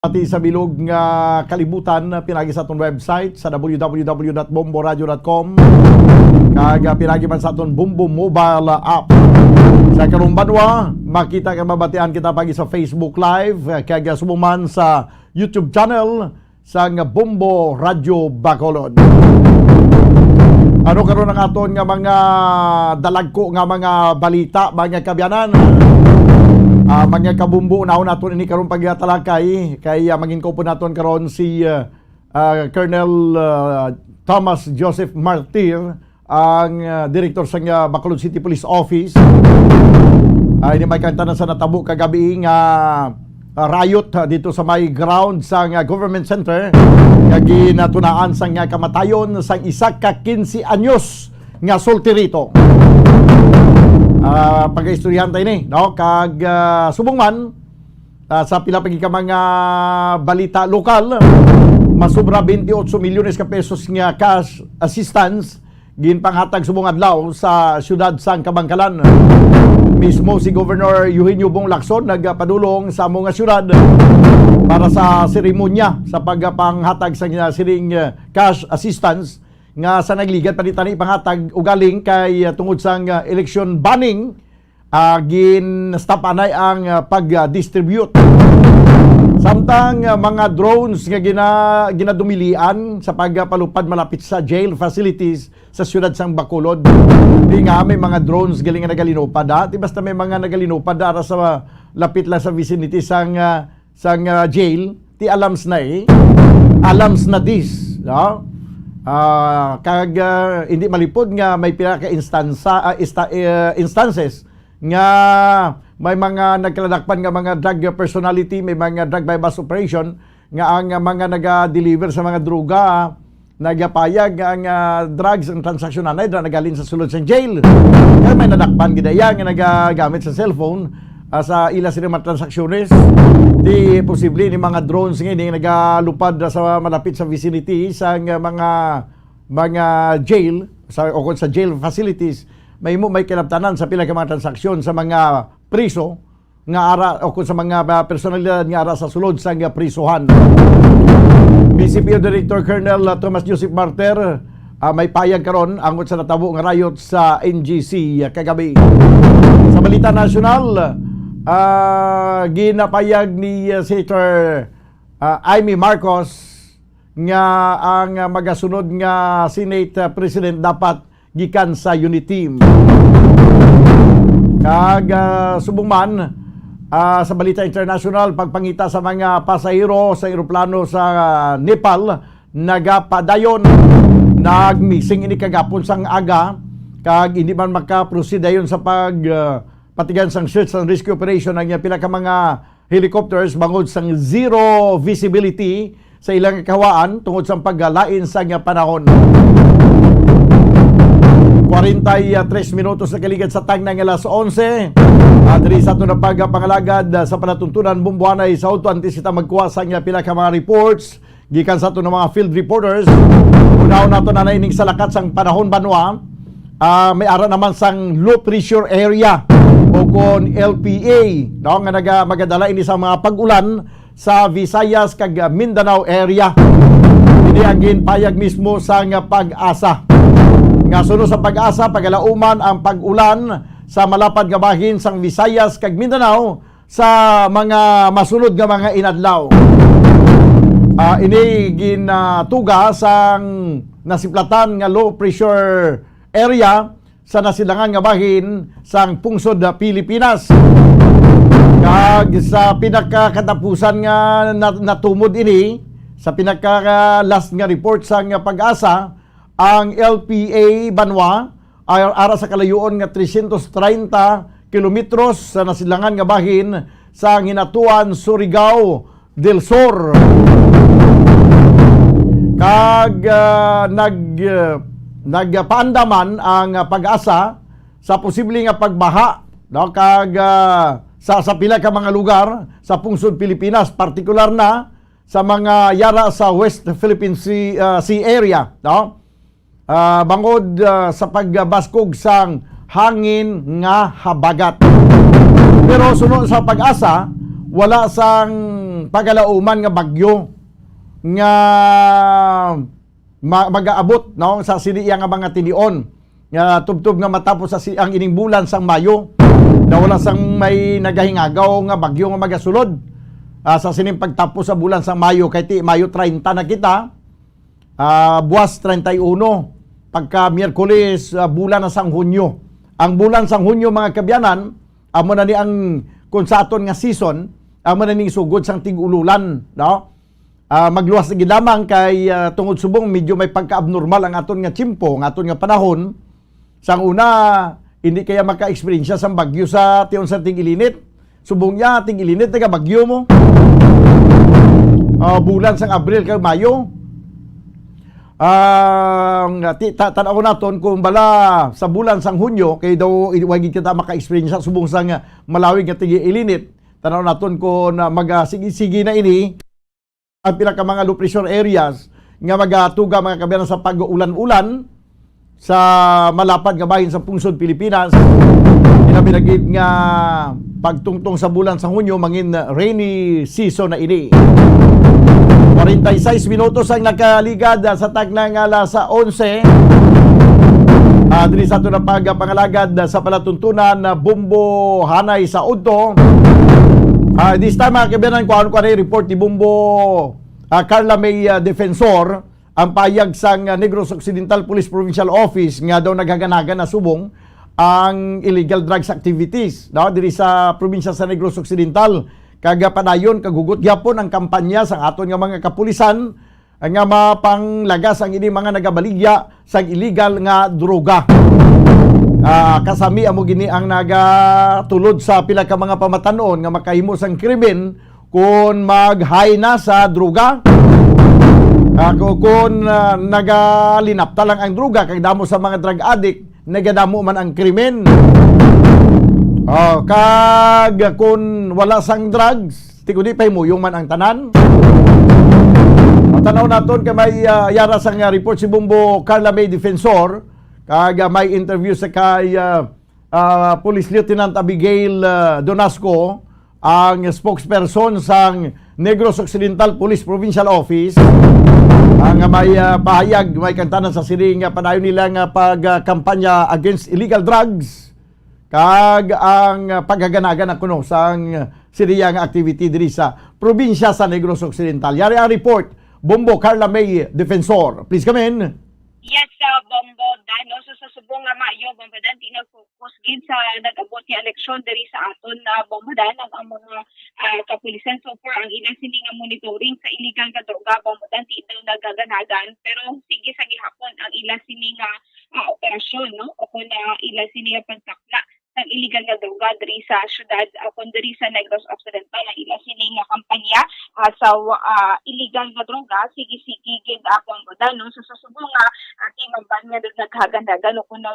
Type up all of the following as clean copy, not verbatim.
Pati sa bilog nga kalibutan pinagi sa aton website sa www.bomboradio.com kag pinagi man sa aton Bombo mobile app. Sa karong banwa makita ka mabatian kita pagi sa Facebook Live kag sumuman sa YouTube channel sa Bombo Radio Bacolod. Ano karon ang aton nga mga dalagko nga mga balita, mga kabyanan? Mga kabumbo naon naton ini karon pagtalakay kay mangin ko po naton karon si Colonel Thomas Joseph Martir, ang director sa Bacolod City Police Office. Ini may kantanan sa natabo kagabi nga riot dito sa may ground sa government center nga ginatunaan sa kamatayon sa isa ka 15 anyos nga solterito. Pag-istoryante ini, no? Kag subong man sa pila pagi ka mga balita lokal, masubra 28 milyones ka pesos nga cash assistance ginpanghatag subong adlaw sa siyudad sang Kabangkalan. Mismo si Governor Eugenio Bong Lacson nagpadulong sa among siyudad para sa seremonya sa pagpanghatag sa siring cash assistance nga sa nagligat panitani panghatag ugaling kay tungod sang election banning gin-stop anay ang pag-distribute. Samtang mga drones nga ginadumilian sa pagpalupad malapit sa jail facilities sa siyudad sang Bacolod. Di nga may mga drones galing nga nagalinupad di basta may mga nagalinupad ara sa lapit lang sa vicinity sang jail, ti alams na alams na this, no? Hindi malipod nga may pila ka instances nga may mga nagkaladakpan nga mga drug personality, may mga drug bypass operation nga ang mga naga-deliver sa mga droga nagapayag ang drugs ang transaksyon na nagalin sa sulod sa jail. Kaya may nadakpan gidaya nga nagagamit sa cellphone sa ila sila mga transaksyones. Di posible ni mga drones ngayon nagalupad sa malapit sa vicinity sa mga jail o sa jail facilities. May kinabtanan sa pila ka mga transaksyon sa mga priso nga ara o sa mga personalidad nga ara sa sulod sa prisuhan. BCPO Director Colonel Thomas Joseph Martir may payag karon angot sa natabo nga riot sa NGC kagabi. Sa balita nasyonal, ginapayag ni Senator Amy Marcos nga ang magasunod nga Senate President dapat gikan sa unit team. Kag subong man sa balita international, pagpangita sa mga pasahero sa eroplano sa Nepal nagapadayon, nagmissing ini kagapon sang aga kag hindi man maka-proceed dayon sa patigan sang search and rescue operation ang pila ka mga helicopters bangod sang zero visibility sa ilang kawaan tungod sa paggalain sa panahon. 43 minutos na kaligad sa tag ng alas 11. Diri sa ito na pagpangalagad sa panatuntunan bumbuanay sa auto antes kita magkuha sa pila ka mga reports gikan sa ito ng mga field reporters. Unaw nato na naining sa lakat sang panahon banwa, may ara naman sang low pressure area o kon LPA, no, nga magadala ini sa mga pag-ulan sa Visayas kag Mindanao area. Ini ang ginpayag mismo sa Pag-asa. Nga sunod sa Pag-asa, pagalauman ang pag-ulan sa malapad nga bahin sang Visayas kag Mindanao sa mga masunod nga mga inadlaw. Ini ginatuga sang nasiplatan nga low pressure area sa nasilangan nga bahin sang pungsod Pilipinas. Kag sa pinakakatapusan nga natumod ini, sa pinaka-last nga report sang Pag-asa, ang LPA Banwa ay ara sa kalayuon nga 330 kilometros sa nasilangan nga bahin sa Hinatuan, Surigao del Sur. Kag nagpaandaman ang Pag-asa sa posibleng nga pagbaha, no? Kag sa pila ka mga lugar sa pungsod Pilipinas, partikular na sa mga yara sa West Philippine Sea area, no? Bangod sa pagbaskog sang hangin nga habagat. Pero sunod sa Pag-asa, wala sang pagalauman nga bagyo nga mag-aabot no sa siniya nga mga tinion nga tubtob nga matapos sa ang ining bulan sang Mayo na wala sang may nagahingagaw nga bagyo nga magasulod sa sining pagtapos sa bulan sang Mayo kay ti Mayo 30 na kita, buwas 31 pagka Miyerkules bulan na sang Hunyo. Ang bulan sang Hunyo mga kabyanan amo na ni ang kung sa aton nga season amo na ni sugod sang tig-ululan no. Magluwas na lamang kay tungod subong medyo may pagka-abnormal ang aton nga tiyempo, ang aton nga panahon. Sang una, hindi kaya maka-experience sa bagyo sa tiyon sa tig-ilinit. Subong niya, tig-ilinit, taga bagyo mo. Bulan sang Abril kay Mayo. Tanaw naton kung bala sa bulan sang Hunyo, kay daw iwagid kita maka-experience sa subong sang malawig nga tig-ilinit. Tanaw naton kung sige na ini, ang pinaka mga low pressure areas nga magatuga mga kabayan sa pag-ulan-ulan sa malapad nga bahin sa pungsod Pilipinas. Pinabinagid nga pagtungtong sa bulan sa Hunyo mangin rainy season na ini. 46 minutos ang nakaligad sa tagnang alas 11. Diri sa ito na pagpangalagad sa palatuntunan na Bumbo Hanay sa Udto. This time mga kabayanan, kuhaan ko na report ni Bumbo Carla May Defensor ang payag sang Negros Occidental Police Provincial Office nga daw naghaganagan na subong ang illegal drugs activities diri sa probinsya sa Negros Occidental. Kagapadayon kagugot gyapon ang kampanya sa aton nga mga kapulisan nga mapanglagas ang ini mga nagabaligya sa illegal nga droga. Kasami amo gini ang nagatulod sa pila ka mga pamatanon nga makahimo sang krimen kung mag-high na sa droga. Kung nagalinapta lang ang droga kag damo sa mga drug addict, nagadamo man ang krimen. Kag kung wala sang drugs, tigudi pay muyong man ang tanan. Tanaw naton kay may yara sang report si Bumbo Carla May Defensor. Kag may interview sa kay Police Lieutenant Abigail Donasco, ang spokesperson sang Negros Occidental Police Provincial Office. Ang may pahayag, may kantanan sa siring padayon nila nga pagkampanya against illegal drugs. Kag ang paghaganagan kuno sang siriya nga activity diri sa probinsya sa Negros Occidental. Yari ang report, Bumbo Carla May Defensor. Please come in. Yes, Bombo Dan. So sa subong nga Mayo, Bombo Dan, tinag-focus gid sa nag-abot nga eleksyon diri sa aton na Bombo Dan ang mga kapulisan. So for ang ilang sini nga monitoring sa illegal nga droga, Bombo Dan, di daw nagaganagan. Pero sige sa gihapon ang ilang sini nga operasyon, no? O kung ilang sini nga pagtakla ng illegal nga droga diri sa syudad kung diri sa Negros Occidental ang ilang sini nga kampanya sa illegal nga droga sige gid akong bodan no so susubong nga ating maban nga naghagandagan kung na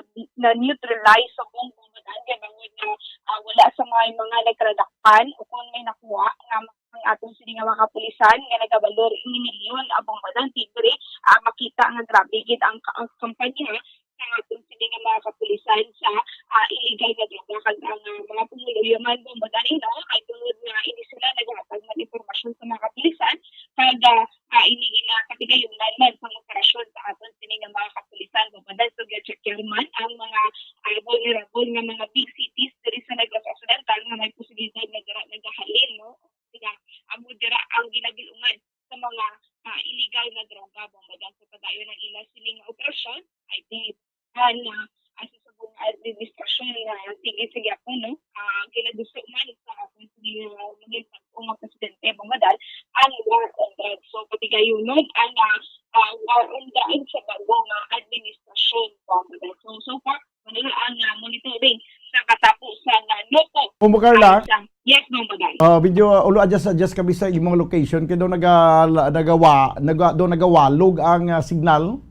neutralize sa buong bodan kay bangod na wala sa mga nagradakpan o kung may nakuha nga ang atong sini nga mga kapulisan nga nagabalor ni milyon abong bodan tigre makita nga grabe gid ang kampanya sa atong sini nga mga kapulisan sa illegal nga droga kag ang mga pumuluyaman mo madali no ay tungod nga ini sila naghatag ng impormasyon sa mga kapulisan kag ini nga katigayunan man sa operasyon sa aton sini nga mga kapulisan mo madali so check man ang mga vulnerable nga mga big cities diri sa Negros Occidental nga may posibilidad na nagahalin no kaya amo dira ang ginagilungan sa mga illegal na droga bombadan sa padayon ng ilang sini nga operasyon ay di sa subong administrasyon na sige ako no ginagusto man sa ating mga pag-umang presidente Bongadal ang war on drugs. So patigayunon ang war on drugs sa bagong administrasyon Bongadal. So far wala ang monitoring sa katapusan NOPO. Bumbo Carla. Yes, Bongadal. Video ulo adjust kami sa imong location kay daw nagawalog ang signal.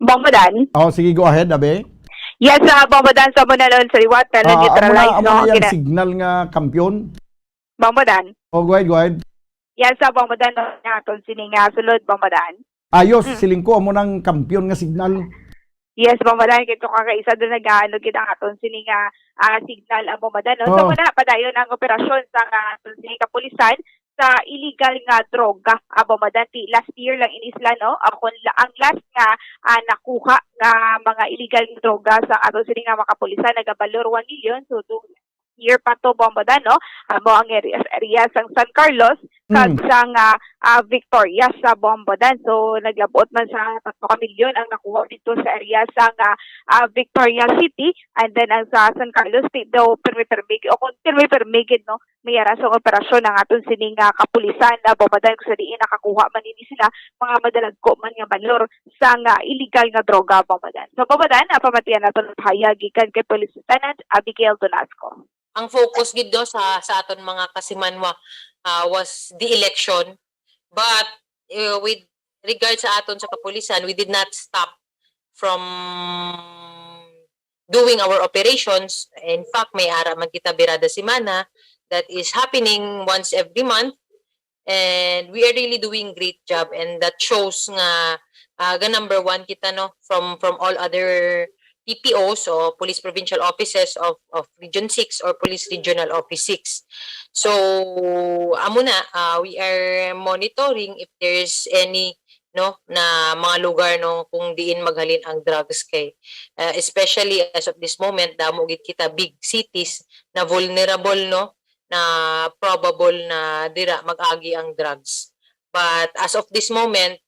Bongadal. Sige, go ahead, abe. Yes, Bombadan sa Monalon sa liwat pero neutralize no. Yung signal nga kampiyon. Bombadan. Go ahead. Yes, Bombadan nga tol sini nga sulod Bombadan. Ayos, siling ko amo nang kampiyon nga signal. Yes, Bombadan kito kakaisa do nagaano gid ang aton sini nga signal ang Bombadan. No? So wala padayon ang operasyon sa aton sini kapulisan sa illegal nga droga abo madanti last year lang inisla no ako ang last nga nakuha nga mga illegal nga droga sa ato sini nga mga kapulisan nagabalor 1 million so year pa to bomba no amo ang area sa San Carlos kag sa nga Victoria sa Bombodan. So naglabot man sa 3 ka milyon ang nakuha dito sa area sa nga Victoria City and then ang sa San Carlos State daw permig o kung permigid no may rasong operasyon ang aton sining kapulisan na Bombodan kung sa diin nakakuha man ini sila mga madalagko man nga balor sa nga illegal nga droga Bombodan. So Bombodan pamatian naton hayag gikan kay Police Lieutenant Abigail Donasco. Ang focus gid do sa aton mga kasimanwa was the election, but with regard sa aton sa kapulisan, we did not stop from doing our operations. In fact, may ara man kita birada semana that is happening once every month, and we are really doing great job, and that shows nga number 1 kita no from all other PPOs o Police Provincial Offices of Region 6 or Police Regional Office 6. So, amo na, we are monitoring if there's any no na mga lugar no kung diin maghalin ang drugs kay especially as of this moment damo gid kita big cities na vulnerable no na probable na dira mag-agi ang drugs. But as of this moment,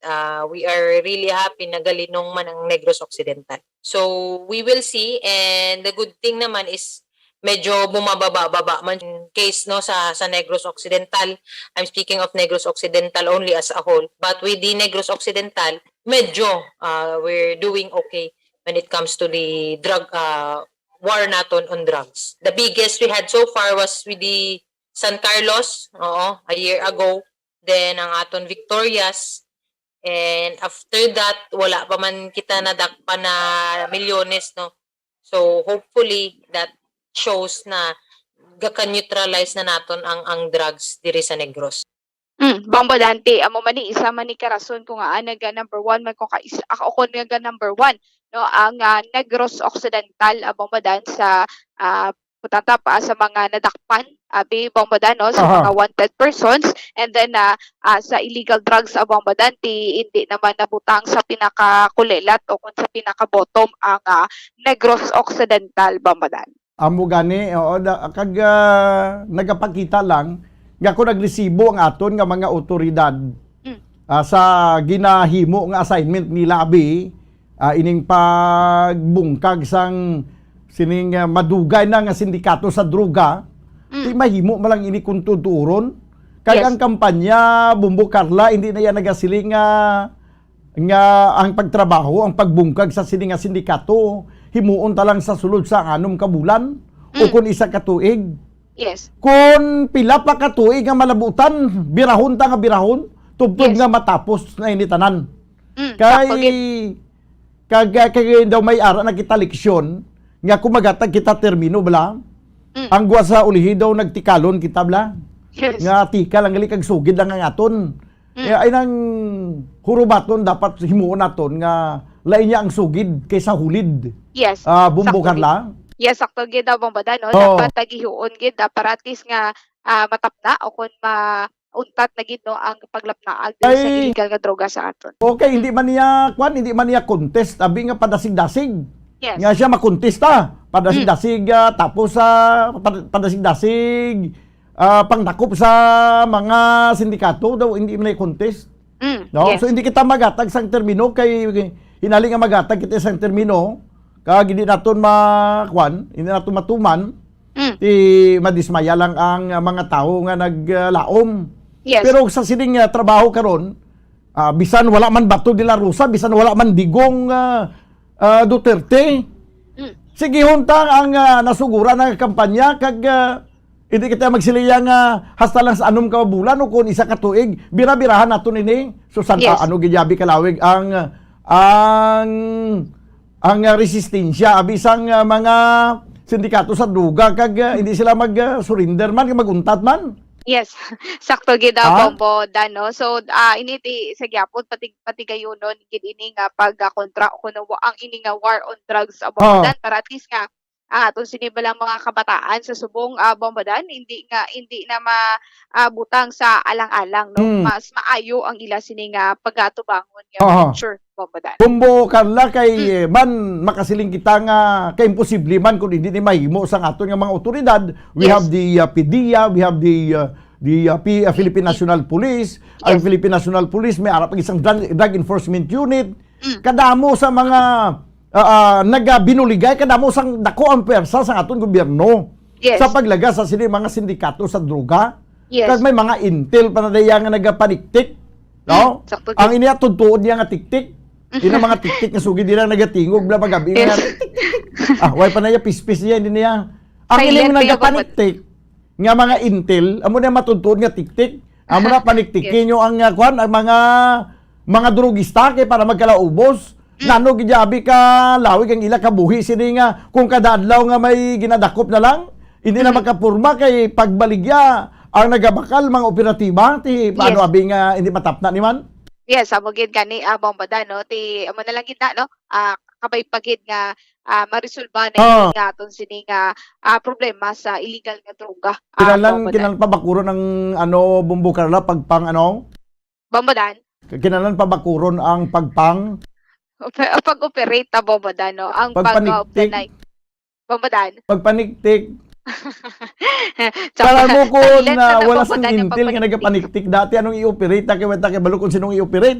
we are really happy na galinong man ang Negros Occidental. So we will see, and the good thing naman is medyo bumababa man yung case no sa Negros Occidental. I'm speaking of Negros Occidental only as a whole. But with the Negros Occidental, medyo we're doing okay when it comes to the drug war naton on drugs. The biggest we had so far was with the San Carlos, a year ago. Then ang aton Victorias, and after that wala pa man kita nadakpa na milyones no. So hopefully that shows na gaka-neutralize na naton ang drugs diri sa Negros. Bombo Dante, amo man ni isa man ni karason kung naga number 1 man ko ako naga number 1 no ang Negros Occidental Bombo Dan sa putata pa sa mga nadakpan abi Bombodan no sa mga wanted persons, and then sa illegal drugs sa Bombodan hindi naman nabutang sa pinakakulelat o kung sa pinaka-bottom ang Negros Occidental Bombodan. Amo gani kag nagapakita lang nga kung nagresibo ang aton nga mga otoridad sa ginahimo nga assignment nila abi ining pagbungkag sang sining madugay na nga sindikato sa droga, di mahimo malang ini kung tuturon. Kaya ang kampanya, Bumbo Carla, hindi na yan nagasiling nga ang pagtrabaho, ang pagbungkag sa sining nga sindikato, himuon talang sa sulod sa 6 ka bulan, o kung 1 ka tuig. Yes. Kung pila pa ka tuig nga malabutan, birahon ta nga birahon, tubtog nga matapos na initanan. Kay daw may ara na kita leksyon, nga kumagatag kita termino bala, ang guwa sa ulihi daw nagtikalon kita bala, nga tikal ang galikag sugid lang ang aton. Ay nang hurubaton dapat himuon naton nga lain niya ang sugid kaysa hulid. Yes. Bumbo Carla. Yes, sakto gid daw Bombodan no. Dapat tagihuon gid para at least nga matapna o kung untat na gid no ang paglapnaag sa illegal nga droga sa aton. Okay, hindi man niya contest, abi nga padasig-dasig. Yes. Nga siya makontesta, padasig-dasig tapos padasig-dasig pangdakop sa mga sindikato daw hindi man contest. No? Yes. So hindi kita magatag sang termino kay hinali nga magatag kita sang termino kag hindi naton hindi naton matuman madismaya lang ang mga tao nga naglaom. Yes. Pero sa sining trabaho karon bisan wala man Bato de la Rosa, bisan wala man Digong Duterte. Sige huntang ang nasugura ng kampanya kag hindi kita magsiliya nga hasta lang sa 6 ka bulan o kung 1 ka tuig bira-birahan naton ini. So ano giyabi kalawig ang resistensya abisang mga sindikato sa duga kag hindi sila mag-surrender man maguntat man. Yes, sakto gid Bombo Dan no. So initi sa gyapon pati gayunon gid ini nga pagkontra kuno ang ini nga war on drugs Bombo Dan para at least nga aton sinibalang mga kabataan sa subong Bombadan hindi na butang sa alang-alang no. Mm. Mas maayo ang ila sini nga pagatubangon nga Aha. future Bombadan. Bumbo Carla kay man makasiling kita nga kay imposible man kung hindi ni mahimo sa aton nga mga otoridad. We Yes. have the PDEA, we have the Philippine National Police. Ang Yes. Philippine National Police may arap isang drug enforcement unit. Mm. Kadamo sa mga nagabinuligay, kadamo sang dako ang pwersa sa aton gobyerno Yes. sa paglagas sa sini mga sindikato sa droga. Yes. Kag may mga intel pa na daya nga nagapaniktik. No? Sakto. Ang iniya tutuod niya nga tiktik. Ina mga tiktik nga sugid nila nagatingog bla magabi nga. Yes. Way pa na ya pispis niya hindi niya. Ang Silent ilang pa yung nagapaniktik nga mga intel, amo na matutuod nga tiktik. Amo na paniktikin nyo ang kwan ang mga drugista kay para magkalaubos. Nano gijabi ka lawig ang ila kabuhi sini nga kung kada adlaw nga may ginadakop na lang hindi na makapurma kay pagbaligya ang nagabakal mga operatiba ti paano Yes. abi nga hindi matapna ni man. Yes, amogid gani Bombadan no. Ti amo na lang gid na no. Kabay pagid nga marisolba na Ah. nga aton sini nga problema sa illegal nga droga. Kinalan pabakuron ng Bumbo Carla pagpang Bombadan. kinalan pabakuron ang pagpang Pag-operate na Bombadan no. Ang Pagpaniktik. Bombadan. pagpaniktik Tsaka, para mo ko silent na na wala sang Bombadan yung intel nga pagpaniktik. nagapaniktik dati anong i-operate kay wala kay balo kung sinong i-operate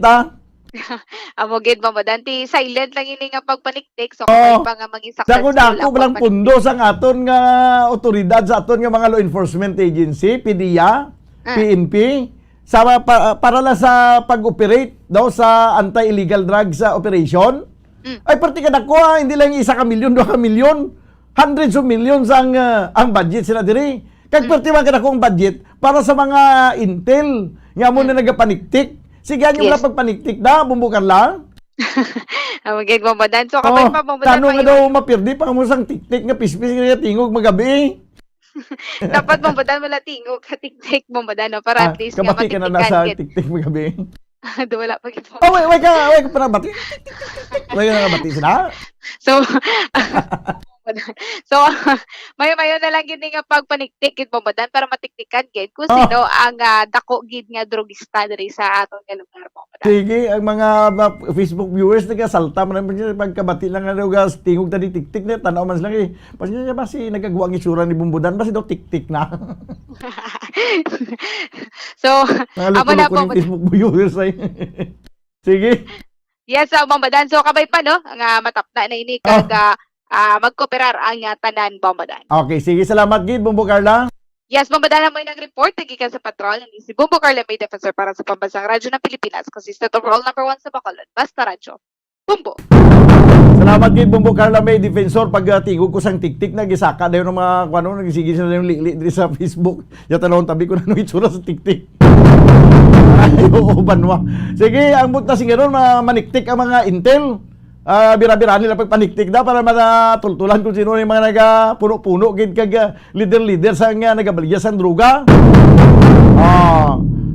Amogid Bombadan ti silent lang ini nga pagpaniktik so Oo. kapay pa nga maging Dako successful dako ang walang pagpaniktik. pundo sa aton nga otoridad sa aton nga mga law enforcement agency, PDEA, PNP para lang sa pag-operate daw sa anti-illegal drugs operation. Ay perti kada ko hindi lang 1 ka milyon, 2 ka milyon, hundreds of millions ang budget sila diri. Kag perti man kada ko ang budget para sa mga intel nga mo na nagapaniktik. Sige anyo Yes. na pagpaniktik da bumbukan lang. Amogid Bombadan so kapay pa Bombadan Tano nga daw mapirdi pa mo sang tiktik nga pispis nga tingog magabi. dapat Bombadan wala tingog katiktik Bombadan no para at least nga kabati ka na nasa matiktikan tiktik magabi. gid. Wala pa gid. Oh, wait ka na bati. Wait ka na bati sila. So so mayo na lang gid nga pagpaniktik gid Bombadan para matiktikan gid kung Oh. sino ang dako gid nga drugista diri sa aton nga lugar Bombadan. Sige, ang mga Facebook viewers nagasalta man naman siya pagkabati lang nga daw gas tingog tadi tiktik na tanaw man sila kay. Pasensya niya ba si nagagawa ang itsura ni Bumbudan ba si daw tiktik na. So amo na Nangaluto ko ng Bombadan. Facebook viewers ay. Sige. Yes, Bombadan. So kabay pa no nga matapna na ini kag magkooperar ang tanan Bombadan. Okay, sige, salamat gid Bumbo Carla. Yes, Bombadan mo nag-report gikan sa patrol ni si Bumbo Carla May Defensor para sa Pambansang Radyo ng Pilipinas, consistent of role number 1 sa Bacolod. Basta radyo. Bumbo. Salamat gid Bumbo Carla May Defensor pag tingog ko sang tiktik na gisaka dayon ng mga kuno nagisige sila yung lili diri sa Facebook. Ya tanong tabi ko na no itsura sa tiktik. Ay, oo, banwa. Sige, ang buta singaron maniktik ang mga intel. Bira-bira nila pagpaniktik da para matultulan kung sino yung mga puno-puno gid kag leader-leader sa nga nagabaligya sang droga.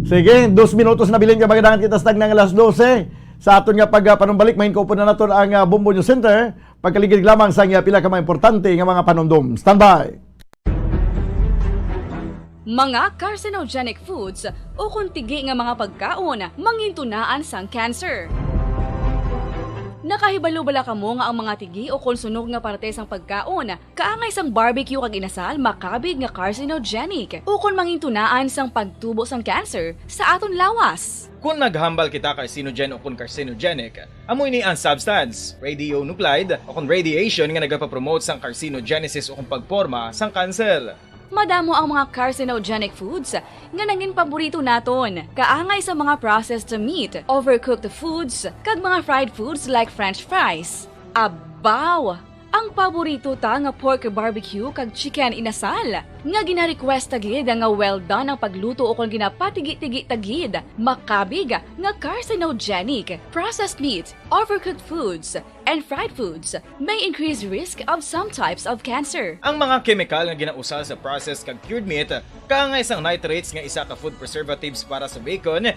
Sige, 2 minutos na bilin ka magadangan kita sa tagnang alas 12. Sa aton nga panumbalik mahin ko po na naton ang Bombo News Center pagkaligid lamang sa nga pila ka mga importante nga mga panundom. Standby. Mga carcinogenic foods o kuntigi nga mga pagkaon mangintunaan sang cancer. Nakahibalo bala kamo nga ang mga tigi o konsunog nga parte sang pagkaon kaangay sang barbecue kag inasal makabig nga carcinogenic o kon mangintunaan sang pagtubo sang cancer sa aton lawas. Kung naghambal kita carcinogen o kung carcinogenic, amoy ni ang substance, radionuclide o kung radiation nga nagapapromote sang carcinogenesis o kung pagporma sang cancer. Madamo ang mga carcinogenic foods nga naging paborito naton. Kaangay sa mga processed meat, overcooked foods, kag mga fried foods like french fries. Abaw! Ang paborito ta nga pork barbecue kag chicken inasal. Nga gina-request tagid nga well done ang pagluto o kung ginapatigi-tigi tagid. Makabig nga carcinogenic, processed meat, overcooked foods, and fried foods may increase risk of some types of cancer. Ang mga chemical nga ginausal sa processed kag cured meat, kaangay sang nitrates nga isa ka food preservatives para sa bacon,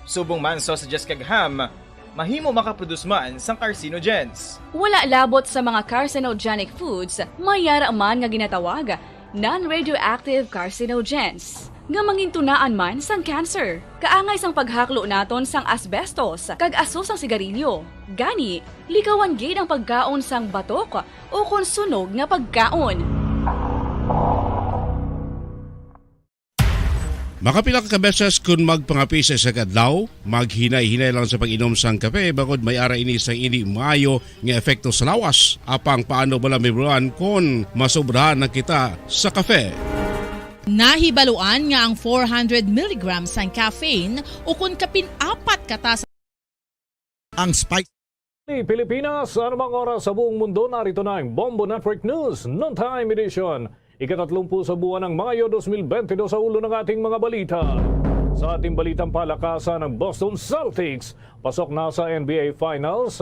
subong man sausages kag ham, mahimo makaproduce man sang carcinogens. Wala labot sa mga carcinogenic foods, mayara man nga ginatawag non-radioactive carcinogens nga mangintunaan man sang cancer. Kaangay sang paghaklo naton sang asbestos kag aso sang sigarilyo. Gani, likawan gid ang pagkaon sang batok o kon sunog nga pagkaon. Makapila ka beses kung magpangapisa sa kadlaw, maghinay-hinay lang sa pag-inom sang kape bagod may ara ini sang hindi maayo nga epekto sa lawas. Apang paano bala mibuan kung masobrahan na kita sa kape. Nahibaluan nga ang 400 mg ang caffeine o kung kapin-apat katas Ang spike Pilipinas, anumang oras sa buong mundo, narito na ang Bombo Network News Noontime Edition. Ika-30 sa buwan ng Mayo 2022 sa ulo ng ating mga balita. Sa ating balitang palakasan ng Boston Celtics, pasok na sa NBA Finals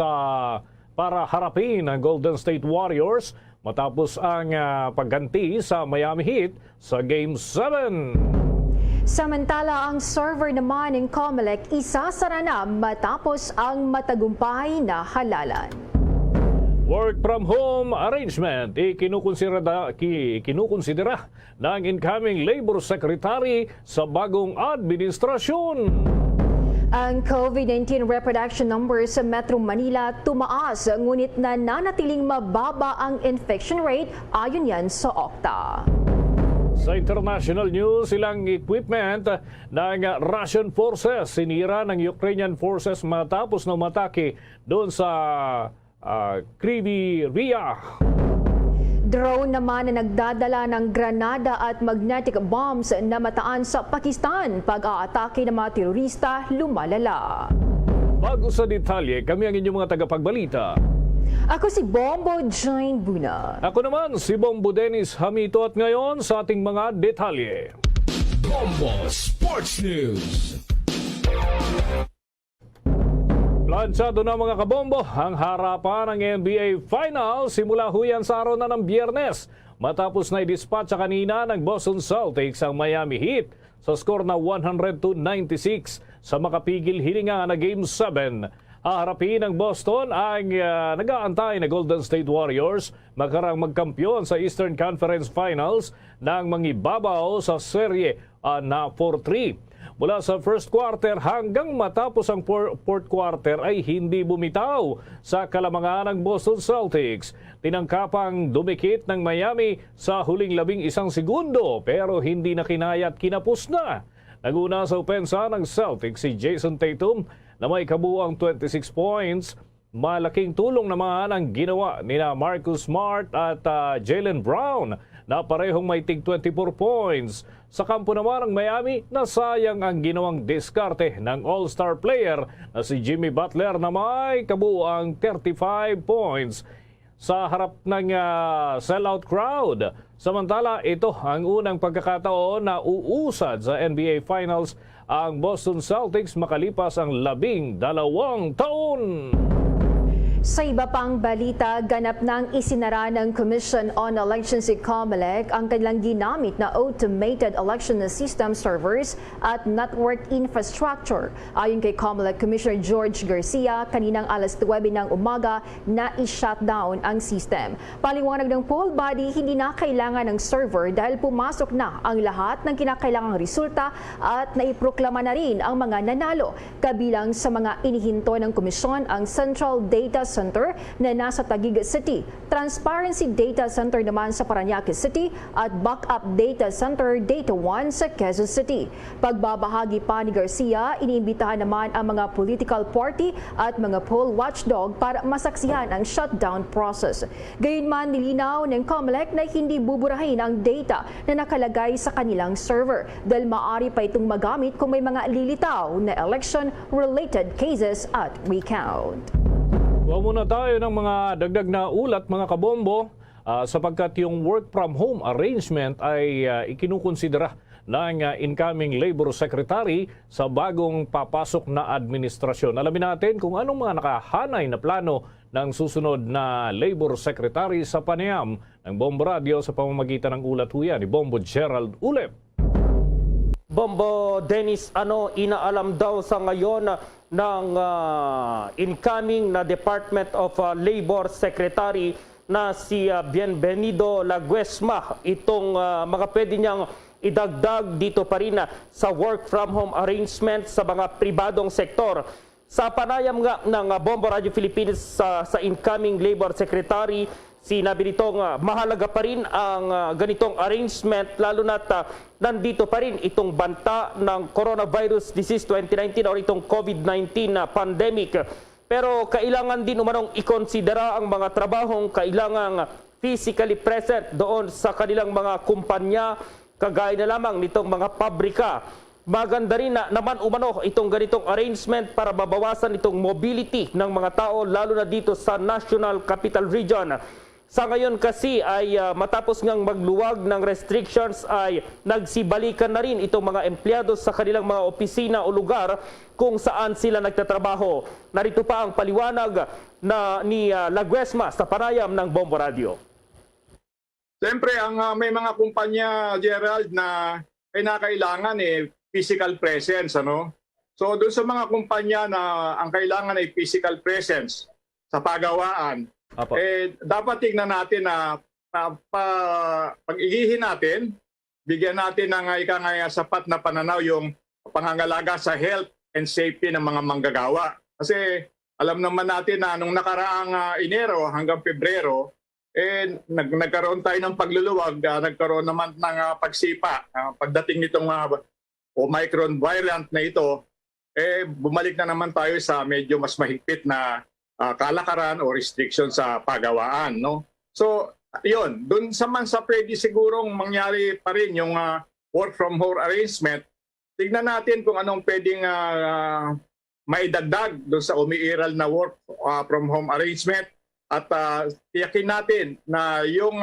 para harapin ang Golden State Warriors matapos ang pagganti sa Miami Heat sa Game 7. Samantala, ang server naman ng COMELEC isasara na matapos ang matagumpay na halalan. Work from home arrangement kinukonsidera ng incoming Labor Secretary sa bagong administrasyon. Ang COVID-19 reproduction numbers sa Metro Manila tumaas, ngunit nananatiling mababa ang infection rate ayon yan sa Okta. Sa international news, ilang equipment ng Russian forces sinira ng Ukrainian forces matapos na umatake doon sa Kryvyi Rih. Drone naman na nagdadala ng granada at magnetic bombs na mataan sa Pakistan. Pag-aatake ng mga terorista lumalala. Bago sa detalye, kami ang inyong mga tagapagbalita. Ako si Bombo Jane Buna. Ako naman si Bombo Dennis Hamito at ngayon sa ating mga detalye. Bombo Sports News. Planchado na mga kabombo ang harapan ng NBA Finals simula huyan sa araw na ng Biyernes matapos na i-dispatcha kanina ng Boston Celtics ang Miami Heat sa score na 100-96 sa makapigil hininga na Game 7. Haharapin ng Boston ang nag-aantay na Golden State Warriors makarang magkampiyon sa Eastern Conference Finals nang mangibabaw sa serye na 4-3. Mula sa first quarter hanggang matapos ang fourth quarter ay hindi bumitaw sa kalamangan ng Boston Celtics. Tinangkapang dumikit ng Miami sa huling 11 segundo pero hindi na kinaya at kinapos na. Naguna sa opensa ng Celtics si Jason Tatum na may kabuuang 26 points. Malaking tulong naman ang ginawa ni Marcus Smart at Jaylen Brown na parehong may tig 24 points. Sa kampo naman ng Miami, nasayang ang ginawang diskarte ng all-star player na si Jimmy Butler na may kabuuang 35 points sa harap ng sellout crowd. Samantala, ito ang unang pagkakataon na uusad sa NBA Finals ang Boston Celtics makalipas ang 12 taon. Sa iba pang balita, ganap nang isinara ng Commission on Elections si COMELEC ang kanilang ginamit na automated election system servers at network infrastructure. Ayon kay COMELEC Commissioner George Garcia, kaninang alas 9 ng umaga na i-shutdown ang system. Paliwanag ng poll body, hindi na kailangan ng server dahil pumasok na ang lahat ng kinakailangang resulta at naiproklama na rin ang mga nanalo. Kabilang sa mga inihinto ng komisyon ang Central Data Center na nasa Taguig City, Transparency Data Center naman sa Parañaque City at Backup Data Center Data 1 sa Quezon City. Pagbabahagi pa ni Garcia, iniimbitahan naman ang mga political party at mga poll watchdog para masaksihan ang shutdown process. Gayunman, nilinaw ng COMELEC na hindi buburahin ang data na nakalagay sa kanilang server dahil maaari pa itong magamit kung may mga lilitaw na election-related cases at recount. Huwag muna tayo ng mga dagdag na ulat mga kabombo sapagkat yung work from home arrangement ay ikinukonsidera ng incoming Labor Secretary sa bagong papasok na administrasyon. Alamin natin kung anong mga nakahanay na plano ng susunod na Labor Secretary sa panayam ng Bombo Radio sa pamamagitan ng ulat huyan ni Bombo Gerald Ulep. Bombo Dennis, ano inaalam daw sa ngayon ng incoming na Department of Labor Secretary na si Bienvenido Laguesma, itong mga pwede niyang idagdag dito pa rin sa work from home arrangement sa mga pribadong sektor. Sa panayam nga ng Bombo Radio Philippines sa incoming Labor Secretary, sinabi nitong mahalaga pa rin ang ganitong arrangement, lalo na't nandito pa rin itong banta ng coronavirus disease 2019 o itong COVID-19 pandemic. Pero kailangan din umanong ikonsidera ang mga trabahong kailangang physically present doon sa kanilang mga kumpanya, kagaya na lamang nitong mga pabrika. Maganda rin na naman umano itong ganitong arrangement para mabawasan itong mobility ng mga tao, lalo na dito sa National Capital Region. Sa ngayon kasi ay matapos ngang magluwag ng restrictions ay nagsibalikan na rin itong mga empleyado sa kanilang mga opisina o lugar kung saan sila nagtatrabaho. Narito pa ang paliwanag ni Laguesma sa panayam ng Bombo Radio. Siyempre, may mga kumpanya, Gerald, na kailangan physical presence. Ano? So doon sa mga kumpanya na ang kailangan ay physical presence sa pagawaan, dapat tingnan natin na pag-igihin natin, bigyan natin ng sapat na pananaw yung pangangalaga sa health and safety ng mga manggagawa. Kasi alam naman natin na nung nakaraang Enero hanggang Pebrero, nagkaroon tayo ng pagluluwag, nagkaroon naman ng pagsipa. Pagdating nitong Omicron variant na ito, bumalik na naman tayo sa medyo mas mahigpit na kalakaran o restriction sa pagawaan, no? So, yun, dun sa pwede sigurong mangyari pa rin yung work from home arrangement. Tignan natin kung anong pwedeng maidagdag dun sa umiiral na work from home arrangement at tiyakin natin na yung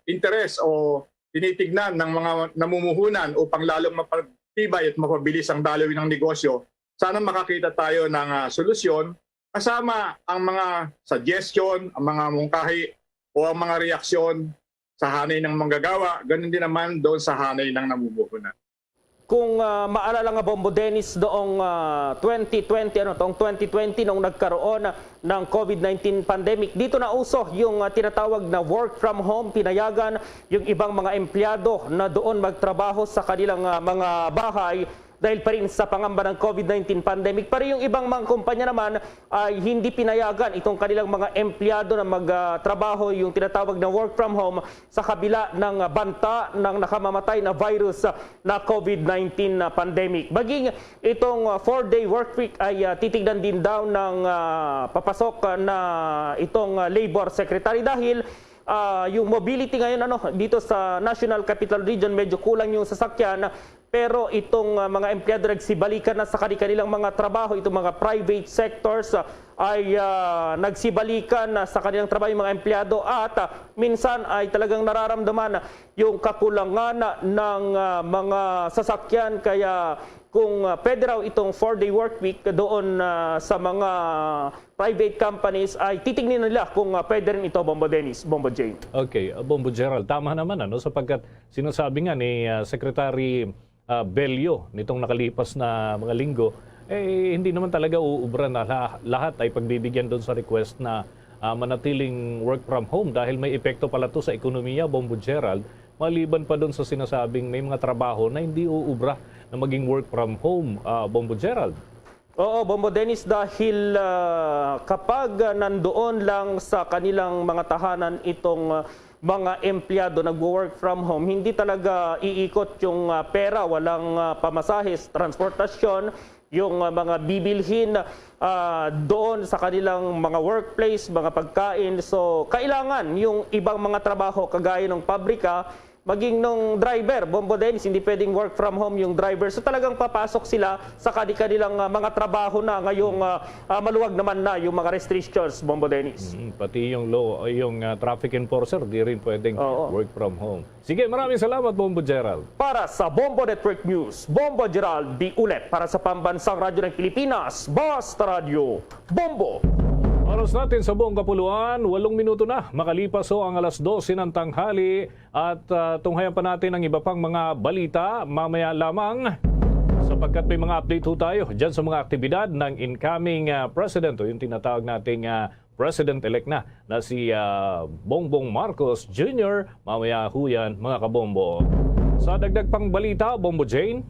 interest o tinitignan ng mga namumuhunan upang lalong mapagtibay at mapabilis ang daloy ng negosyo. Sana makakita tayo ng solusyon kasama ang mga suggestion, ang mga mungkahi o ang mga reaksyon sa hanay ng manggagawa, ganun din naman doon sa hanay ng namumuhunan. Kung maalala nga Bombo Dennis, doong 2020 nung nagkaroon ng COVID-19 pandemic, dito na uso yung tinatawag na work from home, pinayagan yung ibang mga empleyado na doon magtrabaho sa kanilang mga bahay dahil pa rin sa pangamba ng COVID-19 pandemic. Pero yung ibang mga kumpanya naman ay hindi pinayagan itong kanilang mga empleyado na magtrabaho yung tinatawag na work from home sa kabila ng banta ng nakamamatay na virus na COVID-19 pandemic. Maging itong 4-day work week ay titignan din daw ng papasok na itong Labor Secretary dahil yung mobility ngayon dito sa National Capital Region medyo kulang yung sasakyan, pero itong mga empleyado nagsibalikan na sa kanilang mga trabaho, itong mga private sectors ay nagsibalikan na sa kanilang trabaho yung mga empleyado at minsan ay talagang nararamdaman yung kakulangan ng mga sasakyan, kaya kung pwede raw itong 4-day work week doon sa mga private companies ay titignan nila kung pwede rin ito, Bombo Dennis, Bombo Jane. Okay, Bombo Gerald, tama naman sapagkat sinasabi nga ni Secretary Bello nitong nakalipas na mga linggo, hindi naman talaga uubra na lahat ay pagbibigyan doon sa request na manatiling work from home dahil may epekto pala to sa ekonomiya, Bombo Gerald, maliban pa doon sa sinasabing may mga trabaho na hindi uubra na maging work from home, Bombo Gerald. Oo, Bombo Dennis, dahil kapag nandoon lang sa kanilang mga tahanan itong mga empleyado nag-work from home, hindi talaga iikot yung pera, walang pamasahes, transportasyon, yung mga bibilhin doon sa kanilang mga workplace, mga pagkain. So, kailangan yung ibang mga trabaho kagaya ng pabrika, maging nung driver, Bombo Dennis, hindi pwedeng work from home yung driver. So talagang papasok sila sa kanilang mga trabaho na ngayong maluwag naman na yung mga restrictions, Bombo Dennis. Pati yung traffic enforcer, di rin pwedeng work from home. Sige, maraming salamat, Bombo Gerald. Para sa Bombo Network News, Bombo Gerald, di ulit para sa Pambansang Radyo ng Pilipinas, Basta Radio, Bombo! Oras natin sa buong kapuluan, 8 minuto na. Makalipas ang alas 12 ng tanghali at tunghayan pa natin ang iba pang mga balita mamaya lamang sapagkat may mga update ho tayo dyan sa mga aktibidad ng incoming president o yung tinatawag nating president-elect na si Bongbong Marcos Jr. Mamaya ho yan mga kabombo. Sa dagdag pang balita, Bombo Jane.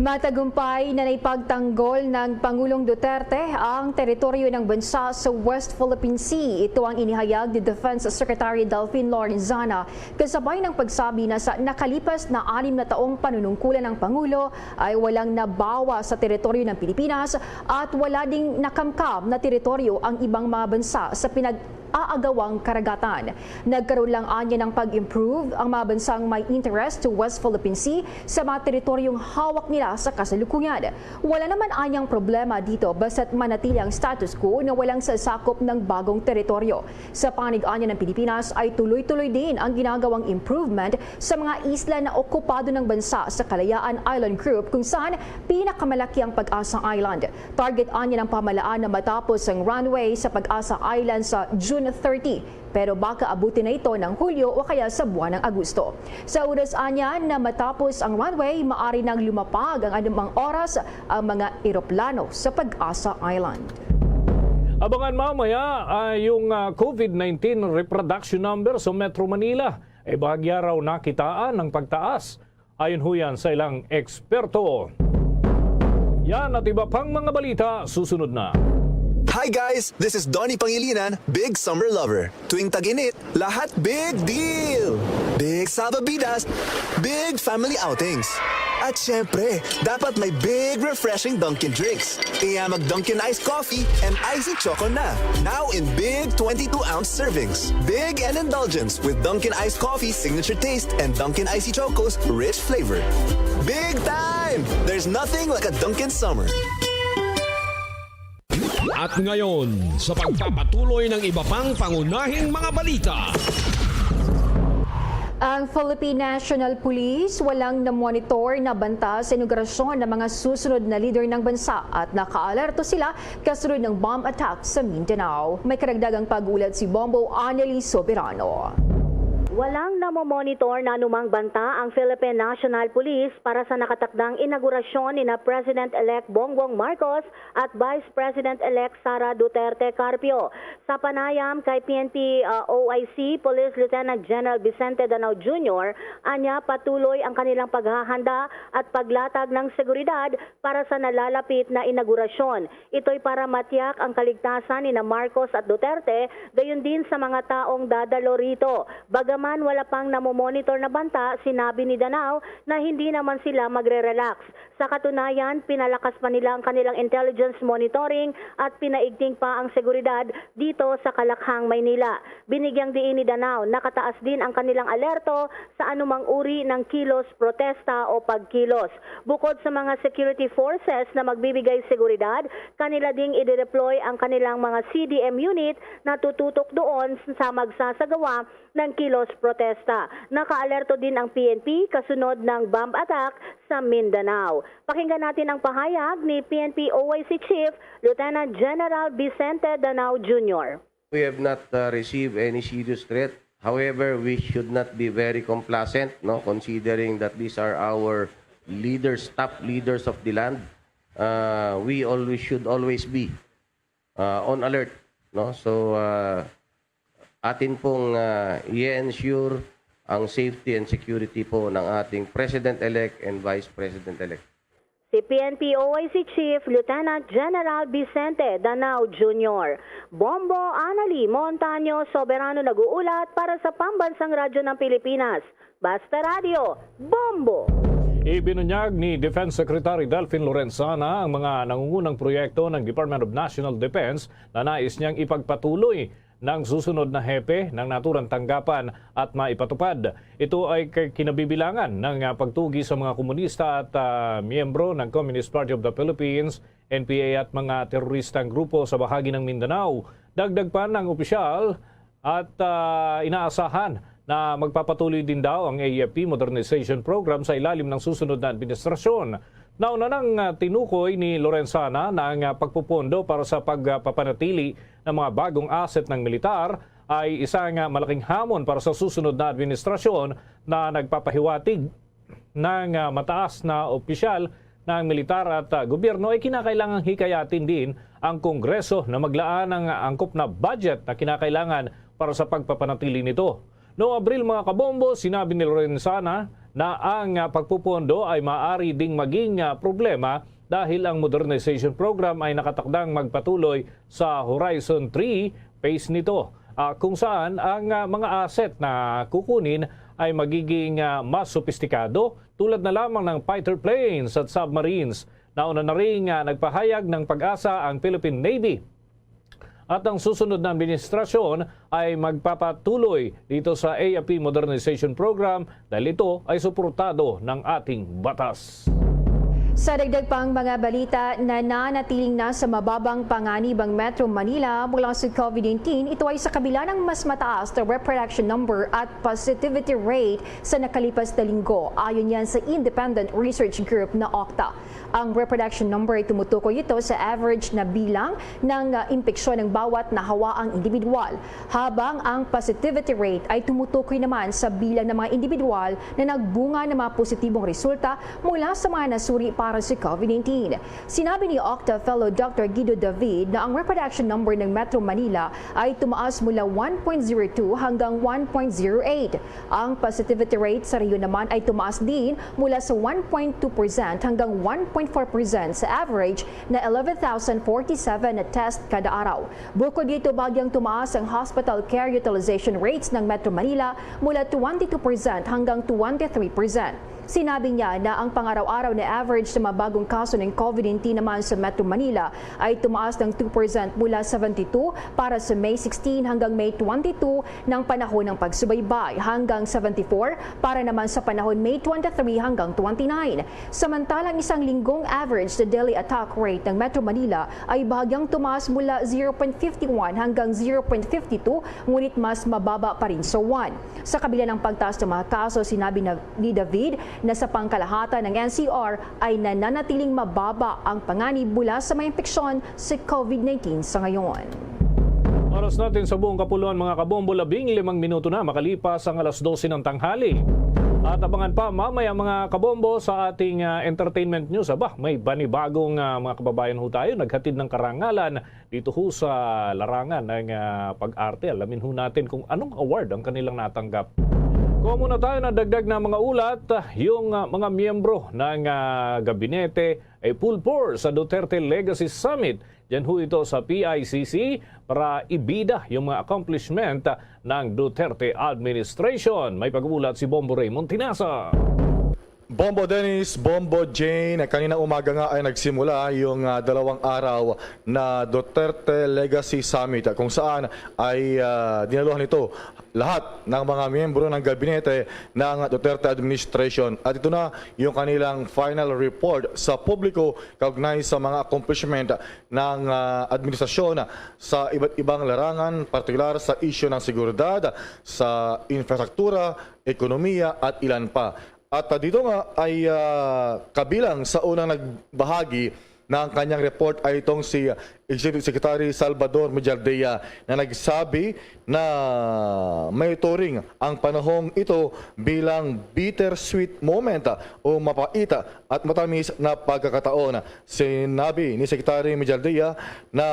Matagumpay na naipagtanggol ng Pangulong Duterte ang teritoryo ng bansa sa West Philippine Sea. Ito ang inihayag ni Defense Secretary Delfin Lorenzana kasabay ng pagsabi na sa nakalipas na 6 na taong panunungkulan ng Pangulo ay walang nabawa sa teritoryo ng Pilipinas at wala ding nakamkam na teritoryo ang ibang mga bansa sa aagawang karagatan. Nagkaroon lang anya ng pag-improve ang mga bansang may interest to West Philippine Sea sa mga teritoryong hawak nila sa kasalukuyan. Wala naman anyang problema dito basta't manatili ang status quo na walang sasakop ng bagong teritoryo. Sa panig-anya ng Pilipinas ay tuloy-tuloy din ang ginagawang improvement sa mga isla na okupado ng bansa sa Kalayaan Island Group kung saan pinakamalaki ang Pag-asa Island. Target anya ng pamalaan na matapos ang runway sa Pag-asa Island sa June 30, pero baka abutin na ito ng Hulyo o kaya sa buwan ng Agosto. Sa oras anya na matapos ang runway, maari nang lumapag ang anumang oras ang mga eroplano sa Pag-asa Island. Abangan mamaya yung COVID-19 reproduction number sa Metro Manila. Bahagya raw nakitaan ng pagtaas. Ayon ho yan sa ilang eksperto. Yan at iba pang mga balita susunod na. Hi guys! This is Donnie Pangilinan, big summer lover. Tuwing tag-init, lahat big deal! Big sababidas, big family outings. At syempre, dapat may big refreshing Dunkin' drinks. Kaya mag-Dunkin' Iced Coffee and Icy Choco na. Now in big 22-ounce servings. Big and indulgence with Dunkin' Iced Coffee's signature taste and Dunkin' Icy Choco's rich flavor. Big time! There's nothing like a Dunkin' summer. At ngayon, sa pagpapatuloy ng iba pang pangunahing mga balita. Ang Philippine National Police walang na-monitor na banta sa inaugurasyon ng mga susunod na leader ng bansa at nakaalerto sila kasunod ng bomb attack sa Mindanao. May karagdagang pag-ulat si Bombo Anneli Soberano. Walang namomonitor na anumang banta ang Philippine National Police para sa nakatakdang inaugurasyon ni na President-elect Bongbong Marcos at Vice President-elect Sara Duterte Carpio. Sa panayam kay PNP OIC Police Lieutenant General Vicente Danao Jr., anya patuloy ang kanilang paghahanda at paglatag ng seguridad para sa nalalapit na inaugurasyon. Ito'y para matiyak ang kaligtasan ni na Marcos at Duterte, gayon din sa mga taong dadalo rito. Bagaman wala pang namomonitor na banta, sinabi ni Danao na hindi naman sila magre-relax. Sa katunayan, pinalakas pa nila ang kanilang intelligence monitoring at pinaigting pa ang seguridad dito sa Kalakhang, Maynila. Binigyang diin ni Danao, nakataas din ang kanilang alerto sa anumang uri ng kilos, protesta o pagkilos. Bukod sa mga security forces na magbibigay seguridad, kanila ding i-deploy ang kanilang mga CDM unit na tututok doon sa magsasagawa ng kilos protesta. Nakaalerto din ang PNP kasunod ng bomb attack sa Mindanao. Pakinggan natin ang pahayag ni PNP OIC Chief Lieutenant General Vicente Danao Jr. We have not received any serious threat. However, we should not be very complacent, no, considering that these are our leaders, top leaders of the land. We should always be on alert, no. So atin pong i-ensure ang safety and security po ng ating President-elect and Vice President-elect. Si PNP OIC Chief Lieutenant General Vicente Danao Jr. Bombo Anneli Montaño Soberano nag-uulat para sa Pambansang Radyo ng Pilipinas. Basta Radio, Bombo! Ibinunyag ni Defense Secretary Delfin Lorenzana ang mga nangungunang proyekto ng Department of National Defense na nais niyang ipagpatuloy ng susunod na hepe ng naturang tanggapan at maipatupad. Ito ay kinabibilangan ng pagtugi sa mga komunista at miyembro ng Communist Party of the Philippines, NPA at mga teroristang grupo sa bahagi ng Mindanao. Dagdag pa ng opisyal at inaasahan na magpapatuloy din daw ang AFP Modernization Program sa ilalim ng susunod na administrasyon. Nauna nang tinukoy ni Lorenzana na ang pagpupondo para sa pagpapanatili ng mga bagong asset ng militar ay isang malaking hamon para sa susunod na administrasyon na nagpapahiwatig ng mataas na opisyal ng militar at gobyerno ay kinakailangang hikayatin din ang Kongreso na maglaan ng angkop na budget na kinakailangan para sa pagpapanatili nito. Noong Abril mga kabombo, sinabi ni Lorenzana na ang pagpupondo ay maaari ding maging problema dahil ang modernization program ay nakatakdang magpatuloy sa Horizon 3 phase nito, kung saan ang mga asset na kukunin ay magiging mas sopistikado tulad na lamang ng fighter planes at submarines. Nauna na rin nagpahayag ng pag-asa ang Philippine Navy. At ang susunod na administrasyon ay magpapatuloy dito sa AFP Modernization Program dahil ito ay suportado ng ating batas. Sa dagdag pang mga balita, nananatiling nasa mababang panganib ang Metro Manila mula sa COVID-19. Ito ay sa kabila ng mas mataas na reproduction number at positivity rate sa nakalipas na linggo. Ayon yan sa independent research group na Okta. Ang reproduction number ay tumutukoy ito sa average na bilang ng impeksyon ng bawat nahawaang individual, habang ang positivity rate ay tumutukoy naman sa bilang ng mga individual na nagbunga ng mga positibong resulta mula sa mga nasuri para sa COVID-19. Sinabi ni Okta fellow Dr. Guido David na ang reproduction number ng Metro Manila ay tumaas mula 1.02 hanggang 1.08. Ang positivity rate sa Rio naman ay tumaas din mula sa 1.2% hanggang 1.4% sa average na 11,047 na test kada araw. Bukod dito, bagyang tumaas ang hospital care utilization rates ng Metro Manila mula 22% hanggang 23%. Sinabi niya na ang pangaraw-araw na average sa mabagong kaso ng COVID-19 naman sa Metro Manila ay tumaas ng 2% mula 72 para sa May 16 hanggang May 22 ng panahon ng pagsubaybay hanggang 74 para naman sa panahon May 23 hanggang 29. Samantalang isang linggong average sa daily attack rate ng Metro Manila ay bahagyang tumaas mula 0.51 hanggang 0.52 ngunit mas mababa pa rin sa 1. Sa kabila ng pagtaas ng mga kaso, sinabi ni David na sa pangkalahatan ng NCR ay nananatiling mababa ang panganib mula sa mga impeksyon sa COVID-19 sa ngayon. Oras natin sa buong kapuluan mga kabombo, 15 minuto na makalipas ang alas 12 ng tanghali. At abangan pa mamaya mga kabombo sa ating entertainment news. May banibagong mga kababayan ho tayo naghatid ng karangalan dito ho sa larangan ng pag-arte. Alamin ho natin kung anong award ang kanilang natanggap. Kuha muna tayo ng dagdag na mga ulat. Yung mga miyembro ng gabinete ay full force sa Duterte Legacy Summit. Diyan ho ito sa PICC para ibida yung mga accomplishment ng Duterte administration. May pag-ulat si Bombo Raymond Tinasa. Bombo Dennis, Bombo Jane, kanina umaga nga ay nagsimula yung 2 araw na Duterte Legacy Summit kung saan ay dinaluhan ito lahat ng mga miyembro ng gabinete ng Duterte administration. At ito na yung kanilang final report sa publiko kaugnay sa mga accomplishment ng administrasyon sa iba't ibang larangan, partikular sa isyu ng seguridad, sa infrastruktura, ekonomiya at ilan pa. At dito nga ay kabilang sa unang nagbahagi ng kanyang report ay itong si Executive Secretary Salvador Mejardea na nagsabi na may turing ang panahong ito bilang bittersweet moment o mapait at matamis na pagkakataon. Sinabi ni Secretary Mejardea na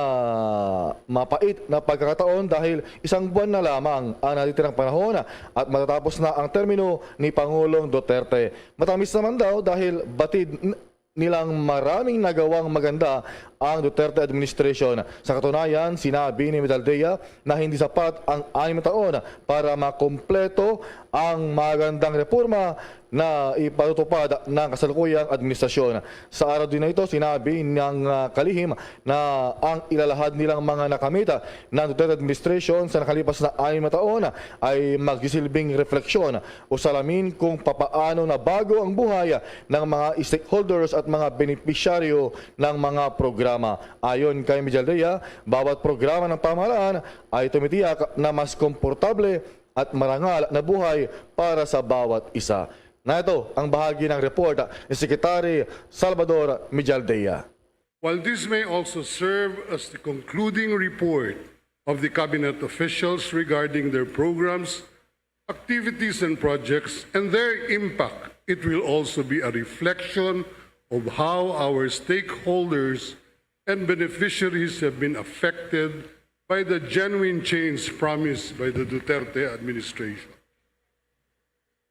mapait na pagkakataon dahil isang buwan na lamang ang natitirang panahon at matatapos na ang termino ni Pangulong Duterte. Matamis naman daw dahil batid nilang maraming nagawang maganda ang Duterte administration. Sa katunayan, sinabi ni Mejardea na hindi sapat ang 6 taon para makumpleto ang magandang reforma na ipatutupad ng kasalukuyang administrasyon. Sa araw din na ito, sinabi ng kalihim na ang ilalahad nilang mga nakamita ng Duterte administration sa nakalipas na 6 na taon ay magsisilbing refleksyon o salamin kung papaano na bago ang buhay ng mga stakeholders at mga benepisyaryo ng mga programa. Ayon kay Mejardea, bawat programa ng pamahalaan ay tumitiyak na mas komportable at marangal na buhay para sa bawat isa. Na ito ang bahagi ng report ni Secretary Salvador Mijaldea. While this may also serve as the concluding report of the cabinet officials regarding their programs, activities and projects and their impact, it will also be a reflection of how our stakeholders and beneficiaries have been affected by the genuine change promised by the Duterte administration.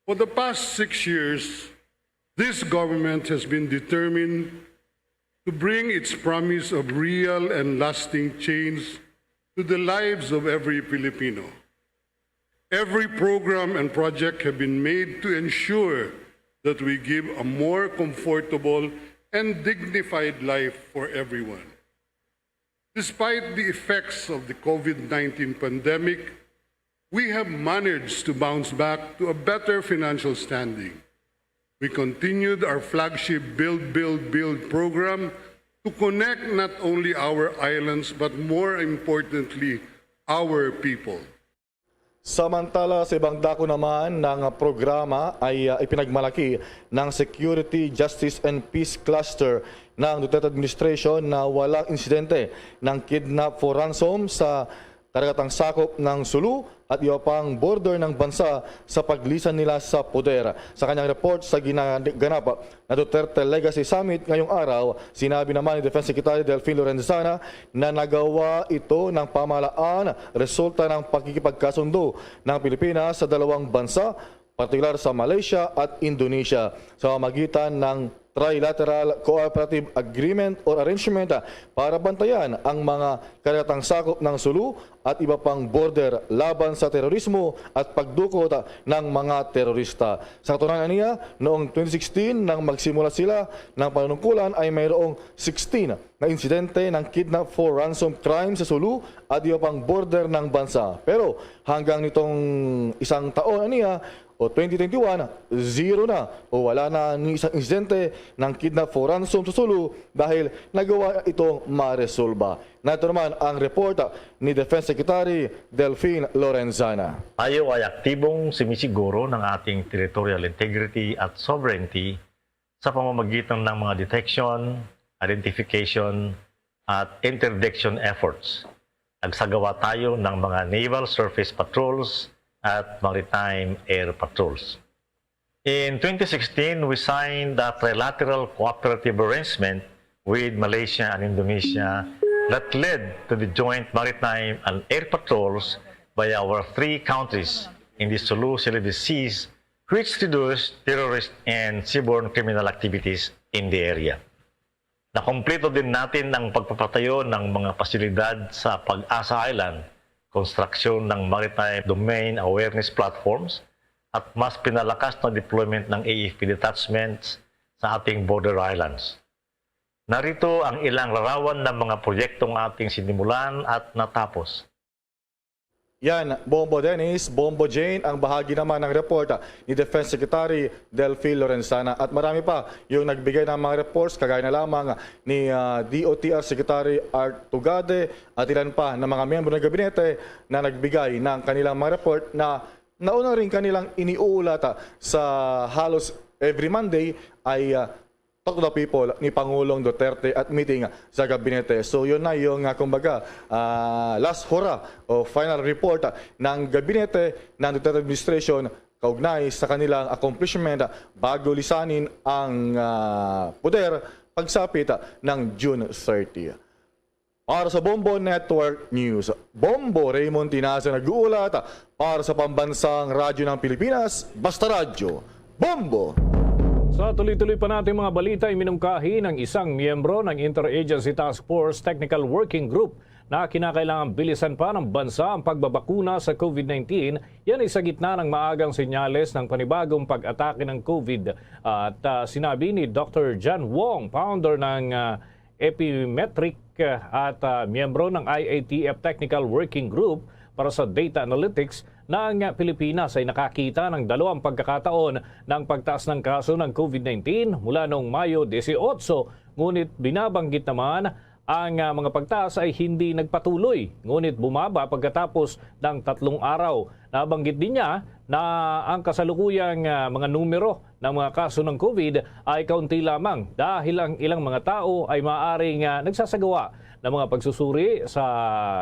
For the past 6 years, this government has been determined to bring its promise of real and lasting change to the lives of every Filipino. Every program and project have been made to ensure that we give a more comfortable and dignified life for everyone. Despite the effects of the COVID-19 pandemic, we have managed to bounce back to a better financial standing. We continued our flagship Build, Build, Build program to connect not only our islands but more importantly, our people. Samantala, sa ibang dako naman ng programa ay ipinagmalaki ng Security, Justice and Peace Cluster ng Duterte Administration na walang insidente ng kidnap for ransom sa karagatang sakop ng Sulu at iba pang border ng bansa sa paglisan nila sa poder. Sa kanyang report sa ginaganap na Duterte Legacy Summit ngayong araw, sinabi naman ni Defense Secretary Delfin Lorenzana na nagawa ito ng pamahalaan resulta ng pakikipagkasundo ng Pilipinas sa dalawang bansa, partikular sa Malaysia at Indonesia, sa pamamagitan ng Trilateral Cooperative Agreement or Arrangement para bantayan ang mga karagatang sakop ng Sulu at iba pang border laban sa terorismo at pagdukot ng mga terorista. Sa katunayan niya, noong 2016 nang magsimula sila ng panunungkulan ay mayroong 16 na insidente ng kidnap for ransom crime sa Sulu at iba pang border ng bansa. Pero hanggang nitong isang taon niya, o 2021, zero na o wala na ng isang insidente ng kidnap for ransom sa Sulu dahil nagawa itong maresolba. Nato naman ang report ni Defense Secretary Delfin Lorenzana. Tayo ay aktibong sumisiguro ng ating territorial integrity at sovereignty sa pamamagitan ng mga detection, identification at interdiction efforts. Nagsagawa tayo ng mga naval surface patrols at maritime air patrols. In 2016, we signed a trilateral cooperative arrangement with Malaysia and Indonesia that led to the joint maritime and air patrols by our 3 countries in the Sulu-Celebes Seas, which reduced terrorist and seaborne criminal activities in the area. Nakompleto din natin ang pagpapatayo ng mga pasilidad sa Pag-asa Island, construction ng maritime domain awareness platforms, at mas pinalakas na deployment ng AFP detachments sa ating border islands. Narito ang ilang larawan ng mga proyektong ating sinimulan at natapos. Yan, Bombo Dennis, Bombo Jane, ang bahagi naman ng report ni Defense Secretary Delfin Lorenzana. At marami pa yung nagbigay ng mga reports, kagaya na lamang ni DOTR Secretary Art Tugade at ilan pa ng mga miyembro ng gabinete na nagbigay ng kanilang mga report na nauna rin kanilang iniuulat sa halos every Monday ay Talk to the People ni Pangulong Duterte at meeting sa gabinete. So yun na yung kumbaga last hora o final report ng gabinete ng Duterte Administration kaugnay sa kanilang accomplishment bago lisanin ang poder pagsapit ng June 30. Para sa Bombo Network News, Bombo Raymond Tinaza nag-uulat para sa pambansang radyo ng Pilipinas, Basta Radyo, Bombo! Sa tuloy-tuloy pa natin mga balita, iminungkahi ng isang miyembro ng Interagency Task Force Technical Working Group na kinakailangan bilisan pa ng bansa ang pagbabakuna sa COVID-19. Yan ay sa gitna ng maagang senyales ng panibagong pag-atake ng COVID. At sinabi ni Dr. John Wong, founder ng Epimetric at miyembro ng IATF Technical Working Group para sa Data Analytics, na ang Pilipinas ay nakakita ng 2 pagkakataon ng pagtaas ng kaso ng COVID-19 mula noong Mayo 18. Ngunit binabanggit naman Ang mga pagtaas ay hindi nagpatuloy, ngunit bumaba pagkatapos ng 3 araw. Nabanggit din niya na ang kasalukuyang mga numero ng mga kaso ng COVID ay kaunti lamang dahil ang ilang mga tao ay maaaring nagsasagawa ng mga pagsusuri sa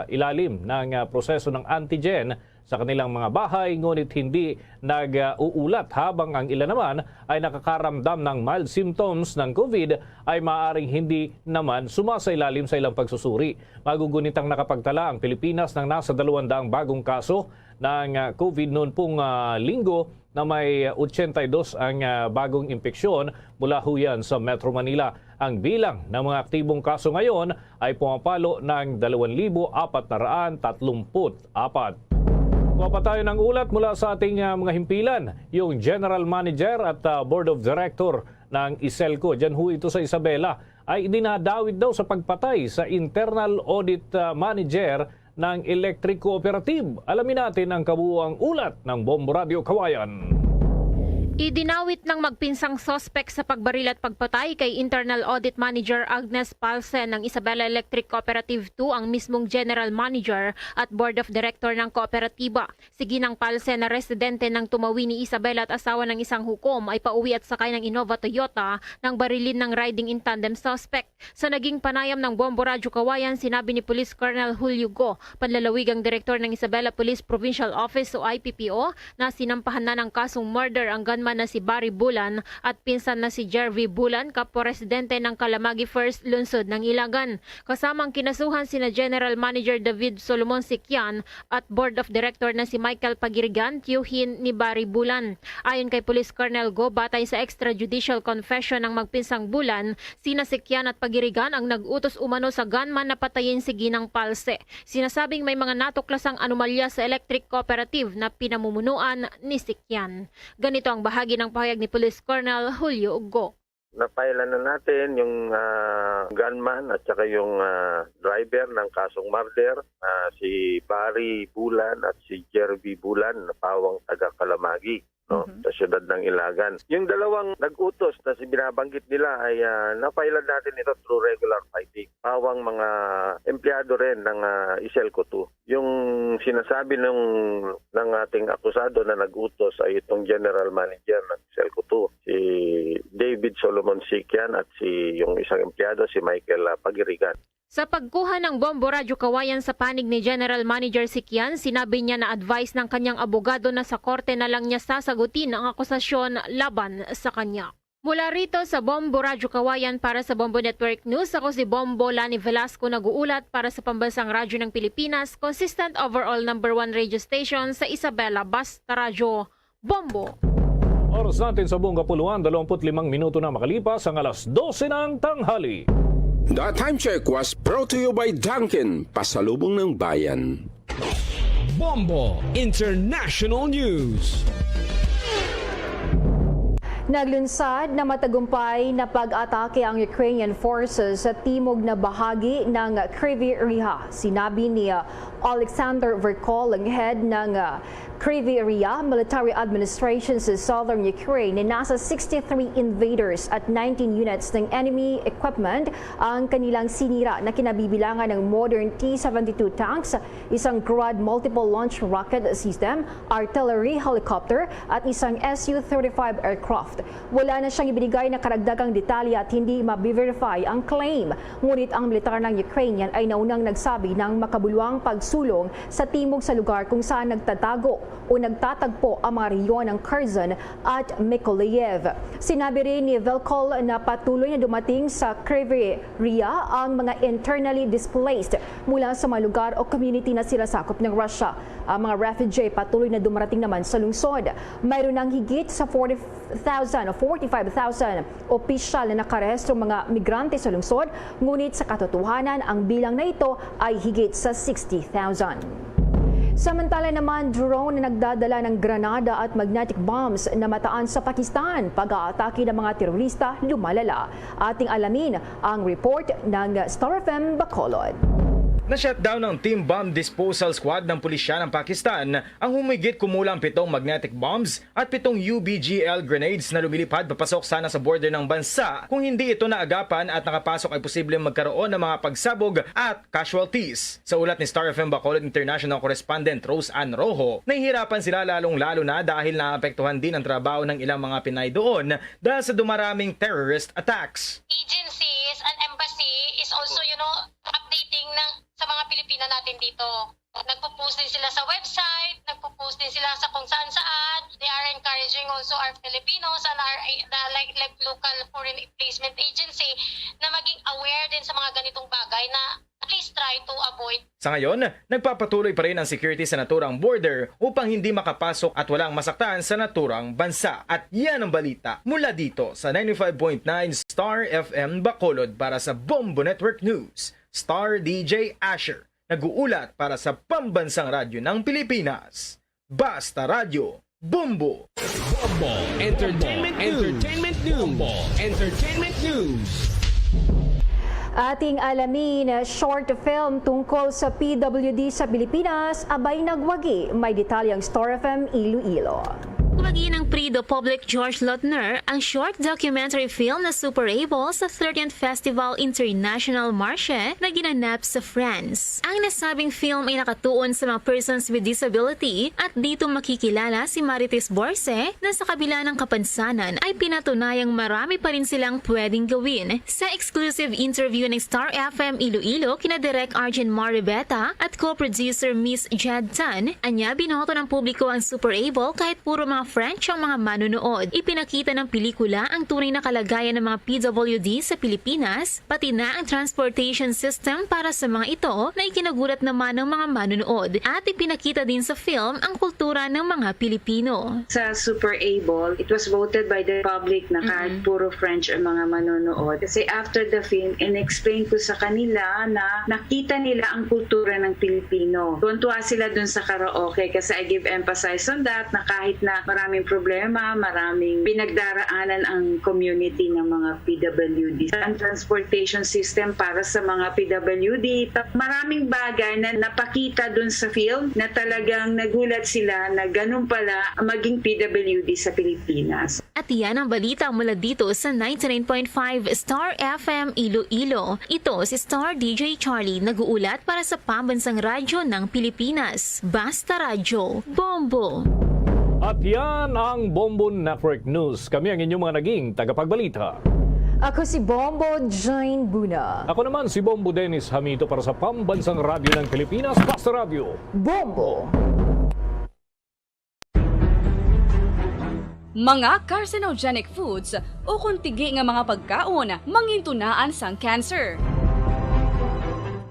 ilalim ng proseso ng antigen sa kanilang mga bahay, ngunit hindi nag-uulat, habang ang ilan naman ay nakakaramdam ng mild symptoms ng COVID ay maaaring hindi naman sumasailalim sa ilang pagsusuri. Magugunitang nakapagtala ang Pilipinas ng nasa 200 bagong kaso ng COVID noon pong linggo, na may 82 ang bagong impeksyon mula huyan sa Metro Manila. Ang bilang ng mga aktibong kaso ngayon ay pumapalo ng 2,434. Kuha pa tayo ng ulat mula sa ating mga himpilan. Yung General Manager at Board of Director ng ISELCO, dyan ho ito sa Isabela, ay dinadawit daw sa pagpatay sa Internal Audit Manager ng Electric Cooperative. Alamin natin ang kabuuang ulat ng Bombo Radio Kawayan. Idinawit ng magpinsang sospek sa pagbaril at pagpatay kay Internal Audit Manager Agnes Palsen ng Isabela Electric Cooperative 2 ang mismong General Manager at Board of Director ng kooperatiba. Si Ginang Palsen na residente ng Tumawi ni Isabela at asawa ng isang hukom ay pauwi at sakay ng Innova Toyota nang barilin ng riding in tandem suspect. Sa naging panayam ng Bombo Radio Kawayan, sinabi ni Police Colonel Julio Go, panlalawigang Direktor ng Isabela Police Provincial Office o IPPO, na sinampahan na ng kasong murder ang gunman na si Barry Bulan at pinsan na si Jervy Bulan, kapwa-residente ng Kalamagi First Lungsod ng Ilagan. Kasamang kinasuhan sina General Manager David Solomon Sikyan at Board of Director na si Michael Pagirigan, tiyuhin ni Barry Bulan. Ayon kay Police Colonel Go, batay sa extrajudicial confession ng magpinsang Bulan, sina Sikyan at Pagirigan ang nag-utos umano sa gunman na patayin si Ginang Palse. Sinasabing may mga natuklasang anomalya sa electric cooperative na pinamumunuan ni Sikyan. Ganito ang bahagi ng pahayag ni Police Colonel Julio Go. Napailan na natin yung gunman at saka yung driver ng kasong murder, si Barry Bulan at si Jervy Bulan, na pawang taga Kalamagi, no, sa siyudad ng Ilagan. Yung dalawang nag-utos na binabanggit nila ay napailan natin ito through regular fighting. Pawang mga empleyado rin ng ISELCO 2. Yung sinasabi ng ating akusado na nag-utos ay itong General Manager ng ISELCO 2, si David Solomon Sikyan at yung isang empleyado, si Michael Pagirigan. Sa pagkuha ng Bombo Radio Kawayan sa panig ni General Manager Sikyan, sinabi niya na advice ng kanyang abogado na sa korte na lang niya sasagutin ang akusasyon laban sa kanya. Mula rito sa Bombo Radio Kawayan para sa Bombo Network News, ako si Bombo Lani Velasco, nag-uulat para sa Pambansang Radyo ng Pilipinas, consistent overall #1 radio station sa Isabela, Basta Radyo, Bombo. Oras natin sa buong kapuluan, 25 minuto na makalipas ang alas 12 ng tanghali. The time check was brought to you by Dunkin', pasalubong ng bayan. Bombo International News. Naglunsad na matagumpay na pag-atake ang Ukrainian forces sa timog na bahagi ng Kryvyi Rih. Sinabi ni Alexander Verkol, ang head ng Kryvyi Rih Military Administration sa southern Ukraine, na nasa 63 invaders at 19 units ng enemy equipment ang kanilang sinira, na kinabibilangan ng modern T-72 tanks, isang Grad multiple launch rocket system, artillery helicopter at isang Su-35 aircraft. Wala na siyang ibinigay na karagdagang detalye at hindi mabiverify ang claim. Ngunit ang militar ng Ukrainian ay naunang nagsabi ng makabuluhang pagsulong sa timog sa lugar kung saan nagtatago o nagtatagpo ang mga rehiyon ng Kherson at Mykolaiv. Sinabi rin ni Velkol na patuloy na dumating sa Kryvyi Rih ang mga internally displaced mula sa mga lugar o community na sila sakop ng Russia. Ang mga refugee patuloy na dumarating naman sa lungsod. Mayroon ng higit sa 45,000 opisyal na nakarehestrong mga migrante sa lungsod, ngunit sa katotohanan ang bilang na ito ay higit sa 60,000. Samantala naman, drone na nagdadala ng granada at magnetic bombs na mataan sa Pakistan. Pag-aatake ng mga terorista lumalala. Ating alamin ang report ng Star FM Bacolod. Na-shutdown ng Team Bomb Disposal Squad ng pulisya ng Pakistan ang humigit kumulang 7 magnetic bombs at 7 UBGL grenades na lumilipad papasok sana sa border ng bansa. Kung hindi ito naagapan at nakapasok ay posibleng magkaroon ng mga pagsabog at casualties. Sa ulat ni Star FM Bacolod International Correspondent Rose Ann Rojo, nahihirapan sila lalong-lalo na dahil naapektuhan din ang trabaho ng ilang mga Pinay doon dahil sa dumaraming terrorist attacks. Agencies and embassy is also, updating sa mga Pilipina natin dito. Nagpo-post din sila sa website, nagpo-post din sila sa kung saan-saan. They are encouraging also our Filipinos and our like local foreign placement agency na maging aware din sa mga ganitong bagay na at least try to avoid. Sa ngayon, nagpapatuloy pa rin ang security sa naturang border upang hindi makapasok at walang masaktan sa naturang bansa. At yan ang balita mula dito sa 95.9 Star FM Bacolod para sa Bombo Network News. Star DJ Asher, nag-uulat para sa Pambansang Radyo ng Pilipinas. Basta Radyo, Bombo! Bombo Entertainment News. Bombo Entertainment News. Ating alamin, short film tungkol sa PWD sa Pilipinas, abay nagwagi. May detalyang Star FM Iloilo. Kumagi ng Prix du Public George Lautner ang short documentary film na Super Able sa 30th Festival International Marche na ginanap sa France. Ang nasabing film ay nakatuon sa mga persons with disability at dito makikilala si Marites Borse na sa kabila ng kapansanan ay pinatunayang marami pa rin silang pwedeng gawin. Sa exclusive interview ng Star FM Iloilo kina Direk Arjen Maribeta at co-producer Miss Jad Tan, anya binoto ng publiko ang Super Able kahit puro mga French ang mga manunood. Ipinakita ng pelikula ang tunay na kalagayan ng mga PWD sa Pilipinas, pati na ang transportation system para sa mga ito na ikinagulat naman ng mga manunood. At ipinakita din sa film ang kultura ng mga Pilipino. Sa Super Able, it was voted by the public na kahit puro French ang mga manunood. Kasi after the film, in-explain ko sa kanila na nakita nila ang kultura ng Pilipino. Tuntua sila dun sa karaoke kasi I give emphasis on that na kahit na maraming problema, maraming pinagdaraanan ang community ng mga PWD. Ang transportation system para sa mga PWD, maraming bagay na napakita dun sa film na talagang nagulat sila na ganun pala maging PWD sa Pilipinas. At yan ang balita mula dito sa 99.5 Star FM Iloilo. Ito si Star DJ Charlie nag-uulat para sa Pambansang Radyo ng Pilipinas. Basta Radyo, Bombo! At yan ang Bombo Network News. Kami ang inyong mga naging tagapagbalita. Ako si Bombo Jane Buna. Ako naman si Bombo Dennis Hamito para sa Pambansang Radyo ng Pilipinas, Basta Radio, Bombo! Mga carcinogenic foods o kuntigi nga mga pagkaon mangintunaan sang cancer.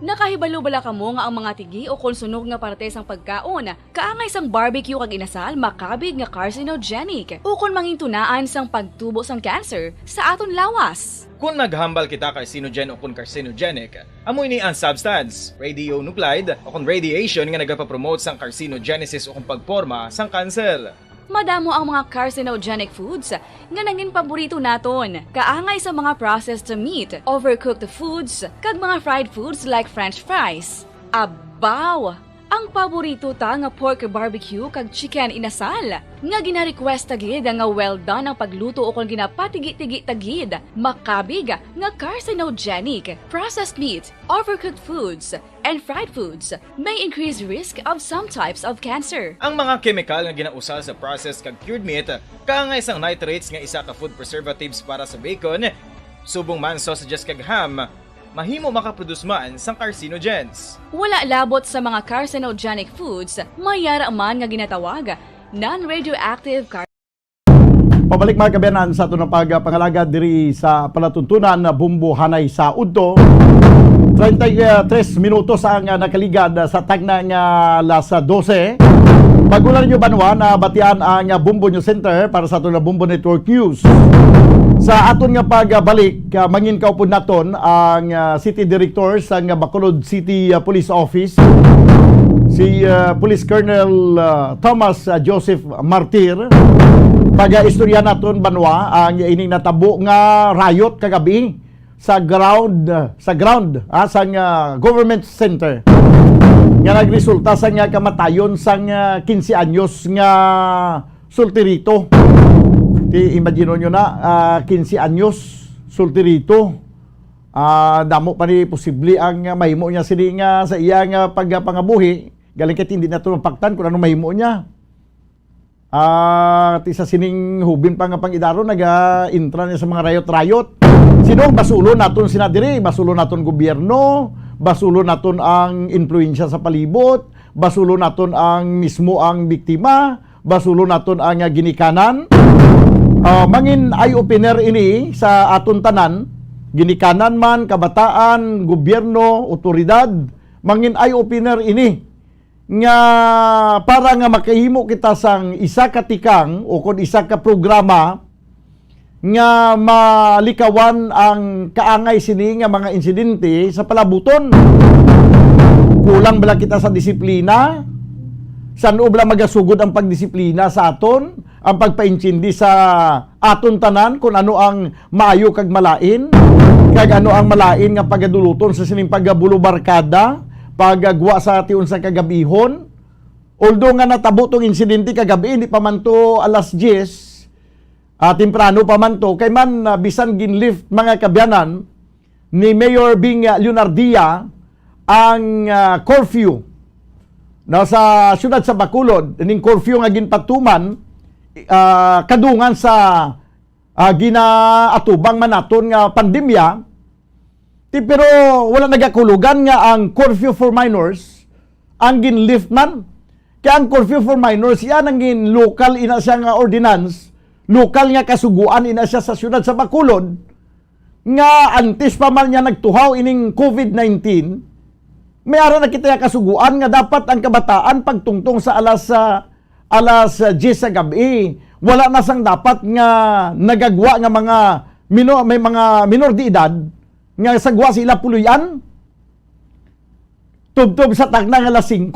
Nakahibalo-bala kamo nga ang mga tigi o konsunog nga parte sang pagkaon kaangay sang barbecue kag inasal makabig nga carcinogenic o kon mangintunaan sang pagtubo sang cancer sa aton lawas. Kung naghambal kita carcinogen o kung carcinogenic, amoy ni ang substance, radionuclide o kung radiation nga nagapapromote sang carcinogenesis o kung pagporma sang cancer. Madamo ang mga carcinogenic foods nga naging paborito naton. Kaangay sa mga processed meat, overcooked foods, kag mga fried foods like french fries. Abaw! Ang paborito ta nga pork barbecue kag chicken inasal. Nga gina-request tagid nga well done ang pagluto o kung ginapatigi-tigi tagid. Makabig nga carcinogenic, processed meat, overcooked foods, and fried foods may increase risk of some types of cancer. Ang mga chemical nga ginausal sa processed kag cured meat, kaangay sang nitrates nga isa ka food preservatives para sa bacon, subong man sausages kag ham, mahimo makaproduce man sang carcinogens. Wala labot sa mga carcinogenic foods, mayara man nga ginatawag non-radioactive Pabalik mga kabayanan sa ito ng pagpangalagad diri sa palatuntunan na Bombo Hanay sa Udto. 33 minutos ang nakaligad sa tagnang alas 12. Bagulan nyo banwa na batian ang Bombo News Center para sa ito na Bombo Network News. Sa aton nga pagbalik, mangin kaupod naton ang City Director sa Bacolod City Police Office, si Police Colonel Thomas Joseph Martir. Pag-istorya naton banwa ang ining natabo nga riot kagabi sa ground sa government center nga nagresulta sa nga kamatayon sa 15 anyos nga sultirito. Ti imagine nyo na 15 anyos sultirito. Damo pa ni posible ang mahimo niya sini nga sa iya nga pagpangabuhi. Galing ket hindi na ito mapaktan kung ano mahimo niya. At isa sining hubin pa nga pang-idaro naga-intra niya sa mga rayot-rayot. Sino basulo naton sinadiri? Basulo naton gobyerno, basulo naton ang influensya sa palibot, basulo naton ang mismo ang biktima, basulo naton ang ginikanan. Mangin eye-opener ini sa aton tanan, ginikanan man, kabataan, gobyerno, otoridad, mangin eye-opener ini nga para nga makahimo kita sang isa ka tikang o kung isa ka programa nga malikawan ang kaangay sini nga mga insidente sa palabuton. Kulang bala kita sa disiplina, saan bala magasugod ang pagdisiplina sa aton, ang pagpaintindi sa aton tanan kung ano ang maayo kag malain, kag ano ang malain nga pagaduluton sa sining pagabulubarkada, pagagwa sa tiun sa kagabihon. Although nga natabo tong insidente kagabi, hindi pa man to alas 10, temprano pa man to, kay man bisan ginlift mga kabyanan ni Mayor Bing Leonardia ang curfew na sa syudad sa Bacolod, ning curfew nga ginpatuman kadungan sa ginaatubang manaton nga pandemya. Pero wala nagakulugan nga ang curfew for minors ang ginlift man. Kaya ang curfew for minors, yan ang local ina siya nga ordinance, local nga kasuguan ina siya sa syudad sa Bacolod, nga antes pa man niya nagtuhaw ining COVID-19, may ara na kita kasuguan nga dapat ang kabataan pagtungtong sa alas 10 sa gabi, wala na sang dapat nga nagagwa nga may mga minor de edad, nga sagwa sila puluyan tubtob sa tagna nga alas 5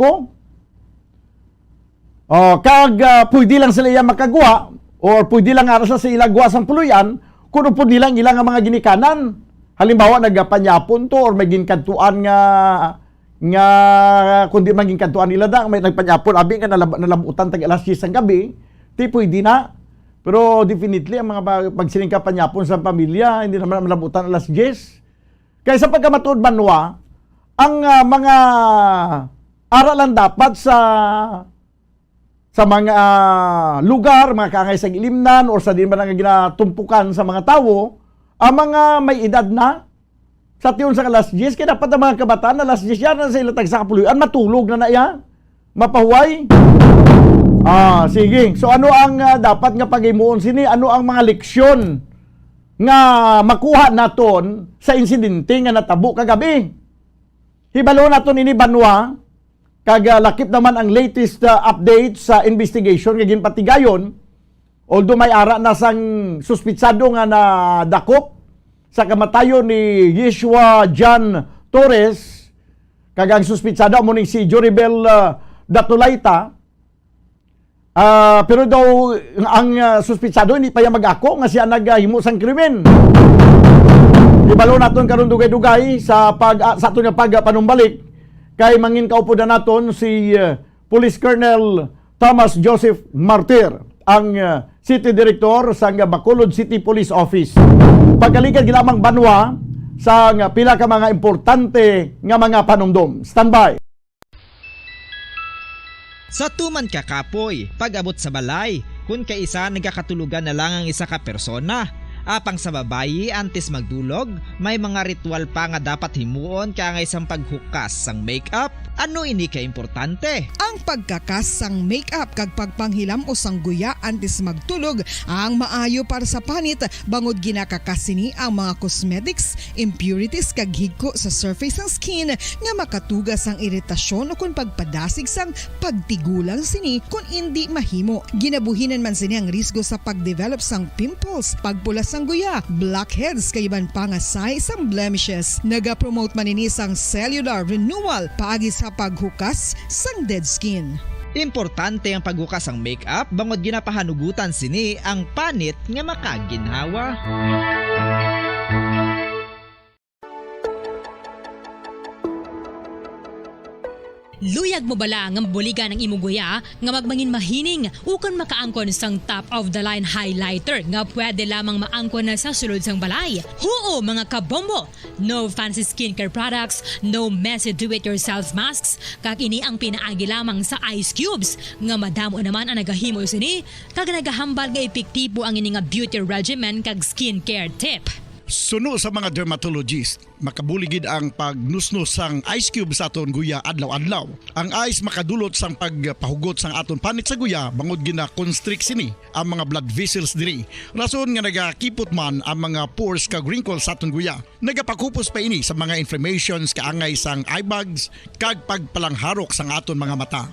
pwede lang sila iya makagwa or pwede lang aras sa sila gwa sang puluyan kung pwede lang ilang mga ginikanan. Halimbawa nagapanyapon to or may ginkantuan nga kundi man ginkantuan nila da may nagpanyapon abi nga nalabutan tag alas 10 ang gabi, ti pwede na. Pero definitely ang mga pagsiling kapanyapon sa pamilya hindi naman malabutan alas 10. Kaya sa pagkamatuod banwa, ang mga aralan dapat sa mga lugar, mga kaangay sa ilimnan, or sa din ba nga ginatumpukan sa mga tao, ang mga may edad na, sa tiyon sa alas 10, kaya dapat ang mga kabataan, alas 10 yan na sa ilatag sa kapuluyan, matulog na iya, mapahuway. Sige. So ano ang dapat nga pag-imuon sini? Ano ang mga leksyon nga makuha naton sa insidente nga natabo kagabi? Hibalo naton ini banwa, kag lakip naman ang latest update sa investigation nga ginpatigayon. Although may ara na sang suspitsado nga na dakop sa kamatayon ni Yeshua John Torres, kag ang suspitsado mo ning si Joribel Datulayta. Pero daw ang suspitsado hindi pa yan mag-ako nga siya naghimo sang krimen. Ibalo naton karon dugay-dugay sa ato nga pagpanumbalik kay mangin kaupo na naton si Police Colonel Thomas Joseph Martir, ang City Director sa Bacolod City Police Office. Pagkaligad gilamang banwa sa pila ka mga importante nga mga panumdom. Standby. Sa tuman ka kapoy, pag-abot sa balay, kung kaisa nagkakatulugan na lang ang isa ka persona. Apang sa babayi, antes magdulog, may mga ritual pa nga dapat himuon kaya nga isang paghukas sang makeup. Ano ini ka importante? Ang pagkakas sang makeup kag pagpanghilam o sang guya antes magtulog ang maayo para sa panit bangod ginakakas sini ang mga cosmetics, impurities kag higko sa surface ng skin nga makatugas ang iritasyon o kung pagpadasig sang pagtigulang sini kung hindi mahimo. Ginabuhinan man sini ang risgo sa pagdevelop sang pimples, pagpula sang guya, blackheads kay iban pa nga size sang blemishes. Naga-promote man ini sang cellular renewal paagi sa paghukas sang dead skin. Importante ang paghukas ang makeup bangod ginapahanugutan sini ang panit nga makaginhawa. Luyag mo bala nga mabuligan ang imong guya nga magmangin mahining ukon makaangkon sang top of the line highlighter nga pwede lamang maangkon na sa sulod sang balay. Huo mga kabombo! No fancy skincare products, no messy do-it-yourself masks, kag ini ang pinaagi lamang sa ice cubes nga madamo naman ang nagahimo sini kag nagahambal nga epektibo ang ini nga beauty regimen kag skincare tip. Suno sa mga dermatologist, makabuligid ang pagnusnos sang ice cube sa aton guya adlaw-adlaw. Ang ice makadulot sang pagpahugot sang aton panit sa guya bangod gina-constrict sini ang mga blood vessels diri. Rason nga nagakipot man ang mga pores kag wrinkles sa aton guya. Nagapakupos pa ini sa mga inflammations kaangay sang eye bags kag pagpalangharok sang aton mga mata.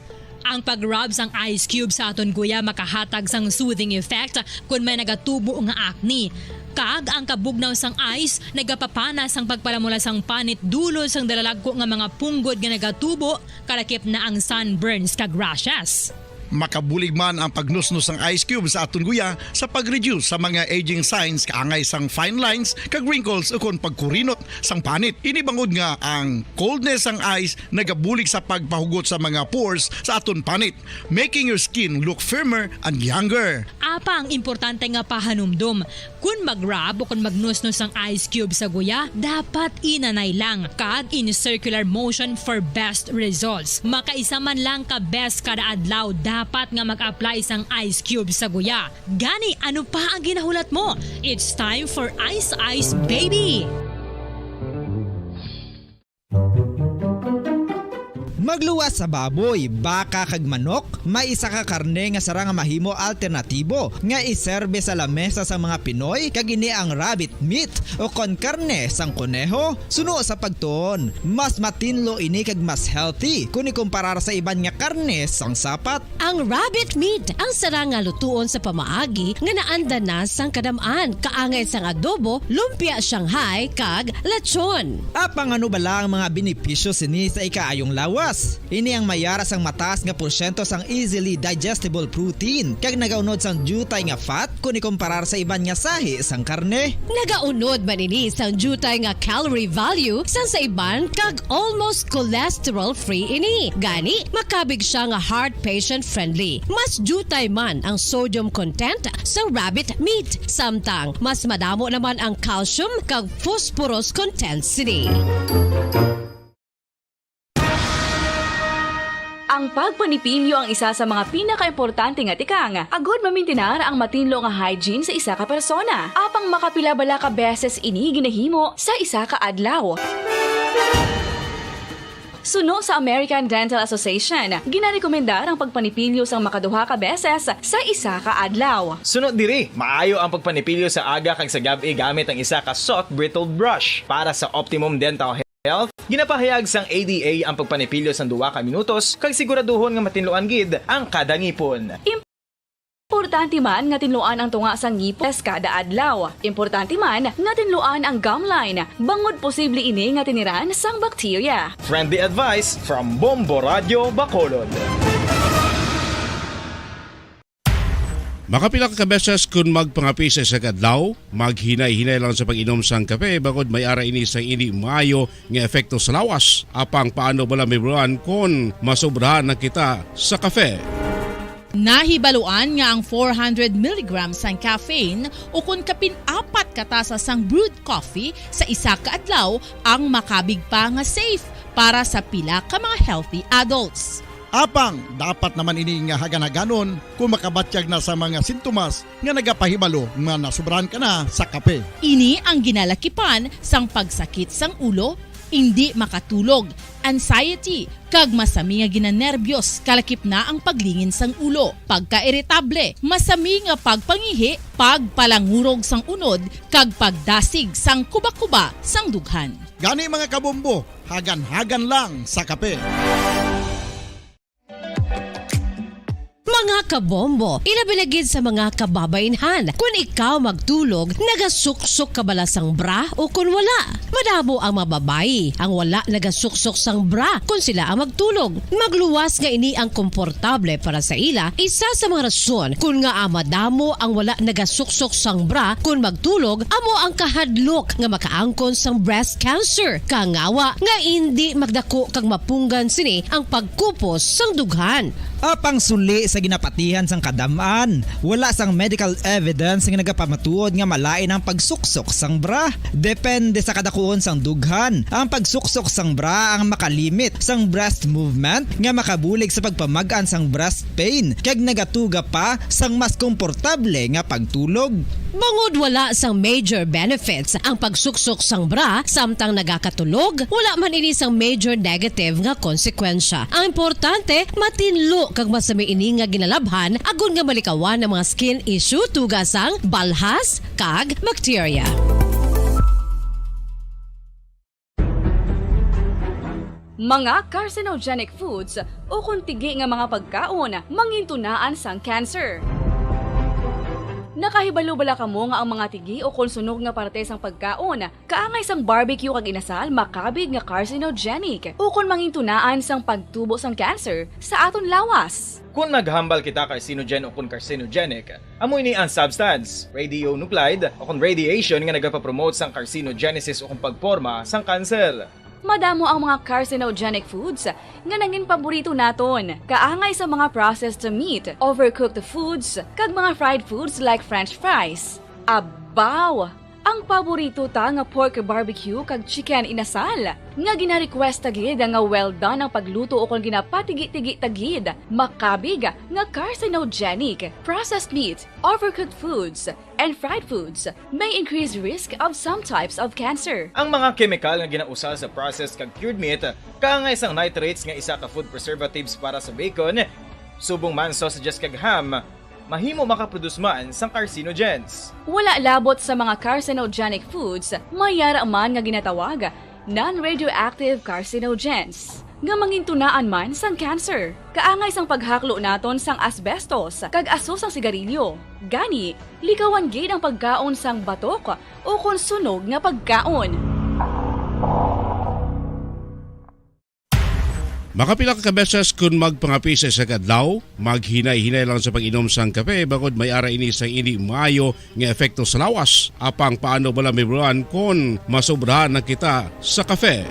Ang pag-rub sang ice cube sa aton guya makahatag sang soothing effect kung may nagatubo nga acne. Kag ang kabugnaw sang ice nagapapana sang pagpalamula sang panit dulo sang dalalagko nga mga punggod nga nagatubo kalakip na ang sunburns kag rashes. Makabulig man ang pagnusnos ng ice cube sa aton guya sa pag-reduce sa mga aging signs kaangay sang fine lines kag wrinkles ukon pagkurinot sang panit. Ini bangod nga ang coldness sang ice nagabulig sa pagpahugot sa mga pores sa aton panit, making your skin look firmer and younger. Apa ang importante nga pahanumdum, kung mag-rub o kung magnusnos ang ice cube sa guya, dapat inanay lang kag in circular motion for best results. Makaisa man lang ka best kada adlaw dapat nga mag-apply sang ice cube sa guya. Gani, ano pa ang ginahulat mo? It's time for Ice Ice Baby! Magluwas sa baboy, baka kag manok, may isa ka karne nga sara nga mahimo alternatibo nga iserbe sa lamesa sa mga Pinoy kag ini ang rabbit meat o kon karne sang kuneho. Suno sa pagtuon, mas matinlo ini kag mas healthy kung ikumparar sa iban nga karne sang sapat. Ang rabbit meat ang sara nga lutuon sa pamaagi nga naanda na sang kadamaan, kaangay sang adobo, lumpia Shanghai kag lechon. Apang ano bala ang mga benepisyo sini sa ikaayong lawas? Ini ang mayaras ang mataas nga porsyento sang easily digestible protein kag nagaunod sang jutay nga fat kung ikumparar sa iban nga sahi sang karne. Nagaunod man ini sang jutay nga calorie value sang sa iban kag almost cholesterol free ini. Gani makabig siya nga heart patient friendly. Mas jutay man ang sodium content sa rabbit meat, samtang mas madamo naman ang calcium kag phosphorus content sini. Ang pagpanipilyo ang isa sa mga pinaka-importante nga tikang. Agod mamintinar ang matinlo nga hygiene sa isa ka persona. Apang makapila bala ka beses ini ginahimo sa isa ka adlaw. Suno sa American Dental Association, ginarekomendar ang pagpanipilyo sang makaduha ka beses sa isa ka adlaw. Sunod diri, maayo ang pagpanipilyo sa aga kag sa gabi gamit ang isa ka soft brittled brush para sa optimum dental health. Ginapahayag sang ADA ang pagpanipilyo sang 2 ka minutos kag siguraduhon nga matinluan gid ang kada ngipon. Importante man nga tinluan ang tunga sang ngipos kada adlaw. Importante man nga tinluan ang gum line bangod posible ini nga tiniran sang bakterya. Friendly advice from Bombo Radio Bacolod. Makapila ka beses kung magpangapisa sa kadlaw, maghinay-hinay lang sa pag-inom sang kape bagod may ara ini sa ini maayo nga efekto sa lawas. Apang paano bala mibuan kung masobrahan na kita sa kape? Nahibaluan nga ang 400 mg sang caffeine o kung kapin-4 katasa sang brewed coffee sa isa ka adlaw ang makabig pa nga safe para sa pila ka mga healthy adults. Apang, dapat naman ini nga haganaganon kung makabatyag na sa mga sintomas nga nagapahibalo nga nasubrahan ka na sa kape. Ini ang ginalakipan sang pagsakit sang ulo, hindi makatulog, anxiety, kag masami nga ginanerbiyos, kalakip na ang paglingin sang ulo, pagka-irritable, masami nga pagpangihi, pagpalangurog sang unod, kag pagdasig sang kuba-kuba sang dughan. Gani mga kabombo, hagan-hagan lang sa kape. Mga Mga kabombo, ilabilagid sa mga kababainhan. Kung ikaw magtulog, nagasuksok ka bala sang bra o kung wala. Madamo ang mababayi ang wala nagasuksok sang bra kung sila ang magtulog. Magluwas nga ini ang komportable para sa ila, isa sa mga rason kung nga madamo ang wala nagasuksok sang bra kung magtulog, amo ang kahadlok nga makaangkon sang breast cancer. Kangawa nga hindi magdako kag mapunggan sini ang pagkupos sang dughan. Apang suli sa ginapatihan sang kadamaan, wala sang medical evidence nga nagapamatuod nga malain ang pagsuksok sang bra. Depende sa kadakuon sang dughan. Ang pagsuksok sang bra ang makalimit sang breast movement nga makabulig sa pagpamagan sang breast pain kag nagatuga pa sang mas komportable nga pagtulog. Bangod wala sang major benefits ang pagsuksok sang bra samtang nagakatulog, wala man ini sang major negative nga konsekwensya. Ang importante, matinlo kag masami ini nga ginalabhan agon nga malikawan ng mga skin issue tugas sang balhas kag bacteria. Mga carcinogenic foods o kuntigi nga mga pagkaon mangintunaan sang cancer. Nakahibalo bala kamo nga ang mga tigi o konsunog nga parte sang pagkaon kaangay sang barbecue kag inasal makabig nga carcinogenic o kon mangintunaan sang pagtubo sang cancer sa aton lawas. Kung naghambal kita carcinogen o kung carcinogenic, amoy ni ang substance, radionuclide o kung radiation nga nagapapromote sang carcinogenesis o kung pagporma sang cancer. Madamo ang mga carcinogenic foods nga nangin paborito naton. Kaangay sa mga processed meat, overcooked foods, kag mga fried foods like french fries. Abaw! Ang paborito ta nga pork barbecue kag chicken inasal. Nga gina-request tagid nga well done ang pagluto o kung ginapatigi-tigi tagid. Makabig nga carcinogenic, processed meat, overcooked foods, and fried foods may increase risk of some types of cancer. Ang mga chemical nga ginausal sa processed kag cured meat, kaangay sang nitrates nga isa ka food preservatives para sa bacon, subong man sausages kag ham, mahimo makaproduce man sang carcinogens. Wala labot sa mga carcinogenic foods, mayara man nga ginatawag non-radioactive carcinogens nga mangintunaan man sang cancer. Kaangay sang paghaklo naton sang asbestos kag aso sang sigarilyo. Gani, likawan gid ang pagkaon sang batok o kon sunog nga pagkaon. Makapila ka beses kung magpangapisa sa kadlaw, maghinay-hinay lang sa pag-inom sang kape bagod may ara ini sang hindi maayo nga epekto sa lawas. Apang paano bala mibruan kung masobrahan na kita sa kape.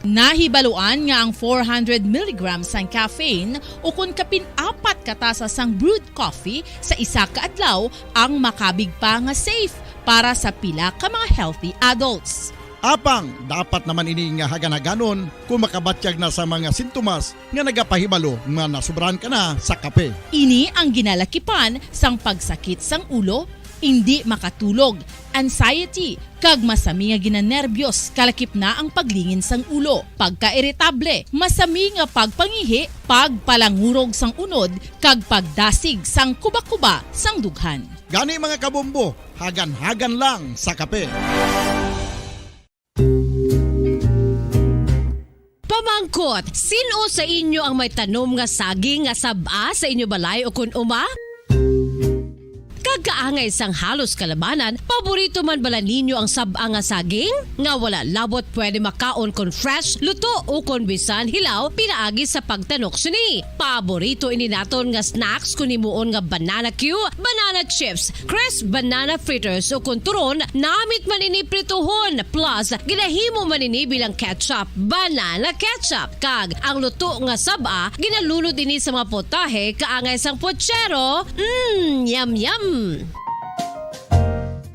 Nahibaluan nga ang 400 mg sang caffeine o kung kapin-apat katasa sang brewed coffee sa isa ka adlaw ang makabig pa nga safe para sa pila ka mga healthy adults. Apang, dapat naman ini nga haganaganon kung makabatyag na sa mga sintomas nga nagapahibalo nga nasubrahan ka na sa kape. Ini ang ginalakipan sang pagsakit sang ulo, hindi makatulog, anxiety, kag masami nga ginanerbiyos kalakip na ang paglingin sang ulo, pagka-iritable, masami nga pagpangihi, pagpalangurog sang unod, kag pagdasig sang kuba-kuba sang dughan. Gani mga kabombo, hagan-hagan lang sa kape. Pamangkot, sino sa inyo ang may tanom nga saging nga saba sa inyo balay o kun uma? Kagaangay sang halos kalabanan, paborito man bala ninyo ang saba nga saging? Nga wala labot pwede makaon kon fresh, luto o kon bisan hilaw, pinaagi sa pagtanok sini. Paborito ini naton nga snacks kun himuon nga banana Q, banana chips, crisp banana fritters o kun turon, namit man ini prituhon, plus ginahimo man ini bilang ketchup, banana ketchup. Kag ang luto nga saba, ginalunod ini sa mga potahe kaangay sang pochero. Yum yum.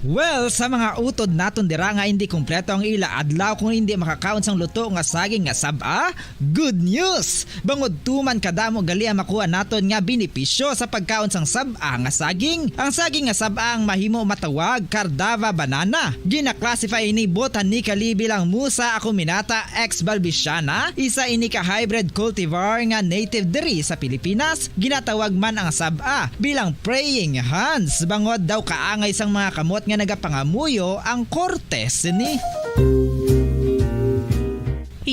Well, sa mga utod naton dira nga hindi kumpleto ang ila adlaw kung hindi makakaon sang luto nga saging nga saba, good news! Bangod tuman kadamo gali ang makuha naton nga benepisyo sa pagkaon sang saba nga saging. Ang saging nga saba ang mahimo matawag Cardava banana. Gina-classify ini botanically bilang Musa acuminata ex balbisiana, isa ini ka hybrid cultivar nga native diri sa Pilipinas. Ginatawag man ang saba bilang praying hands. Bangod daw kaangay sang mga kamot nga nagapangamuyo ang kortes ni.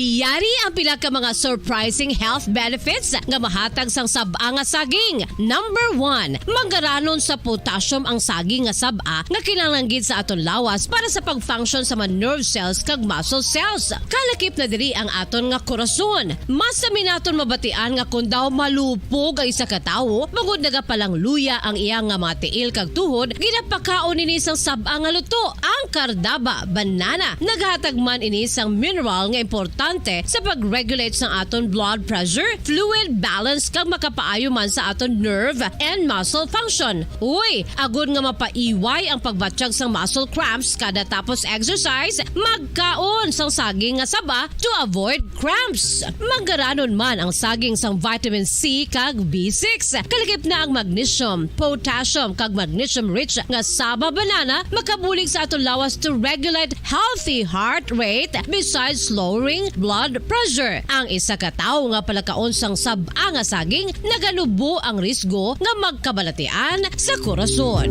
Iyari ang pila ka mga surprising health benefits nga mahatag sang sab-a nga saging. Number 1, manggaranon sa potassium ang saging nga sab-a nga kinahanglan gid sa aton lawas para sa pag-function sa mga nerve cells kag muscle cells. Kalakip na diri ang aton nga korason. Mas sa minaton mabatian nga kun daw malupog ang isa ka tawo, bangod nagapalang luya ang iyang nga mga tiil kag tuhod, ginapakaon ini sang sab-a nga luto. Ang kardaba, banana, naghatag man ini sang mineral nga importante sa pag-regulate sa aton blood pressure, fluid balance kag makapaayo man sa aton nerve and muscle function. Uy, agud nga mapaiway ang pagbatsyag sang muscle cramps kada tapos exercise, magkaon sang saging nga saba to avoid cramps. Manggaranon man ang saging sang vitamin C kag B6. Kalakip na ang magnesium, potassium kag magnesium rich nga saba banana makabulig sa aton lawas to regulate healthy heart rate besides lowering blood pressure. Ang isa ka tawo nga palakaon sang sab-a nga saging naganubo ang risgo nga magkabalatian sa korason.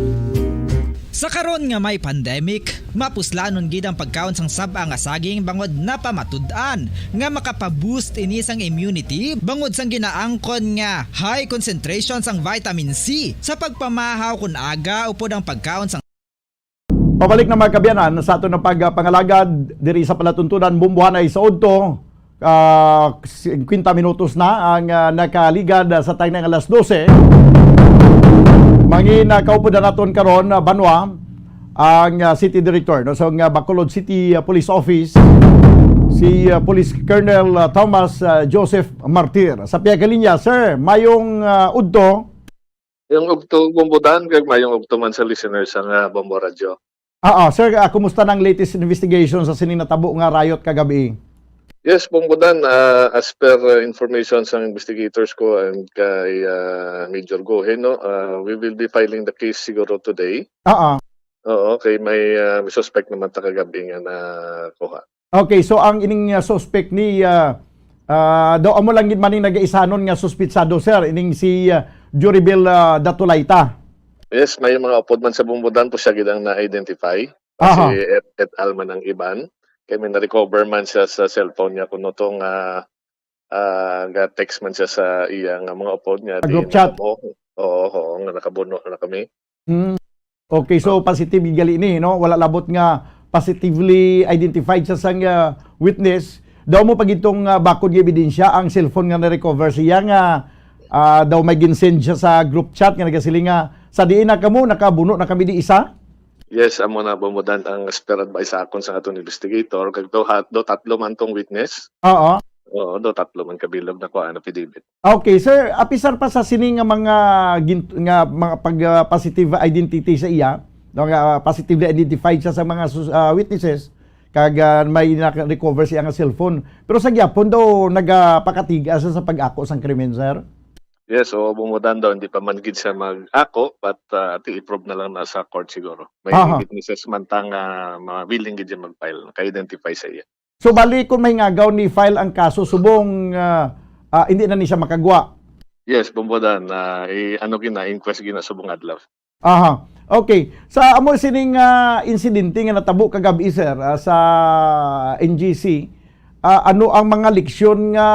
Sa karon nga may pandemic, mapuslanon gid ang pagkaon sang sab-a nga saging bangod napamatud-an nga makapaboost ini sang immunity bangod sang ginaangkon nga high concentration sang vitamin C sa pagpamahaw kun aga upod ang pagkaon sang Pabalik na mga kabyanan sa ato na pagpangalagad diri sa palatuntunan bumbuhanay sa Udto. 50 minutos na ang nakaligad sa tagnang alas 12. Mangin kaupo na naton karon Banwa ang City Director no, so Bacolod City Police Office si Police Colonel Thomas Joseph Martir. Sa piyagalinya, sir, mayong Udto. Yung Udto bumbudan kag mayong Udto man sa listeners ang Bombo Radio. Sir, kumusta ng latest investigation sa sining natabo nga riot kagabi? Yes, Bumbudan, as per information sa investigators ko and kay Major Gohen, no, we will be filing the case siguro today. Oo, okay, may suspect naman ta kagabi nga na kuha. Okay, so ang ining suspect ni daw amo lang gid maning nagaisanon nga suspitsado, sir, ining si Juribel Datulayta. Yes, may mga upod man sa Bumbudan po siya gidang na-identify. Kasi et al man ang iban. Kaya may na-recover man siya sa cellphone niya kung itong text man siya sa iyang mga upod niya. Group chat? Oo, nga nakabuno na kami. Okay, so positive gali ni, no? Wala labot nga positively identified siya sang witness. Daw mo pag itong bakod nga ebidensya, ang cellphone nga na-recover siya nga daw may ginsend siya sa group chat nga nagasiling nga sa diin na kamo nakabuno na kami di isa? Yes, amo na Bumbudan ang esperad ba sa akon sa atong investigator kag do tatlo man tong witness. Oo, do tatlo man kabilog na ko ang affidavit. Okay, sir, apisar pa sa sining nga mga pag positive identity sa iya, nga positively identified siya sa mga witnesses kag may na-recover siya nga cellphone. Pero sa gyapon daw nagapakatiga sa pag-ako sang krimen, sir. Yes, so Bumbudan daw, hindi pa man gid siya mag-ako, but i-prove na lang na sa court siguro. May witnesses man tang willing gid siya mag-file, ka-identify sa iya. So bali kung may ngagaw ni file ang kaso, subong hindi na ni siya makagwa? Yes, Bumbudan, inquest gina subong adlaw. Okay. Sa amo sining insidente nga natabo kagabi, sir, sa NGC, ano ang mga leksyon nga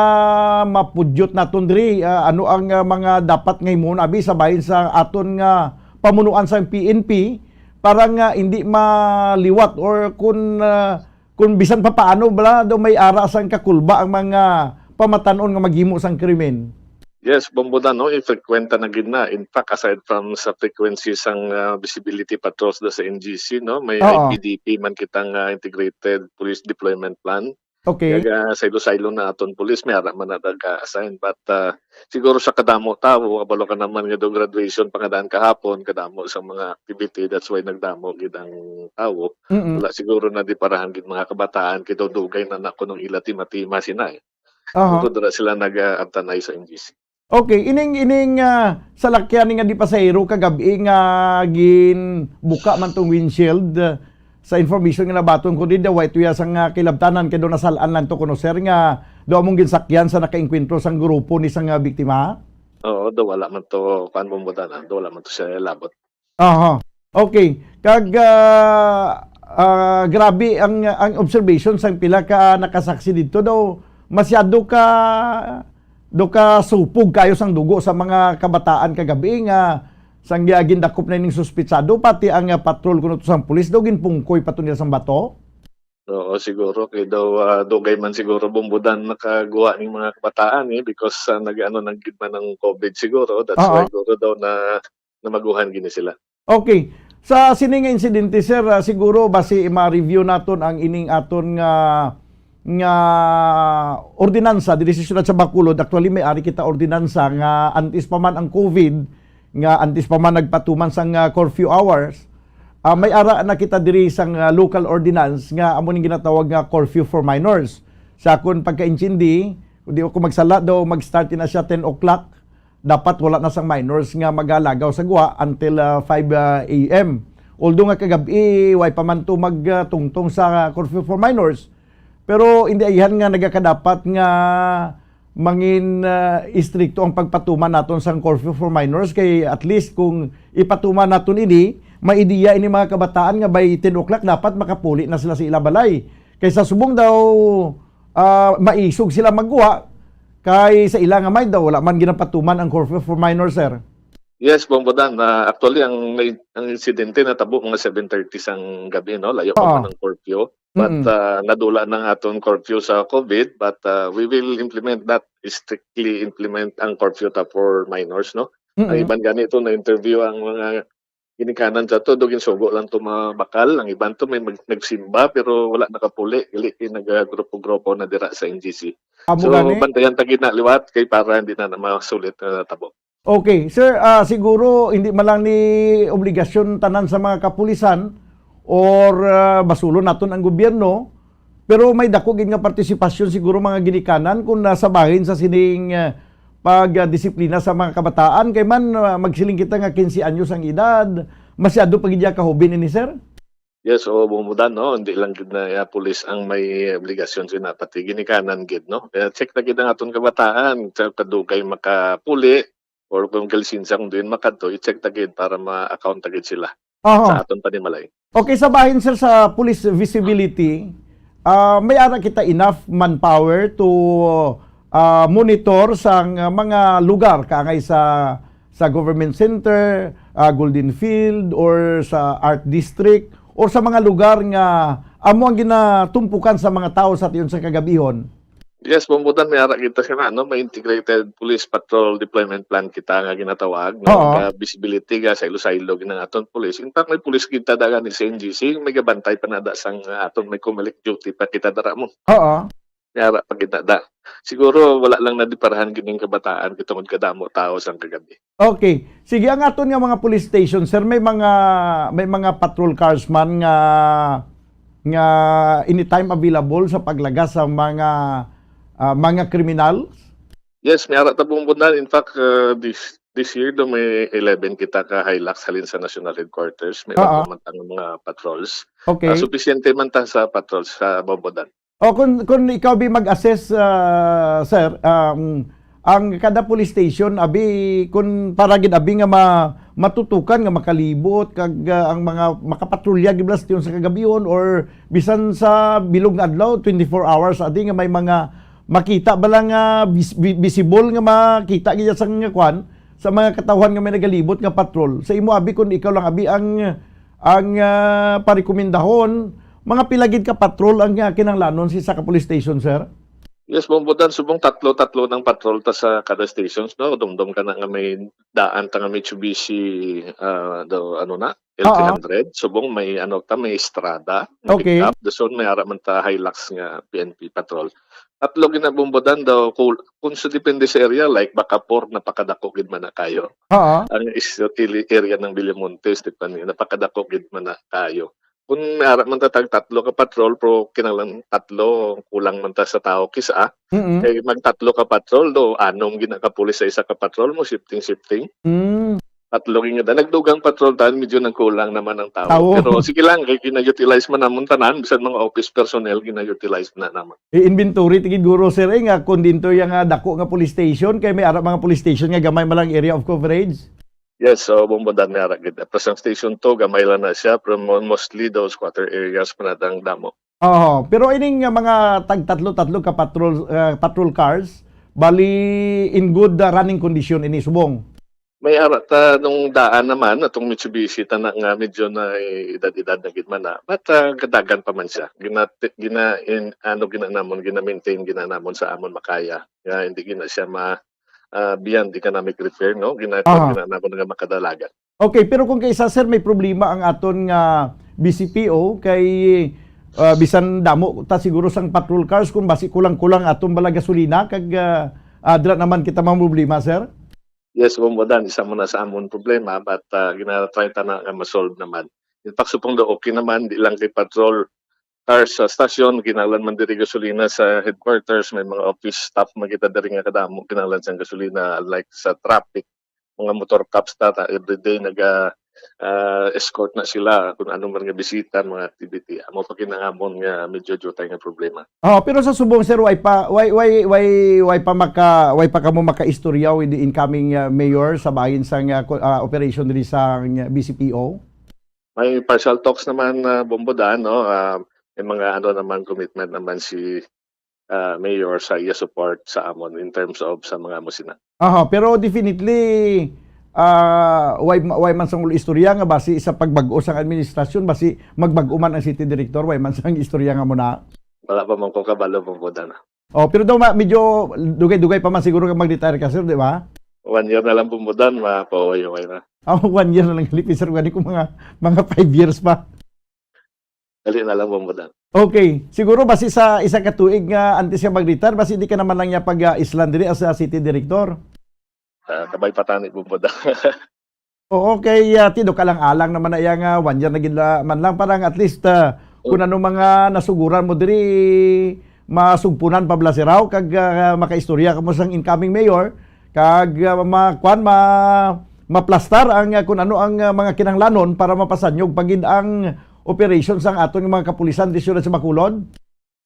mapudyot naton diri? Ano ang mga dapat ngayon abi sabahin sa aton nga pamunuan sa PNP para nga hindi maliwat or kung bisan pa paano bala daw may ara sang kakulba ang mga pamatanon nga maghimo sang krimen? Yes, Bumbudan, no, infrequenta na gid na. In fact, aside from sa frequency sang visibility patrols sa NGC, no, may IPDP man kitang integrated police deployment plan. Okay. Kaya sa ilo-silo na aton police may ara man na assign, but siguro sa kadamo tawo kabalo ka naman nga do graduation pangadaan kahapon kadamo sa mga activity, that's why nagdamo gid ang tawo. Wala siguro na di parahan gid mga kabataan kay dugay na kuno ila timatima sinay. Dira sila nag-antanay sa NGC. Okay, ining salakyan nga di pasahero kagabi nga gin buka man tong windshield. Sa information nga nabaton ko din daw white tuya sang kilabtanan kay do nasalaan lang to kuno, sir, nga do among ginsakyan sa nakaengkwentro sang grupo ni sang biktima. Oo, do wala man to kan Bumbudan, do wala man to siya labot. Okay. Kag grabe ang observation sa pila ka nakasaksi dito daw masyado ka supog kayo sang dugo sa mga kabataan kagabi nga sang gindakop na ning suspitsado pati ang patrol kuno sang pulis daw ginpungkoy pato nila sang bato. Oo, siguro kay daw dugay man siguro bumbudan nakagawa ning mga kabataan because naggidman ng COVID siguro. That's why siguro daw na maguhan gini sila. Okay. Sa sining insidente sir, siguro basi ma-review naton ang ining aton nga ordinansa diri sa Bacolod. Actually may ari kita ordinansa nga antes pa man ang COVID, nga antes pa man nagpatuman sang curfew hours. May ara na kita diri sang local ordinance nga amo ning ginatawag nga curfew for minors. Sa akon pagkaintindi, di ako magsala daw mag-start na siya 10 o'clock. Dapat wala na sang minors nga magalagaw sa guwa until 5 a.m. Although nga kagabi way pa man to magtungtong sa curfew for minors, pero hindi ayan nga nagakadapat nga mangin istrikto ang pagpatuman naton sang curfew for minors kay at least kung ipatuman naton ini maidiya ini mga kabataan nga by 10 o'clock dapat makapuli na sila sa ilabalay. Kaysa subong daw maisog sila magguwa kay sa ilang may daw wala man ginapatuman ang curfew for minors, sir. Yes, Bombodan. Actually, ang insidente natabo mga 7:30 sang gabi, no? Layo pa man ang curfew. But nadula ng aton curfew sa COVID, but we will implement that, strictly implement ang curfew for minors, no? Ang iban ganito na interview ang mga ginikanan sa to, dugin sugo lang to mabakal. Ang iban to may nagsimba pero wala nakapuli. Gali nag-grupo-grupo na dira sa NGC. So, bantayan tagid na liwat kay para hindi na masulit na tabo. Okay, sir, siguro hindi malang ni obligasyon tanan sa mga kapulisan or basulo naton ang gobyerno, pero may dako gid nga partisipasyon siguro mga ginikanan kung nasa bahin sa sining pagdisiplina sa mga kabataan kay man magsiling kita nga 15 anyos ang edad, masyado pagid ya kahubin ni sir. Yes, bumudan, no? Hindi lang gid na pulis ang may obligasyon sina pati ginikanan gid, no? Kaya check na gid ang aton kabataan, sa kadugay makapuli or kung kalsinsa kung doon makadto, i-check na gid para ma-account na gid sila sa aton panimalay. Okay, sa bahin sir sa police visibility, may ara kita enough manpower to monitor sa mga lugar kaangay sa government center, Golden Field or sa Art District or sa mga lugar nga amo ang ginatumpukan sa mga tao sa tiyon sa kagabihon. Yes, Bombodan, may ara kita sila, no? May integrated police patrol deployment plan kita nga ginatawag, no? Visibility ga sa ilo-ilo ginang aton police. In fact, may police kita daga ni CNGC, may gabantay pa nada sang aton may kumalik duty pa kita dara mo. May ara pa kita da. Siguro wala lang nadiparahan gining kabataan kitungod kadamo tao sang kagabi. Okay. Sige, ang aton nga mga police station, sir, may mga patrol cars man nga anytime available sa paglagas sa mga kriminal? Yes, may ara ta Bombodan. In fact, this year do may 11 kita ka Hilux halin sa National Headquarters. May man mga patrols. Okay. Sufficiente man ta sa patrols sa Bombodan. Kung ikaw mag-assess, sir, ang kada police station abi kung para gid abi nga matutukan nga makalibot kag ang mga makapatrolya giblas tiyon sa kagabihon or bisan sa bilog nga adlaw 24 hours adi nga may mga makita ba lang visible nga makita gid sa nga kwan sa mga katawhan nga may nagalibot nga patrol. Sa imo abi kun ikaw lang abi ang parekomendahon mga pilagid ka patrol ang kinahanglanon sa ka police station, sir? Yes, Bombodan, subong tatlo ng patrol ta sa kada stations, no? Dumdum ka na nga may daan ta nga Mitsubishi L300. Subong may may Estrada. Okay. Dason may ara man ta Hilux nga PNP patrol. Tatlo gina Bombodan daw kung sa depende sa area like Bacapor napakadako gid man na kayo. Ang area ng Villamontes napakadako gid man na kayo. Kung may ara man tatag tatlo ka patrol pero kinahanglan tatlo kulang man ta sa tao kisa kay magtatlo ka patrol do anom ginakapulis sa isa ka patrol mo shifting tatlo nga nagdugang patrol tan medyo nagkulang naman ang tao. Pero sige lang kay gina-utilize man namon tanan bisan mga office personnel gina-utilize na naman. Inventory tigid guro sir nga kung dinto yang dako nga police station kay may ara mga police station nga gamay malang area of coverage. Yes, so bumbudan na ragid. Presang station 2, gamay lang na siya, pero mostly those quarter areas panatang damo. Oo, pero ining mga tag-tatlo ka patrol cars, bali in good running condition ini subong. May arata nung daan naman, atong Mitsubishi, tanang nga medyo na edad-edad na gid man na. But kadagan pa man siya. Gina-maintain ginanamon sa amon makaya. Hindi gina siya beyond economic repair, no? Ginanamon nga makadalagan. Okay, pero kung kaysa sir may problema ang aton nga BCPO kay bisan damo ta siguro sang patrol cars kung basi kulang-kulang aton bala gasolina kag dira naman kita mang problema sir. Yes, bumbudan, isa mo na sa amon problema, but ginatry ta na ma-solve naman. In fact, supong okay naman, di lang kay patrol cars sa stasyon, ginalan man diri gasolina sa headquarters, may mga office staff magita diri nga kadamo ginalan sa gasolina, like sa traffic, mga motor cops ta everyday escort na sila kung anong mga bisita, mga activity. Amo pa kinangamon nga medyo jutay nga problema. Oh, pero sa subong sir way pa kamo makaistorya with the incoming mayor sa bahin sang operation diri sa BCPO. May partial talks naman bumbudan, no? May mga naman commitment naman si mayor sa iya support sa amon in terms of sa mga musina. Pero definitely way man sang istorya nga basi sa pagbag-o sang administrasyon basi magbag-o man ang city director way man sang istorya nga muna. Wala pa man ko kabalo bumbudan. Pero daw medyo dugay-dugay pa man siguro nga mag-retire ka sir, di ba? 1 year na lang bumbudan, mapaway na. 1 year na lang lipi sir, gani ko mga 5 years pa. Dali na lang bumbudan. Okay, siguro basi sa isa ka tuig nga antes siya mag-retire basi di ka naman lang niya pag-island diri as a city director. Kabay patanit bumbudan. Okay, tido ka lang alang naman na iya nga 1 year na gid man lang parang at least kung ano mga nasuguran mo diri masugpunan pa blasiraw kag makaistorya ka mo sang incoming mayor kag maplastar ang kung ano ang mga kinahanglanon para mapasanyog pagid ang operation sang aton mga kapulisan di syudad sa Bacolod.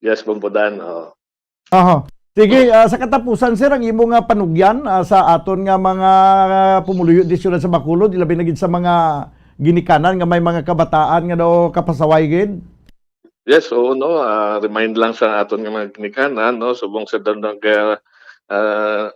Yes, bumbudan. Sige, sa katapusan sir ang imo nga panugyan sa aton nga mga pumuluyo di syudad sa Bacolod ilabi na gid sa mga ginikanan nga may mga kabataan nga daw kapasaway gid. Yes, oo, no. Remind lang sa aton nga mga ginikanan, no. Subong sa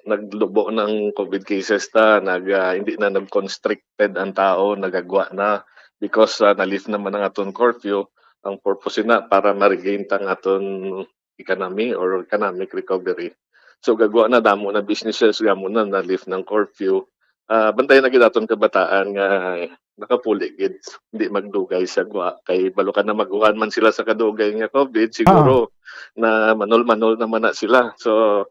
naglubo ng COVID cases hindi na nag-constricted ang tao, nagagwa na because na-lift naman ang aton curfew. Ang purpose na para ma-regain tang aton economy or economic recovery. So gagawa na damo na businesses gamo na na-lift ng curfew. Bantayan na gid aton kabataan nga nakapuli gid hindi magdugay sa gwa kay balo ka na maguhan man sila sa kadugay nga COVID siguro na manol naman na sila. So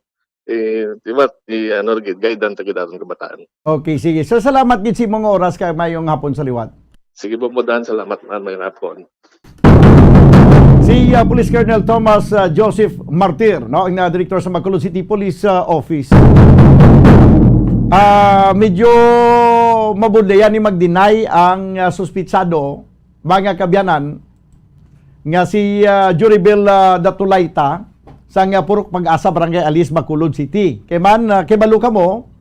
diba gid guidance gid aton kabataan. Okay, sige. So salamat gid si mga oras kay mayong hapon sa liwat. Sige bumbudan, salamat man mayong hapon. Si Police Colonel Thomas Joseph Martir, no, ang director sa Bacolod City Police Office. Medyo mabudlayan ni mag-deny ang suspitsado mga kabyanan nga si Juribel Datulayta sa nga Purok Pag-asa Barangay Alis Bacolod City. Kay balo ka mo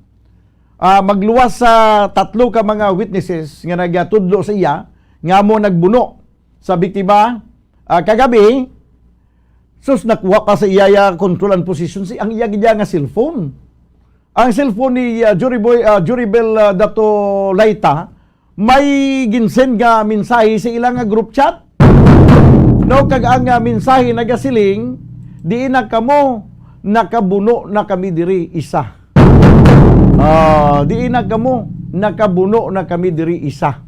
magluwas sa 3 ka mga witnesses nga nagatudlo sa iya nga mo nagbuno sa biktima kagabi. Sus nakuha pa sa iya control and position ang iya gid nga cellphone. Ang cellphone ni Juribel Datulayta may ginsend nga mensahe sa ilang group chat. No, kag ang mensahe nagasiling di na kamo nakabuno na kami diri isa. Di na kamo nakabuno na kami diri isa.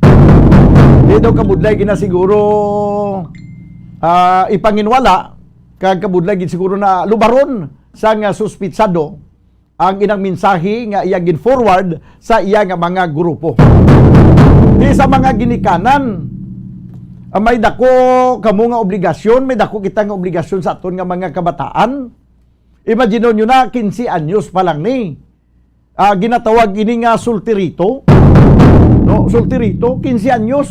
Di daw kabudlay gina siguro ipanginwala kag kabudlay gid siguro na lubaron sa nga suspitsado ang inang mensahe nga iya gin forward sa iya nga mga grupo. Di sa mga ginikanan may dako kamo nga obligasyon, may dako kita nga obligasyon sa aton nga mga kabataan. Imagine nyo na 15 anyos pa lang ni. Ginatawag ini nga sultirito. No, sultirito 15 anyos.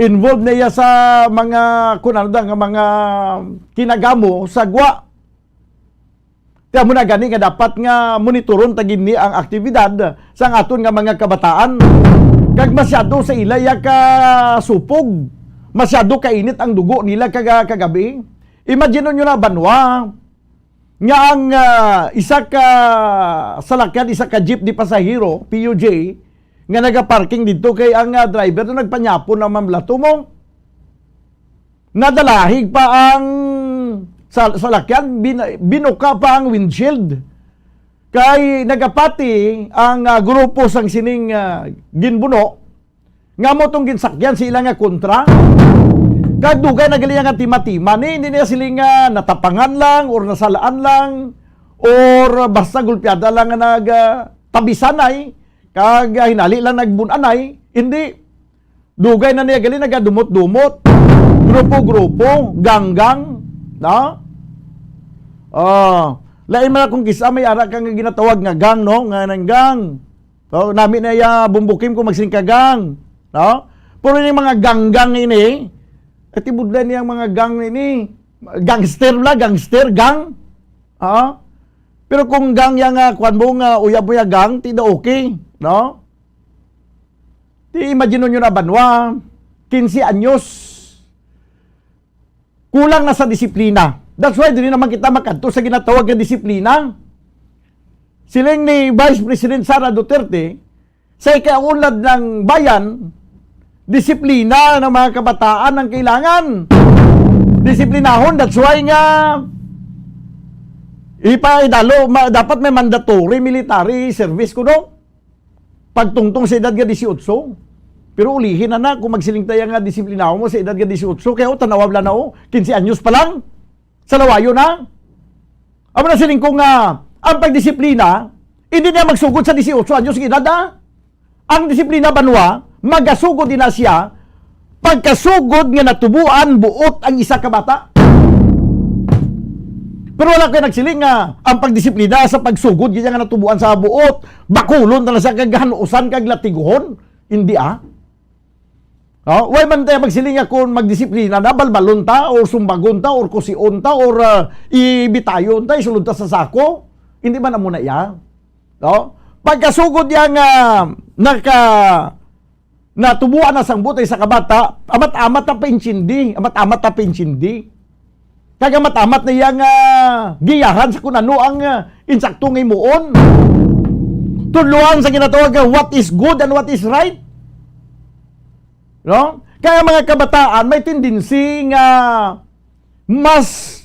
Involved na iya sa mga kunanda nga mga kinagamo sa gwa. Kaya mo na gani nga dapat nga monitoron tagin ni ang aktibidad sa aton nga mga kabataan. Kag masyado sa ilaya ka supog, masyado kainit ang dugo nila kagabi. Imagine nyo na banwa nga ang isa ka salakyan, isa ka jeep di pasahero, PUJ, nga nagaparking dito kay ang driver na nagpanyapon na mamlato mo. Nadalahig pa ang salakyan, binuka pa ang windshield. Kay nagapati ang grupo sang sining ginbuno, nga mo tong ginsakyan sila nga kontra. Kadugay na gali nga tima-tima ni, hindi niya siling natapangan lang or nasalaan lang or basta gulpiada lang nga nagtabisanay kag hinali lang nagbunanay. Hindi. Dugay na niya gali nagadumot-dumot. Grupo-grupo, ganggang, na? Lain man akong kisa, may ara kang ginatawag nga gang, no? Nga nang gang. So, namin na bumbukim kung magsiling ka gang. No? Pero yung mga ganggang ini, katibudlan niyang mga gang ini, gangster, gang. Pero kung gang yang kuan mo nga uyab-uyab gang, tidak okay, no? Di imagine nyo na banwa, 15 anyos, kulang na sa disiplina. That's why din naman kita makadto sa ginatawag nga disiplina. Siling ni Vice President Sara Duterte, sa ikaunlad ng bayan, disiplina ng mga kabataan ang kailangan. Disiplinahon, that's why nga dapat may mandatory military service kuno. Pagtungtong sa edad nga 18. Pero ulihin na kung magsiling tayo nga disiplinahon mo sa edad nga 18, kaya tanawab lang na 15 anyos pa lang. Sa lawayo na. Amo na siling kung ang pagdisiplina, hindi niya magsugod sa 18 anyos ng edad. Ang disiplina banwa, magasugod din na siya pagkasugod nga natubuan buot ang isa ka bata. Pero wala kayo nagsiling ang pagdisiplina sa pagsugod ganyan nga natubuan sa buot, bakulon na sa kagahanusan kag latiguhon. Hindi Why man tayo magsiling kung magdisiplina na balbalon ta or sumbagon ta or kusion ta or ibitayon ta isulod ta sa sako. Hindi man na muna yan. No? Pagkasugod yang natubuan na sang butay sa kabata, amat-amat na pinchindi. Kag amat-amat na yang giyahan sa kunano ang insakto ng imuon. Tuluan sa ginatawag what is good and what is right. No? Kaya mga kabataan may tendency nga mas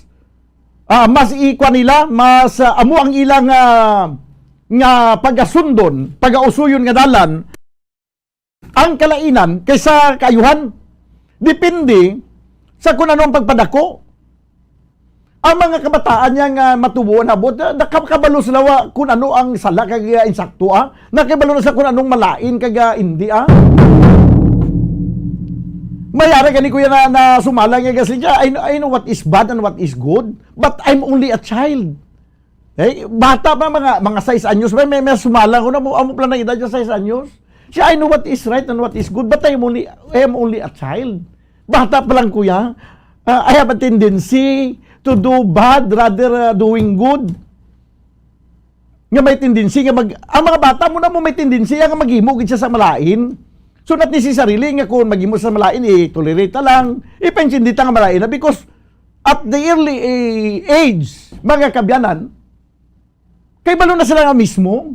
ikwan nila, mas amo ang ilang nga pagasundon, pagausuyon nga dalan ang kalainan kaysa kayuhan. Depende sa kung anong pagpadako. Ang mga kabataan niya nga matubuan abot, nakabalo sila kung ano ang sala kag insakto nakabalo na sa kung anong malain kag hindi Mayara gani ko yan na sumalang nga kasi I know what is bad and what is good, but I'm only a child. Bata pa mga 6 anyos, may sumalang ko na amo plan na edad sa 6 anyos. Siya, I know what is right and what is good, but I am only a child. Bata pa lang kuya. I have a tendency to do bad rather doing good. Nga may tendency nga ang mga bata mo na may tendency nga maghimog siya sa malain. So not necessarily nga kung maghimog sa malain tolerate lang. Ipensindi ta nga malain na because at the early age, mga kabyanan, kay balo na sila nga mismo,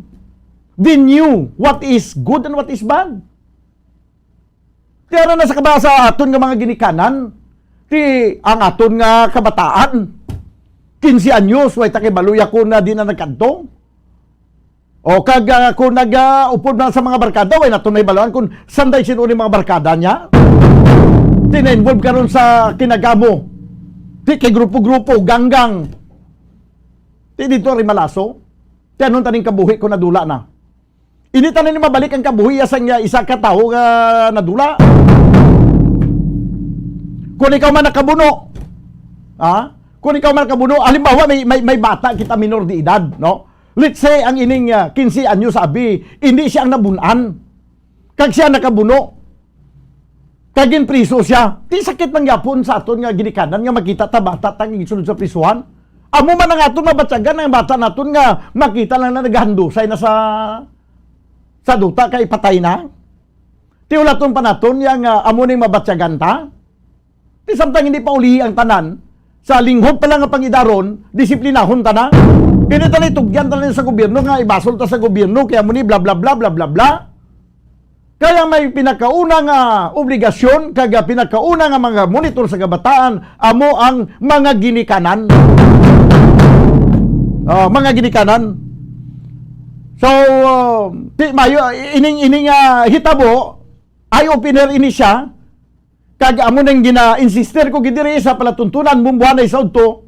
they knew what is good and what is bad. Kaya na sa kabasa aton nga mga ginikanan, ang aton nga kabataan, 15 anyos, way takay baluya ko na di na nagkantong. O kag kung nag-upod na sa mga barkada, way nato may baluan kung sanday sino ni mga barkada niya. Tina-involve ka ron sa kinagamo. Kay grupo-grupo, ganggang. Dito rin malaso. Kaya nung taning kabuhi ko nadula na. Inita na ni mabalik ang kabuhi asang isa ka tao nga nadula. Kung ikaw man nakabuno, kung ikaw man nakabuno, halimbawa may bata kita minor de edad, no? Let's say ang ining 15 anyo sabi, hindi siya ang nabunan. Kag siya nakabuno. Kagin priso siya. Ti sakit man gyapon sa aton nga ginikanan nga makita ta bata tang gisunod sa prisuhan. Amo man nga ito mabatsagan ng bata naton nga makita lang na naghandusay na sa duta kay patay na. Ti wala ton pa naton yang amo ning mabatsagan ta. Ti samtang hindi pa ulihi ang tanan, sa linghod pa lang nga pangidaron, disiplinahon ta na. Kaya tali tugyan tali sa gobyerno nga ibasol ta sa gobyerno kaya mo ni bla bla bla bla bla bla. Kaya may pinakauna nga obligasyon kaga pinakauna nga mga monitor sa kabataan amo ang mga ginikanan. Mga ginikanan. So mayo ining hitabo ay opener ini siya kag amo nang gina-insister ko gidiri sa palatuntunan bumbuanay sa udto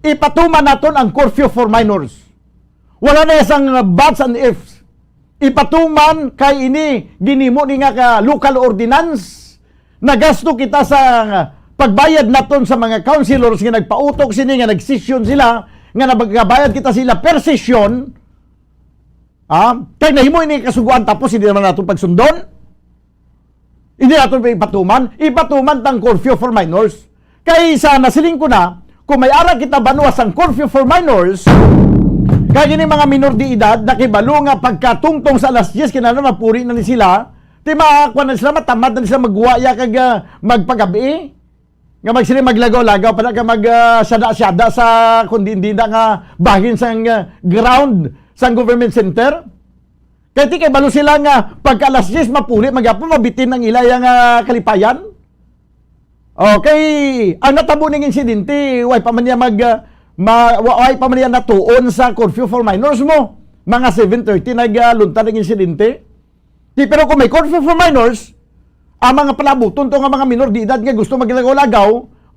ipatuman naton ang curfew for minors. Wala na isang buts and ifs. Ipatuman kay ini ginimo ni nga ka local ordinance. Nagasto kita sa pagbayad naton sa mga councilors nga nagpautok sini nga nagsesyon sila nga nagbayad kita sila per session. Kay nahimo ini kasuguan tapos hindi naman naton pagsundon. Hindi naton ipatuman. Ipatuman tang curfew for minors. Kay sa nasiling ko na kung may ara kita banuas ang curfew for minors, kaya gini mga minor di edad, nakibalo nga pagkatungtong sa alas 10, kinala mapuri na ni sila, di makakuha na sila, matamad na sila magwaya kag magpagabi, nga magsili maglagaw-lagaw, para ka magsyada-syada sa kundi hindi na nga bahin sa ground sa government center. Kaya di kay balo sila nga pagka alas 10 mapuri, magyapon mabitin ng ilayang kalipayan. Okay, ang natabo ng insidente, way pa man niya way pa man niya natuon sa curfew for minors mo. Mga 7:30 nagluntad ng insidente. Pero kung may curfew for minors, ang mga palabuton to nga mga minor di edad nga gusto maglagaw-lagaw,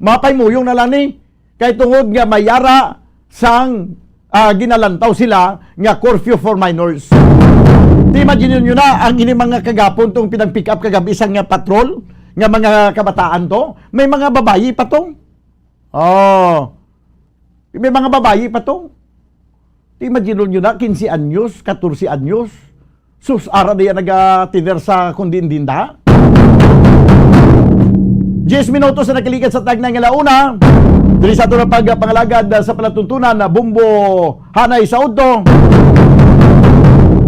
mapaymuyong na lang ni. Kay tungod nga mayara sang ginalantaw sila nga curfew for minors. Imagine nyo na ang ini mga kagapon tong pinag-pick up kagabi isang patrol nga mga kabataan to, may mga babayi pa to. May mga babayi pa to. Imagine nyo na, 15 anyos, 14 anyos. Sus, ara na yan nag-tiner sa kundindinda. 10 minutos na nakilikat sa tagnang alauna. Dili sa ito na pagpangalagad sa palatuntunan na Bumbo Hanay sa Udto.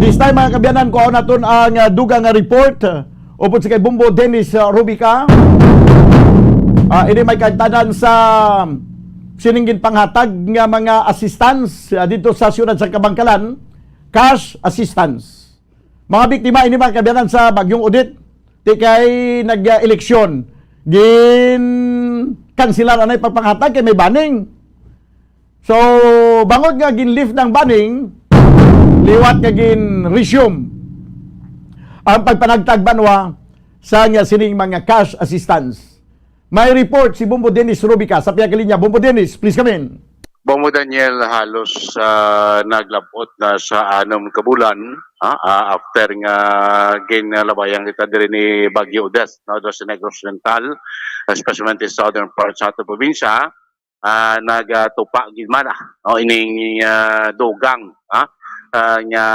This time mga kabyanan, ko naton ang dugang report upod si kay Bumbo Dennis Rubica. Ini may kantanan sa siningin panghatag nga mga assistance dito sa siyudad sa Kabangkalan, cash assistance. Mga biktima ini mga kabyanan sa Bagyong Odette, ti kay nag-eleksyon. Kansilar anay pagpanghatag kay may banning. So, bangod nga gin-lift ng banning, liwat nga gin-resume ang pagpanagtag banwa sa sining mga cash assistance. May report si Bumbo Dennis Rubica sa piyakalinya. Bumbo Dennis, please come in. Bumbo Daniel, halos naglabot na sa 6 kabulan after nga ginalabayang kita diri ni Baguio Odette, sa Negros Oriental, especially sa southern parts sa ating probinsya, nagtupa gid man ining dugang nga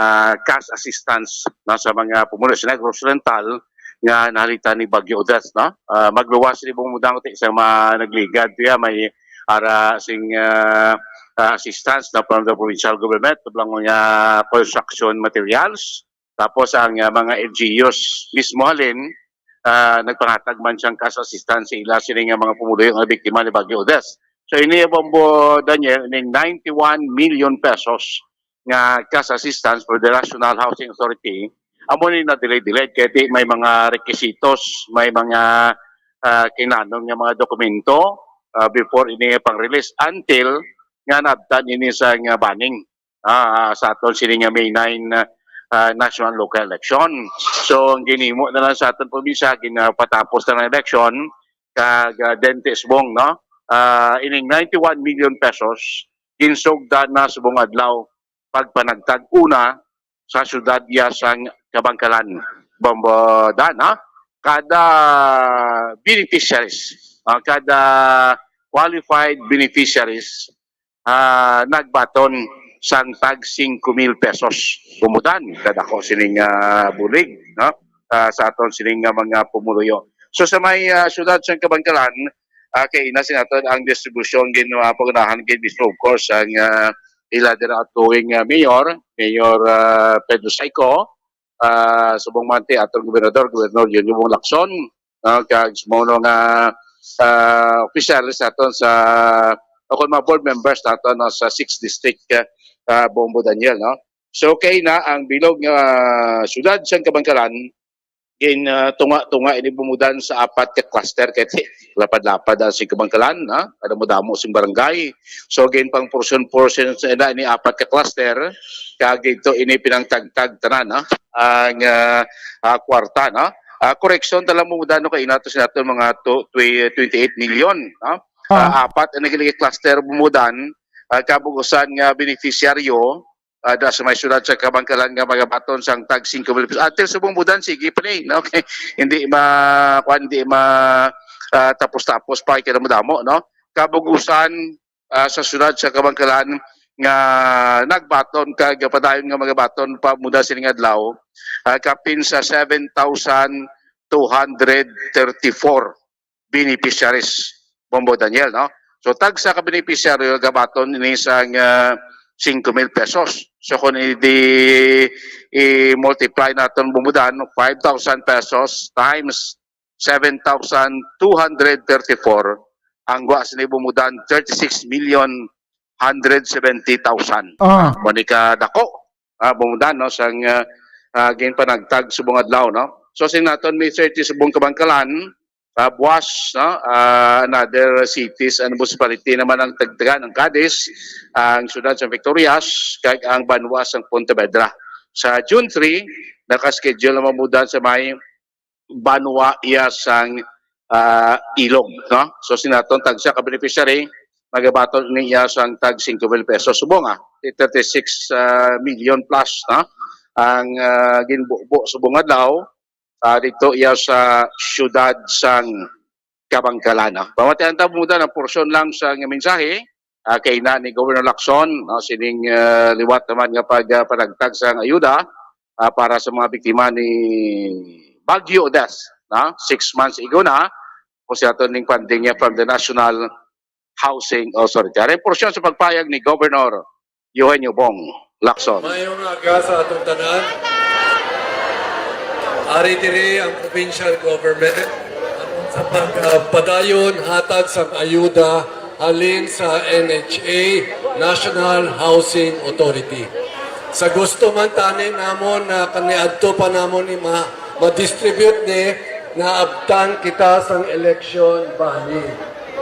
cash assistance sa mga pumulo sa Negros Oriental nga nahalita ni Baguio Odette. Magluwas ni bumudangot sa mga nagligad kaya may ara sing assistance na from the provincial government tablang mga construction materials, tapos ang mga LGUs mismo halin nagpangatag man siyang cash assistance sa ila sining mga pumulo yung biktima ni Baguio Odette. So ini Bumbo Daniel, ining 91 million pesos nga cash assistance for the National Housing Authority. Amo ni na delay-delayed kaya may mga requisitos, may mga kinanong nga mga dokumento before ini pang-release until nga nabdan ini sa nga banning sa aton sini nga May 9 national local election. So ang ginimo na lang sa aton probinsya ginapatapos na ng election kag Dentes Bong ining 91 million pesos ginsugdan na sa buong adlaw pagpanagtag una sa syudad sang Kabangkalan. Bombodan kada beneficiaries, kada qualified beneficiaries nagbaton sang tag 5,000 pesos. Pumudan kada ko sining bulig sa aton sining mga pumuluyo. So sa may syudad sang Kabangkalan kay ina sinaton ang distribusyon ginawa paganahan kay mismo of course ang ila din outgoing mayor Pedro Saico, subong mante atong gobernador Yuyong Lacson, kag sumono nga officials naton sa ako mga board members naton sa 6th district Bombo Daniel, no. So kay na ang bilog nga syudad sa Kabangkalan gin tunga-tunga ini bumudan sa 4 ka cluster kay lapad-lapad si Kabangkalan, ada mo damo sing barangay. So gin pang portion sa ina ini 4 ka cluster kag dito ini pinangtagtag tanan ang kwarta, no. Correction tala mo mudano kay inato sinato mga 28 million, no. 4 ang nagiligi cluster bumudan kabugusan nga beneficiaryo da sa may syudad sa Kabangkalan nga magabaton sang tag 5,000 pesos. Atil subong budan sige pa ni, no? Okay. Hindi tapos-tapos pa kay damo, no? Kabugusan sa syudad sa Kabangkalan nga nagbaton kag padayon nga magabaton pa muda sining adlaw kapin sa 7,234 beneficiaries Bombo Daniel, no? So tag sa ka beneficiaryo gabaton ini sang 5,000 pesos. So kung i-multiply natin bumudan, 5,000 pesos times 7,234, ang guwa sini bumudan 36,170,000. Monika dako, bumudan, no, sang gain panagtag subong adlaw, no. So sin naton may 30 subong Kabangkalan, Buwas, no? Another cities and municipality naman ang tagtagan ng Cadiz, ang syudad sa Victorias, kag ang Banwas ang Pontevedra. Sa June 3, nakaschedule na mamudan sa may Banwa Iyasang Ilog, no? So sinaton tag sa ka-beneficiary, magabaton ni Iyasang tag 5,000 pesos. Subong 36 million plus, no? Ang ginbubo subong adlaw dito iya sa syudad sang Kabangkalan. Pamatian ta muda ng porsyon lang sa mensahe kay na ni Governor Lacson, no, sining liwat naman nga panagtag sang ayuda para sa mga biktima ni Bagyo Odes, no? 6 months ago na o siya ito ning funding niya from the National Housing Authority. Ang porsyon sa pagpayag ni Governor Eugenio Bong Lacson. Mayong aga sa atong tanan. Ari diri ang provincial government sa pagpadayon hatag sa ayuda halin sa NHA, National Housing Authority. Sa gusto man tanin namon na kaniadto pa namon ni ma-distribute ni na abtan kita sang election bani.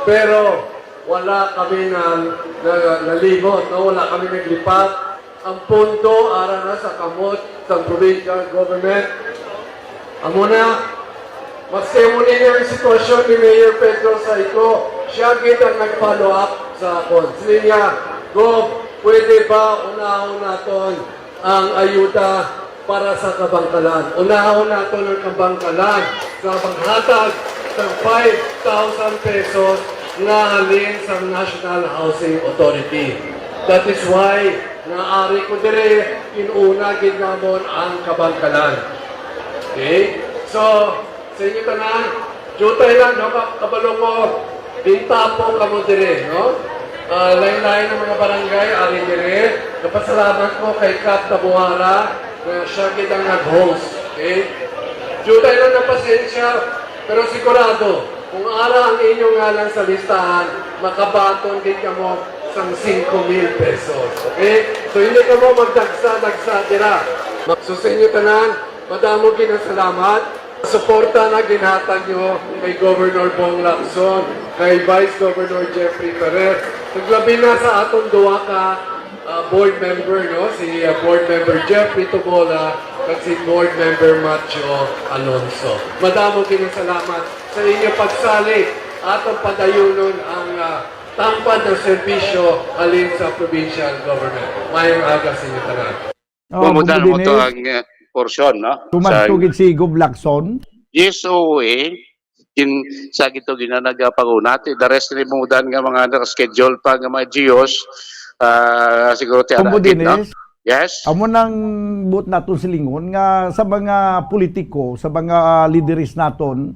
Pero wala kami nalimot, no? Wala kami naglipat. Ang pondo ara na sa kamot sa provincial government. Amo na, magsimuli niya ang sitwasyon ni Mayor Pedro Saico. Siya gid ang nag-follow up sa konsil niya. Go, pwede ba unahon naton ang ayuda para sa Kabangkalan? Unahon naton ang Kabangkalan sa paghatag ng 5,000 pesos na halin sa National Housing Authority. That is why naari ko dire inuna gid namon ang Kabangkalan. Okay? So, sa inyo tanan, jutay lang, no? Kabalo ko, bintapo ka mo dire, no? Lain-lain ng mga barangay, ari dire. Napasalamat ko kay Kat Tabuara na siya kitang nag-host. Okay? Jutay lang ng pasensya, pero sigurado, kung ara ang inyong ngalan sa listahan, makabaton din ka mo sang 5,000 pesos. Okay? So, hindi ka mo magdagsa-dagsa dira. So, sa inyo tanan, madamo kinasalamat. Suporta na ginhatag nyo kay Governor Bong Lacson, kay Vice Governor Jeffrey Ferrer. Naglabi na sa atong duwa ka board member, no? Si board member Jeffrey Tobola at si board member Macho Alonso. Madamo kinasalamat sa inyong pagsali atong padayunon ang tampad ng serbisyo alin sa provincial government. Mayong aga sa inyo tanan. Bumudan mo to ang porsyon, no? Tumagtugid si Gov Lacson. Yes, sa gito ginanagapag-unati. The rest rin bumudan nga mga nakaschedule pa nga mga GIOs. Siguro ti Aradin, no? Yes. Amo nang buot naton silingon nga sa mga politiko, sa mga leaders naton,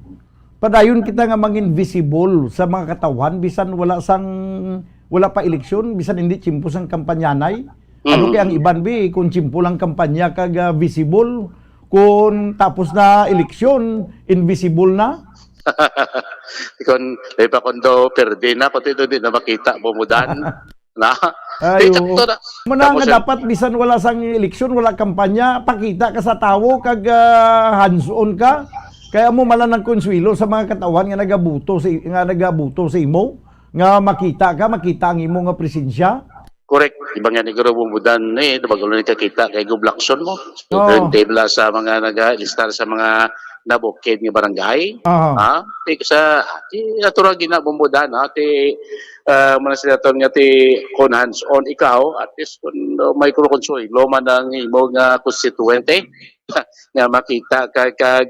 padayon kita nga mang-invisible sa mga katawan bisan wala pa eleksyon, bisan hindi chimpo sang kampanyanay. Ano kaya ang iban bi kung chimpo lang kampanya kag visible, kung tapos na eleksyon invisible na? Kung pa kondo perde na pati do di na makita bumudan na. Ayo. Muna nga dapat bisan wala sang eleksyon, wala kampanya, pakita ka sa tawo kag hands-on ka. Kaya mo mala ng konswelo sa mga katawan nga nagabuto sa imo, nga makita ang imo nga presensya. Correct. Ibang nga negro bumudan bagulo ni kakita kay gublakson mo. Table sa mga nag-listar sa mga nabukid nga barangay. Sa naturang ginabumudan muna sila nga kung hands-on ikaw, at least kung may kurukonsoy, loma ng imo nga constituente nga makita kag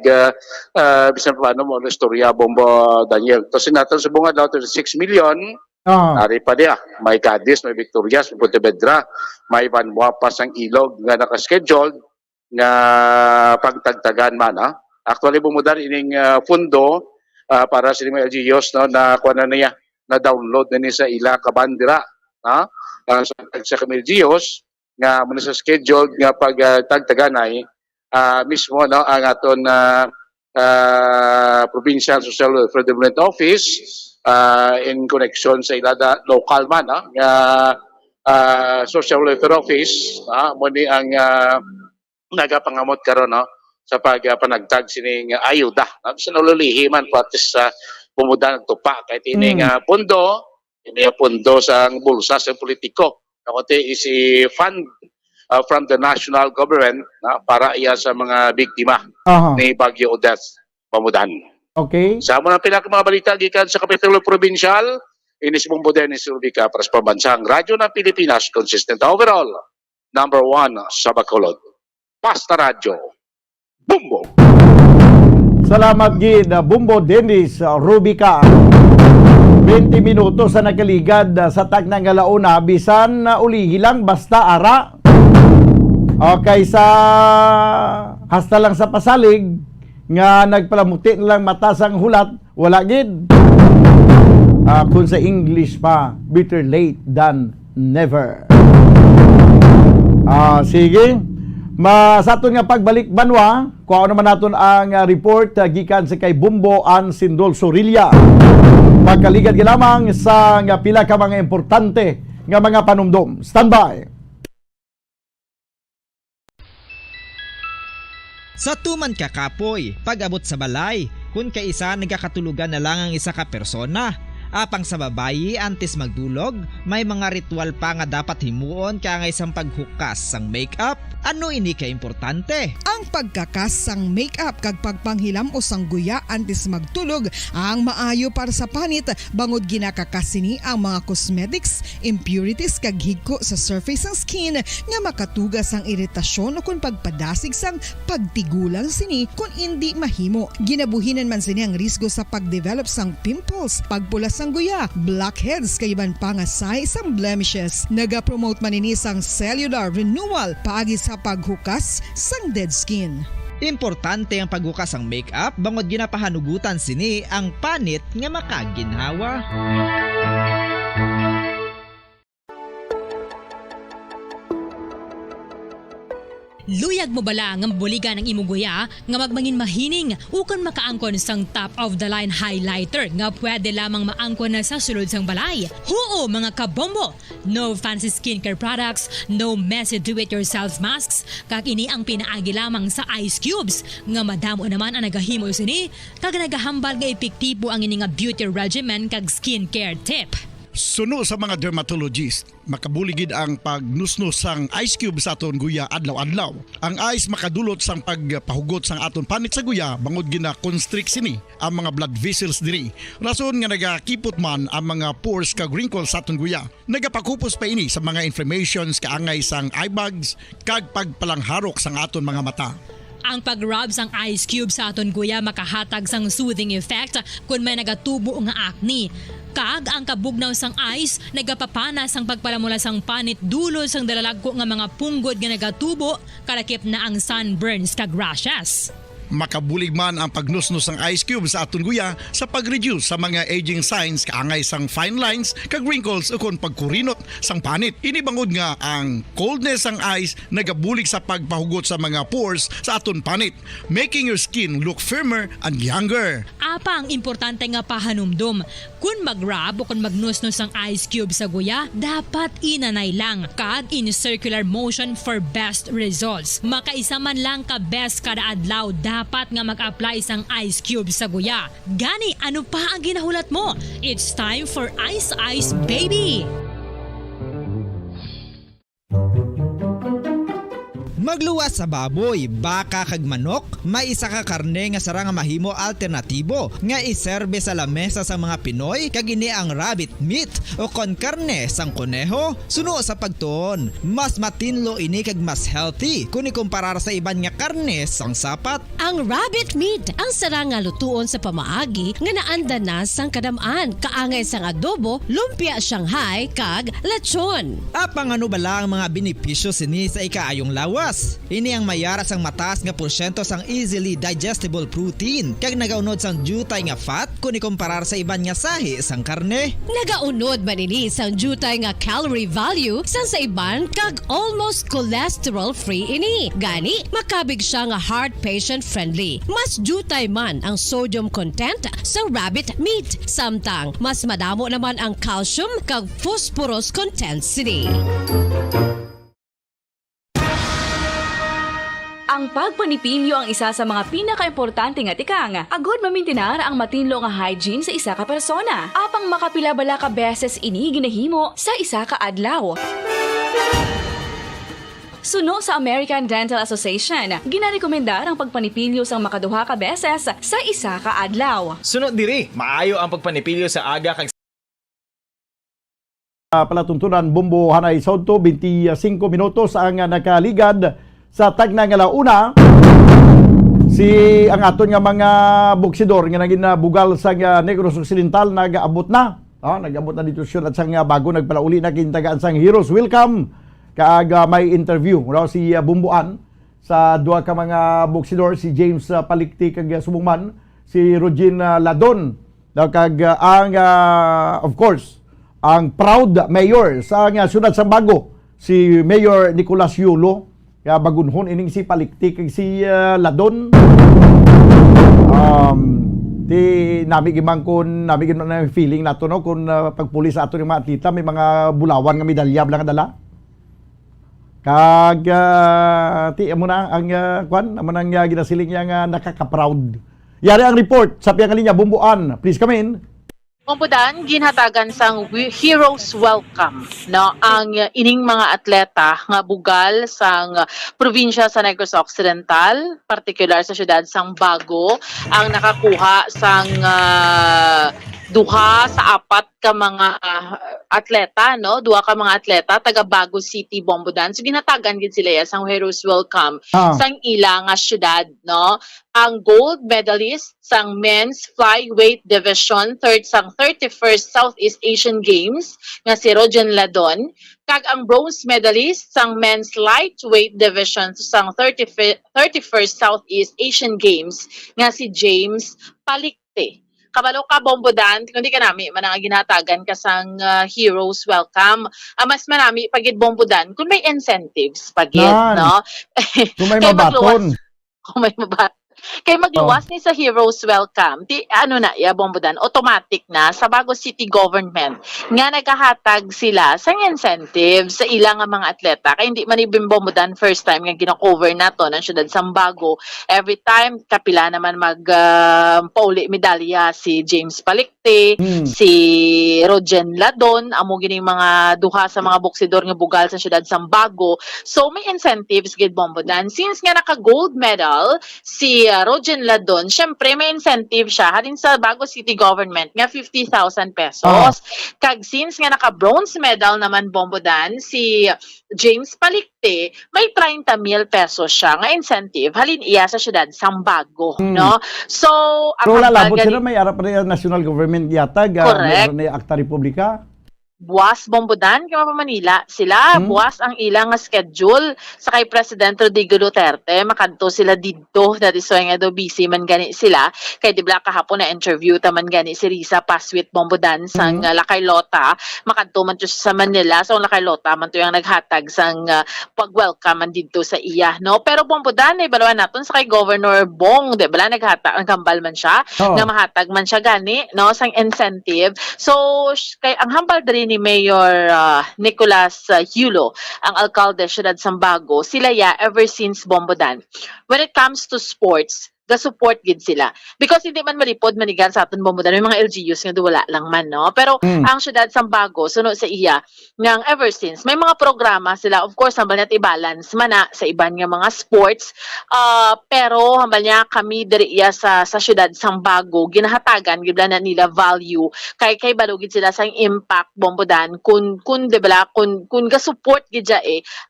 bisan paano mo istorya Bombo Daniel. Tapos natin sa bunga daw 6 million. Ari pa dia, may Cadiz, may Victorias, may Pontevedra, may Banbuapas ang ilog nga nakascheduled nga pagtagtagan man. Actually bumudan ining fundo para sa mga LGUs na kuha na niya, na download na niya sa ila kabandira sa LGUs nga muna sa scheduled nga pagtagtaganay mismo ang aton Provincial Social Welfare Development Office in connection sa ilada local man nga Social Welfare Office muni ang nagapangamot karon sa panagtag sining ayuda sa nalulihiman patis sa pumuda nagtupa kahit ining pondo sa bulsa sa politiko nakote is fund from the national government para iya sa mga biktima ni Bagyo Odette pamudan. Okay. Sa mga mga balita gikan sa Kapitulo Provincial, inis Bombo Dennis Rubica para sa pambansang radyo ng Pilipinas, consistent overall, number 1 sa Bacolod. Basta Radyo, Bombo! Salamat gid Bombo Dennis Rubica. 20 minutos sa nakaligad sa tagnang galauna, bisan ulihi lang basta ara. Okay, sa hasta lang sa pasalig nga nagpalamuti lang mata sang hulat, wala gid. Kung sa English pa, better late than never. Sige. Sa aton nga pagbalik banwa, kuha naman naton ang report gikan sa kay Bombo Ann Sindol Sorilla. Pagkaligad lamang sa nga pila ka mga importante nga mga panumdom. Standby. Sa tuman ka kapoy, pag-abot sa balay, kung kaisa nagkakatulugan na lang ang isa ka persona. Apang sa babayi, antes magdulog, may mga ritual pa nga dapat himuon kaya nga isang paghukas sang makeup. Ano ini ka importante? Ang pagkakas sang makeup kag pagpanghilam o sang guya antes magtulog ang maayo para sa panit bangod ginakakasini ang mga cosmetics, impurities kag higko sa surface sang skin nga makatugas ang iritasyon o kung pagpadasig sang pagtigulang sini kung hindi mahimo. Ginabuhinan man sini ang risgo sa pagdevelop sang pimples, pagpula sang guya, blackheads kay iban pa nga size sang blemishes. Naga-promote man ini sang cellular renewal paagi sa paghukas sang dead skin. Importante ang paghukas ang makeup bangod ginapahanugutan sini ang panit nga makaginhawa. Luyag mo bala nga mabuligan ang imong guya nga magmangin mahining ukan makaangkon sang top of the line highlighter nga pwede lamang maangkon na sa sulod sang balay. Huo mga kabombo! No fancy skincare products, no messy do-it-yourself masks, kag ini ang pinaagi lamang sa ice cubes nga madamo naman ang nagahimo sini kag nagahambal nga epektibo ang ini nga beauty regimen kag skincare tip. Suno sa mga dermatologist, makabuligid ang pagnusnos sang ice cube sa aton guya adlaw-adlaw. Ang ice makadulot sang pagpahugot sang aton panit sa guya bangod gina-constrict sini ang mga blood vessels diri. Rason nga nagakipot man ang mga pores kag wrinkles sa aton guya. Nagapakupos pa ini sa mga inflammations kaangay sang eye bags kag pagpalangharok sang aton mga mata. Ang pag-rub sang ice cube sa aton guya makahatag sang soothing effect kung may nagatubo nga acne. Kag ang kabugnaw sang ice nagapapana sang pagpalamula sang panit dulo sang dalalagko nga mga punggod nga nagatubo kalakip na ang sunburns kag rashes. Makabulig man ang pagnusnos ng ice cube sa aton guya sa pag-reduce sa mga aging signs kaangay sang fine lines kag wrinkles o kon pagkurinot sang panit. Ini bangod nga ang coldness sang ice nagabulig sa pagpahugot sa mga pores sa aton panit, making your skin look firmer and younger. Apa ang importante nga pahanumdum. Kung mag-rub o kung magnusnos ang ice cube sa guya, dapat inanay lang kag in circular motion for best results. Makaisa man lang ka best kada adlaw, dapat nga mag-apply sang ice cube sa guya. Gani, ano pa ang ginahulat mo? It's time for Ice Ice Baby! Magluwas sa baboy, baka kag manok, may isa ka karne nga sara nga mahimo alternatibo nga iserbe sa lamesa sa mga Pinoy kag ini ang rabbit meat o kon karne sang kuneho. Suno sa pagtuon, mas matinlo ini kag mas healthy kung ikumparar sa iban nga karne sang sapat. Ang rabbit meat ang sara nga lutuon sa pamaagi nga naanda na sang kadamaan, kaangay sang adobo, lumpia Shanghai kag lechon. Apang ano bala ang mga benepisyo sini sa ikaayong lawas? Ini ang mayaras ang mataas nga porsyento sang easily digestible protein kag nagaunod sang jutay nga fat kung ikumparar sa iban nga sahi sang karne. Nagaunod man ini sang jutay nga calorie value sang sa iban kag almost cholesterol free ini. Gani makabig siya nga heart patient friendly. Mas jutay man ang sodium content sa rabbit meat, samtang mas madamo naman ang calcium kag phosphorus content sini. Ang pagpanipilyo ang isa sa mga pinaka-importante nga tikang. Agod mamintinar ang matinlo nga hygiene sa isa ka persona. Apang makapila-bala ka beses ini ginahimo sa isa ka adlaw. Suno sa American Dental Association, ginarekomendar ang pagpanipilyo sang makaduha ka beses sa isa ka adlaw. Sunod diri, maayo ang pagpanipilyo sa aga kag palatuntunan Bumbo Hanay Sauto, 25 minutos ang nakaligad sa tagnang alauna. Si ang aton nga mga boksidor nga naging bugal sa Negros Occidental nag-abot na. Nag-abot na dito siya at sang bago nagpalauli na kintagaan sang Heroes Welcome. Kaaga may interview si Bumbuan sa duha ka mga boksidor, si James Palikti kag subungman, si Rogin Ladon. Kag ang of course ang proud mayor sa siyudad sa Bago, si Mayor Nicolas Yulo. Kaya bagunhon ining si Palikti kag si Ladon. Di namigimang kun namigin na feeling nato no kun pagpuli sa ato ng mga atleta may mga bulawan nga medalya blang dala. Kag ti amo na ang kwan amo nang ginasiling nga nakaka-proud. Yari ang report sa piyang linya Bumbuan. Please come in. Kumpudan, ginhatagan sang Heroes Welcome, no? Ang ining mga atleta nga bugal sang probinsya sa Negros Occidental, particular sa syudad sang Bago, ang nakakuha sang duha sa apat ka mga atleta, no? Duha ka mga atleta taga Bago City, Bombodan. So ginhatagan gid sila sang Heroes Welcome sang ila nga syudad, no? Ang gold medalist sang men's flyweight division third sang 31st Southeast Asian Games nga si Rogin Ladon, kag ang bronze medalist sang men's lightweight division sang 31st Southeast Asian Games nga si James Palikte. Kabalo ka Bombodan, kundi ka nami manang ginatagan ka sang Heroes Welcome. Mas marami pagid Bombodan kung may incentives pagid, no? Kung may mabaton. Kung may mabaton. Kay magluwas ni sa Heroes Welcome, ano na, Bombodan, automatic na sa Bago City Government nga nagahatag sila sa incentives sa ilang mga atleta. Kaya hindi man ibig Bombodan first time nga gina-cover na to ng syudad sang Bago. Every time, kapila naman pauli medalya si James Palikte, si Rogin Ladon, amo gining mga duha sa mga boksidor nga bugal sa syudad sang Bago. So may incentives gid Bombodan. Since nga naka-gold medal si Rogin Ladon, syempre may incentive siya halin sa Bago City Government nga 50,000 pesos. Kag since nga naka-bronze medal naman Bombodan si James Palikte, may 30,000 pesos siya nga incentive halin iya sa syudad sang Bago, no? So pero wala labot sila may arap na national government yata correct. May akta republika. buwas bombodan kay Mapa Manila sila buwas ang ilang nga schedule sa kay President Rodrigo Duterte makadto sila didto that is why nga do busy man gani sila kay di ba kahapon na interview taman gani si Risa Paswit bombodan sang Lakay Lota makadto man to sa Manila so ang Lakay Lota man to yung naghatag sang pag-welcome man didto sa iya no pero bombodan ay balawan naton sa kay Governor Bong di ba naghatag ang kambal man siya nga mahatag man siya gani no sang incentive so kay ang hambal diri ni Mayor Nicolas Yulo, ang alkalde Ciudad Sambago, sila ever since Bombodan. When it comes to sports, ga-support gid sila. Because hindi man malipod manigan sa aton Bombodan, may mga LGUs nga wala lang man, no? Pero ang Ciudad Sambago, suno sa iya, ngang ever since, may mga programa sila, of course, hambal niya i-balance man na sa iban nga mga sports, pero hambal niya kami diri iya sa Ciudad Sambago, ginahatagan, gibla na nila value, kay balugid sila sa impact Bombodan, kun debla, kun ga-support gid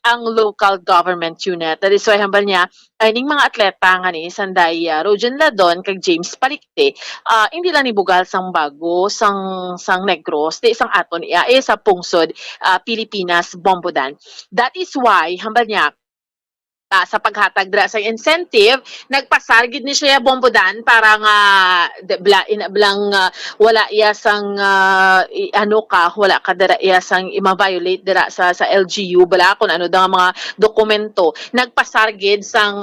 ang local government unit. That is why hambal niya, ay ning mga atleta nga ni Sanday Rojan Ladon kag James Palikte hindi lang ni bugal sang Bago sang Negros di isang aton iya sa pungsod Pilipinas Bombodan. That is why hambal niya sa paghatag dra sa incentive nagpasargid ni siya Bombodan para nga wala iya sang wala ka dira iya sang ima-violate dira sa LGU bala kun ano daw mga dokumento nagpasargid sang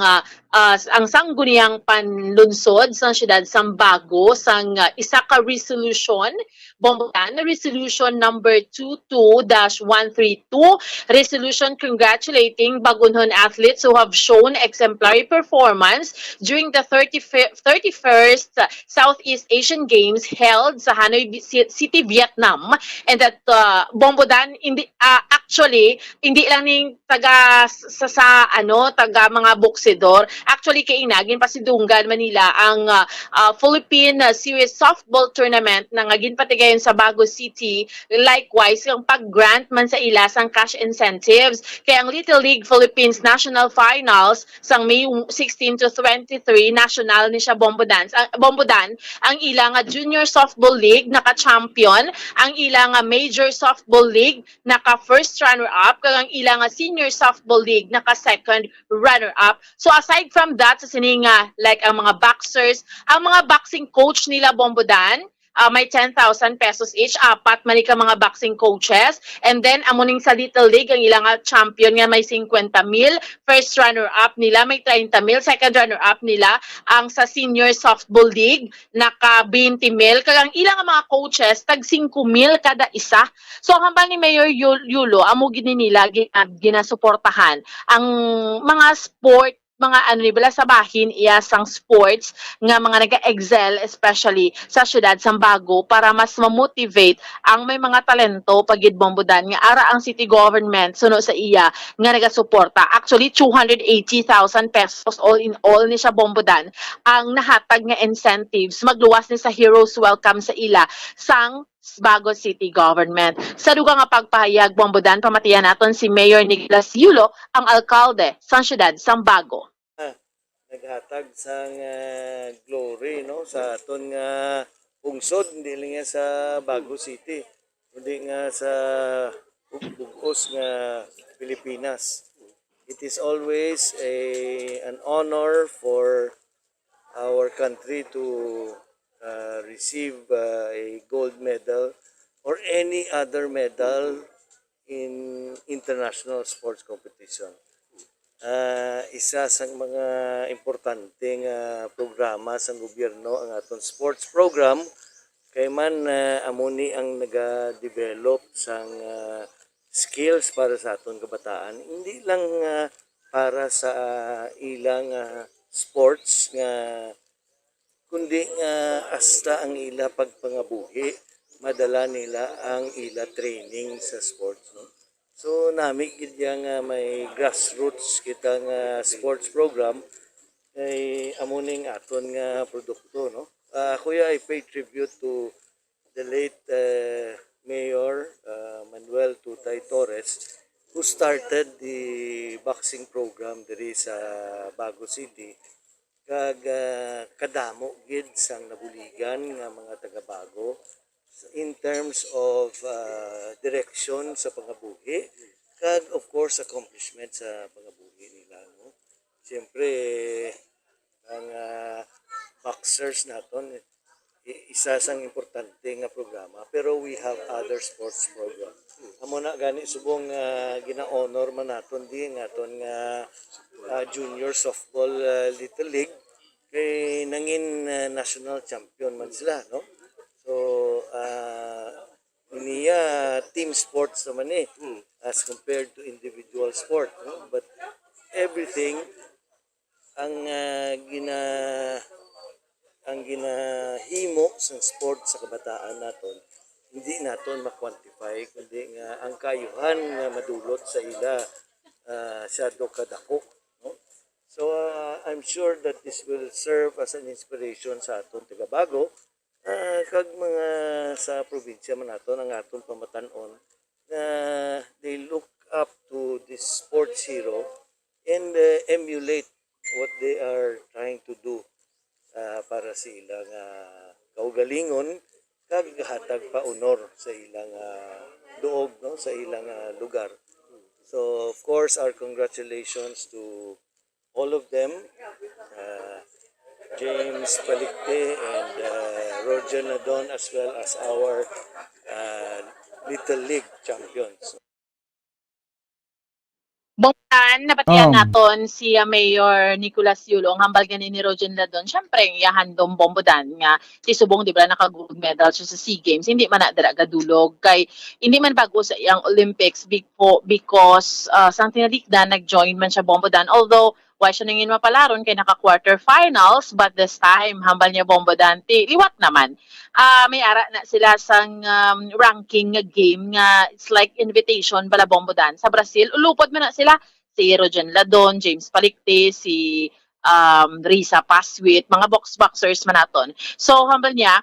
ang sangguniang panlunsod sa siyudad Sambago sang isa ka resolution Bombodan resolution number 22-132 resolution congratulating Bagunhon athletes who have shown exemplary performance during the 31st Southeast Asian Games held sa Hanoi City, Vietnam and that Bombodan actually hindi lang ning taga taga mga boksidor actually kay inagin pasidunggan Manila ang Philippine Series Softball Tournament na nga ginpatigayon sa Bago City likewise ang pag-grant man sa ila sang cash incentives kay ang Little League Philippines National Finals sang May 16 to 23 national ni siya Bombodan ang ila nga Junior Softball League naka-champion ang ila nga Major Softball League naka-first runner-up kag ang ila nga Senior Softball League naka-second runner-up so aside from that sa sininga like ang mga boxers ang mga boxing coach nila Bombodan may 10,000 pesos each, apat manika mga boxing coaches. And then, amuning sa Little League, ang ilang champion nga may 50,000. First runner-up nila may 30,000. Second runner-up nila, ang sa Senior Softball League, naka 20,000. Kaya ang ilang mga coaches, tag 5,000 kada isa. So, ang hambal ni Mayor Yulo, amo gini nila ginasuportahan ang mga sport mga nibala sa bahin iya sang sports nga mga nag-excel especially sa siyudad Sambago para mas ma-motivate ang may mga talento pagid Bombodan nga ara ang city government suno sa iya nga nagasuporta actually 280,000 pesos all in all ni siya Bombodan ang nahatag nga incentives magluwas ni sa Heroes Welcome sa ila sang Bago City Government. Sa dugang nga pagpahayag Bombodan pamatiyan naton si Mayor Nicolas Yulo ang alkalde sa siyudad Sambago. Naghatag sang glory no sa aton nga pungsod hindi lang sa Bago City kundi nga sa bugos nga Pilipinas. It is always an honor for our country to receive a gold medal or any other medal in international sports competition. Isa sa mga importanteng programa sa gobyerno ang aton sports program kay man amuni ang naga-develop sang skills para sa aton kabataan hindi lang para sa ilang sports nga kundi nga hasta ang ila pagpangabuhi madala nila ang ila training sa sports no. So nami gid nga may grassroots kita nga sports program ay amuning aton nga produkto no. Kuya I pay tribute to the late Mayor Manuel Tutay Torres who started the boxing program diri sa Bago City kag kadamo gid sang nabuligan nga mga taga Bago in terms of direction sa pangabuhi, kag of course accomplishment sa pangabuhi nila. No? Siyempre, ang boxers naton, isa sang importante nga programa, pero we have other sports program. Amo na gani subong gina-honor man naton di ngaton nga junior softball little league kay nangin national champion man sila, no? So iniya team sports naman as compared to individual sport, no? But everything ang ginahimo sa sport sa kabataan naton hindi naton ma-quantify kundi nga ang kayuhan nga madulot sa ila syado kadako, no? So I'm sure that this will serve as an inspiration sa aton taga-Bago kag mga sa probinsya man naton ang aton pamatan-on na they look up to this sports hero and emulate what they are trying to do para sa ilang kaugalingon kag hatag pa honor sa ilang duog, no, sa ilang lugar. So of course our congratulations to all of them, James Palikte and Roger Nadon, as well as our Little League champions. Bongtan, nabatian naton si Mayor Nicolas Yulo, ang hambal ganin ni Rogen Ladon. Siyempre, yahan dong bombodan nga, si Subong, di ba, naka-gold medal siya sa SEA Games, hindi man na gadulog. Kay, hindi man bago sa iyang Olympics because sang tinalikdan, nag-join man siya bombodan. Although, why siya nangin mapalaron kay naka-quarterfinals, but this time, hambal niya bombodan, liwat naman. May ara na sila sang ranking game nga it's like invitation bala bombodan sa Brazil. Ulupod man na sila si Rogen Ladon, James Palikte, si Risa Paswit, mga boxers manaton. So hambal niya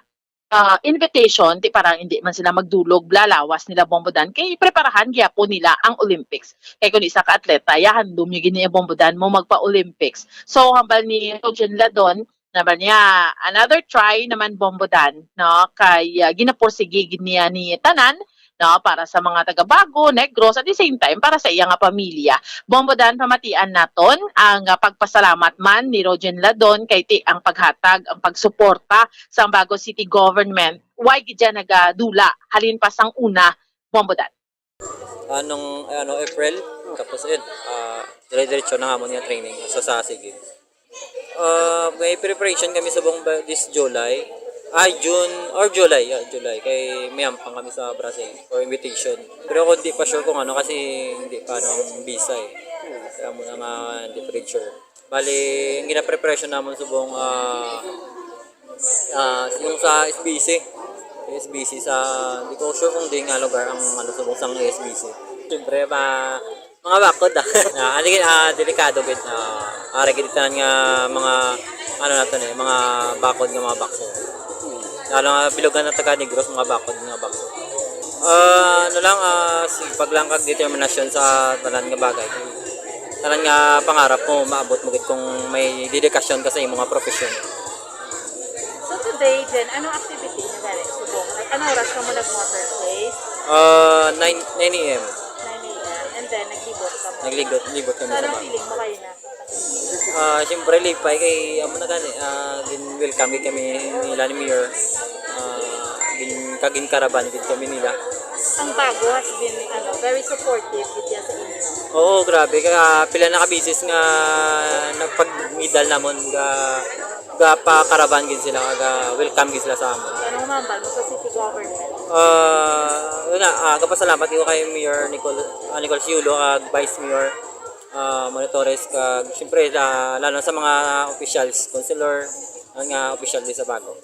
invitation ti parang hindi man sila magdulog blalawas nila bombodan kay preparahan gyapon nila ang Olympics. Kay kun isa ka atleta yahan dum yung gini bombodan mo magpa-Olympics. So hambal ni Rogen Ladon naman niya another try naman bombodan, no, kay ginaporsige niya ni tanan, no, para sa mga taga-Bago, Negros, at the same time para sa iyang pamilya. Bombodan, pamatian naton ang pagpasalamat man ni Rogen Ladon kay ti ang paghatag, ang pagsuporta sa Bago City Government. Why gidya nagadula halin pa sang una bombodan. Anong April tapos dire-diretso na nga mo niya training sa SEA Games. May preparation kami sa buong this July. June or July. July. Kay may ampang kami sa Brazil for invitation. Pero ako hindi pa sure kung ano kasi hindi pa ang visa Kaya muna nga hindi pa sure. Bali, ang gina-preparation naman sa buong yung sa SBC. SBC sa, hindi ko sure kung di nga lugar ang sa buong sang SBC. Siyempre, mga bakod delikado gid rekiditan nga mga mga bakod nga mga bakso. Lalo nga bilogan ng taga Negros mga bakod nga bakso. Sipag lang kag determinasyon sa tanan nga bagay. Tanan nga pangarap mo maabot mo gid kung may dedikasyon ka sa imong mga profesyon. So today din anong activity na dali subong? Ano oras ka mo nag-motor place? 9 AM. And then naglibot ka mo. Naglibot kami sa anong feeling mo kayo na? Siyempre lipay kay amo na gani welcome kami nila ni Mayor. Kagin karaban din kami nila. Ang Bago has been very supportive gid sa inyo. Oo, grabe pila na ka bisis nga nagpag-medal namon ga pa karaban gid sila welcome gid sila sa amon. Anong mambal mo sa city government? Kapasalamat ko kay Mayor Nicolas Yulo ag Vice Mayor Monitores kag syempre lalo sa mga officials, councilor, nga official din sa Bago.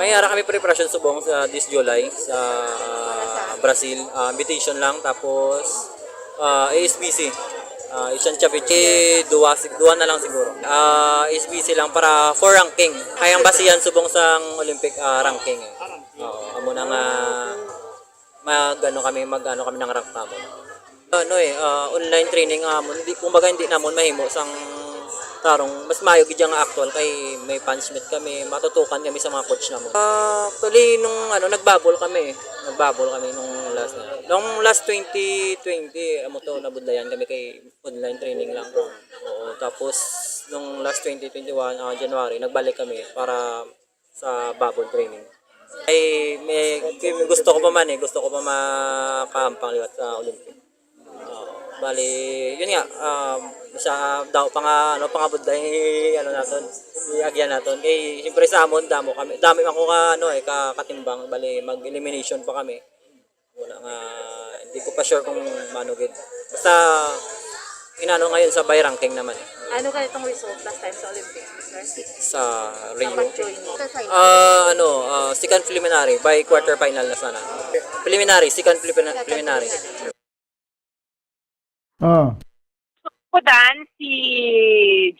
May ara kami preparation subong sa this July sa Brazil, invitation lang tapos ASBC. Isang chapichi duwa na lang siguro. SBC lang para for ranking. Kayang basihan subong sang Olympic ranking. Amo na nga magano kami ng rank namon. Online training hindi kumbaga hindi namon mahimo sang tarong mas mayo gid nga actual kay may punishment kami, matutukan kami sa mga coach namo. Actually nung nagbabol kami nung last 2020 amo to nabudlayan kami kay online training lang. Oo, tapos nung last 2021 January nagbalik kami para sa bubble training. Ay gusto ko pa makahampang liwat sa Olympic. Bali, yun nga, siya daw pangabot dahil naton, iagyan naton. Kay siyempre sa amon dami man ko katimbang, bali mag-elimination pa kami. Wala nga, hindi ko pa sure kung manugid. Basta ngayon sa by ranking naman eh. Ano ganitong result last time sa Olympics, Mr.? Sa Rio. Second preliminary by quarter final na sana. Second preliminary. Pudan, si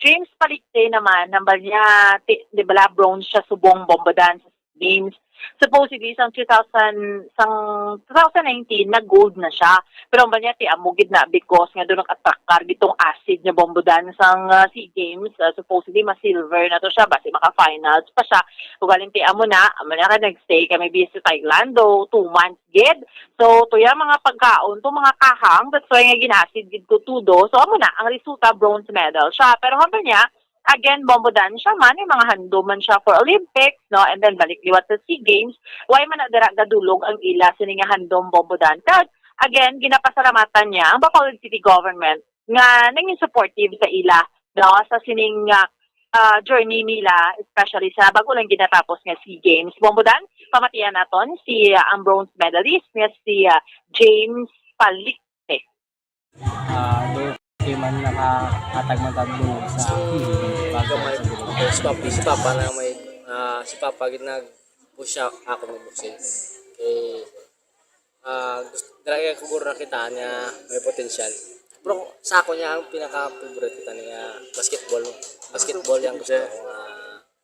James Palikte naman, number niya, di ba, bronze siya subong bombodan sa games. Supposedly, sa 2019, nag-gold na siya. Pero ang niya, amugid na because nga doon nag-attract gitong acid niya bombodan sa SEA Games. Supposedly, ma-silver na to siya, basi maka-finals pa siya. Ugaling amo na ka nag-stay kami bis sa Thailand, 2 months gid. So, to yung mga pagkaon, to mga kahang, that's why nga ginasid gid ko tudo. So, amo na, ang resulta, bronze medal siya. Pero hanggang niya, again, bombodan siya man, yung mga hando man siya for Olympics, no? And then balik liwat sa SEA Games, why man na gadulog ang ila sining handom bombodan. Kaya, again, ginapasalamatan niya ang Bacolod City Government nga naging supportive sa ila, no? Sa sining journey nila, especially sa bago lang ginatapos nga SEA Games. Bombodan, pamatiyan naton si ang bronze medalist nga si James Palikte. Di man nakahatag man tadlo sa si Papa na may si Papa gid nag-push ako ng boxing. Kay gusto ko nakita niya may potential. Pero sa ako niya ang pinaka-favorite kita niya basketball. Basketball yang gusto ko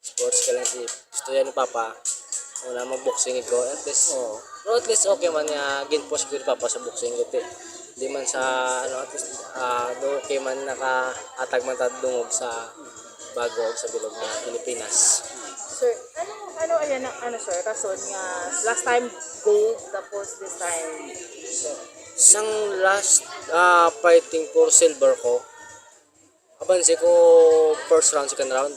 sports ka lang si gusto yan ni Papa. Wala mag-boxing ko at least okay man niya gin-push ko Papa sa boxing ko. Di man sa okay man nakaatag man tadungog sa bago sa bilog na Pilipinas. Sir, sir, rason nga last time gold tapos this time Sang last fighting for silver ko, abansi ko first round, second round.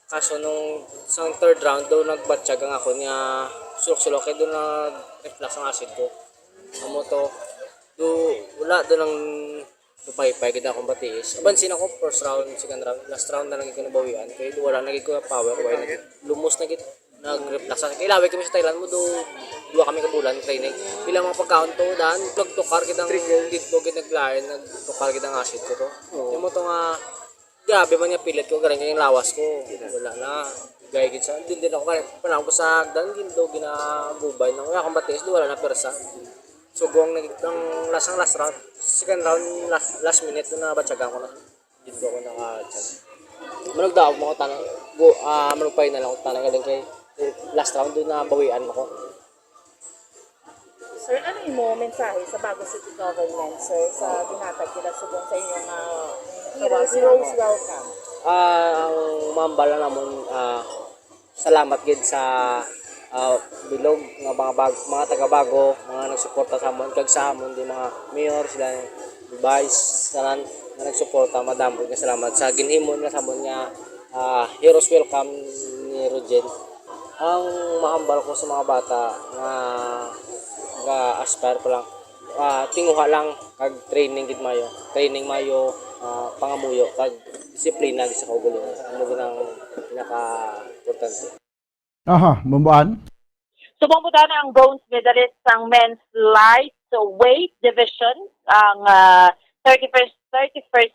Kaso nung sang third round daw nagbatsyag ang ako niya sulok-sulok kaya doon nag-reflux ang acid ko. Amo to wala doon ang lupay-pay kita akong batiis. Abansin ako first round, second round, last round na lang ko nabawian. Kaya wala naging ko power, lumos na git nag-reflux. Kaya laway kami sa Thailand mo dua kami kabulan training. Bilang mga pagkaon to daan, nagtukar kitang dito naglain, nagtukar kitang acid ko to. Yung mo to nga grabe man niya pilit ko, galing yung lawas ko. Wala na. Gaya gid sa din ako panahon ko sa hagdan ginabubay nang akong batiis, wala na persa. Sugong nagitang last round, second round, last minute na batsagan ko na. Dito ko naka-chat. Managdaog mo ko tanang, managpay na lang ako tanang galing kay last round doon na bawian ako. Sir, ano yung mensahe sa Bago City Government, sir, sa ginatag nila subong sa inyong Heroes Welcome? Ang mambala namon, salamat gid sa bilog nga mga taga-bago, mga nagsuporta sa amon kag sa amon di mga mayor sila vice sanan nga nagsuporta, madamo nga salamat sa ginhimo na sa amon nga Heroes Welcome ni Rogen. Ang mahambal ko sa mga bata nga aspire pa lang tinguha lang kag training mayo pangamuyo kag disiplina sa kaugalingon ano ginang pinaka-importante. Bumbuan. So, bumbudan ang bronze medalist ng men's lightweight division, ang 31st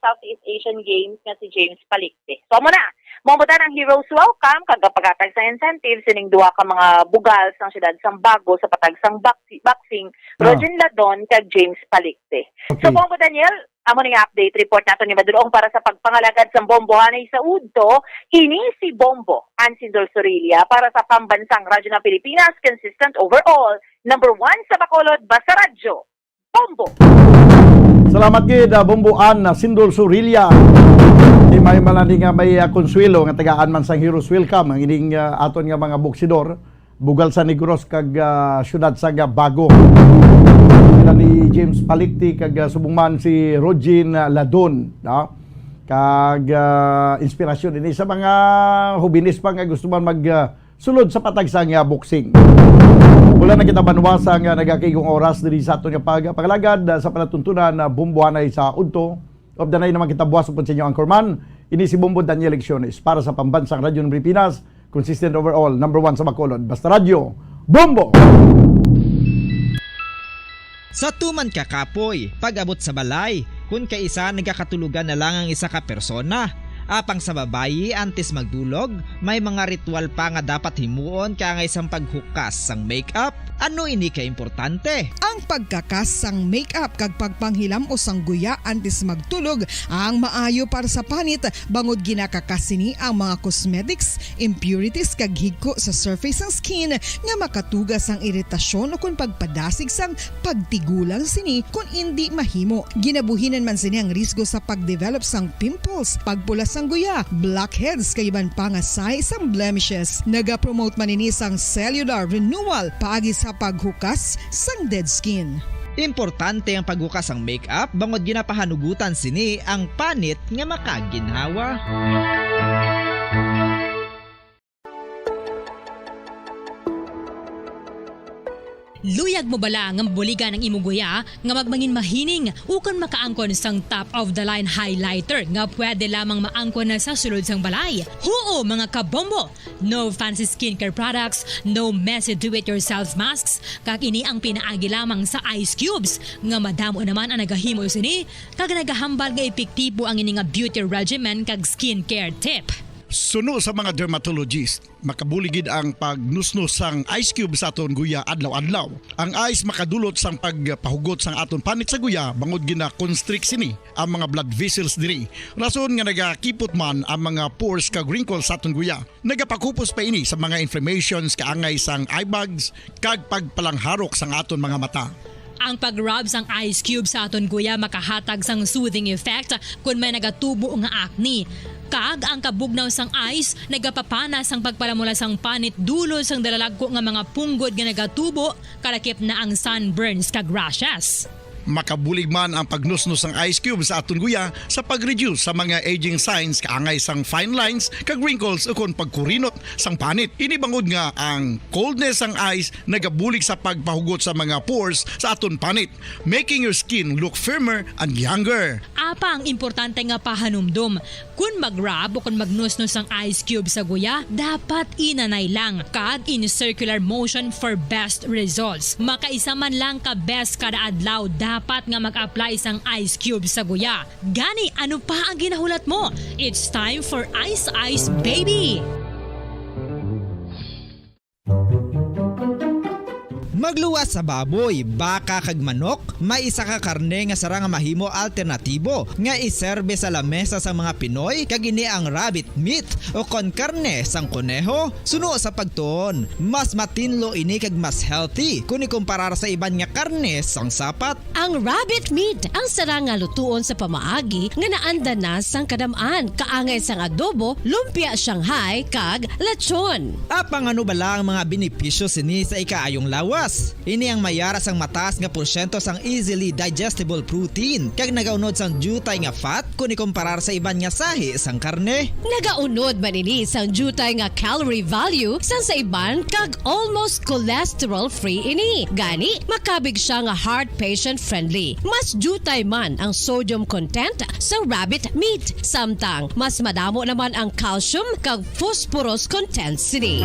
Southeast Asian Games nga si James Palikte. So, muna, bumbudan ang Heroes Welcome, kagapaghatag sa incentives, sining duwa ka mga bugal sang siyudad sang Bago sa patag sang boxing, Rogen Ladon kag James Palikte. Okay. So, Bombo Daniel, amo ning update report nato ni Madulong para sa pagpangalagad sa bombohanay sa udto, kini si Bombo Ansindol Sorilia para sa pambansang radyo ng Pilipinas, consistent overall, number 1 sa Bacolod, Basa Radyo. Bombo! Salamat gid Bomboan Sindol Surilla. Di may malani nga may konsuelo nga tagaan man sang Heroes Welcome ang ining aton nga mga boksidor bugal sa Negros kag syudad sa Bago. Sila ni James Palikti kag subong si Rogin Ladon, no? Kag inspirasyon ini sa mga hubinis pa nga gusto man mag sulod sa patag sa nga boxing. Wala na kita banwasa nga nagakigong oras diri sa aton nga pagalagad sa panatuntunan na bumbuanay sa udto. Of the night naman kita buwas upon sa inyo Anchorman. Ini si Bombo Daniel Lecciones para sa Pambansang Radyo ng Pilipinas. Consistent overall, number 1 sa Bacolod. Basta Radyo, Bombo! Sa tuman ka kapoy, pag-abot sa balay, kung kaisa nagkakatulugan na lang ang isa ka persona. Apang sa babayi, antes magdulog, may mga ritual pa nga dapat himuon ka nga isang paghukas sang makeup. Ano ini ka importante? Ang pagkakas sang makeup kag pagpanghilam o sang guya antes magtulog ang maayo para sa panit bangod ginakakasini ang mga cosmetics, impurities kag higko sa surface sang skin nga makatugas ang iritasyon o kung pagpadasig sang pagtigulang sini kung hindi mahimo. Ginabuhinan man sini ang risgo sa pagdevelop sang pimples, pagpula sang guya, blackheads kay iban pa nga size sang blemishes. Naga-promote man ini sang cellular renewal paagi sa paghukas sang dead skin. Importante ang paghukas ang makeup bangod ginapahanugutan sini ang panit nga makaginhawa. Luyag mo bala nga mabuligan ang imong guya nga magmangin mahining ukan makaangkon sang top of the line highlighter nga pwede lamang maangkon na sa sulod sang balay. Huo mga kabombo! No fancy skincare products, no messy do-it-yourself masks, kag ini ang pinaagi lamang sa ice cubes nga madamo naman ang nagahimo sini kag nagahambal nga epektibo ang ini nga beauty regimen kag skincare tip. Suno sa mga dermatologist, makabuligid ang pagnusnos sang ice cube sa aton guya adlaw-adlaw. Ang ice makadulot sang pagpahugot sang aton panit sa guya bangod gina-constrict sini ang mga blood vessels diri. Rason nga nagakipot man ang mga pores kag wrinkles sa aton guya. Nagapakupos pa ini sa mga inflammations kaangay sang eye bags kag pagpalangharok sang aton mga mata. Ang pag-rub sang ice cube sa aton guya makahatag sang soothing effect kung may nagatubo nga acne. Kag ang kabugnaw sang ice nagapapanas ang pagpalamula sang panit dulo sang dalalagko nga mga punggod nga nagatubo kalakip na ang sunburns kag rashes. Makabulig man ang pagnusnos ng ice cube sa aton guya sa pag-reduce sa mga aging signs kaangay sang fine lines kag wrinkles ukon pagkurinot sang panit. Ini bangod nga ang coldness sang ice nagabulig sa pagpahugot sa mga pores sa aton panit, making your skin look firmer and younger. Apa ang importante nga pahanumdum, kung mag-rub o kung magnusnos ang ice cube sa guya, dapat inanay lang kag in circular motion for best results. Makaisa man lang ka best kada adlaw dapat nga mag-apply sang ice cube sa guya. Gani, ano pa ang ginahulat mo? It's time for Ice Ice Baby! Magluwas sa baboy, baka kag manok, may isa ka karne nga sara nga mahimo alternatibo nga iserbe sa lamesa sa mga Pinoy kag ini ang rabbit meat o kon karne sang kuneho. Suno sa pagtuon, mas matinlo ini kag mas healthy kung ikumparar sa iban nga karne sang sapat. Ang rabbit meat ang sara nga lutuon sa pamaagi nga naanda na sang kadamaan, kaangay sang adobo, lumpia Shanghai kag lechon. Apang ano bala ang mga benepisyo sini sa ikaayong lawas? Ini ang mayara sang mataas nga porsyento sang easily digestible protein kag nagaunod sang jutay nga fat kung ikumparar sa iban nga sahi sang karne. Nagaunod man ini sang jutay nga calorie value sang sa iban kag almost cholesterol free ini. Gani makabig siya nga heart patient friendly. Mas jutay man ang sodium content sa rabbit meat, samtang mas madamo naman ang calcium kag phosphorus content sini.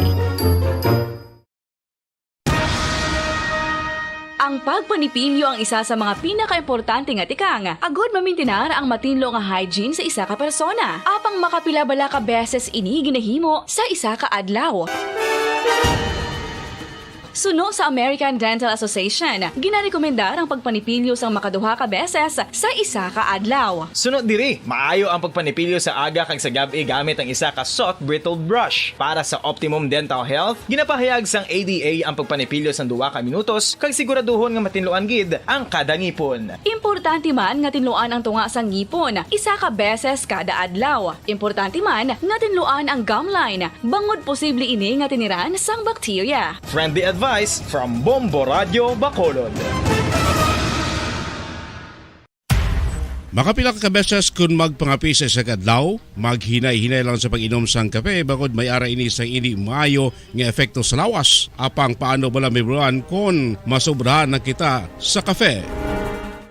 Ang pagpanipilyo ang isa sa mga pinaka-importante nga tikang. Agod mamintinar ang matinlo nga hygiene sa isa ka persona. Apang makapilabala ka beses ini ginahimo sa isa ka adlaw. Suno sa American Dental Association, ginarekomendar ang pagpanipilyo sang makaduha ka beses sa isa ka adlaw. Sunod diri, maayo ang pagpanipilyo sa aga kag sa gabi gamit ang isa ka soft brittle brush. Para sa optimum dental health, ginapahayag sang ADA ang pagpanipilyo sang 2 ka minutos kag siguraduhon nga matinluan gid ang kada ngipon. Importante man nga tinluan ang tunga sang ngipon, isa ka beses kada adlaw. Importante man nga tinluan ang gum line, bangod posible ini nga tiniran sang bakterya. Friendly advice from Bombo Radio Bacolod. Makapila ka beses kung magpangapi sa isa kadlaw, maghinay-hinay lang sa pag-inom sang kape bagod may ara ini sa hindi maayo nga epekto sa lawas. Apang paano bala may buruan kung masobrahan na kita sa kape.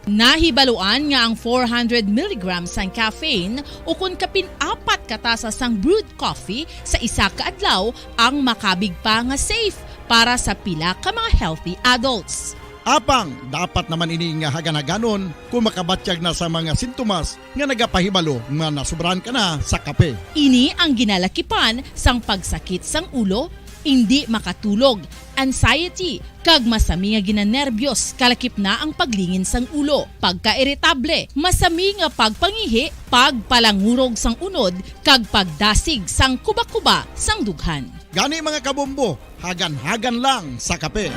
Nahibaluan nga ang 400 mg sang caffeine o kung kapin-4 katasa sang brewed coffee sa isa ka adlaw ang makabig pa nga safe para sa pila ka mga healthy adults. Apang dapat naman ini nga haganaganon kung makabatyag na sa mga sintomas nga nagapahibalo nga nasubrahan ka na sa kape. Ini ang ginalakipan sang pagsakit sang ulo, hindi makatulog, anxiety, kag masami nga ginanerbiyos kalakip na ang paglingin sang ulo, pagka-iritable, masami nga pagpangihi, pagpalangurog sang unod, kag pagdasig sang kuba-kuba sang dughan. Gani mga kabombo, hagan-hagan lang sa kape.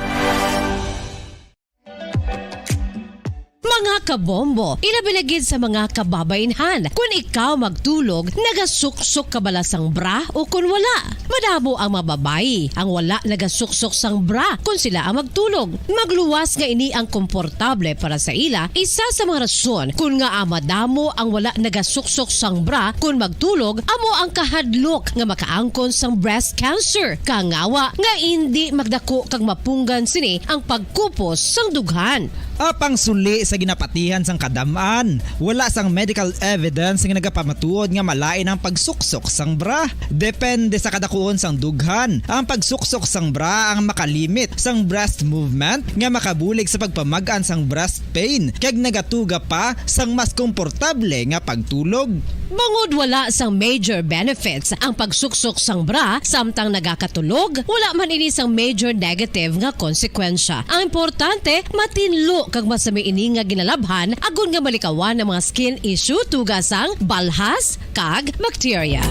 Mga kabombo, ilabilagid sa mga kababainhan. Kung ikaw magtulog, nagasuksok ka bala sang bra o kung wala. Madamo ang mababayi ang wala nagasuksok sang bra kung sila ang magtulog. Magluwas nga ini ang komportable para sa ila. Isa sa mga rason kung nga madamo ang wala nagasuksok sang bra kung magtulog, amo ang kahadlok nga makaangkon sang breast cancer. Kangawa nga hindi magdako kag mapunggan sini ang pagkupos sang dughan. Apang suli sa ginapatihan sang kadamaan, wala sang medical evidence nga nagapamatuod nga malain ang pagsuksok sang bra. Depende sa kadakuon sang dughan. Ang pagsuksok sang bra ang makalimit sang breast movement nga makabulig sa pagpamagan sang breast pain kag nagatuga pa sang mas komportable nga pagtulog. Bangod wala sang major benefits ang pagsuksok sang bra samtang nagakatulog, wala man ini sang major negative nga konsekwensya. Ang importante, matinlo kag masami ini nga ginalabhan agon nga malikawan ng mga skin issue tugas sang balhas kag bakterya.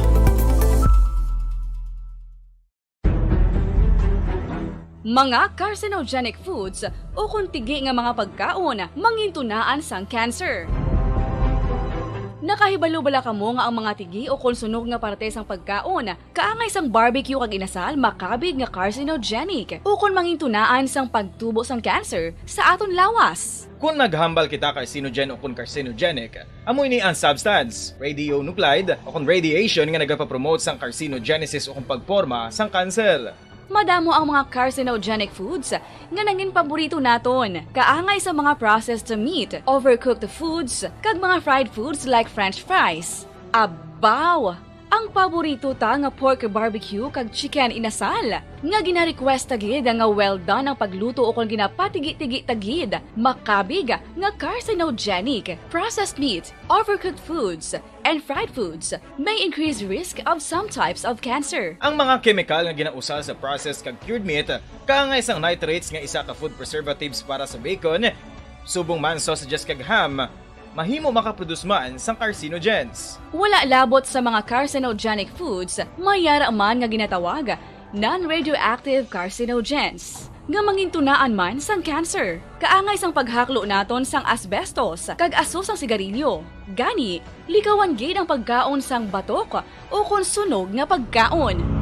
Mga carcinogenic foods o kung tigi nga mga pagkaon mangintunaan sang cancer. Nakahibalo bala kamo nga ang mga tigi o konsunog nga parte sang pagkaon kaangay sang barbecue kag inasal makabig nga carcinogenic o kung mangintunaan sang pagtubo sang cancer sa aton lawas. Kung naghambal kita carcinogen o kung carcinogenic, amoy ni ang substance, radionuclide o kung radiation nga nagapapromote sang carcinogenesis o kung pagporma sang cancer. Madamo ang mga carcinogenic foods nga nangin paborito naton. Kaangay sa mga processed meat, overcooked foods, kag mga fried foods like french fries. Abaw! Ang paborito ta nga pork barbecue kag chicken inasal. Nga gina-request tagid nga well done ang pagluto o kung ginapatigi-tigi-tagid. Makabig nga carcinogenic, processed meat, overcooked foods, and fried foods may increase risk of some types of cancer. Ang mga chemical nga ginausal sa processed kag cured meat, kaangay sang nitrates nga isa ka food preservatives para sa bacon, subong man sausages kag ham, mahimo makaproduce man sang carcinogens. Wala labot sa mga carcinogenic foods, mayara man nga ginatawag non-radioactive carcinogens nga mangintunaan man sang cancer. Kaangay sang paghaklo naton sang asbestos kag aso sang sigarilyo. Gani, likawan gid ang pagkaon sang batok o kung sunog nga pagkaon.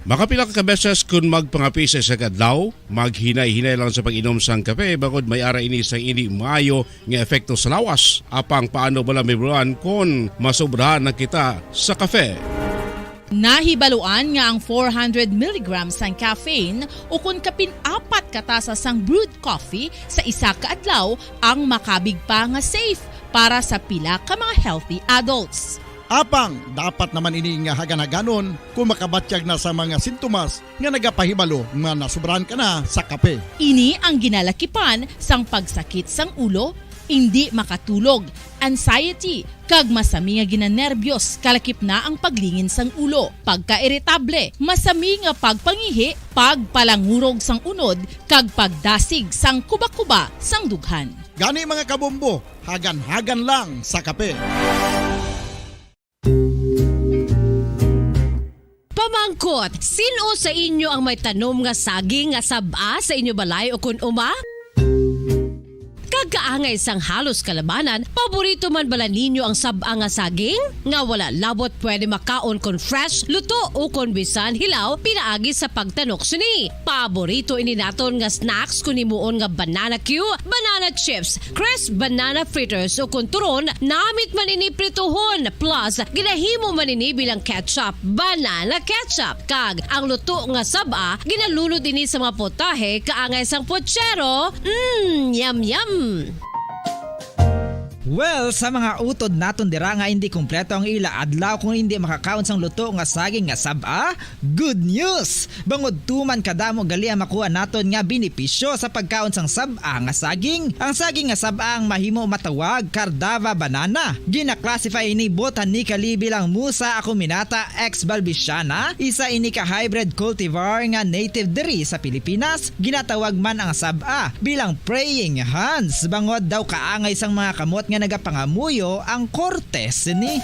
Makapila ka beses kung magpangapi sa isa kadlaw, maghinay-hinay lang sa pag-inom sang kape bagod may ara ini sa hindi maayo nga epekto sa lawas. Apang paano bala may buruan kung masobrahan na kita sa kape. Nahibaluan nga ang 400 mg sang caffeine o kung kapin-4 katasa sang brewed coffee sa isa ka adlaw ang makabig pa nga safe para sa pila ka mga healthy adults. Apang dapat naman ini nga haganaganon kung makabatyag na sa mga sintomas nga nagapahibalo nga nasubrahan ka na sa kape. Ini ang ginalakipan sang pagsakit sang ulo, hindi makatulog, anxiety, kag masami nga ginanerbiyos kalakip na ang paglingin sang ulo, pagka-iritable, masami nga pagpangihi, pagpalangurog sang unod, kag pagdasig sang kuba-kuba sang dughan. Gani mga kabombo, hagan-hagan lang sa kape. Pamangkot, sino sa inyo ang may tanom nga saging nga saba sa inyo balay o kun uma? Kagkaangay sang halos kalabanan, paborito man bala ninyo ang saba nga saging? Nga wala labot pwede makaon kon fresh, luto o kon bisan hilaw, pinaagi sa pagtanok sini. Paborito ini naton nga snacks kun himuon nga banana Q, banana chips, crisp banana fritters o kun turon, namit man ini prituhon, plus ginahimo man ini bilang ketchup, banana ketchup. Kag ang luto nga saba, ginalunod ini sa mga potahe kaangay sang pochero. Yum yum. Well, sa mga utod naton dira nga hindi kumpleto ang ila adlaw kung hindi makakaon sang luto nga saging nga saba, good news! Bangod tuman kadamo gali ang makuha naton nga benepisyo sa pagkaon sang saba nga saging. Ang saging nga saba ang mahimo matawag Cardava banana. Gina-classify ini botanically bilang Musa acuminata ex balbisiana, isa ini ka hybrid cultivar nga native diri sa Pilipinas. Ginatawag man ang saba bilang praying hands, bangod daw kaangay sang mga kamot nga nagapangamuyo ang kortes ni.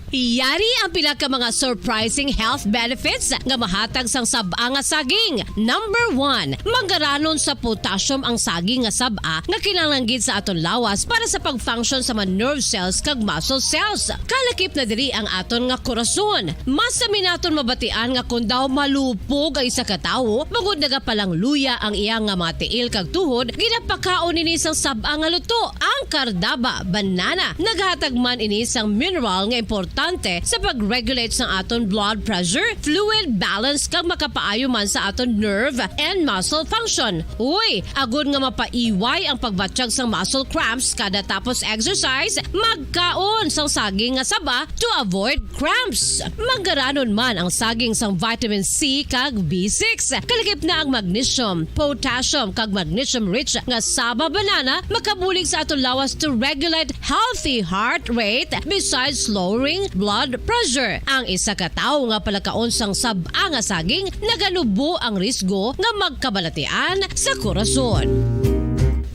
Iyari ang pila ka mga surprising health benefits nga mahatag sang saba nga saging. Number 1, manggaranon sa potassium ang saging nga saba nga kinahanglan sa aton lawas para sa pag-function sa mga nerve cells kag muscle cells. Kalakip na diri ang aton nga korason. Mas sa minaton mabatian nga kun daw malupog ang isa ka tawo, bangod nagapalang luya ang iyang nga mga tiil kag tuhod, ginapakaon ini sang saba nga luto, ang Cardava banana. Naghatag man ini sang mineral nga importante sa pag-regulate sa aton blood pressure, fluid balance kag makapaayo man sa aton nerve and muscle function. Uy, agud nga mapaiway ang pagbatsyag sang muscle cramps kada tapos exercise, magkaon sang saging nga saba to avoid cramps. Manggaranon man ang saging sang vitamin C kag B6. Kalakip na ang magnesium, potassium kag magnesium rich nga saba banana makabulig sa aton lawas to regulate healthy heart rate besides lowering blood pressure. Ang isa ka tawo nga palakaon sang saba nga saging naganubo ang risgo nga magkabalatian sa korason.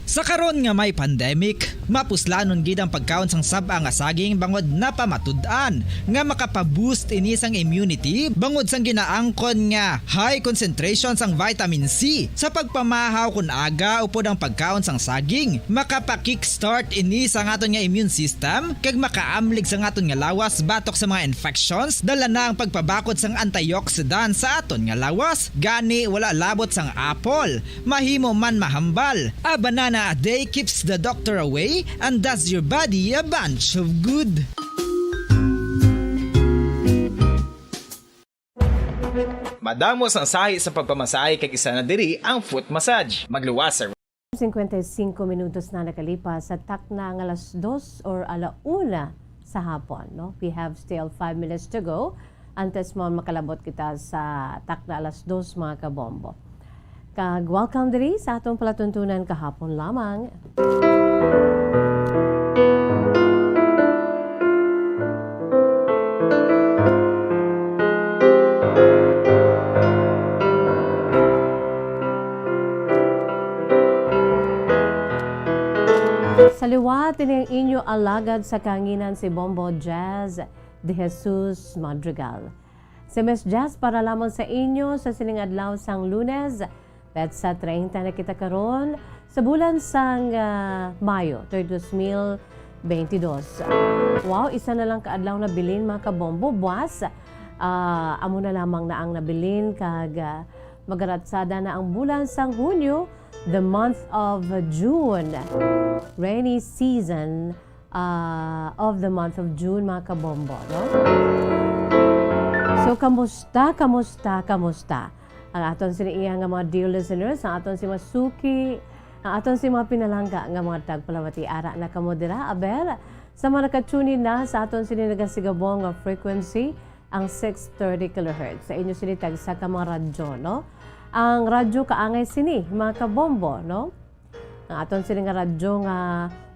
Sa karon nga may pandemic, mapuslanon gid ang pagkaon sang saba nga saging bangod napamatud-an nga makapaboost ini sang immunity bangod sang ginaangkon nga high concentration sang vitamin C sa pagpamahaw kun aga upod ang pagkaon sang saging. Makapa-kickstart ini sa aton nga immune system kag makaamlig sa aton nga lawas batok sa mga infections, dala na ang pagpabakod sang antioxidant sa aton nga lawas. Gani wala labot sang apple, mahimo man mahambal. A banana a day keeps the doctor away and does your body a bunch of good. Madamos ang sahi sa pagpamasahe kay isa na diri ang foot massage. Magluwas sa 55 minutos na nakalipas sa takna ng alas 2 or alauna sa hapon. No? We have still 5 minutes to go antes mo makalabot kita sa takna alas 2 mga kabombo. Kag welcome diri sa atong palatuntunan kahapon lamang. Sa liwat ini ang inyo alagad sa kanginan si Bombo Jazz de Jesus Madrigal. Si Miss Jazz para lamang sa inyo sa siningadlaw sang Lunes. That's sa 30 na kita karon sa bulan sang Mayo, 2022. Wow, isa na lang kaadlaw na bilin mga kabombo. Buwas, amo na lamang na ang nabilin kag magaratsada na ang bulan sang Hunyo, the month of June. Rainy season of the month of June mga kabombo. No? So, kamusta? Ang aton siniiya nga mga dear listeners, ang aton si Masuki, ang aton si mga pinalangga nga mga tagpalawati ara na kamodera, aber, sa mga nakatunin na sa aton sininaгаsigabong nga frequency, ang 630 kHz. Sa inyo sinitag sa ka mga radyo, no? Ang radyo kaangay sini, mga kabombo, no? Ang aton sini nga radyo nga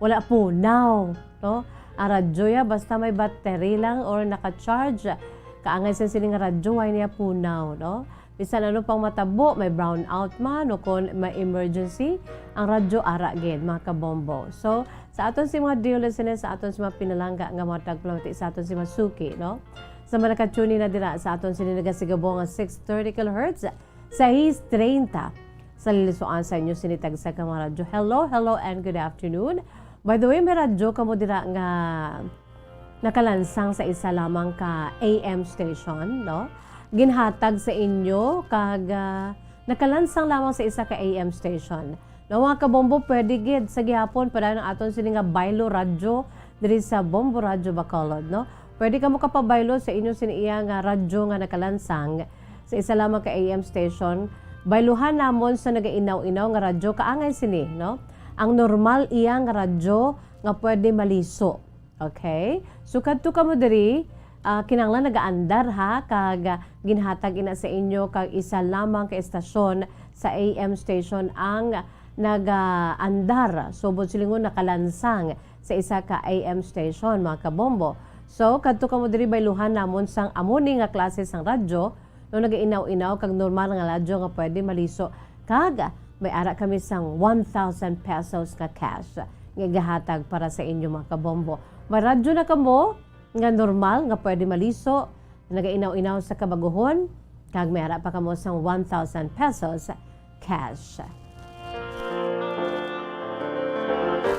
wala punaw, no? Ang radyo ya basta may battery lang or naka-charge. Kaangay sa sini nga radyo ay niya punaw, no? Bisan ano pang matabo, may brownout man o kung may emergency, ang radyo ara gid mga kabombo. So, sa aton si mga dear listeners, sa aton si mga pinalangga nga mga tagpalawati sa aton si mga suki, no? Sa mga nakatuni na dira sa aton sininagasigabo nga 630 kHz sa His 30 sa lilisuan sa inyo sinitag sa mga radyo. Hello and good afternoon. By the way, may radyo kamo dira nga nakalansang sa isa lamang ka AM station, no? Ginhatag sa inyo kag nakalansang lamang sa isa ka AM station. No, mga kabombo, pwede gid sa gihapon para ng aton sini nga baylo radyo diri sa Bombo Radyo Bacolod, no? Pwede ka mo kapabaylo sa inyo siniya nga radyo nga nakalansang sa isa lamang ka AM station. Bayluhan namon sa nagainaw-inaw nga radyo kaangay sini, no? Ang normal iya nga radyo nga pwede maliso. Okay? So kadto kamo diri kinanglan nagaandar ha kag ginhatag ina sa inyo kag isa lamang ka estasyon sa AM station ang nagaandar subod silingon nakalansang sa isa ka AM station mga kabombo. So kadto kamo diri bayluhan namon sang amuni nga klase sang radyo no nagainaw-inaw kag normal nga radyo nga pwede maliso kag may ara kami sang 1,000 pesos nga cash nga gahatag para sa inyo mga kabombo. May radyo na kamo nga normal nga pwede maliso, nagainaw-inaw sa kabaguhon, kag may harap pa kamo sang 1,000 pesos cash.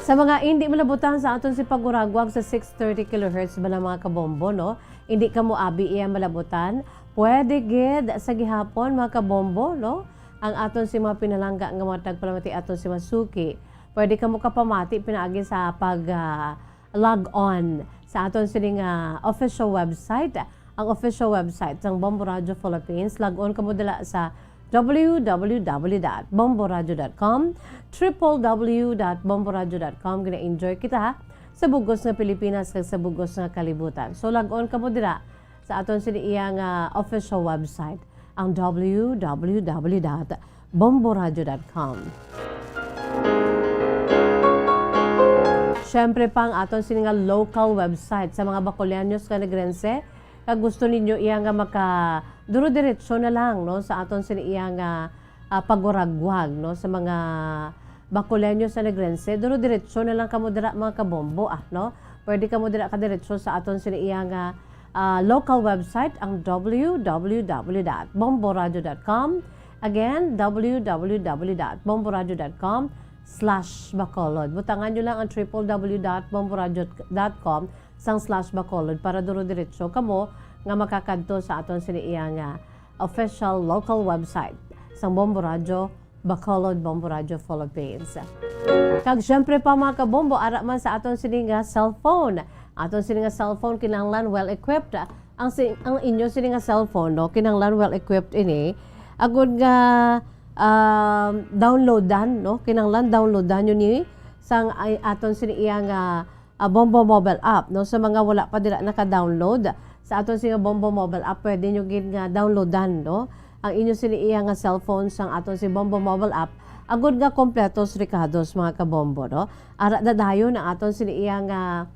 Sa mga hindi malabutan sa aton si paguragwag sa 630 kHz ba na mga kabombo, no? Hindi kamo abi iya malabutan, pwede gid sa gihapon mga kabombo, no? Ang aton si mga pinalangga nga mga tagpalamati aton si Masuki. Pwede kamo kapamati pinaagi sa pag log on sa aton sining official website. Ang official website ng Bombo Radio Philippines, log on kamo dala sa www.bomboradio.com, www.bomboradio.com. Gina-enjoy kita sa bugos nga Pilipinas kag sa bugos nga kalibutan. So log on kamo dira sa aton siniyang official website, ang www.bomboradio.com. Siyempre pang aton sininga local website sa mga Bacolanios nga nagrense, kag gusto ninyo iya nga maka duro diretso na lang no sa aton siniya nga paguragwag no sa mga Bacolanios nga nagrense, duro diretso na lang kamo dira mga kabombo no. Pwede kamo dira ka diretso sa aton siniya nga local website, ang www.bomboradio.com. Again, www.bomboradio.com/Bacolod. Butangan nyo lang ang www.bomboradio.com/Bacolod para duro diretso kamo nga makakadto sa aton siniya nga official local website sa Bombo Radio Bacolod, Bombo Radio Philippines. Kag syempre pa mga kabombo, ara man sa aton sini nga cellphone. Aton sini nga cellphone kinahanglan well equipped. Ang inyo sini nga cellphone no kinahanglan well equipped ini. Agud nga downloadan no kinahanglan downloadan nyo ni sang aton siniya nga Bombo mobile app no sa mga wala pa dira naka-download sa aton siniya Bombo mobile app pwede nyo gid nga downloadan no ang inyo siniya nga cellphone sang aton si Bombo mobile app agud nga kompletos ricados mga kabombo no ara dadayon ang aton siniya nga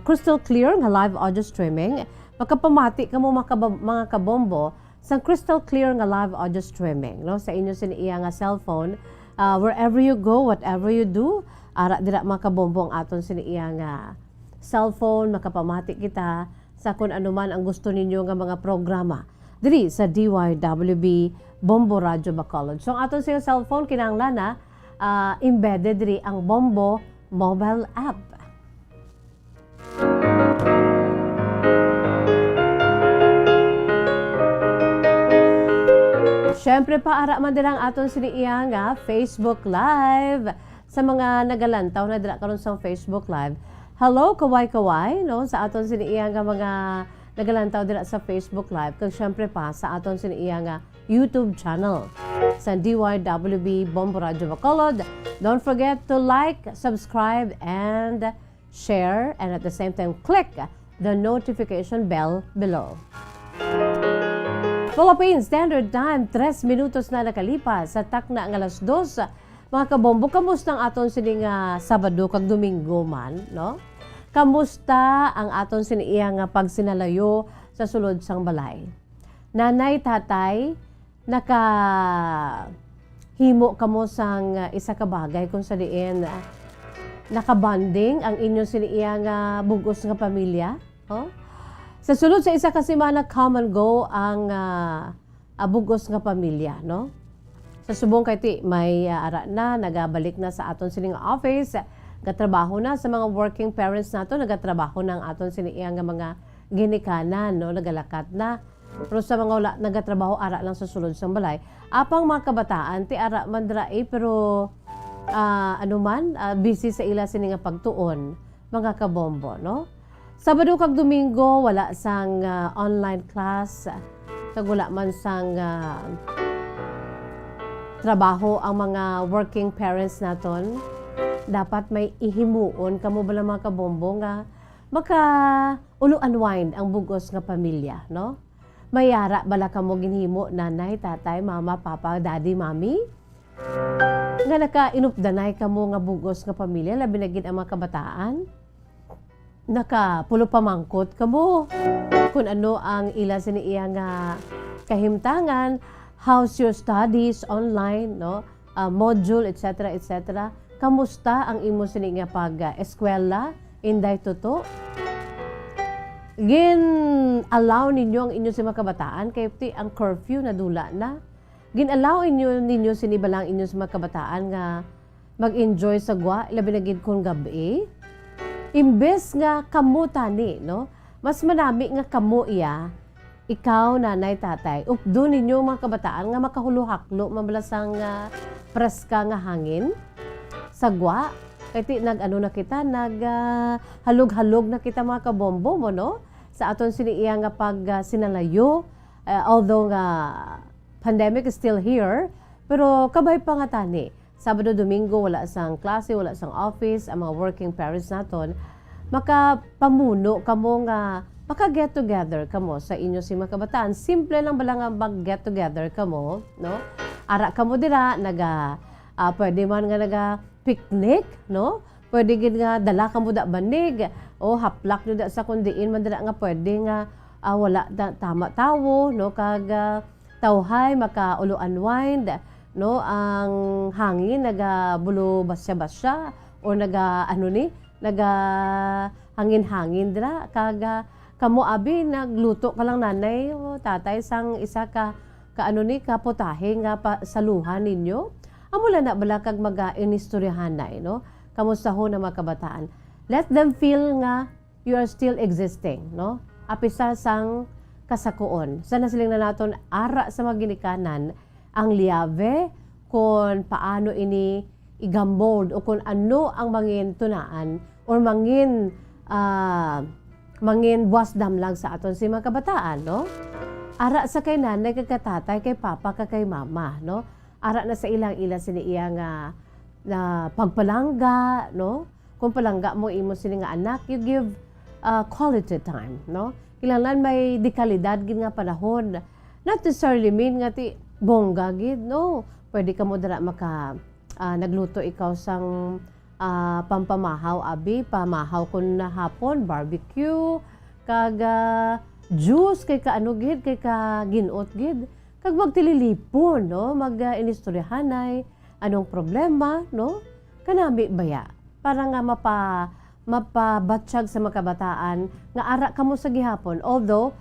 crystal clear nga live audio streaming makapamati kamo mga kabombo sa crystal clear nga live audio streaming no sa inyo siniya nga cellphone wherever you go, whatever you do, ara dira makabombo ang aton siniya nga cellphone, makapamati kita sa kung ano man ang gusto ninyo nga mga programa diri sa DYWB Bombo Radio Bacolod. So ang aton sa cellphone kinahanglan na embedded diri ang Bombo mobile app. Siyempre pa ara man dirang aton siniya nga Facebook Live sa mga nagalantaw na dira karon sa Facebook Live. Hello kaway no sa aton siniya nga mga nagalantaw dira sa Facebook Live kag siyempre pa sa aton siniya nga YouTube channel sa DYWB Bombo Radio Bacolod. Don't forget to like, subscribe and share and at the same time click the notification bell below. Philippine Standard Time, 3 minutos na nakalipas sa takna ng alas 2. Mga kabombo, kamusta ang aton sining Sabado kag Domingo man, no? Kamusta ang aton siniya nga pagsinalayo sa sulod sang balay? Nanay, tatay, himo kamo sang isa ka bagay kung sa diin nakabanding ang inyong siniya nga bugos nga pamilya, oh? Sa sulod sa isa ka semana come and go ang bugos nga pamilya, no? Sa subong kay ti may ara na nagabalik na sa aton sining office, gatrabaho na sa mga working parents nato, nagatrabaho na ang aton siniya nga mga ginikanan, no? Nagalakat na. Pero sa mga wala nagatrabaho ara lang sa sulod sang balay, apang mga kabataan ti ara man dira pero busy sa ila sini nga pagtuon, mga kabombo, no? Sabado kag Domingo wala sang online class, kag wala man sang trabaho ang mga working parents naton. Dapat may ihimuon kamo bala mga kabombo nga ulo-unwind ang bugos nga pamilya, no? Mayara bala kamo ginhimo nanay, tatay, mama, papa, daddy, mami? Nga naka-inupdanay kamo nga bugos nga pamilya, labi na gid ang mga kabataan. Nakapulo pamangkot kamo kung ano ang ila siniya nga kahimtangan, how's your studies online, no? Module, etc., etc. Kamusta ang imo sini nga pag-eskwela, inday toto? Gin-allow ninyo ang inyo sa mga kabataan, kaya ang curfew na dula na. Gin-allow ninyo sinibalang inyo sa mga kabataan nga mag-enjoy sa gwa, ilabi na gid kung gabi. Imbes nga kamo tani, no? Mas marami nga kamo ikaw, nanay, tatay, updo ninyo mga kabataan nga makahuluhaklo, mabalasang preska nga hangin. Sagwa, kaya nag-ano na kita, halog-halog na kita mga kabombo mo, no? Sa aton siniya nga pag sinalayo, although nga pandemic is still here, pero kabay pa nga tani. Sabado, Domingo, wala sang klase, wala sang office, ang mga working parents naton, makapamuno kamo nga, maka-get together kamo sa inyo si mga kabataan. Simple lang bala nga mag-get together kamo, no? Ara kamo dira, pwede man nga picnic, no? Pwede gid nga dala ka mo da banig o haplak nyo da sa kundiin man dala nga pwede nga wala tama tawo, no? Kag tawhay maka ulo unwind, no? Ang hangin nagabulo basya-basya o hangin-hangin dira kag kamo abi nagluto ka lang nanay o tatay sang isa ka kaputahe nga saluhan ninyo. Amula na bala kag mag-inistoryahanay, no? Kamusta ho na mga kabataan? Let them feel nga you are still existing, no? Apisa sang kasakuon. Sana siling na naton ara sa mga ginikanan ang liave kung paano ini igamold o kung ano ang mangin tunaan or mangin wasdam lang sa aton si mga kabataan, no? Ara sa kay nanay, kay katatay, kay papa, kay mama, no? Ara na sa ilang-ila siniya nga na pagpalangga, no? Kung palangga mo imo sini nga anak, you give quality time, no? Kailangan may dekalidad gid nga panahon. Not necessarily mean nga ti bongga gid, no? Pwede ka mo dara nagluto ikaw sang pampamahaw abi, pamahaw kun na hapon, barbecue, kag juice kay kaano gid, kay ka ginot gid. Kag magtililipon, no? Mag-inistoryahanay, anong problema, no? Kanami baya. Para nga mapabatsyag sa mga kabataan, nga ara kamo sa gihapon. Although,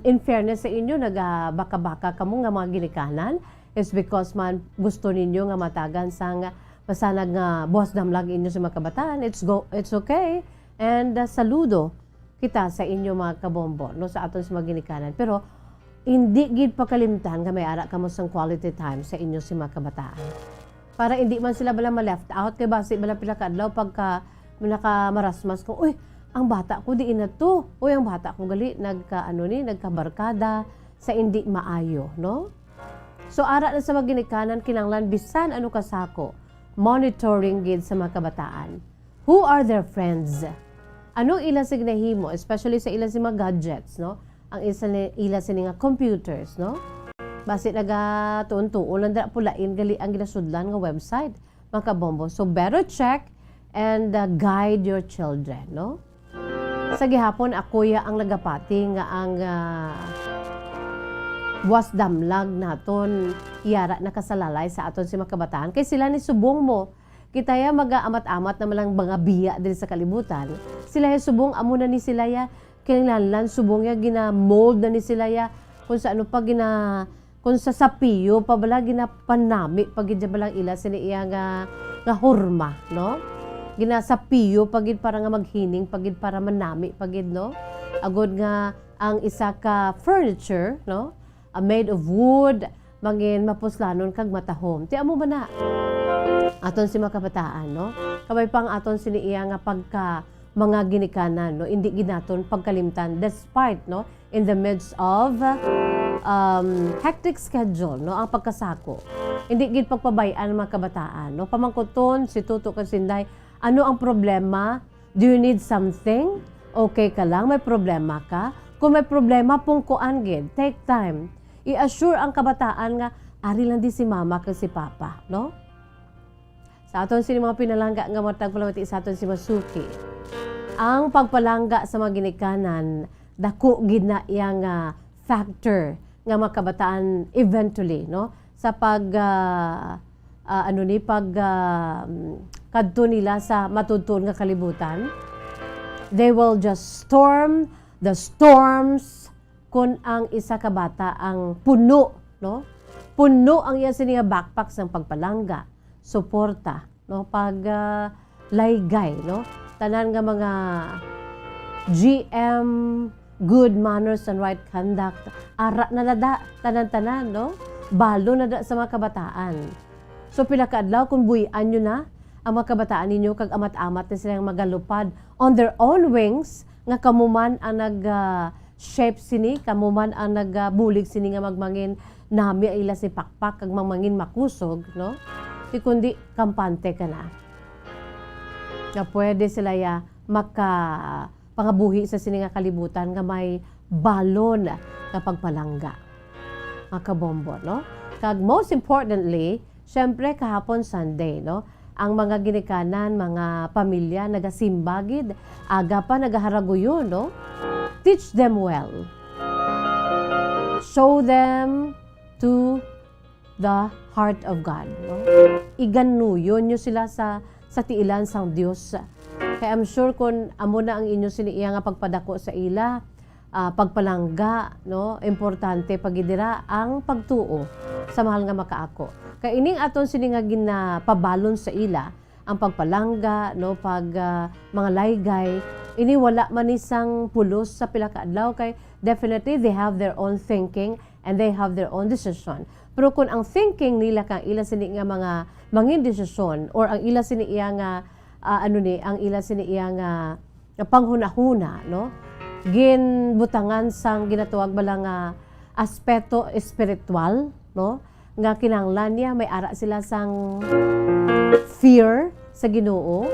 in fairness sa inyo, baka-baka kamo nga mga ginikanan, is because man gusto ninyo nga matagan sang masanag nga buwas damlag inyo sa mga kabataan. It's okay. And saludo kita sa inyo mga kabombo, no? Sa aton sa mga ginikanan. Pero, hindi gid pakalimtan nga may ara kamo sang quality time sa inyo si mga kabataan. Para hindi man sila bala ma-left out, kay basi bala pila kadlaw pagka marasmas ko, uy, ang bata ko di na to. Uy, ang bata ko gali nagkabarkada sa hindi maayo, no? So ara na sa mga ginikanan kinanglan bisan ano kasako, monitoring gid sa mga kabataan. Who are their friends? Anong ila signahimo, especially sa ila si mga gadgets, no? Ang ila sini nga computers, no? Basi naga tuon-tuon lang dira pulain gali ang ginasudlan nga website. mga kabombo. So better check and guide your children, no? Sa gihapon ako ya ang nagapati nga ang was damlag naton iyara nakasalalay sa aton si mga kabataan kay sila ni subong mo kita ya mag-aamat-amat na malang mga biya diri sa kalibutan sila ya subong amo na ni sila ya kinahanglan subong ya gina-mold na ni sila ya kung sa ano pa kung sa sapiyo pa bala ginapanami pag gid balang ila sini iya nga hurma, no? Ginasapiyo pagid para nga maghining pagid para manami pagid, no? Agod nga ang isa ka furniture, no? Made of wood, mangin mapuslanon kag matahom. Ti amo ba na? Aton si mga kabataan, no? Kabay pang aton sini iya nga pagka mga ginikanan, no? Hindi ginaton pagkalimtan despite, no? In the midst of hectic schedule, no? Ang pagkasako. Hindi gid pagpabayaan ng mga kabataan, no? Pamangkuton si Tuto Kasinday, ano ang problema? Do you need something? Okay ka lang, may problema ka? Kung may problema, pungkuan gid. Take time. I-assure ang kabataan nga, ari lang di si mama kag si papa, no? Sa aton sini mga pinalangga nga matag palamati sa aton si Masuki. Ang pagpalangga sa mga ginikanan, dako gid na iyang factor nga mga kabataan eventually, no? Sa pag kadto nila sa matudtod nga kalibutan. They will just storm the storms kung ang isa ka bata ang puno, no? Puno ang iya siniya backpack ng pagpalangga, suporta, no? Pag laygay, no? Tanan nga mga GM, good manners and right conduct, ara na nada, tanan-tanan, no? Balo na da sa mga kabataan. So pila ka adlaw kung buhian nyo na ang mga kabataan ninyo kag amat-amat na silang magalupad on their own wings nga kamuman ang shape sini, kamuman ang nagbulig sini nga magmangin nami ila si pakpak kag mamangin makusog, no? Di kundi kampante ka na. Na pwede sila ya pangabuhi sa sini nga kalibutan nga may balon nga pagpalangga. Mga kabombo, no? Kag most importantly, syempre kahapon Sunday, no? Ang mga ginikanan, mga pamilya, nagasimbagid, aga pa nagaharaguyon, no? Teach them well. Show them to the heart of God, no? Iganuyon nyo sila sa tiilan sang Dios. Kaya I'm sure kung amo na ang inyo siniiya nga pagpadako sa ila, pagpalangga, no? Importante pagidira ang pagtuo sa mahal nga makaako. Kaya ining aton sini nga ginapabalon sa ila ang pagpalangga, no? Pag mga laygay, ini wala man isang pulos sa pila ka adlaw kay definitely they have their own thinking and they have their own decision. Pero kung ang thinking nila kang ila sini nga mga mangin desisyon or ang ila sini iya nga ang ila sini iya nga panghunahuna, no? Ginbutangan sang ginatuwag bala nga aspeto espiritual, no? Nga kinahanglan niya may ara sila sang fear sa Ginoo,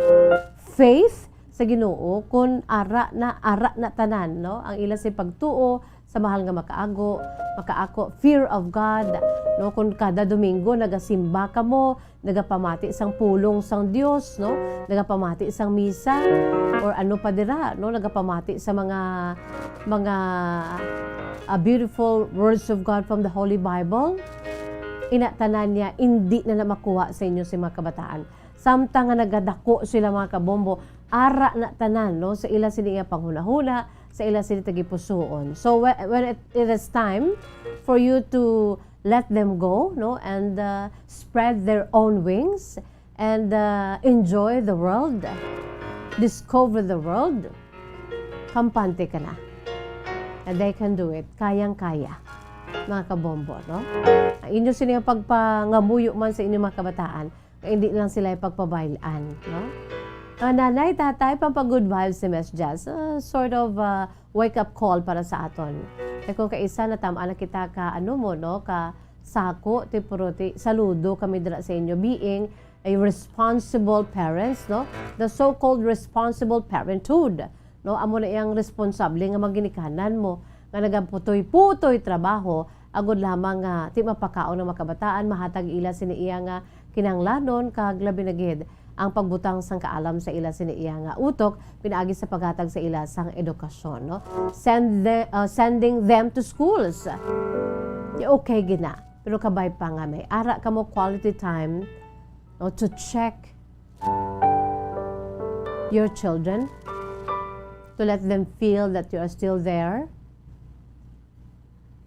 faith sa Ginoo, kun ara na tanan, no? Ang ila si pagtuo sa mahal nga makaako, fear of God, no? Kun kada Domingo nagasimba ka mo, nagapamati sang pulong sang Dios, no? Nagapamati sang misa or ano pa dira, no? Nagapamati sa mga beautiful words of God from the Holy Bible. Inatanan niya, hindi na makuha sa inyo si mga kabataan. Samtang nga nagadako sila mga kabombo, ara na tanan, no? Sa ila sini nga panghunahuna, sa ila sini tagipusoon. So when it is time for you to let them go, no? And spread their own wings and enjoy the world, discover the world, kampante ka na. And they can do it. Kayang-kaya, mga kabombo, no? Inyo sila pagpangamuyo man sa inyong mga kabataan, hindi lang sila pagpabailan, no? Nanay, tatay, pampag-good vibes si Miss Jazz. Sort of wake-up call para sa aton. Eh kung kaisa na tama na kita ka, ka sako, tipuruti, saludo kami dira sa inyo, being a responsible parents, no? The so-called responsible parenthood, no? Amo na iyang responsable nga maginikanan mo, nga nagaputoy-putoy trabaho, agod lamang nga ti mapakaon ng makabataan, mahatag ila sini iya nga kinanglanon kag labi na gid ang pagbutang sang kaalam sa ila siniiya nga utok pinaagi sa paghatag sa ila sang edukasyon, no? Sending them to schools. Okay gina, pero kabay pa nga may ara ka mo quality time, no, to check your children, to let them feel that you are still there.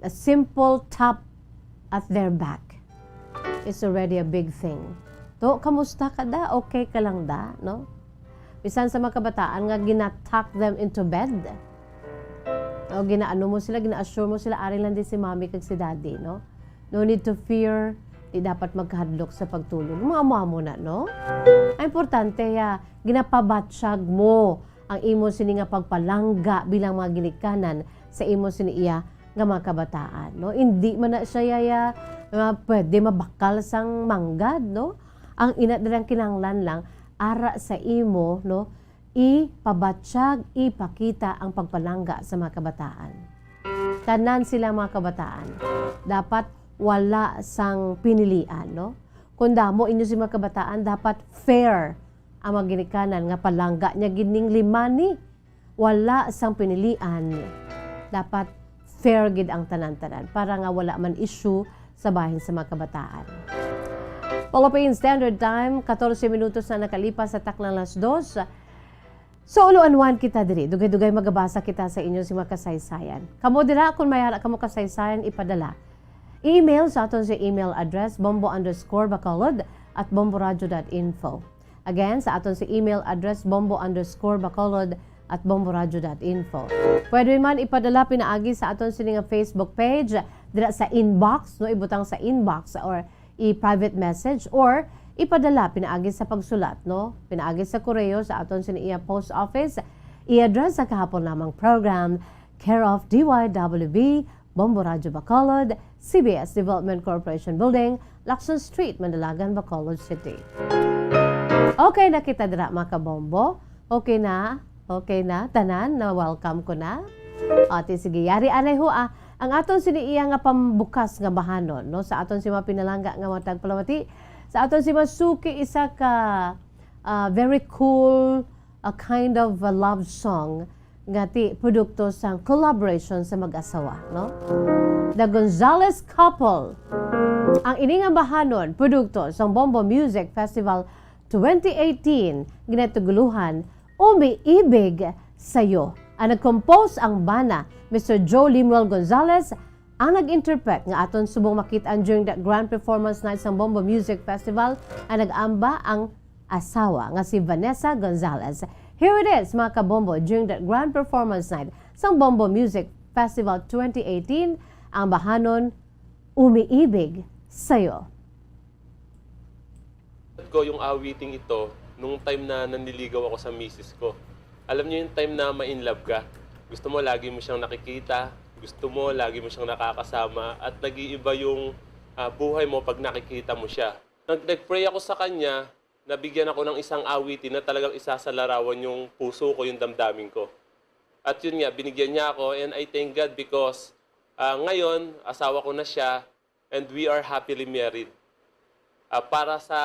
A simple tap at their back is already a big thing. To, kamusta ka da? Okay ka lang da? No? Bisan sa mga kabataan nga gina-tuck them into bed. O ginaano mo sila, gina-assure mo sila, ari lang din si mami kag si daddy, no? No need to fear, di dapat magkahadlok sa pagtulog. Mga mo na, no? Ang importante, ginapabatsyag mo ang imo sini nga pagpalangga bilang mga ginikanan sa imo sini iya nga mga kabataan, no? Hindi man na siya pwede mabakal sang manggad, no? Ang inadalang kinanglan lang ara sa imo, no? Ipabatsyag, ipakita ang pagpalangga sa mga kabataan. Tanan sila mga kabataan. Dapat wala sang pinilian, no? Kung damo inyo si mga kabataan, dapat fair ang mga ginikanan nga palangga niya gining limani. Wala sang pinilian. Dapat fair gid ang tanan-tanan para nga wala man issue sa bahin sa mga kabataan. Philippine Standard Time, 14 minutos na nakalipas sa taklang 2:00. So, uluan kita diri. Dugay-dugay magabasa kita sa inyo si mga kasaysayan. Kamo dira, kung mayara kamo kasaysayan, ipadala. Email sa aton sa email address, bombo_bacolod@bomboradio.info. Again, sa aton sa email address, bombo_bacolod@bomboradio.info. Pwede man ipadala pinaagi sa aton sa Facebook page, dira sa inbox, no, ibutang sa inbox or i-private message or ipadala pinaagi sa pagsulat, no? Pinaagi sa koreo sa aton sa post office. I-address sa kahapon lamang program, care of DYWB, Bombo Radio Bacolod, CBS Development Corporation Building, Lacson Street, Mandalagan, Bacolod City. Okay na kita dira mga kabombo. Okay na, tanan na welcome ko na. Ate sige, yari anay ho ang aton siniiya nga pambukas nga bahanon, no? Sa aton si mga pinalangga nga matag palawati, sa aton si Masuki isa ka very cool kind of a love song nga ti produkto sang collaboration sa mag-asawa, no? The Gonzales Couple. Ang ini nga bahanon produkto sang Bombo Music Festival 2018 ginatuguluhan Umiibig Sa'yo. Ang nag-compose ang bana, Mr. Joe Limuel Gonzales, ang nag-interpret nga aton subong makitaan during the grand performance night sa Bombo Music Festival, ang nag-amba ang asawa nga si Vanessa Gonzales. Here it is mga kabombo during the grand performance night sa Bombo Music Festival 2018, ang bahanon Umiibig Sa'yo. Ko yung awiting ito nung time na nanliligaw ako sa misis ko. Alam niyo yung time na ma-in love ka, gusto mo lagi mo siyang nakikita, gusto mo lagi mo siyang nakakasama, at nag-iiba yung buhay mo pag nakikita mo siya. Nag-pray ako sa kanya, nabigyan ako ng isang awitin na talagang isasalarawan yung puso ko, yung damdamin ko. At yun nga, binigyan niya ako, and I thank God because ngayon, asawa ko na siya, and we are happily married. Para sa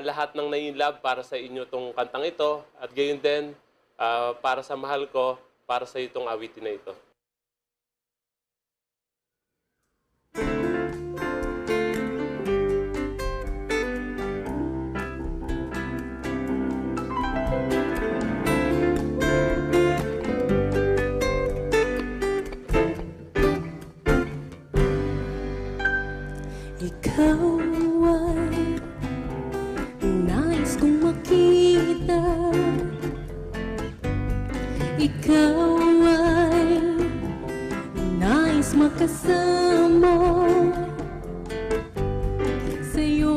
lahat ng na-in-love, para sa inyo tong kantang ito, at gayon din, para sa mahal ko, para sa itong awitin na ito. Ikaw ay nais kong makita. Ikaw ay nais makasama. Sa'yo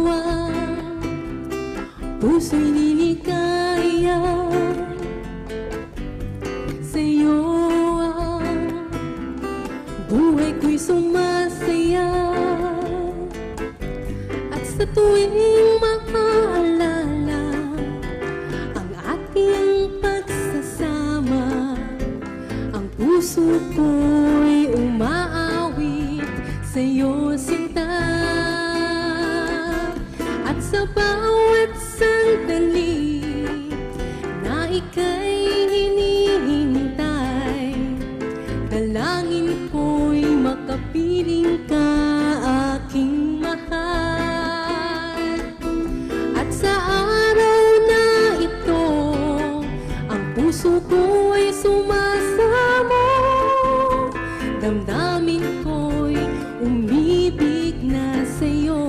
ang puso'y liligaya. Sa'yo ang buhay ko'y sumasaya. At sa tuwing maalala ang ating pagsasama, ang puso ko'y umaawit sa'yo, sinta. At sa bawat sandali na ika'y hinihintay, dalangin ko'y makapiling ka, aking mahal. At sa araw na ito, ang puso ko ay sumasamo, damdamin ko'y umibig na sa'yo.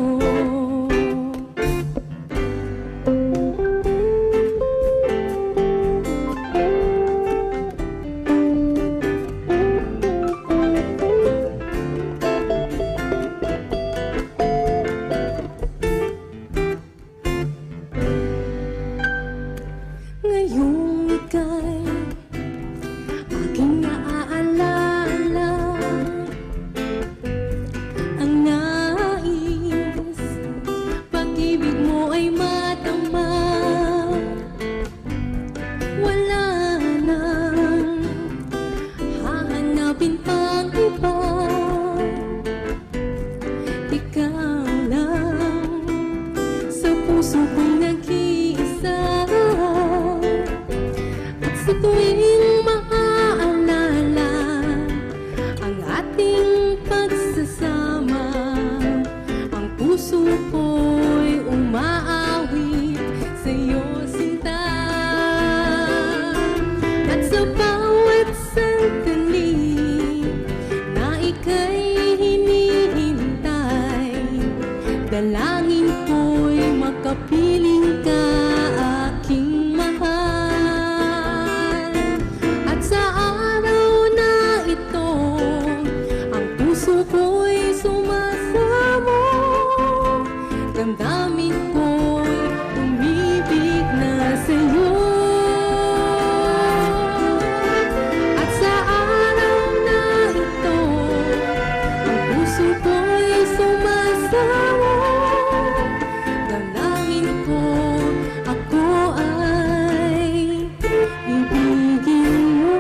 Ngayong ika'y aking naaalala, ang nais, pag-ibig mo ay matama, wala nang hahanapin pang iba, ikaw lang sa puso ko'y nag-iisa. Sa tuwing maaalala ang ating pagsasama, ang puso ko'y umaawit sa'yo, sinta. At sa bawat sandali na ika'y hinihintay, dalangin ko'y makapiling ka, aking mahal. At sa araw na ito, ang puso ko'y sumasamo, damdamin ko'y umibig na sa'yo. At sa araw na ito, ang puso ko'y sumasamo, dalangin ko ako ay ibigin mo.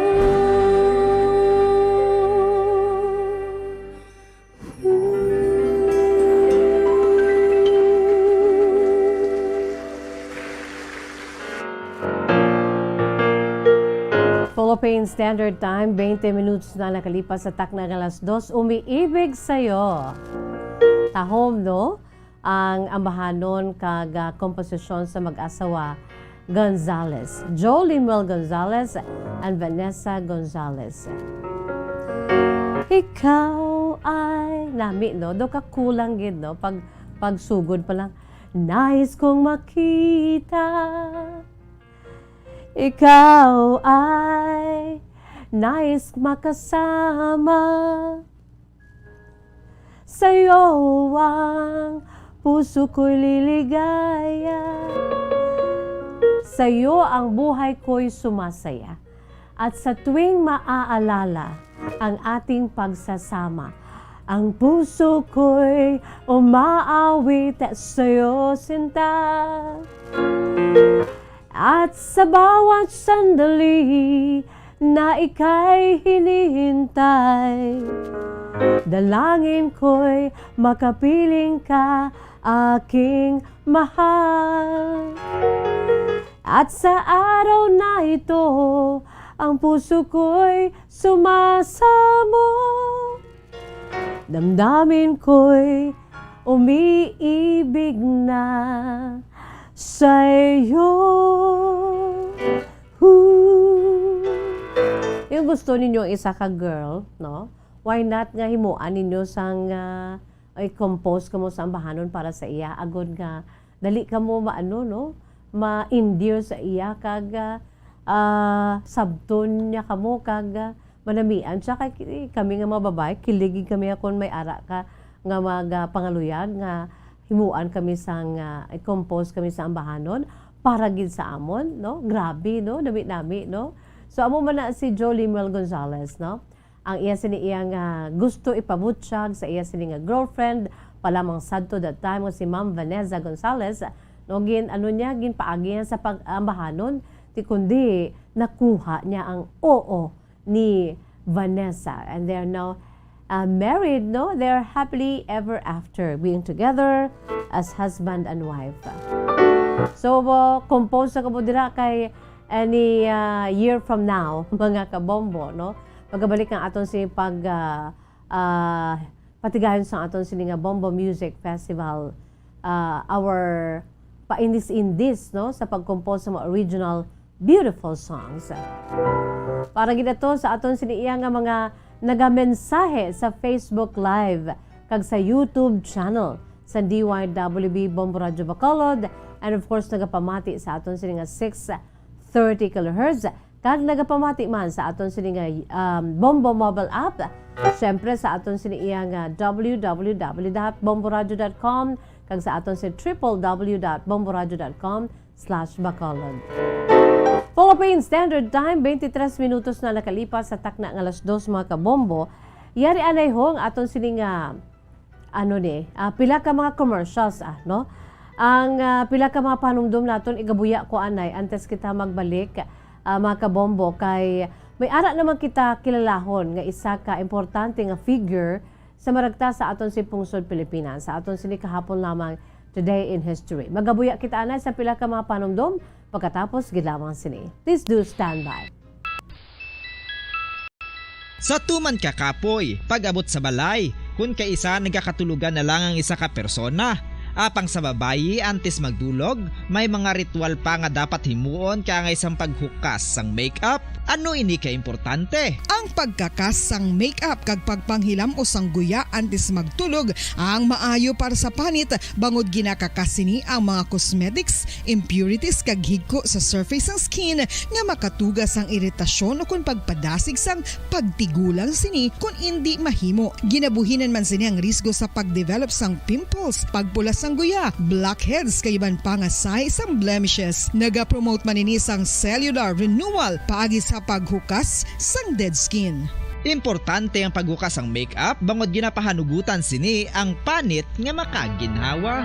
Philippine Standard Time, 20 minutes na nakalipas sa takna ng alas 2. Umiibig sa'yo. Tahom, no? Ang ambahanon kag komposisyon sa mag-asawa Gonzales. Joe Limuel Gonzales and Vanessa Gonzales. Ikaw ay nami, no? Do ka kulang gid, no? Pagsugod pa lang. Nais kong makita. Ikaw ay nais makasama. Sa'yo ang puso ko'y liligaya. Sa'yo ang buhay ko'y sumasaya. At sa tuwing maaalala ang ating pagsasama, ang puso ko'y umaawit sa'yo, sinta. At sa bawat sandali na ika'y hinihintay, dalangin ko'y makapiling ka, aking mahal. At sa araw na ito, ang puso ko'y sumasamo, damdamin ko'y umiibig na sa'yo. Yung gusto ninyo isa ka girl, no? Why not nga himuan ninyo sang i-compose ka mo sa ambahanon para sa iya, agod nga dali ka mo maano, no? Ma-endear sa iya kag sabton niya kamo kag manamian siya kay kami nga mga babae kiligig kami akon may ara ka nga pangaluyag nga himuan kami sang i-compose kami sa ambahanon para gid sa amon, no? Grabe, no? Dami-dami, no? So amo man na si Joe Limuel Gonzales, no? Ang iya sini iyang gusto ipabutsyag sa iya sini nga girlfriend palamang sadto that time nga si Ma'am Vanessa Gonzales, no? Gin paagi sa pag-ambahanon ti kundi nakuha niya ang oo ni Vanessa, and they're now married, no? They're happily ever after, being together as husband and wife. So, compose na kamo dira kay any year from now, mga kabombo, no? Pagabalik ang aton si patigayon sa aton sini nga Bombo Music Festival, our paindis-indis, no? Sa pag-compose sa mga original beautiful songs. Para gid to sa aton sini iya nga mga nagamensahe sa Facebook Live kag sa YouTube channel sa DYWB Bombo Radio Bacolod, and of course nagapamati sa aton sini nga 630 kHz kag nagapamati man sa aton sini nga Bombo mobile app, syempre sa aton sini iya nga www.bomboradio.com kag sa aton si www.bomboradio.com/Bacolod. Philippine Standard Time, 23 minutos na nakalipas sa takna ng alas 2 mga kabombo. Yari anay hong aton sining pila ka mga commercials, no? Ang pila ka mga panumdum naton igabuya ko anay antes kita magbalik, mga kabombo, kay may ara naman kita kilalahon nga isa ka importante nga figure sa maragta sa aton si Pungsod Pilipinas, sa aton sini kahapon lamang Today in History. Magabuya kita anay sa pila ka mga panumdum pagkatapos gidlamang sini. Please do stand by. Sa tuman ka kapoy, pag-abot sa balay, kung kaisa nagkakatulugan na lang ang isa ka persona. Apang sa babayi antes magdulog, may mga ritual pa nga dapat himuon kaya isang paghukas sang makeup. Ano ini ka importante? Ang pagkakas sang makeup kag pagpanghilam o sangguya antes magtulog ang maayo para sa panit bangod ginakakasini ang mga cosmetics, impurities kag higko sa surface sang skin nga makatugas ang iritasyon o kung pagpadasig sang pagtigulang sini kung hindi mahimo. Ginabuhinan man sini ang risgo sa pagdevelop sang pimples, pagpula sang guya, blackheads kay iban pa nga size sang blemishes. Naga-promote man ini sang cellular renewal paagi sa paghukas sang dead skin. Importante ang paghukas ang makeup bangod ginapahanugutan sini ang panit nga makaginhawa.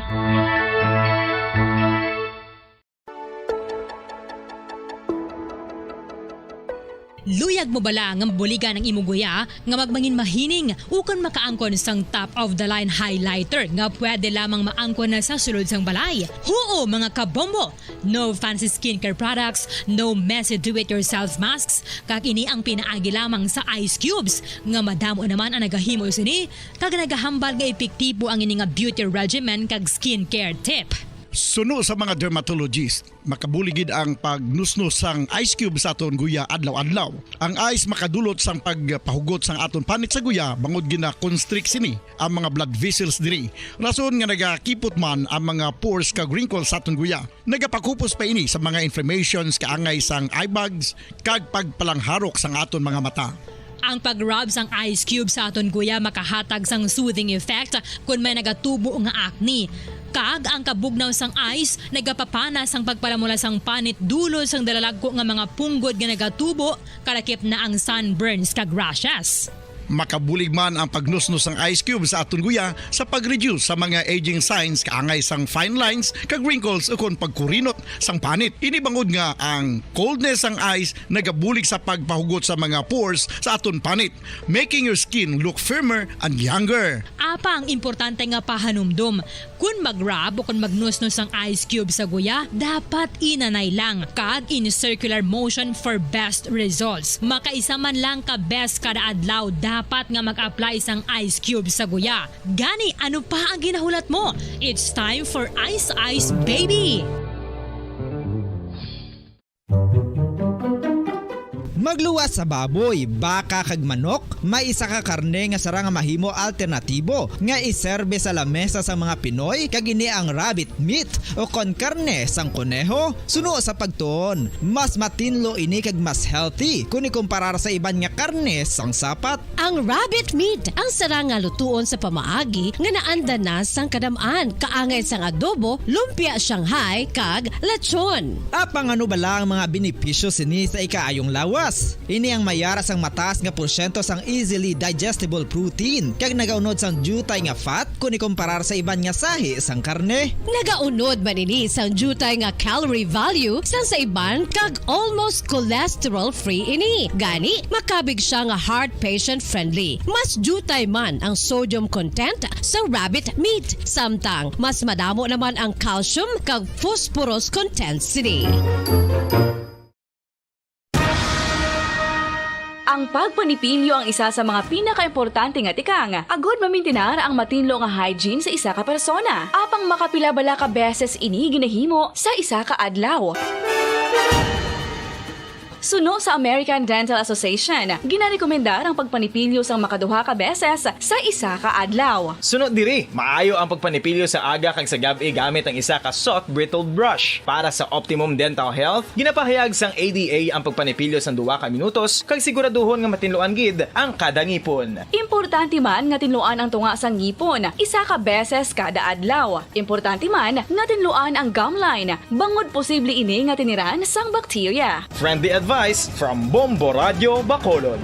Luyag mo bala nga mabuligan ang imuguya nga magmangin mahining ukan makaangkon sang top of the line highlighter nga pwede lamang maangkon na sa sulod sang balay. Huo mga kabombo! No fancy skincare products, no messy do-it-yourself masks, kag ini ang pinaagi lamang sa ice cubes nga madamo naman ang nagahimo sini kag nagahambal nga epektibo ang ini nga beauty regimen kag skincare tip. Suno sa mga dermatologist, makabuligid ang pagnusnos sang ice cube sa aton guya adlaw-adlaw. Ang ice makadulot sang pagpahugot sang aton panit sa guya bangod gina-constrict sini ang mga blood vessels diri. Rason nga nagakipot man ang mga pores kag wrinkles sa aton guya. Nagapakupos pa ini sa mga inflammations kaangay sang eye bags kag pagpalangharok sang aton mga mata. Ang pag-rub sang ice cube sa aton guya makahatag sang soothing effect kung may nagatubo nga acne. Kag ang kabugnaw sang ice nagapapana sang pagpalamula sang panit dulo sang dalalagko nga mga punggod nga nagatubo kalakip na ang sunburns kag rashes. Makabulig man ang pagnusnos ng ice cube sa aton guya sa pag-reduce sa mga aging signs kaangay sang fine lines kag wrinkles ukon pagkurinot sang panit. Ini bangod nga ang coldness sang ice nagabulig sa pagpahugot sa mga pores sa aton panit, making your skin look firmer and younger. Apa ang importante nga pahanumdum, kung mag-rub o kung magnusnos ang ice cube sa guya, dapat inanay lang kag in circular motion for best results. Makaisa man lang ka best kada adlaw dapat nga mag-apply sang ice cube sa guya. Gani, ano pa ang ginahulat mo? It's time for Ice Ice Baby! Magluwas sa baboy, baka kag manok, may isa ka karne nga sara nga mahimo alternatibo nga iserbe sa lamesa sa mga Pinoy kag ini ang rabbit meat o kon karne sang kuneho. Suno sa pagtuon, mas matinlo ini kag mas healthy kung ikumparar sa iban nga karne sang sapat. Ang rabbit meat ang sara nga lutuon sa pamaagi nga naanda na sang kadamaan, kaangay sang adobo, lumpia Shanghai kag lechon. Apang ano bala ang mga benepisyo sini sa ikaayong lawas? gatas. Ini ang mayara sang mataas nga porsyento sang easily digestible protein kag nagaunod sang jutay nga fat kung ikumparar sa iban nga sahi sang karne. Nagaunod man ini sang jutay nga calorie value sa iban kag almost cholesterol-free ini. Gani, makabig siya nga heart patient friendly. Mas jutay man ang sodium content sa rabbit meat. Samtang, mas madamo naman ang calcium kag phosphorus content sini. Ang pagpanipilyo ang isa sa mga pinaka-importante nga tikang. Agod mamintinar ang matinlo nga hygiene sa isa ka persona. Apang makapila-bala ka beses ini ginahimo sa isa ka adlaw. Suno sa American Dental Association, ginarekomendar ang pagpanipilyo sang makaduha ka beses sa isa ka adlaw. Sunod diri, maayo ang pagpanipilyo sa aga kag sa gabi gamit ang isa ka soft brittled brush. Para sa optimum dental health, ginapahayag sang ADA ang pagpanipilyo sang 2 ka minutos kag siguraduhon nga matinluan gid ang kada ngipon. Importante man nga tinluan ang tunga sang ngipon, isa ka beses kada adlaw. Importante man nga tinluan ang gum line, bangod posible ini nga tiniran sang bakterya. Friendly advice from Bombo Radio Bacolod.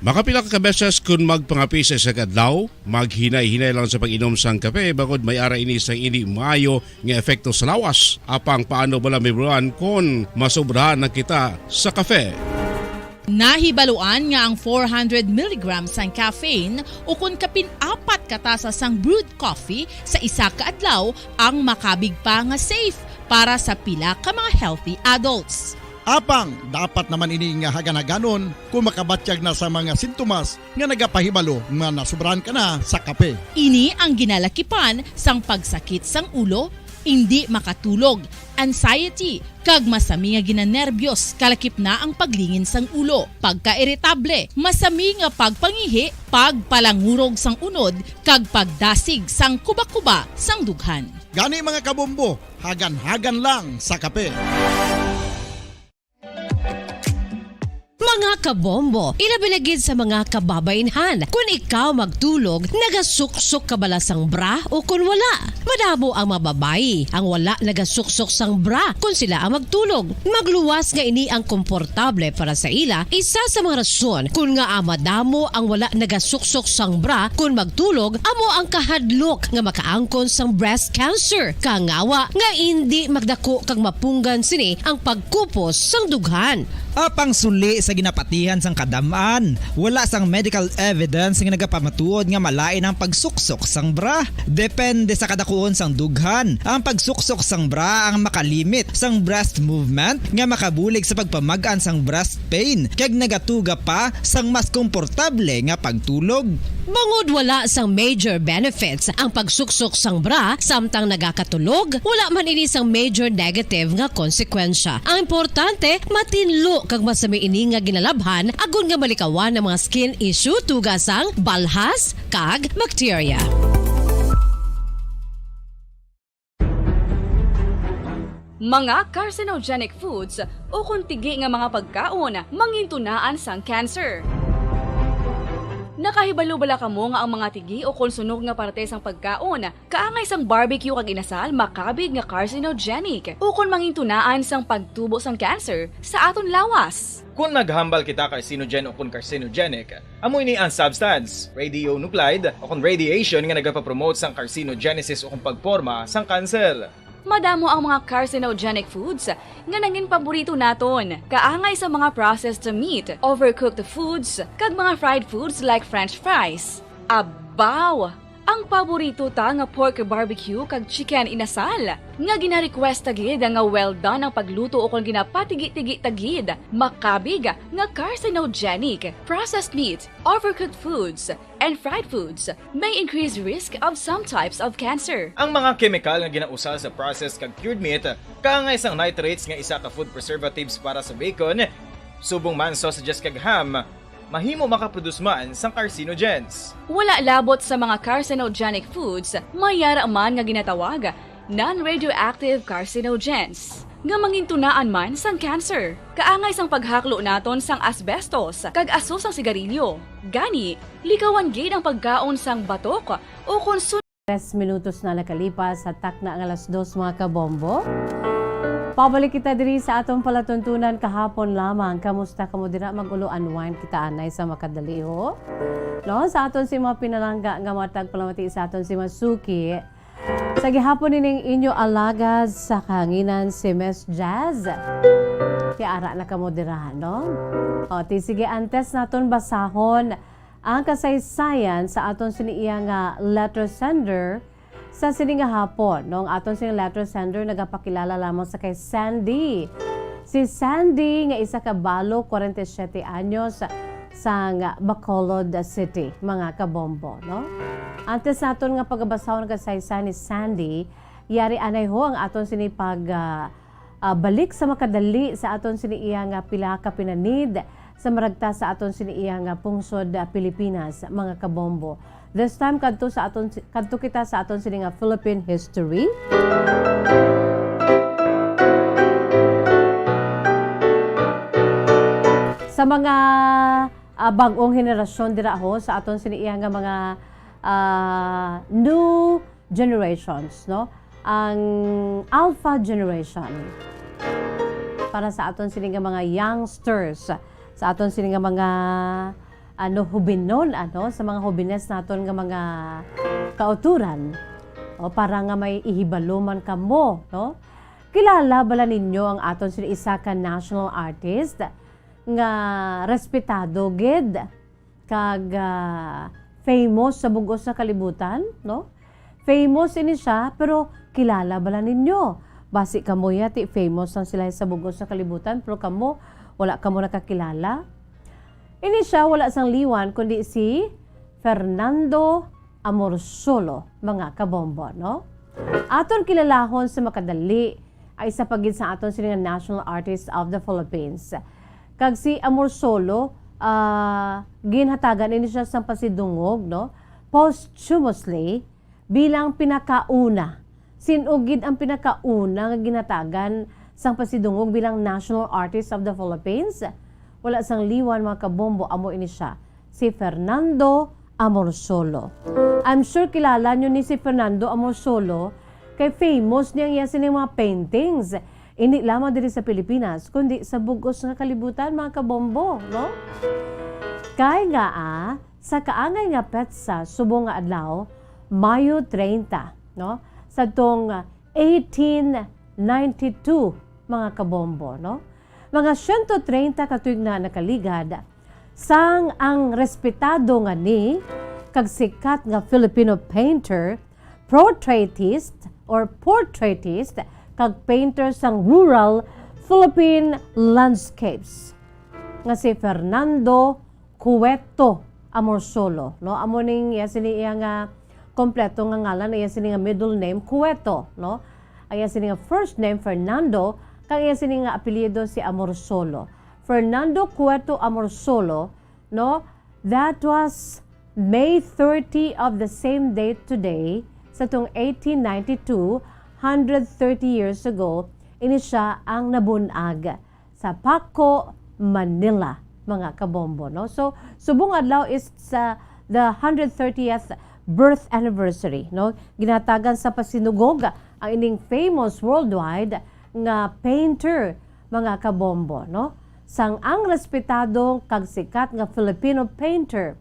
Makapila ka beses kung magpangapi sa adlaw, maghinay-hinay lang sa pag-inom sang kape bagod may ara ini sang hindi maayo nga epekto sa lawas. Apang paano bala may buruan kung masobrahan na kita sa kape. Nahibaluan nga ang 400 mg sang caffeine o kung kapin-4 katasa sang brewed coffee sa isa ka adlaw ang makabig pa nga safe para sa pila ka mga healthy adults. Apang, dapat naman ini nga haganaganon kung makabatyag na sa mga sintomas nga nagapahibalo nga nasubrahan ka na sa kape. Ini ang ginalakipan sang pagsakit sang ulo, hindi makatulog, anxiety, kag masami nga ginanerbiyos, kalakip na ang paglingin sang ulo, pagka-iritable, masami nga pagpangihi, pagpalangurog sang unod, kag pagdasig sang kuba-kuba sang dughan. Gani mga kabombo, hagan-hagan lang sa kape. Mga kabombo, ilabilagid sa mga kababainhan. Kung ikaw magtulog, nagasuksok ka bala sang bra o kung wala. Madamo ang mababayi ang wala nagasuksok sang bra kung sila ang magtulog. Magluwas nga ini ang komportable para sa ila. Isa sa mga rason kung nga madamo ang wala nagasuksok sang bra kung magtulog, amo ang kahadlok nga makaangkon sang breast cancer. Kangawa nga hindi magdako kag mapunggan sini ang pagkupos sang dughan. Apang suli sa ginapatihan sang kadamaan, wala sang medical evidence nga nagapamatuod nga malain ang pagsuksok sang bra. Depende sa kadakuon sang dughan. Ang pagsuksok sang bra ang makalimit sang breast movement nga makabulig sa pagpamagan sang breast pain kag nagatuga pa sang mas komportable nga pagtulog. Bangod wala sang major benefits ang pagsuksok sang bra samtang nagakatulog, wala man ini sang major negative nga konsekwensya. Ang importante, matinlo kag masami ini nga ginalabhan agon nga malikawan ng mga skin issue tugas sang balhas kag bacteria. Mga carcinogenic foods o kuntigi nga mga pagkaon mangintunaan sang cancer. Nakahibalo bala kamo nga ang mga tigi o konsunog nga parte sang pagkaon, kaangay sang barbecue kag inasal makabig nga carcinogenic o kon mangintunaan sang pagtubo sang cancer sa aton lawas. Kung naghambal kita carcinogen o kung carcinogenic, amoy ni ang substance, radionuclide o kung radiation nga nagapapromote sang carcinogenesis o kung pagporma sang cancer. Madamo ang mga carcinogenic foods nga nangin paborito naton. Kaangay sa mga processed meat, overcooked foods, kag mga fried foods like french fries. Abaw! Ang paborito ta nga pork barbecue kag chicken inasal. Nga gina-request tagid nga well done ang pagluto o kung ginapatigi-tigi tagid. Makabig nga carcinogenic, processed meat, overcooked foods, and fried foods may increase risk of some types of cancer. Ang mga chemical nga ginausal sa processed kag cured meat, kaangay sang nitrates nga isa ka food preservatives para sa bacon, subong man sausages kag ham, mahimo makaproduce man sang carcinogens. Wala labot sa mga carcinogenic foods, mayara man nga ginatawag non-radioactive carcinogens nga mangintunaan man sang cancer. Kaangay sang paghaklo naton sang asbestos kag aso sang sigarilyo. Gani, likawan gid ang pagkaon sang batok o konsumo. 3 minutos na nakalipas sa takna ang 2:00 mga kabombo. Pabalik kita diri sa atong palatuntunan kahapon lamang. Kamusta kamo dira magulo unwind kita anay sa makadali ho? No, sa aton si mga pinalangga nga matag palamati sa aton si Masuki. Sa gihapon nining inyo alagad sa kahanginan si Miss Jazz. Ti ara na kamo dira, no? O, ti sige antes naton basahon ang kasaysayan sa aton siniiya nga letter sender sa sininga hapon. Noong aton sining letter sender nagapakilala lamang sa kay Sandy. Si Sandy nga isa ka balo 47 anyos sa Bacolod City, mga kabombo, no? Antes naton nga pagbasahon nga kasaysayan ni Sandy, yari anay ho ang aton sinipag balik sa makadali sa aton siniiya nga pila ka pinanid sa maragta sa aton siniiya nga pungsod Pilipinas, mga kabombo. This time kadto kita sa aton sini nga Philippine history. Sa mga bagong henerasyon dira ho sa aton siniiya nga mga new generations, no? Ang alpha generation para sa aton sini nga mga youngsters, sa aton sini nga mga hubinon, sa mga hubines naton nga mga kauturan, o para nga may ihibaluman kamo, no? Kilala bala ninyo ang aton sila isa ka national artist nga respetado gid kag famous sa bugos sa kalibutan, no? Famous ini siya pero kilala bala ninyo? Basi kamo yati famous lang sila sa bugos sa kalibutan pero kamo wala kamo nakakilala. Ini siya wala sang liwan kundi si Fernando Amorsolo, mga kabombo, no? Aton kilalahon sa makadali ay isa pagid sa aton sila national artist of the Philippines. Kag si Amorsolo, ginhatagan ini siya sa pasidungog, no? Posthumously bilang pinakauna. Sinugid ang pinakauna nga ginhatagan sang pasidungog bilang national artist of the Philippines. Wala sang liwan, mga kabombo, amo ini siya, si Fernando Amorsolo. I'm sure kilala nyo ni si Fernando Amorsolo kay famous niyang yasin ng mga paintings. Hindi lamang diri sa Pilipinas, kundi sa bugos nga kalibutan, mga kabombo, no? Kay nga sa kaangay nga petsa, subong nga adlaw, Mayo 30, no? Sa tong 1892, mga kabombo, no? Mga 130 katuig na nakaligad, sang ang respetado nga ni kag sikat nga Filipino painter, portraitist kag painter sang rural Philippine landscapes nga si Fernando Cueto Amorsolo, no? Amo ning yasini iya nga kompleto nga ngalan, iya sini nga middle name Cueto, no? Iya sini nga first name Fernando, kag iya sini nga apelyido si Amorsolo. Fernando Cueto Amorsolo, no? That was May 30 of the same date today, sa tong 1892, 130 years ago, ini siya ang nabunag sa Paco, Manila, mga kabombo, no? So, subong adlaw is the 130th birth anniversary, no? Ginatagan sa pasinugog ang ining famous worldwide nga painter, mga kabombo, no? Sang ang respetado kag sikat nga Filipino painter,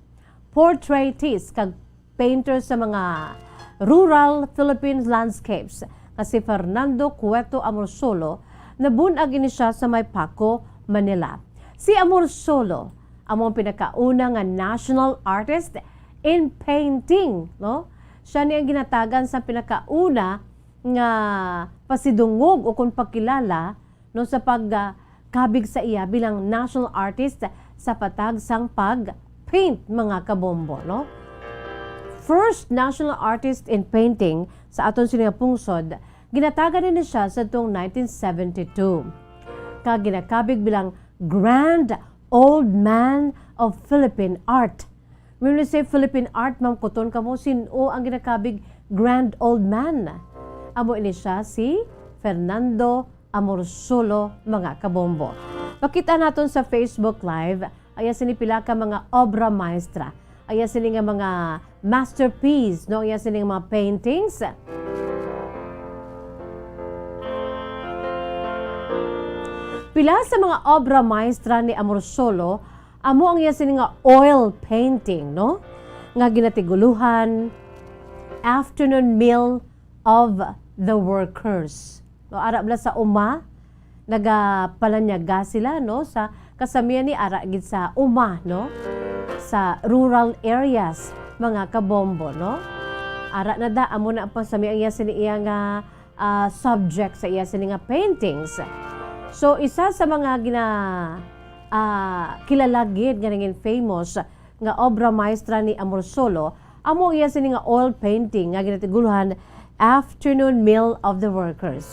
portraitist kag painter sa mga rural Philippine landscapes nga si Fernando Cueto Amorsolo, nabunag ini siya sa may Paco, Manila. Si Amorsolo among pinakauna nga national artist in painting, no? Siya ni ang ginatagan sa pinakauna nga pasidungog o kung pagkilala, no, sa pagkabig sa iya bilang national artist sa patag sang pag-paint, mga kabombo, no? First national artist in painting sa aton sininga pungsod, ginatagan din siya sa tong 1972. Kag ginakabig bilang Grand Old Man of Philippine Art. When we say Philippine Art, ma'am, kuton ka mo, sino ang ginakabig Grand Old Man? Amo ini siya si Fernando Amorsolo, mga kabombo. Pakita naton sa Facebook Live, aya sinipila ka mga obra maestra, aya sini nga mga masterpiece, no? Aya sini nga mga paintings. Pila sa mga obra maestra ni Amorsolo, amo ang iya sini nga oil painting, no? Nga ginatiguluhan, Afternoon Meal of the Workers. No, ara bala sa uma, nagapalanyaga sila, no? Sa kasamihan ni ara gid sa uma, no? Sa rural areas, mga kabombo, no? Ara na da, amo na ang pasami ang iya sini iya nga subject sa iya sini nga paintings. So, isa sa mga kilalagid nga naging famous nga obra maestra ni Amorsolo, amo iya sini nga oil painting nga ginatiguluhan Afternoon Meal of the Workers.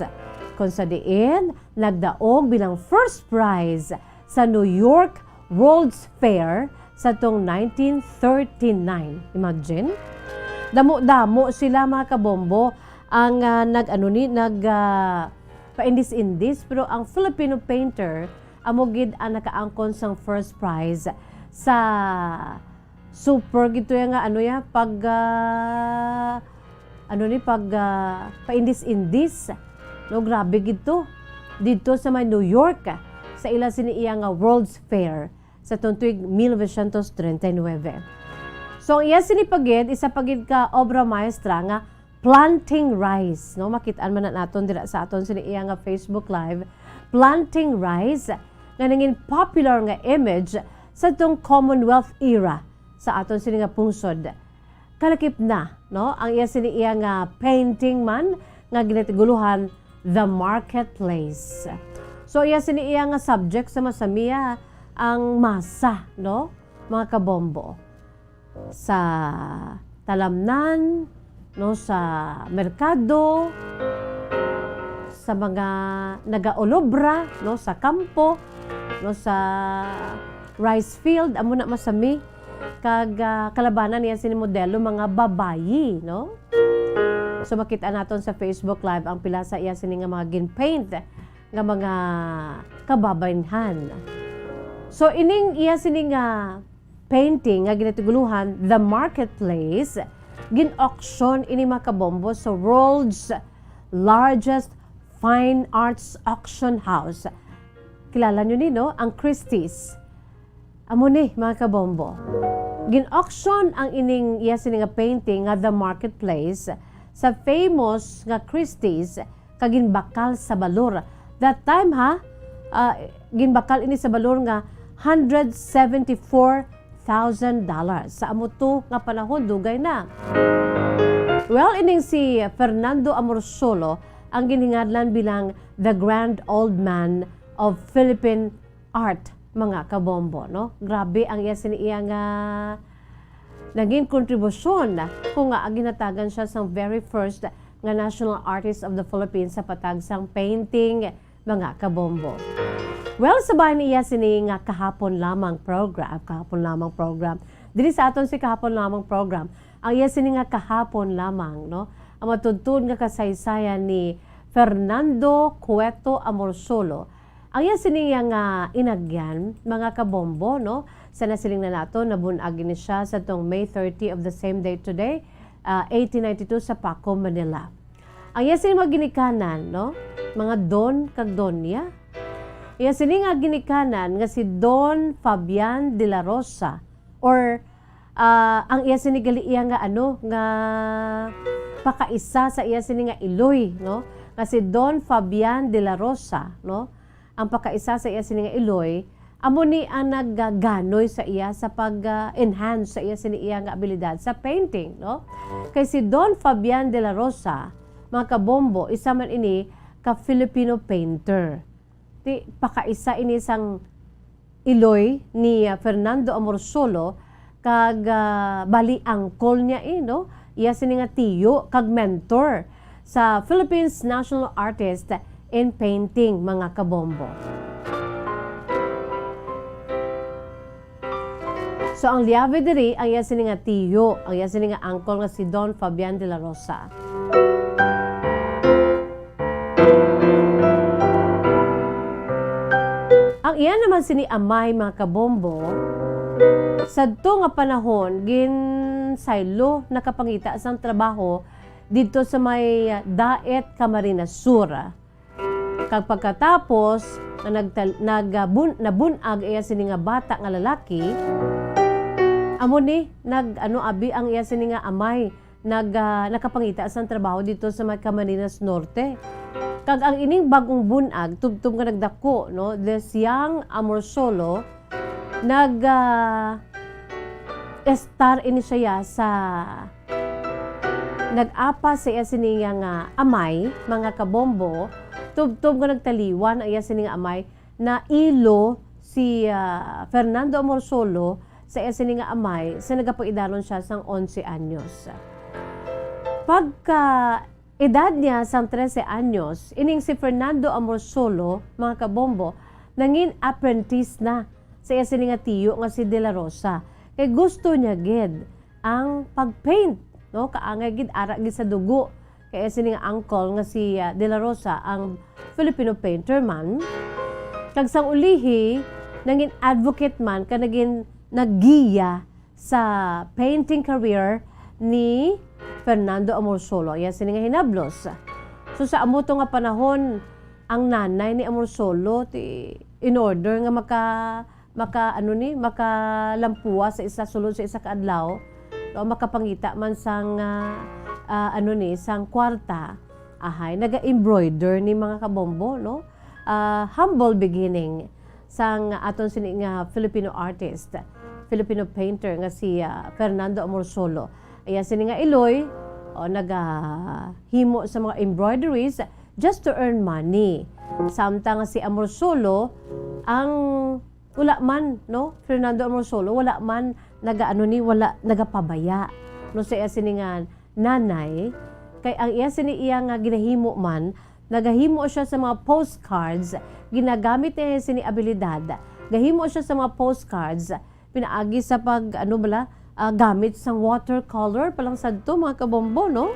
Kung sa diin, nagdaog bilang first prize sa New York World's Fair sa tong 1939. Imagine? Damo-damo sila mga kabombo ang paindis-indis, pero ang Filipino painter amogid ang nakaangkon sang first prize sa super gito nga paindis-indis, no, grabe gito dito sa may New York sa ila siniiya nga World's Fair sa tuig 1939. So iya sinipagid isa pagid ka obra maestra nga planting rice, no, makitaan man naton dira sa aton siniiya nga Facebook Live. Planting rice nga naging popular nga image sa tong Commonwealth era sa aton sini nga pungsod. Kalakip na, no, ang iya siniiya nga painting man nga ginatiguluhan The Marketplace. So iya siniiya nga subject sa masamiya ang masa, no, mga kabombo. Sa talamnan, no, sa merkado, sa mga nagaolobra, no, sa kampo, no, sa rice field, amo na masami kag kalabanan niya sini modelo mga babayi, no. So makita naton sa Facebook Live ang pila sa iya sini nga mga ginpaint nga mga kababaynhan. So ining iya sini nga painting nga ginatiguluhan The Marketplace, gin-auction ini mga kabombo sa world's largest fine arts auction house. Kilala nyo ni, no? Ang Christie's. Amo ni, mga kabombo. Gin-auction ang ining iya sini nga painting nga The Marketplace sa famous nga Christie's kaginbakal sa balor. That time ginbakal ini sa balor nga $174,000. Sa amo to nga panahon dugay na. Well, ining si Fernando Amorsolo ang giningadlan bilang the grand old man of Philippine art, mga kabombo, no? Grabe ang iya siniiya nga naging kontribusyon kung nga ginatagan siya sa very first nga national artist of the Philippines sa patagsang painting, mga kabombo. Well, sabay niya sini nga kahapon lamang program. Dili sa aton si kahapon lamang program. Ang iya sini nga kahapon lamang, no? Ang matudtod nga kasaysayan ni Fernando Cueto Amorsolo. Ang iya sini nga inagyan, mga kabombo, no? Sa nasiling na nato, nabunag ni siya sa tong May 30 of the same day today, 1892 sa Paco, Manila. Ang iya sini mga ginikanan, no? Mga Don kag Donya. Iya sini nga ginikanan nga si Don Fabian de la Rosa or ang iya sini gali iya nga nga pakaisa sa iya sini nga Iloy, no? Nga si Don Fabian de la Rosa, no? Ang pakaisa sa iya sini nga Iloy, amo ni ang naggaganoy sa iya sa pag-enhance sa iya sini iya nga abilidad sa painting, no? Kay si Don Fabian de la Rosa, mga kabombo, isa man ini ka Filipino painter. Di pakaisa ini sang Iloy ni Fernando Amorsolo kag bali angkol niya no? Iya sini nga tiyo kag mentor sa Philippines national artist in painting, mga kabombo. So ang liabe diri ang iya sini nga tiyo, ang iya sini nga angkol nga si Don Fabian de la Rosa. Ang iyan naman sini amay, mga kabombo, sa to nga panahon, ginsaylo nakapangita sang trabaho dito sa may Daet Camarines Sur. Kag pagkatapos nabunag iya sini nga bata nga lalaki, amo ni abi ang iya sini nga amay nakapangita sa trabaho dito sa Camarines Norte. Kag ang ining bagong bunag tubtub nga nagdako, no, this young Amorsolo star ini siya sa nag-apa sa iya sini nga amay, mga kabombo, tubtub nga nagtaliwan ang iya sini nga amay na ilo si Fernando Amorsolo sa iya sini nga amay sa nagapaidanon siya sang 11 anyos. Pagka edad niya sang 13 anyos, ining si Fernando Amorsolo, mga kabombo, nangin apprentice na sa iya sini nga tiyo nga si De La Rosa. Kay gusto niya gid ang pagpaint, no, kaangay gid ara gid sa dugo. Kay sini nga uncle nga si De La Rosa ang Filipino painter man. Kag sang ulihi nangin advocate man ka naging naggiya sa painting career ni Fernando Amorsolo. Ayan sini nga hinablos. So sa amuto nga panahon, ang nanay ni Amorsolo in order nga makalampuwa sa isa sulod sa isa kaadlaw, o makapangita man sang sang kwarta, naga-embroider ni mga kabombo, no? Humble beginning sang aton sini nga Filipino artist, Filipino painter nga si Fernando Amorsolo. Ayan sini nga iloy, nagahimo sa mga embroideries just to earn money. Samtang nga si Amorsolo ang wala man, no? Fernando Amorsolo, wala man wala nagapabaya. No, sa iya sini nga nanay, kay ang iya sini iya nga ginahimo man, nagahimo siya sa mga postcards, ginagamit niya sini abilidad. Gahimo siya sa mga postcards, pinaagi sa gamit sa watercolor, palang sadto mga kabombo, no?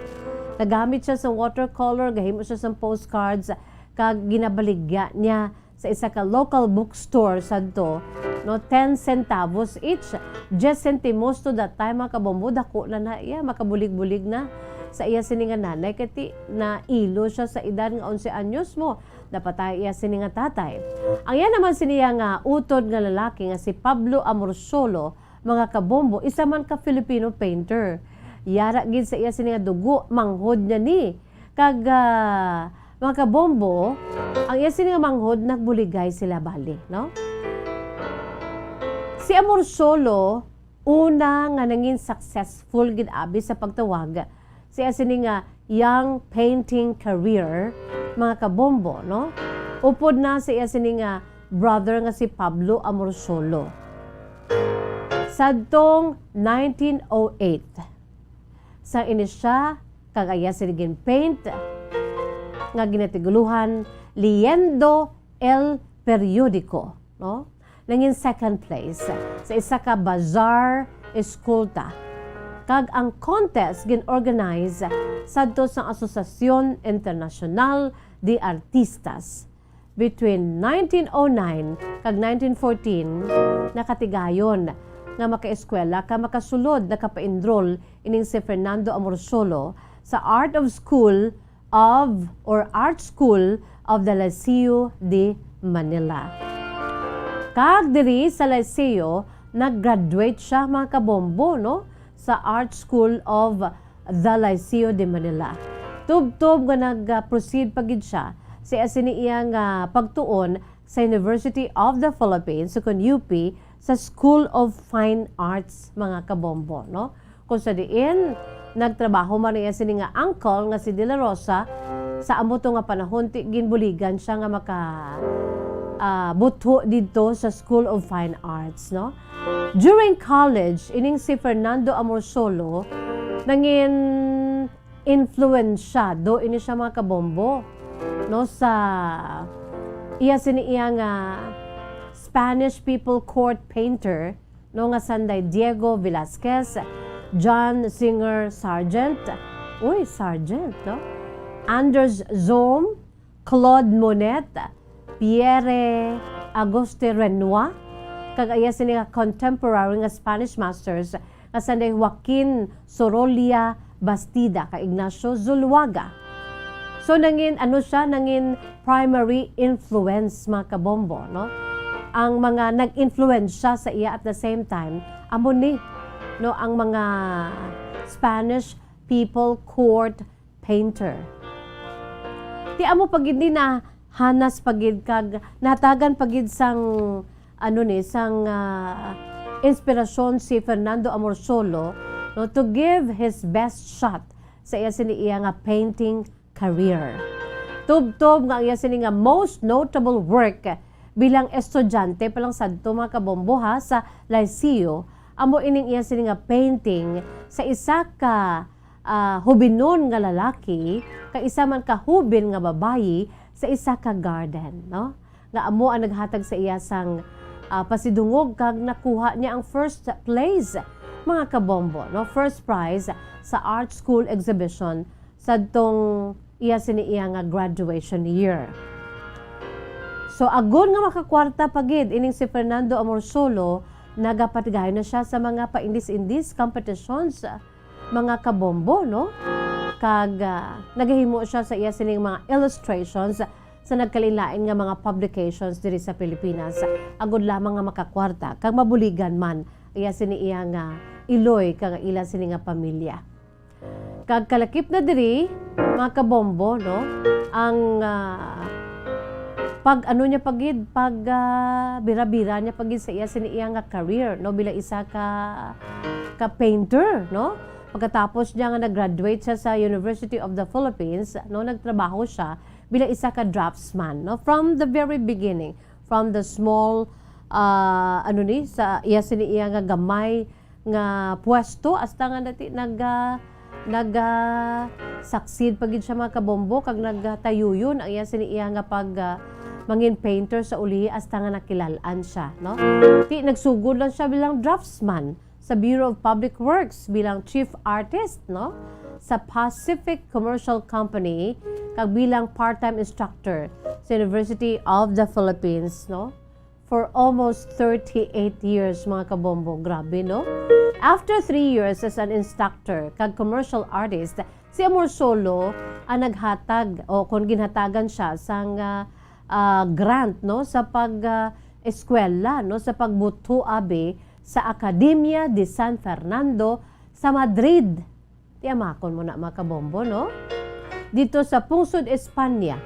Nagamit siya sa watercolor, gahimo siya sa postcards, kag ginabaligya niya sa isa ka local bookstore sadto, no, 10 centavos each. 10 centimos to that time, mga kabombo, dako na iya, makabulig-bulig na sa iya sini nga nanay, kati na ilo siya sa edad nga 11 anyos mo, napatay iya sini nga tatay. Ang yan naman siniya nga utod nga lalaki nga si Pablo Amorsolo, mga kabombo, isa man ka Filipino painter. Yara gid sa iya sini nga dugo, manghod niya ni. Kag mga kabombo, ang iya sini nga manghod, nagbuligay sila bali, no? Si Amorsolo, una nga nangin successful gid abi sa pagtawag sa iya sini nga young painting career, mga kabombo, no? Upod na sa iya sini nga brother nga si Pablo Amorsolo. Sadtong 1908, sa inisya kagaya sinigin paint nga ginatiguluhan Leyendo el Periodico, no? Nangin second place sa isa ka bazaar eskulta. Kag ang contest gin-organize sadto sa Asociación Internacional de Artistas between 1909 kag 1914 nakatigayon nga makaeskwela ka makasulod nakapaenroll ining si Fernando Amorsolo sa Art School of the Liceo de Manila. Kag diri sa Liceo nag-graduate siya, mga kabombo, no, sa Art School of the Liceo de Manila. Tub-tub nga nag-proceed pagid siya sa asiniiyang pagtuon sa University of the Philippines, sa UP, sa School of Fine Arts, mga kabombo, no? Kung sa diin, nagtrabaho man niya sini nga uncle nga si De La Rosa, sa amuto nga panahon, ginbuligan siya nga buto dito sa School of Fine Arts, no? During college, ining si Fernando Amorsolo, nangin influensyado ini siya, mga kabombo, no, sa iya sini iya nga Spanish people court painter, no, nga sanday Diego Velázquez, John Singer Sargent, no? Anders Zohm, Claude Monet, Pierre Auguste Renoir, kag iya sini nga contemporary nga Spanish masters nga sanday Joaquin Sorolla Bastida, kag Ignacio Zuluaga. So nangin primary influence mga kabombo, no? Ang mga nag-influence siya sa iya at the same time, amo ni no ang mga Spanish people court painter. Ti amo pagid ni na hanas pagid kag natagan pagid sang inspirasyon si Fernando Amorsolo no to give his best shot sa iya siniya nga painting career. Tub-tub nga iya sini nga most notable work bilang estudyante palang sadto mga kabombo ha sa Liceo, amo ining iya sini nga painting sa isa ka hubinon nga lalaki ka isa man ka hubin nga babayi sa isa ka garden, no? Nga amo ang naghatag sa iya sang pasidungog kag nakuha niya ang first place mga kabombo, no? First prize sa art school exhibition sadtong iya sini iya nga graduation year. So agon nga makakwarta pagid ining si Fernando Amorsolo, nagapatigay na siya sa mga pa-indis-indis competitions mga kabombo, no? Kag nagahimo siya sa iya sining mga illustrations sa nagkalilain nga mga publications diri sa Pilipinas. Agod lamang nga makakwarta kag mabuligan man iya sini iya nga iloy kag ila sini nga pamilya. Kag kalakip na diri mga kabombo, no? Ang pag bira-bira niya pagid sa iya sini iya nga career, no? Bila isa ka painter, no? Pagkatapos niya nga nag-graduate siya sa University of the Philippines, no, nagtrabaho siya bilang isa ka draftsman, no, from the very beginning, from the small sa iya sini iya nga gamay nga pwesto hasta nga succeed pagid siya mga kabombo kag nagtayuyon ang iya sini iya nga mangin painter sa uli hasta nga nakilalaan siya, no. Nagsugod lang siya bilang draftsman sa Bureau of Public Works bilang chief artist, no, sa Pacific Commercial Company kag bilang part-time instructor sa University of the Philippines, no, for almost 38 years mga kabombo. Grabe, no? After 3 years as an instructor kag commercial artist, si Amorsolo ang naghatag o kung ginhatagan siya sang grant, no, sa eskwela, no, sa pagbuto abi sa Academia de San Fernando sa Madrid. Tiyamakon mo na mga kabombo, no? Dito sa Pungsod, Espanya,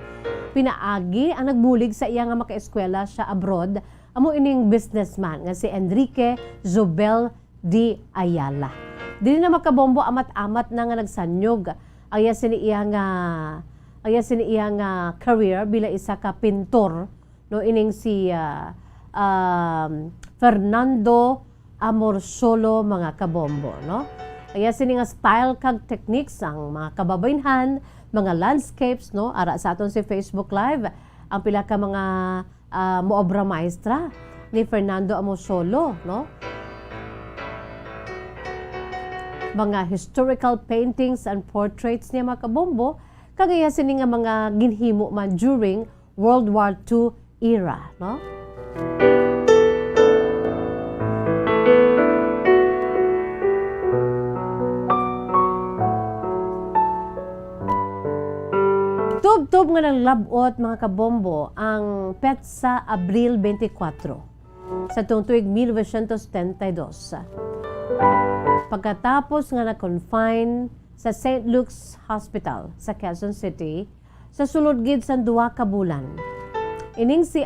pinaagi ang nagbulig sa iya nga makaeskwela siya abroad, amo ining businessman nga si Enrique Zobel de Ayala. Dili na makabombo amat-amat na nga nagsanyog aya sini iya nga career bila isa ka pintor, no, ining si Fernando Amorsolo mga kabombo, no? Aya sini nga style kag techniques ang mga kababaynhan, mga landscapes, no, ara sa aton si Facebook Live ang pila ka mga moobra maestra ni Fernando Amorsolo, no? Mga historical paintings and portraits niya mga kabombo kagaya sini nga mga ginhimo man during World War II era, no? Tub-tub nga ng labot mga kabombo ang petsa Abril 24 sa tuig 1972. Pagkatapos nga na-confine sa St. Luke's Hospital sa Quezon City sa sulod gid sa 2 ka bulan. Ining si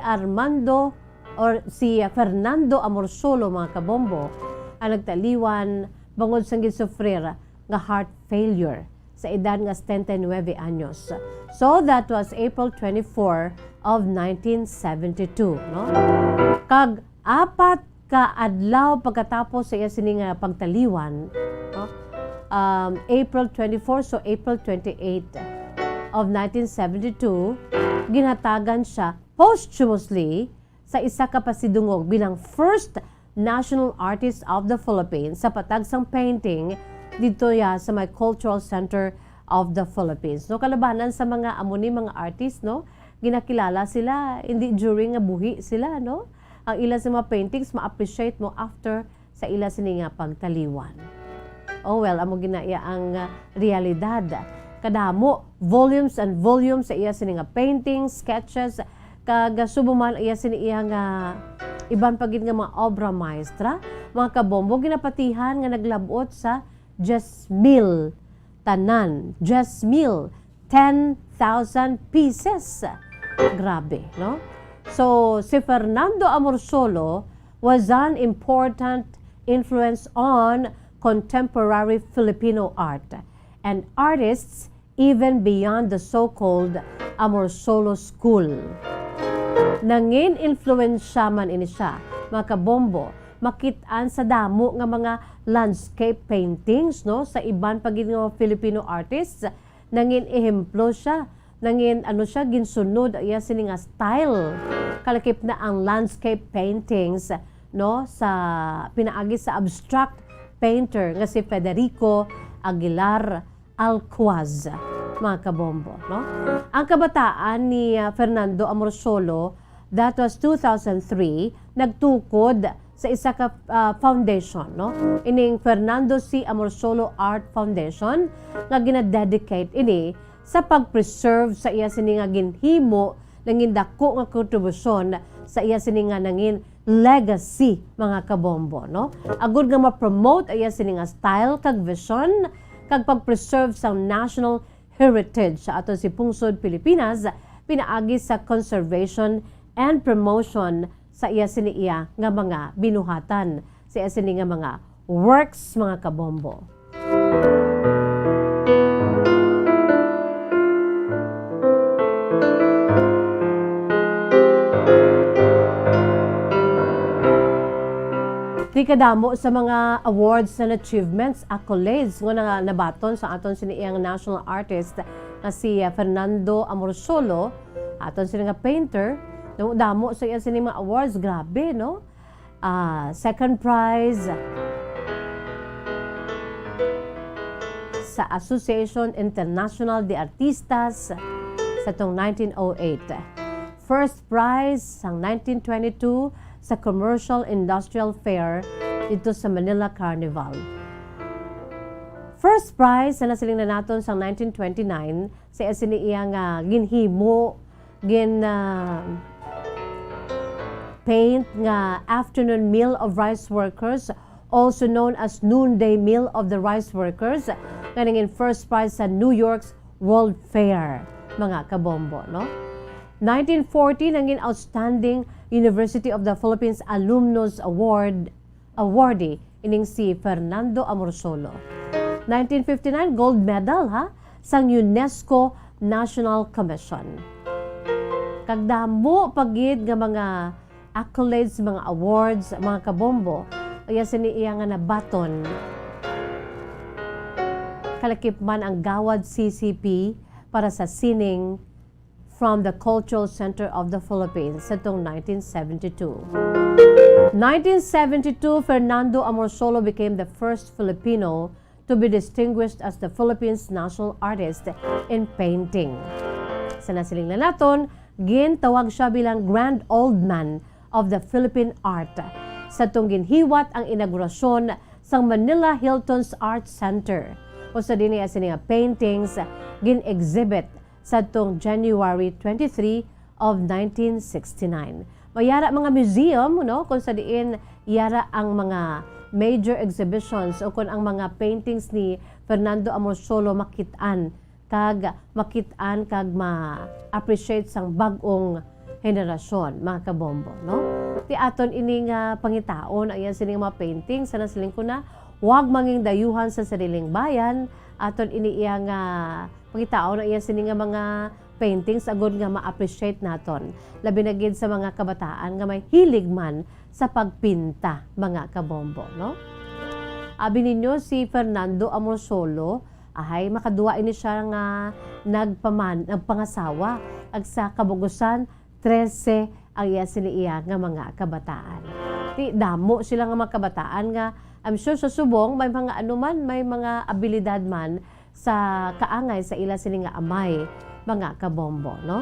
Fernando Amorsolo mga kabombo ang nagtaliwan bangod sa gisufrir nga heart failure sa edad nga 79 anyos. So that was April 24 of 1972, no? Kag 4 ka adlaw pagkatapos sa iya sini nga pagtaliwan, no? April 24, so April 28 of 1972, ginhatagan siya posthumously sa isa ka pasidungog bilang first national artist of the Philippines sa patagsang painting dito ya sa may Cultural Center of the Philippines. No, kalabanan sa mga amuni mga artist, no, ginakilala sila hindi during nga buhi sila, no. Ang ila sa mga paintings ma-appreciate mo after sa ila sini nga pagtaliwan. Oh well, amo ginaya ang realidad kadamo volumes and volumes sa iya sini nga paintings, sketches, kag subuman iya sini iya nga iban pagid nga mga obra maestra, mga kabombo ginapatihan nga naglabot sa 10,000 tanan, 10,000, 10,000 pieces. Grabe, no? So, si Fernando Amorsolo was an important influence on contemporary Filipino art and artists even beyond the so-called Amorsolo School. Nangin influensya man ini siya, mga kabombo, makitaan sa damo nga mga landscape paintings no sa iban pagid nga Filipino artists, nangin ehemplo siya, nangin siya ginsunod iya sini nga style. Kalakip na ang landscape paintings no sa pinaagi sa abstract painter nga si Federico Aguilar Alcuaz, mga kabombo, no? Ang kabataan ni Fernando Amorsolo, that was 2003, nagtukod sa isa ka foundation, no? Ining Fernando C. Amorsolo Art Foundation nga gina-dedicate ini sa pag-preserve sa iya sini nga ginhimo nangin dako nga kontribusyon sa iya sini nga nangin legacy, mga kabombo, no? Agud nga ma-promote iya sini nga style kag vision kag pag-preserve sa national heritage sa aton si pungsod Pilipinas pinaagi sa conservation and promotion sa iya sini iya nga mga binuhatan, sa iya sini nga mga works, mga kabombo. Di kadamo sa mga awards and achievements, accolades nga nabaton sa aton sini iyang national artist na si Fernando Amorsolo, aton sini nga painter. Damo sa iya sini mga awards, grabe, no? Second prize sa Association International de Artistas sa tong 1908. First prize sa 1922 sa Commercial Industrial Fair dito sa Manila Carnival. First prize na nasiling na naton sa 1929 sa sini iya nga ginhimo paint nga afternoon meal of rice workers, also known as noonday meal of the rice workers, kaningin first prize sa New York's World Fair, mga kabombo, no? 1940 nangin outstanding University of the Philippines Alumnus awardee ining si Fernando Amorsolo. 1959 gold medal sang UNESCO National Commission. Kagdamo pagid nga mga accolades, mga awards, mga kabombo, ay sini iya nga nabaton. Kalakip man ang Gawad CCP para sa sining from the Cultural Center of the Philippines sa itong 1972. 1972, Fernando Amorsolo became the first Filipino to be distinguished as the Philippines National Artist in Painting. Sa nasiling na naton, gintawag siya bilang Grand Old Man of the Philippine Art sa itong ginhiwat ang inaugurasyon sa Manila Hilton's Art Center. O sa din niya sininga paintings gin-exhibit sa itong January 23 of 1969. Mayara mga museum, no, kung sa diin yara ang mga major exhibitions o kung ang mga paintings ni Fernando Amorsolo makitaan kag ma-appreciate sang bagong henerasyon, mga kabombo, no? Ti aton ining pangitaon ayan sining mga paintings sa nasiling ko na huwag manging dayuhan sa sariling bayan, aton ini iyang pangitaon ayan sining mga paintings agud nga ma-appreciate naton. Labi na gid sa mga kabataan nga may hilig man sa pagpinta, mga kabombo, no? Abi ninyo si Fernando Amorsolo ay makaduwa ini siya nga nagpangasawa ag sa kabugusan 13 ang iya siniiya nga mga kabataan. Di damo sila nga mga kabataan nga I'm sure sa subong may mga may mga abilidad man sa kaangay sa ila sini nga amay, mga kabombo, no?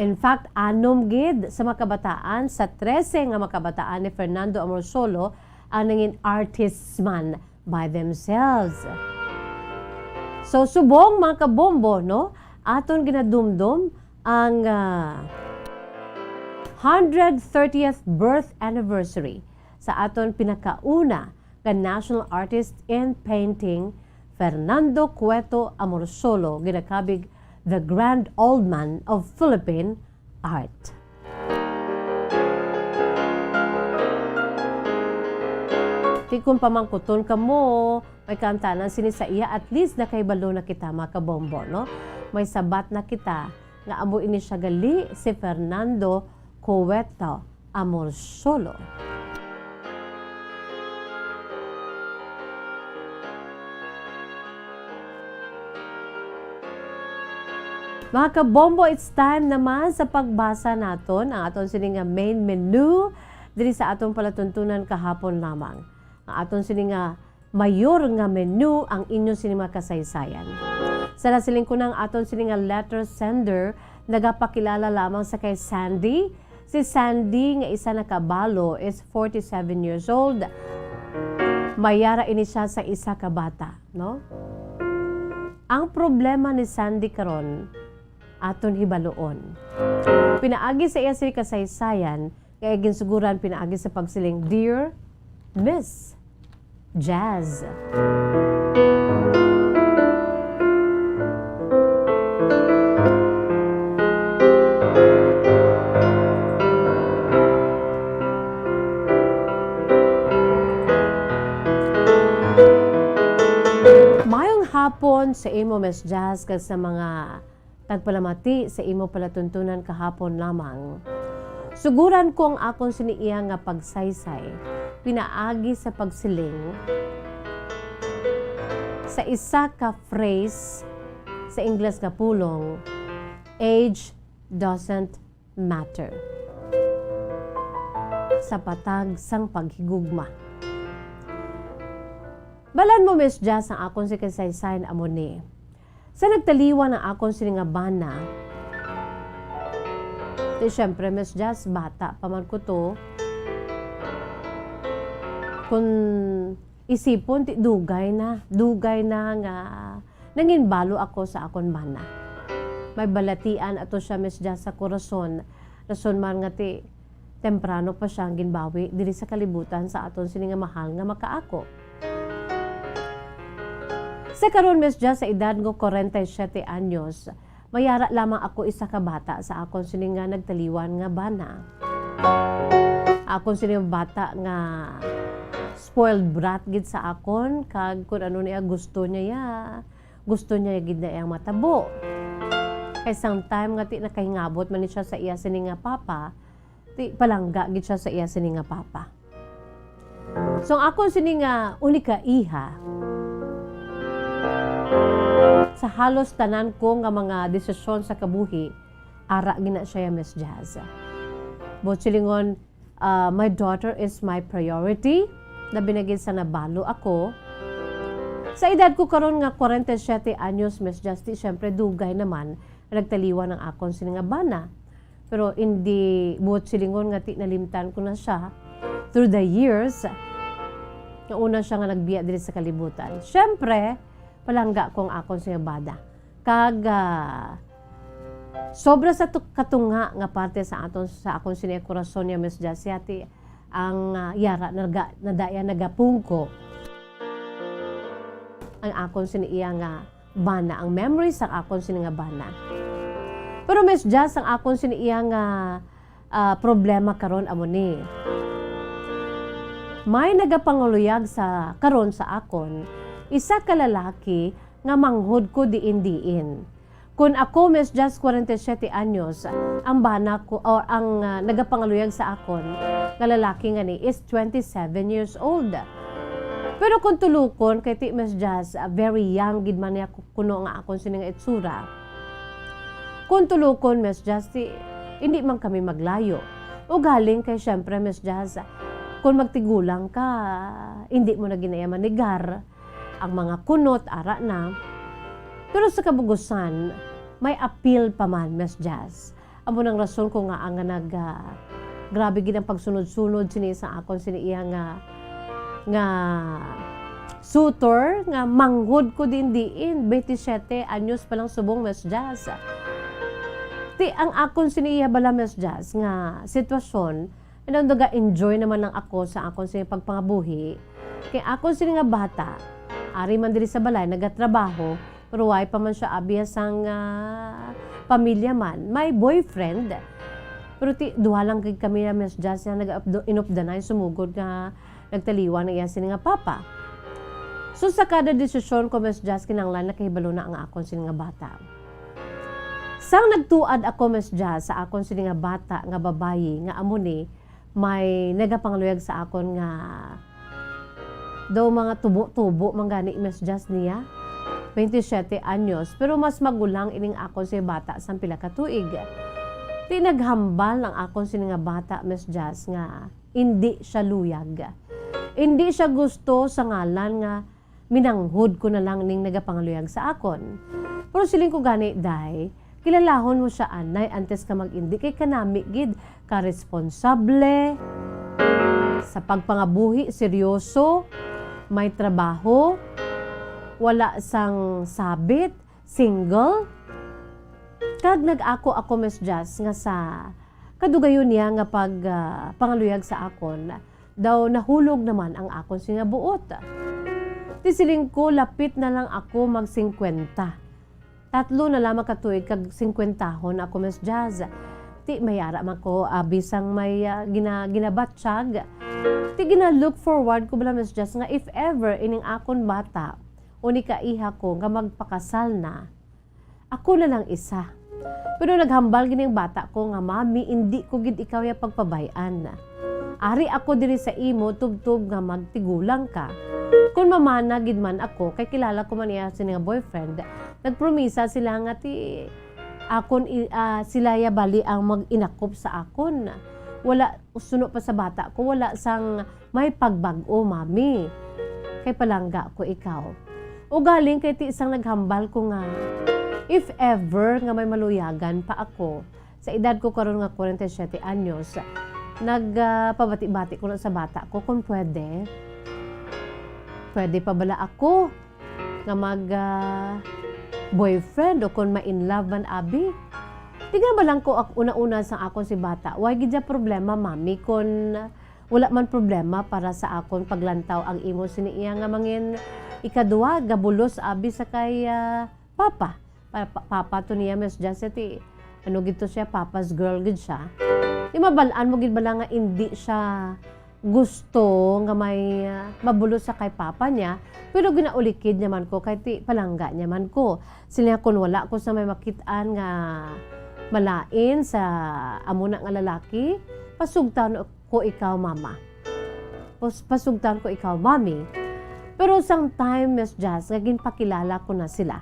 In fact, anom gid sa mga kabataan sa 13 nga mga kabataan ni Fernando Amorsolo ang nangin artists man by themselves. So subong mga kabombo, no? Aton ginadumdum ang 130th birth anniversary sa aton pinakauna nga national artist in painting Fernando Cueto Amorsolo, ginakabig the Grand Old Man of Philippine art. Di kung pamangkuton ka mo, may kantanan sini sa iya, at least nakaibalo na kita mga kabombo, no? May sabat na kita nga amo ini siya gali si Fernando Cueto Amorsolo. Mga kabombo, it's time naman sa pagbasa naton ang aton sini nga main menu diri sa aton palatuntunan kahapon lamang. Ang aton sini nga mayor nga menu ang inyo sini mga kasaysayan. Sa nasiling ko ng aton sini nga letter sender, nagapakilala lamang sa kay Sandy. Si Sandy nga isa na kabalo is 47 years old. Mayara ini siya sa isa ka bata, no? Ang problema ni Sandy karon aton hibaloon. Pinaagi sa iya si kasaysayan, kaya ginsuguran pinaagi sa pagsiling, Dear Miss Jazz. Mayong hapon sa imo Miss Jazz kag sa mga tagpalamati sa imo palatuntunan kahapon lamang. Suguran kong akong siniiya nga pagsaysay, pinaagi sa pagsiling sa isa ka phrase sa Ingles nga pulong, age doesn't matter. Sa patag sang paghigugma. Balan mo Miss Jazz ang akong si kasaysayan amo ni. Sa nagtaliwan ng akong sininga bana, di syempre, Miss Jazz, bata pa man ko to. Kung isipon, dugay na nga nanginbalo ako sa akong bana. May balatian ato siya, Miss Jazz, sa korason. Rason man nga ti, temprano pa siyang ginbawi, diri sa kalibutan sa aton sininga mahal nga makaako. Sa karon Miss Jazz, sa edad ko 47 anyos, mayara lamang ako isa ka bata sa akon sining nga nagtaliwan nga bana. Akon sining bata nga spoiled brat gid sa akon, kag kun ano niya gusto niya gid na iyang matabo. Kay sang time nga ti nakahingabot man ni siya sa iya sining nga papa, ti palangga gid siya sa iya sining nga papa. So akon sining nga unika iha, sa halos tanan ko nga mga desisyon sa kabuhi, ara gina siya Miss Jazz. Botsilingon, my daughter is my priority, na binagid sa nabalo ako. Sa edad ko karon nga 47 anyos, Miss Jazz, syempre dugay naman, nagtaliwan ng akon sini nga bana. Pero hindi botsilingon nga ti nalimtan ko na siya through the years, nga una siya nga nagbiya diri sa kalibutan. Syempre, palangga kong akon siya bada. Kag sobra sa katunga nga parte sa akon siya korason niya Miss Jazz, yati ang yara nadaya nagapungko ang akon siya nga bana, ang memory sa akon siya nga bana. Pero Miss Jazz, ang akon siya nga problema karon amo ni. May nagapanguluyag sa karon sa akon, isa ka lalaki nga manghod ko diin. Kung ako, Miss Jazz, 47 anyos, ang bana ko, or ang nagapangaluyag sa akon, nga lalaki nga ni, is 27 years old. Pero kung tulukon, kay ti Miss Jazz, very young, gid man niya kuno nga akon sining itsura. Kung tulukon, Miss Jazz, hindi man kami maglayo. O galing kay syempre, Miss Jazz, kung magtigulang ka, hindi mo na ginaya manigar ang mga kunot, ara na. Pero sa kabugusan, may appeal pa man, Miss Jazz. Amo nang rason ko nga ang grabe gid ang pagsunod-sunod sini sa akon sini iya nga suitor nga manghud ko din diin 27 anyos pa lang subong Miss Jazz. Ti ang akon siniya bala Miss Jazz nga sitwasyon anong daga enjoy naman lang ako sa akon sa pagpangabuhi. Kay akon sini nga bata ari man diri sa balay nagatrabaho pero why pa man siya abiyas ang pamilya man, may boyfriend. Pero duha lang kami na Miss Jazz na nag-inupdanay sumugod nga nagtaliwan na iya sini nga papa. So sa kada desisyon ko Miss Jazz kinanglan nakahibalo na ang akon sini nga bata. Sang nagtuad ako Miss Jazz sa akon sini nga bata nga babayi nga amo ni may nagapangluyag sa akon nga daw mga tubo-tubo manggani Miss Jazz niya 27 anyos pero mas magulang ining akon si bata sa pila ka tuig. Tinaghambal ng akon sini nga bata Miss Jazz nga hindi siya luyag. Hindi siya gusto sa ngalan nga minanghud ko na lang ning nagapangluyag sa akon. Pero siling ko gani day kilalahon mo siya anay antes ka mag-indi kay kanami gid ka responsable sa pagpangabuhi seryoso, may trabaho, wala sang sabit, single. Kag nag-ako Miss Jazz nga sa kadugayon niya nga pag pangaluyag sa akon daw nahulog naman ang akon singa buot. Tisiling ko lapit na lang ako mag 50. Tatlo na lamang katuig kag 50 ako Miss Jazz. Ti mayara man ko bisang may ginabatsyag. Ti gina-look forward ko bala Miss Jazz nga if ever ining akon bata o ni kaiha ko nga magpakasal na, ako na lang isa. Pero naghambal gining bata ko nga mami hindi ko gid ikaw ya pagpabayan. Ari ako diri sa imo tubtub nga magtigulang ka. Kung mamana gid man ako kay kilala ko man iya sini nga boyfriend, nagpromisa sila nga ti akon sila ya bali ang mag-inakop sa akon. Wala suno pa sa bata ko, wala sang may pagbag-o mami. Kay palangga ko ikaw. O galing kay ti isang naghambal ko nga if ever nga may maluyagan pa ako sa edad ko karon nga 47 anyos, nagpabati-bati ko na sa bata ko kung pwede pa bala ako nga mag boyfriend o kung ma-in love man abi. Tingnan ba lang ko una-una sa akon si bata. Why gid ya problema mami kun wala man problema para sa akon paglantaw ang imo siniya nga mangin ikaduwa gabulos abi sa kay papa. Papa to niya Miss Jazz ti ano gid to siya papa's girl gid siya. Di mabalaan mo gid bala nga hindi siya gusto nga may mabulo sa kay papa niya pero ginaulikid naman ko kay ti palangga naman ko sila kun wala ko sa may makitaan nga malain sa amo na nga lalaki pasugtan ko ikaw mama pasugtan ko ikaw mami pero sang time Miss Jazz nga ginpakilala ko na sila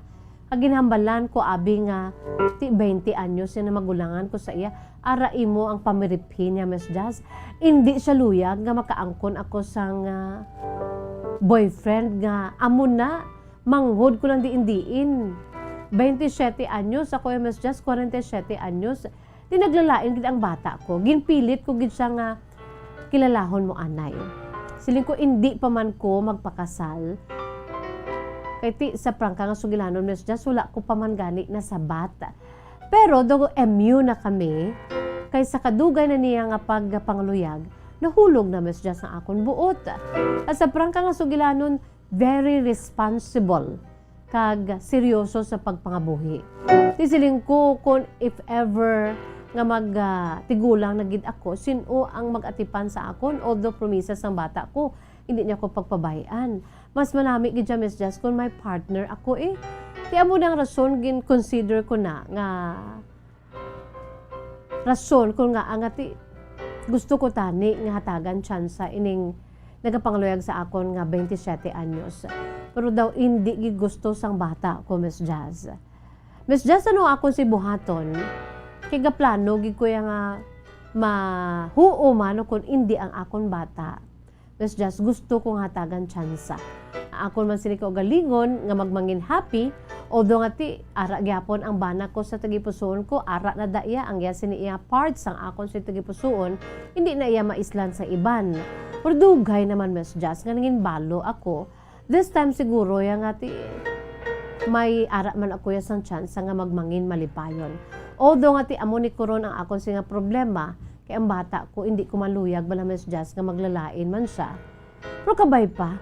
kaginhambalan ko abi nga ti 20 anyos na magulangan ko sa iya ara imo ang pamiriphin niya Miss Jazz. Hindi siya luyag nga makaangkon ako sang boyfriend nga amo na manghod ko lang diin 27 anyos ako Miss Jazz 47 anyos di naglalain gid ang bata ko ginpilit ko gid siya nga kilalahon mo anay siling ko hindi pa man ko magpakasal kay ti sa prangka nga sugilanon Miss Jazz wala ko pa man gani na sabat. Pero do MU na kami kay sa kadugay na niya nga pagpangluyag nahulog na Miss Jazz ang akon buot. At sa prangka nga sugilanon very responsible kag seryoso sa pagpangabuhi. Tisiling ko kung if ever nga magtigulang na gid ako sino ang mag-atipan sa akon although promises ng bata ko hindi niya ko pagpabayaan. Mas manami gid Miss Jazz kung may partner ako Kaya mo nang rason gin-consider ko na nga rason kung nga ang ati gusto ko tani nga hatagan tsansa ining nagapangluyag sa akon nga 27 anyos. Pero daw hindi gid gusto sang bata ko Miss Jazz. Miss Jazz ano ako si buhaton kay gaplano gid ko nga mahuo man kung hindi ang akon bata. Miss Jazz gusto kong hatagan tsansa. Akon man sini ko galingon nga magmangin happy although nga ti ara gyapon ang bana ko sa tagipusoon ko ara na daya ang yasin iya parts ang akon sa tagipusoon hindi na iya maislan sa iban. Pero dugay naman Miss Jazz nga nangin balo ako This time siguro yang ati may ara man ako ya sang chance nga magmangin malipayon. Although nga ti amo ni koron ang akon singa problema, kay ang bata ko hindi ko maluyag bala Miss Jazz nga maglalain man siya. Pero kabay pa.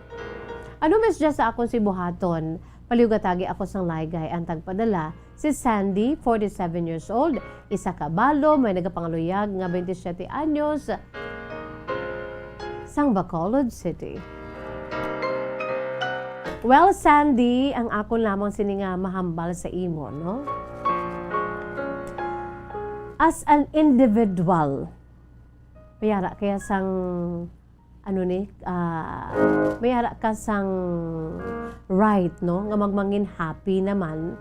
Ano Miss Jazz sa akon si buhaton, paliugatagi ako sang laygay ang tagpadala si Sandy, 47 years old, isa ka balo, may nagapangaluyag nga 27 anyos, sang Bacolod City. Well, Sandy, ang akon lamang sininga mahambal sa imo, no? As an individual, mayara kaya sang, mayara ka sang right, no? Nga magmangin happy naman,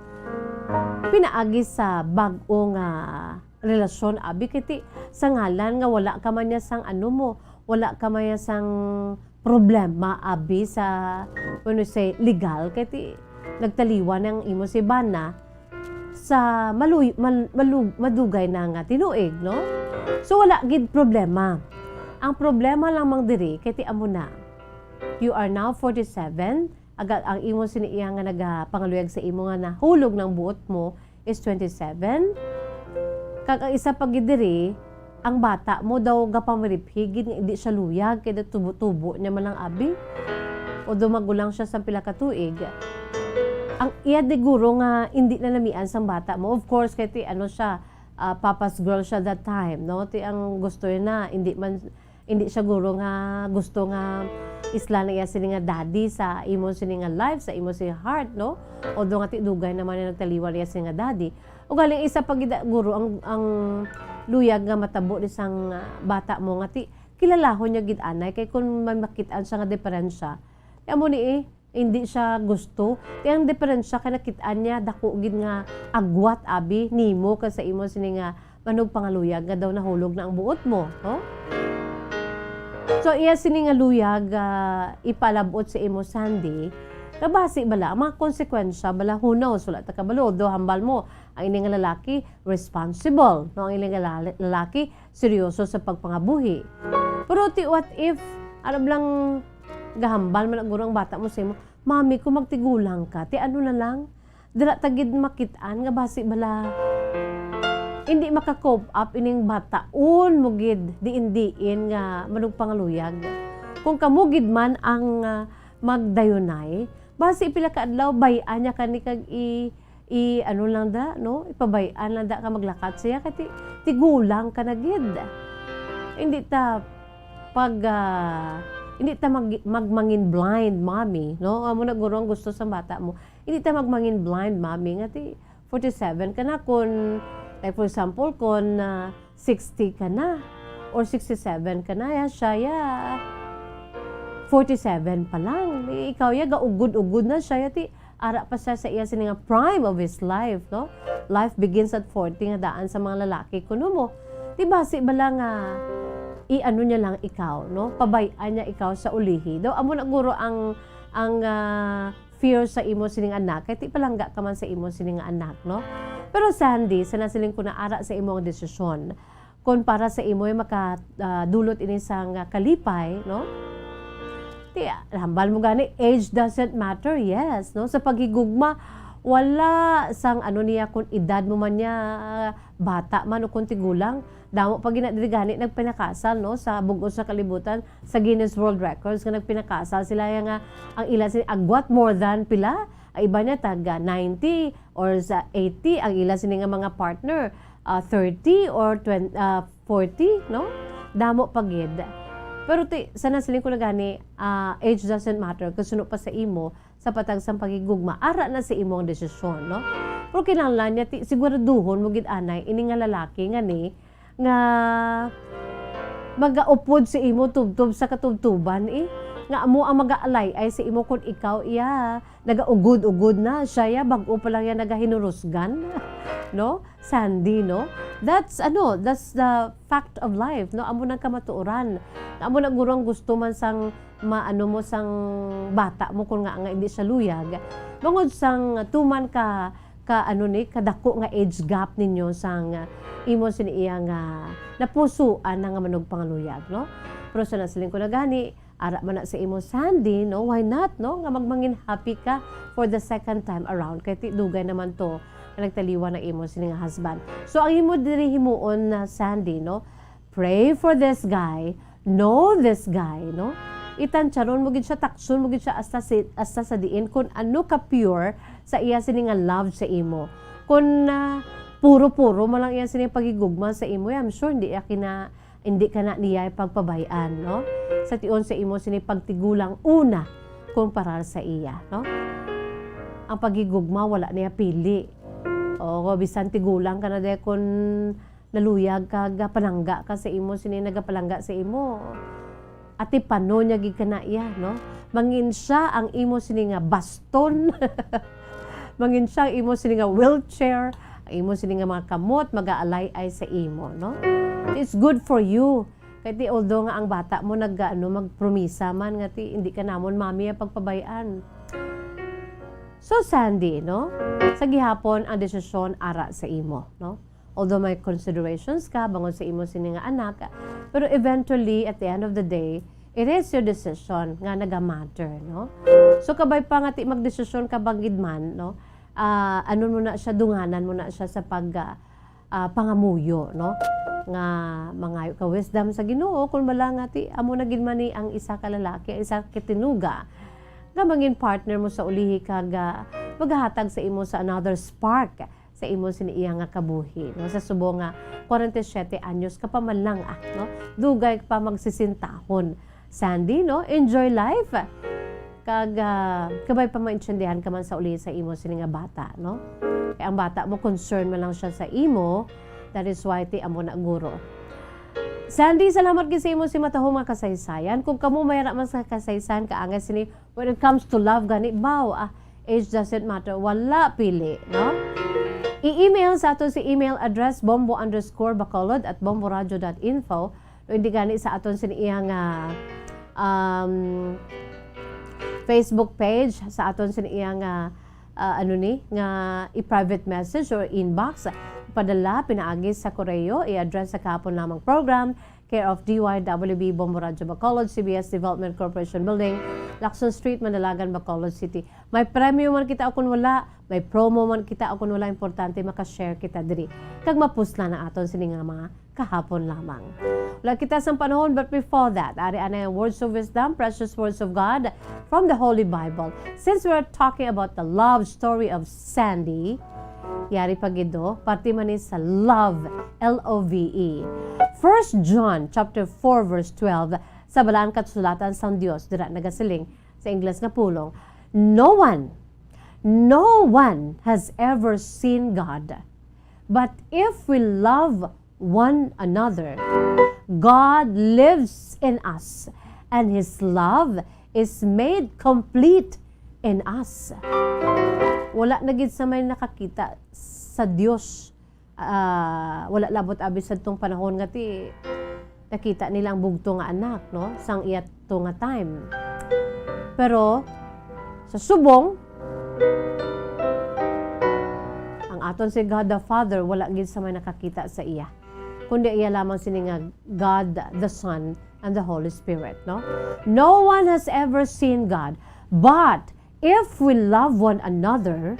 pinaagi sa bag-o nga relasyon, abi, kiti sa ngalan nga wala ka man niya sang wala ka man niya sang problema abi sa legal kaya nagtaliwan ng imo si Bana sa madugay na nga tinuig, no? So wala gid problema. Ang problema lamang diri kaya amo na. You are now 47, agad ang imo siniiya nga nagapangaluyag sa imo nga nahulog ng buot mo is 27. Kag ang isa pa gid diri, ang bata mo daw gapamiripigid nga hindi siya luyag kaya tubo-tubo niya man lang abi o dumagulang siya sa pila ka tuig. Ang iya de guro nga hindi na namian sang bata mo, of course kaya ti siya papa's girl siya that time, no? Ti ang gusto na hindi siya guro nga gusto nga isla na iya sini nga daddy sa imo sini nga life, sa imo sini heart, no? Although nga ti dugay naman na nagtaliwan iya sini nga daddy. O galing isa pag guro ang luyag nga matabo di sang bata mo nga ti kilalahon niya gid anay kay kun may makitaan siya nga diferensya amo ni hindi siya gusto ti ang diferensya kay nakitaan niya dako gid nga agwat abi nimo ka sa imo sini nga manog pangaluyag nga daw nahulog na ang buot mo, no? So iya sini nga luyag ipalabot sa imo Sandy kabasi bala ang mga konsekwensya bala who knows wala ta kabalo do hambal mo ang ining lalaki responsible, no? Ang ining lalaki seryoso sa pagpangabuhi. Pero what if lang gahambal man ang bata mo sa imo, mami ko magtigulang ka, ti na lang dira tagid makitaan nga basi bala hindi maka-cope up ining bataon mo gid diin nga manug pangaluyag. Kung kamugid man ang magdayunay, basi pila ka adlaw bay-an niya kani kag lang da, no? Ipabayaan lang da ka maglakat siya kati tigulang ka na gid. Hindi ta magmangin blind mommy, no? Amo na guro ang gusto sa bata mo. Hindi ta magmangin blind mommy nga ti 47 ka na kun like for example kun 60 ka na or 67 ka na ya siya 47 pa lang. Ikaw ya gaugod-ugod na siya ti ara pa siya sa iya sininga prime of his life, no? Life begins at 40 nga daan sa mga lalaki kuno mo. Di basi bala nga niya lang ikaw, no? Pabayaan niya ikaw sa ulihi. Daw amo na guro ang fear sa imo sining anak kay ti palangga ka man sa imo sining anak, no? Pero Sandy, sanasiling ko na ara sa imong desisyon kun para sa imo makadulot ini sang kalipay, no? Hambal mo gani, age doesn't matter, yes, no? Sa paghigugma, wala sang niya kung edad mo man niya, bata man o kung tigulang, damo pag gani nagpinakasal, no? Sa bugos sa kalibutan, sa Guinness World Records, nga nagpinakasal sila nga, ang ilan sila, agwat more than pila, ay iba niya taga 90 or sa 80, ang ilan sila nga mga partner, 30 or 40, no? Damo pagid. Pero sana siling ko na gani, age doesn't matter, kasuno pa sa imo, sa patagsang pagigugma, ara na sa imo ang desisyon, no? Pero kinahanglan niya, siguraduhon mo gid anay, ini nga lalaki nga ni, nga magaupod sa imo tubtub sa katubtuban, nga amo ang mag-aalay ay sa imo kung ikaw nagaugod-ugod na siya bag-o pa lang nagahinurusgan, no? Sandy, no? That's the fact of life, no? Amo nang kamatuoran. Amo na gurong gusto man sang mo sang bata mo kung nga hindi siya luyag. Bangod sang tuman kadako nga age gap ninyo sang imo siniya nga napusuan nga manog pangaluyag, no? Pero sa nasiling ko na gani, ara man na sa imo Sandy, no? Why not, no? Nga magmangin happy ka for the second time around. Kaya dugay naman to na nagtaliwa na imo sini nga husband. So ang imo diri himuon na Sandy, no? Pray for this guy, know this guy, no? Itantsaron mo gid siya, takson mo gid siya hasta sa diin kung ano ka pure sa iya sini nga love sa imo. Kung puro-puro mo lang iya sini pagigugma sa imo, I'm sure hindi ka na niya pagpabayaan, no? Sa tion sa imo sini pagtigulang una kumpara sa iya, no? Ang pagigugma wala niya pili. O bisan tigulang ka na de kun naluyag ka panangga ka sa imo sini nagapalangga sa imo. Ati pano niya gid kana iya, no? Mangin siya ang imo sini nga baston. Mangin siya ang imo sini nga wheelchair, ang imo sini nga mga kamot mag-aalay-ay sa imo, no? It's good for you. Kaya although nga ang bata mo magpromisa man nga hindi ka namon mami pagpabayaan. So Sandy, no? Sa gihapon ang desisyon ara sa imo, no? Although may considerations ka bangon sa imo sini nga anak, pero eventually at the end of the day, it is your decision nga naga-matter, no? So kabay pa nga ti magdesisyon ka bangid man, no? Ano mo na siya, dunganan mo na siya sa pangamuyo, no? Nga mangayo ka wisdom sa Ginoo kung bala nga ti amo na gid man ni ang isa ka lalaki, isa kitinuga nga mangin partner mo sa ulihi kag maghahatag sa imo sa another spark sa imo siniiya nga kabuhi, no? Sa subo nga 47 anyos ka pa man lang, no? Dugay pa magsisintahon. Sandy, no? Enjoy life. Kag kabay pa maintindihan ka man sa uli sa imo sini nga bata, no? Kaya ang bata mo concern man lang siya sa imo. That is why ti amo na guro. Sandy, salamat gid sa imo si matahong nga kasaysayan. Kung kamo mayra man sa kasaysayan kaangay sini when it comes to love gani baw, age doesn't matter. Wala pili, no? I-email sa aton si email address bombo_bacolod@bomboradio.info. O hindi gani sa aton siniyang Facebook page, sa aton siniyang nga i-private message or inbox. Padala, pinaagi sa koreo, i-address sa kahapon lamang program, care of DYWB Bombo Radio Bacolod, CBS Development Corporation Building, Lacson Street, Manalagan, Bacolod City. May premyo man kita o kung wala, may promo man kita o kung wala, importante makashare kita diri. Kag mapusla na aton sini nga mga kahapon lamang. Wala kita sa panahon, but before that, ari ana yung words of wisdom, precious words of God from the Holy Bible. Since we're talking about the love story of Sandy, yari pagido, parte man ni sa love, L-O-V-E. 1 John chapter 4 verse 12 sa balaan kasulatan sang Dios dira nagasiling sa Ingles nga pulong, no one has ever seen God, but if we love one another, God lives in us and His love is made complete in us. Wala na gid sa may nakakita sa Dios. Wala labot abi sa tong panahon nga ti nakita nilang bugto nga anak, no? Sang iyat to nga time. Pero sa subong ang aton si God the Father wala gid sa may nakakita sa iya. Kundi iya lamang sini nga God the Son and the Holy Spirit, no? No one has ever seen God, but if we love one another,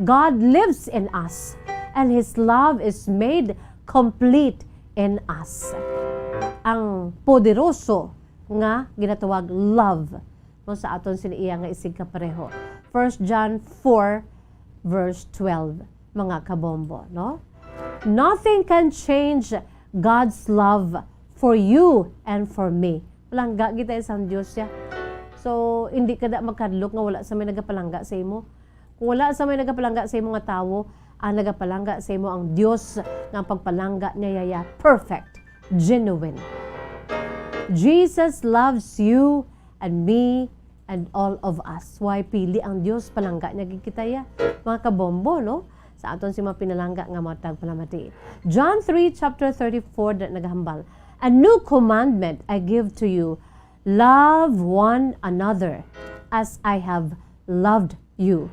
God lives in us, and His love is made complete in us. Ang poderoso nga ginatawag love, no, sa aton siniiya nga isig kapareho. 1 John 4 verse 12, mga kabombo, no? Nothing can change God's love for you and for me. Walang gagita isang Diyos siya. So, hindi ka da magkadlok nga wala sa may nagapalangga sa imo. Kung wala sa may nagapalangga sa imo nga tawo, ang nagapalangga sa imo ang Dios nga pagpalangga niya yaya perfect, genuine. Jesus loves you and me and all of us. Why pili ang Dios palangga niya gikitaya? Mga kabombo, no? Sa aton si mga pinalangga nga matag palamati. John 3 chapter 34 naghambal. A new commandment I give to you, love one another as I have loved you.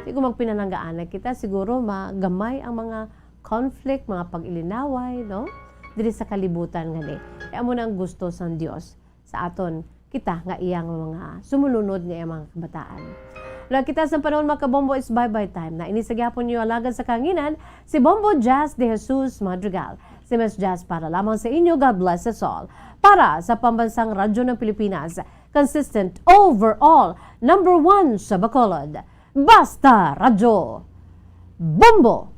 Di ko magpinalanggaan na kita, siguro magamay ang mga conflict, mga pag-ilinaway, no? Dili sa kalibutan gani. Kaya mo na ang gusto sa Dios sa aton kita nga iyang mga sumulunod nga iyang mga kabataan. Wala kita sa panahon mga kabombo, is bye-bye time na inisagyapon niyo alagad sa kanginan si Bombo Jazz de Jesus Madrigal. Si Miss Jazz para lamang sa inyo. God bless us all. Para sa pambansang radyo ng Pilipinas, consistent overall, number 1 sa Bacolod. Basta Radyo Bombo!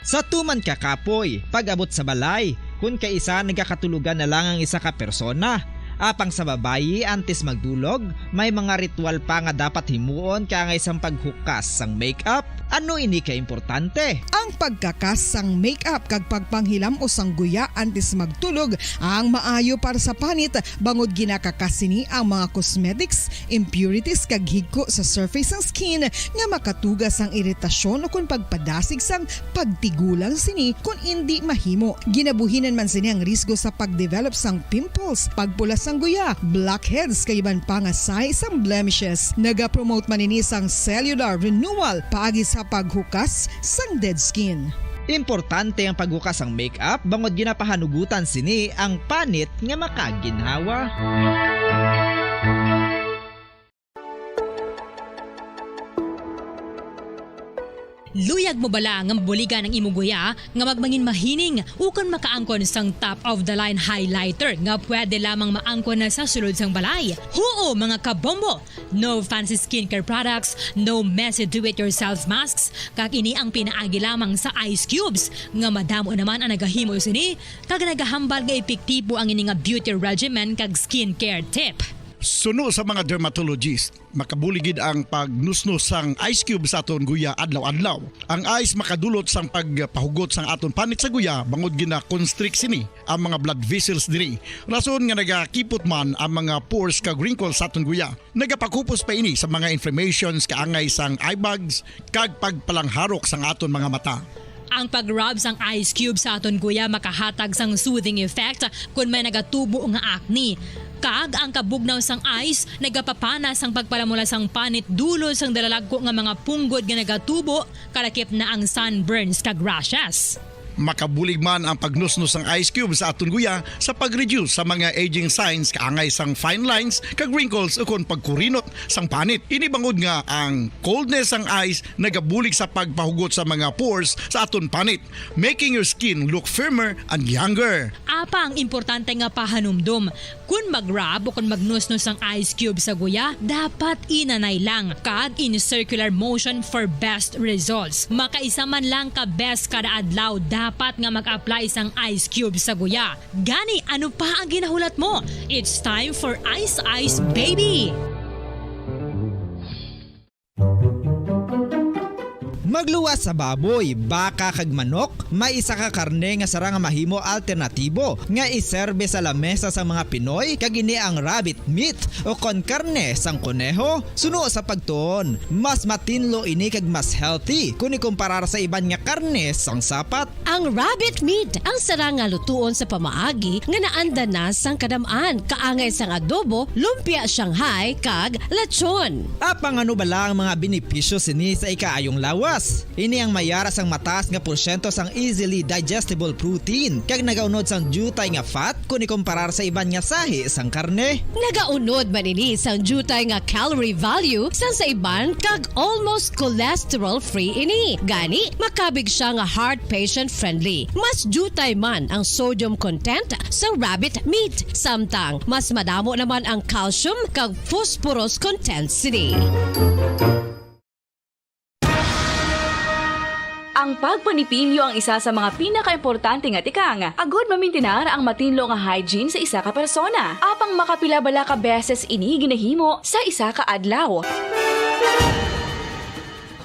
Sa tuman ka kapoy, pag-abot sa balay, kung kaisa nagkakatulugan na lang ang isa ka persona. Apang sa babayi, antes magdulog, may mga ritual pa nga dapat himuon kaya isang paghukas sang makeup. Ano ini ka importante? Ang pagkakas sang makeup kag pagpanghilam o sangguya antes magtulog ang maayo para sa panit bangod ginakakasini ang mga cosmetics, impurities kag higko sa surface sang skin nga makatugas ang iritasyon o kung pagpadasig sang pagtigulang sini kung hindi mahimo. Ginabuhinan man sini ang risgo sa pagdevelop sang pimples, pagpula sang guya, blackheads kay iban pa nga size sang blemishes. Naga-promote man ini sang cellular renewal paagi sa paghukas sang dead skin. Importante ang paghukas ang makeup bangod ginapahanugutan sini ang panit nga makaginhawa. Luyag mo bala nga mabuligan ng imuguya nga magmangin mahining ukon makaangkon sang top of the line highlighter nga pwede lamang maangkon na sa sulod sang balay. Huo mga kabombo! No fancy skincare products, no messy do-it-yourself masks, kag ini ang pinaagi lamang sa ice cubes nga madamo naman ang nagahimo sini kag nagahambal nga epektibo ang ini nga beauty regimen kag skincare tip. Suno sa mga dermatologist, makabuligid ang pagnusnos sang ice cube sa aton guya adlaw-adlaw. Ang ice makadulot sang pagpahugot sang aton panit sa guya bangod gina-constrict sini ang mga blood vessels diri. Rason nga nagakipot man ang mga pores kag wrinkles sa aton guya. Nagapakupos pa ini sa mga inflammations kaangay sang eye bags kag pagpalangharok sang aton mga mata. Ang pag-rub sang ice cube sa aton guya makahatag sang soothing effect kung may nagatubo nga acne. Kag ang kabugnaw sang ice nagapapanas ang pagpalamula sang panit dulo sang dalalagko nga mga punggod nga nagatubo kalakip na ang sunburns kag rashes. Makabulig man ang pagnusnos ng ice cube sa aton guya sa pag-reduce sa mga aging signs kaangay sang fine lines kag wrinkles ukon pagkurinot sang panit. Ini bangod nga ang coldness sang ice nagabulig sa pagpahugot sa mga pores sa aton panit, making your skin look firmer and younger. Apa ang importante nga pahanumdum, kung mag-rub o kung magnusnos ang ice cube sa guya, dapat inanay lang kag in circular motion for best results. Makaisa man lang ka best kada adlaw, dapat nga mag-apply sang ice cube sa guya. Gani, ano pa ang ginahulat mo? It's time for Ice Ice Baby! Magluwas sa baboy, baka kag manok, may isa ka karne nga sara nga mahimo alternatibo nga iserbe sa lamesa sa mga Pinoy kag ini ang rabbit meat o kon karne sang kuneho. Suno sa pagtuon, mas matinlo ini kag mas healthy kung ikumparar sa iban nga karne sang sapat. Ang rabbit meat ang sara nga lutuon sa pamaagi nga naanda na sang kadamaan, kaangay sang adobo, lumpia Shanghai kag lechon. Apang ano bala ang mga benepisyo sini sa ikaayong lawas? Ini ang mayara sang mataas nga porsyento sang easily digestible protein kag nagaunod sang jutay nga fat kung ikumparar sa iban nga sahi sang karne. Nagaunod man ini sang jutay nga calorie value sang sa iban kag almost cholesterol free ini. Gani makabig siya nga heart patient friendly. Mas jutay man ang sodium content sa rabbit meat, samtang mas madamo naman ang calcium kag phosphorus content sini. Ang pagpanipilyo ang isa sa mga pinaka-importante nga tikang. Agod mamintinar ang matinlo nga hygiene sa isa ka persona. Apang makapilabala ka beses ini ginahimo sa isa ka adlaw.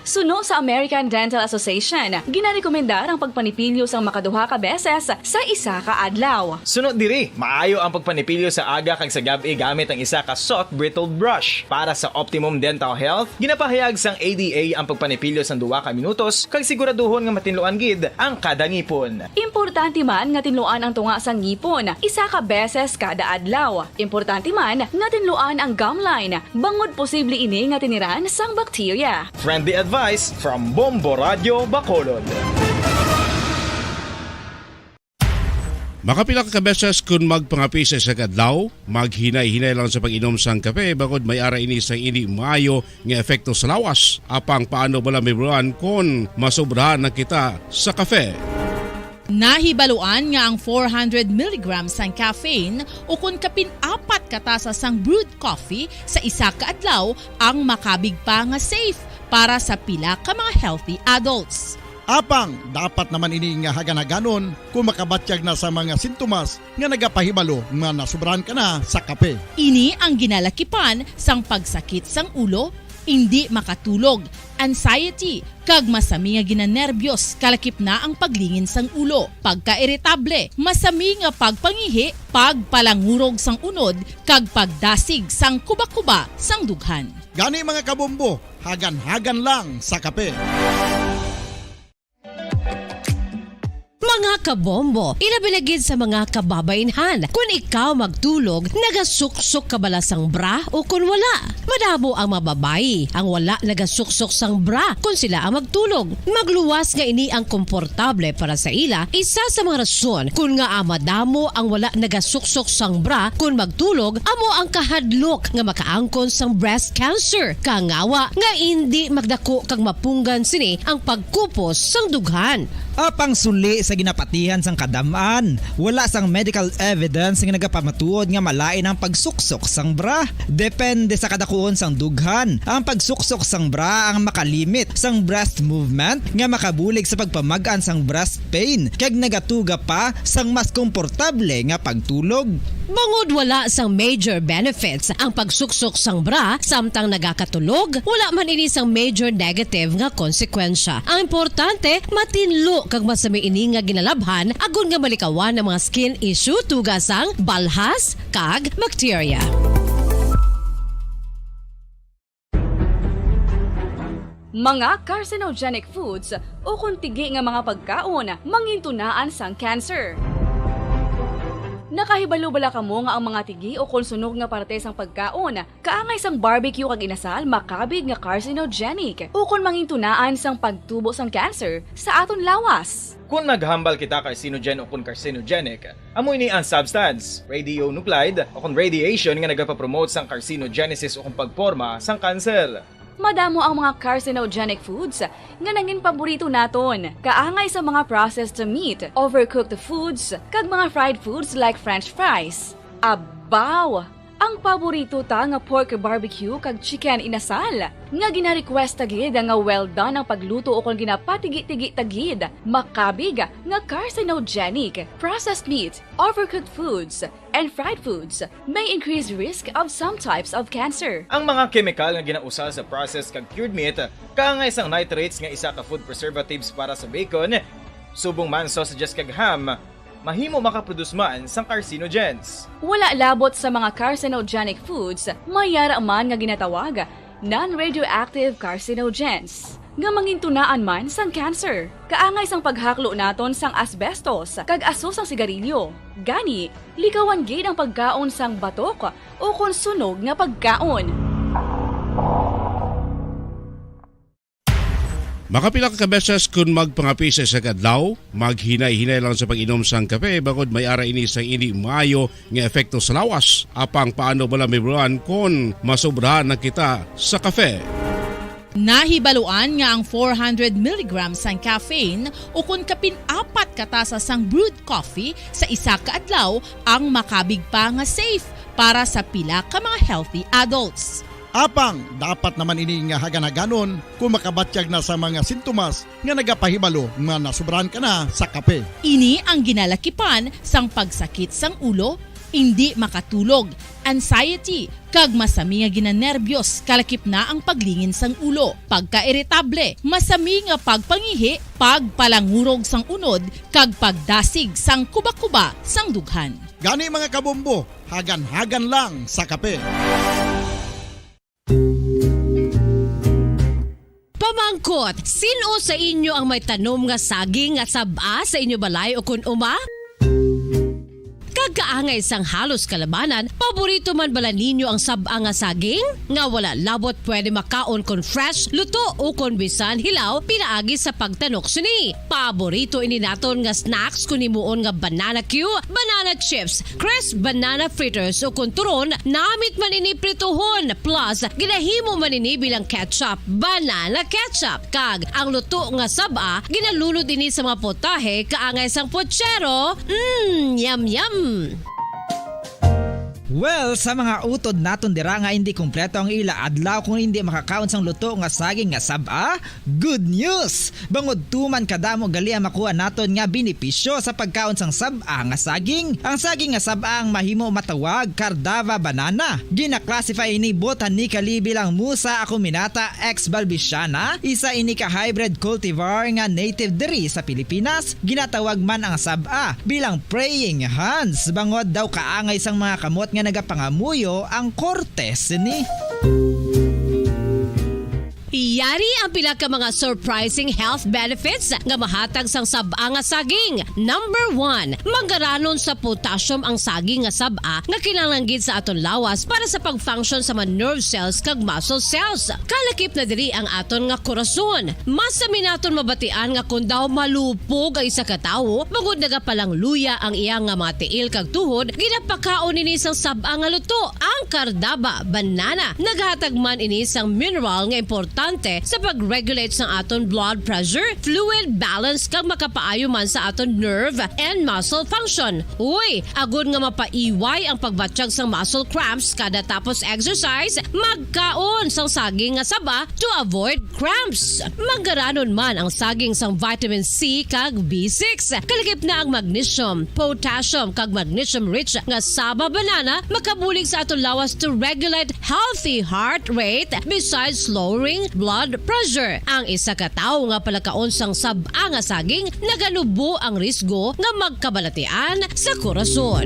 Suno sa American Dental Association, ginarekomendar ang pagpanipilyo sang makaduha ka beses sa isa ka adlaw. Sunod diri, maayo ang pagpanipilyo sa aga kag sa gabi gamit ang isa ka soft brittle brush. Para sa optimum dental health, ginapahayag sang ADA ang pagpanipilyo sang 2 ka minutos kag siguraduhon nga matinloan gid ang kada ngipon. Importante man nga tinluan ang tunga sang ngipon, isa ka beses kada adlaw. Importante man nga tinluan ang gum line, bangod posible ini nga tiniran sang bakterya. Friendly advice from Bombo Radio Bacolod. Makapila ka beses kung magpangapisa sa kadlaw, maghinay-hinay lang sa pag-inom sang kape bagod may ara ini sa hindi maayo nga epekto sa lawas. Apang paano bala mibruan kung masobrahan na kita sa kape. Nahibaluan nga ang 400 mg sang caffeine o kung kapin-apat katasa sang brewed coffee sa isa ka adlaw ang makabig pa nga safe para sa pila ka mga healthy adults. Apang dapat naman ini nga haganaganon kung makabatyag na sa mga sintomas nga nagapahibalo nga nasubrahan ka na sa kape. Ini ang ginalakipan sang pagsakit sang ulo, hindi makatulog, anxiety, kag masami nga ginanerbiyos kalakip na ang paglingin sang ulo, pagka-iritable, masami nga pagpangihi, pagpalangurog sang unod, kag pagdasig sang kuba-kuba sang dughan. Gani mga kabombo, hagan-hagan lang sa kape. Mga kabombo, ilabilagid sa mga kababainhan. Kung ikaw magtulog, nagasuksok ka bala sang bra o kung wala. Madamo ang mababayi ang wala nagasuksok sang bra kung sila ang magtulog. Magluwas nga ini ang komportable para sa ila. Isa sa mga rason kung nga madamo ang wala nagasuksok sang bra kung magtulog, amo ang kahadlok nga makaangkon sang breast cancer. Kangawa nga hindi magdako kag mapunggan sini ang pagkupos sang dughan. Apang suli sa ginapatihan sang kadamaan, wala sang medical evidence nga nagapamatuod nga malain ang pagsuksok sang bra. Depende sa kadakuon sang dughan. Ang pagsuksok sang bra ang makalimit sang breast movement nga makabulig sa pagpamagan sang breast pain kag nagatuga pa sang mas komportable nga pagtulog. Bangod wala sang major benefits ang pagsuksok sang bra samtang nagakatulog, wala man ini sang major negative nga konsekwensya. Ang importante, matinlo kag masami ini nga ginalabhan agon nga malikawan ng mga skin issue tugas sang balhas kag bacteria. Mga carcinogenic foods o kuntigi nga mga pagkaon mangintunaan sang cancer. Nakahibalo bala kamo nga ang mga tigi o konsunog nga parte sang pagkaon kaangay sang barbecue kag inasal makabig nga carcinogenic o kon mangintunaan sang pagtubo sang cancer sa aton lawas. Kung naghambal kita carcinogen o kung carcinogenic, amoy ni ang substance, radionuclide o kung radiation nga nagapapromote sang carcinogenesis o kung pagporma sang cancer. Madamo ang mga carcinogenic foods nga nangin paborito naton. Kaangay sa mga processed meat, overcooked foods, kag mga fried foods like french fries. Abaw! Ang paborito ta nga pork barbecue kag chicken inasal. Nga gina-request tagid nga well done ang pagluto o kung ginapatigi-tigi tagid. Makabig nga carcinogenic, processed meat, overcooked foods, and fried foods may increase risk of some types of cancer. Ang mga chemical nga ginausal sa processed kag cured meat, kaangay sang nitrates nga isa ka food preservatives para sa bacon, subong man sausages kag ham, mahimo makaproduce man sang carcinogens. Wala labot sa mga carcinogenic foods, mayara man nga ginatawag non-radioactive carcinogens nga mangintunaan man sang cancer. Kaangay sang paghaklo naton sang asbestos kag aso sang sigarilyo. Gani, likawan gid ang pagkaon sang batok o kon sunog nga pagkaon. Makapila ka beses kung magpangapisa sa kadlaw, maghinay-hinay lang sa pag-inom sang kape bagod may ara ini sa hindi maayo nga epekto sa lawas. Apang paano bala mibruan kung masobrahan na kita sa kape. Nahibaluan nga ang 400 mg sang caffeine o kung kapin-apat katasa sang brewed coffee sa isa ka adlaw ang makabig pa nga safe para sa pila ka mga healthy adults. Apang dapat naman ini nga haganaganon kung makabatyag na sa mga sintomas nga nagapahibalo nga nasubrahan ka na sa kape. Ini ang ginalakipan sang pagsakit sang ulo, hindi makatulog, anxiety, kag masami nga ginanerbiyos kalakip na ang paglingin sang ulo, pagka-iritable, masami nga pagpangihi, pagpalangurog sang unod, kag pagdasig sang kuba-kuba sang dughan. Gani mga kabombo, hagan-hagan lang sa kape. Pamangkot, sino sa inyo ang may tanom nga saging nga saba sa inyo balay o kun uma? Pagkaangay sang halos kalabanan, paborito man bala ninyo ang sab-a nga saging? Nga wala labot pwede makaon kon fresh, luto o kon bisan hilaw pinaagi sa pagtanok sini. Paborito ini naton nga snacks kun himuon nga banana Q, banana chips, crisp banana fritters o kun turon, namit man ini prituhon plus ginahimo man ini bilang ketchup, banana ketchup. Kag ang luto nga sab-a ginalunod ini sa mga potahe kaangay sang pochero. Yum yum. Well, sa mga utod naton dira nga hindi kumpleto ang ila adlaw kung hindi makakaon sang luto nga saging nga sab-a, good news! Bangod tuman kadamo gali ang makuha naton nga benepisyo sa pagkaon sang sab-a nga saging. Ang saging nga sab-a ang mahimo matawag Cardava banana. Gina-classify ini botanically bilang Musa acuminata ex balbisiana, isa ini ka hybrid cultivar nga native diri sa Pilipinas. Ginatawag man ang sab-a bilang praying hands. Bangod daw kaangay sang mga kamot nga nagapangamuyo ang kortes ni. Yari ang pila ka mga surprising health benefits nga mahatag sang sab-a nga saging. Number 1, manggaranon sa potassium ang saging nga sab-a nga kinahanglan gid sa aton lawas para sa pag-function sa mga nerve cells kag muscle cells. Kalakip na diri ang aton nga korason. Mas sa minaton mabatian nga kun daw malupog ang isa ka tawo, bangod nagapalang luya ang iyang nga mga tiil kag tuhod, ginapakaon ini sang sab-a nga luto. Ang Cardava banana naghatag man ini sang mineral nga importante sa pag-regulate sa aton blood pressure, fluid balance kag makapaayo man sa aton nerve and muscle function. Uy, agud nga mapaiway ang pagbatsyag sang muscle cramps kada tapos exercise, magkaon sang saging nga saba to avoid cramps. Manggaranon man ang saging sang vitamin C kag B6. Kalikip na ang magnesium, potassium kag magnesium rich nga saba banana makabulig sa aton lawas to regulate healthy heart rate besides lowering blood pressure. Ang isa ka tawo nga palakaon sang sab-a nga saging naganubo ang risgo nga magkabalatian sa korason.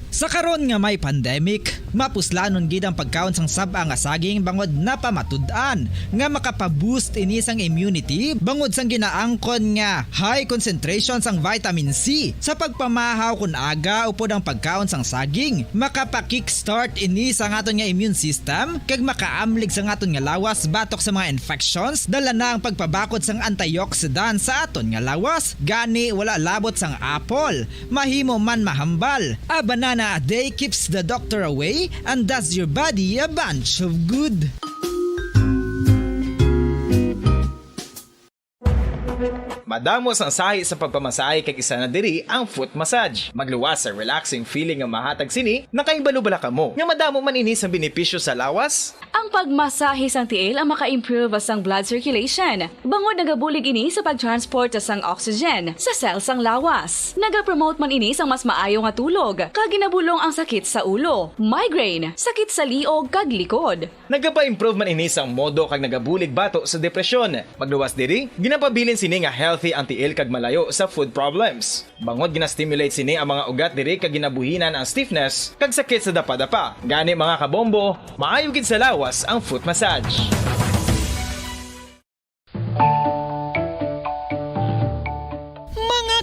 Sa karon nga may pandemic, mapuslanon gid ang pagkaon sang sab-a nga saging bangod napamatud-an nga makapaboost ini sang immunity bangod sang ginaangkon nga high concentration sang vitamin C sa pagpamahaw kun aga upod ang pagkaon sang saging. Makapa-kickstart ini sa aton nga immune system kag makaamlig sa aton nga lawas batok sa mga infections, dala na ang pagpabakod sang antioxidant sa aton nga lawas. Gani wala labot sang apple, mahimo man mahambal. A banana a day keeps the doctor away and does your body a bunch of good. Madamos ang sahi sa pagpamasahe kay isa na diri ang foot massage. Magluwas sa relaxing feeling nga mahatag sini, nakaibalo-bala ka mo. Nga madamo man ini sa benepisyo sa lawas. Ang pagmasahe sang tiil ang maka-improve sang blood circulation. Bangod nagabulig ini sa pag-transport sang oxygen sa cells sang lawas. Nagapromote man ini sang mas maayo nga tulog, kag ginabulong ang sakit sa ulo, migraine, sakit sa liog kag likod. Nagapa-improve man ini sang modo kag nagabulig bato sa depresyon. Magluwas diri, ginapabilin sini nga healthy ang tiil kag malayo sa food problems. Bangod gina-stimulate sini ang mga ugat diri kag ginabuhinan ang stiffness kag sakit sa dapa-dapa. Gani mga kabombo, maayo gid sa lawas ang foot massage.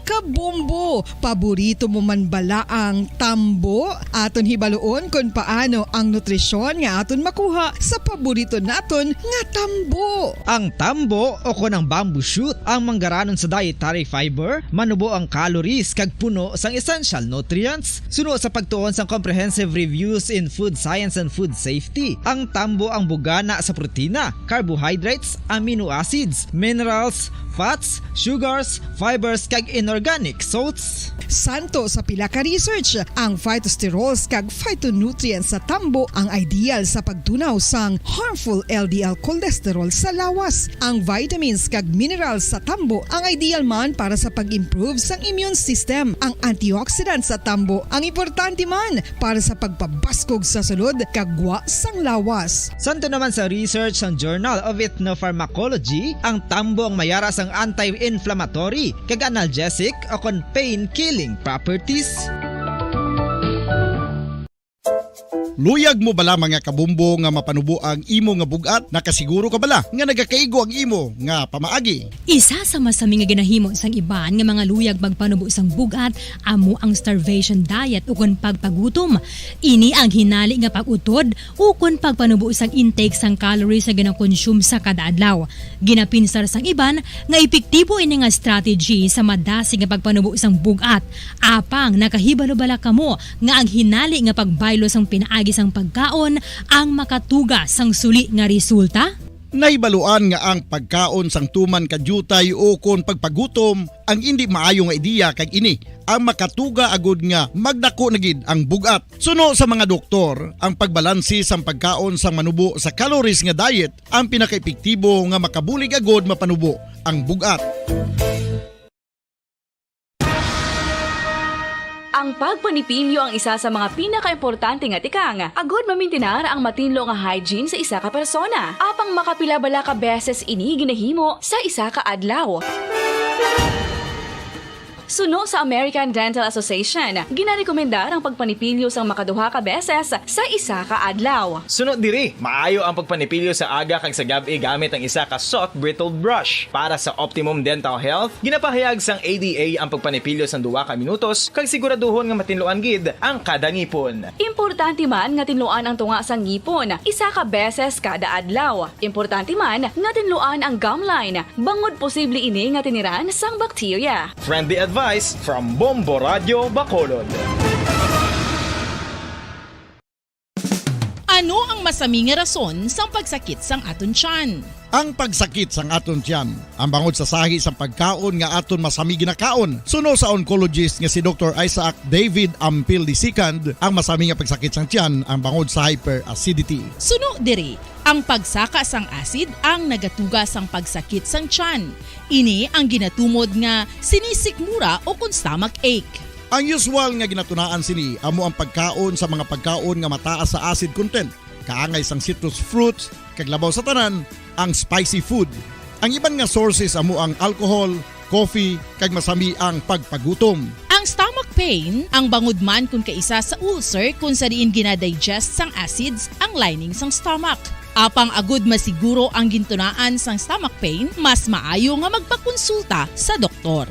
Kabombo, paborito mo man bala ang tambo? Aton hibaluon kung paano ang nutrisyon nga aton makuha sa paborito naton nga tambo. Ang tambo o konang bamboo shoot ang manggaranon sa dietary fiber, manubo ang calories kag puno sang essential nutrients. Suno sa pagtuon sang comprehensive reviews in food science and food safety. Ang tambo ang bugana sa protina, carbohydrates, amino acids, minerals, fats, sugars, fibers kag inorganic salts. Santo sa pila ka research, ang phytosterols kag phytonutrients sa tambo ang ideal sa pagtunaw sang harmful LDL cholesterol sa lawas. Ang vitamins kag minerals sa tambo ang ideal man para sa pag-improve sang immune system. Ang antioxidants sa tambo ang importante man para sa pagpabaskog sa sulod kag gwa sang lawas. Santo naman sa research ng Journal of Ethnopharmacology, ang tambo ang mayara sang anti-inflammatory kag analgesic o pain-killing properties. Luyag mo bala mga kabumbo nga mapanubo ang imo nga bugat? Nakasiguro ka bala nga nagakaigo ang imo nga pamaagi? Isa sa masami nga ginahimo sang iban nga mga luyag magpanubo sang bugat amo ang starvation diet ukon pagpagutom. Ini ang hinali nga pag-utod ukon pagpanubo sang intake sang calories nga ginakonsume sa kada adlaw. Ginapinsar sang iban nga epektibo ini nga strategy sa madasi nga pagpanubo sang bugat. Apang nakahibalo-bala kamo nga ang hinali nga pagbaylo sang pinaagi sang pagkaon ang makatuga sang suli nga resulta? Naibaluan nga ang pagkaon sang tuman kadyutay o kon pagpagutom ang hindi maayo nga ideya kag ini ang makatuga agud nga magdako na gid ang bugat. Suno sa mga doktor, ang pagbalansi sang pagkaon sang manubo sa calories nga diet ang pinakaepektibo nga makabulig agud mapanubo ang bugat. Ang pagpanipilyo ang isa sa mga pinaka-importante nga tikang. Agod mamintinar ang matinlo nga hygiene sa isa ka persona. Apang makapila-bala ka beses ini ginahimo sa isa ka adlaw. Suno sa American Dental Association, ginarekomendar ang pagpanipilyo sang makaduha ka beses sa isa ka adlaw. Sunod diri, maayo ang pagpanipilyo sa aga kag sa gabi gamit ang isa ka soft brittle brush. Para sa optimum dental health, ginapahayag sang ADA ang pagpanipilyo sang 2 ka minutos kag siguraduhon nga matinluan gid ang kada ngipon. Importante man nga tinluan ang tunga sang ngipon, isa ka beses kada adlaw. Importante man nga tinluan ang gum line, bangod posible ini nga tiniran sang bakterya. Friendly advice from Bombo Radio Bacolod. Ano ang masami nga rason sang pagsakit sang aton tiyan? Ang pagsakit sang aton tiyan, ang bangod sa sahi sang pagkaon nga aton masami ginakaon. Suno sa oncologist nga si Dr. Isaac David Ampil II, ang masami nga pagsakit sang tiyan ang bangod sa hyperacidity. Suno diri, ang pagsaka sang acid ang nagatuga sang pagsakit sang tiyan. Ini ang ginatumod nga sinisikmura o kung stomach ache. Ang usual nga ginatunaan sini amo ang pagkaon sa mga pagkaon nga mataas sa acid content, kaangay sang citrus fruits, kag labaw sa tanan ang spicy food. Ang iban nga sources amo ang alcohol, coffee, kag masami ang pagpagutom. Ang stomach pain ang bangod man kung kaisa sa ulcer kung sa diin ginadigest sang acids ang lining sang stomach. Apang agud masiguro ang gintunaan sang stomach pain, mas maayo nga magpakonsulta sa doktor.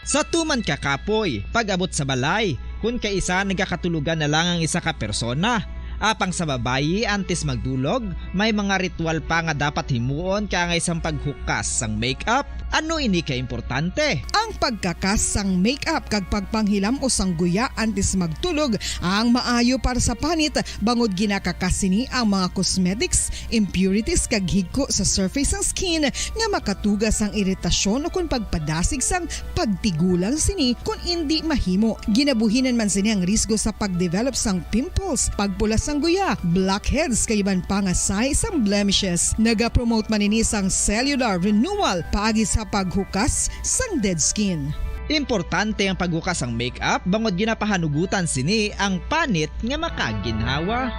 Sa tuman ka kapoy, pag-abot sa balay, kung kaisa nagakatulugan na lang ang isa ka persona. Apang sa babayi antes magdulog, may mga ritual pa nga dapat himuon kaangay sang paghukas sang makeup. Ano ini ka importante? Ang pagkakas sang makeup kag pagpanghilam o sang guya antes magtulog ang maayo para sa panit bangod ginakakasini ang mga cosmetics, impurities kag higko sa surface sang skin nga makatugas sang iritasyon o kung pagpadasig sang pagtigulang sini kung hindi mahimo. Ginabuhinan man sini ang risgo sa pagdevelop sang pimples, pagpula sang guya, blackheads kay iban pa nga size sang blemishes. Naga-promote man ini sang cellular renewal paagi sa paghukas sang dead skin. Importante ang paghukas ang makeup bangod ginapahanugutan sini ang panit nga makaginhawa.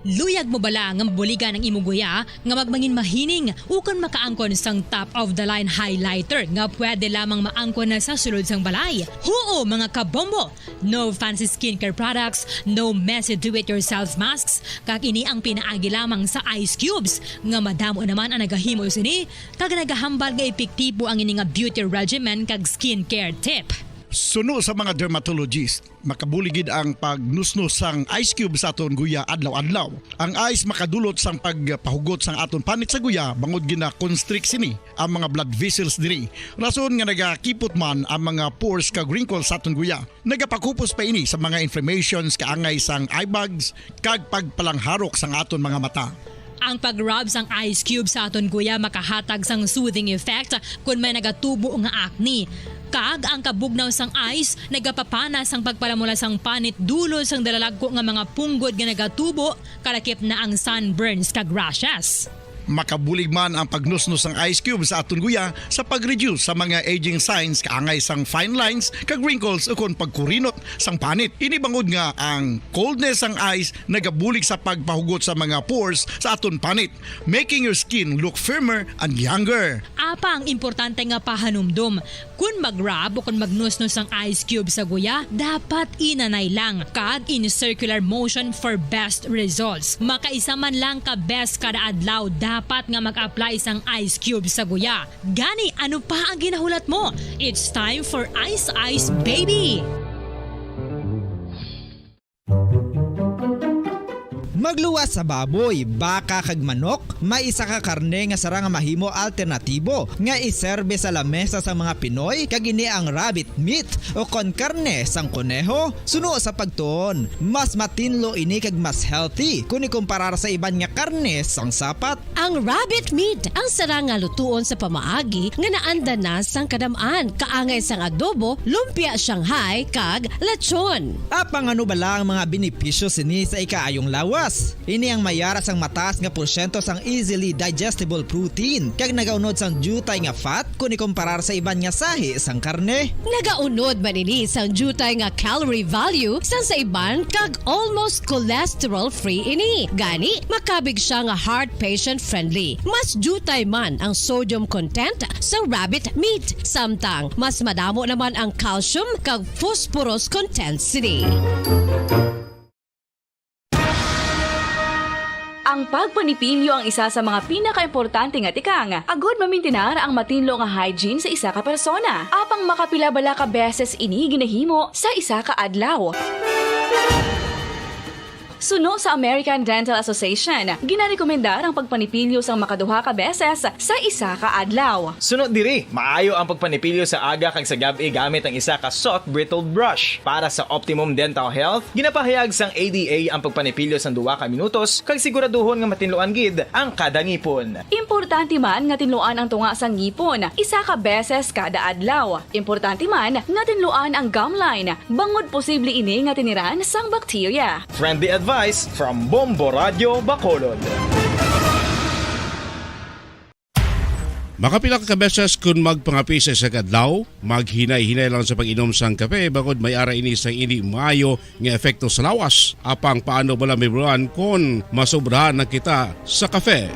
Luyag mo bala nga mabuligan ang imong guya nga magmangin mahining ukon makaangkon sang top of the line highlighter nga pwede lamang maangkon na sa sulod sang balay. Huo mga kabombo! No fancy skincare products, no messy do-it-yourself masks, kag ini ang pinaagi lamang sa ice cubes nga madamo naman ang nagahimo sini kag nagahambal nga epektibo ang ini nga beauty regimen kag skincare tip. Suno sa mga dermatologist, makabuligid ang pagnusnos sang ice cube sa aton guya adlaw-adlaw. Ang ice makadulot sang pagpahugot sang aton panit sa guya bangod gina-constrict sini ang mga blood vessels diri. Rason nga nagakipot man ang mga pores kag wrinkles sa aton guya. Nagapakupos pa ini sa mga inflammations kaangay sang eye bags kag pagpalangharok sang aton mga mata. Ang pag-rub sang ice cube sa aton guya makahatag sang soothing effect kung may nagatubo nga acne. Kag ang kabugnaw sang ice nagapapanas ang pagpalamula sang panit dulo sang dalalagko nga mga punggod nga nagatubo kalakip na ang sunburns kag rashes. Makabulig man ang pagnusnos ng ice cube sa aton guya sa pag-reduce sa mga aging signs kaangay sang fine lines kag wrinkles ukon pagkurinot sang panit. Ini bangod nga ang coldness sang ice nagabulig sa pagpahugot sa mga pores sa aton panit, making your skin look firmer and younger. Apa ang importante nga pahanumdum, kung mag-rub o kung magnusnos ang ice cube sa guya, dapat inanay lang kag in circular motion for best results. Makaisa man lang ka best kada adlaw, dapat nga mag-apply sang ice cube sa guya. Gani, ano pa ang ginahulat mo? It's time for Ice Ice Baby! Magluwas sa baboy, baka kag manok, may isa ka karne nga sara nga mahimo alternatibo nga iserbe sa lamesa sa mga Pinoy kag ini ang rabbit meat o kon karne sang kuneho. Suno sa pagtuon, mas matinlo ini kag mas healthy kung ikumparar sa iban nga karne sang sapat. Ang rabbit meat ang sara nga lutuon sa pamaagi nga naanda na sang kadamaan, kaangay sang adobo, lumpia Shanghai kag lechon. Apang ano bala ang mga benepisyo sini sa ikaayong lawas? Ini ang mayara sang mataas nga porsyento sang easily digestible protein kag nagaunod sang jutay nga fat kung ikumparar sa iban nga sahi sang karne. Nagaunod man ini sang jutay nga calorie value sang sa iban kag almost cholesterol free ini. Gani makabig siya nga heart patient friendly. Mas jutay man ang sodium content sa rabbit meat, samtang mas madamo naman ang calcium kag phosphorus content sini. Ang pagpanipilyo ang isa sa mga pinaka-importante nga tikang. Agod mamintinar ang matinlo nga hygiene sa isa ka persona. Apang makapilabala ka beses ini ginahimo sa isa ka adlaw. Suno sa American Dental Association, ginarekomendar ang pagpanipilyo sang makaduha ka beses sa isa ka adlaw. Sunod diri, maayo ang pagpanipilyo sa aga kag sa gabi gamit ang isa ka soft brittled brush. Para sa optimum dental health, ginapahayag sang ADA ang pagpanipilyo sang 2 ka minutos kag siguraduhon nga matinloan gid ang kada ngipon. Importante man nga tinluan ang tunga sang ngipon, isa ka beses kada adlaw. Importante man nga tinluan ang gum line, bangod posible ini nga tiniran sang bakterya. Friendly advice from Bombo Radio Bacolod. Makapila ka beses kung magpangapi sa isa kadlaw, maghinay-hinay lang sa pag-inom sang kape bagod may ara ini sa hindi maayo nga epekto sa lawas. Apang paano bala may buruan kung masobrahan na kita sa kape.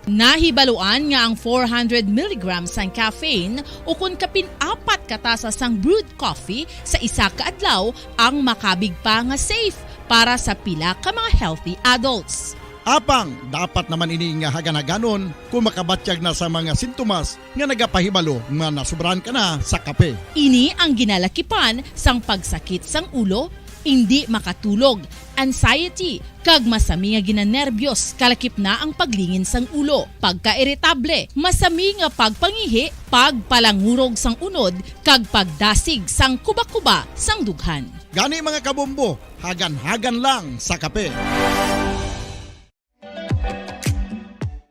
Nahibaluan nga ang 400 mg sang caffeine o kung kapin-4 katasa sang brewed coffee sa isa ka adlaw ang makabig pa nga safe para sa pila ka mga healthy adults. Apang dapat naman ini nga haganaganon kung makabatyag na sa mga sintomas nga nagapahibalo nga nasubrahan ka na sa kape. Ini ang ginalakipan sang pagsakit sang ulo, hindi makatulog, anxiety, kag masami nga ginanerbiyos kalakip na ang paglingin sang ulo, pagka-iritable, masami nga pagpangihi, pagpalangurog sang unod, kag pagdasig sang kuba-kuba sang dughan. Gani mga kabombo, hagan-hagan lang sa kape.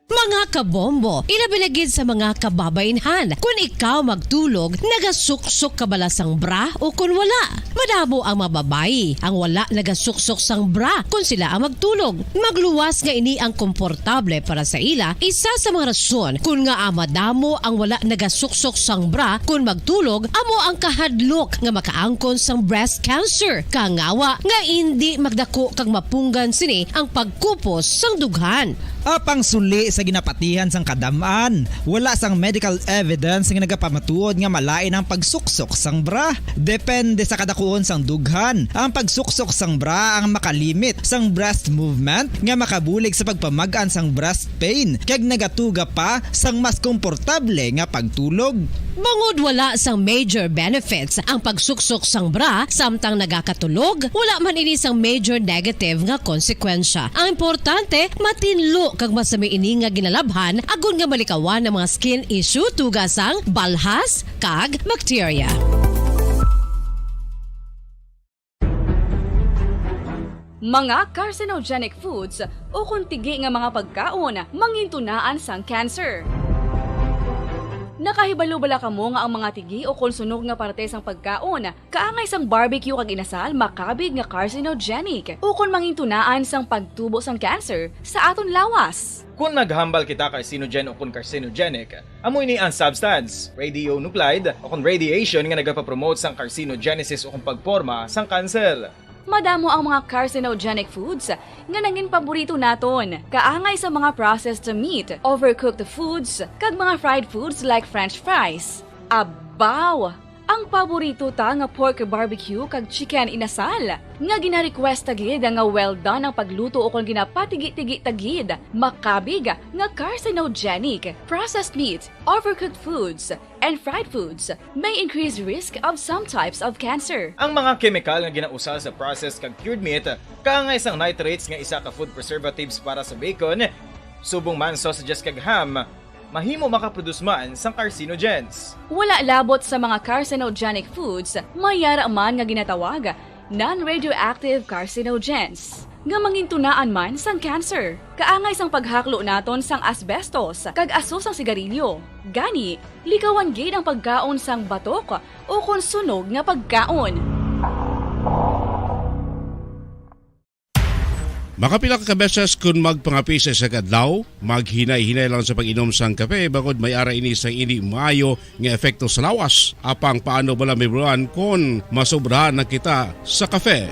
Mga kabombo, ilabilagid sa mga kababainhan. Kung ikaw magtulog, nagasuksok ka bala sang bra o kung wala. Madamo ang mababayi ang wala nagasuksok sang bra kung sila ang magtulog. Magluwas nga ini ang komportable para sa ila. Isa sa mga rason kung nga madamo ang wala nagasuksok sang bra kung magtulog, amo ang kahadlok nga makaangkon sang breast cancer. Kangawa nga hindi magdako kag mapunggan sini ang pagkupos sang dughan. Apang suli sa ginapatihan sang kadamaan, wala sang medical evidence nga nagapamatuod nga malain ang pagsuksok sang bra. Depende sa kadakuon sang dughan. Ang pagsuksok sang bra ang makalimit sang breast movement nga makabulig sa pagpamagan sang breast pain kag nagatuga pa sang mas komportable nga pagtulog. Bangod wala sang major benefits ang pagsuksok sang bra samtang nagakatulog, wala man ini sang major negative nga konsekwensya. Ang importante, matinlo kag masami ini nga ginalabhan agon nga malikawan ng mga skin issue tugas sang balhas kag bacteria. Mga carcinogenic foods o kuntigi nga mga pagkaon mangintunaan sang cancer. Nakahibalo bala kamo nga ang mga tigi o konsunog nga parte sang pagkaon, kaangay sang barbecue kag inasal makabig nga carcinogenic o kon mangintunaan sang pagtubo sang cancer sa aton lawas. Kung naghambal kita carcinogen o kung carcinogenic, amoy ni ang substance, radionuclide o kung radiation nga nagapapromote sang carcinogenesis o kung pagporma sang cancer. Madamo ang mga carcinogenic foods nga nangin paborito naton, kaangay sa mga processed meat, overcooked foods, kag mga fried foods like french fries. Abaw! Ang paborito ta nga pork barbecue kag chicken inasal, nga gina-request tagid nga well done ang pagluto o kung ginapatigi-tigi tagid, makabig nga carcinogenic, processed meat, overcooked foods, and fried foods may increase risk of some types of cancer. Ang mga chemical nga ginausal sa processed kag cured meat, kaangay sang nitrates nga isa ka food preservatives para sa bacon, subong man sausages kag ham, mahimo makaproduce man sang carcinogens. Wala labot sa mga carcinogenic foods, mayara man nga ginatawag non-radioactive carcinogens, nga mangintunaan man sang cancer. Kaangay sang paghaklo naton sang asbestos, kag aso sang sigarilyo. Gani, likawan gid ang pagkaon sang batok o konsunog nga pagkaon. Makapila ka beses kung magpangapisa sa kadlaw, maghinay-hinay lang sa pag-inom sang kape bagod may ara ini sang hindi maayo nga epekto sa lawas. Apang paano bala mibruan kung masobrahan na kita sa kape.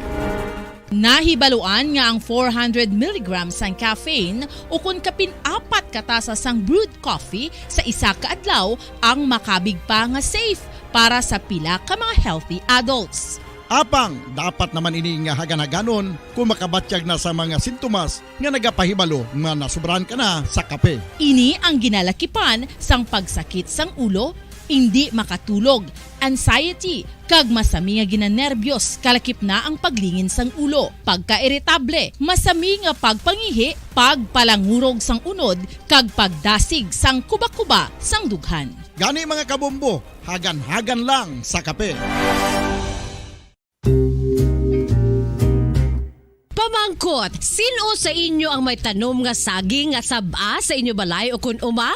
Nahibaluan nga ang 400 mg sang caffeine o kung kapin-apat katasa sang brewed coffee sa isa ka adlaw ang makabig pa nga safe para sa pila ka mga healthy adults. Apang, dapat naman ini nga hagan-haganon kung makabatyag na sa mga sintomas nga nagapahibalo nga nasubrahan ka na sa kape. Ini ang ginalakipan sang pagsakit sang ulo, hindi makatulog, anxiety, kag masami nga ginanerbiyos kalakip na ang paglingin sang ulo, pagka-iritable, masami nga pagpangihi, pagpalangurog sang unod, kag pagdasig sang kuba-kuba sang dughan. Gani mga kabombo, hagan-hagan lang sa kape. Pamangkot, sino sa inyo ang may tanom nga saging nga saba sa inyo balay o kun uma?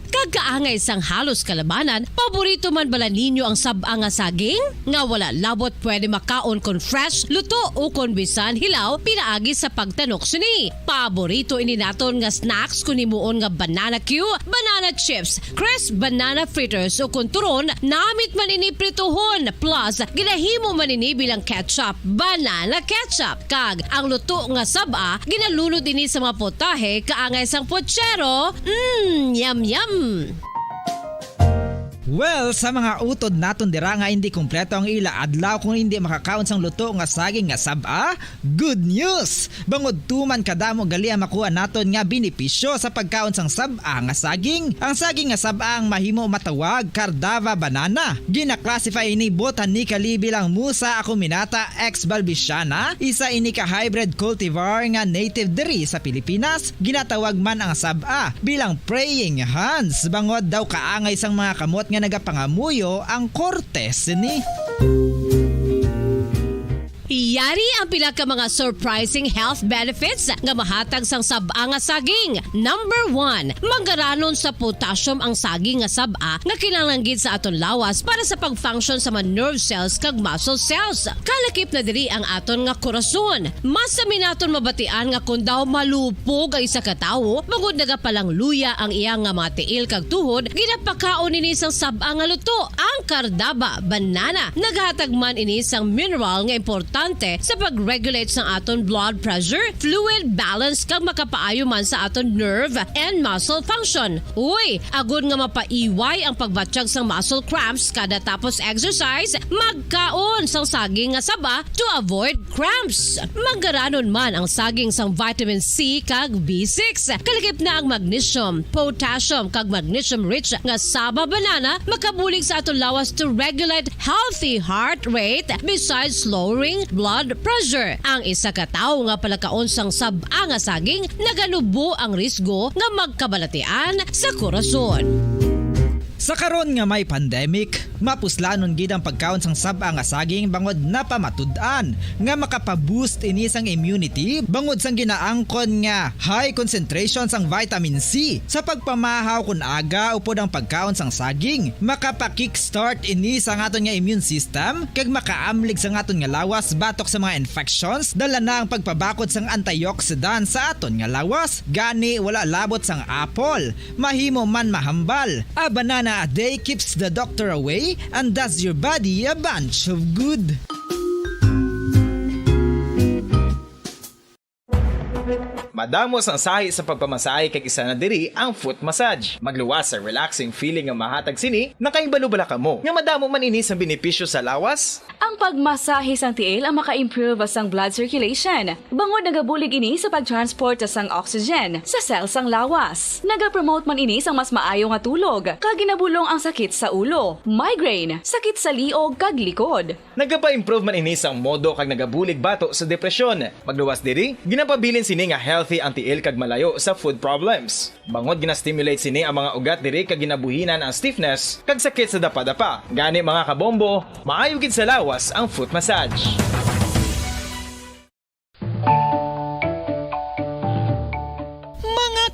Kagkaangay sang halos kalabanan, paborito man bala ninyo ang saba nga saging? Nga wala labot pwede makaon kon fresh, luto o kon bisan hilaw, pinaagi sa pagtanok sini. Paborito ini naton nga snacks kun himuon nga banana Q, banana chips, crisp banana fritters o kun turon, namit man ini prituhon, plus ginahimo man ini bilang ketchup, banana ketchup. Kag ang luto nga saba, ginalunod ini sa mga potahe kaangay sang pochero. Yum yum! Well, sa mga utod naton dira nga hindi kumpleto ang ila adlaw kung hindi makakaon sang luto nga saging nga saba, good news! Bangod tuman kadamo gali ang makuha naton nga benepisyo sa pagkaon sang saba nga saging. Ang saging nga saba ang mahimo matawag Cardava banana. Gina-classify ini botanically bilang Musa acuminata ex balbisiana, isa ini ka hybrid cultivar nga native diri sa Pilipinas. Ginatawag man ang saba bilang praying hands. Bangod daw kaangay sang mga kamot nga nagapangamuyo ang cortes ni. Yari ang pila ka mga surprising health benefits nga mahatag sang saba nga saging. Number 1, manggaranon sa potassium ang saging nga saba nga kinahanglan gid sa aton lawas para sa pag-function sa mga nerve cells kag muscle cells. Kalakip na diri ang aton nga korason. Masami naton mabatian nga kun daw malupog ang isa ka tawo, magud nagapalang luya ang iyang nga mga tiil kag tuhod, ginapakaon ini sang saba nga luto. Ang Cardava banana naghatag man ini sang mineral nga importante sa pag-regulate sa aton blood pressure, fluid balance kag makapaayo man sa aton nerve and muscle function. Uy, agud nga mapaiway ang pagbatsyag sang muscle cramps kada tapos exercise, magkaon sang saging nga saba to avoid cramps. Manggaranon man ang saging sang vitamin C kag B6. Kalakip na ang magnesium, potassium kag magnesium rich nga saba banana makabulig sa aton lawas to regulate healthy heart rate besides lowering blood pressure. Ang isa ka tawo nga palakaon sang saba nga saging naganubo ang risgo nga magkabalatian sa korason. Sa karon nga may pandemic, Mapuslanon gid ang pagkaon sang saba nga saging bangod napamatud-an nga makapaboost ini sang immunity bangod sang ginaangkon nga high concentration sang vitamin C sa pagpamahaw kun aga upod ang pagkaon sang saging makapa-kickstart ini sa aton nga immune system kag makaamlig sa aton nga lawas batok sa mga infections dala na ang pagpabakod sang antioxidant sa aton nga lawas. Gani wala labot sang apple, mahimo man mahambal. A banana a day keeps the doctor away and does your body a bunch of good. Madamos ang sahi sa pagpamasahe kag isa na diri ang foot massage. Magluwas sa relaxing feeling nga mahatag sini, nakaibalo-bala ka mo. Nga madamo man ini sa benepisyo sa lawas. Ang pagmasahe sang tiil ang maka-improve sang blood circulation. Bangod nagabulig ini sa pag-transport sang oxygen sa cells sang lawas. Nagapromote man ini sang mas maayo nga tulog, kag ginabulong ang sakit sa ulo, migraine, sakit sa liog kag likod. Nagapa-improve man ini sang modo kag nagabulig bato sa depresyon. Magluwas diri, ginapabilin sini nga healthy ang tiil kag malayo sa food problems. Bangod gina-stimulate sini ang mga ugat diri kag ginabuhinan ang stiffness kag sakit sa dapa-dapa. Gani mga kabombo, maayo gid sa lawas ang foot massage.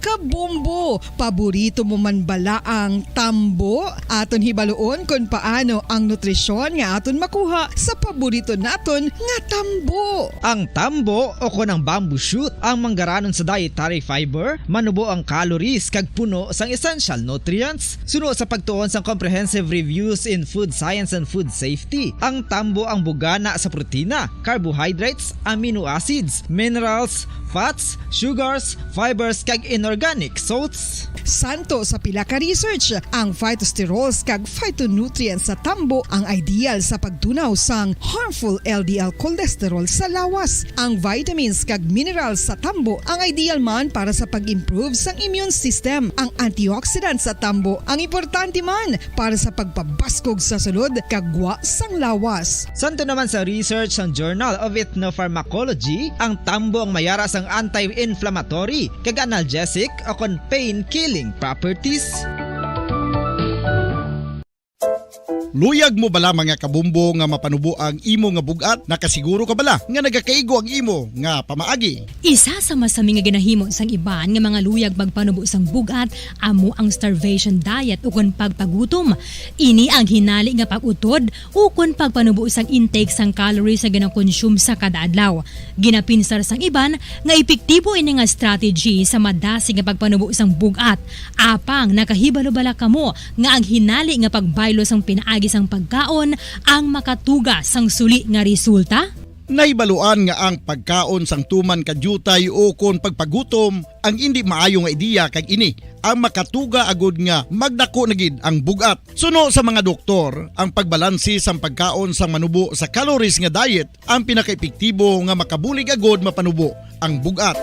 Kabombo, paborito mo man bala ang tambo? Aton hibaluon kung paano ang nutrisyon nga aton makuha sa paborito naton nga tambo. Ang tambo o kunang bamboo shoot ang manggaranon sa dietary fiber, manubo ang calories kag puno sang essential nutrients. Suno sa pagtuon sang comprehensive reviews in food science and food safety. Ang tambo ang bugana sa protina, carbohydrates, amino acids, minerals, fats, sugars, fibers kag inorganic salts. Santo sa pila ka research, ang phytosterols kag phytonutrients sa tambo ang ideal sa pagtunaw sang harmful LDL cholesterol sa lawas. Ang vitamins kag minerals sa tambo ang ideal man para sa pag-improve sang immune system. Ang antioxidants sa tambo ang importante man para sa pagpabaskog sa sulod kag gwa sang lawas. Santo naman sa research ng Journal of Ethnopharmacology, ang tambo ang mayara sang anti-inflammatory kag analgesic o kon pain-killing properties. Luyag mo bala mga kabumbo nga mapanubo ang imo nga bugat? Nakasiguro ka bala nga nagakaigo ang imo nga pamaagi? Isa sa masami nga ginahimo sang iban nga mga luyag magpanubo sang bugat amo ang starvation diet ukon pagpagutom. Ini ang hinali nga pag-utod ukon pagpanubo sang intake sang calories nga gina-consume sa kada adlaw. Ginapinsar sang iban nga epektibo ini nga strategy sa madasi nga pagpanubo sang bugat. Apang nakahibalo-bala kamo nga ang hinali nga pagbaylo sang pinaagi sang pagkaon ang makatuga sang suli nga resulta? Naibaluan nga ang pagkaon sang tuman kadyutay o kon pagpagutom ang hindi maayo nga ideya kag ini ang makatuga agud nga magdako na gid ang bugat. Suno sa mga doktor, ang pagbalansi sang pagkaon sang manubo sa calories nga diet ang pinaka-epektibo nga makabulig agud mapanubo ang bugat.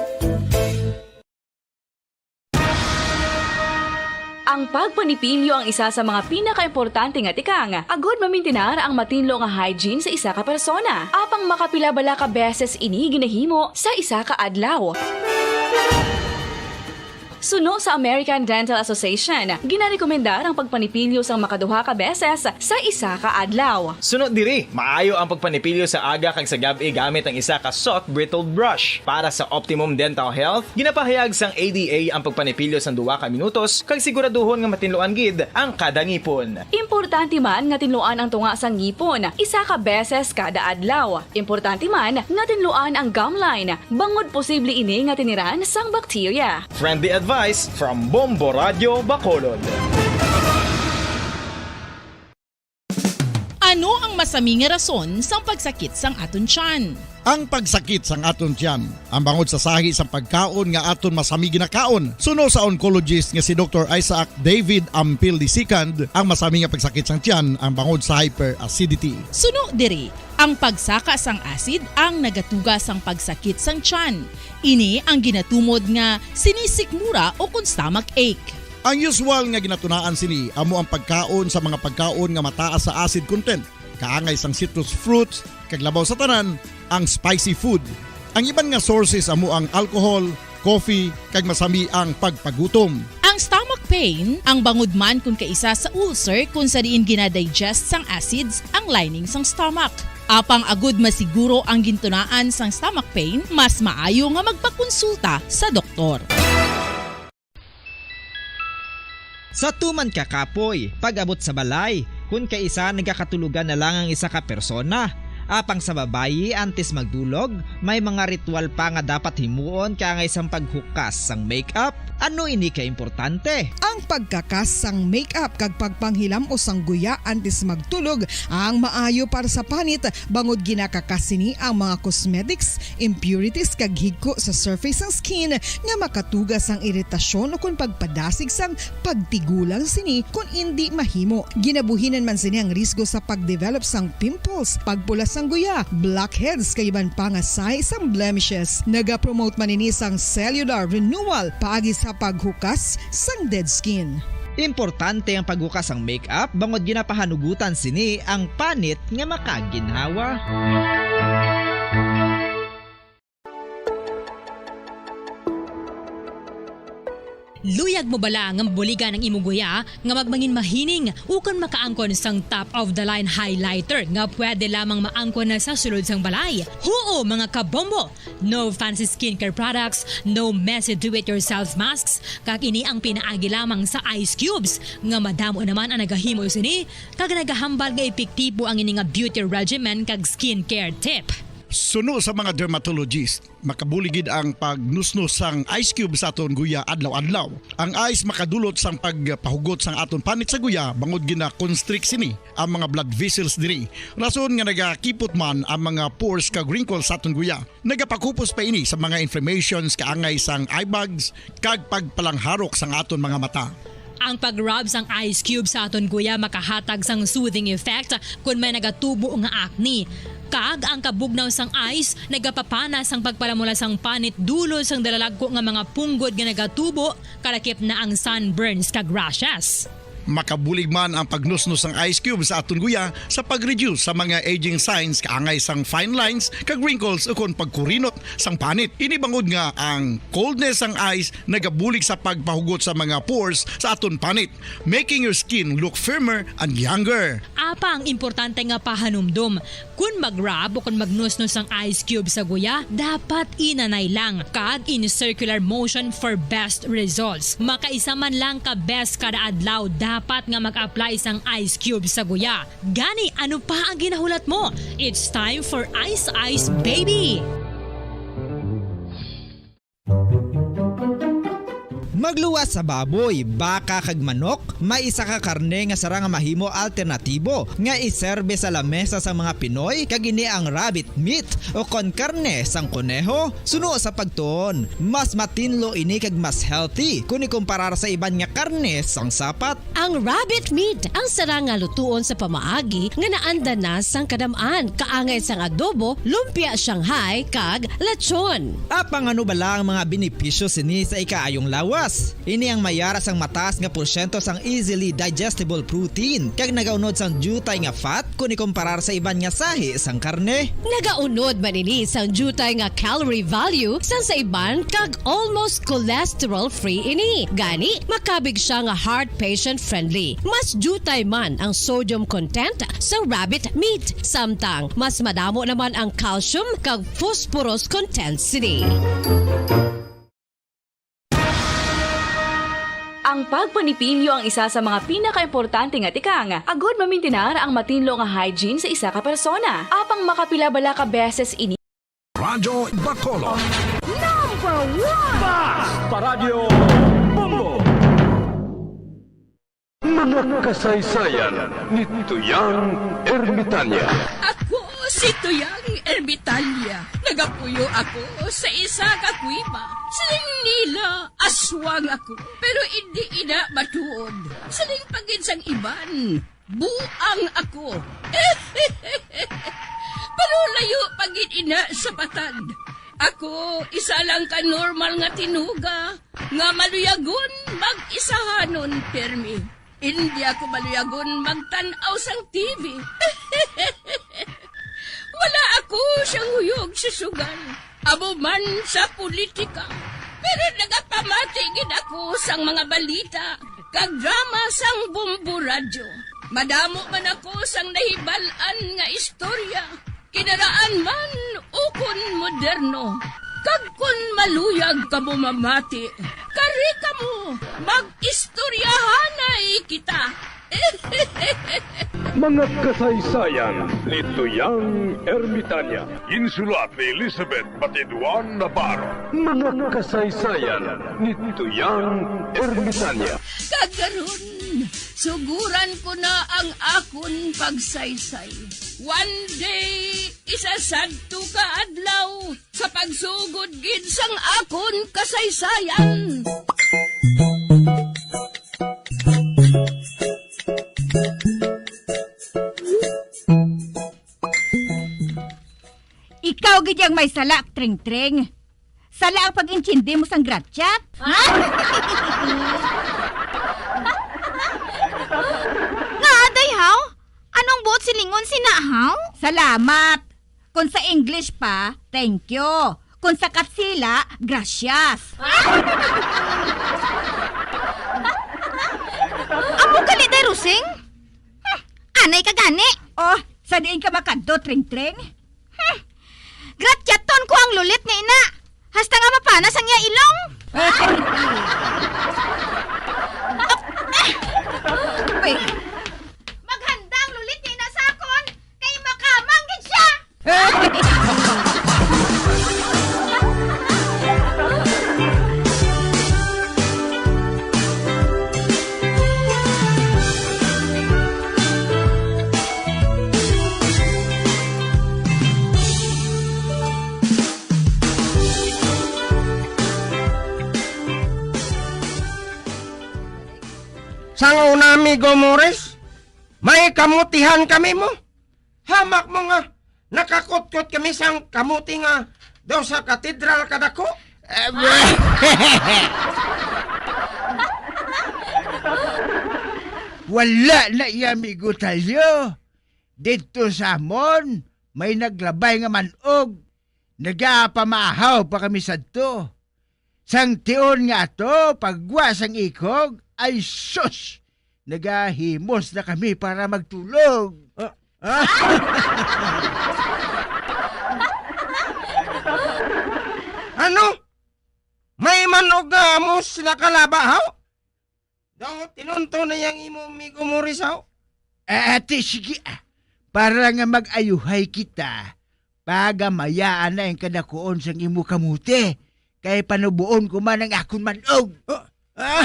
Ang pagpanipilyo ang isa sa mga pinaka-importante nga tikang. Agod mamintinar ang matinlo nga hygiene sa isa ka persona. Apang makapilabala ka beses ini ginahimo sa isa ka adlaw. Suno sa American Dental Association, ginarekomendar ang pagpanipilyo sang makaduha ka beses sa isa ka adlaw. Suno diri, maayo ang pagpanipilyo sa aga kag sa gabi gamit ang isa ka soft brittled brush. Para sa optimum dental health, ginapahayag sang ADA ang pagpanipilyo sang 2 ka minutos kag siguraduhon nga matinluan gid ang kada ngipon. Importante man nga tinluan ang tunga sang ngipon, isa ka beses kada adlaw. Importante man nga tinluan ang gum line, bangod posible ini nga tiniran sang bakterya. Friendly advice from Bombo Radio Bacolod. Ano ang masaming rason sa pagsakit sang aton tiyan? Ang pagsakit sang aton tiyan ang bangod sa sahi sang pagkaon nga aton masami ginakaon. Suno sa oncologist nga si Dr. Isaac David Ampil II, ang masami nga pagsakit sang tiyan ang bangod sa hyperacidity. Suno diri, ang pagsaka sang acid ang nagatuga sang pagsakit sang tiyan. Ini ang ginatumod nga sinisikmura o kung stomach ache. Ang usual nga ginatunaan sini amo ang pagkaon sa mga pagkaon nga mataas sa acid content, kaangay sang citrus fruits, kag labaw sa tanan ang spicy food. Ang iban nga sources amo ang alcohol, coffee, kag masami ang pagpagutom. Ang stomach pain, ang bangod man kung kaisa sa ulcer kung sa diin ginadigest sang acids ang lining sang stomach. Apang agud masiguro ang gintunaan sang stomach pain, mas maayo nga magpakonsulta sa doktor. Sa tuman ka kapoy, pag-abot sa balay, kung kaisa nagkakatulugan na lang ang isa ka persona. Apang sa babayi antes magdulog, may mga ritual pa nga dapat himuon kaya nga isang paghukas sang makeup. Ano ini ka importante? Ang pagkakas sang makeup kag pagpanghilam o sang guya antes magtulog ang maayo para sa panit bangod ginakakasini ang mga cosmetics, impurities kag higko sa surface sang skin nga makatugas ang iritasyon o kung pagpadasig sang pagtigulang sini kung hindi mahimo. Ginabuhinan man sini ang risgo sa pagdevelop sang pimples, pagpula sang guya, blackheads kay iban pa nga size sang blemishes. Naga-promote man ini sang cellular renewal paagi sa paghukas sang dead skin. Importante ang paghukas ang makeup bangod ginapahanugutan sini ang panit nga makaginhawa. Luyag mo bala nga mabuligan ang imong guya nga magmangin mahining ukon makaangkon sang top of the line highlighter nga pwede lamang maangkon na sa sulod sang balay. Huo mga kabombo! No fancy skincare products, no messy do-it-yourself masks, kag ini ang pinaagi lamang sa ice cubes nga madamo naman ang nagahimo sini kag nagahambal nga epektibo ang ini nga beauty regimen kag skincare tip. Suno sa mga dermatologist, makabuligid ang pagnusnos sang ice cube sa aton guya adlaw-adlaw. Ang ice makadulot sang pagpahugot sang aton panit sa guya bangod gina-constrict sini ang mga blood vessels diri. Rason nga nagakipot man ang mga pores kag wrinkles sa aton guya. Nagapakupos pa ini sa mga inflammations kaangay sang eye bags kag pagpalangharok sang aton mga mata. Ang pag-rub sang ice cube sa aton guya makahatag sang soothing effect kung may nagatubo nga acne. Kag ang kabugnaw sang ice nagapapana sang pagpalamula sang panit dulo sang dalalagko nga mga punggod nga nagatubo kalakip na ang sunburns kag rashes. Makabulig man ang pagnusnos ng ice cube sa aton guya sa pag-reduce sa mga aging signs kaangay sang fine lines kag wrinkles o kon pagkurinot sang panit. Inibangod nga ang coldness sang ice nagabulig sa pagpahugot sa mga pores sa aton panit, making your skin look firmer and younger. Apang importante nga pahanumdum, kung mag-rub o kung magnusnos ang ice cube sa guya, dapat inanay lang kag in circular motion for best results. Makaisa man lang ka best kada adlaw dapat nga mag-apply sang ice cube sa guya. Gani, ano pa ang ginahulat mo? It's time for Ice Ice Baby! Magluwas sa baboy, baka kag manok, may isa ka karne nga sara nga mahimo alternatibo nga iserbe sa lamesa sa mga Pinoy kag ini ang rabbit meat o kon karne sang koneho. Suno sa pagtuon, mas matinlo ini kag mas healthy kung ikumparar sa iban nga karne sang sapat. Ang rabbit meat ang sara nga lutuon sa pamaagi nga naanda na sang kadamaan, kaangay sang adobo, lumpia Shanghai kag lechon. Apang ano bala ang mga benepisyo sini sa ikaayong lawas? Ini ang mayaras ang mataas nga porsyento sang easily digestible protein kag nagaunod sang jutay nga fat kung ikumparar sa iban nga sahi sang karne. Nagaunod man ini sang jutay nga calorie value sang sa iban kag almost cholesterol free ini. Gani makabig siya nga heart patient friendly. Mas jutay man ang sodium content sa rabbit meat, samtang mas madamo naman ang calcium kag phosphorus content sini. Ang pagpanipilyo ang isa sa mga pinaka-importante nga tikang. Agod mamintinar ang matinlo nga hygiene sa isa ka persona. Apang makapila-bala ka beses ini. Radyo Bacolod. Number 1! Basta Radio Bombo! Mga kasaysayan ni Tuyang Ermitanya. Ako si Tuyang Ermitanya. Nagapuyo ako sa isa ka kuiba. Siling nila, aswang ako. Pero hindi ina matuod. Siling paginsang iban, buang ako. Pero layo pagin ina sa patad. Ako, isa lang ka normal nga tinuga. Nga maluyagon mag-isahanon, permi. Hindi ako maluyagon magtanaw sang TV. Wala ako siyang huyog sa sugal. Amo man sa politika. Pero nagapamatigin ako sang mga balita. kag drama sang Bumbo Radyo. Madamo man ako sang nahibalan nga istorya. Kinaraan man ukon moderno. Kag kun maluyag ka mo mamati, kari ka mo, mag-istoryahanay kita. Mga kasaysayan ni Tuyang Ermitanya. Insulat ni Elizabeth Batiduan Navarro. Mga kasaysayan ni Tuyang Ermitanya. Kagaron, suguran ko na ang akon pagsaysay. One day, isasadto ka adlaw sa pagsugod gid sang akon kasaysayan. Ikaw gid yang may sala, Tring-Tring. Sala ang pag-intindi mo sang gratyat. Nga, dayhaw? Anong buot silingon sinahaw? Salamat. Kung sa English pa, thank you. Kung sa Katsila, gracias. Amo gali day rusing? Anay ka gani? Oh, sa diin ka makadto, Tring-Tring? Gratyaton ko ang lulit nga ina. Hasta nga mapanas ang iya ilong. Wait. Maghandang lulit nga ina sa akon. Kay makamang gid siya. Sang una, amigo Morris, may kamutihan kami mo. Hamak mo nga, nakakutkot kami sang kamuti nga daw sa katedral kadako. Wala na amigo tayo. Dito sa amon, may naglabay nga manog. Nagapamahaw pa kami sa to. Sang tion nga to, pagwa sang ikog, ay sus! Nagahimos na kami para magtulog. Ano? May manog nga mo sila kalabahaw? Daw tinunto na yung imo amigo Morris haw? Ate, sige. Para nga mag-ayuhay kita. Pagamayaan na yung kadakuon sang imo kamuti. Kay panubuon ko man ang akong manog. Ay,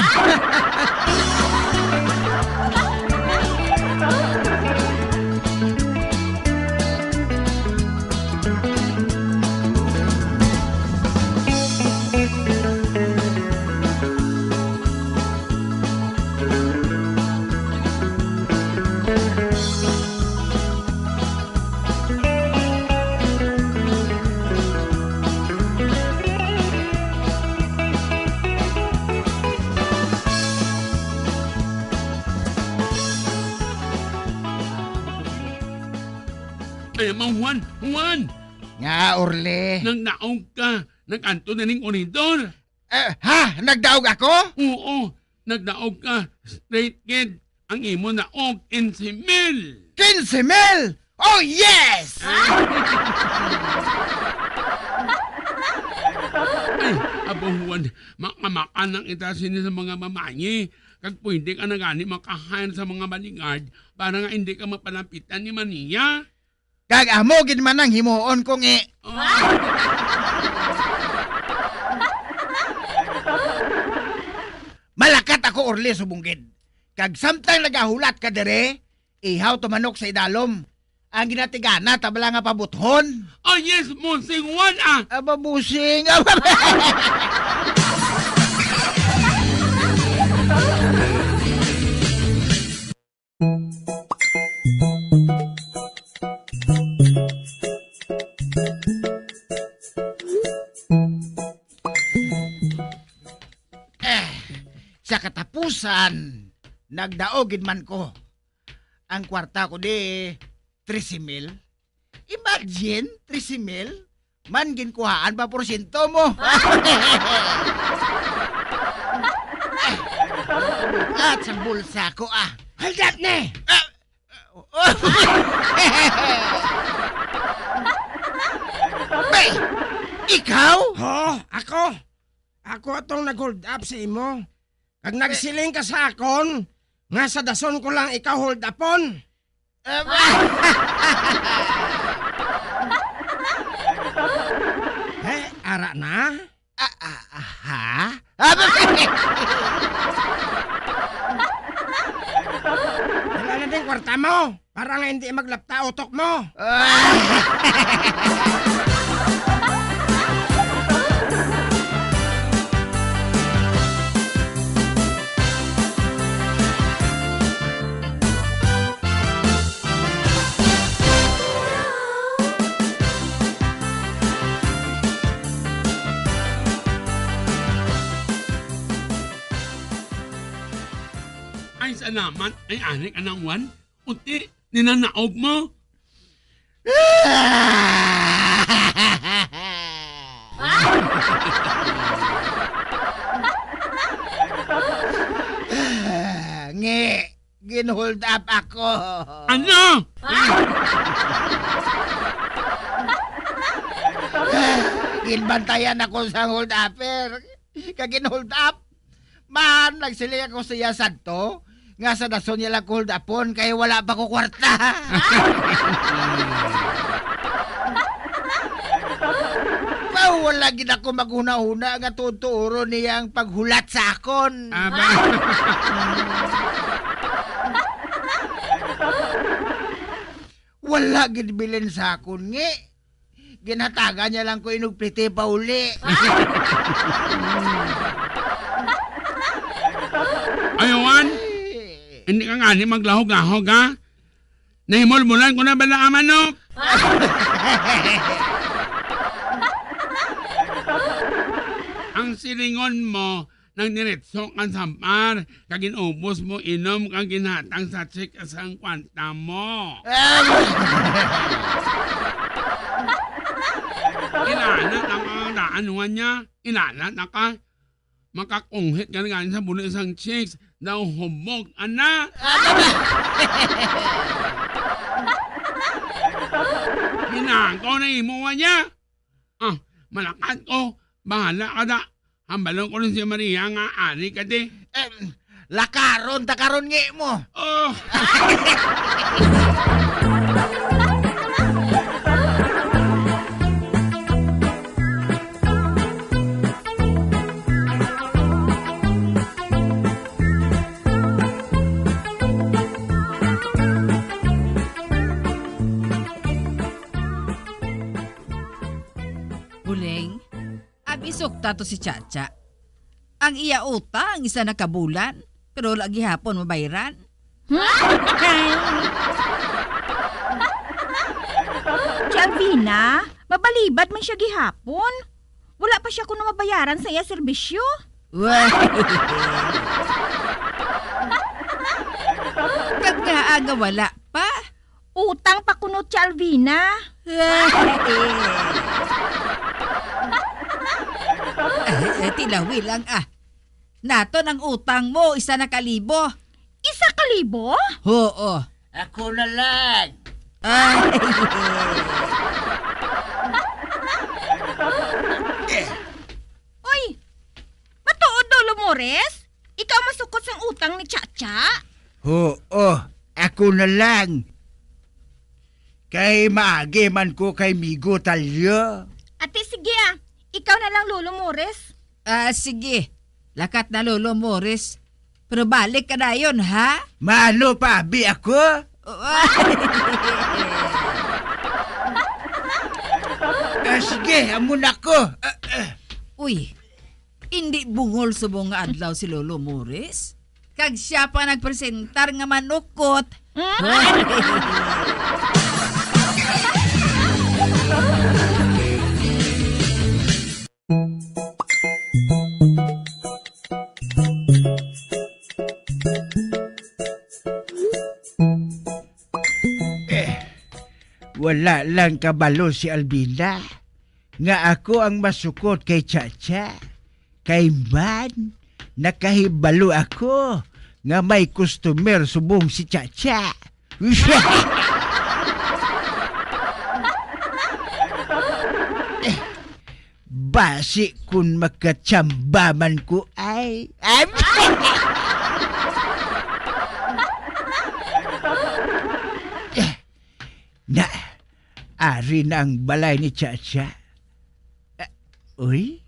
Juan! Nga, Orle. Nang naog ka, nag-anto na ning unidor. Ha? Nagdaog ako? Oo, nagdaog ka. Straight kid, ang imo naog 15,000. 15,000? Oh, yes! Ay, abong Juan, makamakan ng itasin sa mga mamanyi. Kag pwede ka na gani makahayan sa mga bodyguard para nga hindi ka mapalampitan ni Mania. Kag amo gid man ang himuon kong Malakat ako, Orle, subunggid. Kag samtang nagahulat ka dere, ihaw to manok sa idalom. Ang ginatigana, tabla nga pabuthon. Oh yes, Monsing Juan Aba, busing. Sa katapusan, nagdaogid man ko. Ang kwarta ko di 13,000. Imagine, 13,000? Man ginkuhaan pa porsyento mo. Hulat sa bulsa ko Hold up ne! Bay! Ikaw? Ako. Ako atong nag-hold up sa imo. Kag nagsiling ka sa akon, nga sa dason ko lang ikaw hold upon. Ara na? Ha? Wala na din kwarta mo. Para nga hindi maglapta utok mo. Ay salamat ay anik anang wan. Unti, ninanaog mo. Gin-hold up ako. Ano? Ginbantayan ako sa hold upper. Kagin-hold up. Man, nagsiling ako sa Santo. Nga sa dason niya lang hold upon kaya wala pa ko kwarta. Wala gid ako maghuna-huna nga tuturo niyang paghulat sa akon. Wala gid bilin sa akon ngi. Ginataga niya lang ko inugplite pa uli. Ayawan? Hindi ka nga ni maglahog-lahog ha? Nahimol-mulan ko na bala ang manok. Ang silingon mo nang diretso kang sampar, kagin ubos mo inom kang ginhatang sa check asang kwanta mo. Inanat ang daanuan niya. Inanat na ka. Makakunghit ka na sa bulo isang chicks daw hubog, anak. Hinangko na imuwa niya. Malakat ko. Bahala ka da. Hambalong ko rin si Maria nga ari ka di. Lakaron, takaron ngi mo. Buling, abisok tato si Chacha. Ang iya utang isa na kabulan, pero lagi hapon mabayaran. Alvina, mabalibad man siya gihapon. Wala pa siya kuno mabayaran sa iya serbisyo. Kagaaga wala pa. Utang pa kuno si Alvina. Tilawi lang Nato ng utang mo, 1,000,000. 1,000,000? Oo. Ako na lang. Uy, matuod Lolo Mores? Ikaw masukot sang utang ni Chacha? Oo, ako na lang. Kay maagi man ko kay Migo Talyo. Ate, sige ikaw na lang Lolo Mores. Sige. Lakat na Lolo Mores. Pero balik ka na yun, ha? Mano pa, abi ako? Sige, amon ako. Uy, hindi bungol subong nga adlaw si Lolo Mores. Kag siya pa nagpresentar nga manukot. Wala lang kabalo si Albina. Nga ako ang masukot kay Chacha. Kay man, nakahibalo ako. nga may customer subong si Chacha. Basi kung makatsamba man ko ay... Na, ari na ang balay ni Chacha. Uy,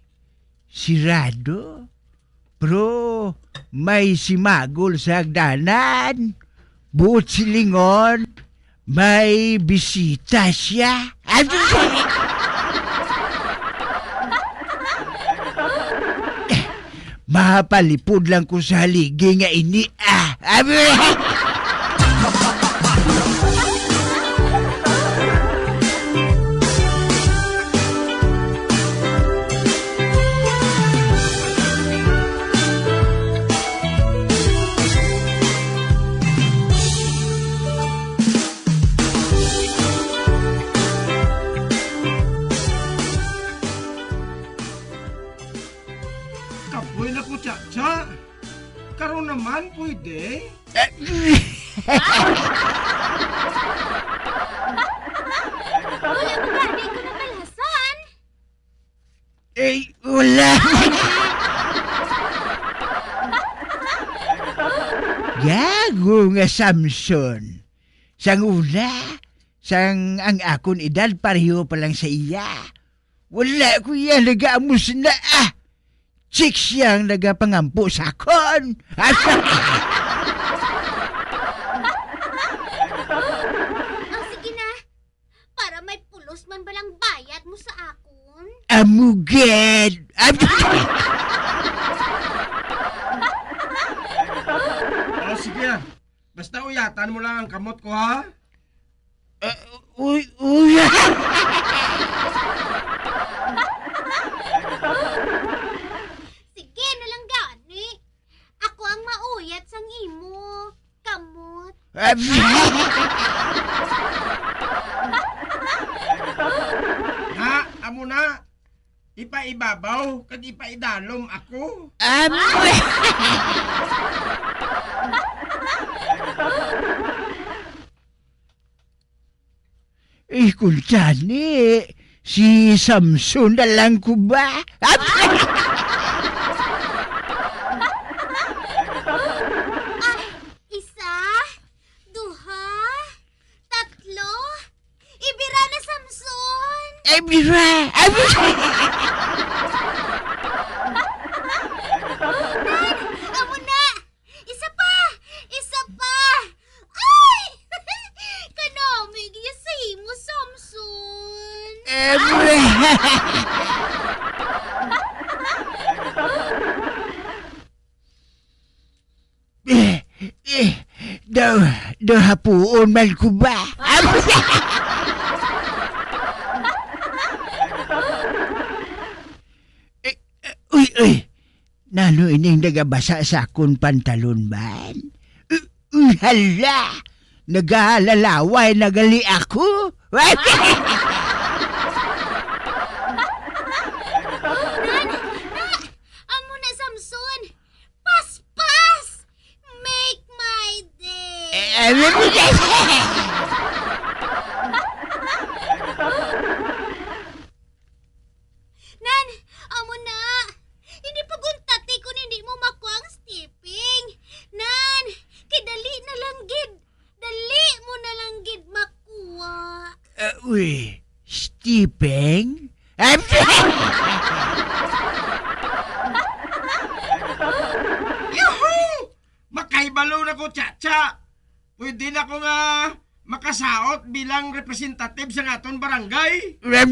sirado. Pero may simagol sa hagdanan. Buot silingon, may bisita siya. Mapalipod lang ko sa haligi nga ini. Kapoy na ko, Chacha. Karon naman, pwede? Wala mo gani ko na malhasan. Wala. Gago nga Samson. Sang una, sang ang akon edad pareho pa lang sa iya. Wala ko iya nag-amos na Chik siyang nagapangampo sa akon. Sige na. Para may pulos man balang bayad mo sa akon. Amugad. Sige. Basta uyatan mo lang ang kamot ko, ha? Sige na lang gani. Ako ang mauyat sang imo. Kamot. Ha? Amo na. Ipaibabaw, kag ipaidalom ako. Kung tani, si Samson na lang ko ba? Isa, duha, tatlo, ibira na Samson. Ibira! Amo na! Isa pa! Isa pa! Ay! Kanamig niya sa imo, Samson. Daw hapuon man ko ba? Uy, nano ining nagabasa sa akong pantalon man? Hala! Nagalalaway nagali ako? Amo na, Samson. Pas! Make my day. Nan, amo na. Hindi paguntati kung hindi mo makuha ang stepping. Nan, kay dali na lang gid. Dali mo na lang gid makuha. Uy, stepping? Yuhu! Makaibalo na ko, Chacha. Pwede na ko nga makasaot bilang representative sa aton barangay. Nan,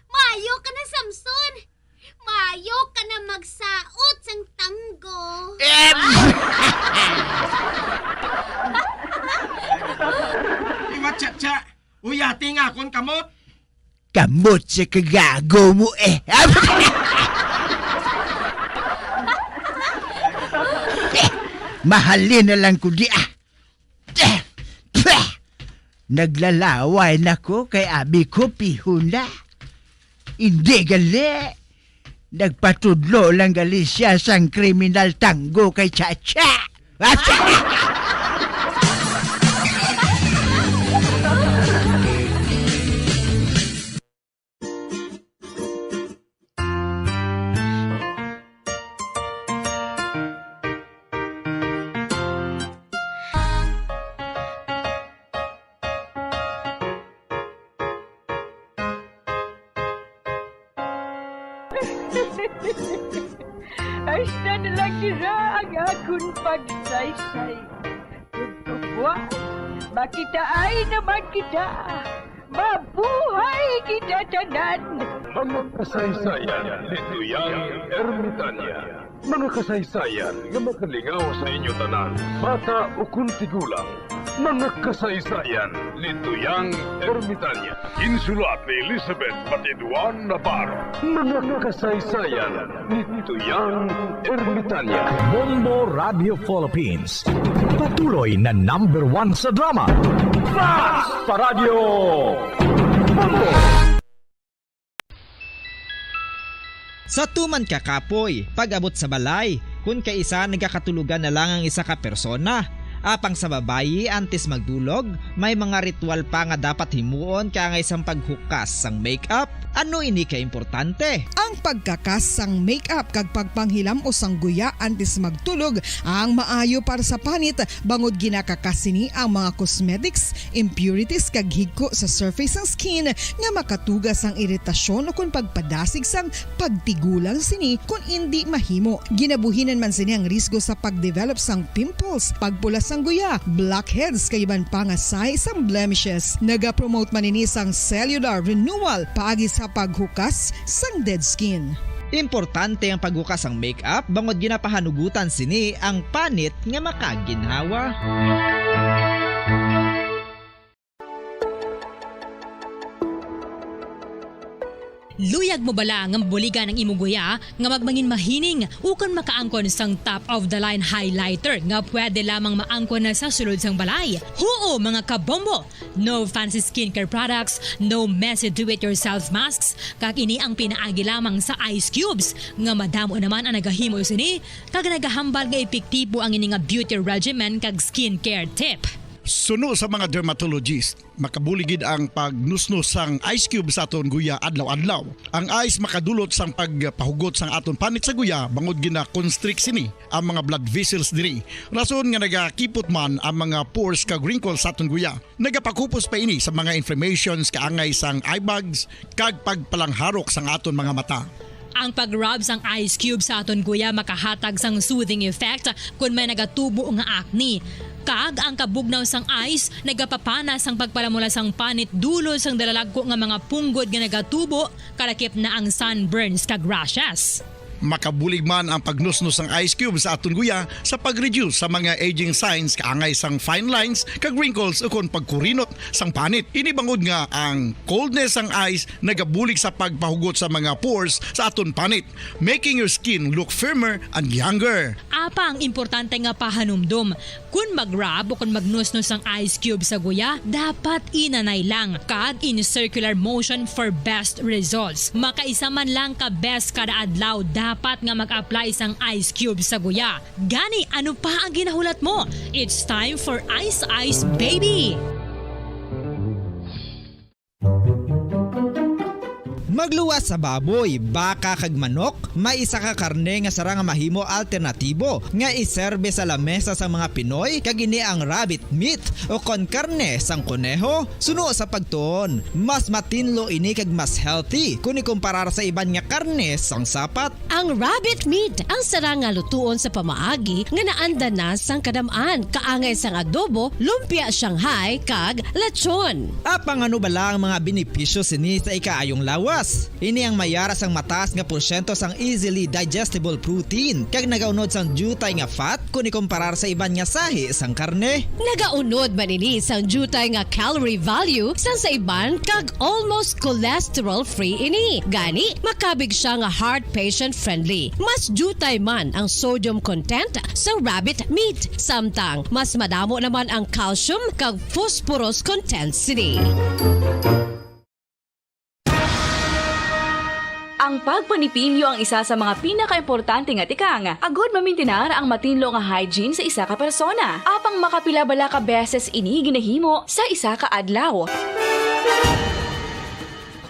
maayo ka na, Samson. Maayo ka na magsaot sang tanggo. Iwa, Chacha. Uyati nga akong kamot. Kamot sa kagago mo Mahalin na lang ko di Naglalaway na ko kay abi ko pihuna. Hindi gali. Nagpatudlo lang gali siya sang kriminal tanggo kay Chacha. Acha! Ay, na lang nila ang akong pagsaysay. Kung buwan, makita ay naman kita. Mabuhay kita tanan. Mga kasaysayan ni Tuyang Ermitanya. Mga kasaysayan nga makalingaw sa inyo tanan, bata o kuntigulang. Mga kasaysayan ni Tuyang Ermitanya. Insulat ni Elizabeth Batiduan Navarro. Mga kasaysayan ni Tuyang Ermitanya. Bombo Radio Philippines. Patuloy na #1 sa drama. Fast sa Radio Bombo! Sa tuman ka kapoy, pag-abot sa balay, kung kaisa nagakatulugan na lang ang isa ka persona. Apang sa babayi antes magdulog, may mga ritual pa nga dapat himuon kaya nga isang paghukas sang makeup. Ano ini ka importante? Ang pagkakas sang makeup kag pagpanghilam o sangguya antes magtulog ang maayo para sa panit bangod ginakakasini ang mga cosmetics, impurities kag higko sa surface sang skin nga makatugas ang iritasyon o kung pagpadasig sang pagtigulang sini kung hindi mahimo. Ginabuhinan man sini ang risgo sa pagdevelop sang pimples, pagpula sang guya, blackheads kay iban pa nga say sang blemishes. Naga-promote man ini sang cellular renewal paagi sa paghukas sang dead skin. Importante ang paghukas ang makeup bangod ginapahanugutan sini ang panit nga makaginhawa. Luyag mo bala nga buliga ng imuguya nga magmangin mahining ukan makaangkon sang top of the line highlighter nga pwede lamang maangkon na sa sulod sang balay. Huo mga kabombo! No fancy skincare products, no messy do-it-yourself masks, kag ini ang pinaagi lamang sa ice cubes nga madamo naman ang nagahimo sini kag nagahambal nga epektibo ang ini nga beauty regimen kag skincare tip. Suno sa mga dermatologist, makabuligid ang pagnusnos sang ice cube sa aton guya adlaw-adlaw. Ang ice makadulot sang pagpahugot sang aton panit sa guya bangod gina-constrict sini ang mga blood vessels diri. Rason nga nagakipot man ang mga pores kag wrinkles sa aton guya. Nagapakupos pa ini sa mga inflammations kaangay sang eye bags kag pagpalangharok sang aton mga mata. Ang pag-rub sang ice cube sa aton guya makahatag sang soothing effect kung may nagatubo nga acne. Kag ang kabugnaw sang ice nagapapana sang pagpalamula sang panit dulo sang dalalagko nga mga punggod nga nagatubo kalakip na ang sunburns kag rashes. Makabulig man ang pagnusnos ng ice cube sa aton guya sa pag-reduce sa mga aging signs kaangay sang fine lines kag wrinkles ukon pagkurinot sang panit. Inibangod nga ang coldness sang ice nagabulig sa pagpahugot sa mga pores sa aton panit, making your skin look firmer and younger. Apa ang importante nga pahanumdum, kung mag-rub o kung magnusnos ang ice cube sa guya, dapat inanay lang kag in circular motion for best results. Makaisa man lang ka best kada adlaw dapat nga mag-apply sang ice cube sa guya. Gani, ano pa ang ginahulat mo? It's time for Ice Ice Baby! Magluwas sa baboy, baka kag manok, may isa ka karne nga sara nga mahimo alternatibo nga iserbe sa lamesa sa mga Pinoy kag ini ang rabbit meat o kon karne sang kuneho. Suno sa pagtuon, mas matinlo ini kag mas healthy kung ikumparar sa iban nga karne sang sapat. Ang rabbit meat ang sara nga lutuon sa pamaagi nga naanda na sang kadamaan, kaangay sang adobo, lumpia Shanghai kag lechon. Apang ano bala ang mga benepisyo sini sa ikaayong lawas? Ini ang mayara sang mataas nga porsyento sang easily digestible protein kag nagaunod sang jutay nga fat kung ikumparar sa iban nga sahi sang karne. Nagaunod man ini sang jutay nga calorie value sang sa iban kag almost cholesterol free ini. Gani makabig siya nga heart patient friendly. Mas jutay man ang sodium content sa rabbit meat, samtang mas madamo naman ang calcium kag phosphorus content sini. Ang pagpanipilyo ang isa sa mga pinaka-importante nga tikang. Agod mamintinar ang matinlo nga hygiene sa isa ka persona. Apang makapila-bala ka beses ini ginahimo sa isa ka adlaw.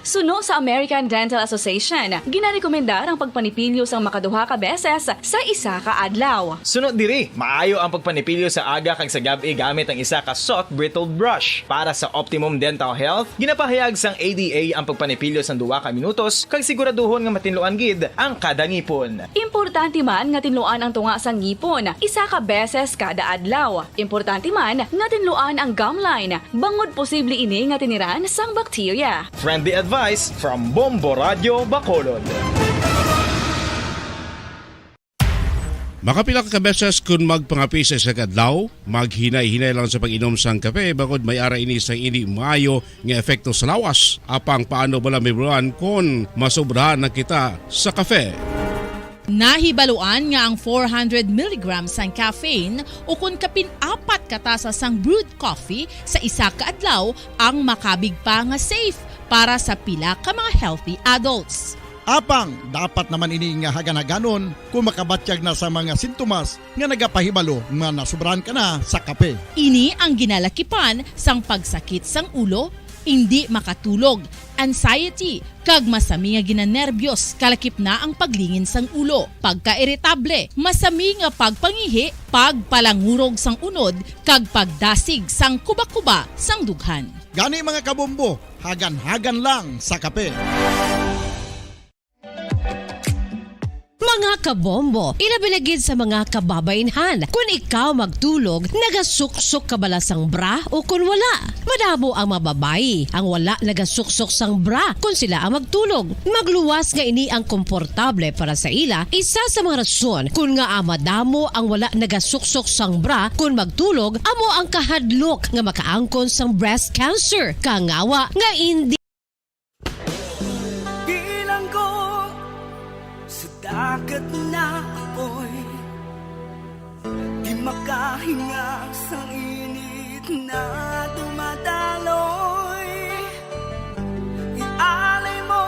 Suno sa American Dental Association, ginarekomendar ang pagpanipilyo sang makaduha ka beses sa isa ka adlaw. Sunod diri, maayo ang pagpanipilyo sa aga kag sa gabi gamit ang isa ka soft brittled brush. Para sa optimum dental health, ginapahayag sang ADA ang pagpanipilyo sang 2 ka minutos kag siguraduhon nga matinluan gid ang kada ngipon. Importante man nga tinluan ang tunga sang ngipon, isa ka beses kada adlaw. Importante man nga tinluan ang gum line, bangod posible ini nga tiniran sang bakterya. Friendly advice from Bombo Radio Bacolod. Makapila ka beses kung magpangapi sa isa kadlaw, maghinay-hinay lang sa pag-inom sang kape bagod may ara ini sa ini maayo nga epekto sa lawas. Apang paano bala mibruan kung masobrahan na kita sa kafe. Nahibaluan nga ang 400 mg sang caffeine o kung kapin-4 katasa sang brewed coffee sa isa ka adlaw ang makabig pa nga safe para sa pila ka mga healthy adults. Apang, dapat naman ini nga hagan-haganon kung makabatyag na sa mga sintomas nga nagapahibalo nga nasubrahan ka na sa kape. Ini ang ginalakipan sang pagsakit sang ulo, hindi makatulog, anxiety, kag masami nga ginanerbyos kalakip na ang paglingin sang ulo, pagka-iritable, masami nga pagpangihi, pagpalangurog sang unod, kag pagdasig sang kuba-kuba sang dughan. Gani mga kabombo, hagan-hagan lang sa kape. Mga kabombo, ilabilagid sa mga kababainhan. Kung ikaw magtulog, nagasuksok ka bala sang bra o kung wala. Madamo ang mababayi ang wala nagasuksok sang bra kung sila ang magtulog. Magluwas nga ini ang komportable para sa ila. Isa sa mga rason kung nga madamo ang wala nagasuksok sang bra kung magtulog, amo ang kahadlok nga makaangkon sang breast cancer. Kangawa nga hindi dagat na apoy, di makahinga sa init na dumadaloy. Ialay mo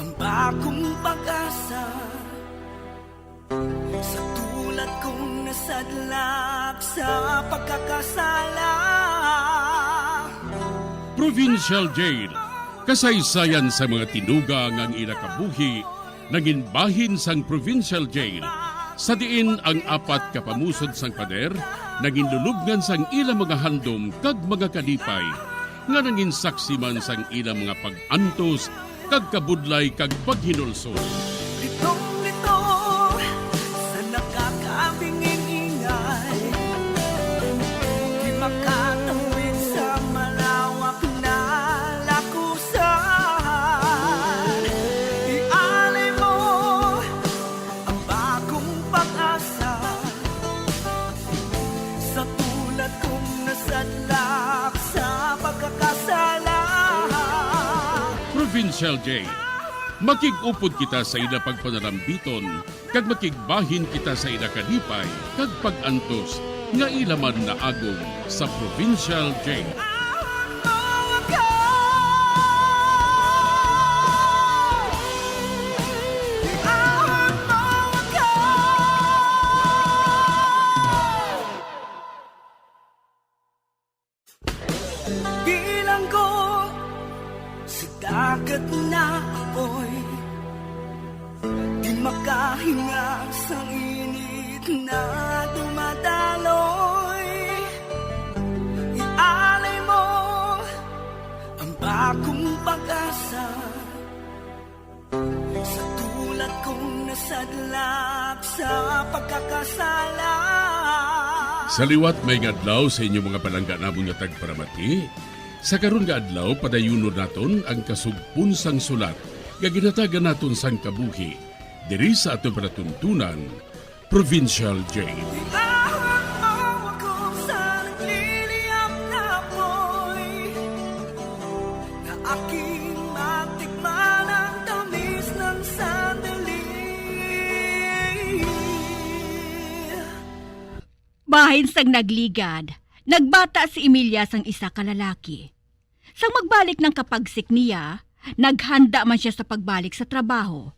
ang bagong pag-asa sa tulad kong nasadlak sa pagkakasala. Provincial Jail, kasaysayan sa mga tinuga ngang inakabuhi naging bahin sang Provincial Jail. Sa diin ang 4 kapamusod sang pader, naging lulubngan sang ilang mga handom kag mga kalipay, nga naging saksi man sang ilang mga pag-antos, kag kabudlay kag paghinulsol. Litong-lito sa nakakabinging ingay, di makatawid sa malawak na lakusan. Provincial Jail, makig-upod kita sa ila pagpanarambiton, kag makigbahin kita sa ila kalipay, kag pag-antos, nga ilaman na agong sa Provincial Jail. Dagat na apoy, di makahinga sa init na dumadaloy. Ialay mo ang bagong pag-asa sa tulad kong nasadlak sa pagkakasala. Sa liwat may ngadlaw sa inyong mga palangga namong nga tagparamati. Sa karon nga adlaw padayunon naton ang kasugpon sang sulat nga ginatagan naton sang kabuhi diri sa aton panatuntunan, Provincial Jail. Bahin sang nagligad, nagbata si Emilia sang isa ka lalaki. Sang magbalik ng kapagsik niya, naghanda man siya sa pagbalik sa trabaho.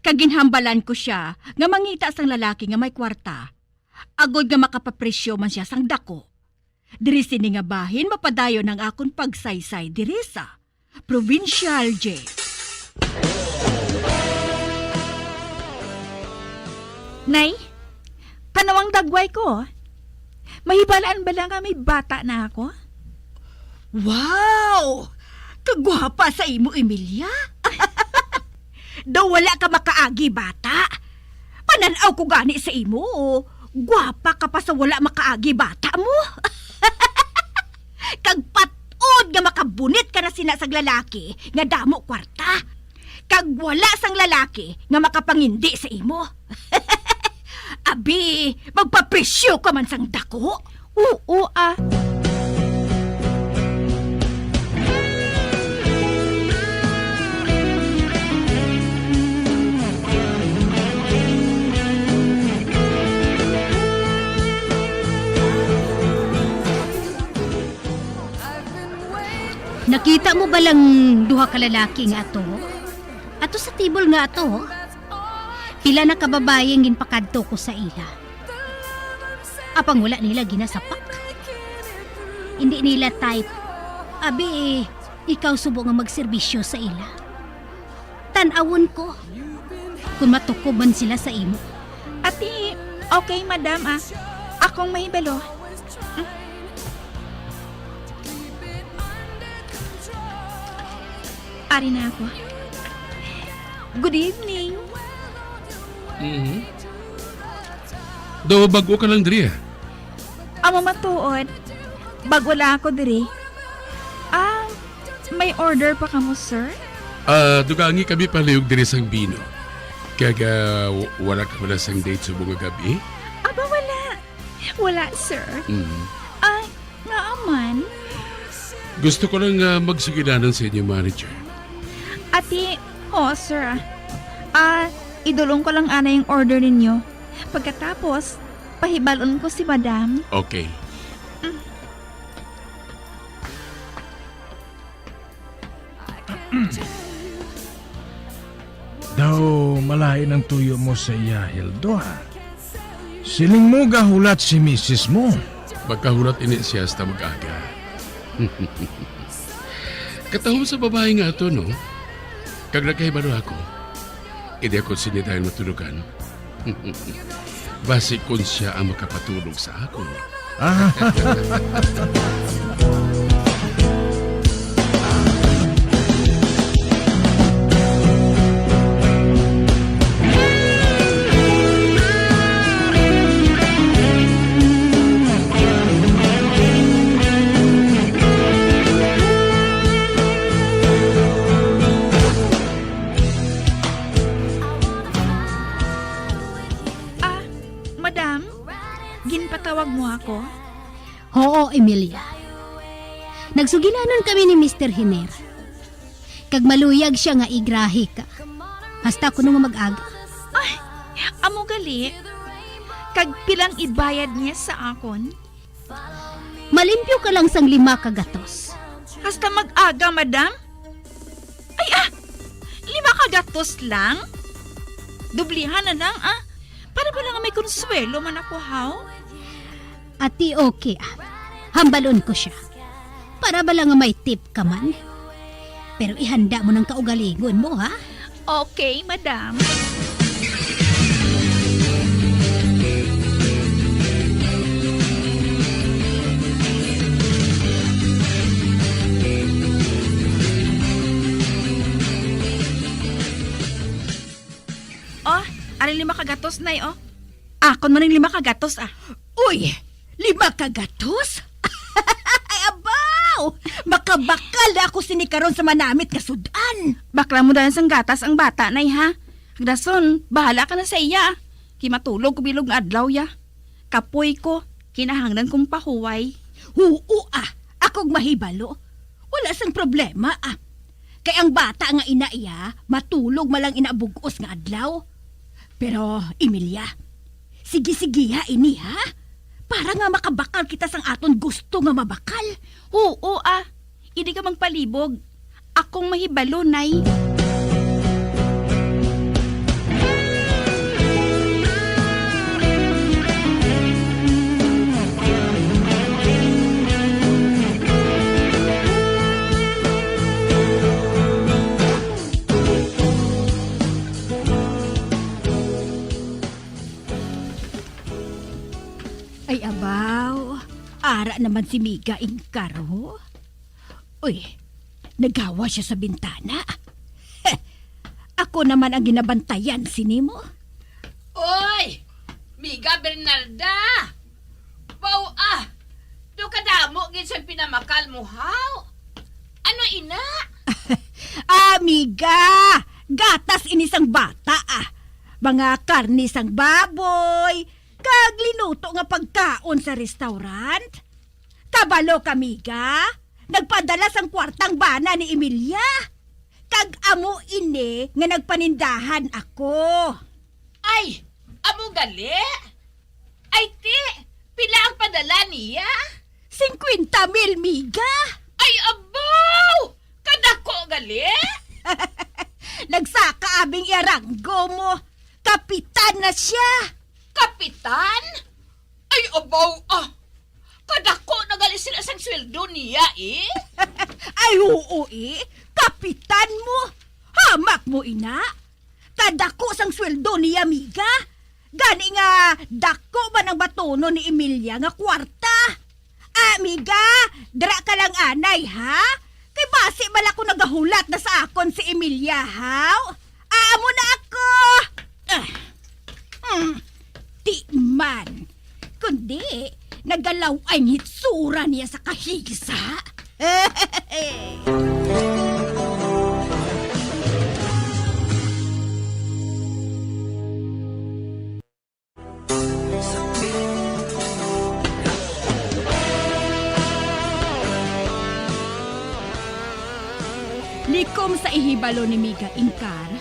Kaginhambalan ko siya nga mangita sang lalaki nga may kwarta. Agod nga makapapresyo man siya sang dako. Diri sini nga bahin mapadayon ng akon pagsaysay diri sa Provincial Jail. Nay, panawang dagway ko. Mahibalaan ba lang nga may bata na ako? Wow! Kagwapa sa imo, Emilia. Daw wala ka makaagi, bata. Pananaw ko gani sa imo. Gwapa ka pa sa wala makaagi, bata mo. Kagpatod nga makabunit ka na sinasag lalaki nga damo kwarta. Kag wala sang lalaki nga makapangindi sa imo. Abi, magpapresyo ka man sang dako. Oo ah. Nakita mo ba lang duha ka lalaki nga ato? Ato sa tibol nga ato? Pila na kababae ang ginpakadto ko sa ila. Apang wala nila ginasapak. Hindi nila type. Abi, ikaw subo nga magserbisyo sa ila. Tanawon ko. Kung matukob man sila sa imo. Ati, okay madam ah. Akong mahibalo. Ari na ako. Good evening. Daw bago ka lang diri. Amo matuod. Bago lang ako diri. May order pa kamo, sir? Dugangi kami palihog diri sang Bino. Kaga wala ka wala sang date sa bunga gabi? Aba wala. Wala, sir. Nga aman. Gusto ko lang magsigilanan sa inyo manager. Ati, sir. Idulong ko lang ana yung order ninyo. Pagkatapos, pahibalon ko si madam. Okay. Daw malain ang tuyo mo sa iya, Hildo ha. Siling mo gahulat si misis mo. Magkahulat ini siya sa mag-aga. Katahom sa babae nga ito, no? Kag nagkahibalo ako, hindi ako sinidahil matulugan. Basi kung siya ang makapatulog sa ako. Ginpatawag mo ako? Oo, Emilia. Nagsugilanon kami ni Mr. Hiner. Kag maluyag siya nga igrahi ka. Hasta ko nung mag-aga. Ay, amo gali. Kag pilang ibayad niya sa akon? Malimpyo ka lang sang 5 kagatos. Hasta mag-aga, madam? Ay 5 kagatos lang? Dublihan na lang Para ba lang may konsuelo man ako, how? Ati okay Hambalon ko siya. Para ba lang may tip ka man? Pero ihanda mo ng kaugalingon mo, ha? Okay, madam. Ari 5 kagatos, nay, Akon man ng 5 kagatos, Uy! 5 kagatos? Ay, abaw! Makabakal na ako sinikaron sa manamit kasudan. Bakla mo dahil sang gatas ang bata, nay, ha? Agdason, bahala ka na sa iya. Kimatulog ko bilog ng adlaw, ya. Kapoy ko, kinahanglan kong pahuway. Oo, akog mahibalo. Wala sang problema, Kay ang bata nga inaiya, matulog malang inabugos nga adlaw. Pero, Emilia, sige-sige ini, ha? Para nga makabakal kita sang aton gusto nga mabakal. Oo, hindi ka magpalibog. akong mahibalo, Nay. Ay, abaw. Ara naman si Miga Ingkaro. Uy, nagawa siya sa bintana. Heh, ako naman ang ginabantayan, sinimo. Oy! Miga Bernarda! Wow, do kadamo gid sa pinamakal mo, haw? Ano, ina? Miga! Gatas inisang bata, Mga karne sang baboy, kag linuto nga pagkaon sa restaurant. Kabalo ka, Miga. Nagpadala sang kwartang bana ni Emilia. Kag amo ini nga nagpanindahan ako. Ay, amo gali? Ay, ti, pila ang padala niya? 50,000, Miga. Ay, abaw! Kadako gali? Nagsaka abing iaranggo mo. Kapitan na siya. Kapitan? Ay, abaw, kadako nagali sila sang sweldo niya, eh? Ay, oo, Kapitan mo. Hamak mo, ina. Kadako sang sweldo niya, Miga. Gani nga, dako ba ng batono ni Emilia nga kwarta? Miga, dra ka lang anay, ha? Kay base bala ko nagahulat na sa akon si Emilia, haw? Amo na ako! Di man. Kundi, nagalaw ay hitsura niya sa kahigsa. Likom sa ihibalo ni Miga Ingkar,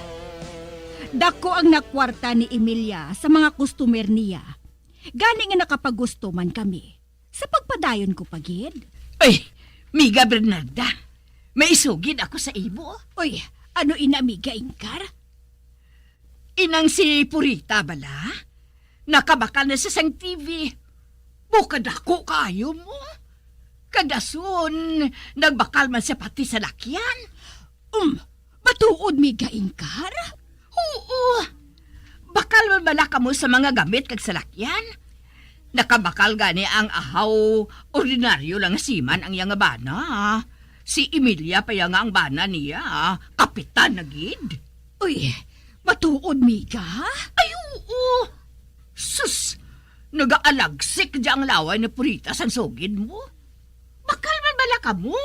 dako ang nakwarta ni Emilia sa mga customer niya. Gani nga nakapagusto man kami. Sa pagpadayon ko pagid. Ay, Miga Bernarda, may isugid ako sa ibo. Uy, ano ina, Miga Ingkar? Inang si Purita bala? Nakabakal na sa sang TV. Bukad ako kayo mo. Kadason, nagbakal man siya pati sa lakyan. Matuod, Miga Ingkar? Oo. Bakal man bala ka mo sa mga gamit kag salakyan? Nakabakal gani ang ahaw, ordinaryo lang siman ang yang bana. Si Emilia pa yang ang bana niya, kapitan na gid. Uy, matuod, Miga? Ay, oo. Sus, nag-aalagsik di ang laway na Purita sa sugid mo. Bakal man bala ka mo?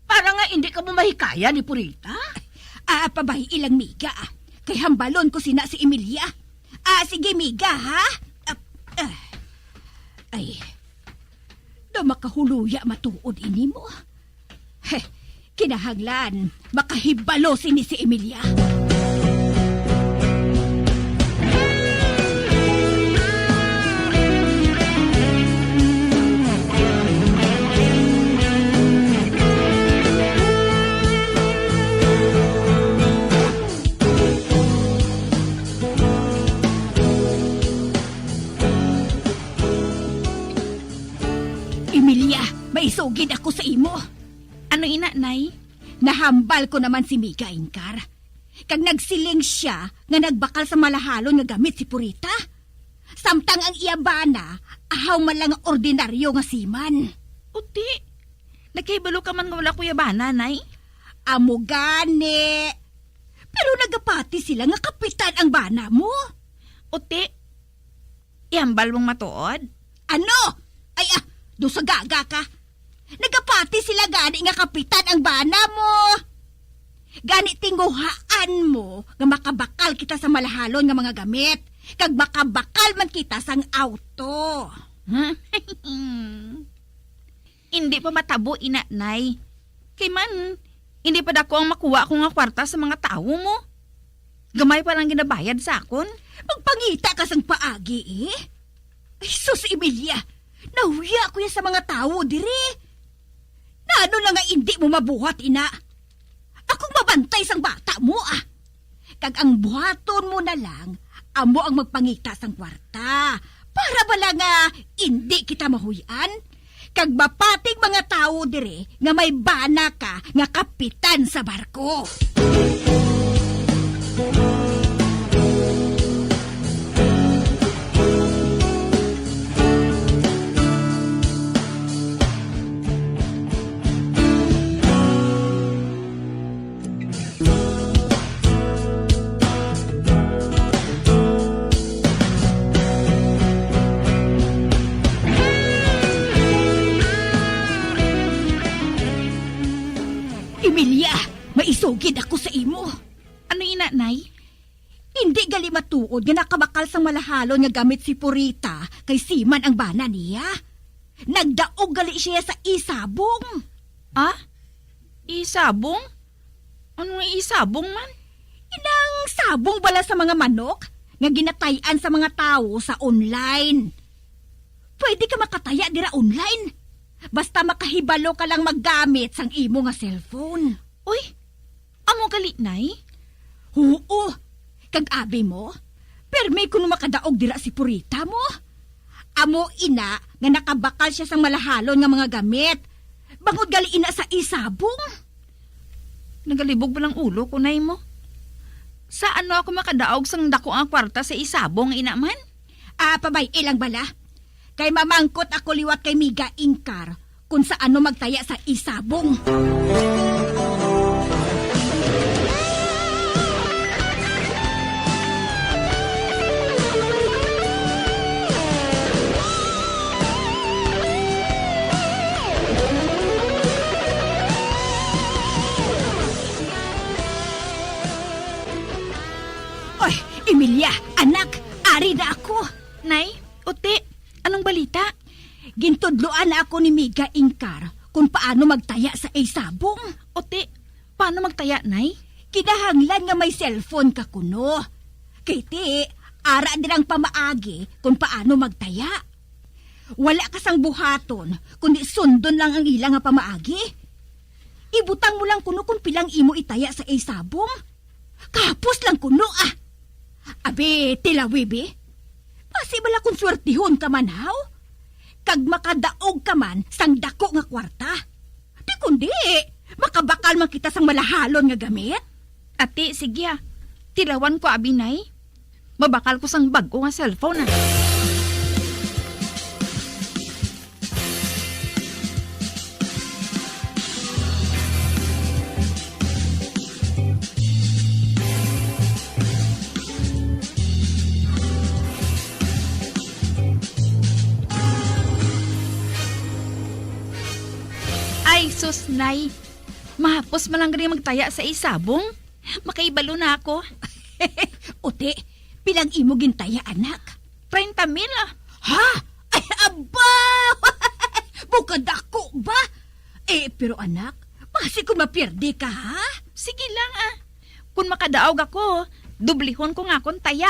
Para nga hindi ka mo mahikaya ni Purita. Pabahi ilang, Miga. Kay hambalon ko sina si Emilia. Sige, Miga, ha? Ay, na makahuluya matuod ini mo. Kinahanglan, makahibalo sini si Emilia. Emilia, maisugid ako sa imo. Ano ina, Nay? Nahambal ko naman si Miga Ingkar. Kag nagsiling siya nga nagbakal sa malahalon nga gamit si Purita. Samtang ang iyabana, ahaw man lang ang ordinaryo nga siman. Uti, nagkaibalo ka man nga wala kuya bana, Nay? Amo gani. Pero nagapati sila nga kapitan ang bana mo. Uti, ihambal mong matuod? Ano? Ay, do sa gaga ka. Nagapati sila gani nga kapitan ang bana mo. Gani tinguhaan mo nga makabakal kita sa malahalon nga mga gamit. Kag makabakal man kita sang auto. Hindi pa matabo, ina, Nay. Kay man, hindi pa dako ang makuha ko nga kwarta sa mga tao mo. Gamay pa lang ginabayad sa akon. Magpangita ka sang paagi, eh. Ay, sus, Emilia. Nahuya ko yan sa mga tao, dire. Na ano lang nga hindi mo mabuhat, ina. Ako bantay sang bata mo Kag ang buhaton mo na lang, amo ang magpangita sang kwarta. Para bala nga, hindi kita mahuyan. Kag bapating mga tao dire nga may bana ka nga kapitan sa barko. Emilia, maisugid ako sa imo. Ano ina, Nay? Hindi gali matuod nga nakabakal sang malahalon nga gamit si Purita kay Siman ang bana niya. Nagdaog gali siya sa isabong. Isabong? Ano nga isabong man? Inang sabong bala sa mga manok nga ginatayan sa mga tao sa online. Pwede ka makataya dira online. Basta makahibalo ka lang maggamit sang imo nga cellphone. Uy, amo gali, Nay? Oo, kag abi mo, permi kuno makadaog dira si Purita mo. Amo ina nga nakabakal siya sang malahalon nga mga gamit. Bangod gali ina sa isabong. Nagalibog ba lang ulo ko, Nay mo? Sa ano ako makadaog sang dako ang kwarta sa isabong, ina man? Pabay, ilang bala. Kay mamangkot ako liwat kay Miga Ingkar kung sa ano magtaya sa isabong. Oy, Emilia, anak, ari na ako. Nay, uti, anong balita? Gintudloan na ako ni Miga Ingkar kung paano magtaya sa isabong. Uti, paano magtaya, Nay? Kinahanglan nga may cellphone ka kuno. Kiti, ara din ang pamaagi kung paano magtaya. Wala ka sang buhaton, kundi sundon lang ang ilang nga pamaagi. Ibutang mo lang kuno kung pilang imo itaya sa isabong. Kapos lang kuno Abi, tilawibi. Pasibala kung swertihon ka man haw. Kag makadaog ka man sang dako nga kwarta. Di kundi, makabakal man kita sang malahalon nga gamit. Ati, sige tilawan ko, abi, Nay. Mabakal ko sang bago nga cellphone Ay, sus, Nay. Mahapos malang rin magtaya sa isabong. Makaibalo na ako. Uti, pilang imo gintaya, anak? 30,000 Ha? Ay, aba! Bukad ako ba? Pero anak, pasi kung mapirdi ka, ha? Sige lang Kung makadaog ako, dublihon ko nga akong taya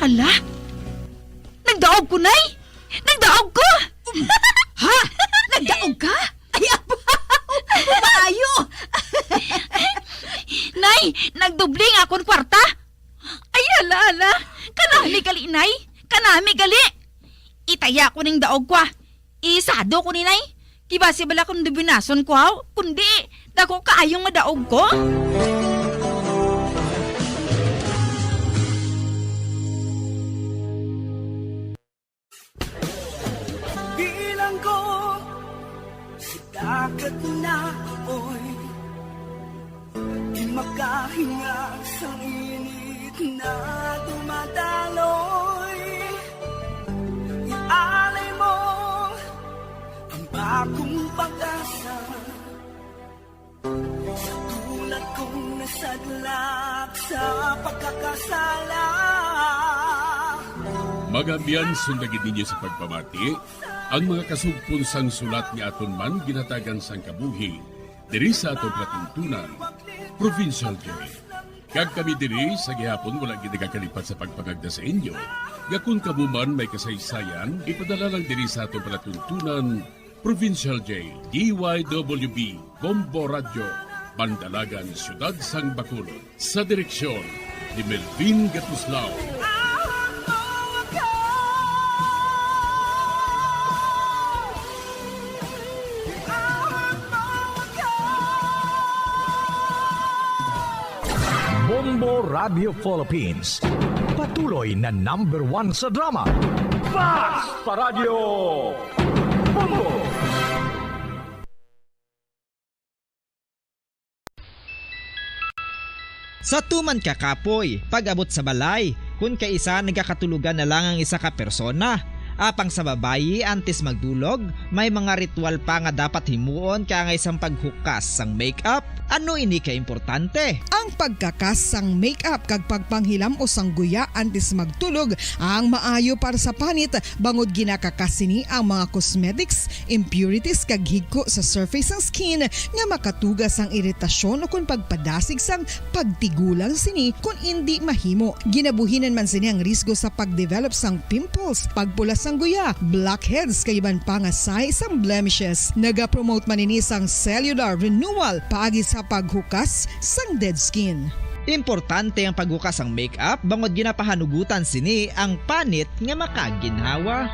Hala? Nagdaog ko, Nay! Nagdaog ko! Ha? Nagdaog ka? Ay, aba! Maayo! Nay, nagdubling akong kwarta. Ay, ala. Kanami gali, Nay. Kanami gali. Itaya ko ning daog ko. Isado ko ni Nay. Kibasi bala kung dubinason ko, kundi dako kaayong madaog ko. Bilang ko sa dagat na apoy, di makahinga sa init na dumadaloy. Ialay mo ang bagong pag-asa sa tulad kong nasadlak sa pagkakasala. Magabiyan sundagin ninyo sa pagpamati ang mga kasugpon sang sulat ni aton man ginatagan sang kabuhi diri sa aton platuntunan, Provincial Joy. Kag kami diri sa gihapon wala gid nagakalipat sa pagpangagda sa inyo. Gakun kabuman may kasaysayan, ipadala lang diri sa aton palatuntunan, Provincial J, DYWB, Bombo Radio, Bandalagan, Siyudad Sang Bacolod. Sa direksyon ni Melvin Gatuslao. Bombo Radio Philippines. Patuloy na #1 sa drama. Basta Radio Bombo! Sa tuman ka kapoy, pag-abot sa balay, kung kaisa nagkakatulugan na lang ang isa ka persona. Apang sa babayi antes magdulog, may mga ritual pa nga dapat himuon ka nga isang paghukas sang makeup. Ano ini ka importante? Ang pagkakas sang makeup kag pagpanghilam o sang guya antes magtulog ang maayo para sa panit bangod ginakakasini ang mga cosmetics, impurities kag higko sa surface sang skin nga makatugas ang iritasyon o kung pagpadasig sang pagtigulang sini kung hindi mahimo. Ginabuhinan man sini ang risgo sa pagdevelop sang pimples, pagpula sang guya, blackheads kay iban pa nga size sang blemishes. Naga-promote man ini sang cellular renewal paagi sa paghukas sang dead skin. Importante ang paghukas ang makeup bangod ginapahanugutan sini ang panit nga makaginhawa.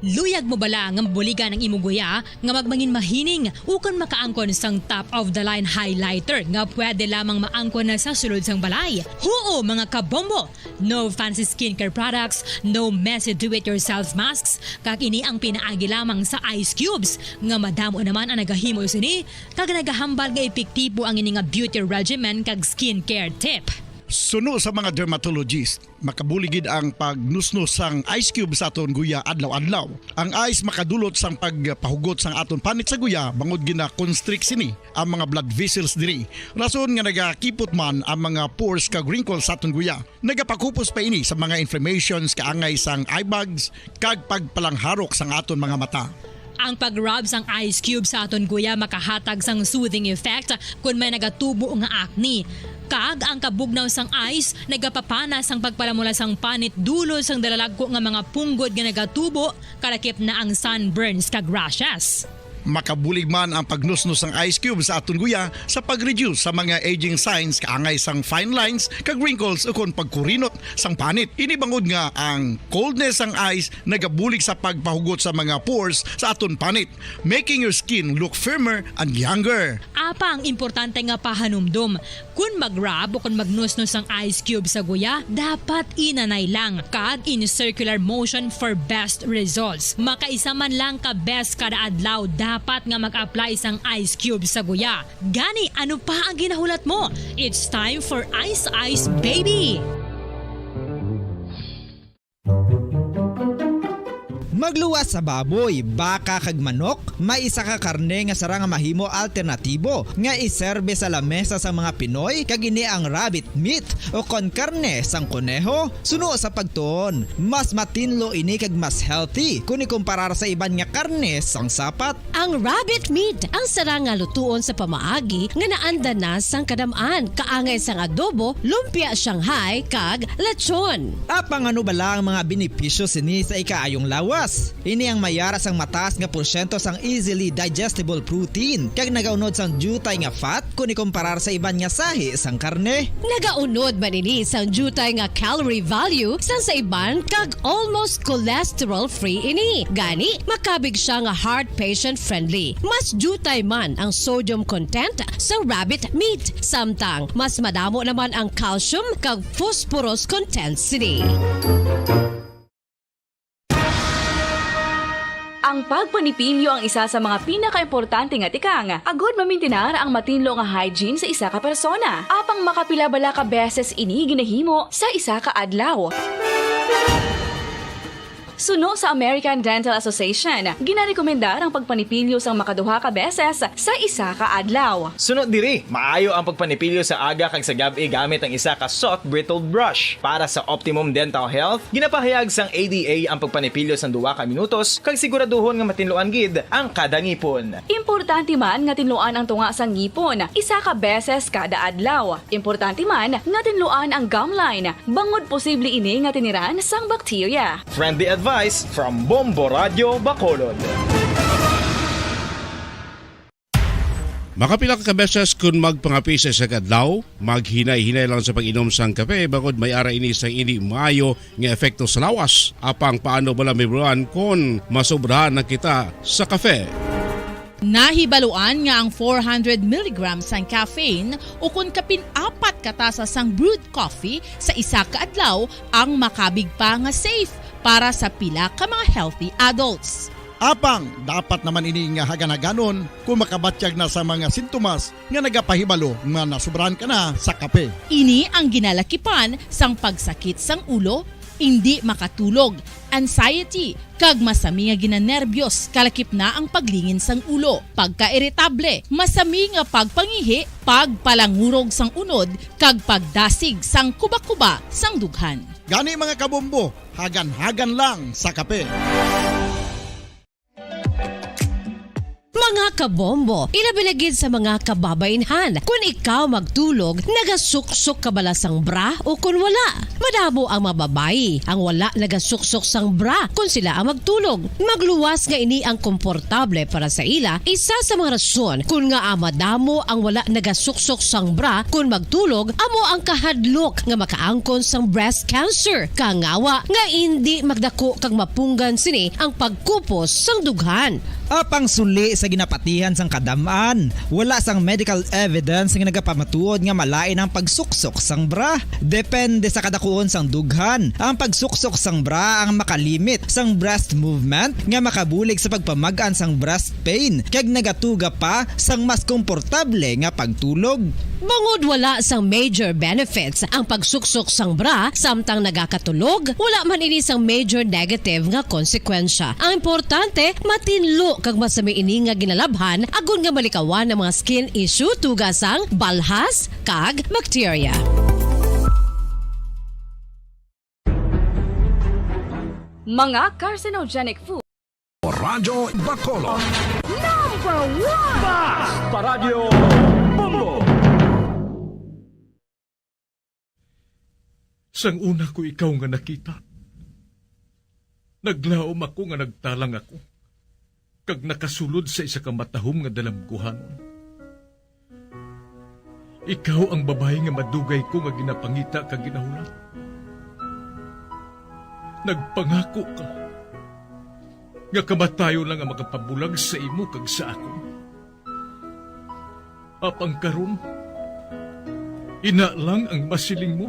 Luyag mo bala nga mabuligan ang imong guya nga magmangin mahining ukan makaangkon sang top of the line highlighter nga pwede lamang maangkon na sa sulod sang balay. Huo mga kabombo! No fancy skincare products, no messy do-it-yourself masks, kag ini ang pinaagi lamang sa ice cubes nga madamo naman ang nagahimo sini kag nagahambal nga epektibo ang ini nga beauty regimen kag skincare tip. Suno sa mga dermatologist, makabuligid ang pagnusnos sang ice cube sa aton guya adlaw-adlaw. Ang ice makadulot sang pagpahugot sang aton panit sa guya bangod gina-constrict sini ang mga blood vessels diri. Rason nga nagakipot man ang mga pores kag wrinkles sa aton guya. Nagapakupos pa ini sa mga inflammations kaangay sang eye bags kag pagpalangharok sang aton mga mata. Ang pag-rub sang ice cube sa aton guya makahatag sang soothing effect kung may nagatubo nga acne. Kag ang kabugnaw sang ice nagapapana sang pagpalamula sang panit dulo sang dalalagko nga mga punggod nga nagatubo kalakip na ang sunburns kag rashes. Makabulig man ang pagnusnos ng ice cube sa aton guya sa pag-reduce sa mga aging signs kaangay sang fine lines kag wrinkles ukon pagkurinot sang panit. Ini bangod nga ang coldness sang ice nagabulig sa pagpahugot sa mga pores sa aton panit, making your skin look firmer and younger. Apang importante nga pahanumdum, kung mag-rub o kung magnusnos ang ice cube sa guya, dapat inanay lang kag in circular motion for best results. Makaisa man lang ka best kada adlaw dapat nga mag-apply sang ice cube sa guya. Gani, ano pa ang ginahulat mo? It's time for Ice Ice Baby! Magluwas sa baboy, baka kag manok, may isa ka karne nga sara nga mahimo alternatibo nga iserbe sa lamesa sa mga Pinoy kag ini ang rabbit meat o kon karne sang kuneho. Suno sa pagtuon, mas matinlo ini kag mas healthy kung ikumparar sa iban nga karne sang sapat. Ang rabbit meat ang sara nga lutuon sa pamaagi nga naanda na sang kadamaan, kaangay sang adobo, lumpia Shanghai kag lechon. Apang ano bala ang mga benepisyo sini sa ikaayong lawas? Ini ang mayara sang mataas nga porsyento sang easily digestible protein kag nagaunod sang jutay nga fat kung ikumparar sa iban nga sahi sang karne. Nagaunod man ini sang jutay nga calorie value sang sa iban kag almost cholesterol free ini. Gani makabig siya nga heart patient friendly. Mas jutay man ang sodium content sa rabbit meat, samtang mas madamo naman ang calcium kag phosphorus content sini. Ang pagpanipilyo ang isa sa mga pinaka-importante nga tikang. Agod mamintinar ang matinlo nga hygiene sa isa ka persona. Apang makapila-bala ka beses ini ginahimo sa isa ka adlaw. Suno sa American Dental Association, ginarekomendar ang pagpanipilyo sang makaduha ka beses sa isa ka adlaw. Sunod diri, maayo ang pagpanipilyo sa aga kag sa gabi gamit ang isa ka soft brittled brush. Para sa optimum dental health, ginapahayag sang ADA ang pagpanipilyo sang 2 ka minutos kag siguraduhon nga matinluan gid ang kada ngipon. Importante man nga tinluan ang tunga sang ngipon, isa ka beses kada adlaw. Importante man nga tinluan ang gum line, bangod posible ini nga tiniran sang bakterya. Friendly advice from Bombo Radio Bacolod. Makapila ka beses kung magpangapi sa isang adlaw, maghinay-hinay lang sa pag-inom sang kape bagod may ara ini sang hindi maayo nga epekto sa lawas. Apang paano bala may buruan kung masobrahan na kita sa kape. Nahibaluan nga ang 400 mg sang caffeine o kung kapin-4 katasa sang brewed coffee sa isa ka adlaw ang makabig pa nga safe para sa pila ka mga healthy adults. Apang, dapat naman ini nga haganaganon kung makabatyag na sa mga sintomas nga nagapahibalo nga nasubrahan ka na sa kape. Ini ang ginalakipan sang pagsakit sang ulo, hindi makatulog, anxiety, kag masami nga ginanerbiyos kalakip na ang paglingin sang ulo, pagka-iritable, masami nga pagpangihi, pagpalangurog sang unod, kag pagdasig sang kuba-kuba sang dughan. Gani mga kabombo, hagan-hagan lang sa kape. Mga kabombo, ilabilagid sa mga kababainhan. Kung ikaw magtulog, nagasuksok ka bala sang bra o kung wala. Madamo ang mababayi, ang wala nagasuksok sang bra kung sila ang magtulog. Magluwas nga ini ang komportable para sa ila, isa sa mga rason kung nga madamo ang wala nagasuksok sang bra kung magtulog, amo ang kahadlok nga makaangkon sang breast cancer. Kangawa nga hindi magdako kag mapunggan sini ang pagkupos sang dughan. Apang suli sa ginapatihan sang kadamaan, wala sang medical evidence nga nagapamatuod nga malain ang pagsuksok sang bra. Depende sa kadakuon sang dughan. Ang pagsuksok sang bra ang makalimit sang breast movement nga makabulig sa pagpamagaan sang breast pain kag nagatuga pa sang mas komportable nga pagtulog. Bangod wala sang major benefits ang pagsuksok sang bra samtang nagakatulog, wala man ini sang major negative nga konsekwensya. Ang importante, matinlo kag masami ini nga ginalabhan agon nga malikawan ng mga skin issue tugasang balhas kag bakterya. Mga carcinogenic food. Radyo Bacolod. Number 1! Basta Radio Bombo! Sang una ko ikaw nga nakita, naglaom ako nga nagtalang ako, kag nakasulod sa isa ka matahom nga dalamguhanon. Ikaw ang babae nga madugay ko nga ginapangita kag ginahulat. Nagpangako ka, nga kamatayo lang ang makapabulag sa imo kag sa ako. Apang karon, ina lang ang masiling mo.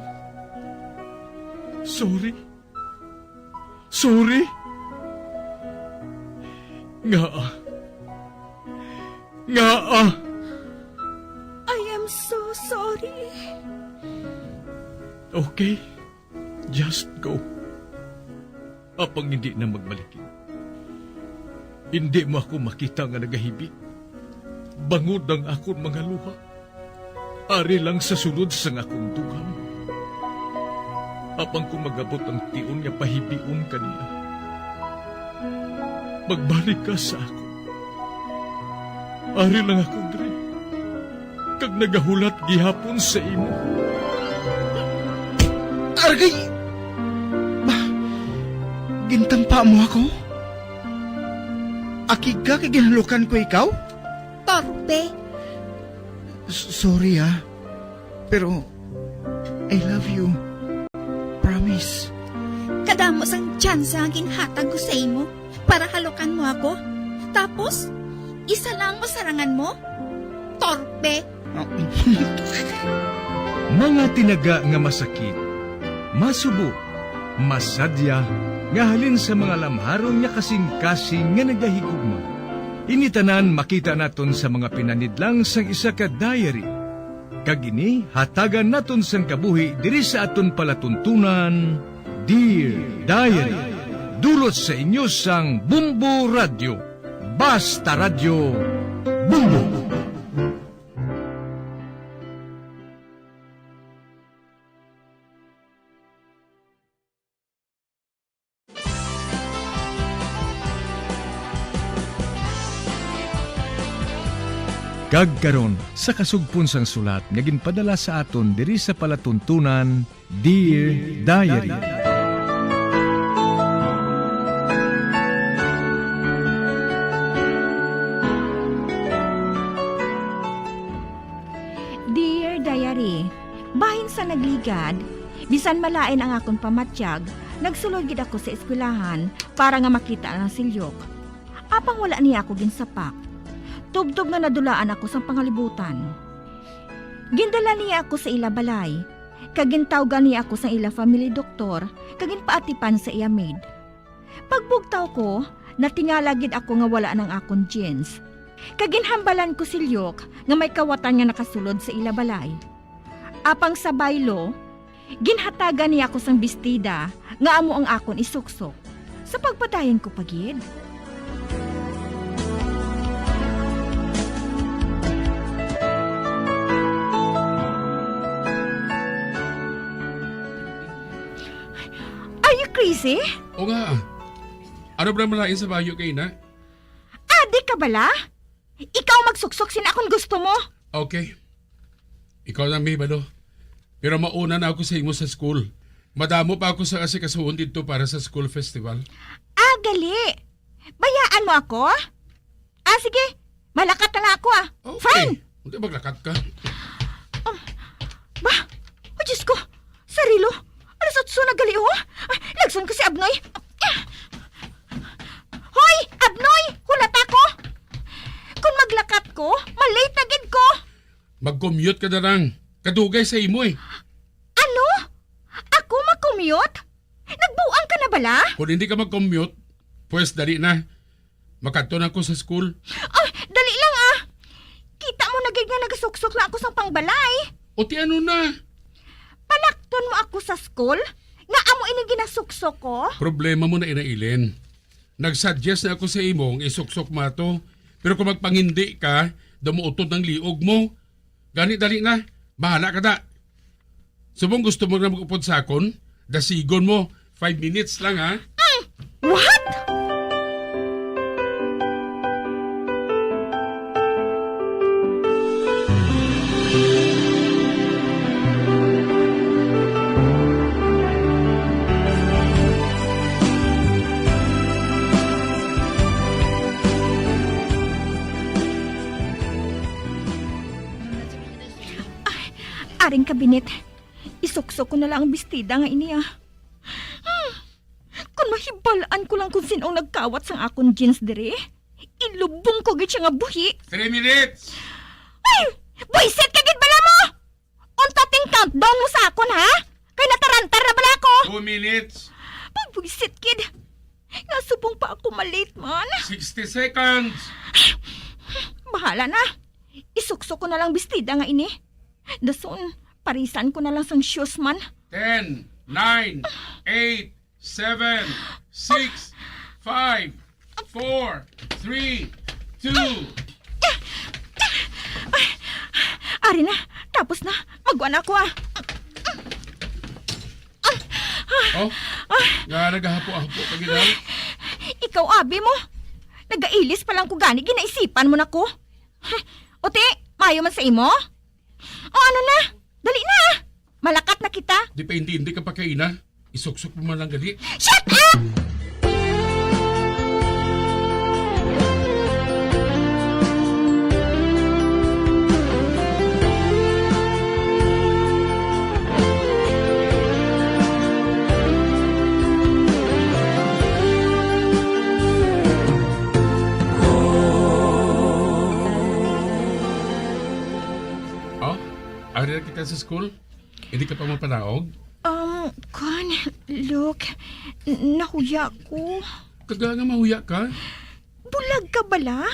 Sorry. Sorry. Nga. I am so sorry. Okay, just go. Apang hindi na magbalikin. Hindi mo ako makita nga nagahibik. Bangod ang akong mga luha. Ari lang sa sulod sang akong dugham. Apang kung magabot ang tiun nga pahibiun kanila. Magbalik ka sa ako. Ari lang ako, Dre. Kag nagahulat gihapon sa imo. Argay! Gintampa mo ako? Akig ka kay ginalukan ko ikaw? Torpe. Sorry pero I love you. Promise. Kadamo sang tsansa ang ginhatag ko sa imo para halukan mo ako. Tapos, isa lang masarangan mo? Torpe. Mga tinaga nga masakit, masubo, masadya, nga halin sa mga lamharon nga kasing-kasing nga nagahigugma. Initanan makita naton sa mga pinanidlang sang isa ka diary. Kagini hatagan naton sang kabuhi diri sa aton palatuntunan, Dear Diary. dulot sa inyo sang Bumbo Radio. Basta Radio Bumbo. Kagkaron sa kasugpon sang sulat nga ginpadala sa aton diri sa palatuntunan, Dear Diary. Dear Diary, bahin sa nagligad, bisan malain ang akong pamatyag, nagsulod gid ako sa eskwelahan para nga makita ang silyok. Apang wala niya ako ginsapak. Tubtob nga nadulaan ako sa pangalibutan. Gindala niya ako sa ila balay. Kagintawgan niya ako sa ila family doktor, kaginpaatipan sa iya maid. Pagbugtaw ko, natingalagid ako nga wala ng akong jeans. Kaginhambalan ko silyok nga may kawatan nga nakasulod sa ila balay. Apang sa baylo, ginhatagan niya ako sang bestida nga amo ang akon isuksok. Sa pagpadayon ko pagid. Are you crazy? O nga. Ano ba malain sa bayo kay na? Adi ka bala? Ikaw magsuksok sin akong gusto mo. Okay. Ikaw na may balo. Pero mauna na ako sa imo sa school. Madamo pa ako sa asikasuhon dito para sa school festival. Ah, gali. Bayaan mo ako? Ah, sige. Malakat na ako ah. Okay. Fine. Hindi maglakat ka. Bah, oh Diyos ko. Sarilo. Ano sa tso na gali oh? Lagson ko si Abnoy. Hoy, Abnoy! Hulat ako! Kung maglakat ko, malate na gid ko. Mag-commute ka na lang. Kadugay sa imo eh. Ano? Ako mag-commute? Nagbuang ka na bala? Kung hindi ka mag-commute, pues dali na. Makadto na ako sa school. Ay, dali lang ah. Kita mo na gid nga nagasuksok na ako sa pangbalay. O ti ano na? Palakton mo ako sa school? Nga amo ini ginasuksok ko? Problema mo na inailin. Nagsuggest na ako sa imong isuksok mo to. Pero kung magpangindi ka, damuotod ng liog mo. Gani dali na. Bahala ka na. Subong gusto mo na mag-upod sa akon? Dasigon mo. 5 minutes lang ha. What? Aring kabinet, isuksok ko na lang ang bestida nga ini ah. Kung mahibalaan ko lang kung sinong nagkawat sang akong jeans dire, ilubong ko gid siya nga buhi. 3 minutes! Ay! Buisit ka gid bala mo! Untating countdown mo sa akon ha? Kay natarantar na bala ko! 2 minutes! Pagbuisit kid, nasubong pa ako malate man. 60 seconds! Bahala na, isuksok ko na lang bestida nga ini. Dason, parisan ko na lang sang shoes man. 10, 9, 8, 7, 6, 5, 4, 3, 2. Ari na, tapos na. Magwa na ako ah. Oh, nga nagahapo-hapo ka ginal. Ikaw abi mo. Nagailis pa lang ko gani, ginaisipan mo na ko. Ote, mayo man sa imo? O ano na? Dali na! Malakat na kita. Di pa hindi ka pa kaina. Isuksok mo man lang gali. Shut up! Ari na kita sa school? Hindi ka pa mapanaog? Look, nahuya ko. Kaga nga mahuya ka? Bulag ka bala?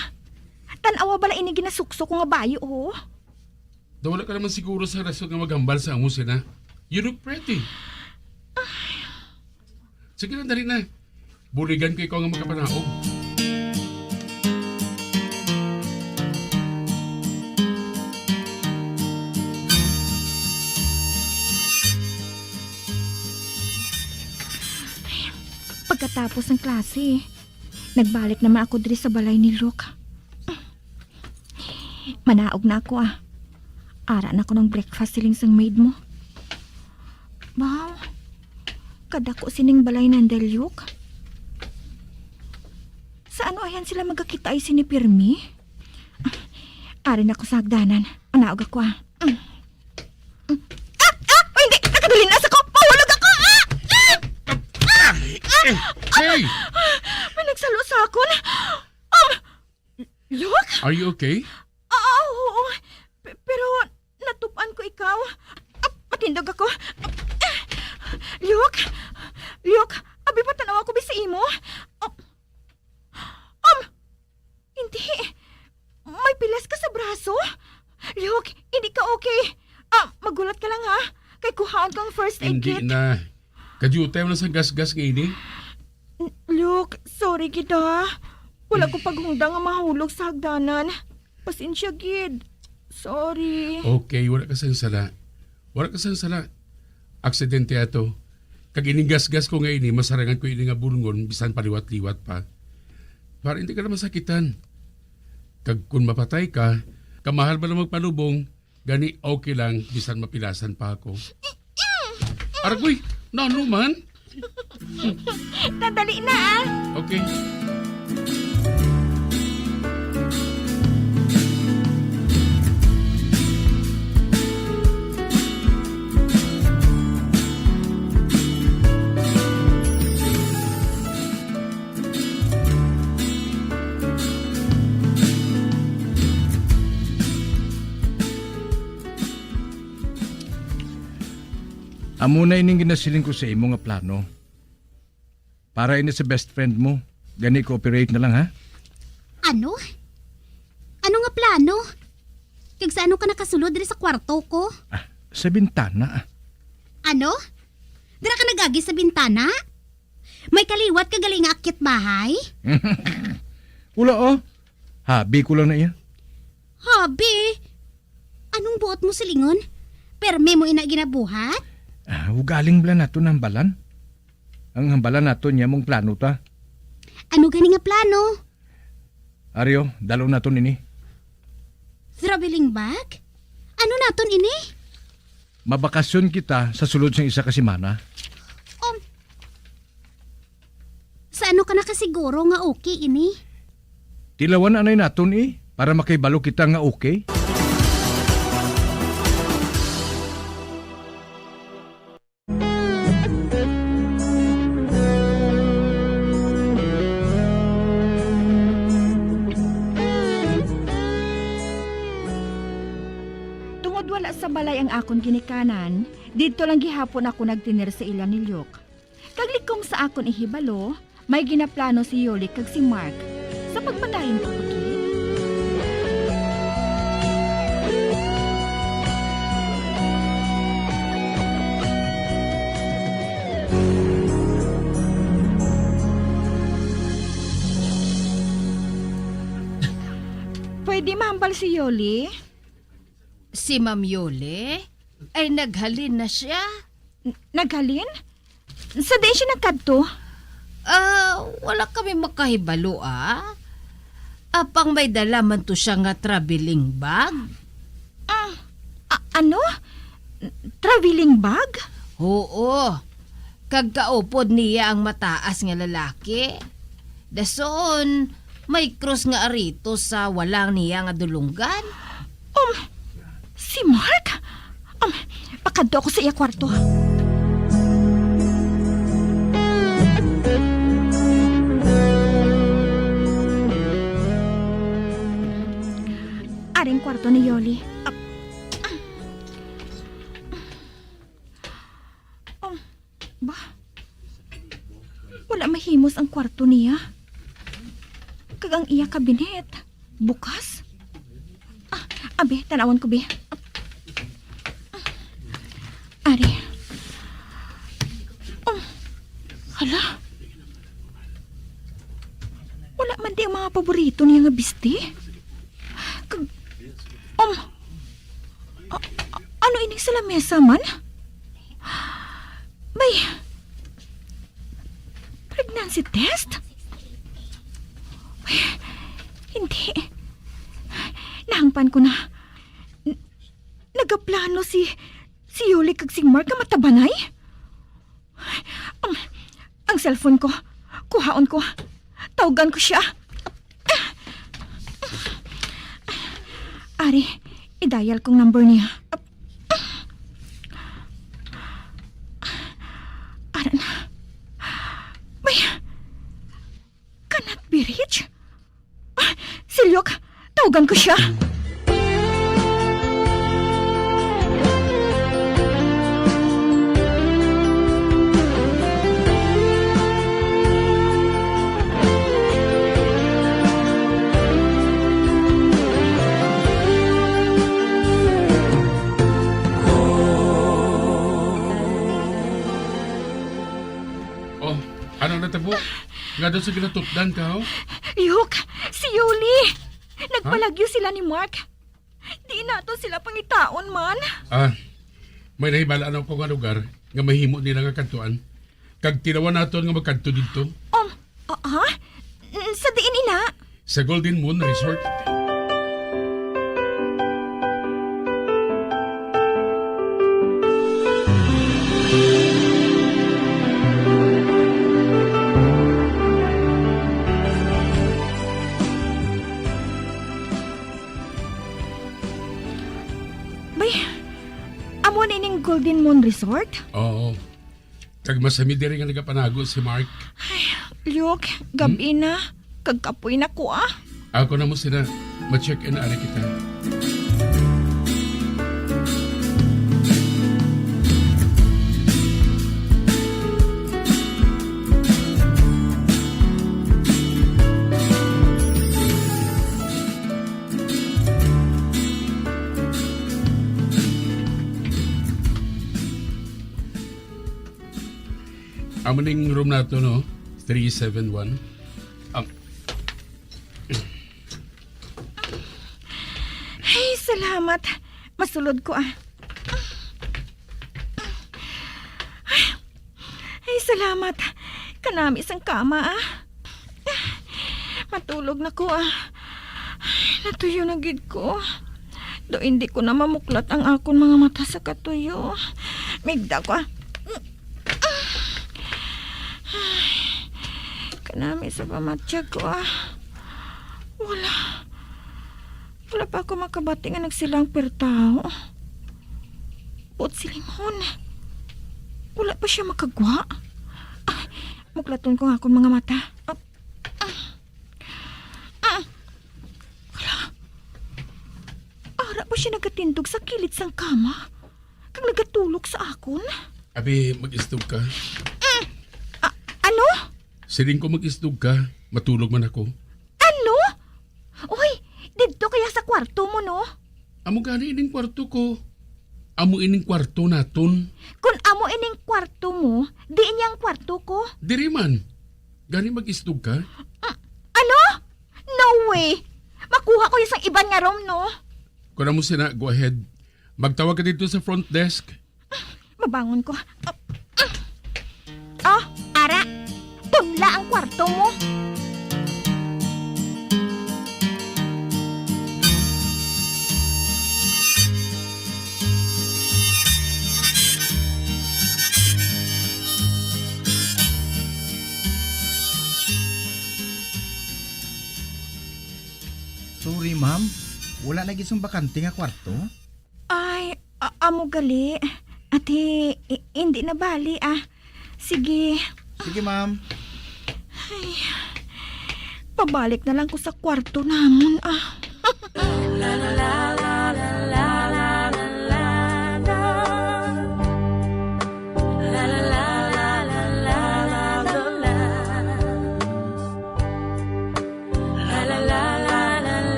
Tanawa bala ini ginasukso ko nga bayo, oh. Dawala ka naman siguro sa rason nga magambal sa amo sina. You look pretty. Sige na, dali na. Buligan ko ikaw nga makapanaog. Pagkatapos ng klase, nagbalik naman ako diri sa balay ni Luke. Manaog na ako Ara na ako ng breakfast siling sang maid mo. Wow, kadako sining balay ng Luke. Sa ano ayan sila magkakita ay sinipirmi? Ari na ako sa hagdanan. Manaog ako hindi! Nakadulin na sa ko! Mahulog ako! Hey! May nagsalo sa akon. Luke? Are you okay? Oo. Pero natupan ko ikaw. Patindog ako. Luke? Abi pa tanaw ako bisa imo? Hindi. May pilas ka sa braso? Luke, hindi ka okay. Magulat ka lang Kay kuhaan kang first aid Hindi kit. na. Kadyutay mo na sa gas-gas ngayon Luke, sorry kita. Wala ko paghunda nga mahulog sa hagdanan. Pasensya gid. Sorry. Okay, wala ka sala. Wala ka sala. Aksidente ato. Kag gas-gas ko ngayon masarangan ko ini nga bulngon bisan paliwat-liwat pa. Para hindi ka na masakitan. Kag kung mapatay ka, kamahal ba na magpanubong, gani okay lang bisan mapilasan pa ako. Aragoy, nano man? Tadali na Okay. Amo na ining ginasiling ko sa imo nga plano. Para ini sa best friend mo. Gani cooperate na lang Ano? Ano nga plano? Kag sa ano ka nakasulod diri sa kwarto ko? Sa bintana Ano? Dira ka nagagi sa bintana? May kaliwat ka galing nga akyat bahay? Wala Habi ko lang na iya. Habi? Anong buot mo silingon? Perme mo ina ginabuhat? Ugaling bala nato ng hambalan. Ang hambalan nato niya mong plano ta. Ano gani nga plano? Aryo, dalo nato nini. Traveling bag? Ano naton ini? Mabakasyon kita sa sulod ng isa ka semana. Sa ano ka nakasiguro nga okay ini? Tilawan anay naton para makaibalo kita nga okay. Tungod wala sa balay ang akon ginikanan, dito lang gihapon ako nagtinir sa ilan ni Luke. Kaglikong sa akon ihibalo, may ginaplano si Yoli kag si Mark sa pagpadayon ko pagkit. Pwede mahambal si Yoli? Si Ma'am Yoli ay naghalin na siya. Naghalin? Sa day siya nagkadto? Wala kami makahibalo Apang may dala man to siya nga traveling bag. Ano? Traveling bag? Oo. Kagkaupod niya ang mataas nga lalaki. Dason, may cross nga arito sa walang niya nga dulunggan. Si Mark? Pakadto ako sa iya kwarto. Aring kwarto ni Yoli. Wala mahimos ang kwarto niya. Kagang iya kabinet. Bukas? Abi, tanawan ko, bi. Ari. Hala. paborito niya nga bisti. Ano ining sa lamesa man? May pregnancy test? Ay, hindi. Nahangpan ko na. Nagaplano si Yuli kag si Mark nga matabanay. Ang cellphone ko, kuhaon ko. Tawagan ko siya. Ari, i-dial kong number niya. Aran. May cannot be reached? Silyok, tawagan ko siya. Ano na tabo? Nga doon sa ginatutdan ka, ho? Yuk, si Yuli. Nagpalagyo sila ni Mark. Di nato sila pangitaon man. May nahibalaan ako nga lugar nga mahimo nila nga kantuan. Kag tinawan naton nga magkanto dito. Sa diin ina? Sa Golden Moon Resort. Golden Moon Resort? Oo. Kag masami diri nga nagapanago si Mark. Ay, Lyok, gabi na. Kagkapoy na ko Ako na mo sila. Ma-check in ari kita. Amaning room na to, no? 371. Ay, salamat. Masulod ko Ay, salamat. Kanami sang kama Matulog na ko Natuyo na gid ko. Do hindi ko na mamuklat ang akon mga mata sa katuyo. Migda ko Kanami sa pamatsyag ko Wala pa ako makabati nga nagsilang pertao. Buot si Limon. Wala pa siya makagwa. Muklaton ko nga akong mga mata. Wala. Ara pa siya nagatindog sa kilid sang kama. Kag nagatulog sa akon. Abi, mag-istog ka. Ano? Siling ko mag-istog ka. Matulog man ako. Ano? Uy, dito kaya sa kwarto mo, no? Amo gani ining kwarto ko. Amo ining kwarto naton. Kung amo ining kwarto mo, di inyang kwarto ko. Diri man. Gani mag-istog ka? Ano? No way. Makuha ko yung iban nga room, no? Kung mo sina, go ahead. Magtawag ka dito sa front desk. Mabangon ko. Ara. Punla ang kwarto mo. Sorry, ma'am. Wala na gisong bakante nga kwarto? Ay, amo gali. Ate, hindi na bali Sige. Sige, ma'am. Ay, pabalik na lang ko sa kwarto namon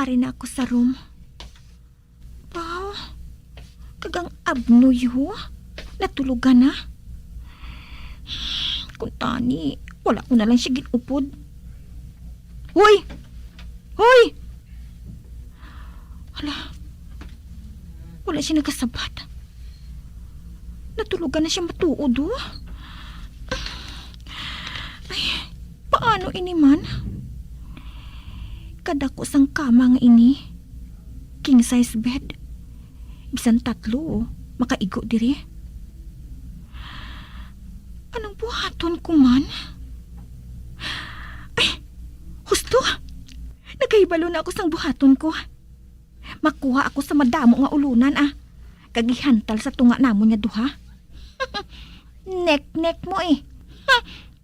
Ari na ako sa room. Wow, kagang abnoy ho. Natulugan na. Kung tani, wala ko na lang siya ginupod. Hoy! Hoy! Wala siya nagkasabat. Natulugan na siya matuod ho. Ay, paano ini man? Kadako sang kama nga ini. King size bed. Bisan 3 makaigo diri. Anong buhaton ko man? Ay, husto. Nagahibalo na ako sang buhaton ko. Makuha ako sa madamo nga ulunan Kagihantal sa tunga namon nga duha. Nek-nek mo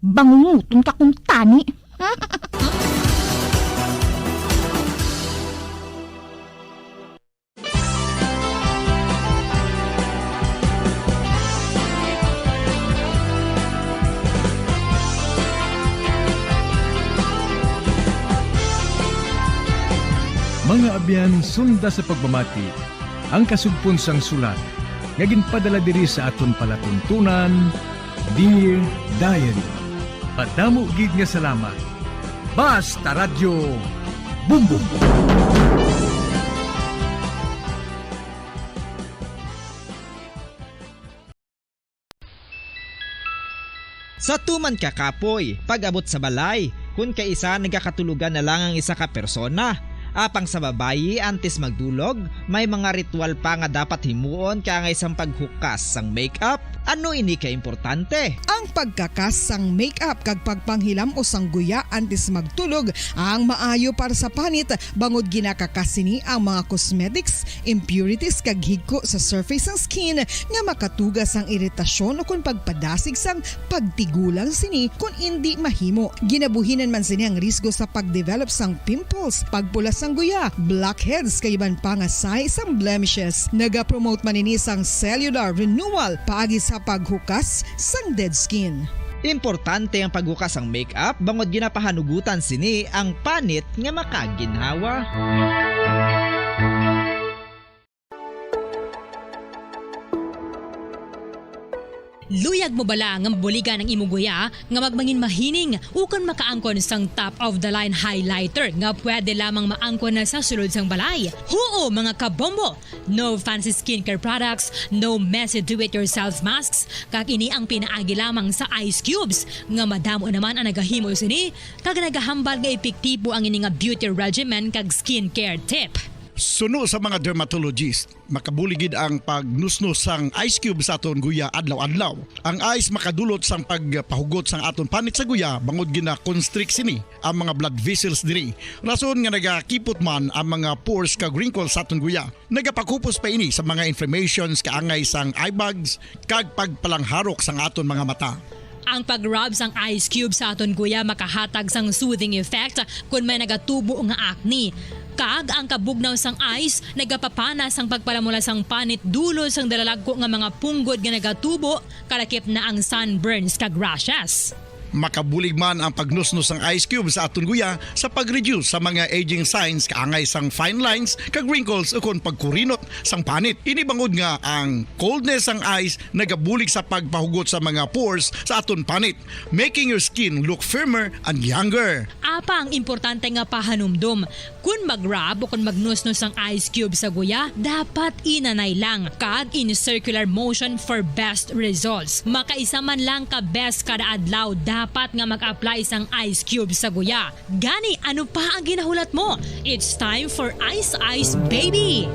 Bangungutong ka kong tani. Mga abyan, sunda sa pagmamati, ang kasugpon sang sulat, nga ginpadala diri sa aton palatuntunan, Dear Diary. Padamo gid nga salamat. Basta Radyo Bumbum. Sa tuman ka kapoy, pag-abot sa balay, kung kaisa nagakatulugan na lang ang isa ka persona. Apang sa babayi antes magdulog, may mga ritual pa nga dapat himuon kaya nga isang paghukas sang makeup. Ano ini ka importante? Ang pagkakas sang makeup kag pagpanghilam o sang guya antes magtulog ang maayo para sa panit bangod ginakakasini ang mga cosmetics, impurities kag higko sa surface sang skin nga makatugas ang iritasyon o kung pagpadasig sang pagtigulang sini kung hindi mahimo. Ginabuhinan man sini ang risgo sa pagdevelop sang pimples, pagpula sang guya, blackheads kay iban pa nga size sang blemishes. Naga-promote man ini sang cellular renewal paagi sa paghukas sang dead skin. Importante ang paghukas ang makeup bangod ginapahanugutan sini ang panit nga makaginhawa. Luyag mo bala nga buligan ng imong guya nga magmangin mahining ukan makaangkon sang top of the line highlighter nga pwede lamang maangkon na sa sulod sang balay. Huo mga kabombo! No fancy skincare products, no messy do-it-yourself masks, kag ini ang pinaagi lamang sa ice cubes nga madamo naman ang nagahimo sini kag nagahambal nga epektibo ang ini nga beauty regimen kag skincare tip. Suno sa mga dermatologist, makabuligid ang pagnusnos sang ice cube sa aton guya adlaw-adlaw. Ang ice makadulot sang pagpahugot sang aton panit sa guya bangod gina-constrict sini ang mga blood vessels diri. Rason nga nagakipot man ang mga pores kag wrinkles sa aton guya. Nagapakupos pa ini sa mga inflammations kaangay sang eye bags kag pagpalangharok sang aton mga mata. Ang pag-rub sang ice cube sa aton guya makahatag sang soothing effect kung may nagatubo nga acne. Kag ang kabugnaw sang ice nagapapana sang pagpalamula sang panit dulo sang dalalagko nga mga punggod nga nagatubo kalakip na ang sunburns kag rashes. Makabulig man ang pagnusnos ng ice cube sa aton guya sa pag-reduce sa mga aging signs kaangay sang fine lines kag wrinkles ukon pagkurinot sang panit. Inibangod nga ang coldness sang ice nagabulig sa pagpahugot sa mga pores sa aton panit, making your skin look firmer and younger. Apa ang importante nga pahanumdum, kung mag-rub o kung magnusnos ang ice cube sa guya, dapat inanay lang kag in circular motion for best results. Makaisa man lang ka best kada adlaw dapat nga mag-apply sang ice cube sa guya. Gani, ano pa ang ginahulat mo? It's time for Ice Ice Baby!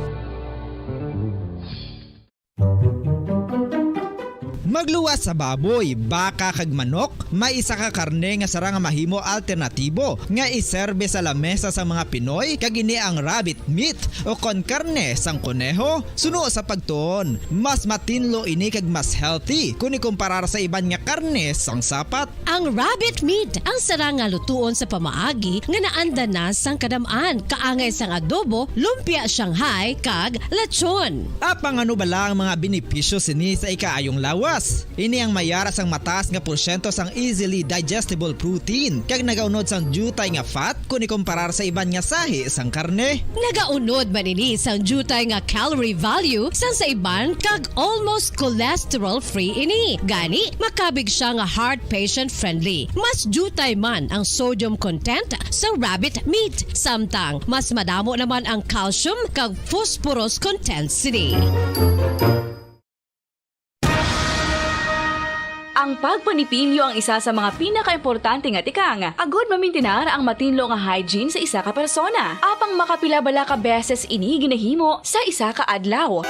Magluwas sa baboy, baka kag manok, may isa ka karne nga sara nga mahimo alternatibo nga iserbe sa lamesa sa mga Pinoy kag ini ang rabbit meat o kon karne sang kuneho. Suno sa pagtuon, mas matinlo ini kag mas healthy kung ikumparar sa iban nga karne sang sapat. Ang rabbit meat ang sara nga lutuon sa pamaagi nga naanda na sang kadamaan kaangay sang adobo, lumpia Shanghai kag lechon. Apang ano bala ang mga benepisyo sini sa ikaayong lawas? gatas. Ini ang mayara sang mataas nga porsyento sang easily digestible protein kag nagaunod sang jutay nga fat kung ikumparar sa iban nga sahi sang karne. Nagaunod man ini sang jutay nga calorie value sa iban kag almost cholesterol-free ini. Gani, makabig siya nga heart patient friendly. Mas jutay man ang sodium content sa rabbit meat. Samtang, mas madamo naman ang calcium kag phosphorus content sini. Ang pagpanipilyo ang isa sa mga pinaka-importante nga tikang. Agod mamintinar ang matinlo nga hygiene sa isa ka persona. Apang makapila-bala ka beses ini ginahimo sa isa ka adlaw.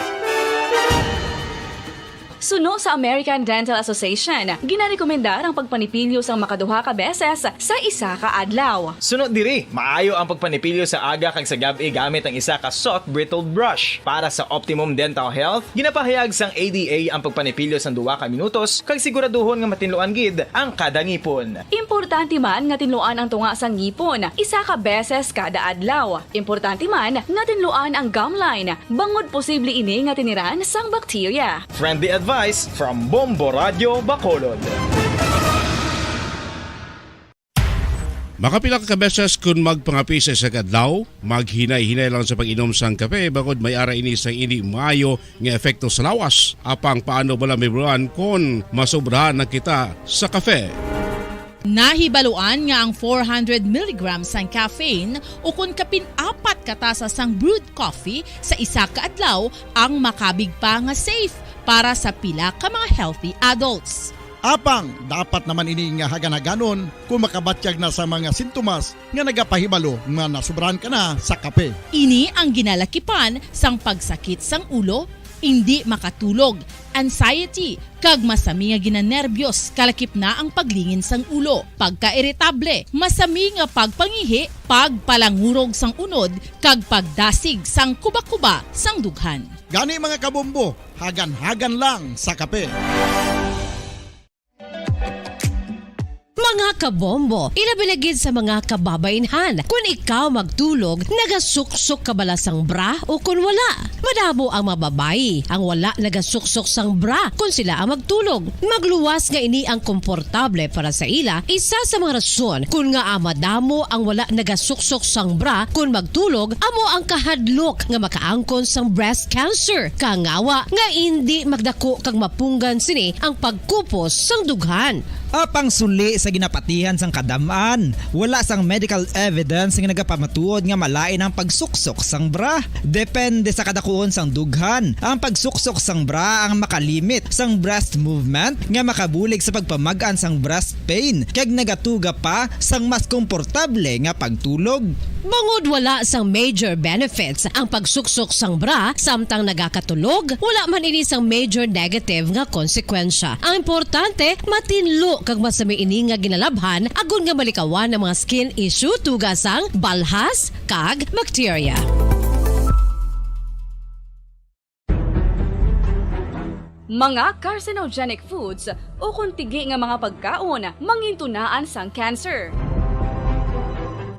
Suno sa American Dental Association, ginarekomendar ang pagpanipilyo sang makaduha ka beses sa isa ka adlaw. Sunod diri, maayo ang pagpanipilyo sa aga kag sa gabi gamit ang isa ka soft brittle brush. Para sa optimum dental health, ginapahayag sang ADA ang pagpanipilyo sang 2 ka minutos kag siguraduhon nga matinluan gid ang kada ngipon. Importante man nga tinluan ang tunga sang ngipon, isa ka beses kada adlaw. Importante man nga tinluan ang gum line, bangod posible ini nga tiniran sang bakterya. Friendly advice from Bombo Radio Bacolod. Makapila ka beses kung magpangapi sa isa kadlaw, maghinay-hinay lang sa pag-inom sang kape bagod may ara ini sa hindi maayo nga epekto sa lawas. Apang paano bala may buruan kung masobrahan na kita sa kape. Nahibaluan nga ang 400 mg sang caffeine o kung kapin-4 katasa sang brewed coffee sa isa ka adlaw ang makabig pa nga safe para sa pila ka mga healthy adults. Apang, dapat naman ini nga haganaganon kung makabatyag na sa mga sintomas nga nagapahibalo nga nasubrahan ka na sa kape. Ini ang ginalakipan sang pagsakit sang ulo, hindi makatulog, anxiety, kag masami nga ginanerbyos kalakip na ang paglingin sang ulo, pagka-iritable, masami nga pagpangihi, pagpalangurog sang unod, kag pagdasig sang kuba-kuba sang dughan. Gani mga kabombo, hagan-hagan lang sa kape. Mga kabombo, ilabilagid sa mga kababainhan. Kung ikaw magtulog, nagasuksok ka bala sang bra o kung wala. Madamo ang mababayi ang wala nagasuksok sang bra kung sila ang magtulog. Magluwas nga ini ang komportable para sa ila. Isa sa mga rason kung nga madamo ang wala nagasuksok sang bra kung magtulog, amo ang kahadlok nga makaangkon sang breast cancer. Kangawa nga hindi magdako kag mapunggan sini ang pagkupos sang dughan. Apang suli sa ginapatihan sang kadamaan, wala sang medical evidence nga nagapamatuod nga malain ang pagsuksok sang bra. Depende sa kadakuon sang dughan. Ang pagsuksok sang bra ang makalimit sang breast movement nga makabulig sa pagpamagaan sang breast pain kag nagatuga pa sang mas komportable nga pagtulog. Bangod wala sang major benefits ang pagsuksok sang bra samtang nagakatulog, wala man ini sang major negative nga konsekwensya. Ang importante, matinlo kag masami ini nga ginalabhan agon nga malikawan ng mga skin issue tugasang balhas kag bacteria. Mga carcinogenic foods o kung tigi nga mga pagkaon mangintunaan sang cancer.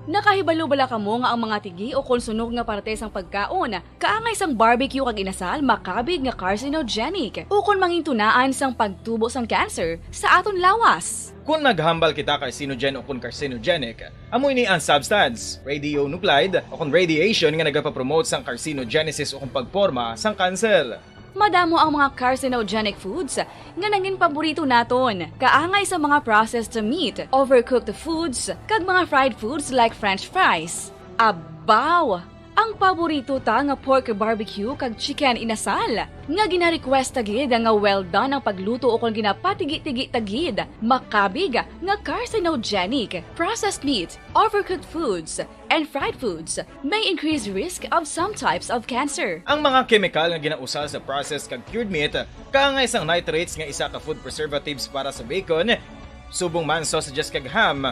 Nakahibalo bala kamo nga ang mga tigi o konsunog nga parte sang pagkaon, kaangay sang barbecue kag inasal makabig nga carcinogenic o kung mangintunaan sang pagtubo sang cancer sa aton lawas. Kung naghambal kita carcinogen o kung carcinogenic, amo ini ang substance, radionuclide o kung radiation nga nagapapromote sang carcinogenesis o kung pagporma sang cancer. Madamo ang mga carcinogenic foods nga nangin paborito naton. Kaangay sa mga processed meat, overcooked foods, kag mga fried foods like french fries. Abaw! Ang paborito ta nga pork barbecue kag chicken inasal. Nga gina-request tagid nga well done ang pagluto o kung ginapatigi-tigi tagid. Makabig nga carcinogenic, processed meat, overcooked foods, and fried foods may increase risk of some types of cancer. Ang mga chemical nga ginausal sa processed kag cured meat, kaangay sang nitrates nga isa ka food preservatives para sa bacon, subong man sausages kag ham,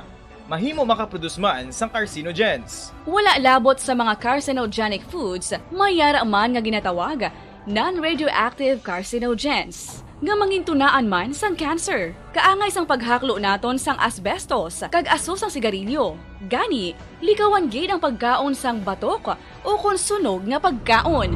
mahimo makaproduce man sang carcinogens. Wala labot sa mga carcinogenic foods, mayara man nga ginatawag non-radioactive carcinogens nga mangintunaan man sang cancer. Kaangay sang paghaklo naton sang asbestos kag aso sang sigarilyo. Gani, likawan gid ang pagkaon sang batok o kung sunog nga pagkaon.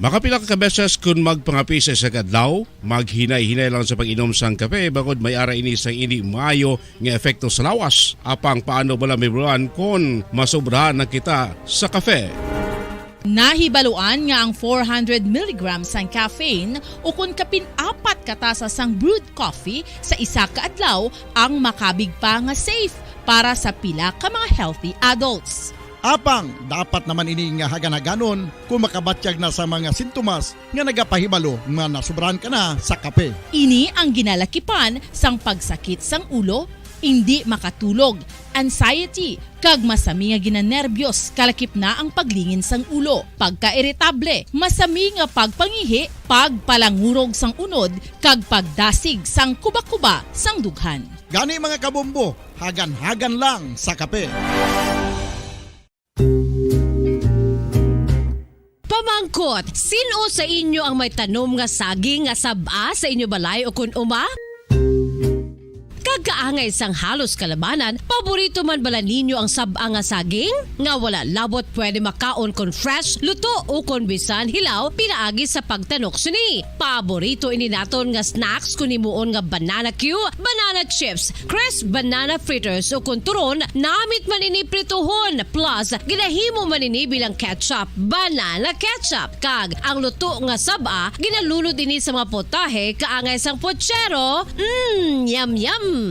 Makapila ka beses kung magpangapisa sa kadlaw, maghinay-hinay lang sa pag-inom sang kape bagod may ara ini sang ini maayo nga epekto sa lawas. Apang paano bala may buruan kung masobrahan na kita sa kape. Nahibaluan nga ang 400 mg sang caffeine o kung kapin-apat katasa sang brewed coffee sa isa ka adlaw ang makabig pa nga safe para sa pila ka mga healthy adults. Apang, dapat naman ini nga hagan-haganon kung makabatyag na sa mga sintomas nga nagapahibalo nga nasubrahan ka na sa kape. Ini ang ginalakipan sang pagsakit sang ulo, hindi makatulog, anxiety, kag masami nga ginanerbiyos kalakip na ang paglingin sang ulo, pagka-iritable, masami nga pagpangihi, pagpalangurog sang unod, kag pagdasig sang kuba-kuba sang dughan. Gani mga kabombo, hagan-hagan lang sa kape. Pamangkot, sino sa inyo ang may tanom nga saging nga saba sa inyo balay o kun uma? Kagaangay sang halos kalabanan, paborito man bala ninyo ang saba nga saging? Nga wala labot pwede makaon kon fresh, luto o kon bisan hilaw, pinaagi sa pagtanok suni. Paborito ini naton nga snacks kun himuon nga banana Q, banana chips, crisp banana fritters o kun turon, namit man ini prituhon, plus ginahimo man ini bilang ketchup, banana ketchup. Kag ang luto nga saba, ginalunod ini sa mga potahe kaangay sang pochero. Yum yum.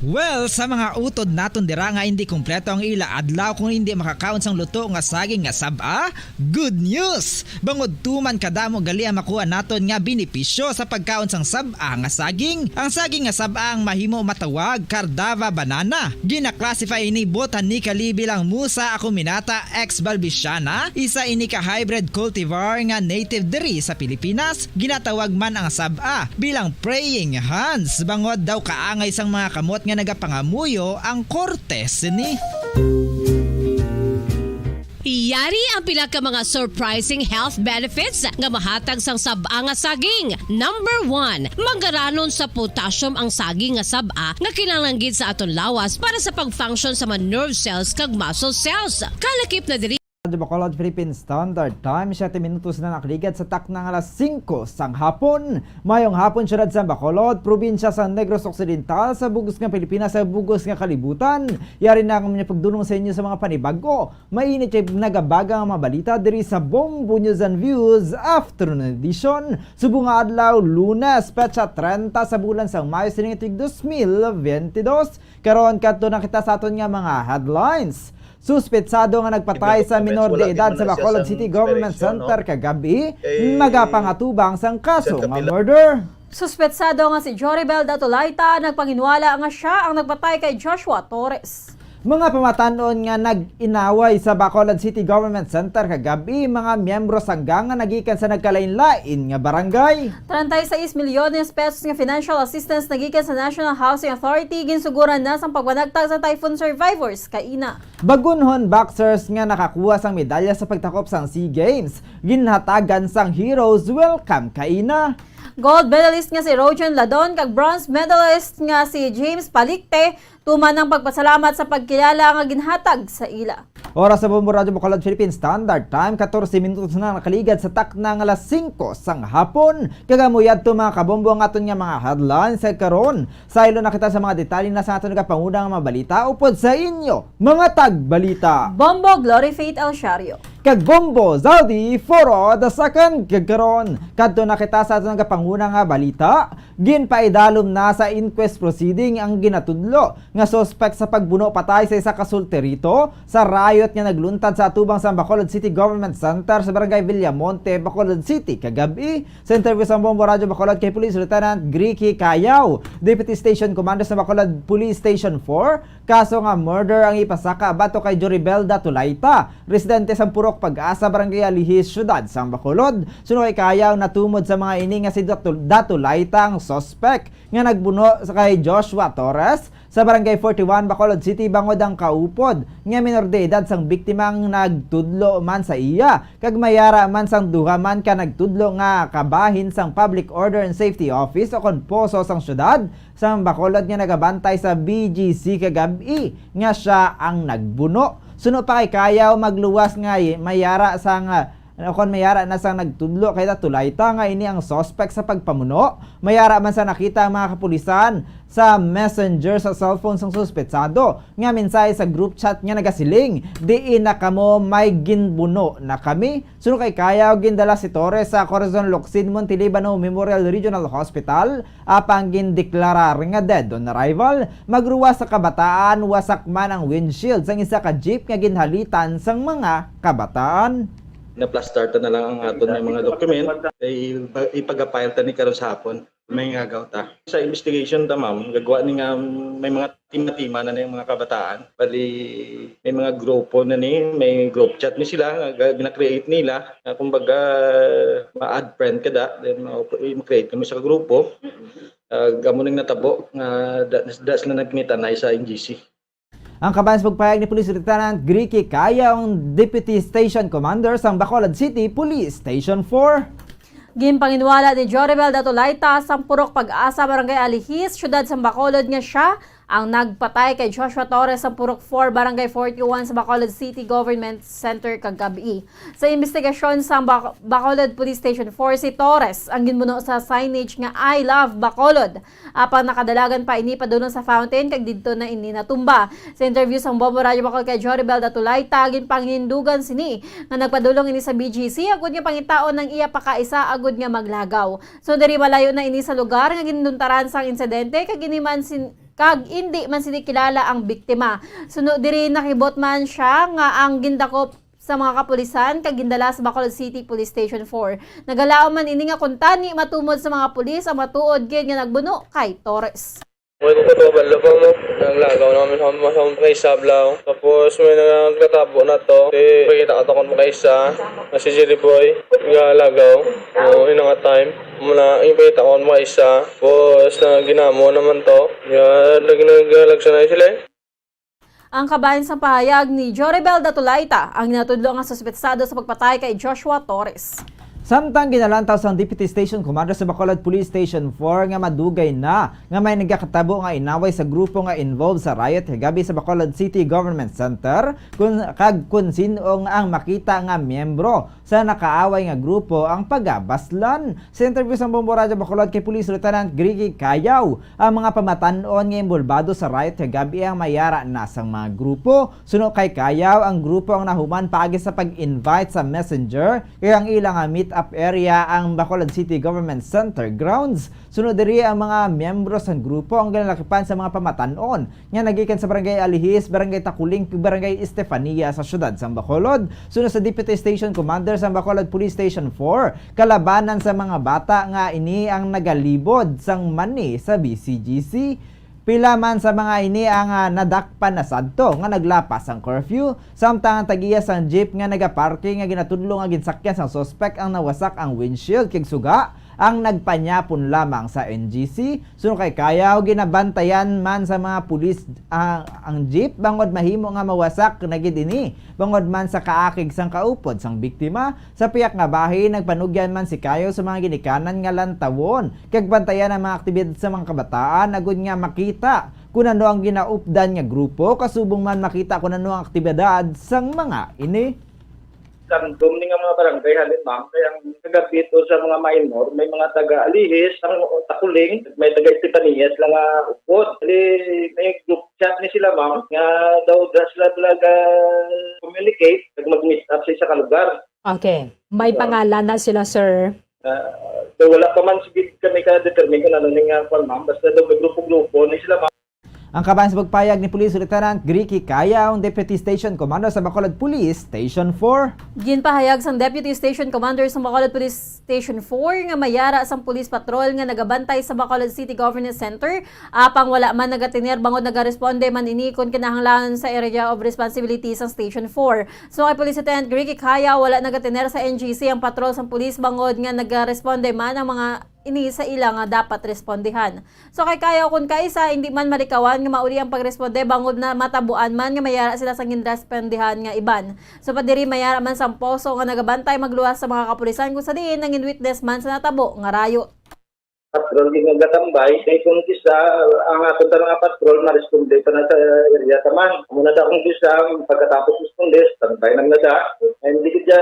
Well, sa mga utod naton dira nga hindi kumpleto ang ila adlaw kung hindi makakaon sang luto nga saging nga saba, good news! Bangod tuman kadamo gali ang makuha naton nga benepisyo sa pagkaon sang saba nga saging. Ang saging nga saba ang mahimo matawag Cardava banana. Gina-classify ini botanically bilang Musa acuminata ex balbisiana, isa ini ka hybrid cultivar nga native diri sa Pilipinas. Ginatawag man ang saba bilang praying hands. Bangod daw kaangay sang mga kamot nga nagapangamuyo ang kortes ni. Yari ang pila ka mga surprising health benefits nga mahatag sang saba nga saging. Number 1, manggaranon sa potassium ang saging nga saba nga kinahanglan sa aton lawas para sa pag-function sa mga nerve cells kag muscle cells. Kalakip na diri Radyo Bacolod Philippine Standard Time, 7 minutos na nakaligad sa taknang alas 5 sang hapon. Mayong hapon syudad sa Bacolod, probinsya sa Negros Occidental, sa bugos ng Pilipinas, sa bugos ng kalibutan. Yari na kami pagdulong sa inyo sa mga panibago. Mainit yung nagabaga ang mga balita diri sa Bombo News and Views Afternoon Edition. Subong nga adlaw, Lunes, petsa 30 sa bulan sa Mayo sining 2022. Karon kadto na kita sa aton nga mga headlines. Suspetsado nga nagpatay sa minor de edad sa Bacolod City Government Center kagabi, magapangatubang sang kaso nga murder. Suspetsado nga si Joribel Datulaita, nagpanginwala nga siya ang nagpatay kay Joshua Torres. Mga pamatanon nga nag-inaway sa Bacolod City Government Center kagabi, mga miyembro sangga nga nagikan sa nagkalain-lain nga barangay. 36 milyones pesos nga financial assistance nagikan sa National Housing Authority ginsuguran na sang pagbanagtag sa typhoon survivors kaina. Bagunhon boxers nga nakakuha sang medalya sa pagtakop sang SEA Games, ginhatagan sang Heroes Welcome kaina. Gold medalist nga si Rojan Ladon kag bronze medalist nga si James Palikte tuman ang pagpasalamat sa pagkilala nga ginhatag sa ila. Oras sa Bombo Radyo Bacolod Philippine Standard Time, 14 minutos na nakaligad sa taknang alas 5 sang hapon. Kagamuyad to mga kabombo ang aton nga mga headlines sa karon. Sa ilo na kita sa mga detalye na sa aton nga pangunang mga balita upod sa inyo, mga tagbalita. Bombo Glory Faith El Shario. Kag Bombo Zaldi Foro the second kagkaron. Kadto na kita sa aton nga pangunang nga balita. Ginpaidalom na sa inquest proceeding ang ginatudlo nga suspect sa pagbuno patay sa isa ka sulterito sa riot nga nagluntad sa atubang sa Bacolod City Government Center sa Barangay Villamonte, Bacolod City kagabi. Sa interview sa Bombo Radyo Bacolod kay Police Lieutenant Gricky Cayaw, Deputy Station Commander sa Bacolod Police Station 4, kaso nga murder ang ipasaka bato kay Joribel Datulaita, residente sa Purok Pag-asa, Barangay Alihis, Syudad sa Bacolod. Suno kay Cayaw natumod sa mga ini nga si Datulaita ang suspect nga nagbuno sa kay Joshua Torres sa Barangay 41, Bacolod City, bangod ang kaupod nga minor de edad sang biktimang nagtudlo man sa iya, kag mayara man sang duha man ka nagtudlo nga kabahin sang Public Order and Safety Office o konposo sang syudad sang Bacolod nga nagabantay sa BGC kagabi nga siya ang nagbuno. Suno pa kay Cayaw magluwas nga mayara sang kon mayara na sang nagtudlo kay Tulayta nga ini ang suspect sa pagpamuno. Mayara man sa nakita ang mga kapulisan sa messenger sa cellphone sang suspetsado nga minsay sa group chat nga nagasiling, diin na kamo may ginbuno na kami. Suno kay kayaw gindala si Torres sa Corazon Locsin Montelibano Memorial Regional Hospital apang gindeklarar nga dead on arrival. Magruwa sa kabataan, wasak man ang windshield sang isa ka jeep nga ginhalitan sang mga kabataan. Na-plaster na lang ang aton ng mga document ay ipag-file ta ni karon sa hapon may ngagaw ta sa investigation ta ma'am gagawa ni nga may mga tima na yung mga kabataan bali may mga grupo na ni may group chat ni sila nga gina-create nila kumbaga ma-add friend kada then ma-create kami sa grupo gamo ning natabo nga das na nagkita na sa NGC. Ang kabayan sa pagpayag ni Police Lieutenant Gricky Kayaw, Deputy Station Commander sa Bacolod City Police Station 4. Ginpanginwala ni Joribel Tulayta sa Purok Pag-asa, Barangay Alihis, syudad sa Bacolod nga siya ang nagpatay kay Joshua Torres sa Purok 4, Barangay 41 sa Bacolod City Government Center kagabi. Sa investigasyon sa Bacolod Police Station 4, si Torres ang ginbuno sa signage nga I Love Bacolod. Apang nakadalagan pa ini padulong sa fountain kag didto na ini natumba. Sa interview sa Bombo Radio Bacolod kay Joribel Tulayta, ginpanghindugan sini nga nagpadulong ini sa BGC agud nga pangitaon ng iya pakaisa agud nga maglagaw. So diri malayo na ini sa lugar nga ginduntaran sang insidente kag kag hindi man sini kilala ang biktima. Sunod diri nakibot man siya nga ang gindakop sa mga kapulisan kag gindala sa Bacolod City Police Station 4. Nagalao man ini nga kuntani matumod sa mga pulis ang matuod gid nga nagbuno kay Torres. May kutubalo pa mo, naglagaw namin sa kay Sablaw. Tapos may nagtatabo na to. Pakita ka mo kay isa, na si Jerry Boy, naglagaw. Yun nga time. Muna, ipakita ko mo kay isa. Tapos ginamo naman to. Naglalagsa na sila Ang kabayan sa pahayag ni Joribel Tulayta ang natudlo nga suspetsado sa pagpatay kay Joshua Torres. Samtang ginalantaw sa Deputy Station Commander sa Bacolod Police Station 4 nga madugay na nga may nagkakatabo nga inaway sa grupo nga involved sa riot higabi sa Bacolod City Government Center kung sino ang makita nga miyembro sa nakaaway nga grupo ang pagabaslan. Sa interview sa Bombo Radio Bacolod kay Police Lieutenant Gricky Kayaw, ang mga pamatanon nga involvado sa riot higabi ang mayara na sang mga grupo. Suno kay Kayaw, ang grupo ang nahuman paagi sa pag-invite sa messenger kaya ang ilang meet up area ang Bacolod City Government Center grounds. Sunod diri ang mga miyembro sa grupo ang ginalakipan sa mga pamatanon nga nagikan sa Barangay Alihis, Barangay Takuling, Barangay Estefania sa syudad sa Bacolod. Sunod sa Deputy Station Commander sa Bacolod Police Station 4, kalabanan sa mga bata nga ini ang nagalibod sang mani sa BCGC. Pila man sa mga ini ang nadakpan na sadto nga naglapas ang curfew, samtang ang tagiya sang jeep nga nagaparking nga ginatudlo nga ginsakyan sang suspect ang nawasak ang windshield kay suga ang nagpanyapon lamang sa NGC. Suno kay Kayaw, ginabantayan man sa mga pulis ang jeep bangod mahimo nga mawasak na gid ini bangod man sa kaakig sang kaupod sang biktima. Sa piyak nga bahin nagpanugyan man si Kayaw sa mga ginikanan nga lantawon kag bantayan ang mga aktibidad sa mga kabataan agud nga makita kung ano ang ginaupdan nga grupo kasubong man makita kung ano ang aktibidad sang mga ini. Kandom ni nga mga barangay halin ma'am kaya ang kagabito sa mga minor may mga taga Alihis, ang Takuling, may taga Estefanias lang upod. May group chat ni sila ma'am nga daw sila talaga communicate kag mag-meet up sa isa ka lugar. Okay. May pangalan na sila, sir? So wala pa man sige kami ka-determine kung ano nga ma'am basta daw may grupo-grupo ni sila ma'am. Ang kabayan sa pagpayag ni Police Lieutenant Gricky Kayaw, Deputy Station Commander sa Bacolod Police Station 4. Ginpahayag sang Deputy Station Commander sa Bacolod Police Station 4 nga mayara sang police patrol nga nagabantay sa Bacolod City Government Center apang wala man nagatiner bangod nagaresponde man ini kon kinahanglan sa area of responsibility sa Station 4. So kay Police Lieutenant Gricky Kayaw, wala nagatiner sa NGC ang patrol sang police bangod nga nagaresponde man ang mga ini sa ilang nga dapat respondihan. So kay Kayaw kun kaisa hindi man malikawan nga mauli ang pagresponde bangod na matabuan man nga mayara sila sang ginrespondihan nga iban. So padiri mayara man sang poso nga nagabantay magluwas sa mga kapulisan kung sa diin nangin witness man sa natabo nga rayo. patrol yung gatambay, kay kung kisa ang aton nga patrol na responde pa na sa area taman. Muna da kung kisa pagkatapos responde, tambay nang nada. Hindi kita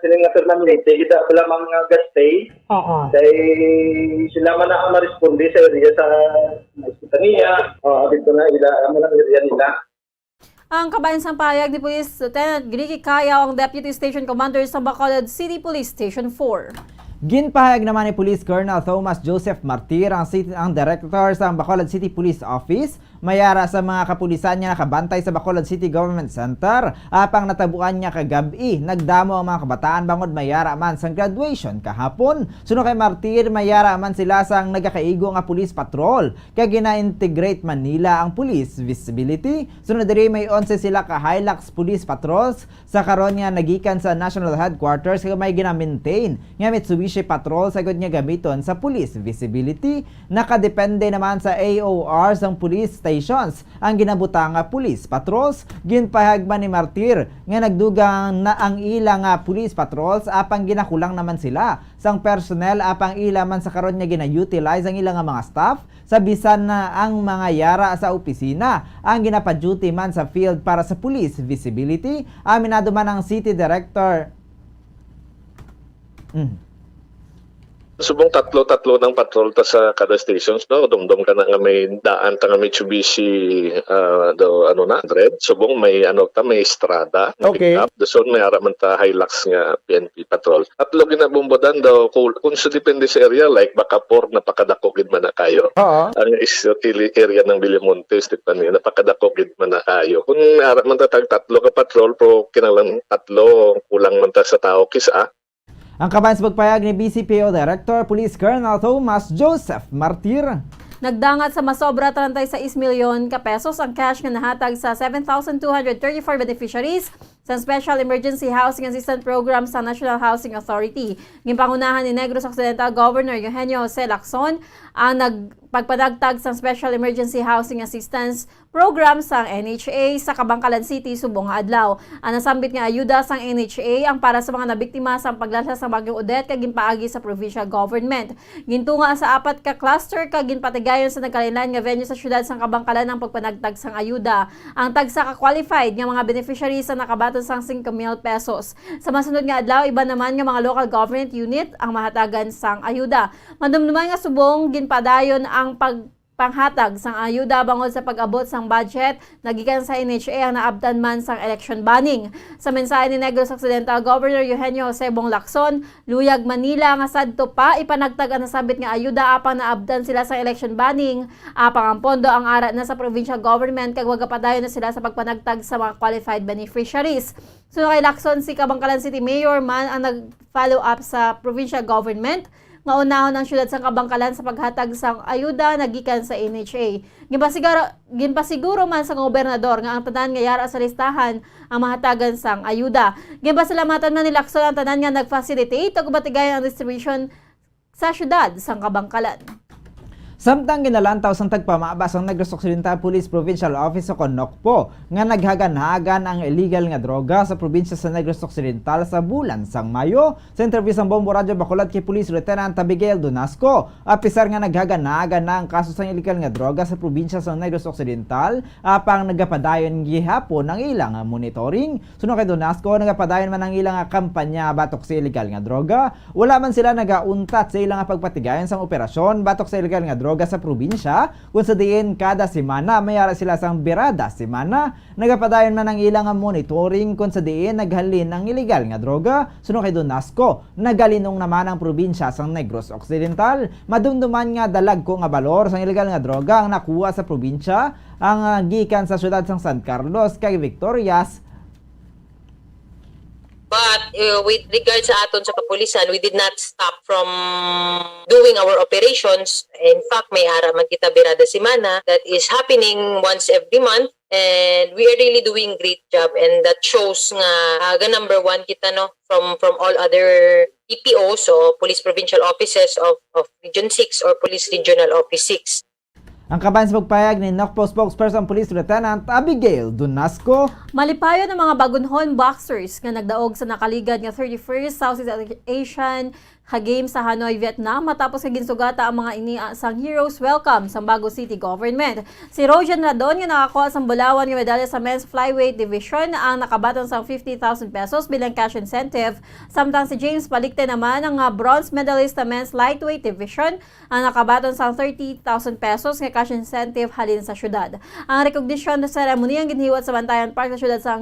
sining nga permanente, kita pala mga gastay. Oo. Kay sila man ang ma-responde sa area sa Hospitania. Dito na ila ang area nila. Ang kabayan sa payag ni Police Lieutenant Grigi Cayaw, ang Deputy Station Commander sa Bacolod City Police Station 4. Ginpahayag naman ni Police Colonel Thomas Joseph Martir, ang Director sa Bacolod City Police Office, mayara sa mga kapulisan niya nakabantay sa Bacolod City Government Center, apang natabuan niya kagabi, nagdamo ang mga kabataan bangod mayara man sa graduation kahapon. Suno kay Martir, mayara man sila sang nagakaigo nga police patrol, kaya gina-integrate man nila ang police visibility. Sunod diri may 11 sila ka Hilux police patrols sa karon nga nagikan sa National Headquarters, kaya may gina-maintain nga Mitsubishi patrol sa gud niya gamiton sa police visibility. Nakadepende naman sa AOR sang police stations ang ginabutang nga police patrols. Ginpahayag man ni Martir nga nagdugang na ang ilang police patrols apang ginakulang naman sila sang personnel apang ila man sa karon nga gina-utilize ang ilang mga staff sa bisan na ang mga yara sa opisina ang ginapa-duty man sa field para sa police visibility. Aminado man ang City Director Subong tatlo ng patrol ta sa kada stations, no? Dumdum ka na nga may daan ta nga Mitsubishi do ano na 100. Subong may may Strada. Okay. Dason may araman ta Hilux nga PNP patrol. Tatlo ginabumbodan daw kung sa depende sa area like baka 4 napakadako gid man na kayo. Ang isotili area ng Villamontes tipani napakadako gid man na kayo. Kung araman ta tatlo ka patrol pro kinalang tatlo kulang man ta sa tao kisa. Ang kabayan sa pagpayag ni BCPO Director Police Colonel Thomas Joseph Martir. Nagdangat sa masobra 36 milyon ka pesos ang cash nga nahatag sa 7,234 beneficiaries sa Special Emergency Housing Assistance Program sa National Housing Authority. Gimpangunahan ni Negros Occidental Governor Eugenio Jose Lacson ang nagpagpadagtag sa Special Emergency Housing Assistance Program sa NHA sa Kabangkalan City, Subong adlaw. Ang nasambit nga ayuda sa NHA ang para sa mga nabiktima sa paglasas sa Bagyong Odette kag ginpaagi sa provincial government. Gintunga sa 4 ka cluster kag ginpatigayon sa nagkalain nga venue sa syudad sang Kabangkalan ang pagpanagtag sang ayuda. Ang tagsa ka qualified nga mga beneficiaries sa nakabaton sang 5,000 pesos. Sa masunod nga adlaw, iba naman nga mga local government unit ang mahatagan sang ayuda. Mandumduman nga subong ginpadayon ang panghatag sang ayuda bangod sa pag-abot sang budget nagikan sa NHA ang naabtan man sang election banning. Sa mensahe ni Negros Occidental Governor Eugenio Jose Lacson, luyag Manila nga sadto pa ipanagtag ang nasabit nga ayuda apang naabtan sila sa election banning, apang ang pondo ang ara na sa provincial government kag wagapadayon na sila sa pagpanagtag sa mga qualified beneficiaries. So kay Lacson, si Kabangkalan City Mayor man ang nag-follow up sa provincial government nga unahon ang syudad sa Kabangkalan sa paghatag sang ayuda nagikan sa NHA. Ginpasiguro man sa gobernador nga ang tanan nga yara sa listahan ang mahatagan sang ayuda. Ginpasalamatan man ni Lacson ang tanan nga nag-facilitate ug batigayon ang distribution sa syudad sang Kabangkalan. Samtang ginalantaw sang tagpamabas ang Negros Occidental Police Provincial Office sa Conocpo nga naghagan-hagan ang illegal nga droga sa probinsya sa Negros Occidental sa bulan sang Mayo. Sa interview sa Bombo Radio Bacolod kay Police Lieutenant Abigail Donasco, apisar nga naghagan-hagan na ang kaso sang illegal nga droga sa probinsya sa Negros Occidental apang nagapadayon gihapon ang ilang monitoring. Suno kay Donasco, nagapadayon man ang ilang kampanya batok sa illegal nga droga. Wala man sila nagauntat sa ilang pagpatigayon sang operasyon batok sa illegal nga droga sa probinsya, kung sa diin kada semana mayara sila sang birada semana. Nagapadayon man ang ilang monitoring kung sa diin naghalin ang illegal nga droga. Suno kay Donasco, nagalinong naman ang probinsya sang Negros Occidental. Madumduman nga dalag ko nga balor sang illegal nga droga ang nakuha sa probinsya ang gikan sa syudad sang San Carlos kay Victorias. But with regards sa aton sa kapulisan, we did not stop from doing our operations. In fact, may ara man kita birada semana that is happening once every month. And we are really doing great job, and that shows nga number 1 kita from all other PPOs o Police Provincial Offices of Region 6 or Police Regional Office 6. Ang kabayan sa pagpayag ni NOCPO spokesperson Police Lieutenant Abigail Dunasco. Malipayon ng mga bagunhon boxers nga nagdaog sa nakaligad nga 31st Southeast Asian Games sa Hanoi, Vietnam matapos nga ginsugata ang mga iniasang Heroes Welcome sa Bago City Government. Si Rojan Radon nga nakakuha sa bulawan nga medalya sa men's flyweight division ang nakabatang sa 50,000 pesos bilang cash incentive. Samtang si James Palikte naman ang bronze medalist sa men's lightweight division ang nakabatang sa 30,000 pesos nga cash incentive halin sa syudad. Ang recognition sa ceremony ang ginhiwat sa Bantayan Park sa syudad sa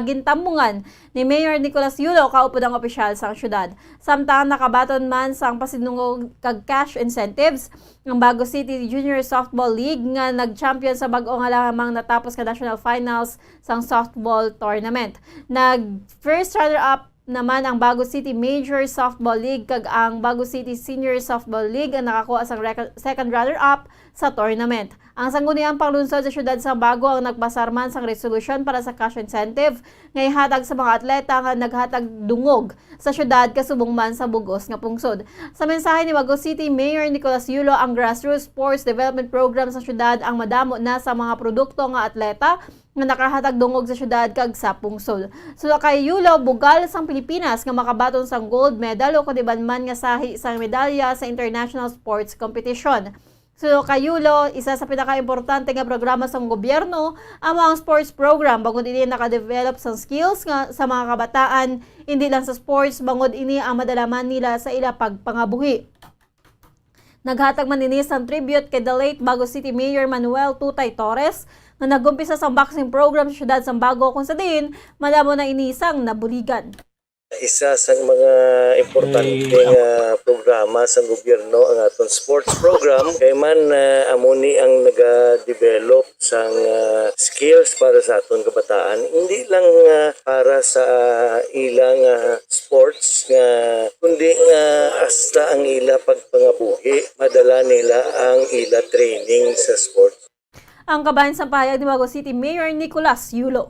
gintamungan ni Mayor Nicolas Yulo kaupod ang opisyal sa syudad. Samtang nakabaton man sang pasinungog kag cash incentives ang Bago City Junior Softball League nga nag-champion sa bag-o nga lamang natapos ka national finals sang softball tournament. Nag-first runner-up naman ang Bago City Major Softball League kag ang Bago City Senior Softball League ang nakakuha sang second runner-up sa tournament. Ang sangguniang panglunsod sa syudad sa Bago ang nagpasarman sang resolution para sa cash incentive nga ihatag sa mga atleta nga naghatag dungog sa syudad kasubong man sa bugos nga pungsod. Sa mensahe ni Bago City Mayor Nicolas Yulo, ang grassroots sports development program sa syudad ang madamo na sa mga produkto nga atleta nga nakahatag dungog sa syudad kag sa pungsod. So kay Yulo, bugal sang Pilipinas nga makabaton sang gold medal o kudiban man nga sahi sang medalya sa international sports competition. So kay Yulo, isa sa pinaka-importante nga programa sa gobyerno ang mga sports program bangod ini naka-develop sang skills nga sa mga kabataan, hindi lang sa sports bangod ini ang madalaman nila sa ila pagpangabuhi. Naghatag man ini sang tribute kay the late Bago City Mayor Manuel Tutay Torres na nagumpisa sa boxing program sa syudad sa Bago kung sa din madamo na inisang nabuligan. Isa sa mga importante nga programa sa gobyerno ang aton sports program kay man amuni ang naga-develop sang skills para sa aton kabataan, hindi lang para sa ilang sports nga kundi nga hasta ang ila pagpangabuhi madala nila ang ila training sa sports. Ang kabayan sa pahayag ni Bago City Mayor Nicolas Yulo.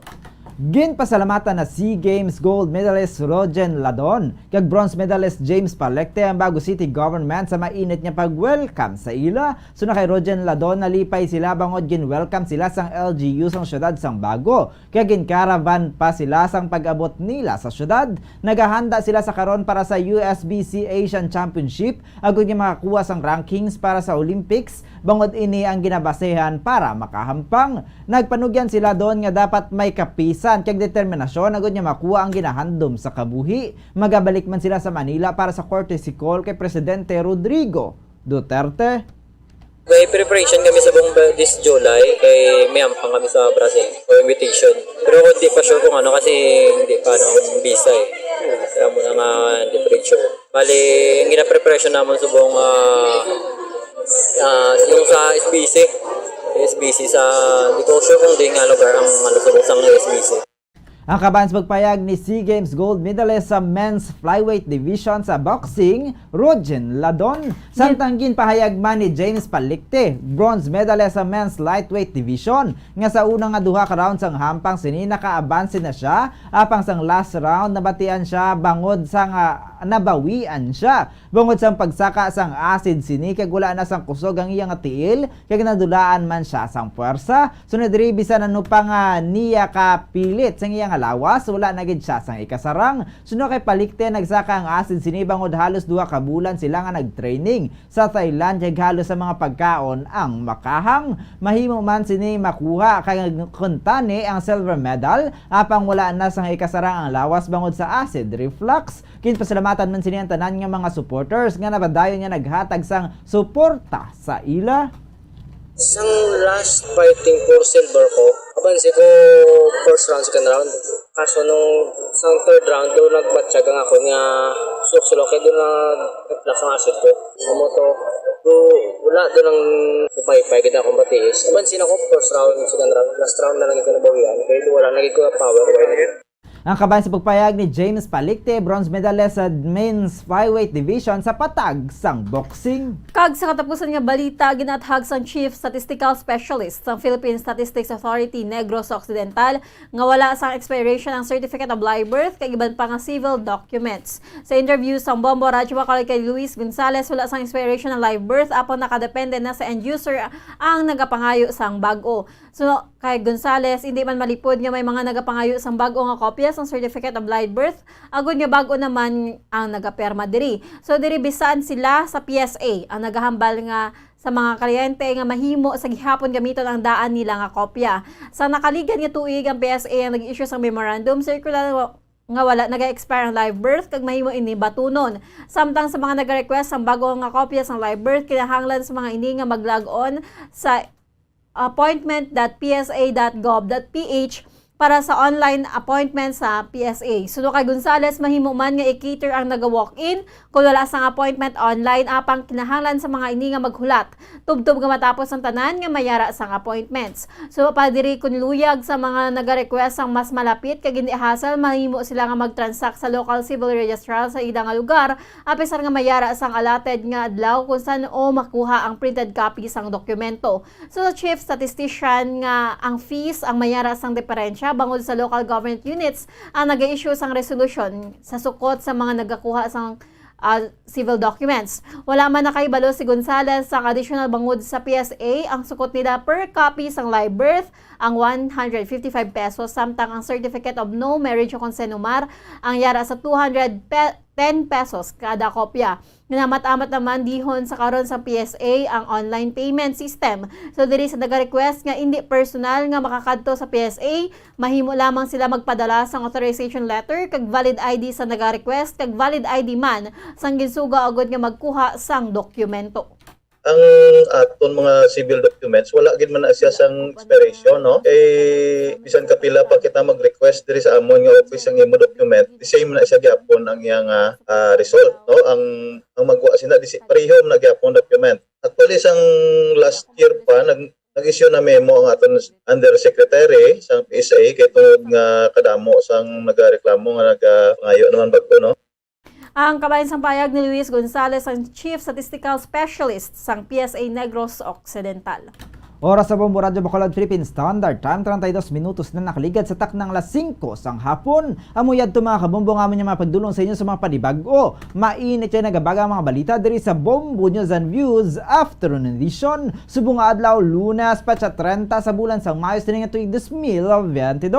Ginpasalamatan na SEA Games gold medalist Rojen Ladon kag bronze medalist James Palecte ang Bago City government sa mainit niya pag-welcome sa ila. So na kay Rojen Ladon nalipay sila bangod gin-welcome sila sang LGU sang syudad sang Bago. Kaya gin-caravan pa sila sang pag-abot nila sa syudad. Nagahanda sila sa karon para sa USBC Asian Championship agud nga makakuha sang rankings para sa Olympics. Bangod ini ang ginabasehan para makahampang. Nagpanugyan sila doon nga dapat may kapisan kag determinasyon agud nga makuha ang ginahandom sa kabuhi. Magabalik man sila sa Manila para sa courtesy call kay Presidente Rodrigo Duterte. May preparation kami sa buong this July kay may ampang kami sa Brazil for invitation. Pero hindi pa sure kung ano kasi hindi pa ng visa eh. Kaya mo na nga hindi pa sure. Bali, ang gina-preparation naman sa buong yung sa SBC sa hindi ko sure kung di nga lugar ang sa SBC. Ang kabayan sa pagpayag ni SEA Games gold medalist sa men's flyweight division sa boxing, Rojen Ladon. Samtang ginpahayag man ni James Palicte, bronze medalist sa men's lightweight division. Nga sa unang nga duha ka round sang hampang sini naka-abanse na siya, apang sang last round nabatian siya bangod sang nabawian siya. Bangod sang pagsaka sang acid sini kay wala na sang kusog ang iyang tiil, kay nadulaan man siya sang puwersa. Sunod diri bisan ano pa nga niya kapilit sang iyang lawas, wala na gid siya sang ikasarang. Suno kay Palicte nagsaka ang acid sini bangod halos 2 ka bulan sila nga nagtraining sa Thailand kay halos sa mga pagkaon ang makahang. Mahimo man sini makuha kay kuntani ang silver medal apang wala na sang ikasarang ang lawas bangod sa acid reflux. Kinpasalamatan man sini ang tanan nga mga supporters nga nabadayon nga naghatag sang suporta sa ila. Sang last fighting for silver ko, abansi ko first round, second round. Kaso nung sang third round, doon nagbatsyag ako nga suksolo kaya doon na reflux ang acid ko. Kumoto, wala doon ang upay-pay kita akong batiis. Abansin ako first round, second round, last round na lang ito nabawian. Kaya wala naging ko power. Ang kabayan sa pagpayag ni James Palicte, bronze medalist sa men's flyweight division sa patag sang boxing. Kag sa katapusan nga balita, ginathag sang Chief Statistical Specialist sa Philippine Statistics Authority Negros Occidental nga wala sang expiration ang Certificate of Live Birth kag iban pa nga civil documents. Sa interview sa Bombo Radyo kay Luis Gonzales, wala sang expiration ng live birth apon nakadepende na sa end user ang nagapangayo sang bag-o. So kay Gonzales, hindi man malipod nga may mga nagapangayo sang bag-o nga kopya sang Certificate of Live Birth, agud nga bag-o naman ang nagaperma diri. So diri bisan sila sa PSA ang nagahambal nga sa mga kliyente nga mahimo sa gihapon gamiton ang daan nila nga kopya. Sa nakaligan nga tuig ang PSA ang nag-issue sang memorandum circular nga wala naga-expire ang live birth kag mahimo ini batunon. Samtang sa mga naga-request sang bago nga kopya sang live birth, kinahanglan sa mga ini nga mag-log on sa appointment.psa.gov.ph para sa online appointment sa PSA. Suno kay Gonzales, mahimo man nga i-cater ang naga-walk-in kung wala sang appointment online apang kinahanglan sa mga ini nga maghulat. Tubtob nga matapos ang tanan nga mayara sang appointments. So padiri kun luyag sa mga naga-request sang mas malapit kag hindi hassle, mahimo sila nga mag-transact sa local civil registrar sa ida nga lugar apisar nga mayara sang allotted nga adlaw kung saan o makuha ang printed copy sang dokumento. So sa chief statistician nga ang fees ang mayara sang diferensya bangod sa local government units ang nag-issue sang resolution sa sukot sa mga nagakuha sang civil documents. Wala man nakaibalo si Gonzales sa additional bangod sa PSA, ang sukot nila per copy sang live birth ang 155 pesos samtang ang Certificate of No Marriage o Konsenumar ang yara sa 210 pesos kada kopya. Namamat-amat naman dihon sa karon sa PSA ang online payment system. So diri sa naga-request nga hindi personal nga makakadto sa PSA, mahimo lamang sila magpadala sang authorization letter kag valid ID sa naga-request kag valid ID man sang ginsuga agad nga magkuha sang dokumento. Ang aton mga civil documents wala gid man na siya sang expiration, no? Bisan kapila pa kita mag-request diri sa amon nga office ang imo document, the same na siya gyapon ang iyang result, no? Ang magwa sina di pareho na gyapon document. Actually sang last year pa nag-issue na memo ang aton undersecretary sang PSA kay tungod nga kadamo sang nagareklamo nga nagangayo naman bagto, no? Ang kabayan sang payag ni Luis Gonzales, ang Chief Statistical Specialist sang PSA Negros Occidental. Oras sa Bombo Radyo Bacolod Philippine Standard Time, 32 minutos na nakaligad sa taknang alas 5 sang hapon. Amuyad to mga kabombo nga mo niya mapagdulong sa inyo sa mga panibago. Mainit siya nagabaga mga balita diri sa Bombo News and Views Afternoon Edition. Subong adlaw Lunes, patsa 30 sa bulan sang Mayo nga tuig 2022.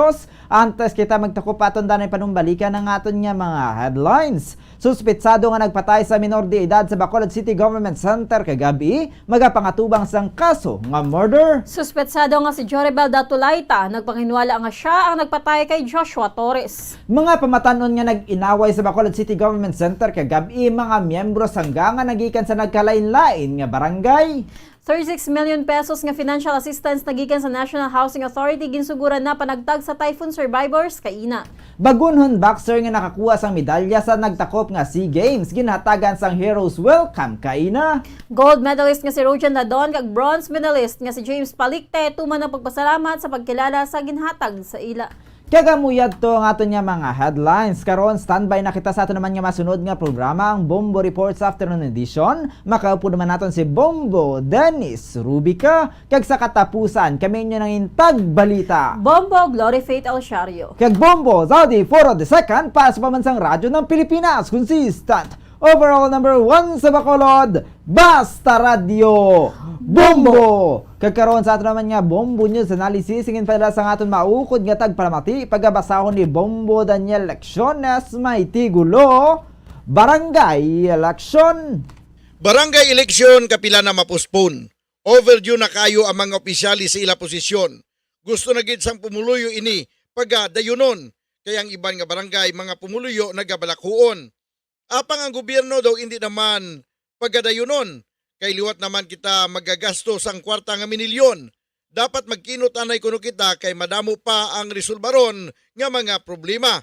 Antes kita magtakop aton danay panumbalikan ng aton nga mga headlines. Suspetsado nga nagpatay sa minor de edad sa Bacolod City Government Center kagabi, magapangatubang sang kaso nga murder. Suspetsado nga si Joribel Datulaita, nagpanghinwala nga siya ang nagpatay kay Joshua Torres. Mga pamatanon nga nag-inaway sa Bacolod City Government Center kagabi, mga miyembro sangga nga nagikan sa nagkalain-lain nga barangay. 36 million pesos nga financial assistance nagikan sa National Housing Authority ginsuguran na panagtag sa typhoon survivors kay ina. Bagunhon boxer nga nakakuha sang medalya sa nagtakop nga SEA Games ginhatagan sang Heroes Welcome kay ina. Gold medalist nga si Rojan Ladon kag bronze medalist nga si James Palicte tuman ang pagpasalamat sa pagkilala sa ginhatag sa ila. Kagamuyad to ang aton nga mga headlines. Karon standby na kita sa aton naman nga masunod nga programa ang Bombo Reports Afternoon Edition. Makaupo naman naton si Bombo Dennis Rubica. Kag sa katapusan kami nyo ng intag balita. Bombo Glory Faith Alciario. Kag Bombo Zaudi Foro the Second para sa pamansang radyo ng Pilipinas. Consistent overall number 1 sa Bacolod. Basta Radio Bombo! Kagkaroon sa aton naman nga Bombo News Analysis ingin padala sa aton maukod nga tagpalamati pagabasahon ni Bombo Daniel Lecciones may tigulo Barangay Election. Barangay eleksyon kapila na mapospone. Overdue na kayo ang mga opisyali sa ila posisyon. Gusto na gid sang pumuluyo ini pagadayunon kaya ang iban nga barangay mga pumuluyo nagabalakhuon. Apang ang gobyerno daw hindi naman pagadayunon. Kay liwat naman kita magagastos ang kwarta nga minilyon. Dapat magkinot anay kuno kita kay madamo pa ang resolbaron nga mga problema.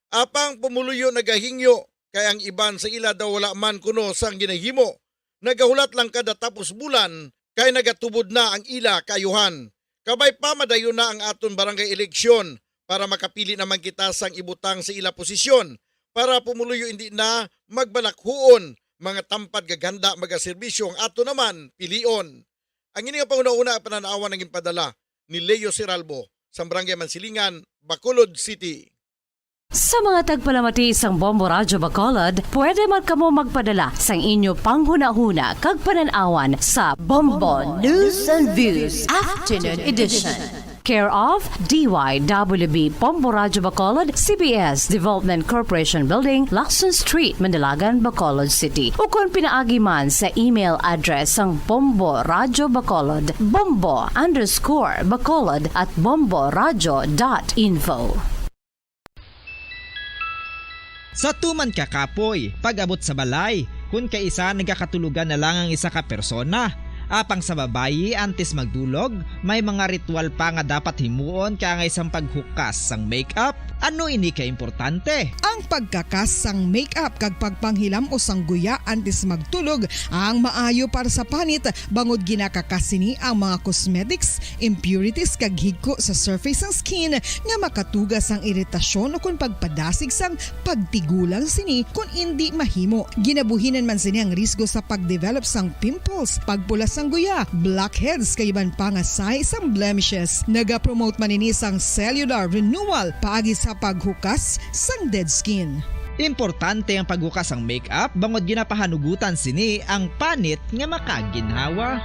Apang pumuluyo nagahingyo kay ang iban sa ila daw wala man kuno sang ginahimo. Nagahulat lang kada tapos bulan kay nagatubod na ang ila kayuhan. Kabay pa madayon na ang aton barangay eleksyon. para makapili naman kita sang ibutang sa ila posisyon para pumuluyo hindi na magbalakhuon mga tampad gaganda magaserbisyo ang ato naman pilion. Ang ini nga panguna-una pananawan ng impadala ni Leo Siralbo sa Barangay Mansilingan, Bacolod City. Sa mga tagpalamati sang Bombo Radyo Bacolod, pwede man kamo magpadala sang inyo panghuna-huna kag pananawan sa Bombo News and Views Afternoon Edition. Care of DYWB Bombo Radyo Bacolod, CBS Development Corporation Building, Lacson Street, Mandilagan, Bacolod City. O kung pinaagi man sa email address ang Bombo Radyo Bacolod, bombo_bacolod@bomboradyo.info. Sa tuman ka kapoy, pag-abot sa balay, kung kaisa nagkakatulugan na lang ang isa ka persona. Apang sa babayi antes magdulog, may mga ritual pa nga dapat himuon kaya isang paghukas sang makeup. Ano ini ka importante? Ang pagkakas sang makeup kag pagpanghilam o sang guya antes magtulog ang maayo para sa panit bangod ginakakasini ang mga cosmetics, impurities kag higko sa surface sang skin nga makatugas ang iritasyon o kung pagpadasig sang pagtigulang sini kung hindi mahimo. Ginabuhinan man sini ang risgo sa pagdevelop sang pimples, pagpula sang guya, blackheads kay iban pa nga size sang blemishes. Naga-promote man ini sang cellular renewal paagi sa paghukas sang dead skin. Importante ang paghukas ang makeup bangod ginapahanugutan sini ang panit nga makaginhawa.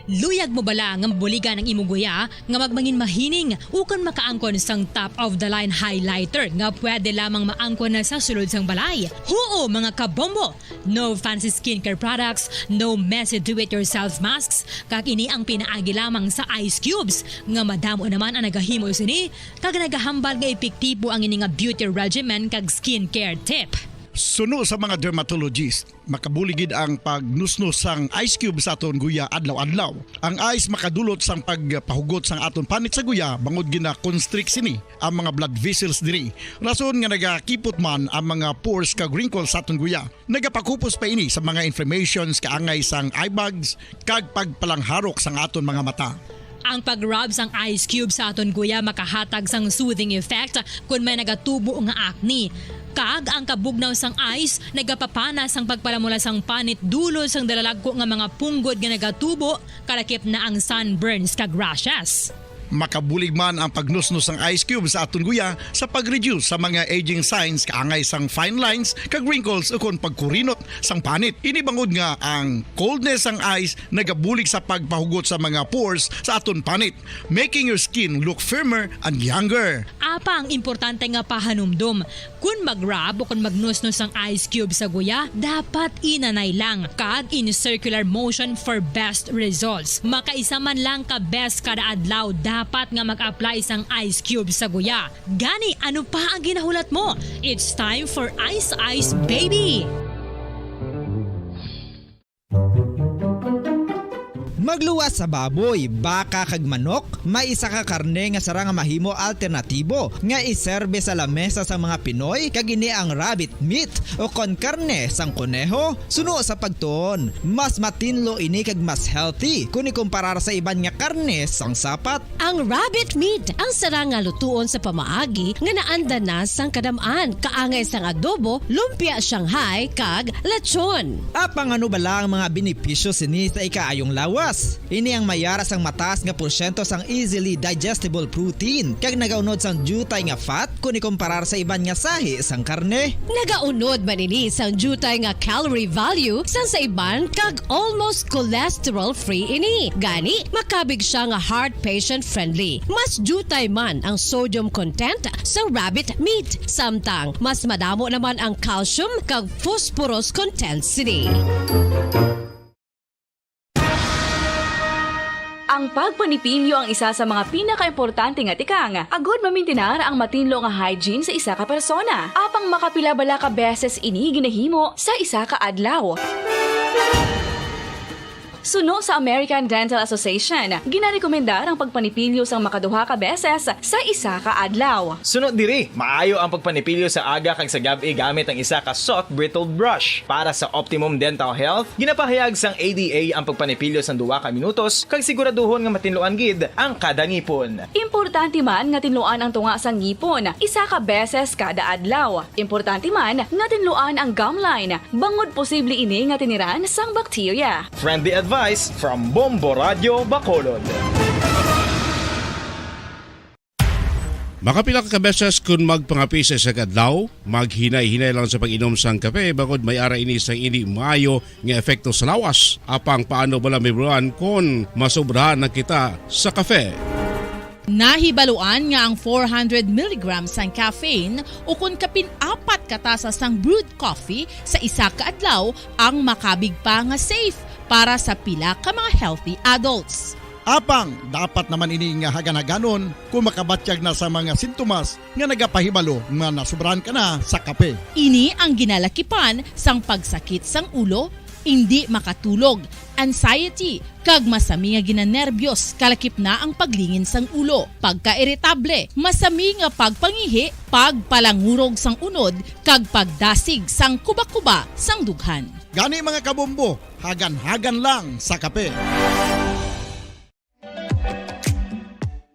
Luyag mo bala nga mabuliga ng imuguya nga magmangin mahining ukan makaangkon sang top of the line highlighter nga pwede lamang maangkon na sa sulod sang balay. Huo mga kabombo! No fancy skincare products, no messy do-it-yourself masks, kag ini ang pinaagi lamang sa ice cubes nga madamo naman ang nagahimo sini kag nagahambal nga epektibo ang ini nga beauty regimen kag skincare tip. Suno sa mga dermatologist, makabuligid ang pagnusnos sang ice cube sa aton guya adlaw-adlaw. Ang ice makadulot sang pagpahugot sang aton panit sa guya bangod gina-constrict sini ang mga blood vessels diri. Rason nga nagakipot man ang mga pores kag wrinkles sa aton guya. Nagapakupos pa ini sa mga inflammations kaangay sang eye bags kag pagpalangharok sang aton mga mata. Ang pag-rub sang ice cube sa aton guya makahatag sang soothing effect kung may nagatubo nga acne. Kag ang kabugnaw sang ice nagapapana sang pagpalamula sang panit dulo sang dalalagko nga mga punggod nga nagatubo kalakip na ang sunburns kag rashes. Makabulig man ang pagnusnos ng ice cube sa aton guya sa pag-reduce sa mga aging signs kaangay sang fine lines kag wrinkles o kon pagkurinot sang panit. Ini bangod nga ang coldness sang ice nagabulig sa pagpahugot sa mga pores sa aton panit, making your skin look firmer and younger. Apa ang importante nga pahanumdum, kung mag-rub o kung magnusnos ang ice cube sa guya, dapat inanay lang kag in circular motion for best results. Makaisa man lang ka best kada adlaw dapat nga mag-apply sang ice cube sa guya. Gani, ano pa ang ginahulat mo? It's time for Ice Ice Baby! Magluwas sa baboy, baka kag manok, may isa ka karne nga sara nga mahimo alternatibo nga iserbe sa lamesa sa mga Pinoy kag ini ang rabbit meat o kon karne sang kuneho. Suno sa pagtuon, mas matinlo ini kag mas healthy kung ikumparar sa iban nga karne sang sapat. Ang rabbit meat ang sara nga lutuon sa pamaagi nga naanda na sang kadamaan, kaangay sang adobo, lumpia Shanghai kag lechon. Apang ano bala ang mga benepisyo sini sa ikaayong lawas? Ini ang mayaras ang mataas nga porsyento sang easily digestible protein kag nagaunod sang jutay nga fat kung ikumparar sa iban nga sahi sang karne. Nagaunod man ini sang jutay nga calorie value sang sa iban kag almost cholesterol free ini. Gani makabig siya nga heart patient friendly. Mas jutay man ang sodium content sa rabbit meat, samtang mas madamo naman ang calcium kag phosphorus content sini. Ang pagpanipilyo ang isa sa mga pinaka-importante nga tikang. Agod mamintinar ang matinlo nga hygiene sa isa ka persona. Apang makapila-bala ka beses ini ginahimo sa isa ka adlaw. Suno sa American Dental Association, ginarekomendar ang pagpanipilyo sang makaduha ka beses sa isa ka adlaw. Sunod diri, maayo ang pagpanipilyo sa aga kag sa gabi gamit ang isa ka soft brittled brush. Para sa optimum dental health, ginapahayag sang ADA ang pagpanipilyo sa 2 ka minutos kag siguraduhon nga matinluan gid ang kada ngipon. Importante man nga tinluan ang tunga sang ngipon, isa ka beses kada adlaw. Importante man nga tinluan ang gum line, bangod posible ini nga tiniran sang bakterya. Friendly advice from Bombo Radio Bacolod. Makapila ka beses kung magpangapi sa adlaw, maghinay-hinay lang sa pag-inom sang kape bagod may ara ini sang hindi maayo nga epekto sa lawas. Apang paano bala may buruan kung masobrahan na kita sa kape. Nahibaluan nga ang 400 mg sang caffeine o kung kapin-4 katasa sang brewed coffee sa isa ka adlaw ang makabig pa nga safe para sa pila ka mga healthy adults. Apang, dapat naman ini nga haganaganon kung makabatyag na sa mga sintomas nga nagapahibalo nga nasubrahan ka na sa kape. Ini ang ginalakipan sang pagsakit sang ulo, hindi makatulog, anxiety, kag masami nga ginanerbiyos kalakip na ang paglingin sang ulo, pagka-iritable, masami nga pagpangihi, pagpalangurog sang unod, kag pagdasig sang kuba-kuba sang dughan. Gani mga kabombo, hagan-hagan lang sa kape.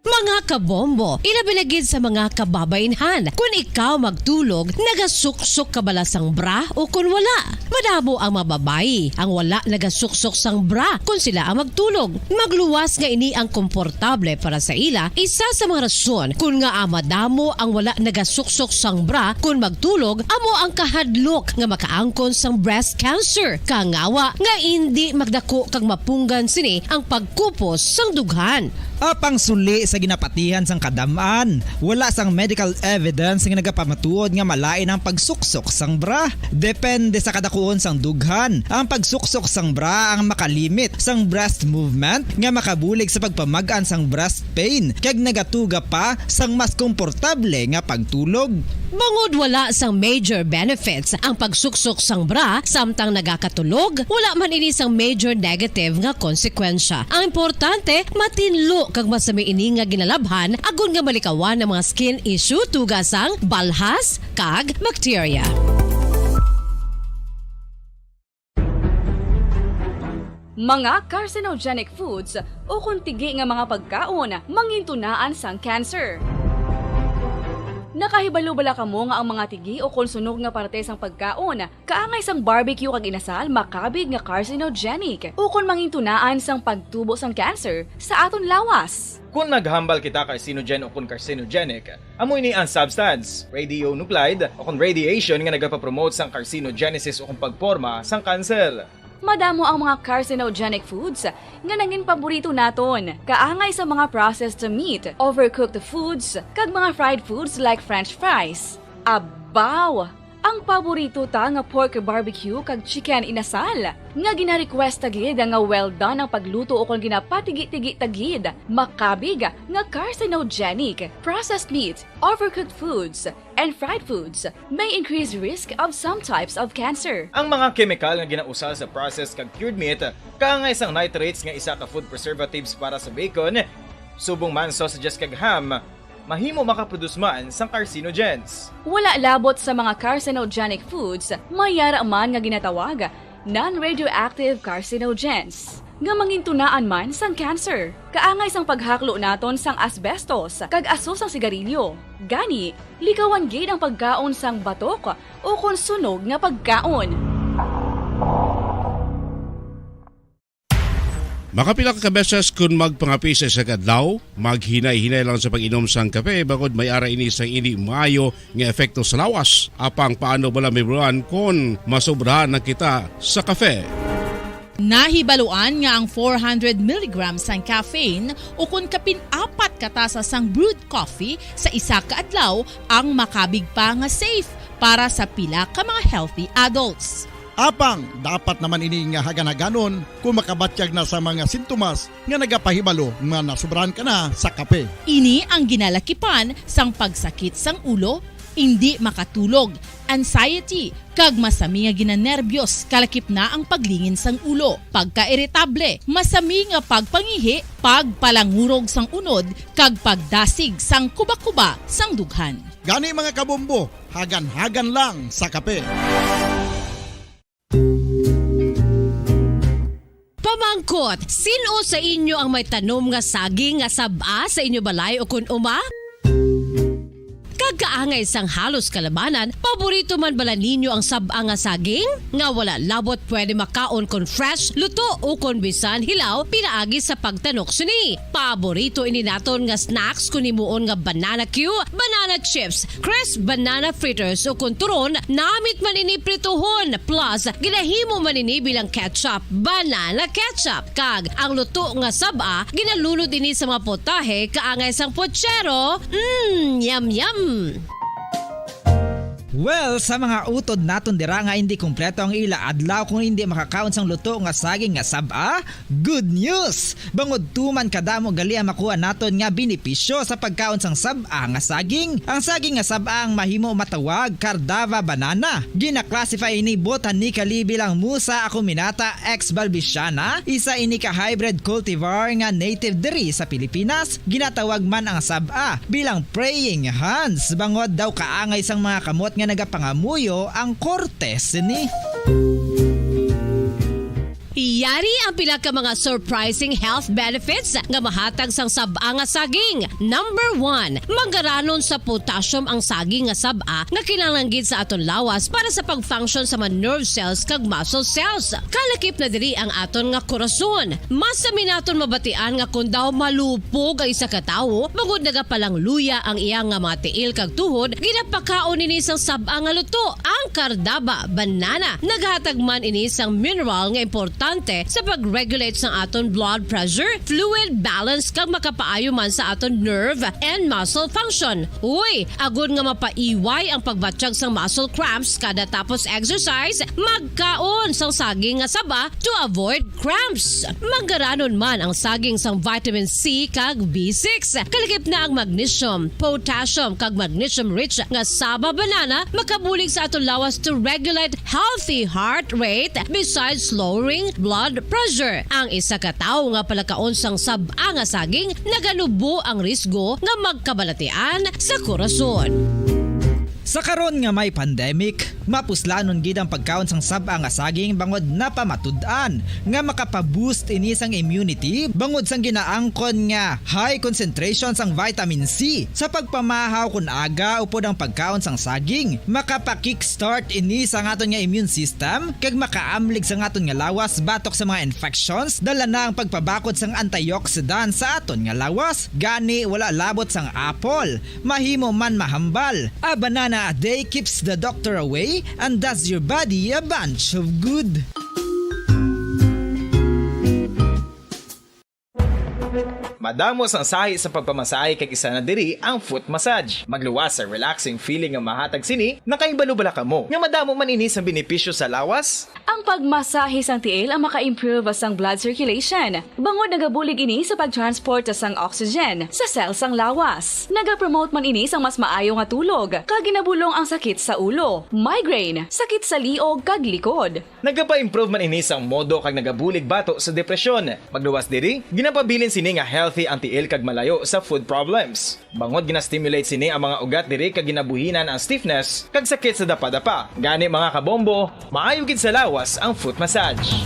Mga kabombo, ilabilagid sa mga kababainhan. Kung ikaw magtulog, nagasuksok ka bala sang bra o kung wala. Madamo ang mababayi ang wala nagasuksok sang bra kung sila ang magtulog. Magluwas nga ini ang komportable para sa ila. Isa sa mga rason kung nga madamo ang wala nagasuksok sang bra kung magtulog, amo ang kahadlok nga makaangkon sang breast cancer. Kangawa nga hindi magdako kag mapunggan sini ang pagkupos sang dughan. Apang suli sa ginapatihan sang kadamaan, wala sang medical evidence nga nagapamatuod nga malain ang pagsuksok sang bra. Depende sa kadakuon sang dughan. Ang pagsuksok sang bra ang makalimit sang breast movement nga makabulig sa pagpamagaan sang breast pain kag nagatuga pa sang mas komportable nga pagtulog. Bangod wala sang major benefits ang pagsuksok sang bra samtang nagakatulog, wala man ini sang major negative nga konsekwensya. Ang importante, matinlo kag masami ini nga ginalabhan agon nga malikawan ng mga skin issue tugas sang balhas kag bacteria. Mga carcinogenic foods o kuntigi nga mga pagkaon mangintunaan sang cancer. Nakahibalo bala kamo nga ang mga tigi o konsunog nga parte sang pagkaon, kaangay sang barbecue kag inasal makabig nga carcinogenic o kon mangintunaan sang pagtubo sang cancer sa aton lawas. Kung naghambal kita carcinogen o kung carcinogenic, amoy ni ang substance, radionuclide o kung radiation nga nagapapromote sang carcinogenesis o kung pagporma sang cancer. Madamo ang mga carcinogenic foods nga nangin paborito naton, kaangay sa mga processed meat, overcooked foods, kag mga fried foods like french fries. Abaw! Ang paborito ta nga pork barbecue kag chicken inasal, nga gina-request tagid nga well done ang pagluto o kung ginapatigi-tigi tagid, makabig nga carcinogenic, processed meat, overcooked foods, and fried foods may increase risk of some types of cancer. Ang mga chemical nga ginausal sa processed kag cured meat, kaangay sang nitrates nga isa ka food preservatives para sa bacon, subong man sausages kag ham, mahimo makaproduce man sang carcinogens. Wala labot sa mga carcinogenic foods, mayara man nga ginatawag non-radioactive carcinogens, nga mangintunaan man sang cancer. Kaangay sang paghaklo naton sang asbestos kag aso sang sigarilyo. Gani, likawan gid ang pagkaon sang batok o konsunog nga pagkaon. Makapila ka beses kung magpangapi sa adlaw, maghinay-hinay lang sa pag-inom sang kape bagod may ara ini sang hindi maayo nga epekto sa lawas. Apang paano bala may buruan kung masobrahan na kita sa kape. Nahibaluan nga ang 400 mg sang caffeine o kung kapin-4 katasa sang brewed coffee sa isa ka adlaw ang makabig pa nga safe para sa pila ka mga healthy adults. Apang, dapat naman ini nga haganaganon kung makabatyag na sa mga sintomas nga nagapahibalo nga nasubrahan ka na sa kape. Ini ang ginalakipan sang pagsakit sang ulo, hindi makatulog, anxiety, kag masami nga ginanerbiyos kalakip na ang paglingin sang ulo, pagka-iritable, masami nga pagpangihi, pagpalangurog sang unod, kag pagdasig sang kuba-kuba sang dughan. Gani mga kabombo, hagan-hagan lang sa kape. Pamangkot, sino sa inyo ang may tanom nga saging nga saba sa inyo balay o kun uma? Kagkaangay sang halos kalabanan, paborito man bala ninyo ang saba nga saging? Nga wala labot pwede makaon kon fresh, luto o kon bisan hilaw, pinaagi sa pagtanok sini. Paborito ini naton nga snacks kun himuon nga banana Q, banana chips, crisp banana fritters o kun turon, namit man ini prituhon, plus ginahimo man ini bilang ketchup, banana ketchup. Kag ang luto nga saba, ginalunod ini sa mga potahe kaangay sang pochero. Yum yum. Well, sa mga utod naton dira nga hindi kumpleto ang ila adlaw kung hindi makakaon sang luto nga saging nga saba, good news! Bangod tuman kadamo gali ang makuha naton nga benepisyo sa pagkaon sang saba nga saging. Ang saging nga saba ang mahimo matawag Cardava banana. Gina-classify ini botanically bilang Musa acuminata ex balbisiana, isa ini ka hybrid cultivar nga native diri sa Pilipinas. Ginatawag man ang saba bilang praying hands, bangod daw kaangay sang mga kamot nga nagapangamuyo ang kortes ni. Yari ang pila ka mga surprising health benefits nga mahatag sang saba nga saging. Number 1, manggaranon sa potassium ang saging nga saba nga kinahanglan sa aton lawas para sa pag-function sa mga nerve cells kag muscle cells. Kalakip na diri ang aton nga korason. Mas sa minaton mabatian nga kun daw malupog ang isa ka tawo, bangod nagapalang luya ang iyang nga mga tiil kag tuhod, ginapakaon ini sang saba nga luto. Ang Cardava banana naghatag man ini sang mineral nga importante sa pag-regulate sa aton blood pressure, fluid balance kag makapaayo man sa aton nerve and muscle function. Uy, agud nga mapaiway ang pagbatsyag sang muscle cramps kada tapos exercise, magkaon sang saging nga saba to avoid cramps. Manggaranon man ang saging sang vitamin C kag B6. Kalakip na ang magnesium, potassium kag magnesium rich nga saba banana makabulig sa aton lawas to regulate healthy heart rate besides lowering blood pressure. Ang isa ka tawo nga palakaon sang saba nga saging naganubo ang risgo nga magkabalatian sa korason. Sa karon nga may pandemic, mapuslanon gid ang pagkaon sang saba nga saging bangod napamatud-an nga makapaboost ini sang immunity bangod sang ginaangkon nga high concentration sang vitamin C. Sa pagpamahaw kun aga upod ang pagkaon sang saging, makapa-kickstart ini sa aton nga immune system kag makaamlig sa aton nga lawas batok sa mga infections, dala na ang pagpabakod sang antioxidant sa aton nga lawas. Gani wala labot sang apple, mahimo man mahambal. A banana a day keeps the doctor away and does your body a bunch of good. Madamos ang sahi sa pagpamasahe kay isa na diri ang foot massage. Magluwas sa relaxing feeling nga mahatag sini, nakaibalo-bala ka mo. Nga madamo man ini sa benepisyo sa lawas. Ang pagmasahe sang tiil ang maka-improve sang blood circulation. Bangod nagabulig ini sa pag-transport sang oxygen sa cells sang lawas. Nagapromote man ini sang mas maayo nga tulog, kag ginabulong ang sakit sa ulo, migraine, sakit sa liog kag likod. Nagapa-improve man ini sang modo kag nagabulig bato sa depresyon. Magluwas diri, ginapabilin sini nga healthy ang tiil kag malayo sa food problems. Bangod gina-stimulate sini ang mga ugat diri kag ginabuhinan ang stiffness kag sakit sa dapa-dapa. Gani mga kabombo, maayo gid sa lawas ang foot massage.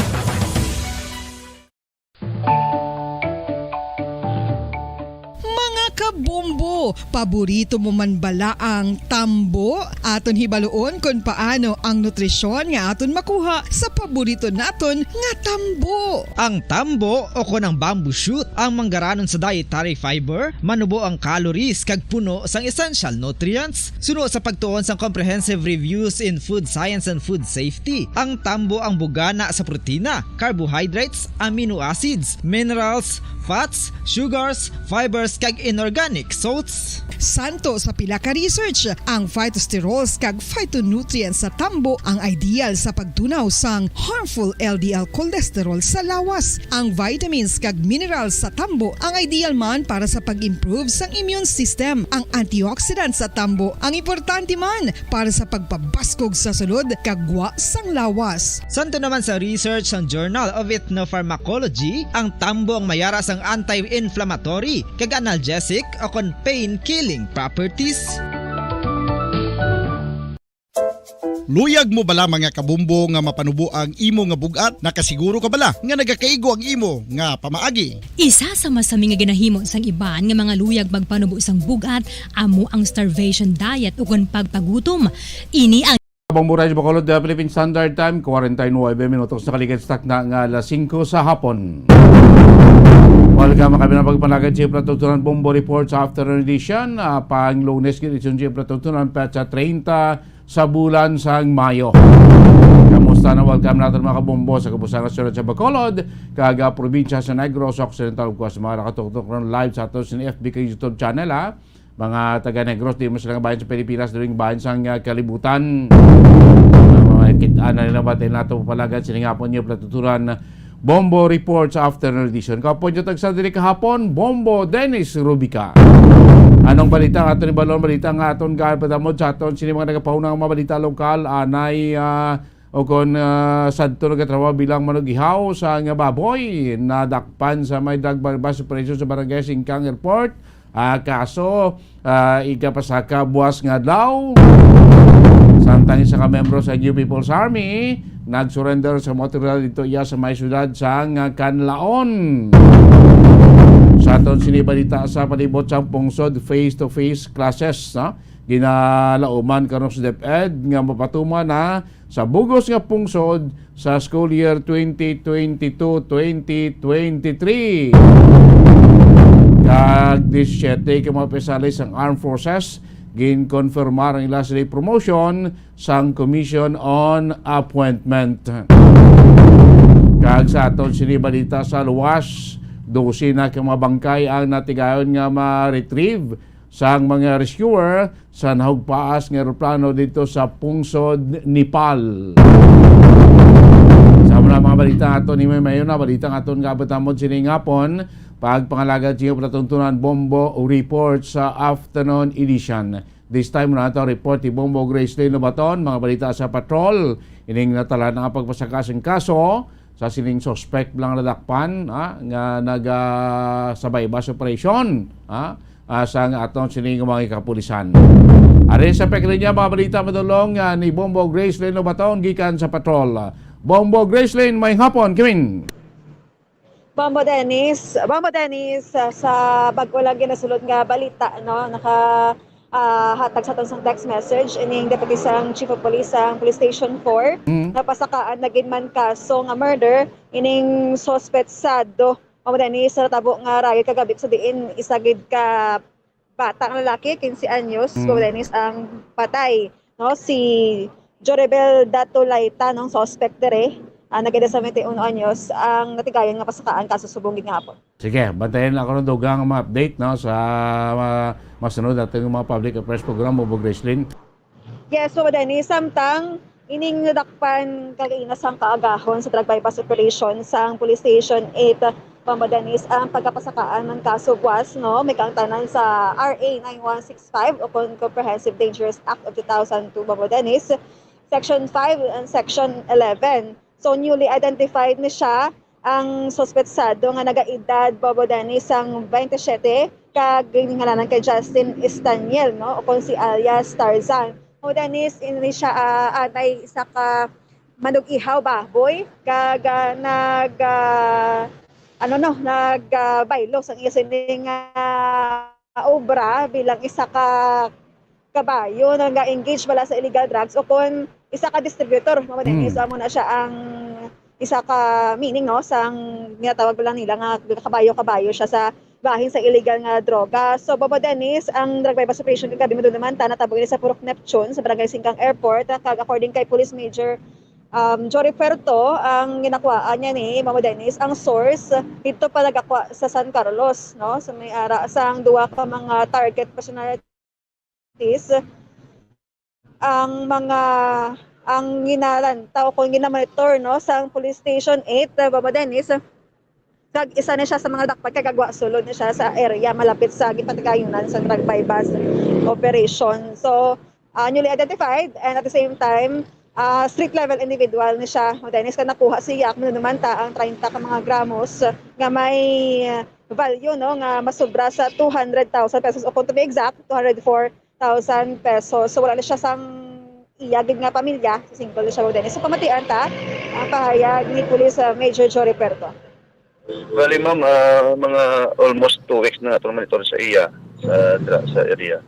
Kabombo, paborito mo man bala ang tambo? Aton hibaluon kung paano ang nutrisyon nga aton makuha sa paborito naton nga tambo. Ang tambo o kon ang bamboo shoot ang manggaranon sa dietary fiber, manubo ang calories kag puno sang essential nutrients. Suno sa pagtuon sang comprehensive reviews in food science and food safety, ang tambo ang bugana sa protina, carbohydrates, amino acids, minerals, fats, sugars, fibers kag inorganic salts. Santo sa pila ka research, ang phytosterols kag phytonutrients sa tambo ang ideal sa pagtunaw sang harmful LDL cholesterol sa lawas. Ang vitamins kag minerals sa tambo ang ideal man para sa pag-improve sang immune system. Ang antioxidants sa tambo ang importante man para sa pagpabaskog sa sulod kagwa sang lawas. Santo naman sa research ng Journal of Ethnopharmacology, ang tambo ang mayara sang anti-inflammatory kag analgesic o kon pain-killing properties. Luyag mo bala mga kabumbo nga mapanubo ang imo nga bugat? Nakasiguro ka bala nga nagakaigo ang imo nga pamaagi? Isa sa masami nga ginahimo sang iban nga mga luyag magpanubo sang bugat amo ang starvation diet ug pagpagutom. Ini ang Abang Buray Bacolod, Philippine Standard Time, 49 minutos na kalikat na nga alas 5 sa hapon. Welcome kami na pagpanagan Chief Natutunan Bombo Report sa afternoon edition. Pang Lunes edition Chief Natutunan petsa 30 sa bulan sang Mayo. Kamusta na welcome natin mga kabombo sa kabusangan sunod sa Bacolod, kaga probinsya sa Negros Occidental, of course, mga nakatutok ng live sa ato sa FB YouTube channel mga taga Negros, di mo sila bayan sa Pilipinas, doon bayan sa kalibutan. Kita na nila batin nato palagan siningapon niyo platuturan Bombo Report sa afternoon edition. Kapon nyo tagsa dili kahapon, Bombo Dennis Rubica. Anong balita ang aton ni Balon? Balita ang aton kapatamod sa aton sini mga nagapahunang mga balita lokal, anay o kon sadto nagatrabaho bilang manugihaw sa nga baboy na dakpan sa may drug bus operation sa Barangay Singkang Airport. Kaso ikapasaka buwas nga daw samtang isa ka membro sa New People's Army nag-surrender sa motor dito iya sa may syudad sa Canlaon. Sa aton sinibalita sa palibot sa pungsod face-to-face classes ginalauman karon sa DepEd nga mapatuma na sa bugos nga pungsod sa school year 2022-2023. Kag 17 ka mga pesalis ang Armed Forces ginkonfirmar ang ila sila promotion sang Commission on Appointment. Kag sa aton sinibalita sa luwas, 12 na ka mga bangkay ang natigayon nga ma-retrieve sang mga rescuer sa nahugpaas nga eroplano dito sa pungsod Nepal. Sa mga balita aton ni Mayo na balita aton nga batamod siningapon pagpangalaga siya platuntunan Bombo Report sa afternoon edition. This time na ito report ni Bombo Grace Lino Baton, mga balita sa patrol, ining natala na pagpasakasing kaso sa sining suspect lang nadakpan nga nagasabay bus operation sa aton sining mga kapulisan. Arin sa pekli niya mga balita madulong ni Bombo Grace Lino Baton gikan sa patrol. Bombo Grace Lino, may hapon, Kimin. Bombo Dennis, sa bago lang ginasulod nga balita, hatag sa itong text message, ining deputy sang Chief of Police sang Police Station 4, napasakaan naging man kaso nga murder, ining suspect sado. Bombo Dennis, sa tabo nga rayot kagabi sa diin, isagid ka bata ng lalaki, 15 anyos, Bombo Dennis, ang patay. Si Jorebel Datulaita, suspect dire, nagida sa 21 anyos ang natigayon nga pasakaan kaso subong nga hapon. Sige, bantayan lang ako ng dugang mga update sa masunod natin yung mga public affairs program mo, Gracelyn. Yes, so Dennis, samtang ining nadakpan kagainas ang kaagahon sa drug bypass operation sa Police Station 8, Dennis, ang pagkapasakaan ng kaso buwas, may kaangtanan sa RA 9165 o Comprehensive Dangerous Act of 2002, Dennis, Section 5 and Section 11. So newly identified ni siya ang suspetsado nga nagaedad Dennis ang 27 kag ngalanan kay Justin Estaniel o kon si alias Tarzan. Dennis ini siya anay isa ka manug-ihaw baboy kag nagbaylo sang iya sining obra bilang isa ka kabayo na nga-engage bala sa illegal drugs o kon isa ka distributor, Dennis, amo na siya ang isa ka meaning sang ginatawag lang nila nga kabayo-kabayo siya sa bahin sa illegal nga droga. So Dennis, ang drug bypass operation kagabi mo naman natabog sa Purok Neptune sa Barangay Singkang Airport kag according kay Police Major Jory Puerto, ang ginakwaan niya ni Mamo Dennis, ang source dito pa nagakwa sa San Carlos, no? So may ara sang duwa ka mga target personalities ang ginalantaw kung ginamonitor, no, sa police station 8 Mamo Dennis. Isa na siya sa mga dakpat kagagwa sulod na siya sa area malapit sa gipatagayunan sa drug bypass operation. So newly identified and at the same time street level individual ni siya. O Dennis ka nakuha siya manumanta ang 30 ka mga gramos nga may value, no, nga masobra sa 200,000 pesos o kung to be exact 204,000 pesos. So wala na siya sang iyagid nga pamilya sa single siya. O Dennis, so pamatian ta ang pahayag ni Police Major Jory Puerto. Bali ma'am, mga almost 2 weeks na ito monitor sa iya, sa area.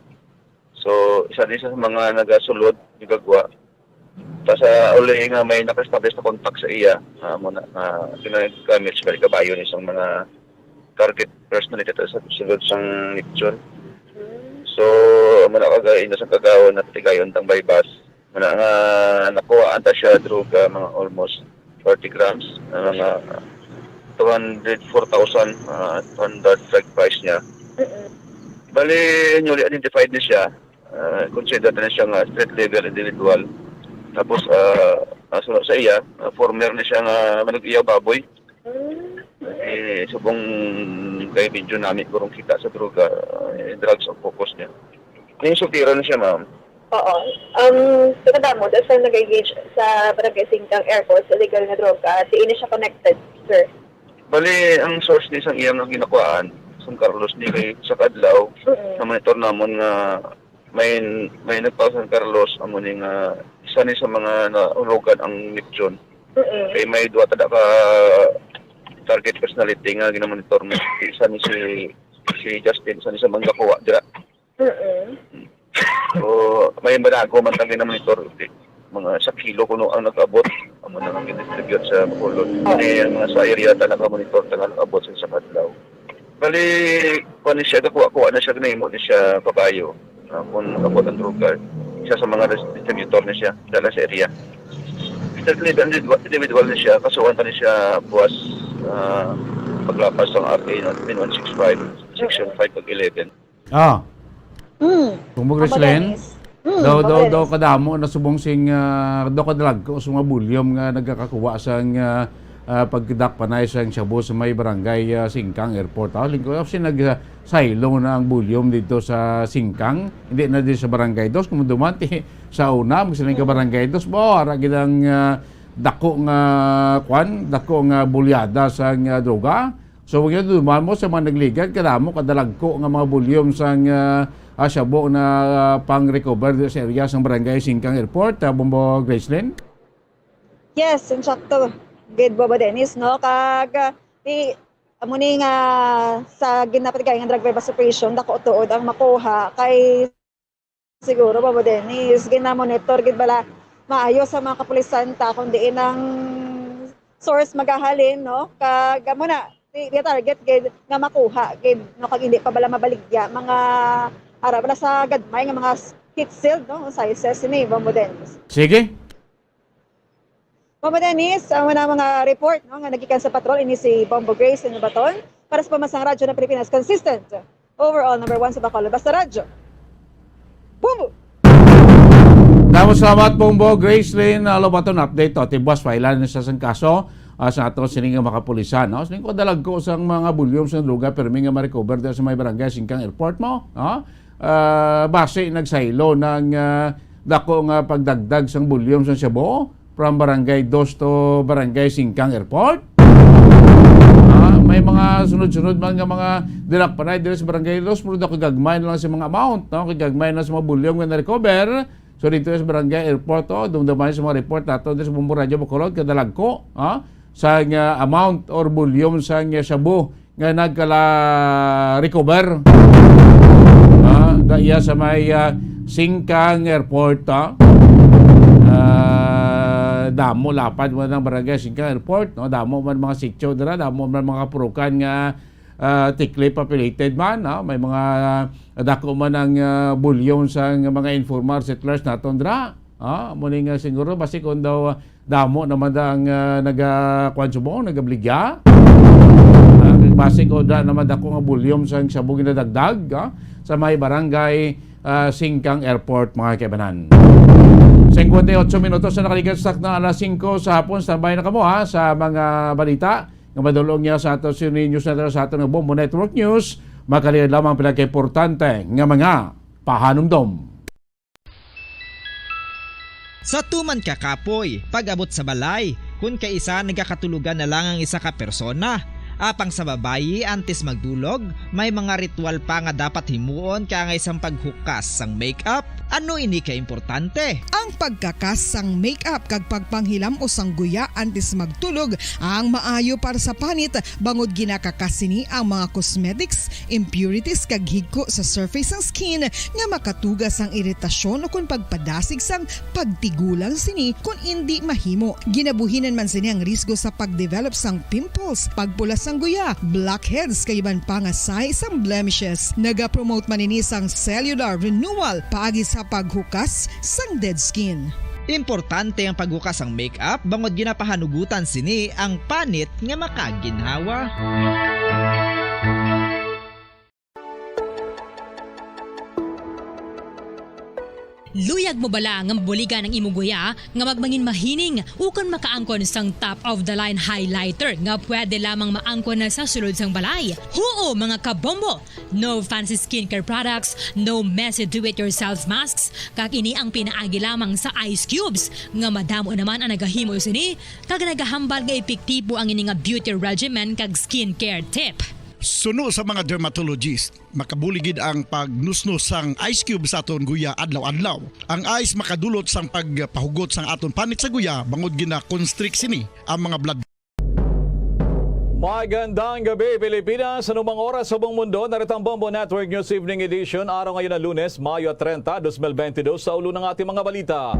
So, isa din sa mga nagasulod, nagagwa. Tapos uli nga may naka-establish na contact sa iya, muna ginagamit sa kabayo ni isang mga target personality sa sulod sang Nipchon. So, muna kagayin na sa kagawan at tigayon tang bypass. Muna nga nakuha anta siya droga mga almost 40 grams, mga 204,000 drug price niya. Bali, newly identified na siya. Considered na siya nga street level individual. Tapos, sunod sa iya, former na siya nga manag-iyaw baboy. Subong kay video namin kurong kita sa droga, drugs ang focus niya. Sultira na siya, ma'am. Oo. Sa kadamo, dahil nag-engage sa Barangay Singkang Airport sa illegal na droga, diin na siya connected, sir? Bali, ang source ni isang iyang na ginakuhaan, San Carlos ni kay sa Kadlaw, na monitor namon nga may nagpa San Carlos, amon nga isa ni sa mga naulugan ang Nipchon. Kay may duwa tada ka target personality nga ginamonitor mo. Isa ni si Justin, isa ni sa mga kuha dira. So, may banago man tang ginamonitor. Mga sa kilo kuno ang nag-abot amo nang ginidistribute sa Bacolod. Ang mga sa area talaga monitor talaga nag-abot sa Kadlaw. Bali kuno siya kuha na siya ginahimo ni siya pabayo kung nag-abot ang droga. Isa sa mga distributor na siya dala sa area. Individual na siya kasuhan pa ni siya buwas paglapas ng RA 165 section 5 pag 11. Kung mag-Greslen, daw kadamo na subong sing daw kadalag ko sa mga bulyom nga nagkakakuha sang pagdakpanay sang shabu sa may barangay Singkang Airport. Lingko kasi nagsaylo na ang bulyom dito sa Singkang, hindi na din sa barangay dos. Kung dumanti sa una, magsilang ka barangay dos, ara ginang dako nga bulyada sang droga. So wag yun duman mo sa mga nagligad, kadamo kadalag ko nga mga bulyom sang shabu na pang-recover sa area ng barangay Singkang Airport, Bombo Graceland? Yes, insakto. Good Boba Dennis, no? Amuni nga sa ginapatigay ng drug bypass operation, dako tuod ang makuha kay siguro Boba Dennis, ginamonitor, bala maayo sa mga kapulisan ta, kundi ang source magahalin, no? Muna, the target nga makuha, no? Kag hindi pa bala mabaligya, mga ara bala sa gadmay nga mga hit sealed, no, sizes ni Bombo Dennis. Sige. Bombo Dennis, ang mga report, no, nga nagikan sa patrol ini si Bombo Grace ng Baton para sa Pamansang Radyo ng Pilipinas, consistent overall number 1 sa Bacolod. Basta Radyo. Bombo. Salamat Bombo Graceland, Baton update to tibwas failan sa sang kaso sa ato sining mga kapulisan, no? Sining ko dalag ko sang mga bulyom sa lugar pero may nga ma-recover sa may barangay Singkang Airport mo, no? Base nagsaylo ng dako nga pagdagdag sang bulyom sa Shabu from barangay 2 to barangay Singkang Airport. May mga sunod-sunod mga dilakpanay dito sa barangay 2 pero dako gagmay lang sa mga amount, no? Gagmay na sa mga bulyom nga na-recover. So dito sa barangay Airport, dumdaman sa mga report nato dito sa Bombo Radyo Bacolod kadalag ko, sa amount or bulyom sa Shabu nga nagkala-recover. Daya sa may Singkang Airport, damo lapad mo ng barangay Singkang Airport, no? Damo man mga sityo dira, damo man mga purukan nga thickly populated man, no? May mga dako man ang bulyong sa mga informal settlers naton dira. Muni nga siguro basi kung daw damo naman ang nagakwansumo, nagabligya. Basic oda naman ako nga bulyom sa sabong ginadagdag sa may barangay Singkang Airport, mga kaibanan. 58 minutos na nakaligastak na alas 5 sa hapon. Standby na kamo sa mga balita nga madulong niya sa ato si News Network sa ato ng Bombo Network News. Makaliyad lamang pinaka-importante nga mga pahanumdom. Sa tuman ka kapoy, pag-abot sa balay, kung kaisa nagkakatulugan na lang ang isa ka persona. Apang sa babayi, antes magdulog, may mga ritual pa nga dapat himuon kaya nga isang paghukas sang makeup. Ano ini ka importante? Ang pagkakas sang makeup kag pagpanghilam o sang guya antes magtulog ang maayo para sa panit bangod ginakakasini ang mga cosmetics, impurities kag higko sa surface sang skin nga makatugas ang iritasyon o kung pagpadasig sang pagtigulang sini kung hindi mahimo. Ginabuhinan man sini ang risgo sa pagdevelop sang pimples, pagpula sang guya, blackheads kay iban pa nga size sang blemishes. Naga-promote man ini sang cellular renewal paagi sa paghukas sang dead skin. Importante ang paghukas ang makeup bangod ginapahanugutan sini ang panit nga makaginhawa. Luyag mo bala nga mabuligan ang imong guya nga magmangin mahining ukon makaangkon sang top of the line highlighter nga pwede lamang maangkon na sa sulod sang balay. Huo mga kabombo! No fancy skincare products, no messy do-it-yourself masks, kag ini ang pinaagi lamang sa ice cubes nga madamo naman ang nagahimo sini kag nagahambal nga epektibo ang ini nga beauty regimen kag skincare tip. Suno sa mga dermatologist, makabuligid ang pagnusnos sang ice cube sa aton guya adlaw-adlaw. Ang ice makadulot sang pagpahugot sang aton panit sa guya bangod gina-constrict sini ang mga blood. Magandang gabi Pilipinas, anumang oras sa buong mundo, narito ang Bombo Network News Evening Edition, araw ngayon na Lunes, Mayo 30, 2022, sa ulo ng ating mga balita.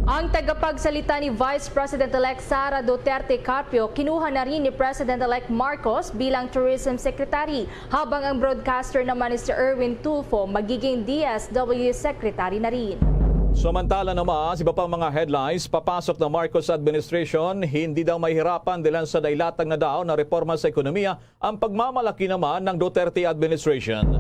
Ang tagapagsalita ni Vice President-elect Sara Duterte Carpio kinuha na rin ni President-elect Marcos bilang Tourism Secretary, habang ang broadcaster naman ni Mr. Erwin Tulfo magiging DSW Secretary na rin. Samantala naman, iba pang mga headlines, papasok na Marcos administration, hindi daw mahirapan dahil sa dailatag na daw na reforma sa ekonomiya ang pagmamalaki naman ng Duterte administration.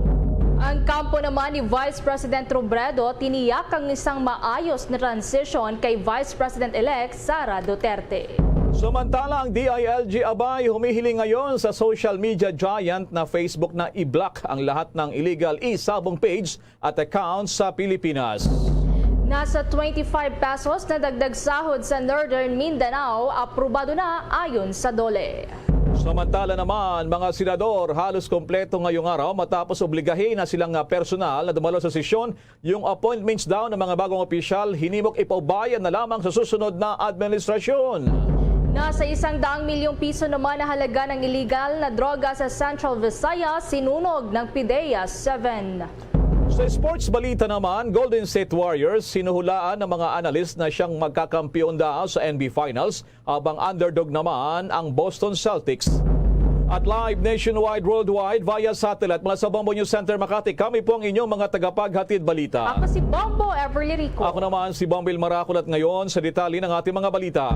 Ang kampo naman ni Vice President Robredo tiniyak ang isang maayos na transition kay Vice President-elect Sara Duterte. Samantala, ang DILG abay humihiling ngayon sa social media giant na Facebook na i-block ang lahat ng illegal e-sabong page at accounts sa Pilipinas. Nasa 25 pesos na dagdag sahod sa Northern Mindanao, aprobado na ayon sa DOLE. Samantala naman, mga senador halos kompleto ngayong araw matapos obligahin na silang personal na dumalo sa sesyon. Yung appointments daw ng mga bagong opisyal hinimok ipaubayan na lamang sa susunod na administrasyon. Nasa 100 milyong piso naman na halaga ng illegal na droga sa Central Visayas, sinunog ng PIDEA 7. Sa sports balita naman, Golden State Warriors sinuhulaan ng mga analyst na siyang magkakampiyon daw sa NBA Finals, habang underdog naman ang Boston Celtics. At live nationwide, worldwide, via satellite mula sa Bombo News Center Makati, kami po ang inyong mga tagapaghatid balita. Ako si Bombo Everly Rico. Ako naman si Bombil Maraculat ngayon sa detalye ng ating mga balita.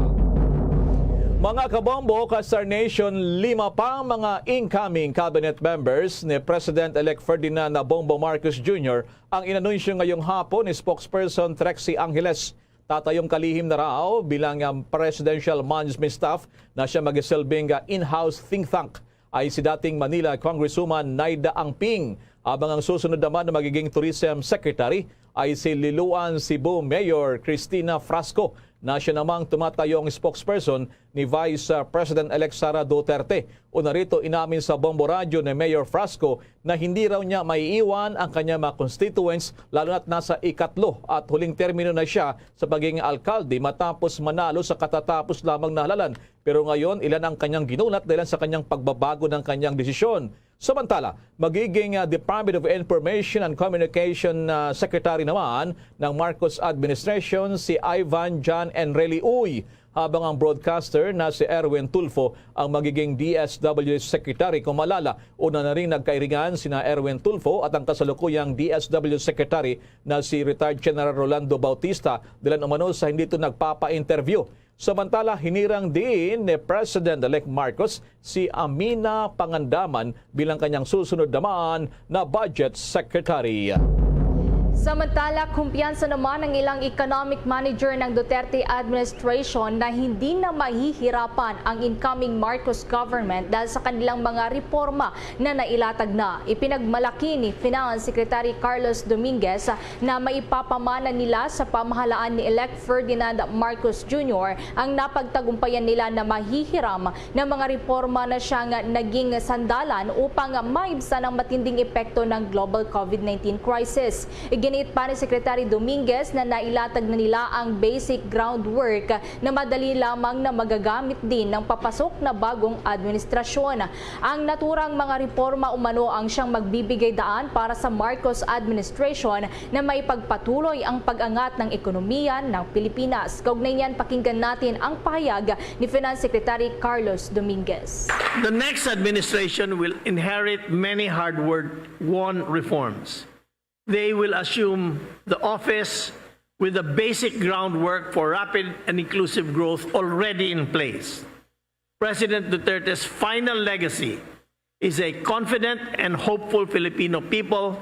Mga kabombo, ka-Star Nation, 5 pang mga incoming cabinet members ni President-elect Ferdinand Bongbong Marcos Jr. ang inanunsyo ngayong hapon ni spokesperson Trixie Angeles. Tatayong kalihim na raw bilang presidential management staff na siya mag-isilbing in-house think tank ay si dating Manila Congresswoman Naida Angping, habang ang susunod naman na magiging tourism secretary ay si Liloan Cebu Mayor Cristina Frasco, na siya namang tumatayong spokesperson ni Vice President-elect Sara Duterte. Una rito, inamin sa Bombo Radio ni Mayor Frasco na hindi raw niya maiiwan ang kanyang mga constituents, lalo na't nasa ikatlo at huling termino na siya sa pagiging alkalde matapos manalo sa katatapos lamang na halalan. Pero ngayon, ilan ang kanyang ginulat dahil sa kanyang pagbabago ng kanyang desisyon. Samantala, magiging Department of Information and Communication Secretary naman ng Marcos administration si Ivan John Enreli Uy, habang ang broadcaster na si Erwin Tulfo ang magiging DSW Secretary. Kung malala, una na rin nagkairingan sina Erwin Tulfo at ang kasalukuyang DSW Secretary na si retired General Rolando Bautista dahil umano sa hindi ito nagpapa-interview. Samantala, hinirang din ni President-elect Marcos si Amina Pangandaman bilang kanyang susunod naman na Budget Secretary. Samantala, kumpiyansa naman ng ilang economic manager ng Duterte administration na hindi na mahihirapan ang incoming Marcos government dahil sa kanilang mga reforma na nailatag na. Ipinagmalaki ni Finance Secretary Carlos Dominguez na maipapamana nila sa pamahalaan ni Elect Ferdinand Marcos Jr. ang napagtagumpayan nila na mahihiram ng mga reforma na siyang naging sandalan upang maibsan ang matinding epekto ng global COVID-19 crisis. Ginit pa ni Secretary Dominguez na nailatag na nila ang basic groundwork na madali lamang na magagamit din ng papasok na bagong administrasyon. Ang naturang mga reforma umano ang siyang magbibigay daan para sa Marcos administration na maipagpatuloy ang pag-angat ng ekonomiya ng Pilipinas. Kaugnay niyan, pakinggan natin ang pahayag ni Finance Secretary Carlos Dominguez. The next administration will inherit many hard-won reforms. They will assume the office with the basic groundwork for rapid and inclusive growth already in place. President Duterte's final legacy is a confident and hopeful Filipino people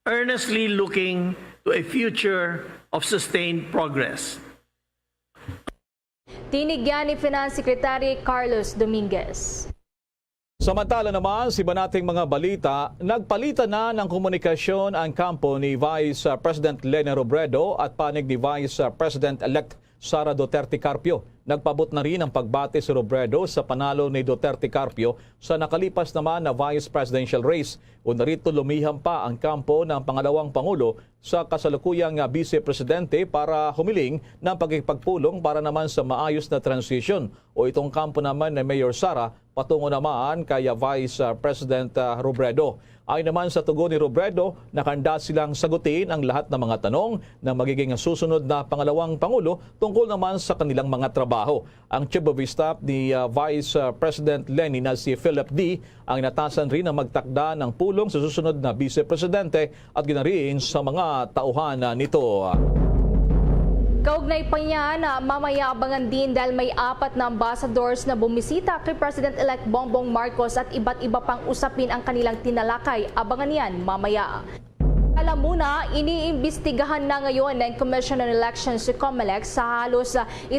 earnestly looking to a future of sustained progress. Tinigyan ni Finance Secretary Carlos Dominguez. Samantala naman, sa iba nating mga balita, nagpalitan na ng komunikasyon ang kampo ni Vice President Leni Robredo at panig ni Vice President-elect Sara Duterte Carpio. Nagpabot na rin ang pagbati si Robredo sa panalo ni Duterte Carpio sa nakalipas naman na Vice Presidential race. Una rito lumiham pa ang kampo ng pangalawang Pangulo sa kasalukuyang Vice Presidente para humiling ng pagkikipagpulong para naman sa maayos na transition. O itong kampo naman ni Mayor Sara patungo naman kay Vice President Robredo. Ayon naman sa tugon ni Robredo, nakahanda silang sagutin ang lahat ng mga tanong na magiging susunod na pangalawang Pangulo tungkol naman sa kanilang mga trabaho. Ang Chief of Staff ni Vice President Leni na si Philip D. ang inatasan rin na magtakda ng pulong sa susunod na Vice Presidente at ginariin sa mga tauhan nito. Kaugnay pa niya na mamaya abangan din dahil may 4 na ambassadors na bumisita kay President-elect Bongbong Marcos at iba't iba pang usapin ang kanilang tinalakay. Abangan yan mamaya. Alam muna, iniimbestigahan na ngayon ng Commission on Elections si COMELEC sa halos 1,000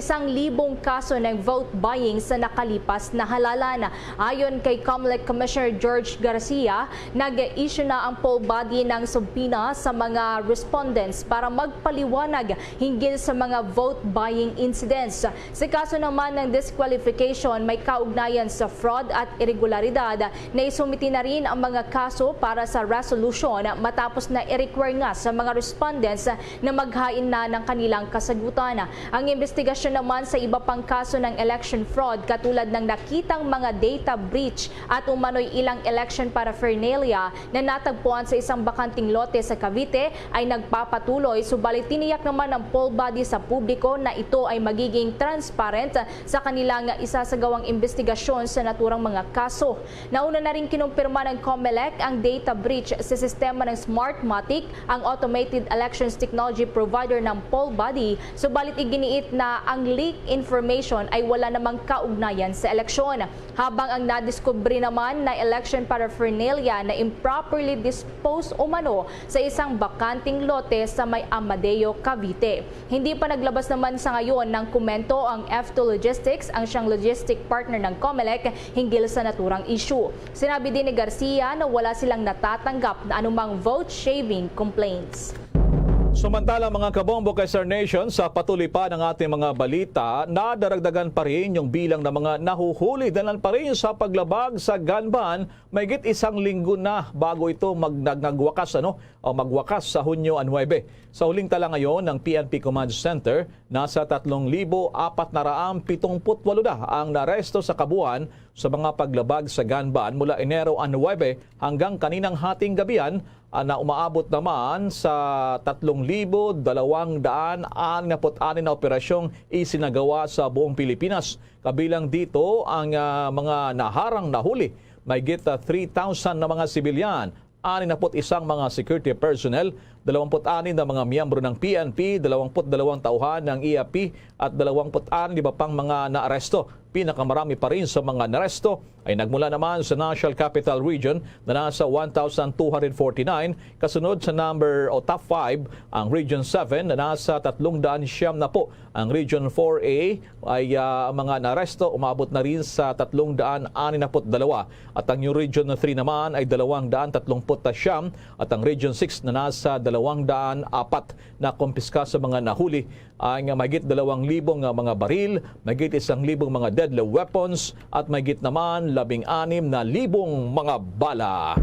kaso ng vote buying sa nakalipas na halalan. Ayon kay COMELEC Commissioner George Garcia, nag-issue na ang poll body ng subpoena sa mga respondents para magpaliwanag hinggil sa mga vote buying incidents. Sa kaso naman ng disqualification, may kaugnayan sa fraud at irregularidad na isumiti na rin ang mga kaso para sa resolution matapos na i-require nga sa mga respondents na maghain na ng kanilang kasagutan. Ang investigasyon naman sa iba pang kaso ng election fraud katulad ng nakitang mga data breach at umano'y ilang election paraphernalia na natagpuan sa isang bakanting lote sa Cavite ay nagpapatuloy, subalit tiniyak naman ng poll body sa publiko na ito ay magiging transparent sa kanilang isasagawang investigasyon sa naturang mga kaso. Nauna na rin kinumpirma ng COMELEC ang data breach sa sistema ng Smartmatic, ang automated elections technology provider ng poll body, subalit iginiit na ang leak information ay wala namang kaugnayan sa eleksyon. Habang ang nadiskubre naman na election paraphernalia na improperly disposed umano sa isang bakanting lote sa may Amadeo, Cavite. Hindi pa naglabas naman sa ngayon ng komento ang F2 Logistics, ang siyang logistic partner ng COMELEC hinggil sa naturang issue. Sinabi din ni Garcia na wala silang natatanggap na anumang vote shaving complaints. Samantala mga kabombo kay Star Nation, sa patuloy pa ng ating mga balita, nadaragdagan pa rin yung bilang ng mga nahuhuli dalan pa rin sa paglabag sa gun ban. Mahigit 1 linggo na bago ito magwakas sa Hunyo 9. Sa huling tala ngayon ng PNP Command Center, nasa 3,478 na ang naresto sa kabuuan sa mga paglabag sa gun ban mula Enero 9 hanggang kaninang hating gabihan, na umaabot naman sa 3,266 na operasyong isinagawa sa buong Pilipinas. Kabilang dito ang mga naharang nahuli, mahigit 3,000 na mga sibilyan mga security personnel, 26 na mga miyembro ng PNP, 22 tauhan ng EAP at 26 pang mga naaresto. Pinakamarami pa rin sa mga naresto ay nagmula naman sa National Capital Region na nasa 1,249, kasunod sa number o top 5 ang Region 7 na nasa 300 na po. Ang Region 4A ay mga naresto umabot na rin sa 362 at ang new Region 3 naman ay 230 at ang Region 6 na nasa 204 na kumpiska sa mga nahuli ay mahigit 2,000 mga baril, mahigit 1,000 mga deadly weapons at mahigit naman 16,000 mga bala.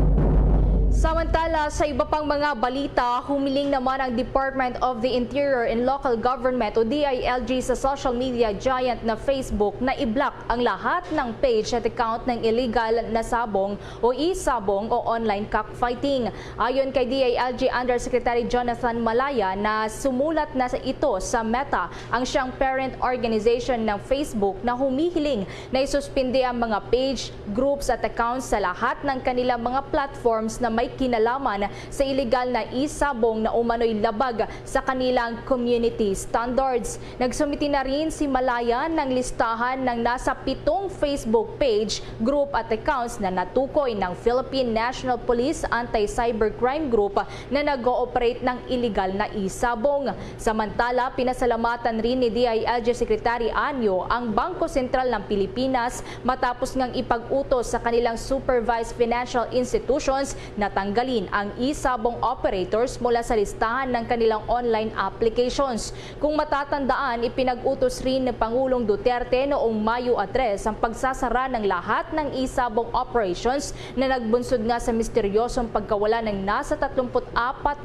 Samantala, sa iba pang mga balita, humiling naman ang Department of the Interior and Local Government o DILG sa social media giant na Facebook na i-block ang lahat ng page at account ng illegal na sabong o e-sabong o online cockfighting. Ayon kay DILG Undersecretary Jonathan Malaya na sumulat na ito sa Meta, ang siyang parent organization ng Facebook, na humihiling na isuspindi ang mga page, groups at accounts sa lahat ng kanilang mga platforms na may kinalaman sa illegal na e-sabong na umano'y labag sa kanilang community standards. Nagsumiti na rin si Malaya ng listahan ng nasa 7 Facebook page, group at accounts na natukoy ng Philippine National Police Anti-Cybercrime Group na nag-ooperate ng illegal na e-sabong. Samantala, pinasalamatan rin ni DILG Secretary Anyo ang Bangko Sentral ng Pilipinas matapos ngang ipag-utos sa kanilang supervised financial institutions na tanggalin ang e-sabong operators mula sa listahan ng kanilang online applications. Kung matatandaan, ipinag-utos rin ni Pangulong Duterte noong Mayo 3 ang pagsasara ng lahat ng e-sabong operations na nagbunsod nga sa misteryosong pagkawala ng nasa 34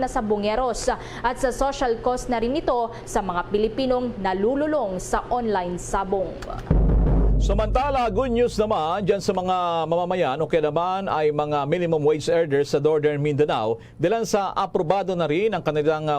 na sabongeros at sa social cost na rin ito sa mga Pilipinong nalululong sa online sabong. Samantala, good news naman dyan sa mga mamamayan o kaya naman ay mga minimum wage earners sa Northern Mindanao dahil sa aprobado na rin ang kanilang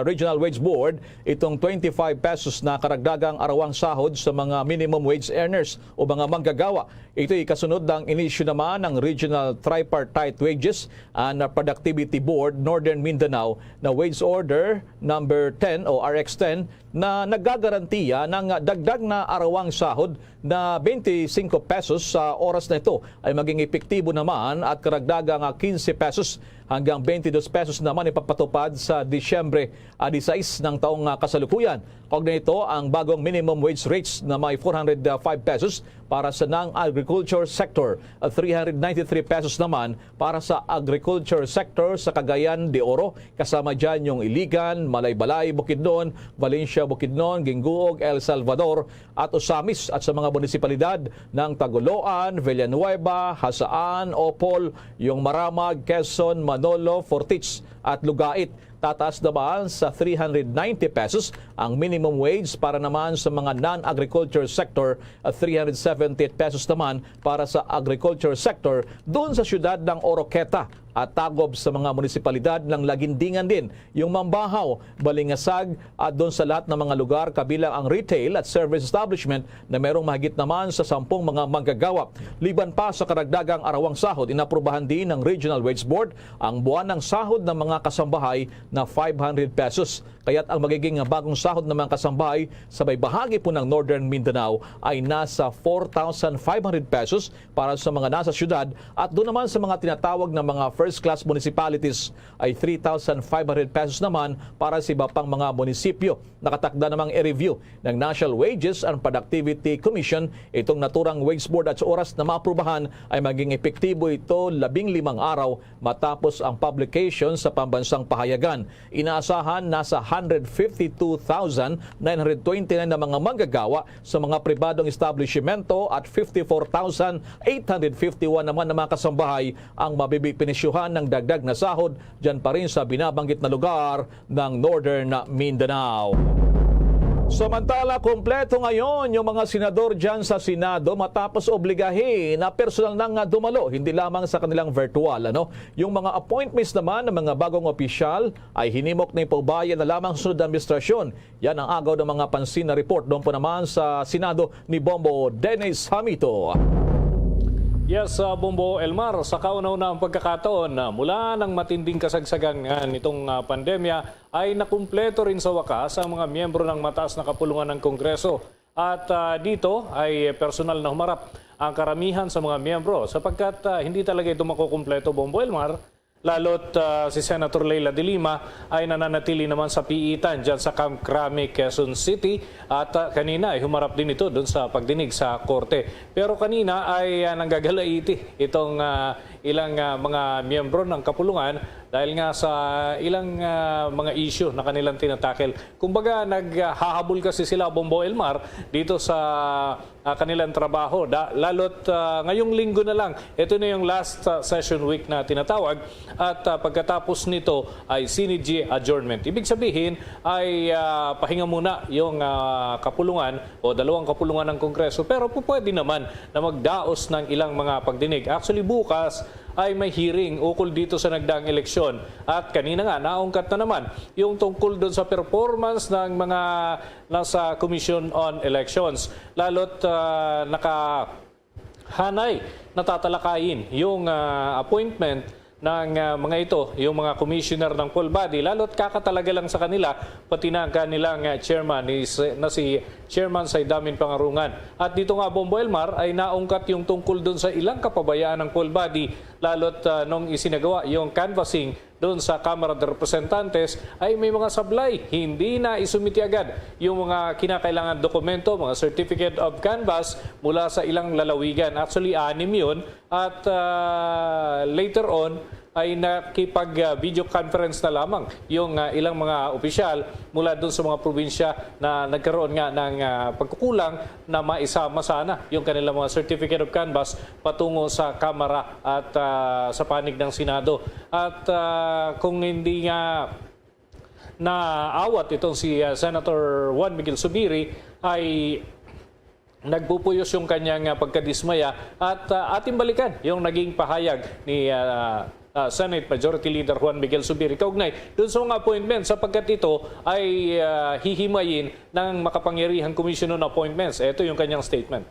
Regional Wage Board itong 25 pesos na karagdagang arawang sahod sa mga minimum wage earners o mga manggagawa. Ito ay kasunod ng inisyu naman ng Regional Tripartite Wages and Productivity Board Northern Mindanao na Wage Order number 10 o RX10 na naggagarantiya ng dagdag na arawang sahod na 25 pesos sa oras na ito ay maging epektibo naman at karagdagang 15 pesos hanggang 22 pesos naman ipapatupad sa Disyembre 16 ng taong kasalukuyan. Kaugnay nito ang bagong minimum wage rates na may 405 pesos para sa non-agriculture sector at 393 pesos naman para sa agriculture sector sa Cagayan de Oro. Kasama dyan yung Iligan, Malaybalay, Bukidnon, Valencia, Bukidnon, Ginguog, El Salvador at Osamis at sa mga munisipalidad ng Tagoloan, Villanueva, Hasaan, Opol, yung Maramag, Quezon, Manolo, Fortich at Lugait. Tataas naman sa 390 pesos ang minimum wage para naman sa mga non-agriculture sector at 370 pesos naman para sa agriculture sector doon sa siyudad ng Oroqueta at tagob sa mga munisipalidad ng Lagindingan din, yung Mambahaw, Balingasag at doon sa lahat ng mga lugar kabilang ang retail at service establishment na merong mahigit naman sa 10 mga manggagawa. Liban pa sa karagdagang arawang sahod, inaprubahan din ng Regional Wage Board ang buwan ng sahod ng mga kasambahay na 500 pesos. Kaya't ang magiging bagong sahod ng mga kasambahay sa may bahagi po ng Northern Mindanao ay nasa 4,500 pesos para sa mga nasa syudad at doon naman sa mga tinatawag na mga first-class municipalities ay 3,500 pesos naman para sa iba pang mga munisipyo. Nakatakda namang i-review ng National Wages and Productivity Commission itong naturang wage board at sa oras na maaprubahan ay maging epektibo ito 15 araw matapos ang publication sa pambansang pahayagan. Inaasahan nasa 152,929 na mga manggagawa sa mga pribadong establishmento at 54,851 naman na mga kasambahay ang mabibipinisyohan ng dagdag na sahod dyan pa rin sa binabanggit na lugar ng Northern Mindanao. Samantala, kompleto ngayon yung mga senador dyan sa Senado matapos obligahin na personal nang dumalo, hindi lamang sa kanilang virtual. Yung mga appointments naman ng mga bagong opisyal ay hinimok na ipaubaya na lamang sa sunod na administrasyon. Yan ang agaw ng mga pansin na report doon po naman sa Senado ni Bombo Dennis Hamito. Yes, Bombo Elmar, sa kauna-unahang pagkakataon na mula ng matinding kasagsagan nitong pandemya ay nakumpleto rin sa wakas ang mga miyembro ng mataas na kapulungan ng Kongreso. At dito ay personal na humarap ang karamihan sa mga miyembro sapagkat hindi talaga ito makukumpleto, Bombo Elmar, lalo't si Senator Leila de Lima ay nananatili naman sa piitan dyan sa Camp Crame, Quezon City at kanina ay humarap din ito doon sa pagdinig sa korte. Pero kanina ay nanggagalaiti itong ilang mga miyembro ng kapulungan dahil nga sa ilang mga issue na kanilang tinatakel. Kumbaga naghahabol kasi sila, Bombo Elmar, dito sa kanilang trabaho. Lalot ngayong linggo na lang, ito na yung last session week na tinatawag at pagkatapos nito ay CNG adjournment. Ibig sabihin ay pahinga muna yung kapulungan o dalawang kapulungan ng Kongreso pero pwede naman na magdaos ng ilang mga pagdinig. Actually bukas ay may hearing ukol dito sa nagdaang eleksyon. At kanina nga, naungkat na naman yung tungkol doon sa performance ng mga nasa Commission on Elections. Lalo't nakahanay, natatalakayin yung appointment ng mga ito, yung mga commissioner ng full body, lalo't kakatalaga lang sa kanila, pati na ang kanilang chairman na si Chairman Saidamin Pangarungan. At dito nga, Bombo Elmar, ay naungkat yung tungkol doon sa ilang kapabayaan ng full body, lalo't nung isinagawa yung canvassing doon sa Kamara de Representantes ay may mga sablay. Hindi na isumiti agad yung mga kinakailangan dokumento, mga certificate of canvass mula sa ilang lalawigan. Actually, 6 yun. At later on, ay nakipag-video conference na lamang yung ilang mga opisyal mula doon sa mga probinsya na nagkaroon nga ng pagkukulang na maisama sana yung kanilang mga certificate of canvass patungo sa Kamara at sa panig ng Senado. At kung hindi nga naawat itong si Senator Juan Miguel Zubiri ay nagpupuyos yung kanyang pagkadismaya at ating balikan yung naging pahayag ni Senate Majority Leader Juan Miguel Zubiri kaugnay doon sa mga appointments sapagkat ito ay hihimayin ng makapangyarihang Commission on Appointments. Ito yung kanyang statement.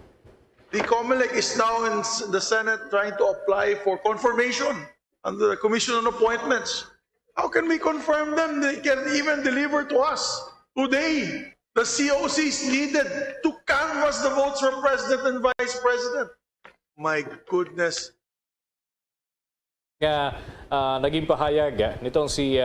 The COMELEC is now in the Senate trying to apply for confirmation under the Commission on Appointments. How can we confirm them? They can even deliver to us today the COCs needed to canvass the votes for President and Vice President. My goodness. Naging pahayag nitong si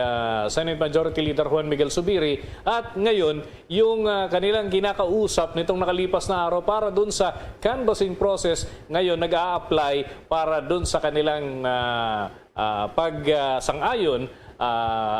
Senate Majority Leader Juan Miguel Zubiri at ngayon yung kanilang kinakausap nitong nakalipas na araw para dun sa canvassing process ngayon nag-a-apply para dun sa kanilang pag-sangayon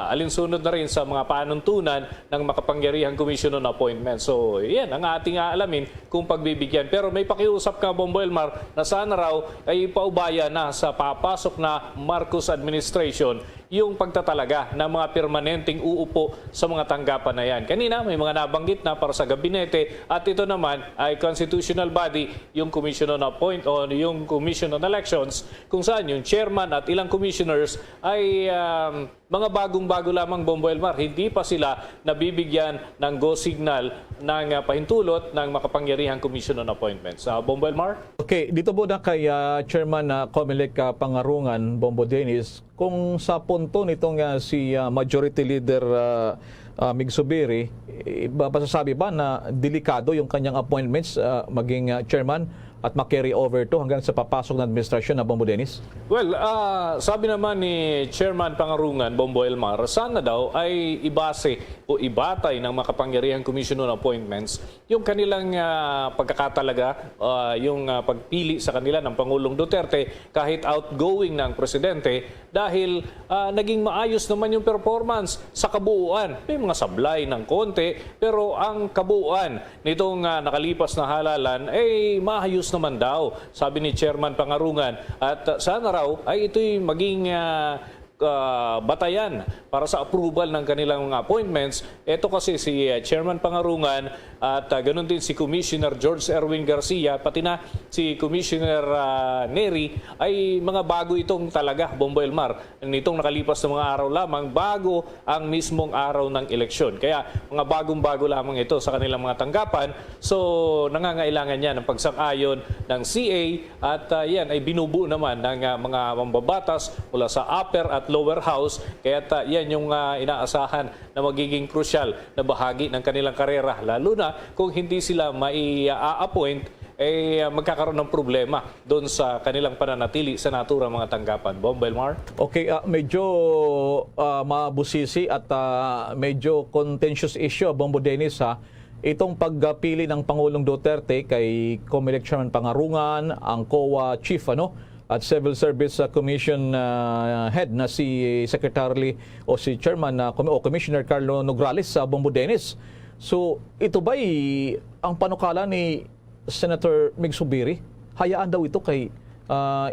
alinsunod na rin sa mga panuntunan ng makapangyarihang Commission on Appointments. So, yan ang ating aalamin kung pagbibigyan. Pero may pakiusap ka, Bombo Elmar, na sana raw ay paubaya na sa papasok na Marcos administration yung pagtatalaga ng mga permanenteng uupo sa mga tanggapan na yan. Kanina may mga nabanggit na para sa gabinete at ito naman ay constitutional body, yung Commission on yung Commission on Elections, kung saan yung chairman at ilang commissioners ay mga bagong-bago lamang, Bombo Elmar. Hindi pa sila nabibigyan ng go signal ng pahintulot ng makapangyarihang Commission on Appointments. Bombo Elmar? Okay, dito po na kay Chairman COMELEC Pangarungan, Bombo Dennis, kung sa punto nitong si Majority Leader Mig Zubiri, masasabi ba na delikado yung kanyang appointments maging chairman at makarry over to hanggang sa papasok na administrasyon na Bombo Dennis? Well, sabi naman ni Chairman Pangarungan, Bombo Elmar, sana daw ay ibase o ibatay ng makapangyarihang Commission on Appointments yung kanilang pagkakatalaga, yung pagpili sa kanila ng Pangulong Duterte kahit outgoing ng Presidente dahil naging maayos naman yung performance sa kabuuan. May mga sablay ng konti pero ang kabuuan nitong nakalipas na halalan ay maayos naman daw, sabi ni Chairman Pangarungan. At sana raw ay ito'y maging batayan para sa approval ng kanilang mga appointments. Ito kasi si Chairman Pangarungan at ganoon din si Commissioner George Erwin Garcia, pati na si Commissioner Neri, ay mga bago itong talaga, Bombo Elmar, nitong nakalipas na mga araw lamang bago ang mismong araw ng eleksyon. Kaya mga bagong-bago lamang ito sa kanilang mga tanggapan. So nangangailangan yan ng pagsang-ayon ng CA at yan ay binubuo naman ng mga mambabatas mula sa upper at lower house. Kaya yan yung inaasahan na magiging crucial na bahagi ng kanilang karera, lalo na kung hindi sila mai-appoint, magkakaroon ng problema doon sa kanilang pananatili sa naturang mga tanggapan. Bombo Elmar? Okay, medyo mabusisi at medyo contentious issue, Bombo Dennis, itong pagpili ng Pangulong Duterte kay COMELEC Chairman Pangarungan, ang COA Chief, at Civil Service Commission Head na si Secretary o si Chairman o Commissioner Carlo Nograles sa Bombo Dennis. So ito ba'y ang panukala ni Senator Mig Zubiri? Hayaan daw ito kay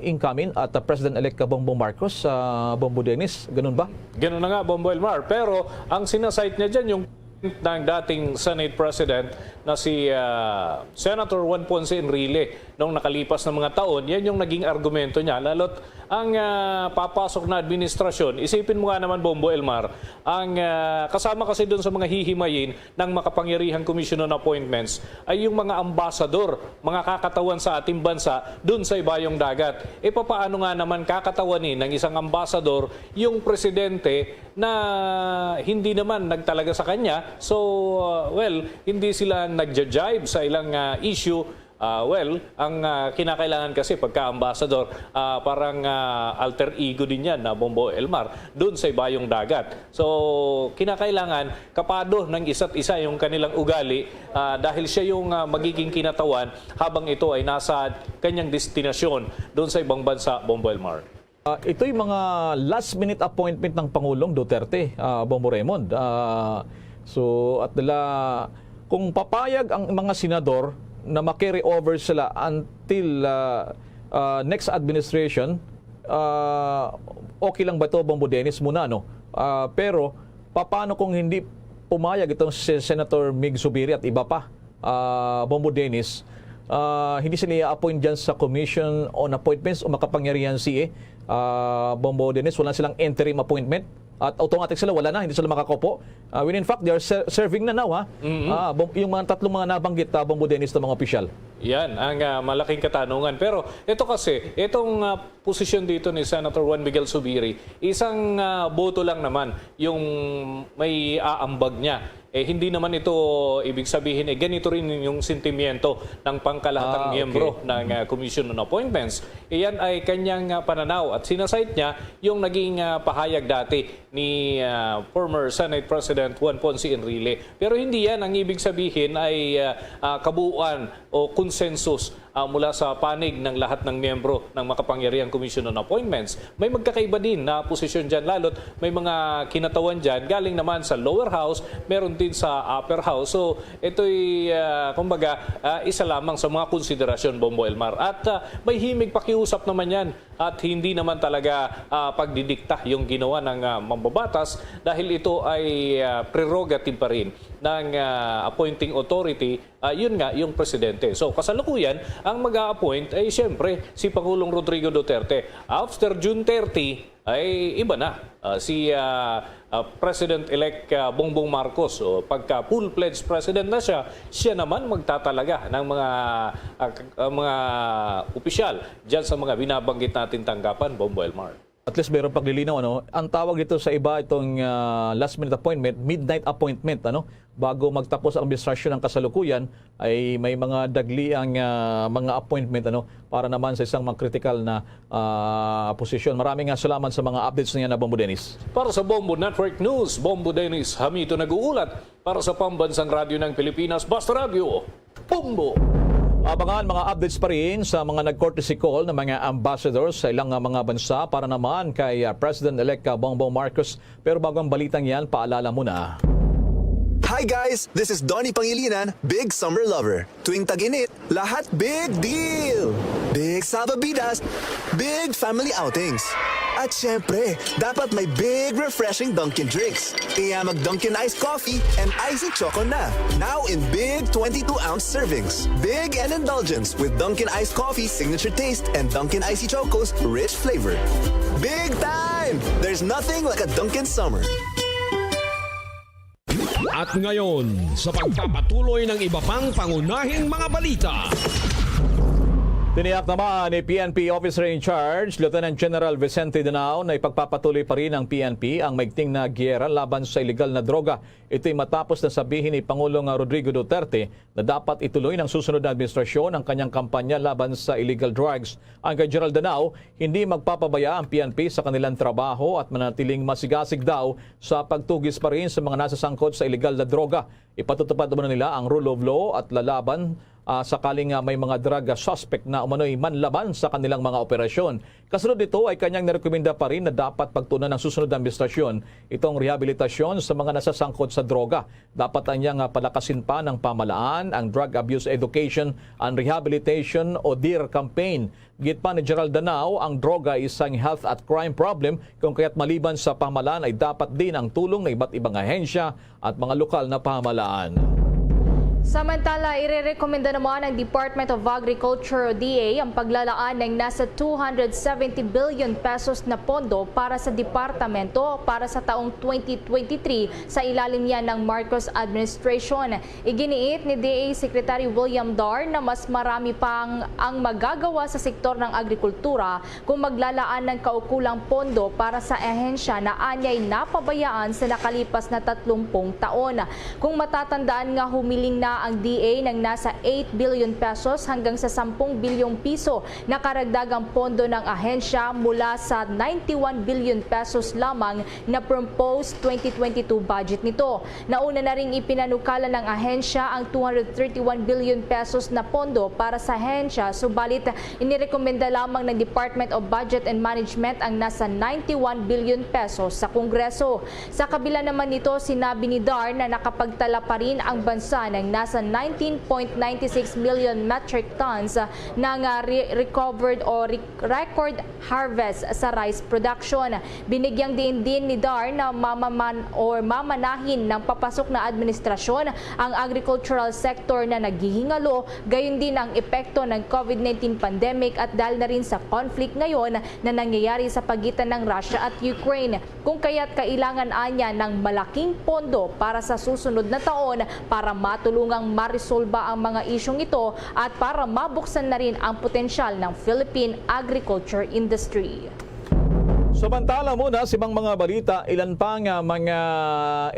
incoming at President-elect Bongbong Marcos sa Bombo Dennis. Ganun ba? Ganun na nga, Bombo Elmar. Pero ang sinasite niya dyan yung ng dating Senate President na si Senator Juan Ponce Enrile noong nakalipas na mga taon. Yan yung naging argumento niya. Lalo't ang papasok na administrasyon, isipin mo nga naman, Bombo Elmar, ang kasama kasi doon sa mga hihimayin ng makapangyarihang Commission on Appointments ay yung mga ambasador, mga kakatawan sa ating bansa doon sa ibayong dagat. Papaano nga naman kakatawanin ng isang ambasador yung presidente na hindi naman nagtalaga sa kanya? So, hindi sila nagja-jibe sa ilang issue. Ang kinakailangan kasi pagka-ambassador, parang alter ego din yan na Bombo Elmar, doon sa ibayong dagat. So, kinakailangan kapado ng isa't isa yung kanilang ugali dahil siya yung magiging kinatawan habang ito ay nasa kanyang destinasyon doon sa ibang bansa, Bombo Elmar. Ito yung mga last-minute appointment ng Pangulong Duterte, Bombo Raymond. Kung papayag ang mga senador na ma-carry over sila until next administration, okay lang ba ito, Bombo Dennis, muna, pero paano kung hindi pumayag itong si Senator Mig Zubiri at iba pa, Bombo Dennis, hindi sila i-appoint dyan sa Commission on Appointments o makapangyarihan CA, Bombo Dennis, wala silang interim appointment at automatic sila, wala na, hindi sila makakopo. When in fact, they are serving na now, yung mga tatlong mga nabanggit, Bombo Dennis, ng mga opisyal. Yan ang malaking katanungan. Pero ito kasi, itong posisyon dito ni Senator Juan Miguel Zubiri, isang boto lang naman yung may aambag niya. Hindi naman ito ibig sabihin, ganito rin yung sentimiento ng pangkalahatang miyembro ng Commission on Appointments. Iyan ay kanyang pananaw at sinasite niya yung naging pahayag dati ni former Senate President Juan Ponce Enrile. Pero hindi yan ang ibig sabihin ay kabuuan o consensus mula sa panig ng lahat ng miyembro ng makapangyarihang Commission on Appointments. May magkakaiba din na posisyon dyan, lalo't may mga kinatawan dyan galing naman sa lower house, meron din sa upper house. So ito'y kumbaga isa lamang sa mga konsiderasyon, Bombo Elmar. At may himig pakiusap naman yan at hindi naman talaga pagdidikta yung ginawa ng mambabatas dahil ito ay prerogative pa rin ng appointing authority, yun nga, yung presidente. So kasalukuyan, ang mag-a-appoint ay siyempre si Pangulong Rodrigo Duterte. After June 30 ay iba na. Si President-elect Bongbong Marcos, pagka full-fledged president na siya naman magtatalaga ng mga opisyal dyan sa mga binabanggit natin tanggapan, Bombo Elmar. At least mayroong paglilinaw, ang tawag dito sa iba itong last minute appointment, midnight appointment, bago magtapos ang administrasyon ng kasalukuyan ay may mga dagliang mga appointment para naman sa isang mga critical na posisyon. Maraming salamat sa mga updates niya na Bombo Dennis. Para sa Bombo Network News, Bombo Dennis Hamito nag-uulat para sa Pambansang Radyo ng Pilipinas, Basta Radio, Bombo! Abangan mga updates pa rin sa mga nag-courtesy call ng mga ambassadors sa ilang mga bansa para naman kay President-elect Bongbong Marcos. Pero bago ang balitang yan, paalala muna. Hi guys! This is Donnie Pangilinan, Big Summer Lover. Tuwing tag-init, lahat big deal! Big Sababidas, big family outings. At syempre, dapat may big refreshing Dunkin' drinks. Kaya mag-Dunkin' Iced Coffee and Icy Choco na. Now in big 22-ounce servings. Big and indulgence with Dunkin' Iced Coffee signature taste and Dunkin' Icy Choco's rich flavor. Big time! There's nothing like a Dunkin' summer. At ngayon, sa pagpapatuloy ng iba pang pangunahing mga balita. Tiniyak naman ni PNP Officer in Charge, Lieutenant General Vicente Danao, na ipagpapatuloy pa rin ng PNP ang maigting na giyera laban sa illegal na droga. Ito'y matapos na sabihin ni Pangulong Rodrigo Duterte na dapat ituloy ng susunod na administrasyon ang kanyang kampanya laban sa illegal drugs. Ang kay General Danao, hindi magpapabaya ang PNP sa kanilang trabaho at manatiling masigasig daw sa pagtugis pa rin sa mga nasasangkot sa illegal na droga. Ipatutupad naman nila ang rule of law at lalaban sakaling may mga drug suspect na umano'y manlaban sa kanilang mga operasyon. Kasunod nito ay kanyang nirekomenda pa rin na dapat pagtunan ng susunod na administrasyon itong rehabilitasyon sa mga nasasangkot sa droga. Dapat anyang palakasin pa ng pamalaan ang Drug Abuse Education and Rehabilitation o DEAR campaign. Git pa ni General Danao, ang droga ay isang health at crime problem kung kaya't maliban sa pamalaan ay dapat din ang tulong ng iba't ibang ahensya at mga lokal na pamalaan. Samantala, irerekomenda naman ng Department of Agriculture o DA ang paglalaan ng nasa 270 billion pesos na pondo para sa departamento para sa taong 2023 sa ilalim niya ng Marcos administration. Iginiit ni DA Secretary William Dar na mas marami pang ang magagawa sa sektor ng agrikultura kung maglalaan ng kaukulang pondo para sa ahensya na anyay napabayaan sa nakalipas na 30 taon. Kung matatandaan nga, humiling na ang DA ng nasa 8 billion pesos hanggang sa 10 bilyong piso na karagdagang pondo ng ahensya mula sa 91 billion pesos lamang na proposed 2022 budget nito. Nauna na ring ipinanukala ng ahensya ang 231 billion pesos na pondo para sa ahensya, subalit inirekomenda lamang ng Department of Budget and Management ang nasa 91 billion pesos sa Kongreso. Sa kabila naman nito, sinabi ni Dar na nakapagtala pa rin ang bansa ng nasa 19.96 million metric tons ng recovered o record harvest sa rice production. Binigyang din ni Dar na mamanahin ng papasok na administrasyon ang agricultural sector na naghihingalo, gayon din ang epekto ng COVID-19 pandemic at dahil na rin sa conflict ngayon na nangyayari sa pagitan ng Russia at Ukraine. Kung kaya't kailangan anya ng malaking pondo para sa susunod na taon para matulungang maresolba ang mga isyong ito at para mabuksan na rin ang potensyal ng Philippine agriculture industry. Samantala muna sa ibang mga balita, ilan pang mga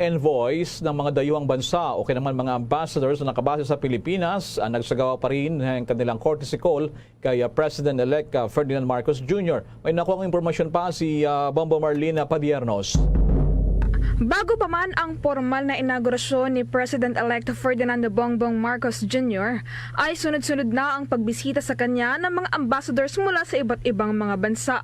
envoys ng mga dayuhang bansa o kaya naman mga ambassadors na nakabase sa Pilipinas nagsagawa pa rin ng kanilang courtesy call kay President-elect Ferdinand Marcos Jr. May nakuha ang impormasyon pa si Bombo Marlene Padiernos. Bago pa man ang formal na inaugurasyon ni President-elect Ferdinand Bongbong Marcos Jr., ay sunod-sunod na ang pagbisita sa kanya ng mga ambassadors mula sa iba't ibang mga bansa.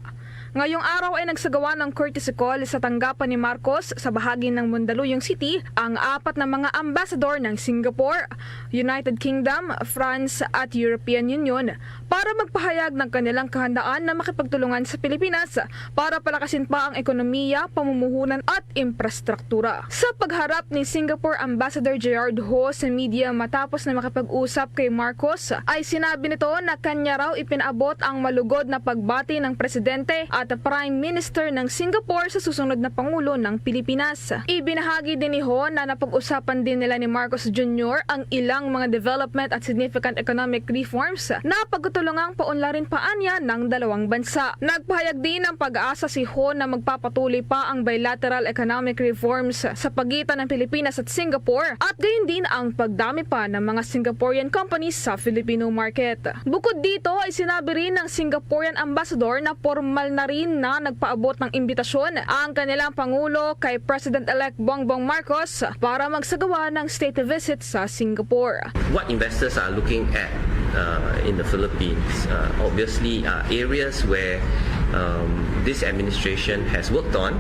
Ngayong araw ay nagsagawa ng courtesy call sa tanggapan ni Marcos sa bahagi ng Mandaluyong City ang 4 na mga ambassador ng Singapore, United Kingdom, France at European Union para magpahayag ng kanilang kahandaan na makipagtulungan sa Pilipinas para palakasin pa ang ekonomiya, pamumuhunan at infrastruktura. Sa pagharap ni Singapore Ambassador Gerard Ho sa media matapos na makipag-usap kay Marcos, ay sinabi nito na kanya raw ipinabot ang malugod na pagbati ng presidente at Prime Minister ng Singapore sa susunod na Pangulo ng Pilipinas. Ibinahagi din ni Ho na napag-usapan din nila ni Marcos Jr. ang ilang mga development at significant economic reforms na pagtutulungang paunlarin pa anya ng dalawang bansa. Nagpahayag din ng pag-asa si Ho na magpapatuloy pa ang bilateral economic reforms sa pagitan ng Pilipinas at Singapore at gayon din ang pagdami pa ng mga Singaporean companies sa Filipino market. Bukod dito ay sinabi rin ng Singaporean Ambassador na formal na rin na nagpaabot ng imbitasyon ang kanilang Pangulo kay President-elect Bongbong Marcos para magsagawa ng state visit sa Singapore. What investors are looking at in the Philippines obviously are areas where this administration has worked on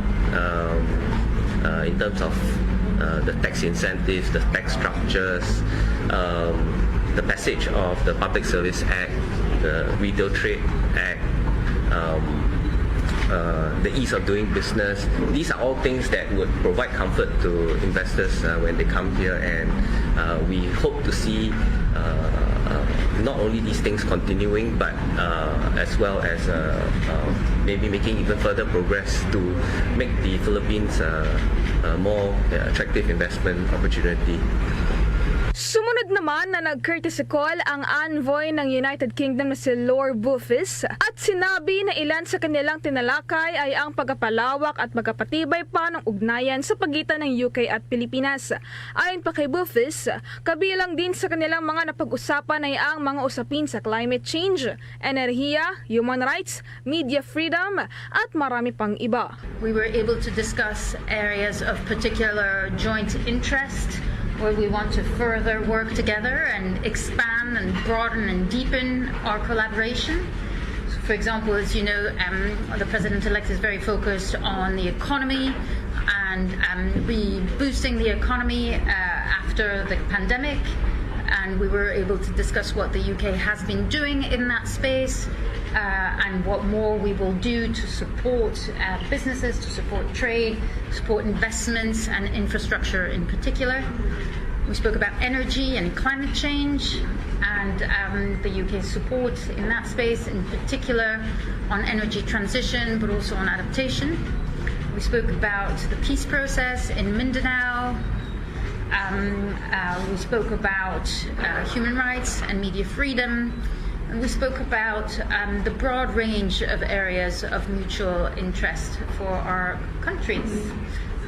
in terms of the tax incentives, the tax structures, the passage of the Public Service Act, the Retail Trade Act, the ease of doing business. These are all things that would provide comfort to investors when they come here, and we hope to see not only these things continuing, but as well as maybe making even further progress to make the Philippines a more attractive investment opportunity. Sumunod naman na nag-courtesy call ang envoy ng United Kingdom na si Lord Bufis at sinabi na ilan sa kanilang tinalakay ay ang pagpapalawak at pagpapatibay pa ng ugnayan sa pagitan ng UK at Pilipinas. Ayon pa kay Bufis, kabilang din sa kanilang mga napag-usapan ay ang mga usapin sa climate change, enerhiya, human rights, media freedom at marami pang iba. We were able to discuss areas of particular joint interest where we want to further work together and expand and broaden and deepen our collaboration. For example, as you know, the President-elect is very focused on the economy and boosting the economy after the pandemic. And we were able to discuss what the UK has been doing in that space and what more we will do to support businesses, to support trade, support investments and infrastructure in particular. We spoke about energy and climate change and the UK's support in that space, in particular on energy transition, but also on adaptation. We spoke about the peace process in Mindanao. We spoke about human rights and media freedom. And we spoke about the broad range of areas of mutual interest for our countries.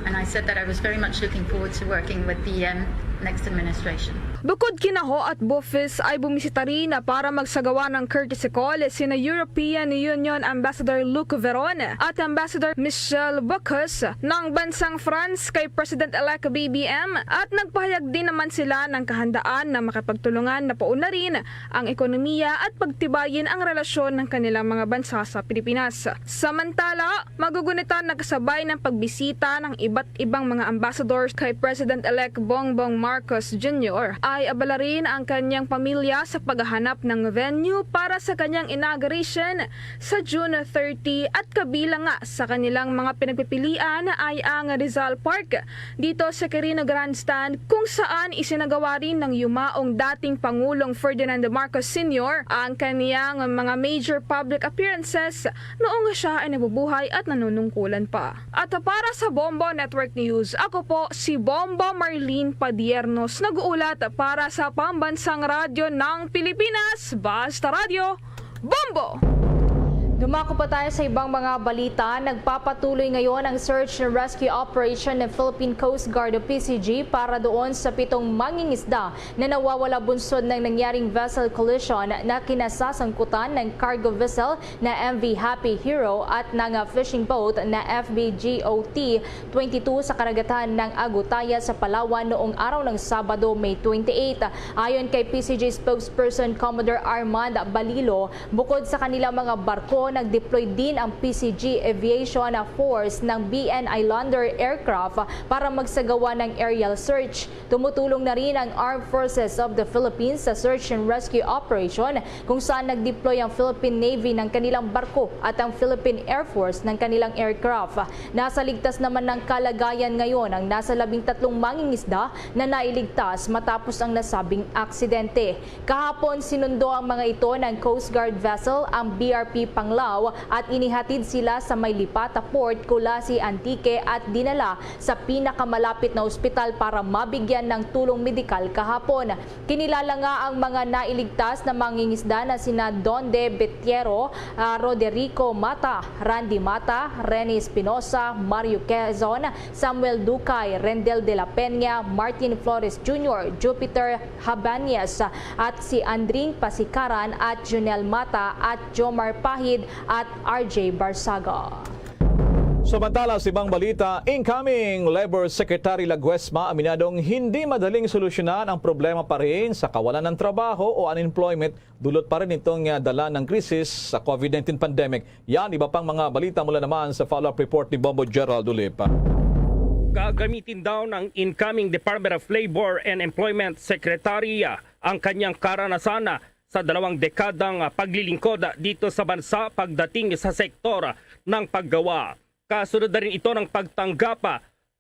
And I said that I was very much looking forward to working with the next administration. Bukod kinaho at Bufis ay bumisita rin na para magsagawa ng courtesy call sina European Union Ambassador Luc Veron at Ambassador Michel Bocuse ng bansang France kay President-elect BBM at nagpahayag din naman sila ng kahandaan na makipagtulungan na paunlarin ang ekonomiya at pagtibayin ang relasyon ng kanilang mga bansa sa Pilipinas. Samantala, magugunitan na kasabay ng pagbisita ng iba't ibang mga ambassadors kay President-elect Bongbong Marcos Jr. ay abala rin ang kanyang pamilya sa paghahanap ng venue para sa kanyang inauguration sa June 30 at kabilang nga sa kanilang mga pinagpipilian ay ang Rizal Park dito sa Quirino Grandstand kung saan isinagawa rin ng yumaong dating Pangulong Ferdinand Marcos Sr. ang kaniyang mga major public appearances noong siya ay nabubuhay at nanunungkulan pa. At para sa Bombo Network News, ako po si Bombo Marlene Padiernos, nag-uulat para sa Pambansang Radyo ng Pilipinas, Basta Radio, Bombo! Dumako pa tayo sa ibang mga balita. Nagpapatuloy ngayon ang search and rescue operation ng Philippine Coast Guard o PCG para doon sa 7 mangingisda na nawawala bunsod ng nangyaring vessel collision na kinasasangkutan ng cargo vessel na MV Happy Hero at ng fishing boat na FBGOT 22 sa karagatan ng Agutaya sa Palawan noong araw ng Sabado, May 28. Ayon kay PCG spokesperson Commodore Armand Balilo, bukod sa kanilang mga barko, nag-deploy din ang PCG Aviation Force ng BN Islander aircraft para magsagawa ng aerial search. Tumutulong na rin ang Armed Forces of the Philippines sa search and rescue operation kung saan nag-deploy ang Philippine Navy ng kanilang barko at ang Philippine Air Force ng kanilang aircraft. Nasa ligtas naman ng kalagayan ngayon ang nasa 13 mangingisda na nailigtas matapos ang nasabing aksidente. Kahapon sinundo ang mga ito ng Coast Guard vessel, ang BRP Panglao, at inihatid sila sa Maylipata Port, Kulasi, Antique at dinala sa pinakamalapit na ospital para mabigyan ng tulong medikal kahapon. Kinilala nga ang mga nailigtas na mangingisda na sina Donde Betiero, Roderico Mata, Randy Mata, Rene Espinosa, Mario Quezon, Samuel Ducay, Rendel de la Peña, Martin Flores Jr., Jupiter Habanyas at si Andring Pasikaran at Junel Mata at Jomar Pahid at RJ Barsaga. Samantala sa ibang balita, incoming Labor Secretary Laguesma aminadong hindi madaling solusyonan ang problema pa rin sa kawalan ng trabaho o unemployment dulot pa rin itong dala ng krisis sa COVID-19 pandemic. Yan, iba pang mga balita mula naman sa follow-up report ni Bombo Gerald Ulipa. Gagamitin daw ng incoming Department of Labor and Employment Secretary ang kanyang karanasan sa 2 dekadang paglilingkod dito sa bansa pagdating sa sektor ng paggawa. Kasunod na rin ito ng pagtanggap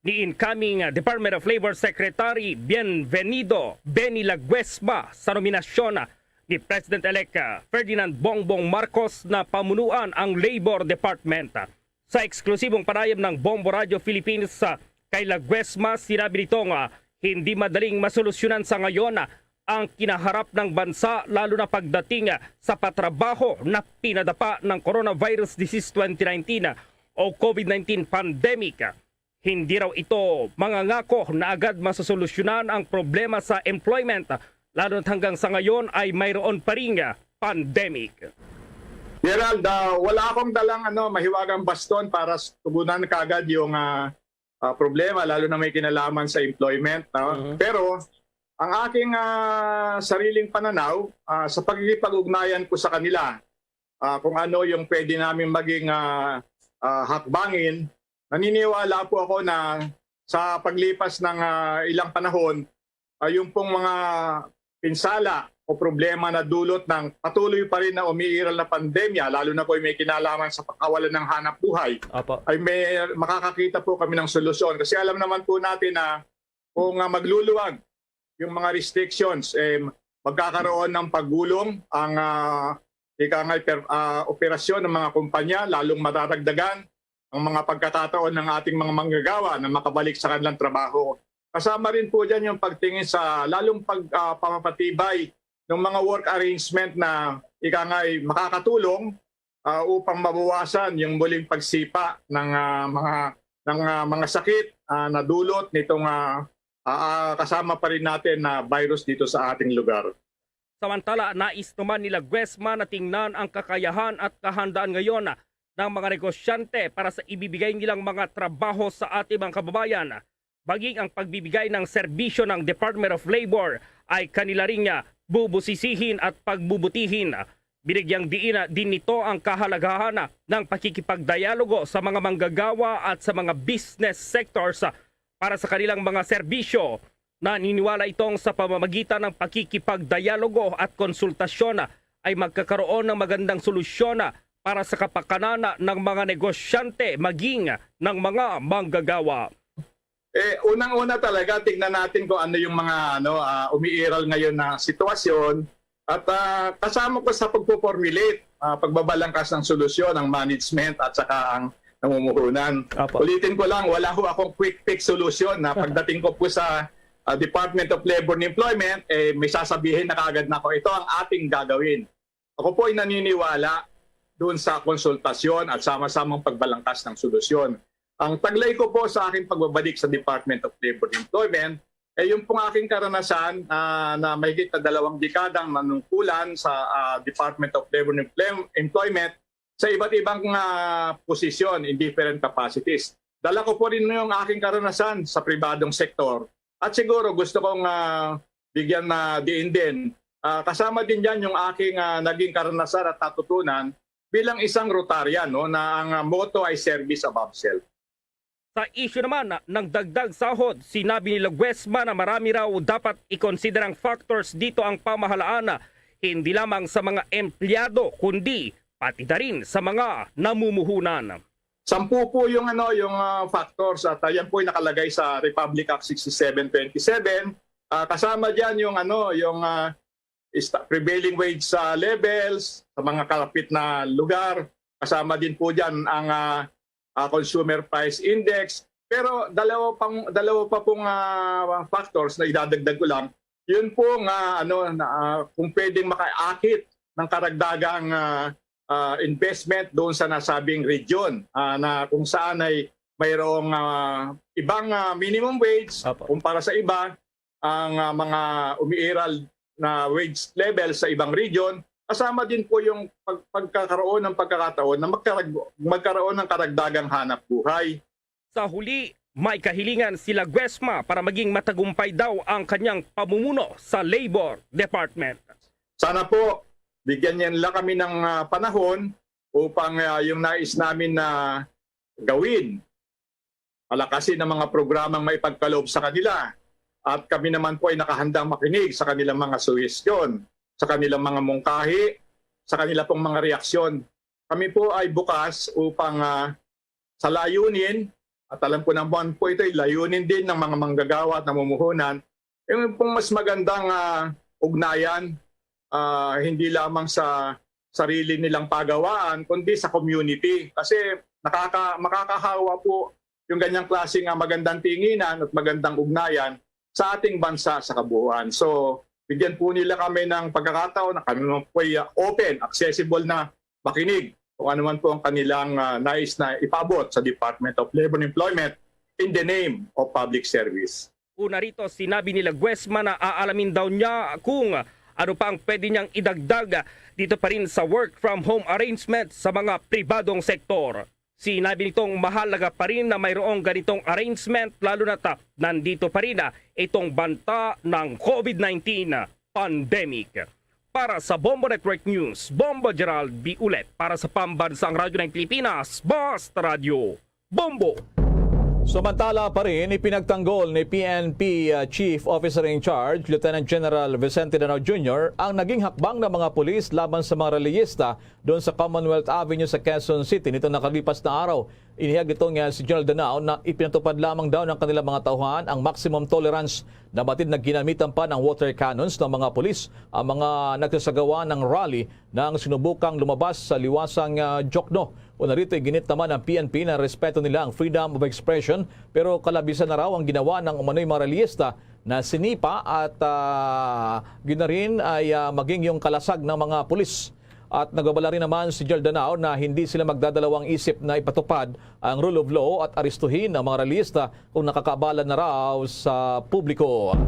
ni incoming Department of Labor Secretary Bienvenido Benny Laguesma sa nominasyon ni President-elect Ferdinand Bongbong Marcos na pamunuan ang Labor Department. Sa eksklusibong panayam ng Bombo Radio Philippines kay Laguesma, sinabi nitong hindi madaling masolusyonan sa ngayon ang kinaharap ng bansa lalo na pagdating sa patrabaho na pinadapa ng Coronavirus Disease 2019 o COVID-19 pandemic. Hindi raw ito mangangako na agad masosolusyonan ang problema sa employment lalo na hanggang sa ngayon ay mayroon pa ring pandemic. Gerald, wala akong dalang mahiwagang baston para tugunan kaagad yung problema lalo na may kinalaman sa employment. Pero ang aking sariling pananaw sa pagkikipag-ugnayan ko sa kanila, kung ano yung pwede namin maging hakbangin, naniniwala po ako na sa paglipas ng ilang panahon, yung pong mga pinsala o problema na dulot ng patuloy pa rin na umiiral na pandemya, lalo na po may kinalaman sa pagkawalan ng hanap buhay, ay may makakakita po kami ng solusyon. Kasi alam naman po natin na kung magluluwag yung mga restrictions, magkakaroon ng paggulong ang operasyon ng mga kumpanya, lalong matatagdagan ang mga pagkakataon ng ating mga manggagawa na makabalik sa kanilang trabaho. Kasama rin po dyan yung pagtingin sa lalong pagpapatibay ng mga work arrangement na makakatulong upang mabawasan yung muling pagsipa ng mga sakit na dulot nitong kasama pa rin natin na virus dito sa ating lugar. Samantala, nais naman nila Laguesma na tingnan ang kakayahan at kahandaan ngayon ng mga negosyante para sa ibibigay nilang mga trabaho sa ating mga kababayan. Baging ang pagbibigay ng serbisyo ng Department of Labor ay kanila ring bubusisihin at pagbubutihin. Binigyang diin din nito ang kahalagahan ng pakikipagdialogo sa mga manggagawa at sa mga business sectors para sa kanilang mga serbisyo. Naniniwala itong sa pamamagitan ng pakikipagdialogo at konsultasyon ay magkakaroon ng magandang solusyon para sa kapakanan ng mga negosyante maging ng mga manggagawa. Unang-una talaga tingnan natin kung ano yung mga umiiral ngayon na sitwasyon at kasama ko sa pagpo-formulate, pagbabalangkas ng solusyon ng management at saka ang namumuhunan. Ulitin ko lang, wala ho akong quick fix solution na pagdating ko po sa Department of Labor and Employment, may sasabihin na kaagad na ako, ito ang ating gagawin. Ako po ay naniniwala doon sa konsultasyon at sama-samang pagbalangkas ng solusyon. Ang taglay ko po sa aking pagbabalik sa Department of Labor and Employment yung pong aking karanasan na mahigit na 2 dekadang manungkulan sa Department of Labor and Employment sa iba't ibang posisyon in different capacities. Dala ko po rin yung aking karanasan sa pribadong sektor at siguro gusto kong bigyan na diin din. Kasama din dyan yung aking naging karanasan at natutunan bilang isang Rotarian na ang motto ay service above self. Sa issue naman ng dagdag sahod, sinabi ni Laguesma na marami raw dapat i-consider ang factors dito ang pamahalaan, hindi lamang sa mga empleyado kundi pati na rin sa mga namumuhunan. 10 po yung factors at yan po ay nakalagay sa Republic Act 6727. Kasama diyan yung prevailing wage levels sa mga kalapit na lugar. Kasama din po diyan ang Consumer Price Index. Pero dalawa pa pong factors na idadagdag ko lang. Yun po kung pwedeng makaakit ng karagdagang investment doon sa nasabing region na kung saan ay mayroong ibang minimum wage kumpara sa iba, ang mga umiiral na wage level sa ibang region. Kasama din po yung pagkakaroon ng pagkakataon na magkaroon ng karagdagang hanap buhay. Sa huli, may kahilingan si Laguesma para maging matagumpay daw ang kanyang pamumuno sa Labor Department. Sana po, bigyan niya nila kami ng panahon upang yung nais namin na gawin, palakasin ang mga programang may pagkaloob sa kanila. At kami naman po ay nakahandang makinig sa kanilang mga suhestyon. sa kanilang mga mungkahi, sa kanila pong mga reaksyon. Kami po ay bukas upang sa layunin, at alam ko naman po ito ay layunin din ng mga manggagawa at namumuhunan, yung pong mas magandang ugnayan, hindi lamang sa sarili nilang pagawaan, kundi sa community. Kasi makakahawa po yung ganyang klaseng magandang tinginan at magandang ugnayan sa ating bansa sa kabuuan. So, bigyan po nila kami ng pagkakataon na kami po ay open, accessible na makinig kung ano man po ang kanilang nais na ipabot sa Department of Labor and Employment in the name of public service. Una rito, sinabi nila Guesma na aalamin daw niya kung ano pa ang pwede niyang idagdag dito pa rin sa work from home arrangement sa mga pribadong sektor. Sinabi nitong mahalaga pa rin na mayroong ganitong arrangement lalo na nandito pa rin itong banta ng COVID-19 pandemic. Para sa Bombo Network News, Bombo Gerald B. Ulet. Para sa Pambansang Radyo ng Pilipinas, Basta Radio, Bombo! Samantala pa rin, ipinagtanggol ni PNP Chief Officer in Charge, Lieutenant General Vicente Danao Jr., ang naging hakbang ng mga pulis laban sa mga reliyista doon sa Commonwealth Avenue sa Quezon City nito nakalipas na araw. Inihag itong si General Danao na ipinatupad lamang daw ng kanilang mga tauhan ang maximum tolerance na batid na ginamitan pa ng water cannons ng mga pulis ang mga nagsasagawa ng rally nang sinubukang lumabas sa liwasang Jokno. Una rito, ginit naman ng PNP na respeto nila ang freedom of expression pero kalabisan na raw ang ginawa ng umano'y mga reliyista na sinipa at ginarin ay maging yung kalasag ng mga pulis. At nagbabala rin naman si General Danao na hindi sila magdadalawang isip na ipatupad ang rule of law at arestuhin ang mga reliyista kung nakakabala na raw sa publiko.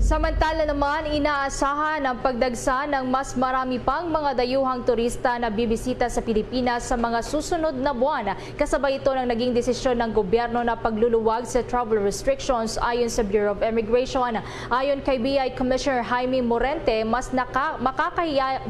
Samantala naman, inaasahan ang pagdagsa ng mas marami pang mga dayuhang turista na bibisita sa Pilipinas sa mga susunod na buwan. Kasabay ito ng naging desisyon ng gobyerno na pagluluwag sa travel restrictions ayon sa Bureau of Immigration. Ayon kay BI Commissioner Jaime Morente, mas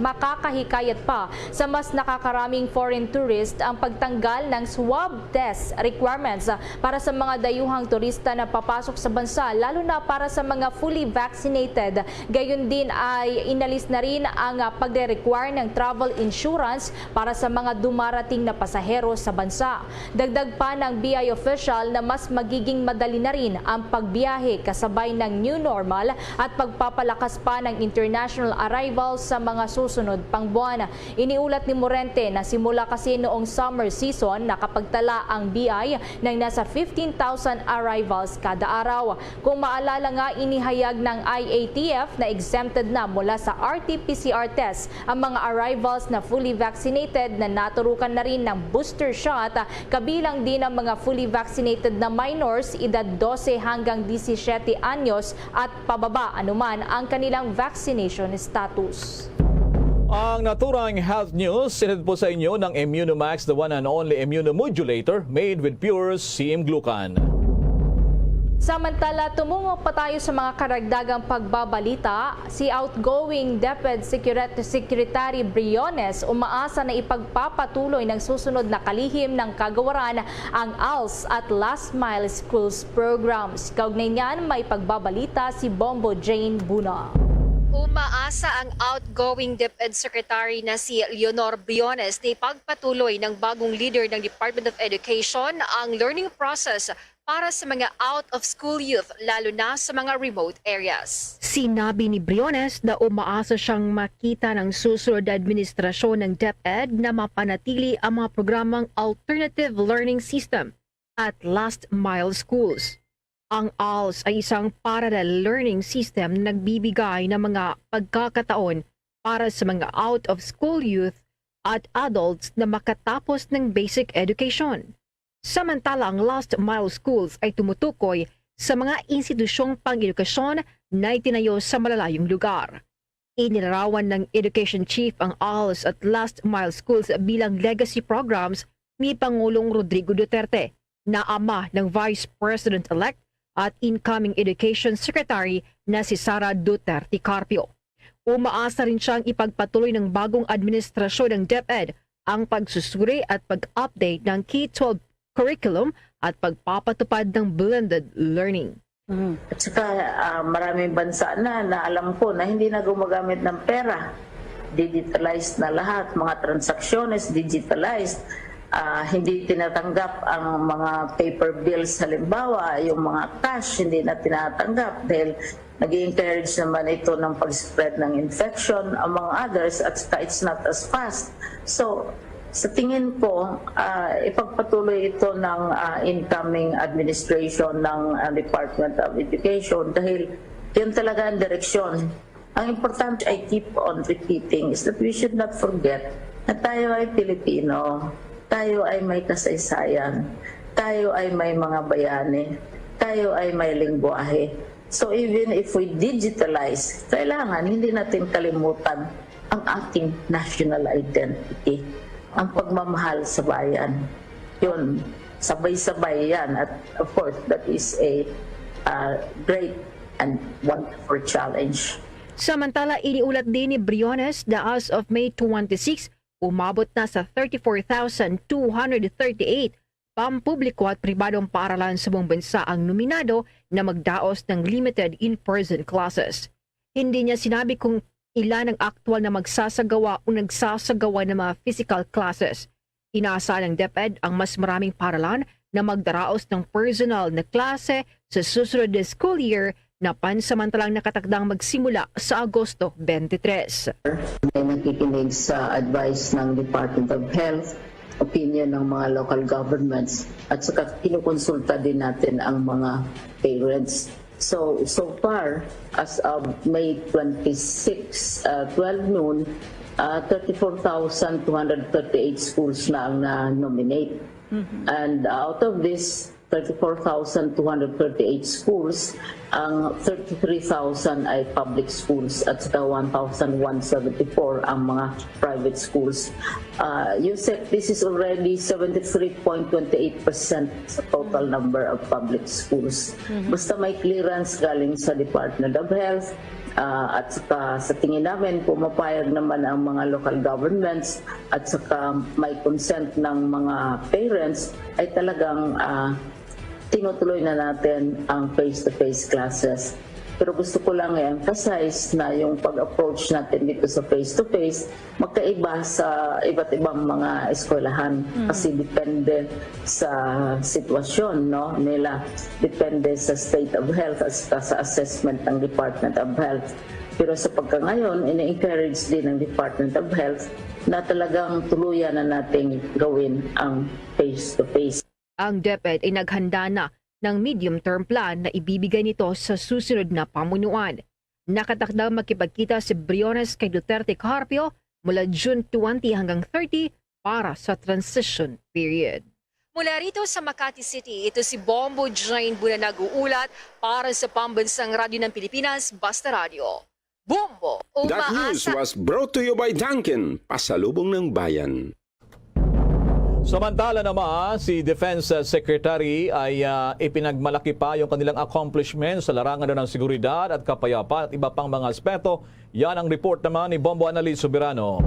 makakahikayat pa sa mas nakakaraming foreign tourist ang pagtanggal ng swab test requirements para sa mga dayuhang turista na papasok sa bansa, lalo na para sa mga fully vaccinated. Gayon din ay inalis na rin ang pagre-require ng travel insurance para sa mga dumarating na pasahero sa bansa. Dagdag pa ng BI official na mas magiging madali na rin ang pagbiyahe kasabay ng new normal at pagpapalakas pa ng international arrivals sa mga susunod pang buwan. Iniulat ni Morente na simula kasi noong summer season nakapagtala ang BI ng nasa 15,000 arrivals kada araw. Kung maalala nga, inihayag ng IATF na exempted na mula sa RT-PCR test ang mga arrivals na fully vaccinated na naturukan na rin ng booster shot, kabilang din ang mga fully vaccinated na minors edad 12 hanggang 17 anyos at pababa anuman ang kanilang vaccination status. Ang naturang health news, sinad po sa inyo ng Immunomax, the one and only immunomodulator made with pure CM glucan. Samantala, tumungo pa tayo sa mga karagdagang pagbabalita. Si outgoing DepEd Secretary Briones umaasa na ipagpapatuloy ng susunod na kalihim ng kagawaran ang ALS at Last Mile Schools programs. Kaugnay niyan, may pagbabalita si Bombo Jane Buna. Umaasa ang outgoing DepEd Secretary na si Leonor Briones na ipagpatuloy ng bagong leader ng Department of Education ang learning process para sa mga out-of-school youth, lalo na sa mga remote areas. Sinabi ni Briones na umaasa siyang makita ng susunod na administrasyon ng DepEd na mapanatili ang mga programang Alternative Learning System at Last Mile Schools. Ang ALS ay isang parallel learning system na nagbibigay ng mga pagkakataon para sa mga out-of-school youth at adults na makatapos ng basic education. Samantala, ang Last Mile Schools ay tumutukoy sa mga institusyong pang-edukasyon na itinayo sa malalayong lugar. Inilarawan ng Education Chief ang ALS at Last Mile Schools bilang legacy programs ni Pangulong Rodrigo Duterte, na ama ng Vice President-elect at incoming Education Secretary na si Sara Duterte Carpio. Umaasa rin siyang ipagpatuloy ng bagong administrasyon ng DepEd ang pagsusuri at pag-update ng K-12 curriculum at pagpapatupad ng blended learning. At saka maraming bansa na alam ko na hindi na gumagamit ng pera. Digitalized na lahat, mga transactions digitalized. Hindi tinatanggap ang mga paper bills, halimbawa, yung mga cash hindi na tinatanggap dahil nag-encourage naman ito ng pag-spread ng infection among others at saka it's not as fast. So, sa tingin ko, ipagpatuloy ito ng incoming administration ng Department of Education dahil yun talaga ang direksyon. Ang importante I keep on repeating is that we should not forget na tayo ay Pilipino, tayo ay may kasaysayan, tayo ay may mga bayani, tayo ay may lingwahe. So even if we digitalize, kailangan hindi natin kalimutan ang ating national identity, ang pagmamahal sa bayan. Yun, sabay-sabay yan. At of course, that is a great and wonderful challenge. Samantala, iniulat din ni Briones na as of May 26, umabot na sa 34,238 pampubliko at pribadong paaralan sa buong bansa ang nominado na magdaos ng limited in-person classes. Hindi niya sinabi kung ilan ang aktual na magsasagawa o nagsasagawa ng mga physical classes. Inaasahan ng DepEd ang mas maraming paaralan na magdaraos ng personal na klase sa susunod na school year na pansamantalang nakatakdang magsimula sa Agosto 23. Ay nakikinig sa advice ng Department of Health, opinion ng mga local governments, at saka kinukonsulta din natin ang mga parents. So far, as of May 26, 12 noon, 34,238 schools na ang na-nominate. And out of this 34,238 schools, ang 33,000 ay public schools at saka 1,174 ang mga private schools. Yusek, this is already 73.28% sa total number of public schools. Basta may clearance galing sa Department of Health, at saka sa tingin namin pumapayag naman ang mga local governments at saka may consent ng mga parents, ay talagang tinutuloy na natin ang face-to-face classes. Pero gusto ko lang i-emphasize na yung pag-approach natin dito sa face-to-face, magkaiba sa iba't ibang mga eskwelahan. Kasi depende sa sitwasyon nila. Depende sa state of health at sa assessment ng Department of Health. Pero sa pagkangayon, ini-encourage din ng Department of Health na talagang tuluyan na nating gawin ang face-to-face. Ang DepEd ay naghanda na ng medium-term plan na ibibigay nito sa susunod na pamunuan. Nakatakdang makipagkita si Briones kay Duterte Carpio mula June 20 hanggang 30 para sa transition period. Mula rito sa Makati City, ito si Bombo Jane Buna nag-uulat para sa Pambansang Radyo ng Pilipinas, Basta Radio. Bombo! That news was brought to you by Dunkin', pasalubong ng bayan. Samantala naman, si Defense Secretary ay ipinagmalaki pa yung kanilang accomplishments sa larangan ng seguridad at kapayapaan at iba pang mga aspeto. Yan ang report naman ni Bombo Annalise Soberano.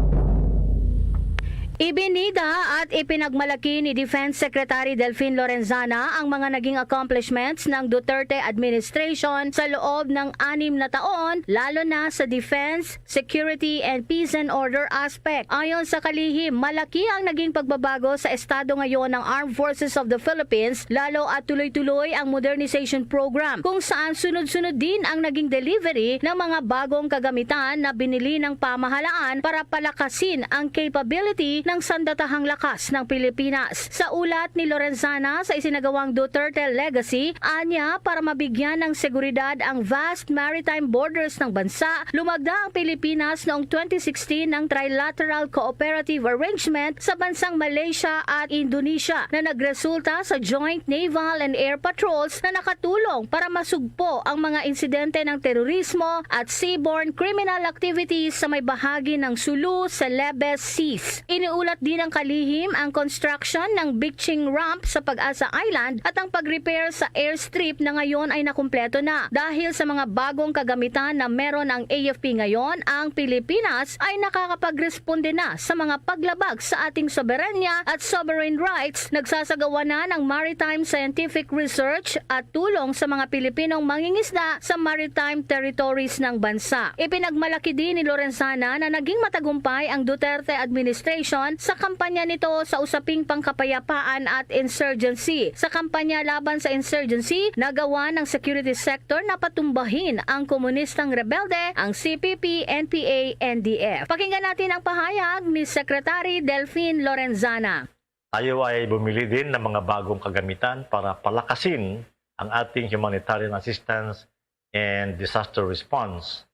Ibinida at ipinagmalaki ni Defense Secretary Delfin Lorenzana ang mga naging accomplishments ng Duterte administration sa loob ng 6 na taon, lalo na sa defense, security and peace and order aspect. Ayon sa kalihim, malaki ang naging pagbabago sa estado ngayon ng Armed Forces of the Philippines, lalo at tuloy-tuloy ang modernization program kung saan sunod-sunod din ang naging delivery ng mga bagong kagamitan na binili ng pamahalaan para palakasin ang capability ng sandatahang lakas ng Pilipinas. Sa ulat ni Lorenzana sa isinagawang Duterte Legacy, anya para mabigyan ng seguridad ang vast maritime borders ng bansa, lumagda ang Pilipinas noong 2016 ng Trilateral Cooperative Arrangement sa bansang Malaysia at Indonesia na nagresulta sa joint naval and air patrols na nakatulong para masugpo ang mga insidente ng terorismo at seaborne criminal activities sa may bahagi ng Sulu, Celebes Seas. Iniulat din ng kalihim ang construction ng beaching ramp sa Pag-asa Island at ang pag-repair sa airstrip na ngayon ay nakumpleto na. Dahil sa mga bagong kagamitan na meron ang AFP ngayon, ang Pilipinas ay nakakapagresponde na sa mga paglabag sa ating soberanya at sovereign rights. Nagsasagawa na ng maritime scientific research at tulong sa mga Pilipinong mangingisda sa maritime territories ng bansa. Ipinagmalaki din ni Lorenzana na naging matagumpay ang Duterte administration sa kampanya nito sa usaping pangkapayapaan at insurgency. Sa kampanya laban sa insurgency, nagawa ng security sector na patumbahin ang komunistang rebelde, ang CPP, NPA, NDF. Pakinggan natin ang pahayag ni Secretary Delphine Lorenzana. Tayo ay bumili din ng mga bagong kagamitan para palakasin ang ating humanitarian assistance and disaster response,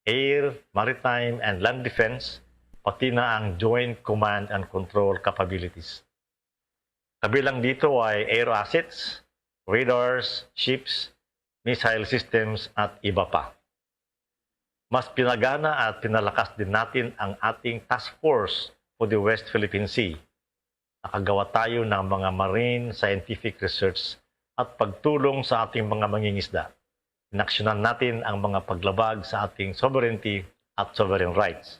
air, maritime, and land defense, pati na ang joint command and control capabilities. Kabilang dito ay air assets, radars, ships, missile systems at iba pa. Mas pinagana at pinalakas din natin ang ating task force for the West Philippine Sea. Nakagawa tayo ng mga marine scientific research at pagtulong sa ating mga mangingisda. Inaksyonan natin ang mga paglabag sa ating sovereignty at sovereign rights.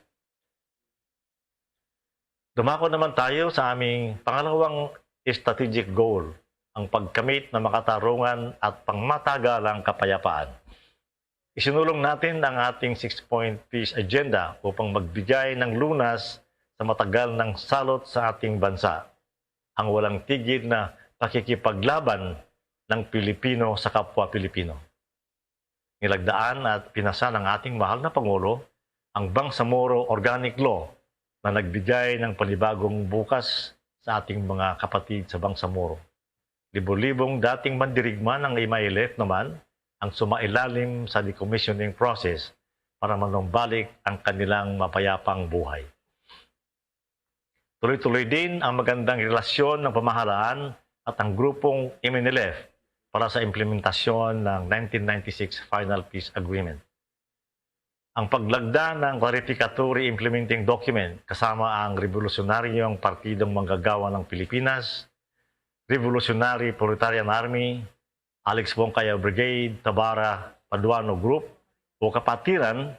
Dumako naman tayo sa aming pangalawang strategic goal, ang pagkamit ng makatarungan at pangmatagalang kapayapaan. Isinulong natin ang ating 6-point peace agenda upang magbigay ng lunas sa matagal ng salot sa ating bansa, ang walang tigil na pakikipaglaban ng Pilipino sa kapwa Pilipino. Nilagdaan at pinasa ng ating mahal na Pangulo ang Bangsamoro Organic Law na nagbigay ng panibagong bukas sa ating mga kapatid sa Bangsamoro. Libo-libong dating mandirigma ng MILF naman ang sumailalim sa decommissioning process para manumbalik ang kanilang mapayapang buhay. Tuloy-tuloy din ang magandang relasyon ng pamahalaan at ang grupong MNLF para sa implementasyon ng 1996 Final Peace Agreement. Ang paglagda ng Clarificatory Implementing Document kasama ang Revolusyonaryong Partidong Manggagawa ng Pilipinas, Revolutionary Proletarian Army, Alex Bongkayaw Brigade, Tabara, Paduano Group o Kapatiran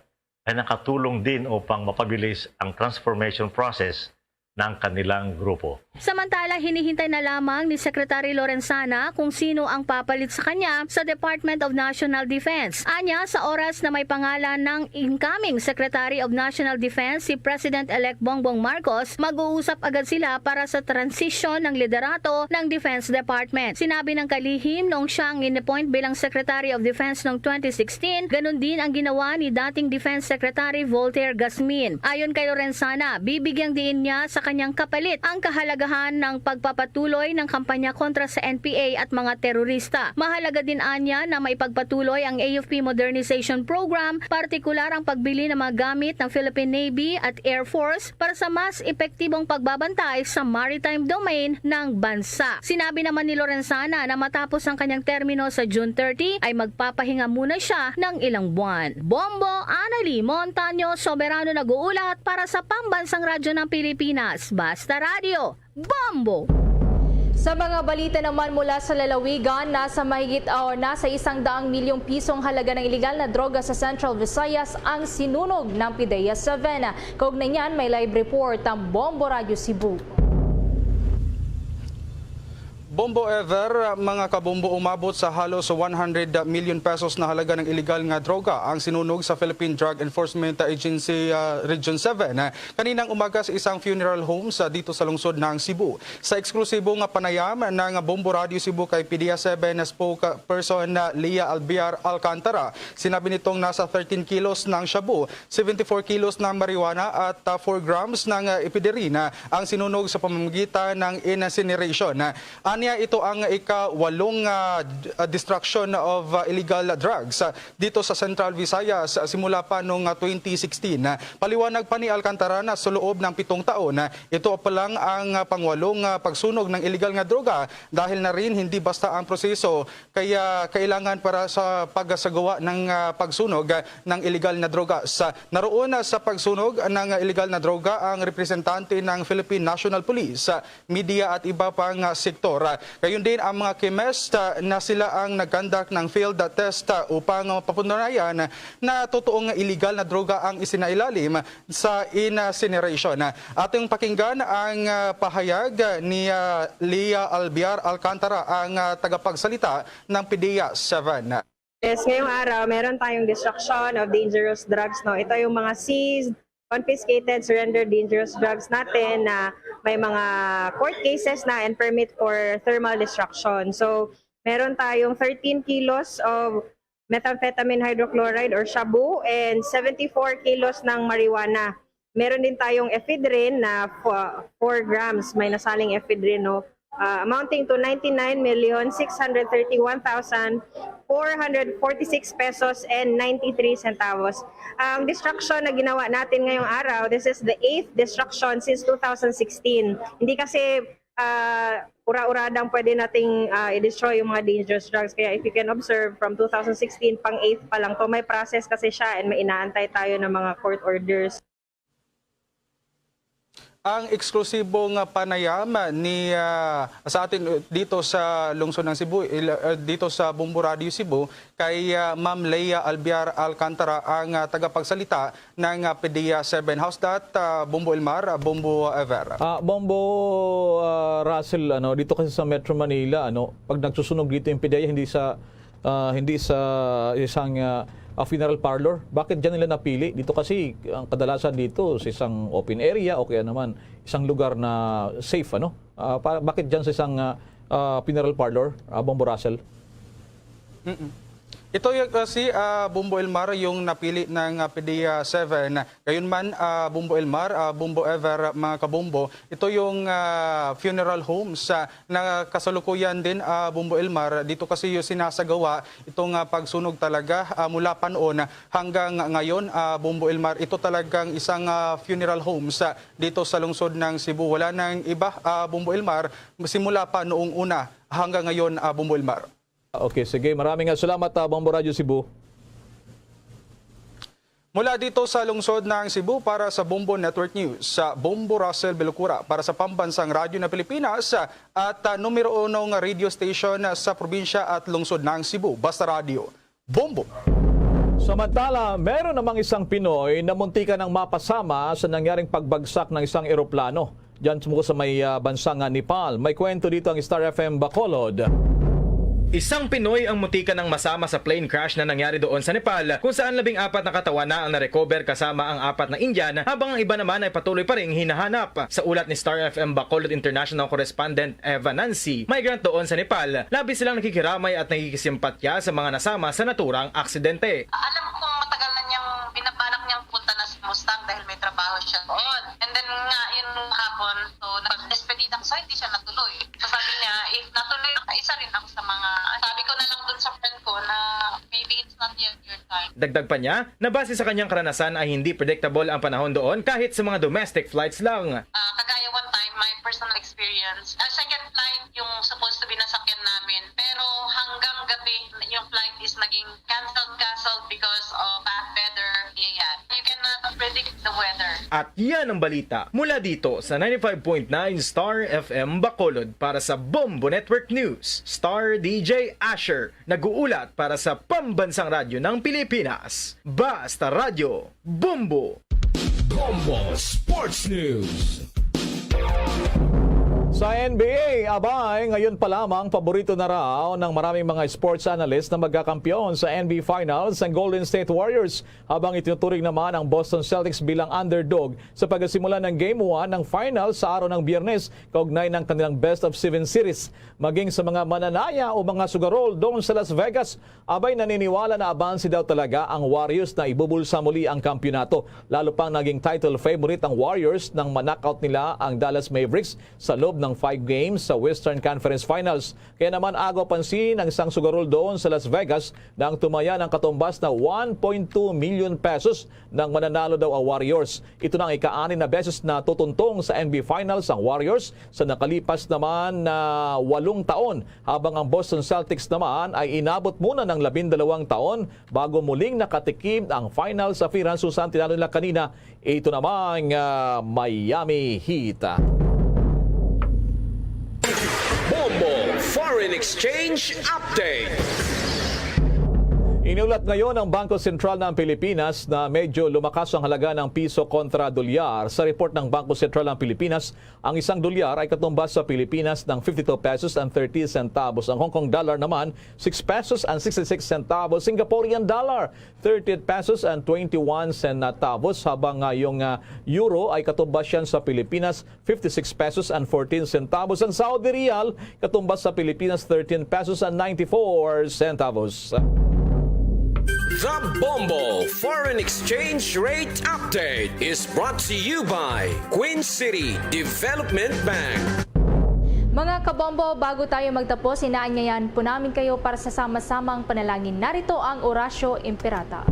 ay nakatulong din upang mapabilis ang transformation process ng kanilang grupo. Samantala, hinihintay na lamang ni Secretary Lorenzana kung sino ang papalit sa kanya sa Department of National Defense. Anya, sa oras na may pangalan ng incoming Secretary of National Defense, si President-elect Bongbong Marcos, mag-uusap agad sila para sa transition ng liderato ng Defense Department. Sinabi ng kalihim noong siyang in-appoint bilang Secretary of Defense noong 2016, ganun din ang ginawa ni dating Defense Secretary Voltaire Gasmin. Ayon kay Lorenzana, bibigyang diin niya sa kanyang kapalit ang kahalagahan ng pagpapatuloy ng kampanya kontra sa NPA at mga terorista. Mahalaga din anya na maipagpatuloy ang AFP Modernization Program, partikular ang pagbili ng mga gamit ng Philippine Navy at Air Force para sa mas epektibong pagbabantay sa maritime domain ng bansa. Sinabi naman ni Lorenzana na matapos ang kanyang termino sa June 30 ay magpapahinga muna siya ng ilang buwan. Bombo, Anali Montaño, Soberano nag-uulat para sa Pambansang Radyo ng Pilipinas. Basta Radio, Bombo! Sa mga balita naman mula sa lalawigan, nasa 100 milyong pisong halaga ng ilegal na droga sa Central Visayas ang sinunog ng PIDEA 7. Kaugnay niyan, may live report ang Bombo Radio Cebu. Bombo ever, mga kabombo, umabot sa halos 100 million pesos na halaga ng illegal nga droga ang sinunog sa Philippine Drug Enforcement Agency Region 7 kaninang umaga sa isang funeral home dito sa lungsod ng Cebu. Sa eksklusibo nga panayam ng Bombo Radio Cebu kay PIDEA 7 na spokesperson na Leah Albiar Alcantara, sinabi nitong nasa 13 kilos ng shabu, 74 kilos ng marijuana at 4 grams ng epiderina ang sinunog sa pamamagitan ng incineration. Anya, ito ang ika-8 destruction of illegal drugs dito sa Central Visayas simula pa noong 2016. Paliwanag pa ni Alcantara na sa loob ng 7 taon, ito pa lang ang pang-8 pagsunog ng illegal nga droga dahil na rin hindi basta ang proseso kaya kailangan para sa pagsagawa ng pagsunog ng illegal na droga. Naroon sa pagsunog ng illegal na droga ang representante ng Philippine National Police, media at iba pang sektor. Gayon din ang mga chemist na sila ang nag-conduct ng field test upang mapatunayan na totoong illegal na droga ang isinailalim sa incineration. Ating pakinggan ang pahayag ni Leah Albiar Alcantara, ang tagapagsalita ng PDEA 7. Yes, ngayong araw, meron tayong destruction of dangerous drugs. No? Ito yung mga seized, confiscated, surrendered dangerous drugs natin na may mga court cases na and permit for thermal destruction. So, meron tayong 13 kilos of methamphetamine hydrochloride or shabu and 74 kilos ng marijuana. Meron din tayong ephedrine na 4 grams, may nasaling ephedrine, no? Amounting to 99,631,446 pesos and 93 centavos. Ang destruction na ginawa natin ngayong araw, this is the 8th destruction since 2016. Hindi kasi ura-uradang pwede nating i-destroy yung mga dangerous drugs. Kaya if you can observe, from 2016, pang 8th pa lang to, may process kasi siya and may inaantay tayo ng mga court orders. Ang eksklusibong panayam ni sa atin dito sa lungsod ng Cebu, dito sa Bombo Radio Cebu, kay Ma'am Leah Albiar Alcantara, ang tagapagsalita ng PDEA 7. How's that, Bombo Elmar, Bombo Ever? Bombo Russell, dito kasi sa Metro Manila, pag nagsusunog dito yung PDEA, hindi sa isang funeral parlor. Bakit dyan nila napili? Dito kasi ang kadalasan dito sa isang open area o kaya naman isang lugar na safe, bakit dyan sa isang funeral parlor, Bombo Russell? Ito yung kasi Bombo Elmar yung napili ng PDEA 7. Gayunman, Bombo Elmar, Bombo Ever, mga kabombo, ito yung funeral homes na kasalukuyan din, Bombo Elmar. Dito kasi yung sinasagawa itong pagsunog talaga mula pa noon hanggang ngayon, Bombo Elmar. Ito talagang isang funeral homes dito sa lungsod ng Cebu. Wala nang iba, Bombo Elmar, simula pa noong una hanggang ngayon, Bombo Elmar. Okay, sige. Maraming salamat, Bombo Radio Cebu. Mula dito sa lungsod ng Cebu para sa Bombo Network News, sa Bombo Russell Belocura para sa Pambansang Radyo ng Pilipinas at numero 1 radio station sa probinsya at lungsod ng Cebu, Basta Radio, Bombo. Samantala, meron namang isang Pinoy na muntikan ng mapasama sa nangyaring pagbagsak ng isang eroplano diyan sa may bansang Nepal. May kwento dito ang Star FM Bacolod. Isang Pinoy ang muntikan ng masama sa plane crash na nangyari doon sa Nepal, kung saan 14 na katawan na ang na-recover kasama ang 4 na Indian, habang ang iba naman ay patuloy pa ring hinahanap. Sa ulat ni Star FM Bacolod International Correspondent Eva Nancy, migrant doon sa Nepal, labis silang nakikiramay at nakikisimpatya sa mga nasama sa naturang aksidente. Alam kong matagal na niyang binabalak niyang punta na sa Mustang dahil may trabaho siya doon. And then nga yun hapon, so nag-despedida ko, so hindi siya natuloy. So sabi niya, if natuloy, isa rin ako sa mga, sabi ko na lang dun sa friend ko na maybe it's not yet your time. Dagdag pa niya, na base sa kanyang karanasan ay hindi predictable ang panahon doon kahit sa mga domestic flights lang. Kagaya one time, my personal experience, second flight yung supposed to be nasakyan namin, pero hanggang gabi yung flight is naging canceled because of bad weather. Yeah. You cannot predict the weather. At yan ang balita mula dito sa 95.9 Star FM Bacolod para sa Bombo Network News. Star DJ Asher nag-uulat para sa Pambansang Radyo ng Pilipinas. Basta Radio, Bombo! Bombo Sports News. Sa NBA, abay, ngayon pa lamang paborito na raw ng maraming mga sports analysts na magkakampiyon sa NBA Finals ang Golden State Warriors, habang itinuturing naman ang Boston Celtics bilang underdog sa pagsisimula ng Game 1 ng Finals sa araw ng Biyernes, kaugnay ng kanilang Best of 7 series. Maging sa mga mananaya o mga sugarol doon sa Las Vegas, abay naniniwala na abansi daw talaga ang Warriors na ibubulsa muli ang kampyonato. Lalo pang naging title favorite ang Warriors nang manackout nila ang Dallas Mavericks sa loob ng 5 games sa Western Conference Finals. Kaya naman agaw pansin ang isang sugarol doon sa Las Vegas nang tumaya ng katumbas na 1.2 million pesos nang mananalo daw ang Warriors. Ito na ang ika-6 na beses na tutuntong sa NBA Finals ang Warriors sa nakalipas naman na 8 taon, habang ang Boston Celtics naman ay inabot muna ng 12 taon bago muling nakatikim ang Finals appearance sa tinalo nila kanina. Ito namang Miami Heat. Bombo Foreign Exchange Update. Inulat ngayon ng Bangko Sentral ng Pilipinas na medyo lumakas ang halaga ng piso kontra dolyar. Sa report ng Bangko Sentral ng Pilipinas, ang isang dolyar ay katumbas sa Pilipinas ng 52 pesos and 30 centavos. Ang Hong Kong dollar naman, 6 pesos and 66 centavos. Singaporean dollar, 38 pesos and 21 centavos. Habang yung euro ay katumbas yan sa Pilipinas, 56 pesos and 14 centavos. Ang Saudi Riyal, katumbas sa Pilipinas, 13 pesos and 94 centavos. The Bombo Foreign Exchange Rate Update is brought to you by Queen City Development Bank. Mga kabombo, bago tayo magtapos, inaanyayan po namin kayo para sa sama-samang panalangin. Narito ang Orasio Imperata.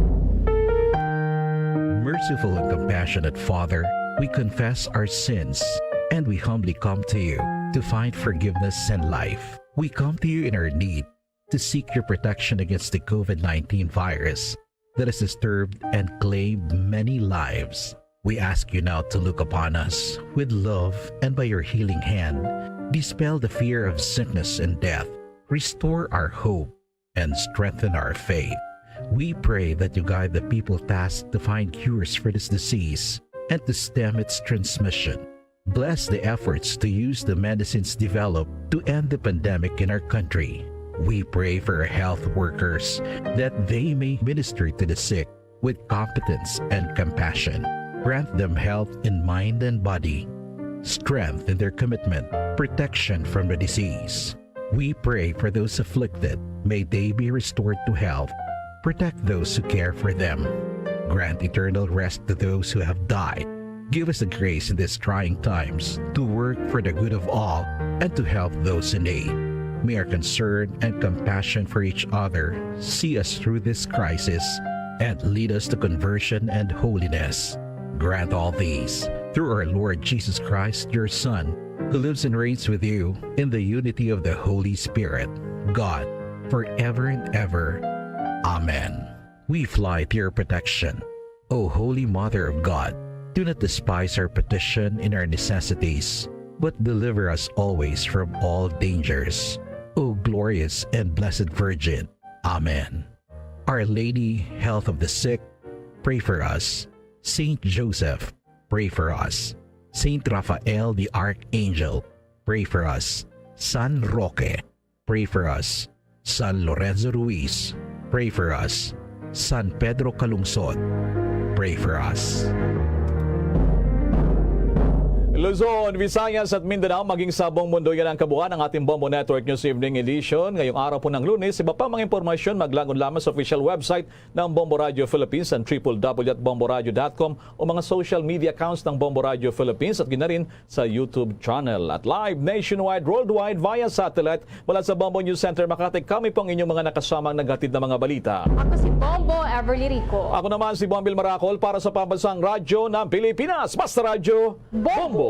Merciful and compassionate Father, we confess our sins and we humbly come to you to find forgiveness and life. We come to you in our need to seek your protection against the COVID-19 virus that has disturbed and claimed many lives. We ask you now to look upon us with love and by your healing hand, dispel the fear of sickness and death, restore our hope, and strengthen our faith. We pray that you guide the people tasked to find cures for this disease and to stem its transmission. Bless the efforts to use the medicines developed to end the pandemic in our country. We pray for our health workers that they may minister to the sick with competence and compassion. Grant them health in mind and body, strength in their commitment, protection from the disease. We pray for those afflicted. May they be restored to health. Protect those who care for them. Grant eternal rest to those who have died. Give us the grace in these trying times to work for the good of all and to help those in need. May our concern and compassion for each other see us through this crisis and lead us to conversion and holiness. Grant all these through our Lord Jesus Christ, your Son, who lives and reigns with you in the unity of the Holy Spirit, God, forever and ever. Amen. We fly to your protection. O Holy Mother of God, do not despise our petition in our necessities, but deliver us always from all dangers. O glorious and blessed Virgin. Amen. Our Lady, health of the sick, pray for us. Saint Joseph, pray for us. Saint Raphael the Archangel, pray for us. San Roque, pray for us. San Lorenzo Ruiz, pray for us. San Pedro Calungsod, pray for us. Luzon, Visayas at Mindanao, maging sa buong mundo, yan ang kabuuan ng ating Bombo Network News Evening Edition. Ngayong araw po ng Lunes, iba pa mga impormasyon maglagon lamang sa official website ng Bombo Radio Philippines and www.bomboradio.com o mga social media accounts ng Bombo Radio Philippines at gina rin sa YouTube channel. At live nationwide, worldwide via satellite mula sa Bombo News Center Makati, kami pong inyong mga nakasamang naghatid na mga balita. Ako si Bombo Everly Rico. Ako naman si Bombil Maracol para sa Pambansang Radyo ng Pilipinas. Basta Radyo, Bombo!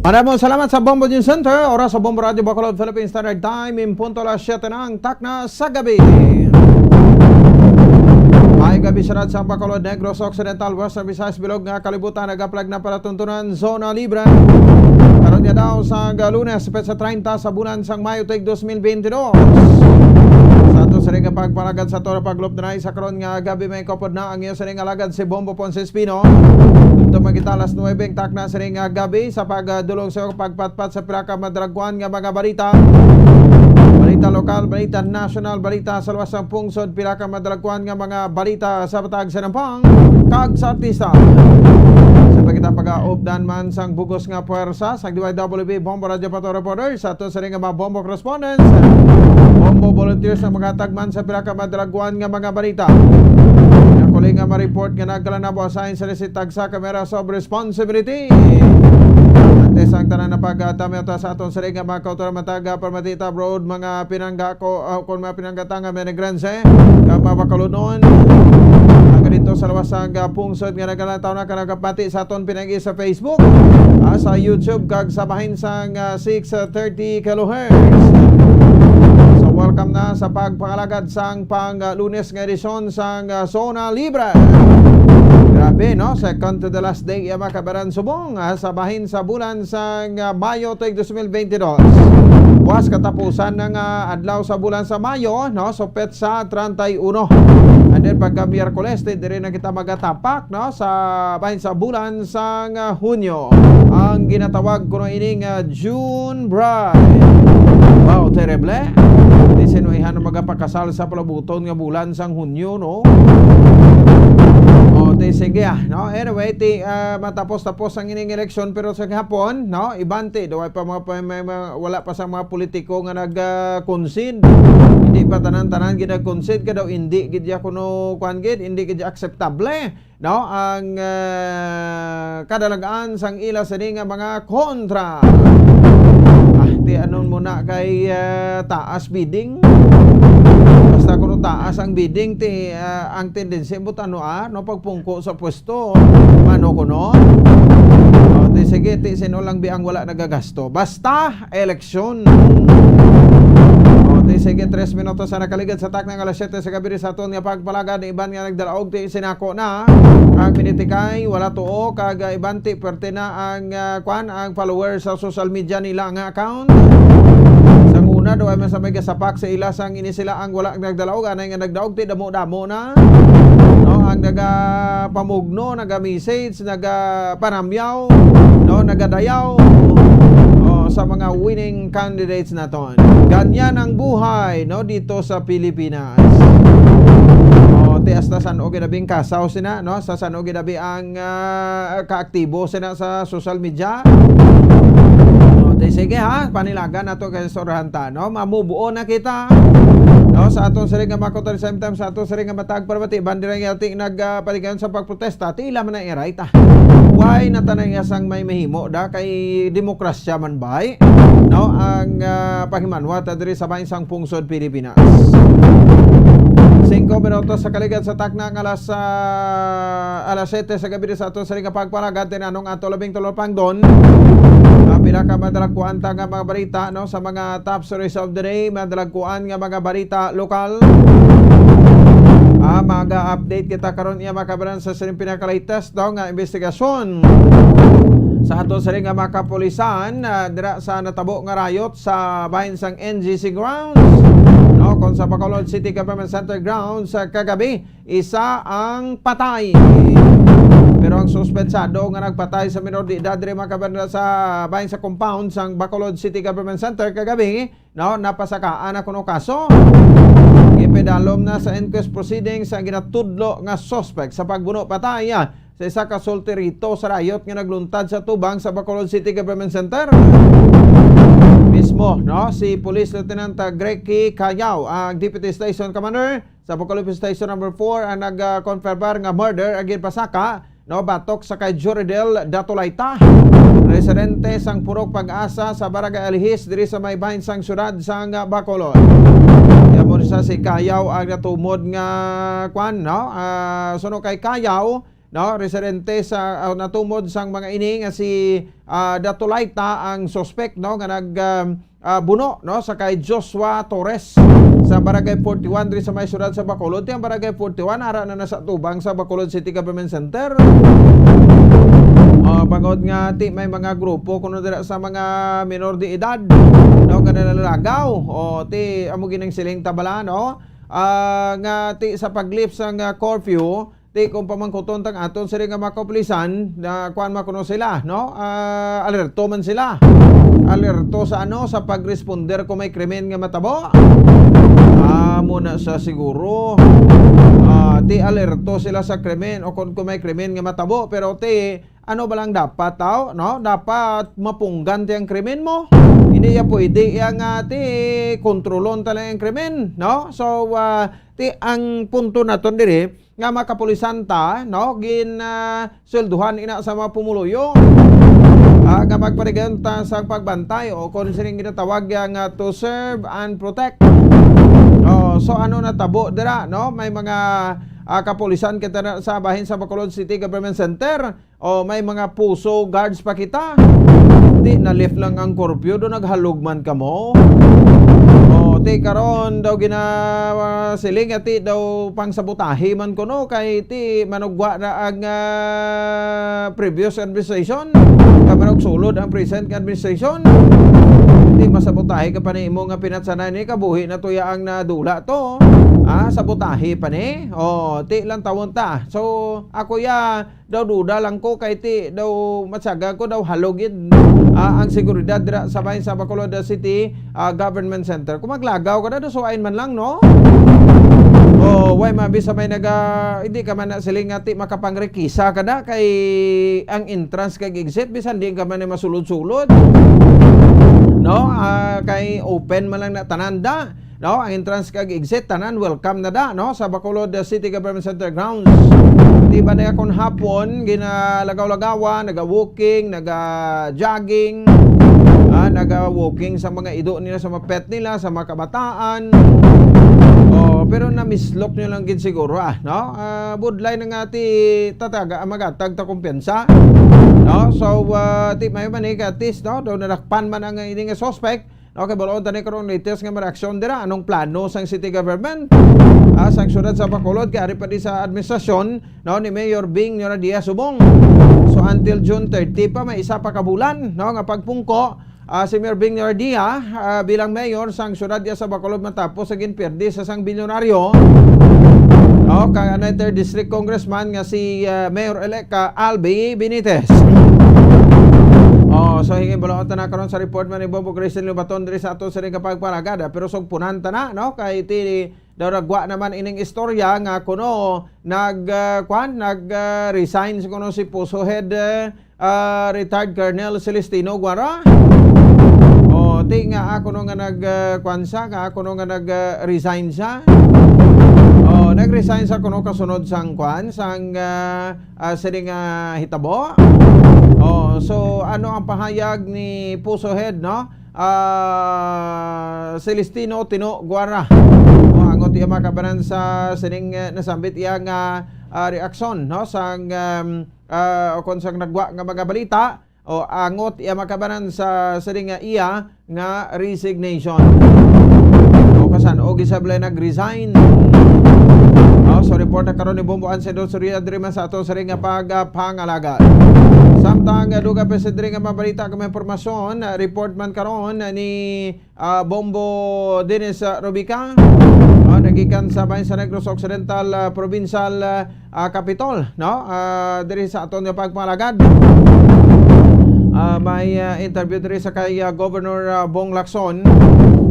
Maraming salamat sa Bombo News Center. Oras sa Bombo Radio Bacolod, Philippine Standard Time. Impunto alas 7 ng takna sa gabi. May gabi sarad sa Bacolod, Negros Occidental, Western Visayas, Bilog nga kalibutan. Nagaplag na palatuntunan, zona libre. Karon niya daw sa Lunes, petsa 30 sa bulan sang Mayo, tig 2022. Santo sa ring pagpalagad sa Toro Paglob na sa karon nga gabi may kopod na ang iyo sa ring alagad si Bombo Ponce Espino. Ito magitalas 9 takna sa ring gabi sa pagdulong sa pagpatpat sa piraka madragwan nga mga balita. Balita lokal, balita national, balita sa luwas ng pungsod, piraka madragwan nga mga balita sa Batag sa Nampang, kag sa artista. Sa pagkita pag-aupdan man sang bugos nga puwersa sa DYWB Bombo Radio Pato Reporters, ato sa ring nga mga Bombo Correspondents, Bombo Volunteers na mga tagman sa piraka madragwan nga mga balita. Kuli nga ma-report nga nagkala na po asahin sa lisitag sa Camera of Responsibility. Antes ang tanan na pagtami ito sa aton sari nga mga kautura mataga Parmatita Road mga pinangga ko kung mga pinanggatanga menegranse kapapakalunon hanggang dito sa lawasang pungsod nga nagalantaw na kanagapati sa aton pinagi sa Facebook sa YouTube kag sa bahin sang 630 kHz. So welcome na sa pagpangalagad sang pang Lunes nga edisyon sang Zona Libre. Grabe, no? Second to the last day, Yama Kabaran Subong sa bahin sa bulan sa Mayo 2022. Buwas katapusan ng adlaw sa bulan sa Mayo, no? So pet sa 31. And then pagka Miyerkules, dire na kita magatapak, no? Sa bahin sa bulan sa Hunyo. Ang ginatawag ko na ining June Bride. Wow, terrible. Di sinuihan na magapakasal sa palabuton nga bulan sang Hunyo, no? Sige no? Anyway, matapos-tapos ang ining eleksyon pero sa hapon, no? Ibante, daw pa wala pa sa mga politiko nga nag-concede. Hindi pa tanan-tanan gina-concede ka daw, hindi gidya kuno kuan gid, hindi gidya acceptable, no? Ang kadalagaan sang ila sa nga mga kontra. Ti anon muna kay taas bidding. Basta kuno taas ang bidding ti ang tendency mo no pagpungko sa pwesto ano kuno ti sige ti sino lang biang wala nagagasto basta eleksyon. Ti sige 3 minutos sa nakaligid sa tak ng alas 7 sa gabi sa aton nga pagpalagad iban nga nagdalaog ti sinako na ang pinitikay wala tuo kag iban ti perte na ang ang followers sa social media nila nga account. Una do ay sa may gasapak sa ila sang ini sila ang wala nagdalaog anay nga nagdaog ti damo-damo na no ang nagapamugno naga-message nagapanamyaw no nagadayaw sa mga winning candidates naton. Ganyan ang buhay no dito sa Pilipinas. Ti hasta San o ginabi kasaw sina no sa San o ginabi ang kaaktibo sina sa social media. Sige ha, panilagan nato kay sorhanta no, mamubuo na kita. No, sa aton sari nga makotor same time sa aton sari nga matag parabati bandira nga ating nagpaligan sa pagprotesta ti ila man na i-right. Why natanay sang may mahimo da kay demokrasya man bay. No, ang pahimanwa ta diri sa bahin sang pungsod Pilipinas. 5 minutos sa kaligad sa takna ng alas 7 sa gabi sa aton sari nga pagpalagad tinanong ato 13 pangdon. Pinakamadalag kuan ta nga mga balita no sa mga top stories of the day, madalag kuan nga mga balita lokal. Maga-update kita karon iya makabaran sa sining pinaka-latest daw nga investigasyon sa aton sa nga mga kapulisan dira sa natabo nga riot sa bahin sang NGC grounds. No, kung sa Bacolod City Government Center grounds kagabi, isa ang patay. Pero ang suspensado nga nagpatay sa minor de edad diri makabaran sa bahin sa compound sang Bacolod City Government Center kagabi, no, napasakaan na kuno kaso. Ipedalom na sa inquest proceedings ang ginatudlo nga suspect sa pagbuno patay sa isa ka solterito sa riot nga nagluntad sa tubang sa Bacolod City Government Center. Mismo, no, si Police Lieutenant Grecky Cayaw, ang Deputy Station Commander sa Bacolod Station number 4 ang nag-confirm nga murder agin pasaka, no, batok sa kay Joridel Datulayta, residente sang Purok Pag-asa sa Barangay Alihis diri sa may bahin sang syudad sang Bacolod. Yamo sa si Cayaw ang natumod nga kwan, no, suno kay Cayaw, no, residente sa natumod sang mga ini nga si Datulayta ang suspect, no, nga buno, no, sa kay Joshua Torres sa Barangay 41 diri sa may syudad sa Bacolod. Ang Barangay 41 ara na nasa tubang sa Bacolod City Government Center. Pagod nga ti may mga grupo kuno dira sa mga minor de edad, no, kanila lagaw ti amo ginang siling tabala, no, nga ti sa paglip sang curfew ti kung pamangkuton tang aton sila nga makapulisan na kuan makuno sila, no, alerto man sila, alerto sa ano sa pagresponder kung may krimen nga matabo. Muna sa siguro ti alerto sila sa krimen o kung may krimen nga matabo, pero ti ano ba lang dapat tao, no, dapat mapunggan ti ang krimen mo, hindi ya pwede yang ti kontrolon talaga ang krimen, no. So ti ang punto naton diri nga makapulisan ta, no, gin swelduhan ina sa mga pumuluyo. nga magpariganta sa pagbantay o kung sining ginatawag nga to serve and protect. So ano natabo dira, no? May mga kapulisan kita sa bahin sa Bacolod City Government Center o may mga puso guards pa kita. Di na lift lang ang curfew do naghalugman ka mo. Ti karon daw gina siling ati daw pang sabotahe man kuno kay ti manugwa na ang previous administration kamanog sulod ang present administration. Ti masabotahe ka pa ni imo nga pinatsanan ni kabuhi na tuya ang nadula to. Sabotahe pa ni. Ti lang tawon ta. So ako ya daw duda lang ko kay ti daw matsaga ko daw halogid ang seguridad dira sa bahin sa Bacolod City Government Center. Kung maglagaw ka na, suwain man lang, no? Why mabisa may hindi ka man na silingati makapangrekisa ka na kay ang entrance kag exit bisan di ka man na masulod-sulod. No? Kay open man lang na tananda. No? Ang entrance kag exit tanan welcome na da, no? Sa Bacolod City Government Center grounds. Di ba na akong hapon ginalagaw-lagawa, naga-walking, naga-jogging, naga-walking sa mga ido nila, sa mga pet nila, sa mga kabataan. Pero na-mislok nyo lang gid siguro, no? Budlay na nga ti tataga magatag ta kumpiyansa. No? So ti may manik at least, no? Daw nadakpan man ang ini nga suspect. Okay, balon tani karon latest nga reaksyon dira anong plano sang city government sang syudad sa Bacolod kay ari pa di sa administrasyon, no, ni Mayor Bing Nora Diaz Subong. So until June 30 pa may isa pa ka bulan, no, nga pagpungko si Mayor Bing Nora Diaz bilang mayor sang syudad dia sa Bacolod matapos sa ginperdi sa sang bilyonaryo. No, kay another district congressman nga si Mayor-elect Albi Benitez. So hingin balot na karon sa report man ni Bombo Cristel Lubaton diri sa ato sa ring kapagparagada pero sog punanta na, no, kay ti daw nagwa naman ining istorya nga kuno resign kuno si Puso Head retired Colonel Celestino Guara. Ti nga ako nga nag-resign siya. Nag-resign sa kuno kasunod sang sang sining hitabo. So ano ang pahayag ni Puso Head, no? Celestino Tino Guara. Angot iya makabanan sa sining nasambit iya nga reaksyon, no, sang kung sang nagwa nga mga balita angot iya makabanan sa sining iya nga resignation. Kasan o gisablay nag-resign. So report na karon ni Bombo Ansedo Surya diri man sa ato sa ring nga pagpangalaga. Samtang duga pa sa diri nga mabalita kami impormasyon, report man karon ni Bombo Dennis Rubica, nagikan sa bahin sa Negros Occidental Provincial Capital, no? Diri sa aton nga pagpalagad. May interview diri sa kay Governor Bong Lacson,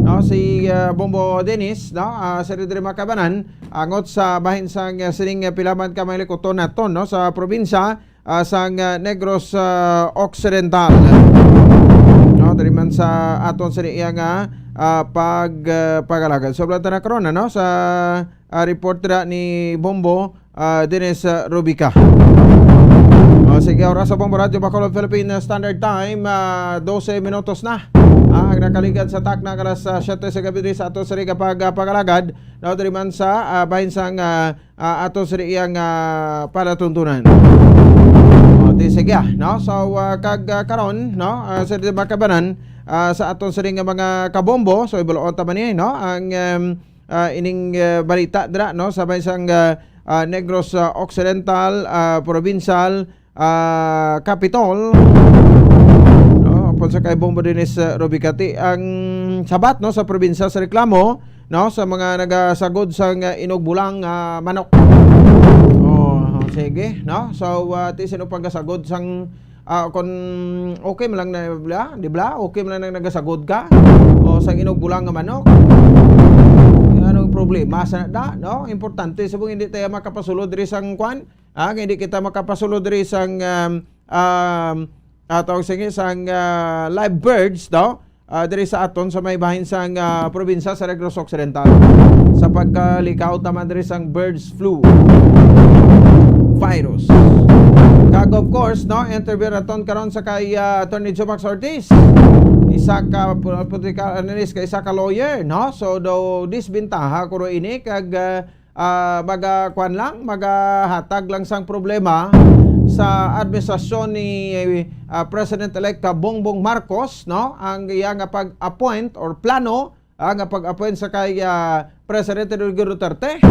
no, si Bombo Dennis, no, sa diri makabanan angot sa bahin sang sining pilaman kamay likuton naton, no, sa probinsya sang Negros Occidental. No, diri man sa aton sa iya nga pagpagalagan. So blata na karon, no, sa report ni Bombo Dennis Rubica. Sige, oras sa Bombo Radio Bacolod Philippine Standard Time, 12 minutos na. Ang nakaligad sa takna kalas 7 sa gabi sa ato sa pagpagalagad, no, diri man sa bahin sang ato sa iyang palatuntunan. Sige, no? So karon, no, sa makabanan sa aton sa mga kabombo, so ibuloon ta man no, ang ining balita dira, no, sa bahin sang Negros Occidental Provincial Capital, no, upon sa kay Bombo Dennis Rubicati ang sabat, no, sa probinsya sa reklamo, no, sa mga nagasagod sa inugbulang manok. Sige, no, so ti sino pagkasagod sang kung okay man lang na di bla, okay man lang nagasagod ka o sang inugbulang nga manok. Anong problema sa da, no? Importante sabong hindi tayo makapasulod diri sang kwan. Hindi kita makapasulod diri sang tawag sang live birds, no? Diri sa aton sa may bahin sang probinsya sa Negros Occidental sa pagkalikaw tama diri sang birds flu. virus. Kag of course, no, interview raton karon sa kay Attorney Jomax Ortiz. Isa ka political analyst, ka isa ka lawyer, no? So do disbintaha ko ro ini kag magakuan lang, magahatag lang sang problema sa administrasyon ni President-elect Bongbong Marcos, no? Ang iya nga pag-appoint or plano nga pag-appoint sa kay Presidente Rodrigo Duterte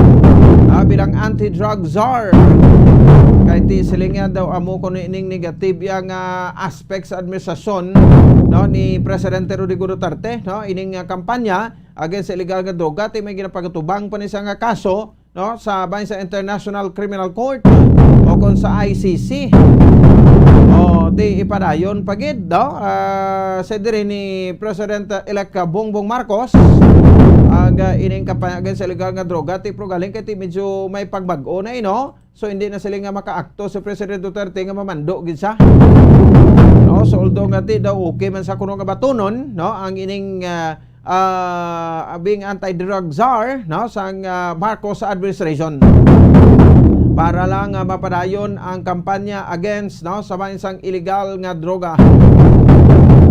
bilang anti-drug czar. Kay ti silingan daw amo ko ning negative yang aspect sa administrasyon, no, ni Presidente Rodrigo Duterte, no, ining kampanya against illegal nga droga ti may ginapagtubang pa ni sa nga kaso, no, sa bahin sa International Criminal Court o kon sa ICC. O di ipadayon pagid, no, sa diri ni President-elect Bongbong Marcos ang ining kampanya against illegal nga droga ti pro galing kay ti medyo may pagbag-o na ino. So hindi na sila nga makaakto sa President Duterte nga mamando gid siya. No, so although nga ti daw okay man sa kuno nga batunon, no, ang ining being anti-drug czar, no, sang Marcos administration. Para lang mapadayon ang kampanya against, no, sa mga isang illegal nga droga.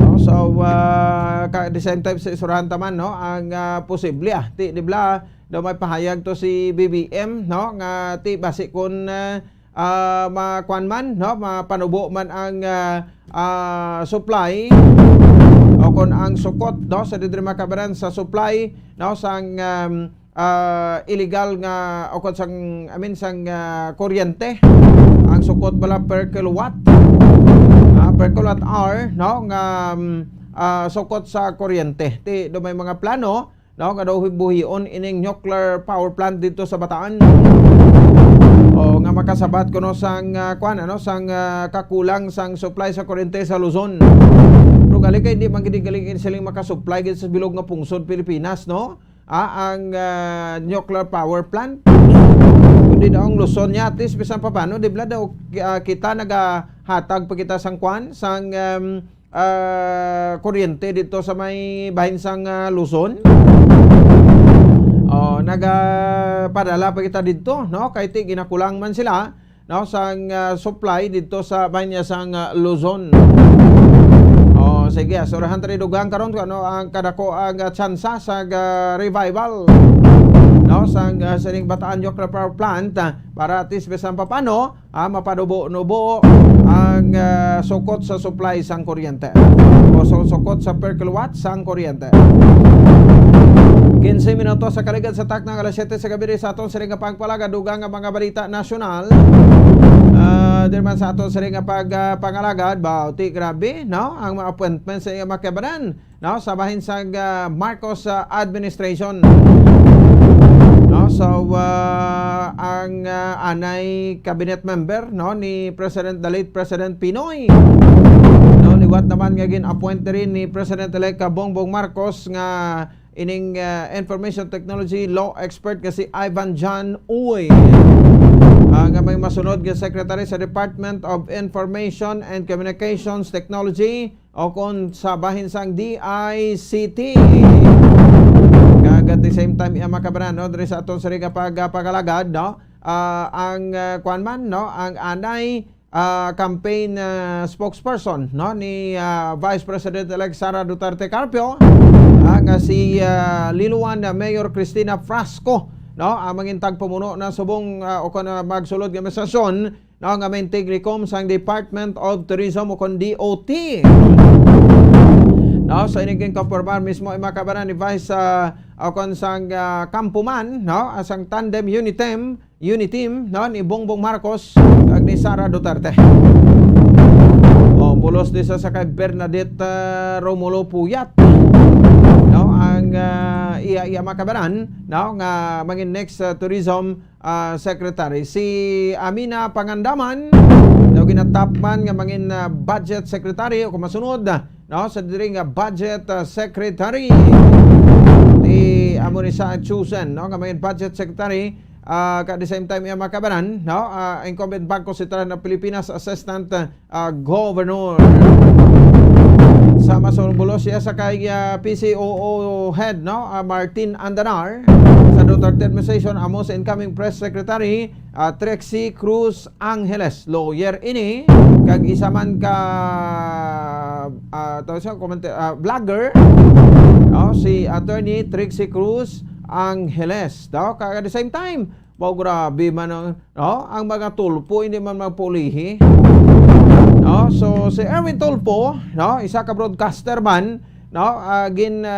No, so at the same time sa isurahan taman, no, ang posible ti dibla daw may pahayag to si BBM, no, nga ti basi kun makuan man, no, mapanubo man ang supply o kun ang sukot, no, sa didri makabaran sa supply, no, sang illegal nga o kun sang sang kuryente. Ang sukot bala per kilowatt per kilowatt hour, no, nga sukot sa kuryente. Ti do may mga plano, no, nga daw buhion ining nuclear power plant dito sa Bataan. O nga makasabat kuno sang kuan ano sang kakulang sang supply sa kuryente sa Luzon. Pero gali kay di man gid galing silang makasupply gid sa bilog nga pungsod Pilipinas, no? Ang nuclear power plant. Kundi daw ang Luzon niya, at least bisan pa paano, di ba daw kita nagahatag pa kita sang kuan sang kuryente dito sa may bahin sang Luzon. Nagapadala pa kita dito, no, kay ti ginakulang man sila, no, sang supply dito sa bahin niya sang Luzon. Sige, surahan tayo dugang karon ano ang kadako ang tsansa sa revival, no, sang sining Bataan Nuclear Power Plant para at least bisan pa paano mapadubo-nubo ang sukot sa supply sang kuryente o sukot sa per kilowatt sang kuryente. 15 minutos sa kaligad sa tak ng alas 7 sa gabi sa aton siring pagpalaga dugang nga mga balita nasyonal. Dirman sa aton siring pangalagad bauti grabe, no, ang mga appointments sa iya makabaran, no, sa bahin sa Marcos administration. No, so ang anay cabinet member, no, ni the late President Pinoy, no, liwat naman nga gin-appoint rin ni President-elect Bongbong Marcos nga ining information technology law expert kasi Ivan John Uy. Nga may masunod nga secretary sa Department of Information and Communications Technology o kon sa bahin sang DICT. At the same time makabaran, no, diri sa aton sa riga pagalagad, no, ang kuan man, no, ang anay campaign spokesperson, no, ni Vice President-elect Sara Duterte Carpio, nga si Liluan Mayor Cristina Frasco, no, mangintag pamuno na subong o kon magsulod nga mesasyon, no, nga main tigrikom sang Department of Tourism o kon DOT. No, so iniging kapormar mismo ay makabaran ni Vice o kon sang Kampuman, no, sang tandem unit team, no, ni Bongbong Marcos ag ni Sara Duterte. Bulos di sa kay Bernadette Romulo Puyat, no, ang iya makabaran, no, nga mangin next tourism secretary si Amina Pangandaman, no, ginatapman nga mangin budget secretary o kumasunod, no, sa diri nga budget secretary di amo ni sa chosen, no, nga mangin budget secretary. At the same time iya makabaran, no, incumbent Bangko Sentral ng Pilipinas Assistant Governor. Sama sa bulos siya sa kay PCOO head, no, Martin Andanar sa Duterte administration amo sa incoming press secretary Trixie Cruz Angeles, lawyer ini kag isa man ka vlogger, si attorney Trixie Cruz Angeles daw. Kag at the same time, grabe man ang mga tulpo hindi man magpulihi. So si Erwin Tulfo, isa ka broadcaster man,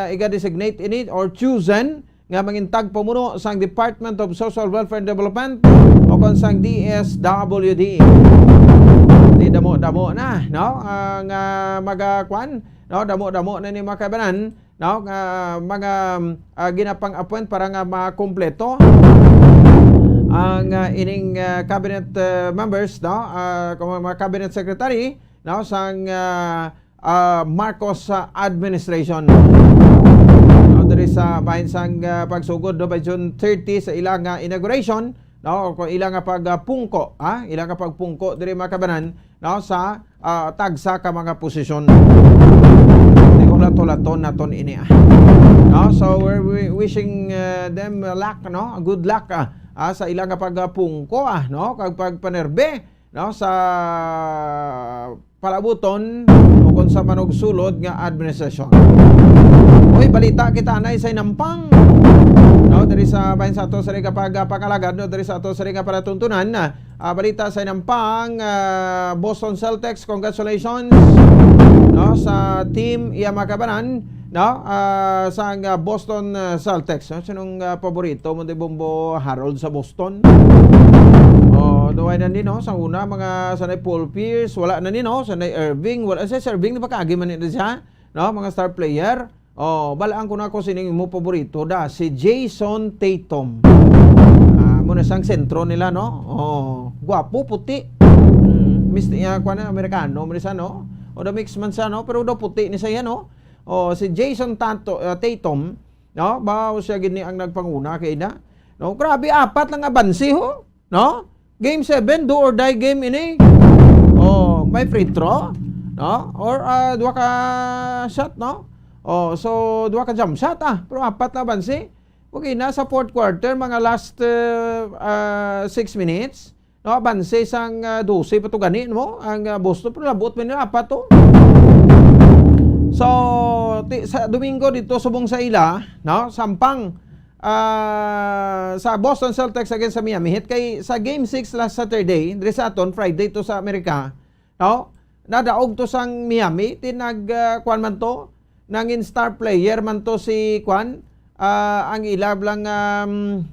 iga-designate in it or chosen nga mangintag pamuno sang Department of Social Welfare and Development o kon sang DSWD. Di damo-damo na, ang magakwan, damo-damo na ni makabanan, mga ginapang-appoint para nga makumpleto ang ining cabinet members, mga cabinet secretary, sang Marcos administration. Dari sa bahin sang pagsugod by June 30 sa ilang inauguration, kung ilang pagpungko, ilang pagpungko diri makabanan sa tagsa ka mga posisyon. Di ko lato-laton naton ini. So we're wishing them luck, good luck sa ilang pagpungko, kag pagpanerbe sa palabuton o kung sa manog sulod nga administrasyon. Uy, balita kita na sa Nampang. Dari sa bahin sa ato sa rin pagkalagad, dari sa ato sa rin palatuntunan, balita sa Nampang, Boston Celtics, congratulations sa team iya makabanan, sa Boston Celtics. Sinong paborito mo di Bombo Harold sa Boston? Duway na din, sa una, mga sanay Paul Pierce, wala na din, sanay Irving, wala sa Irving, di ba kaagi man nito siya? Mga star player. Balaan ko na ako sining mo paborito si Jason Tatum. Muna sang sentro nila, guwapo, puti. Misti niya, Amerikano, muna siya, o the mix man siya, pero daw puti ni siya, si Jason Tatum, bawo siya gini ang nagpanguna kay na. Grabe, 4 lang abansi, Game 7, do or die game ini. May free throw, or 2 ka shot, so 2 ka jump shot, pero 4 na bansi. Okay na sa fourth quarter, mga last 6 minutes, bansi sang 12 pa to ganin mo, ang Boston, pero labot mo nila 4 to. So, sa Domingo dito, subong sa ila, sampang sa Boston Celtics against sa Miami Heat, kay sa Game 6 last Saturday, diri sa aton, Friday to sa Amerika, nadaog to sang Miami, kwan man to, nangin star player man to si Kwan, ang ilang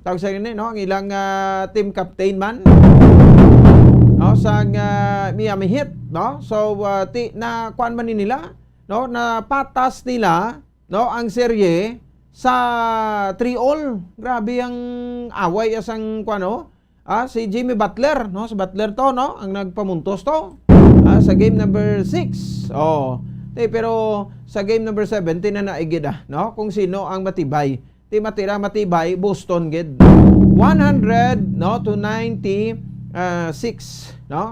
tawag sa ganyan, ang ilang team captain man, sa Miami Heat, so na Kwan man nila, na patas nila, ang serye sa 3-all. Grabe ang away asang Kwan, si Jimmy Butler, si Butler to, ang nagpamuntos to, sa game number 6. Pero sa game number 7 naigid kung sino ang matibay. Matibay Boston gid. 100 to 96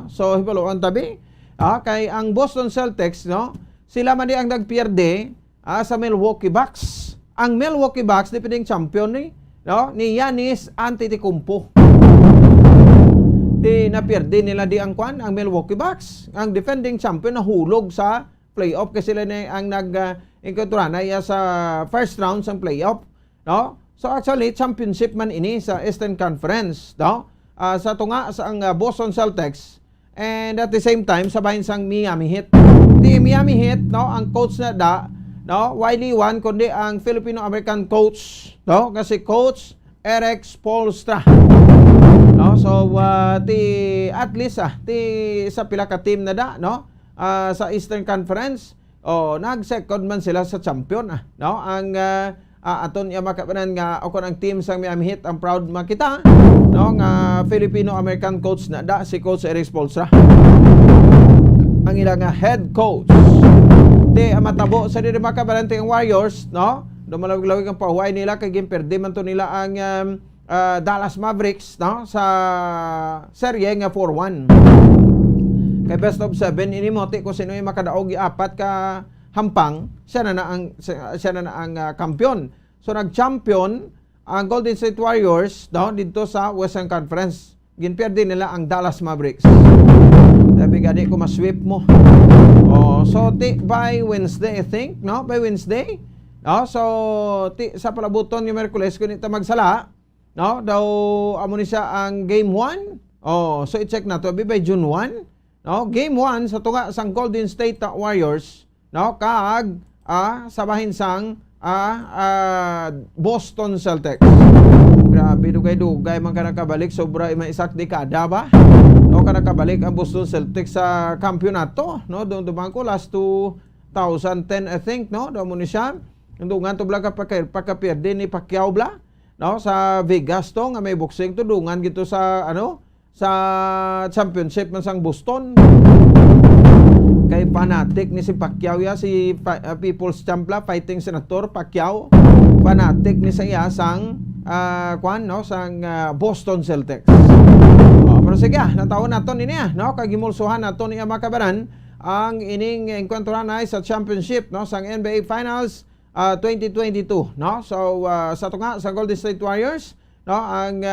So hibalo ang tabi. Kay ang Boston Celtics sila man di ang nagpierde sa Milwaukee Bucks. Ang Milwaukee Bucks defending champion ni Giannis Antetokounmpo. Napierde nila di ang ang Milwaukee Bucks. Ang defending champion nahulog sa playoff kasi sila na ang nag-encounter na sa first round sa playoff. So actually, championship man ini sa Eastern Conference. Sa tunga sa ang Boston Celtics and at the same time, sabahin sang Miami Heat. Di Miami Heat, ang coach na Wiley Wan, kundi ang Filipino-American coach. Kasi coach Eric Spoelstra. So, at least, sa pila ka team na sa Eastern Conference, nag-second man sila sa champion. Ang aton iya makapanan nga ako ang team sa Miami Heat ang proud makita nga Filipino-American coach na si Coach Eric Spoelstra. Ang ilang head coach. Matabo sa diri makapanan ang Warriors, dumalawig-lawig ang pahuway nila kay gimperde man to nila ang Dallas Mavericks sa serye nga 4-1. Kay best of 7 inimoti kung sino yung makadaog i-4 ka hampang, siya na ang kampiyon. So nag-champion ang Golden State Warriors dito sa Western Conference. Ginperde nila ang Dallas Mavericks. Sabi gani ko masweep mo. So by Wednesday I think, no? By Wednesday. No? So sa palabuton yung Miyerkules kung ita magsala, no? Daw amo ni siya ang game 1. So i-check na to by June 1. No? Game 1 sa tunga sang Golden State Warriors, no? Kag sabahin sang Boston Celtics. Grabe dugay-dugay man ka nakabalik, sobra isak dekada ba? No, ka nakabalik ang Boston Celtics sa kampyonato, no? Doon ko last 2010 I think, no? Doon mo ni siya. Dungan to blaga pagkapierde ni Pacquiao bla, no? Sa Vegas to nga may boxing to dungan gito sa sa championship man sang Boston. Kay fanatic ni si Pacquiao ya, si People's Champ fighting senator Pacquiao. Fanatic ni sa iya sang sang Boston Celtics. Pero sige, natawon naton ini no, kagimulsuhan naton niya makabaran ang ining enkwentro na sa championship, no, sang NBA Finals 2022, no. So sa tunga sa Golden State Warriors, no, ang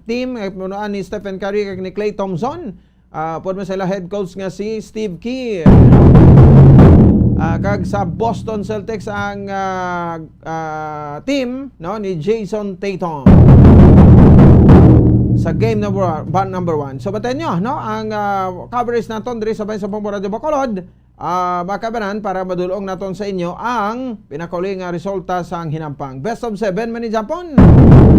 team punuan ni Stephen Curry kag ni Klay Thompson. Pod man sila head coach nga si Steve Kerr. Kag sa Boston Celtics ang team, no, ni Jason Tatum sa game number 1. So batayin nyo, no, ang coverage naton diri sabay sa Bombo Radio Bacolod, makabanan para madulong naton sa inyo ang pinakauli nga resulta sa hinampang best of 7 man ni Japon.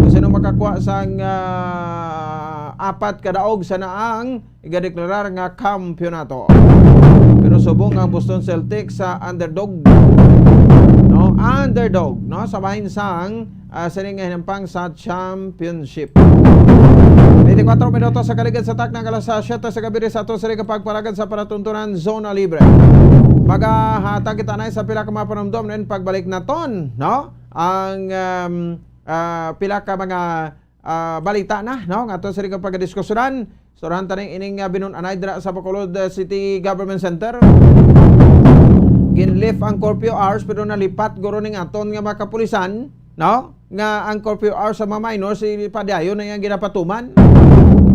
Sino makakuha sang 4 kadaog sana ang igadeklarar nga kampyonato. Pero subong ang Boston Celtics sa underdog, no, sabahin sang sining hinampang sa championship. 24 minutos sa kaligid sa taknang alas 7 sa gabi sa ato sa pagpalagad sa paratuntunan Zona Libre. Magahatag kita na sa pila ka mapanumdom na pagbalik naton, no? Ang pila ka mga balita na, no? Nga to sa pagdiskusyonan. Surahan taning ining binun-anay dira sa Bacolod City Government Center. Ginlift ang curfew hours pero nalipat guro ning aton nga mga kapulisan, no? Nga ang curfew hours sa mga minors si padayon na yang ginapatuman.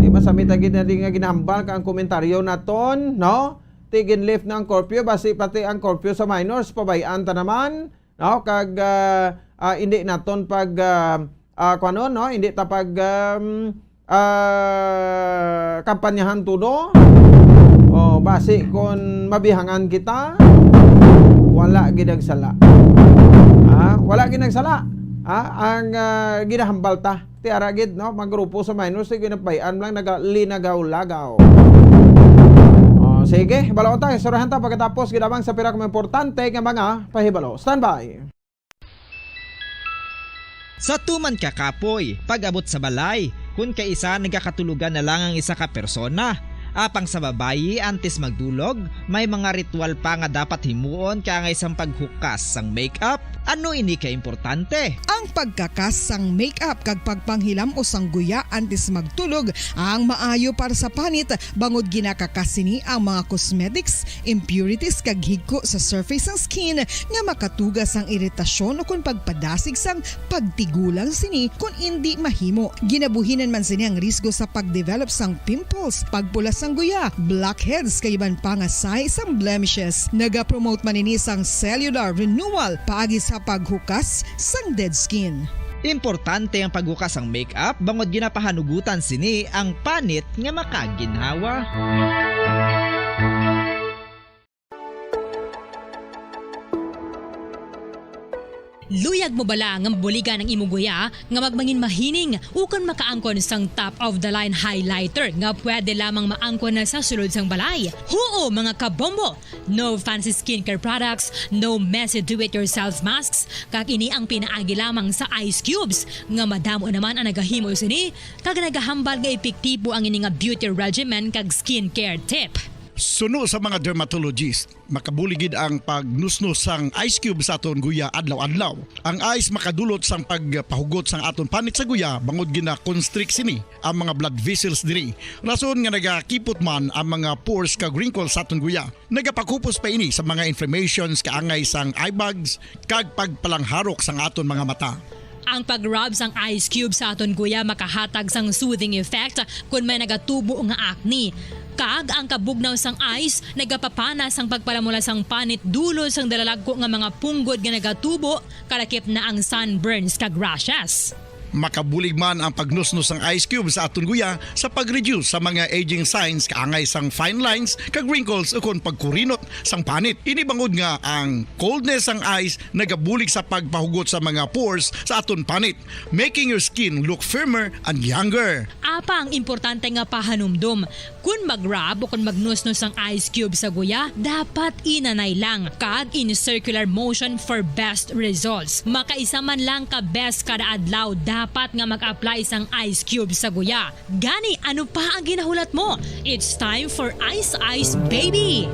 Di masamit agid na nga ginambal ka ang komentaryo naton, no? Tigin lift ng curfew basi pati ang curfew sa minors pabayaan ta naman, no? Kag hindi naton pag kuno, no? Hindi ta pag kampanyahan tudo. Basi kon mabihangan kita wala ginagsala. Wala ginagsala. Ang ginahambal ta ti aragid, no, maggrupo sa minors ti ginapayan lang nagalinagaw-lagaw. Sige, balaw tayo surahan ta pagkatapos ginabang sa pira ka importante nga mga pahibalo. Standby. Sa tuman ka kapoy, pag-abot sa balay, kung kaisa nagkakatulugan na lang ang isa ka persona. Apang sa babayi, antes magdulog, may mga ritual pa nga dapat himuon kaya nga isang paghukas sang makeup. Ano ini ka importante? Ang pagkakas sang makeup kag pagpanghilam o sangguya antes magtulog ang maayo para sa panit bangod ginakakas sini ang mga cosmetics, impurities kag higko sa surface sang skin nga makatugas ang iritasyon o kung pagpadasig sang pagtigulang sini kung hindi mahimo. Ginabuhinan man sini ang risgo sa pagdevelop sang pimples, pagpula sang guya, blackheads kay iban pa nga size sang blemishes. Naga-promote man ini sang cellular renewal paagi sa paghukas sang dead skin. Importante ang paghukas ang makeup bangod ginapahanugutan sini ang panit nga makaginhawa. Luyag mo bala nga buliga ng imong guya nga magmangin mahining ukan makaangkon sang top of the line highlighter nga pwede lamang maangkon na sa sulod sang balay. Huo mga kabombo! No fancy skincare products, no messy do-it-yourself masks, kag ini ang pinaagi lamang sa ice cubes nga madamo naman ang nagahimo sini kag nagahambal nga epektibo ang ini nga beauty regimen kag skincare tip. Suno sa mga dermatologist, makabuligid ang pagnusnos sang ice cube sa aton guya adlaw-adlaw. Ang ice makadulot sang pagpahugot sang aton panit sa guya bangod gina-constrict sini ang mga blood vessels diri. Rason nga nagakipot man ang mga pores kag wrinkles sa aton guya. Nagapakupos pa ini sa mga inflammations kaangay sang eye bags kag pagpalangharok sang aton mga mata. Ang pag-rub sang ice cube sa aton guya makahatag sang soothing effect kung may nagatubo nga acne. Kag ang kabugnaw sang ice nagapapanas ang pagpalamula sang panit dulo sang dalalagko nga mga punggod nga nagatubo kalakip na ang sunburns kag rashes. Makabulig man ang pagnusnos ng ice cube sa aton guya sa pag-reduce sa mga aging signs kaangay sang fine lines kag wrinkles ukon pagkurinot sang panit. Inibangod nga ang coldness sang ice nagabulig sa pagpahugot sa mga pores sa aton panit, making your skin look firmer and younger. Apa ang importante nga pahanumdum, kung mag-rub o kung magnusnos ang ice cube sa guya, dapat inanay lang kag in circular motion for best results. Makaisa man lang ka best kada adlaw, dapat nga mag-apply sang ice cube sa guya. Gani, ano pa ang ginahulat mo? It's time for Ice Ice Baby!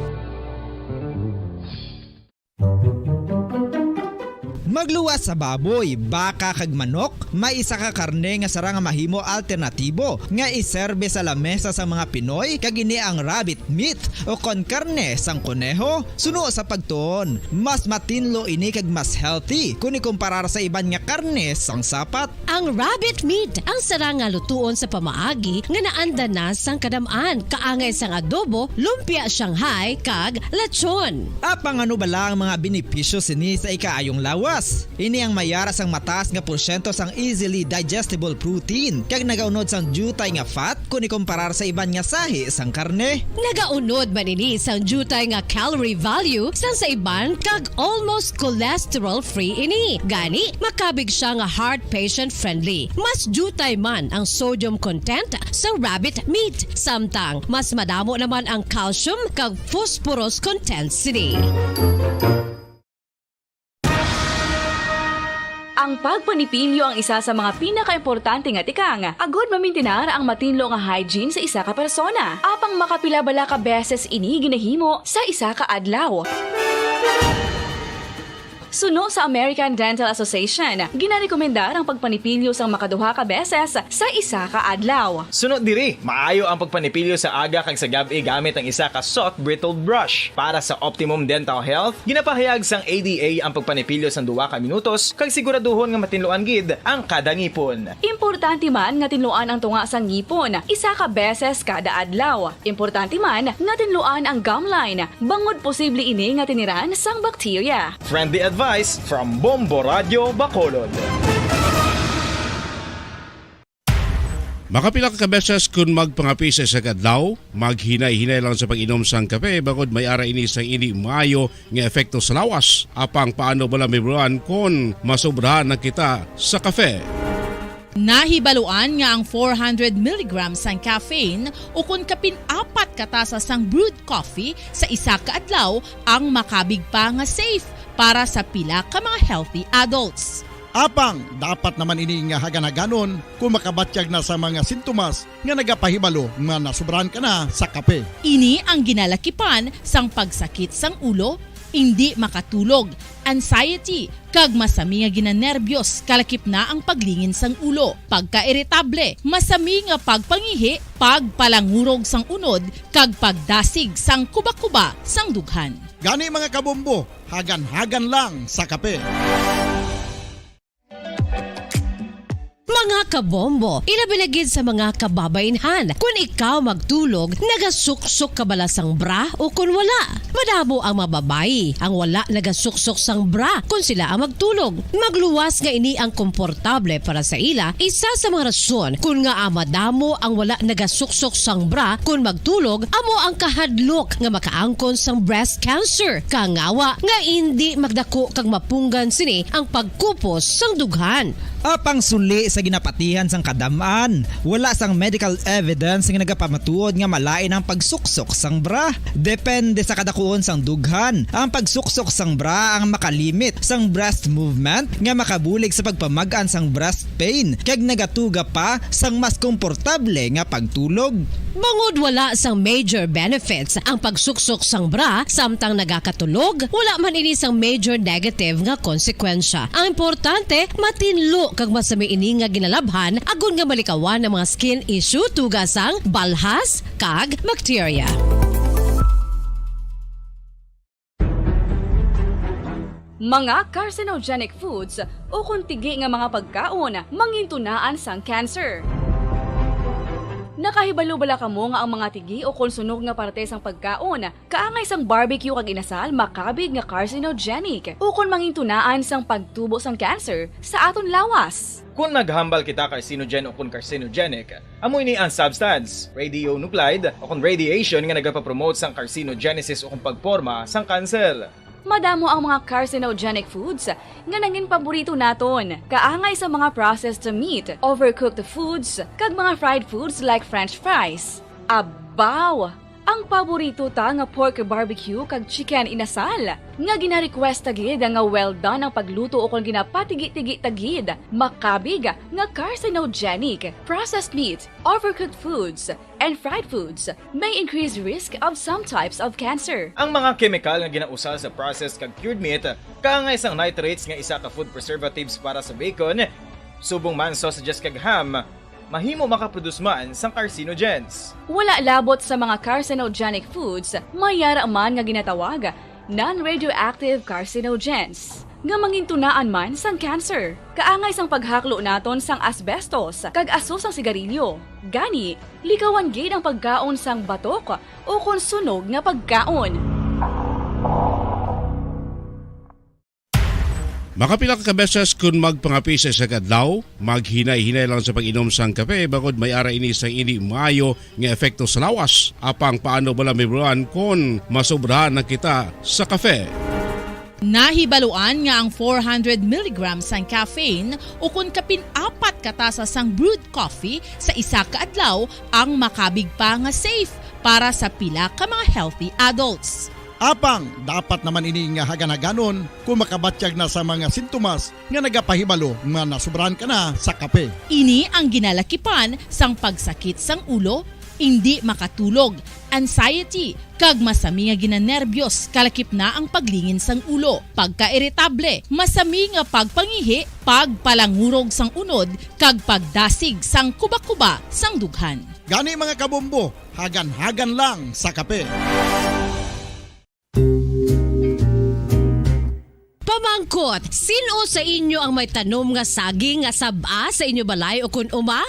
Magluwas sa baboy, baka kag manok, may isa ka karne nga sara nga mahimo alternatibo nga iserbe sa lamesa sa mga Pinoy kag ini ang rabbit meat o kon karne sang kuneho. Suno sa pagtuon, mas matinlo ini kag mas healthy kung ikumparar sa iban nga karne sang sapat. Ang rabbit meat ang sara nga lutuon sa pamaagi nga naanda na sang kadamaan, kaangay sang adobo, lumpia Shanghai kag lechon. Apang ano bala ang mga benepisyo sini sa ikaayong lawas? Ini ang mayara sang mataas nga porsyento sang easily digestible protein kag nagaunod sang jutay nga fat kung ikumparar sa iban nga sahi sang karne. Nagaunod man ini sang jutay nga calorie value sang sa iban kag almost cholesterol free ini. Gani makabig siya nga heart patient friendly. Mas jutay man ang sodium content sa rabbit meat, samtang mas madamo naman ang calcium kag phosphorus content sini. Ang pagpanipilyo ang isa sa mga pinaka-importante nga tikang. Agod mamintinar ang matinlo nga hygiene sa isa ka persona. Apang makapila-bala ka beses ini ginahimo sa isa ka adlaw. Suno sa American Dental Association, ginarekomendar ang pagpanipilyo sang makaduha ka beses sa isa ka adlaw. Sunod diri, maayo ang pagpanipilyo sa aga kag sa gabi gamit ang isa ka soft brittled brush. Para sa optimum dental health, ginapahayag sang ADA ang pagpanipilyo sang 2 ka minutos kag siguraduhon nga matinluan gid ang kada ngipon. Importante man nga tinluan ang tunga sang ngipon, isa ka beses kada adlaw. Importante man nga tinluan ang gum line, bangod posible ini nga tiniran sang bakterya. Friendly advice from Bombo Radio Bacolod. Makapila ka beses kung magpangapi sa isa kadlaw, maghinay-hinay lang sa pag-inom sang kape bagod may ara ini sang ini maayo nga epekto sa lawas. Apang paano bala mibruan kung masobrahan na kita sa kape. Nahibaluan nga ang 400 mg sang caffeine o kung kapin-4 katasa sang brewed coffee sa isa ka adlaw ang makabig pa nga safe para sa pila ka mga healthy adults. Apang, dapat naman ini nga haganaganon kung makabatyag na sa mga sintomas nga nagapahibalo nga nasubrahan ka na sa kape. Ini ang ginalakipan sang pagsakit sang ulo, hindi makatulog, anxiety, kag masami nga ginanerbiyos, kalakip na ang paglingin sang ulo, pagka-irritable, masami nga pagpangihi, pagpalangurog sang unod, kag pagdasig sang kuba-kuba sang dughan. Gani mga kabombo, hagan-hagan lang sa kape. Mga kabombo, ilabinagid sa mga kababainhan. Kung ikaw magtulog, nagasuksok ka bala sang bra o kung wala. Madamo ang mababayi ang wala nagasuksok sang bra kung sila ang magtulog. Magluwas nga ini ang komportable para sa ila. Isa sa mga rason kung nga madamo ang wala nagasuksok sang bra kung magtulog, amo ang kahadlok nga makaangkon sang breast cancer. Kangawa nga hindi magdako kag mapunggan sini ang pagkupos sang dughan. Apang suli sa ginapatihan sang kadamaan, wala sang medical evidence nga nagapamatuod nga malain ang pagsuksok sang bra. Depende sa kadakuon sang dughan. Ang pagsuksok sang bra ang makalimit sang breast movement nga makabulig sa pagpamagan sang breast pain kag nagatuga pa sang mas komportable nga pagtulog. Bangod wala sang major benefits ang pagsuksok sang bra samtang nagakatulog, wala man ini sang major negative nga konsekwensya. Ang importante, matinlo kag masami ini nga ginalabhan agon nga malikawan ng mga skin issue tugasang balhas kag bacteria. mga carcinogenic foods o kuntigi nga mga pagkaon mangintunaan sang cancer. Nakahibalo bala kamo nga ang mga tigi o konsunog nga parte sang pagkaon kaangay sang barbecue kag inasal makabig nga carcinogenic o kon mangintunaan sang pagtubo sang cancer sa aton lawas. Kung naghambal kita carcinogen o kung carcinogenic, amoy ni ang substance, radionuclide o kung radiation nga nagapapromote sang carcinogenesis o kung pagporma sang cancer. Madamo ang mga carcinogenic foods nga naging paborito naton. Kaangay sa mga processed meat, overcooked foods, kag mga fried foods like french fries. Abaw! Ang paborito ta nga pork barbecue kag chicken inasal. Nga gina-request tagid nga well done ang pagluto o kung ginapatigi-tigi tagid. Makabig nga carcinogenic, processed meat, overcooked foods, and fried foods may increase risk of some types of cancer. Ang mga chemical nga ginausal sa processed kag cured meat, kaangay sang nitrates nga isa ka food preservatives para sa bacon, subong man sausages kag ham, mahimo makaproduce man sang carcinogens. Wala labot sa mga carcinogenic foods, mayara man nga ginatawag non-radioactive carcinogens nga mangintunaan man sang cancer. Kaangay sang paghaklo naton sang asbestos kag aso sang sigarilyo. Gani, likawan gid ang pagkaon sang batok o kon sunog nga pagkaon. Makapila ka beses kung magpangapisa sa kadlaw, maghinay-hinay lang sa pag-inom sang kape bakod may ara ini sang ini maayo nga epekto sa lawas. Apang paano bala mibruan kung masobrahan na kita sa kape. Nahibaluan nga ang 400 mg sang caffeine o kung kapin-apat katasa sang brewed coffee sa isa ka adlaw ang makabig pa nga safe para sa pila ka mga healthy adults. Apang, dapat naman ini nga haganaganon kung makabatyag na sa mga sintomas nga nagapahibalo nga nasubrahan ka na sa kape. Ini ang ginalakipan sang pagsakit sang ulo, hindi makatulog, anxiety, kag masami nga ginanerbyos, kalakip na ang paglingin sang ulo, pagka-iritable, masami nga pagpangihi, pagpalangurog sang unod, kag pagdasig sang kuba-kuba sang dughan. Gani mga kabombo, hagan-hagan lang sa kape. Pamangkot, sino sa inyo ang may tanom nga saging nga saba sa inyo balay o kun uma?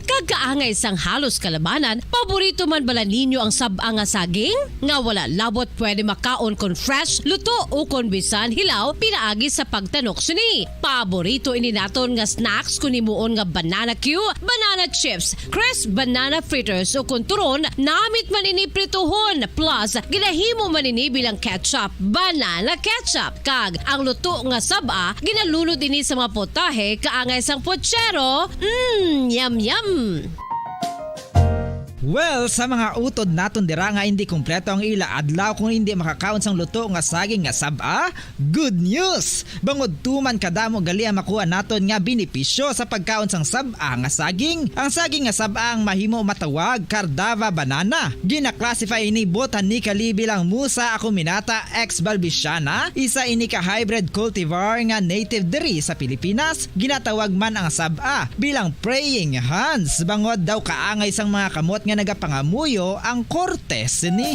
Kagaangay sang halos kalabanan, paborito man bala ninyo ang saba nga saging? Nga wala labot pwede makaon kon fresh, luto o kon bisan hilaw, pinaagi sa pagtanok suni. Paborito ini naton nga snacks kun imuon nga banana Q, banana chips, crisp banana fritters o kun turon, namit man ini prituhon, plus ginahimo man ini bilang ketchup, banana ketchup. Kag ang luto nga saba, ginalunod ini sa mga potahe kaangay sang pochero. Yum yum! Well, sa mga utod naton dira nga hindi kumpleto ang ila adlaw kung hindi makakaon sang luto nga saging nga saba, good news! Bangod tuman kadamo gali ang makuha naton nga benepisyo sa pagkaon sang saba nga saging. Ang saging nga saba ang mahimo matawag Cardava banana. Gina-classify ini botanically bilang Musa acuminata ex balbisiana, isa ini ka hybrid cultivar nga native diri sa Pilipinas. Ginatawag man ang saba bilang praying hands, bangod daw kaangay sang mga kamot nga nagapangamuyo ang cortes ni.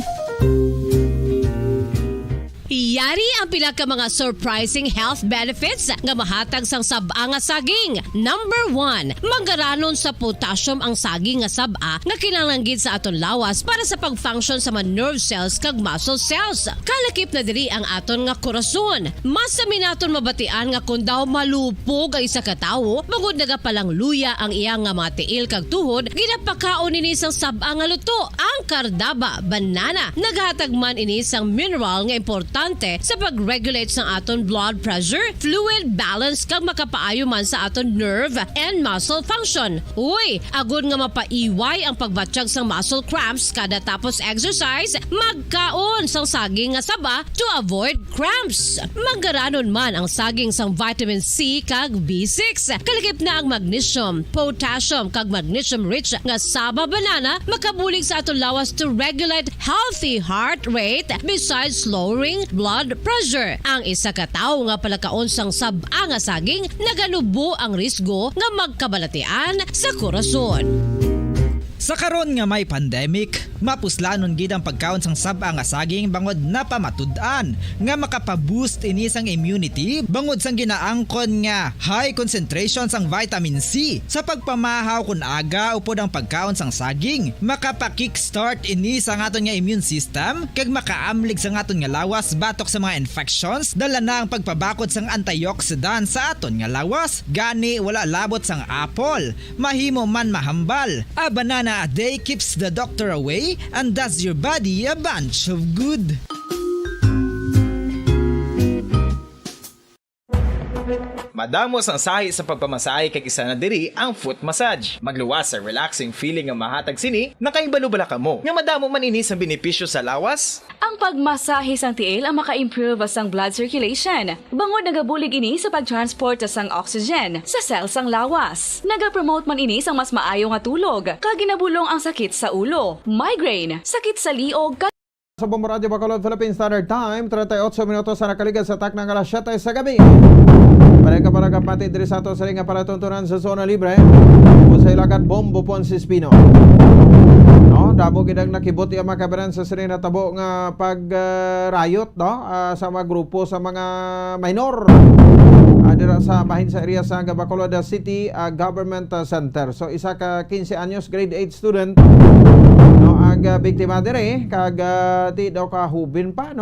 Yari ang pila ka mga surprising health benefits nga mahatag sang saba nga saging. Number 1, manggaranon sa potassium ang saging nga saba nga kinahanglan gid sa aton lawas para sa pag-function sa mga nerve cells kag muscle cells. Kalakip na diri ang aton nga korason. Mas sa minaton mabatian nga kun daw malupog ang isa ka tawo, magud nagapalang luya ang iyang nga mga tiil kag tuhod, ginapakaon ini sang saba nga luto. Ang Cardava banana naghatag man ini sang mineral nga importante sa pag-regulate sa aton blood pressure, fluid balance kag makapaayo man sa aton nerve and muscle function. Uy, agud nga mapaiway ang pagbatsyag sang muscle cramps kada tapos exercise, magkaon sang saging nga saba to avoid cramps. Manggaranon man ang saging sang vitamin C kag B6. Kalakip na ang magnesium, potassium kag magnesium rich nga saba banana makabulig sa aton lawas to regulate healthy heart rate besides lowering blood pressure. Ang isa ka tawo nga palakaon sang saba nga saging naganubo ang risgo nga magkabalatian sa korason. Sa karon nga may pandemic, Mapuslanon gid ang pagkaon sang saba nga saging bangod napamatud-an nga makapaboost ini sang immunity bangod sang ginaangkon nga high concentration sang vitamin C sa pagpamahaw kun aga upod ang pagkaon sang saging makapa-kickstart ini sa aton nga immune system kag makaamlig sa aton nga lawas batok sa mga infections dala na ang pagpabakod sang antioxidant sa aton nga lawas gani wala labot sang apple mahimo man mahambal. A banana a day keeps the doctor away and does your body a bunch of good. Madamos ang sahi sa pagpamasahe kay isa na diri ang foot massage. Magluwas sa relaxing feeling nga mahatag sini, nakaibalo-bala ka mo. Nga madamo man ini sa benepisyo sa lawas. Ang pagmasahe sang tiil ang maka-improve sang blood circulation. Bangod nagabulig ini sa pagtransport sang oxygen sa cells sang lawas. Nagapromote man ini sang mas maayo nga tulog. Kaginabulong ang sakit sa ulo, migraine, sakit sa liog, Sa Bombo Radio Bacolod, Philippine Standard Time, 38 minutos na nakaligan sa tak ng alas 7 sa gabi. Parang kapatid diri sa ato sa ringa para tuntunan sa zona libre o sa ilagan Bombo Ponce Espino. No, dabo gidang nakibot ang makabaran sa sirena tabo nga pag-riot sa mga grupo sa mga minor. Dira sa bahin sa area sa Bacolod City Government Center. So isa ka 15 anyos grade 8 student ang biktima dire kag ti daw ka hubin pa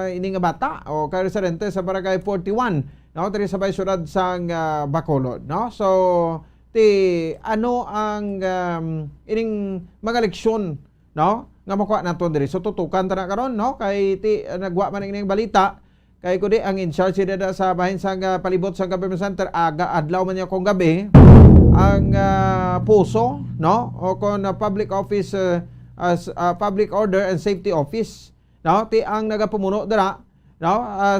ini nga bata o ka residente sa barangay 41 diri sa baysyudad sang Bacolod so ti ano ang ining mga leksyon nga makuha naton diri so tutukan ta na karon kay ti nagwa man ining balita kay kudi ang in charge dida sa bahin sang palibot sa government center aga adlaw man niya kung gabi ang puso o kon public office as public order and safety office ti ang nagapamuno dira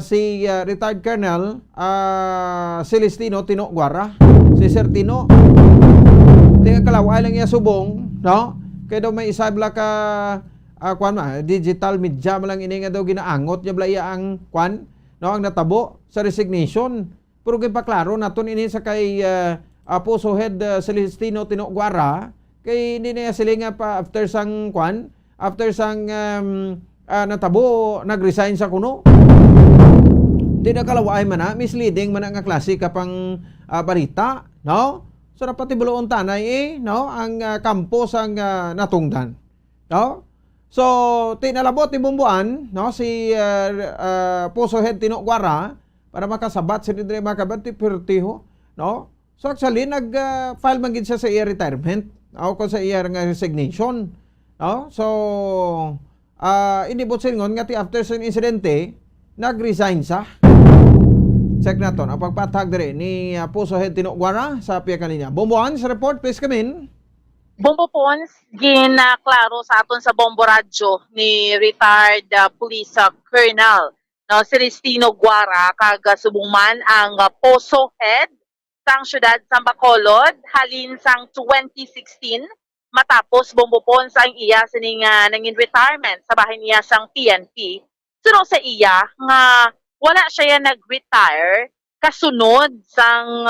si retired colonel Celestino Tino Guara si Sir Tino ti kalaway lang niya subong kay daw may isabla ka digital media man lang ini nga daw ginaangot niya blaya ang ang natabo sa resignation pero kay paklaro naton ini sa kay Puso Head Celestino Tino Guara kay hindi na sila nga pa after sang natabo nag-resign sa kuno. Di na kalaway man misleading man nga klase kapang barita, So dapat tibuloon tanay ang kampo sang natungdan. So tinalabot ti bumbuan si Puso Head Tino Guara para makasabat si dire makabati pertiho, So actually nag-file man gid siya sa iya retirement o sa iya nga resignation. So inibot singon nga ti after sa insidente nag-resign sa. Check naton ang pagpatag dire ni Puso Head Tino Guara sa piya kaninya. Bomboan sa report, please come in. Bombo Pons, ginaklaro sa aton sa Bombo Radyo ni retired police colonel Celestino Guara kag subungman ang Puso Head sang syudad sa Bacolod halin sang 2016 matapos Bombo Pons ang iya sining nangin retirement sa bahay niya sang PNP. Suno sa iya nga wala siya nag-retire kasunod sang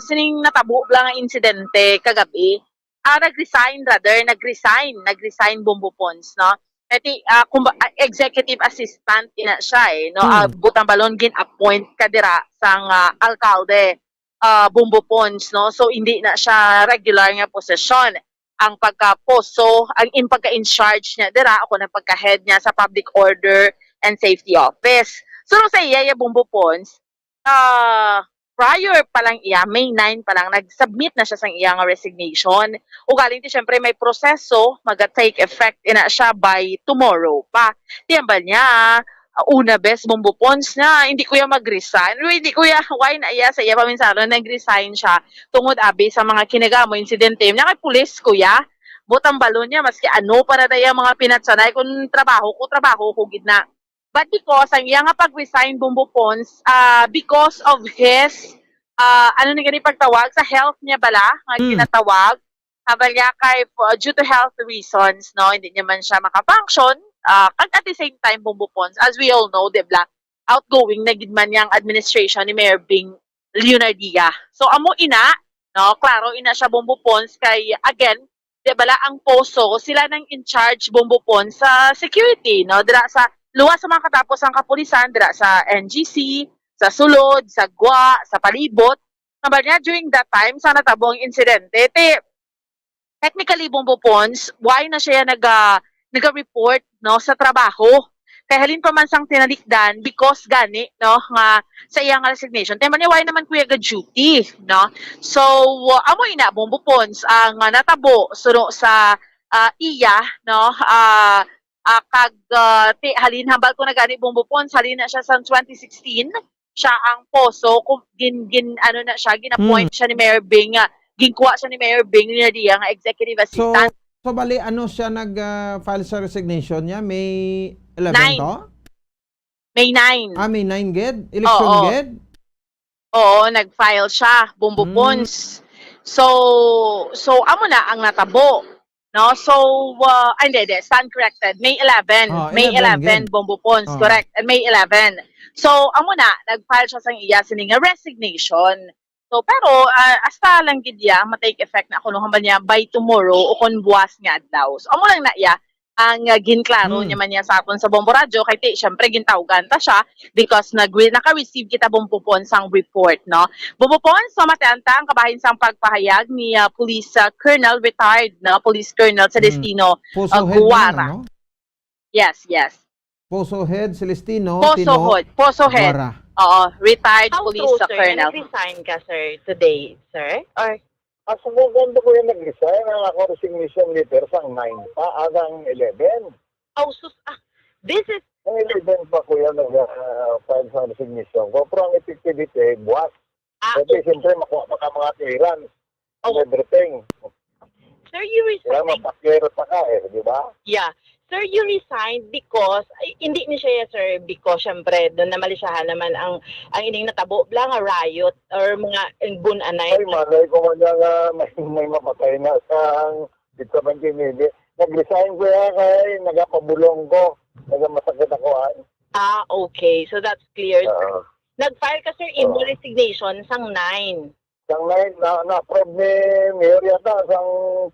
sining natabo lang ang insidente kagabi. Nag-resign Bombo Pons, Eti executive assistant ina siya butang balon gin-appoint kadira sang alkalde Bombo Pons, So hindi na siya regular nga posisyon. Ang pagka-poso, ang pagka-in-charge niya dira ako na pagka-head niya sa Public Order and Safety Office. So sa iya Bombo Pons, prior pa lang iya, May 9 pa lang, nag-submit na siya sa iya nga resignation. O galing ti syempre may proseso, mag-take effect ina siya by tomorrow pa. Tiyambal niya, una bes Bombo Pons na hindi kuya mag-resign. Hindi kuya, why na iya sa iya paminsalo, nag-resign siya tungod abi sa mga kinagamo insidente. Nakapulis kuya, butang balon niya, maski ano para daya mga pinatsanay, kung trabaho ko gidna. But because ang iya nga pag-resign Bombo Pons, because of his, ano na gani pagtawag, sa health niya bala, nga kinatawag, habal niya kay, due to health reasons, hindi niya man siya makafunction, kag at the same time Bombo Pons, as we all know, diba, outgoing na gidman niyang administration ni Mayor Bing Leonardia. So amo ina, klaro ina siya Bombo Pons kay again di bala ang poso, sila nang in charge bumbupon sa security, no? Dira sa luwas sa mga katapos ang kapulisan, dira sa NGC, sa sulod, sa gwa, sa palibot. Naman niya, during that time, sa natabong insidente, technically, bumbupons, why na siya nag-report, no, sa trabaho? Kaya halin pa man sang tinalikdan because gani, no, nga sa iyang resignation. Tema niya, why naman kuya duty, no? So, amoy na, bumbupons, ang natabo, suno sa iya, no, halin hambal ko na gani bumbupons, halin na siya sa 2016, siya ang poso, kung gin-appoint siya ni Mayor Bing, ginkuha siya ni Mayor Bing niya diya nga executive assistant. So bali, ano siya nag-file sa resignation niya? May 11 to? May 9. May 9 ged? Election ged? Oo, nag-file siya, bumbupons. So, amo na ang natabo. No? So, hindi, stand corrected. May 11. May 11, bumbupons, correct. May 11. So, amo na, nag-file siya sa iya sining resignation. So, pero, hasta lang gidya, matake effect na kuno ba niya by tomorrow o kung buwas nga adlaw. So, amo lang na iya, ang ginklaro niya man niya sa aton sa Bombo Radio, kay syempre gintawgan ta siya because naka-receive kita bumbupon sang report, no? Bumbupon, so matenta ang kabahin sang pagpahayag ni Police Colonel, retired, no? Police Colonel Celestino Guara. No? Yes. Poso Head Celestino Poso Head. Guara. Oo, retired police sir, colonel. nag-resign ka, sir, today, sir? Or Sa November ko yung nag-resign, ang ako resignation letter sang 9 pa, agang 11. This is... Ang 11 pa ko yan nag-file sa resignation ko, pero ang effectivity, buwas. Kasi siyempre makuha pa ka mga clearance, everything. Sir, you Kaya resigned. mapaklero pa ka di ba? Yeah. Sir, you resigned because, hindi ni siya, sir, because syempre, doon na malisyahan naman ang ining natabo, lang riot or mga bunanay. Ay, malay ko man nga may mapatay na sa dito man kinili. Nag-resign ko yan kay nagapabulong ko. Nagamasakit ako Okay. So that's clear. Nag-file ka, sir, in resignation sang 9. Sang 9, na-approve ni Mayor yata sang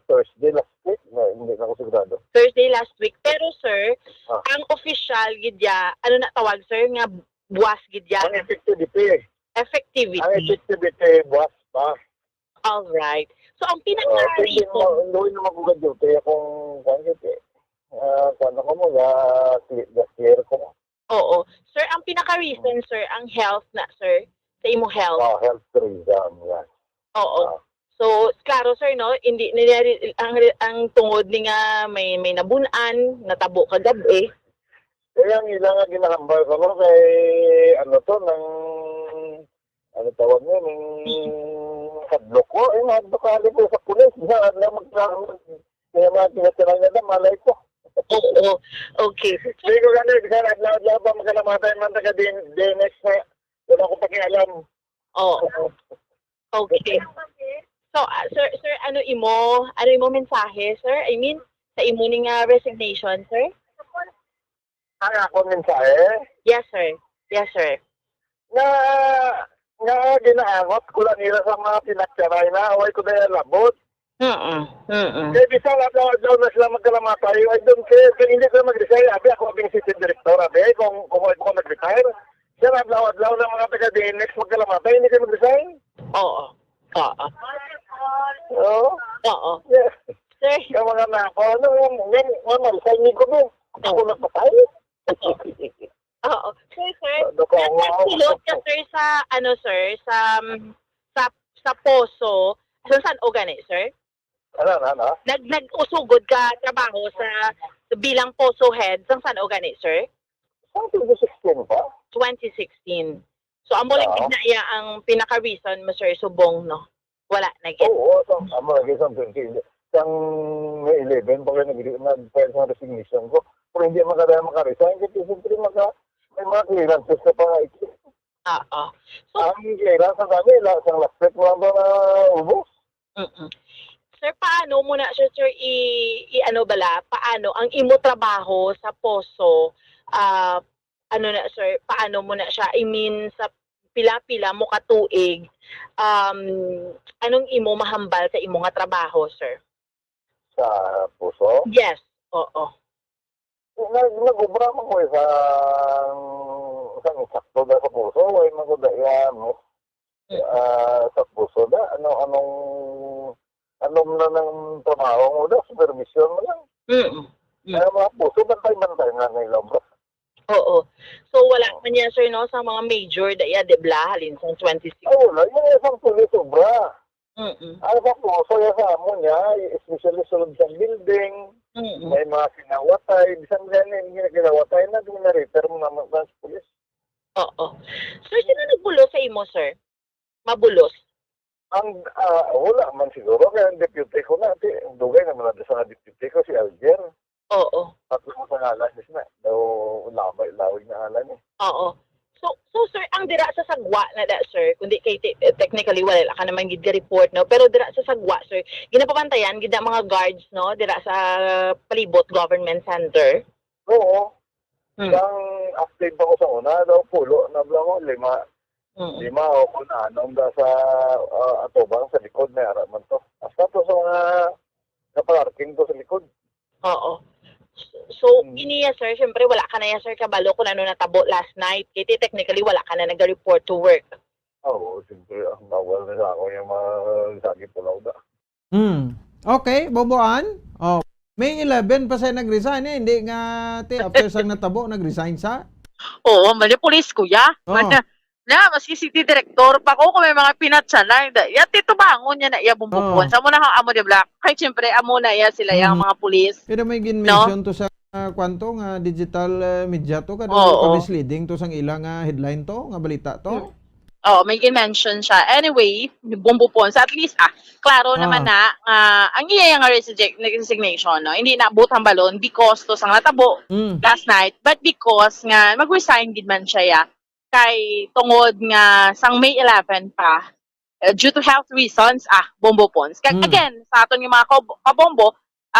Thursday last week. Hindi na ako sigurado. Thursday last week. Pero, sir, ang official gidya, ano na tawag, sir, nga buwas gidya? Ang effectivity. Effectivity. Ang effectivity, buwas pa. Alright. So, ang pinaka-reason... Hindi na magugad yun. Kaya kung, kung ko mo, clear ko. Oo. Sir, ang pinaka-reason, sir, ang health na, sir, sa imo health. Health reason, yan. Oo. So, klaro, sir, no? Hindi, ang tungod ni nga may nabunan, natabo kagabi. Kaya ang ilang nga ginahambal ko, no? Kay, tawag niya, ng hadlok ko. Hadlok ko sa pulis. Kaya mga tinatirang niya na, malay ko. Oo. Okay. Hindi ko gano'n, adlaw pa magkalamatay man taga DNX na wala ko pakialam. Okay. So, sir, ano imo mensahe, sir? I mean, sa imo ning resignation, sir? Ang ako mensahe? Yes, sir. Yes, sir. Na ginaangot ko lang nila sa mga pinagsaray na away ko na labot. Kaya bisang adlaw na sila magkalamatay. I don't care. Kaya hindi ko mag-resign. Abi, ako abing city director. Abi, kung ako nag-retire. Sir, adlaw na mga taga-DNX magkalamatay. Hindi ko mag-resign. Oo. Yes. Sir. Kaya mga na ako, resign ko doon. Ako nagpatay. Oo. Sir. Nagsilot ka, sir, sa poso. Saan o gani, sir? Ano? Nag-usugod ka trabaho sa bilang poso head. Saan o gani, sir? 2016 pa. 2016. So, ang muling na iya ang pinaka-reason mo, sir, subong, no? Wala, nag-get. Oo, ang mga isang 20. Isang May 11, pag nag-file sa resignation ko, pero hindi maka-resign, kasi siyempre may mga clearances ka pa nga ito. So, ang clearance ang dami, isang last week mo lang ba na ubos? Sir, paano mo na, sir, paano ang imo trabaho sa poso, sir, paano mo na siya, I mean, sa pila-pila mo katuig, anong imo mahambal sa imo nga trabaho, sir? Sa puso? Yes, oo. Nag-ubra mo ko isang sakto da sa puso. Huwag mo ko da sa puso da. Anong na ng trabaho mo da? Supervision mo lang. Kaya mga puso, bantay-bantay nga ngayon. Oo. So wala man yan, sir, no, sa mga major daya, de bla, halin sa 26. Wala. Yung isang pulis sobra. Ang sa puso, yung sa amo niya, especially sulod sa building, may mga kinawatay. Bisan ganyan, yung kinawatay na, dinariter mo naman sa pulis. Oo. Sir, sino nagbulos sa imo, sir? Mabulos? Wala man siguro. Kaya ang deputy ko na, dugay naman natin sa deputy ko, si Alger. Oo. Tatlo mo sa ngalan niya na. Daw, lawig na ngalan niya. Oo. So sir, ang dira sa sagwa na da, sir, kundi kay technically wala ka naman gid report, no, pero dira sa sagwa, sir, ginapabantayan gid ang mga guards, no, dira sa palibot government center. Oo. Ang active ako sa una, daw pulo na blanco, lima o kung anong da sa atubang sa likod na araman to. Hasta to sa mga naparking to sa likod. Oo. So, iniya, sir, syempre wala ka na yan, sir, kabalo kung ano natabo last night. Kaya technically wala ka na nag-report to work. Oo, siyempre, ang bawal na sa ako yung mga sagip pulaw da. Okay, Boboan. Oh, May 11 pa siya nag-resign eh. Hindi nga, after sang natabo, nag-resign sa? Oo, mali police kuya. Maski city director pa ko kung may mga pinatsa na. Yati ito bangon niya na iya bumbupon. Sa muna kang amo de black. Kahit siyempre, amo na iya sila yung mga police. Pero may gin-mention to sa kwanto nga digital media to. Kada misleading to sang ilang headline to, nga balita to. May mention siya. Anyway, bumbupon. Sa at least, klaro naman na, ang iya yung resignation, no? Hindi na butang balon because to sang natabo last night, but because nga, mag-resign din man siya ya. Kay tungod nga sang May 11 pa due to health reasons bombo pons again sa aton yung mga kabombo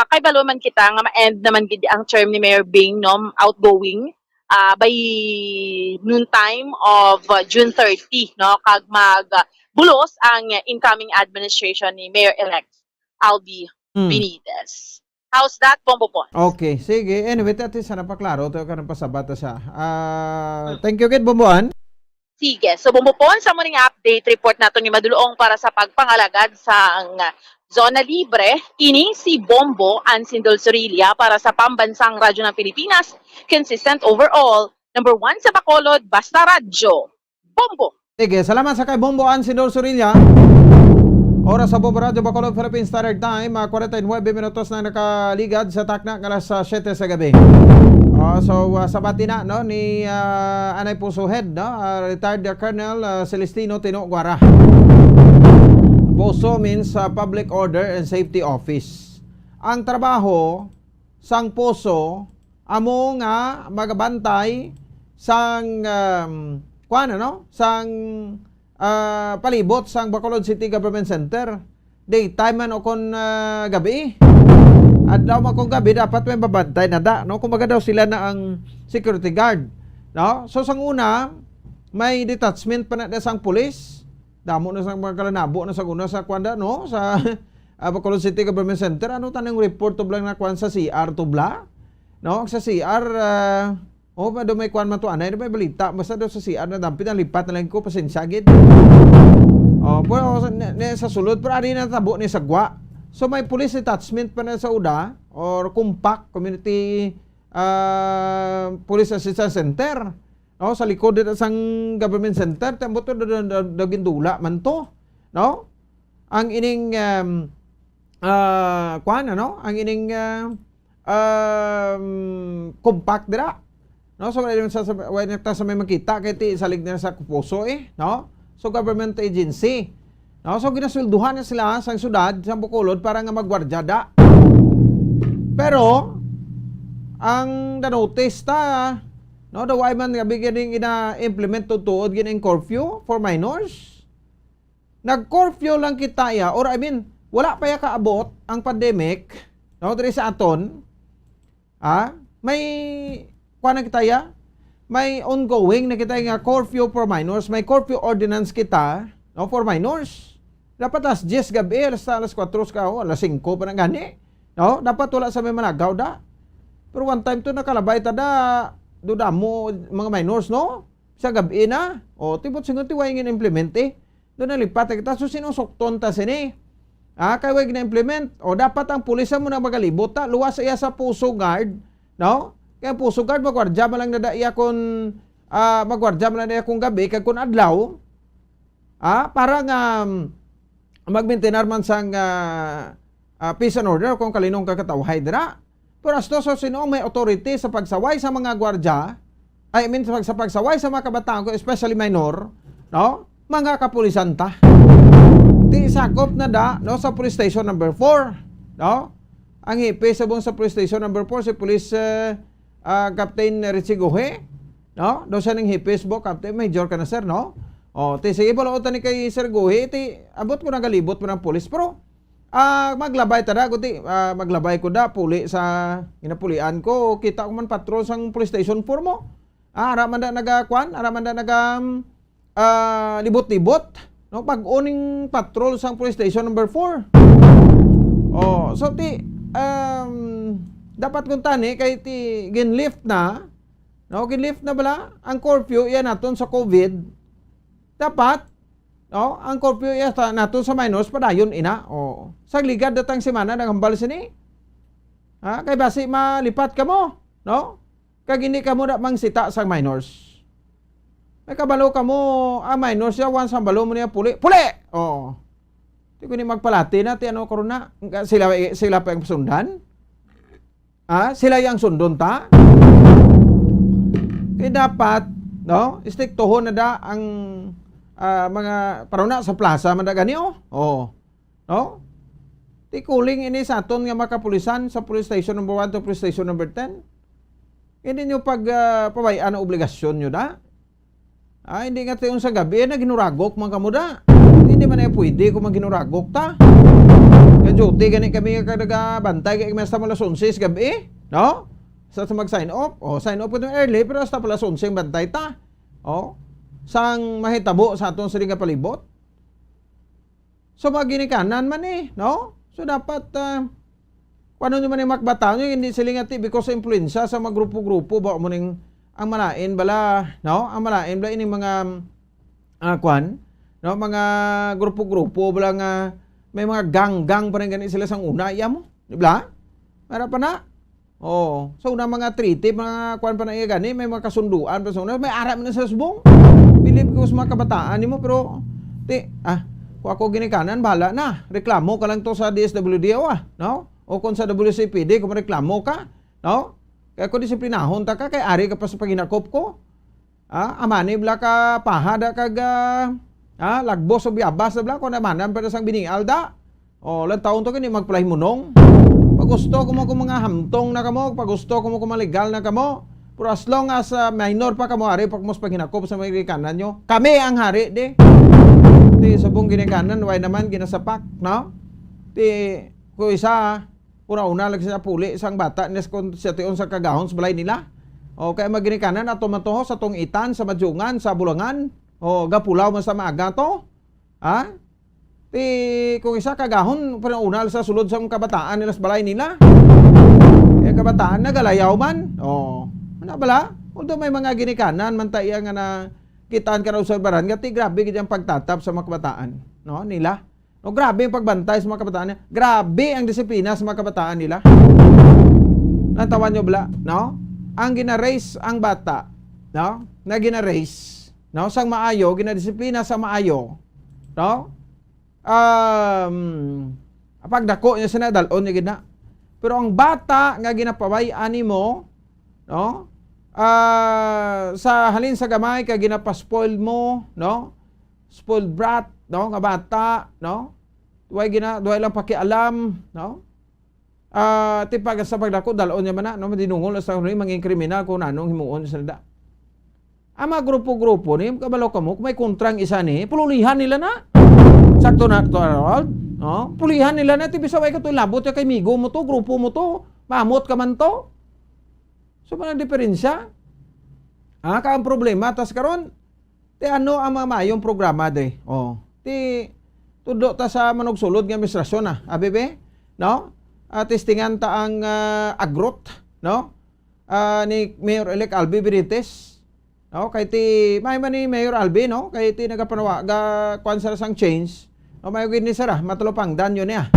kay balo man kita nga ma-end naman gid ang term ni Mayor Bing no outgoing by noon time of June 30 no kag mag bulos ang incoming administration ni Mayor-elect Albi Benitez. How's that, Bombo Pons? Okay, sige. Anyway, tati sana pa klaro. Ito ka ng pasabata siya. Thank you, Kid Bomboan. Sige. So, Bombo Pons, sa muling update report natin ni Madulong para sa pagpangalagad sa Zona Libre. Ini si Bombo Ansindol Sorilla para sa Pambansang Radyo ng Pilipinas. Consistent overall. Number 1 sa Bacolod, Basta Radyo. Bombo! Sige, salamat sa kay Bombo Ansindol Sorilla. Oras sa Bombo Radio Bacolod Philippine Standard Time, 49 minutos na nakaligad sa takna ng alas 7 sa gabi. So sa batina no ni Anay Puso Head no, retired Colonel Celestino Tino Guara. Puso means Public Order and Safety Office. Ang trabaho sang puso amo nga magabantay sang sang palibot sang Bacolod City Government Center. Daytime man o kon gabi. At daw kung gabi dapat may babantay na da, no? Kumbaga daw sila na ang security guard, no? So sang una may detachment pa na sang pulis. Damo na sang mga kalanabo na sa una sa kwanda, no? Sa Bacolod City Government Center, ano tanong report to blang na kwan sa CR to bla? No? Sa CR pa daw may kwan man to anay, may balita basta daw sa CR na dampit ang lipat na lang ko pasensya gid. Pero sa sulod pero ari na tabo ni sagwa. So may police detachment pa na sa UDA or compact community police assistance center. No, sa likod dito sang government center, tambo to dagindula man to, no? Ang ining ang ining compact dira. No, so wala sa may makita kay ti salig na sa puso no? So government agency. No, so ginaswelduhan na sila sa syudad sa Bacolod para nga magwardya da. Pero ang na-notice no, daw ay man nga bigyan ina-implement tuod gining curfew for minors. Nag-curfew lang kita or I mean, wala pa ya kaabot ang pandemic, no, diri sa aton. May kuan kita may ongoing na kita nga curfew for minors, may curfew ordinance kita, no, for minors. Dapat alas 10 gabi, alas 4 ka, alas 5 pa na gani. No, dapat wala sa may managaw da. Pero one time to nakalabay ta da duda mo mga minors, no? Sa gabi na. O tibot singon ti way ngin implement eh. Do nalipat kita so sinusokton ta sini. Kay way gina-implement. O dapat ang pulis mo na magalibot ta. Luwas iya sa puso guard, no? Kaya puso guard magwardya man lang na iya kon magwardya man lang iya kung gabi kag kun adlaw. Para nga mag-maintain man sang peace and order kung kalinong kakatawhay dira. Pero asto so sino may authority sa pagsaway sa mga gwardya, sa pagsaway sa mga kabataan ko, especially minor, no? Mga kapulisan ta. Di sakop na da, no, sa police station number 4, no? Ang hipe sa buong sa police station number 4 si Police Captain Richie Gohe, no? Do siya ng hipes bo, Captain, Major ka na sir, no? Sige, balootan ni kay Sir Gohe, abot ko na galibot mo ng pulis, pero maglabay tada ko maglabay ko da puli sa inapulian ko, kita ko man patrol sang police station 4 mo. Araman da libot-libot, no, pag-uning patrol sang police station number 4. So dapat kung tani kay ginlift na, no, ginlift na bala ang curfew yan naton sa COVID. Dapat, no, ang curfew yata nato sa minors padayon ina. Sagligad datang semana nagambal sini. Kay basi malipat ka mo, no? Kag hindi ka mo da mangsita sa minors. May kabalo ka mo, minors ya once ang balo mo niya puli. Ti ko ni magpalati na ti ano karon na. Sila pa ang sundan. Sila yang sundon ta. Kaya dapat, no, istiktohon na da ang mga paruna sa plaza madagani no? Ti kuling ini sa aton nga makapulisan sa police station number 1 to police station number 10. Hindi nyo pabayaan ang obligasyon nyo da. Hindi nga tayo sa gabi na ginuragok man kamo da. Hindi man ay pwede kung maginuragok ta. Ka-duty gani kami kadagabantay kay mas tamo alas 11 gabi, no? Sa mag-sign off. Sign off ko early pero hasta pala 11 bantay ta. Sang mahitabo sa atong siling palibot. So maginikanan man no? So dapat kung ano nyo man yung makbataw nyo, hindi sila nga because of influensya sa mga grupo-grupo ba mo ning ang malain bala, no? Ang malain bala ining mga no, mga grupo-grupo bala nga may mga gang-gang pa rin ganit sila sang una iya mo, di ba? Mara pa na. So una mga treaty, mga kwan pa na iya gani, may mga kasunduan pa sa una, may arap na sa subong. Bilib ko sa mga kabataan nimo pero kung ako ginikanan bahala na. Reklamo ka lang to sa DSWD no? O kung sa WCPD kung reklamo ka, no? Kaya kung disiplinahon ta ka kay ari ka pa sa paginakop ko. Amani bla ka pahada kag lagbos o biabas bla ko namanan pa sang biningal da. Lan taon to kini magpalahimunong. Pag gusto ko mo mga hamtong na kamo, pag gusto ko mo maligal na kamo. Pero as long as minor pa kamo hari pag mos paginakop sa mga kanan nyo, kami ang hari di. Ti sabong ginikanan way naman ginasapak, no? Ti ko isa una lang sa puli sang bata nes kon sa tion sa kagahon sa balay nila. Kaya maginikanan ato matoho sa tong itan sa Madjungan sa Bulangan. Gapulaw man sa maaga to. Ti kung isa kagahon pa una sa sulod sa kabataan nila sa balay nila. Kaya kabataan nagalayaw man. Ano bala? Although may mga ginikanan man tayo nga na kitaan ka na obserbaran, gati grabe gid ang pagtatap sa mga kabataan, no, nila. No, grabe ang pagbantay sa mga kabataan nila. Grabe ang disiplina sa mga kabataan nila. Natawan nyo bala, no? Ang gina-raise ang bata, no? Na gina-raise, no? Sang maayo, ginadisiplina sa maayo, no? Pagdako niya sinadalon niya gina. Pero ang bata nga ginapaway-an mo, no? Sa halin sa gamay ka ginapaspoil mo, no? Spoiled brat, no? Nga bata, no? Duway lang pakialam, no? Tipag sa pagdako dalon niya man na, no? Madinungol sa manging kriminal kung anong himuon sa nada. Ang mga grupo-grupo ni kabalo ka mo, kung may kontrang isa ni, pululihan nila na. Sakto na to, no? Pulihan nila na tibisaway ka to labot ya kay migo mo to, grupo mo to, mamot ka man to. So, mga diferensya. Ang problema, tas karon ti ano ang mamayong programa de? Ti tudo ta sa manugsulod nga administrasyon abibe, no? testingan ta ang agrot, no? Ni Mayor-elect Albi Benitez. No, kay ti may man ni Mayor Albi, no? Kay ti nagapanawa ga kwan sa sang change. No, may gid ni sara matulopang dan yun niya.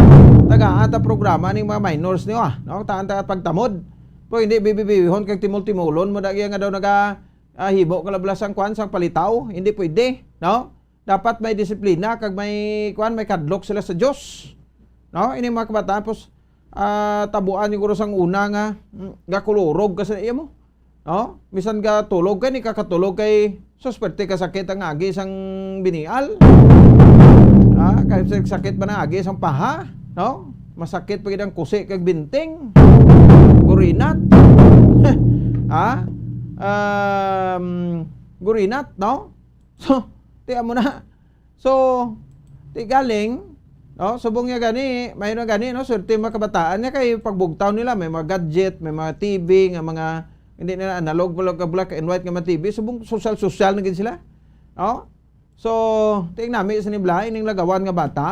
Taga ata programa ning mga minors niyo, no? Taan ta pagtamod. Po hindi bibibihon kag timul-timulon mo dagi nga daw naga hibo kalablas ang kwan sang palitaw, hindi pwede, no? Dapat may disiplina kag may kwan may kadlok sila sa Dios. No, ini mga kabataan pos tabuan siguro sang una nga gakulurog kasi iya mo. No? Bisan ka tulog ka ni kakatulog kay susperte ka sakit ang agi sang binial. Kay sakit ba na agi sang paha, no? Masakit pagid ang kusi kag binting. Gurinat. Gurinat, no? So, tiyan mo na. So, ti galing, no? Subong niya gani, may na gani, no? Swerte mga kabataan niya kay pagbugtaw nila, may mga gadget, may mga TV, nga mga, hindi nila analog, black and white nga mga TV, subong social na gid sila. No? So, tingnan namin sa nibla, ining lagawan nga bata,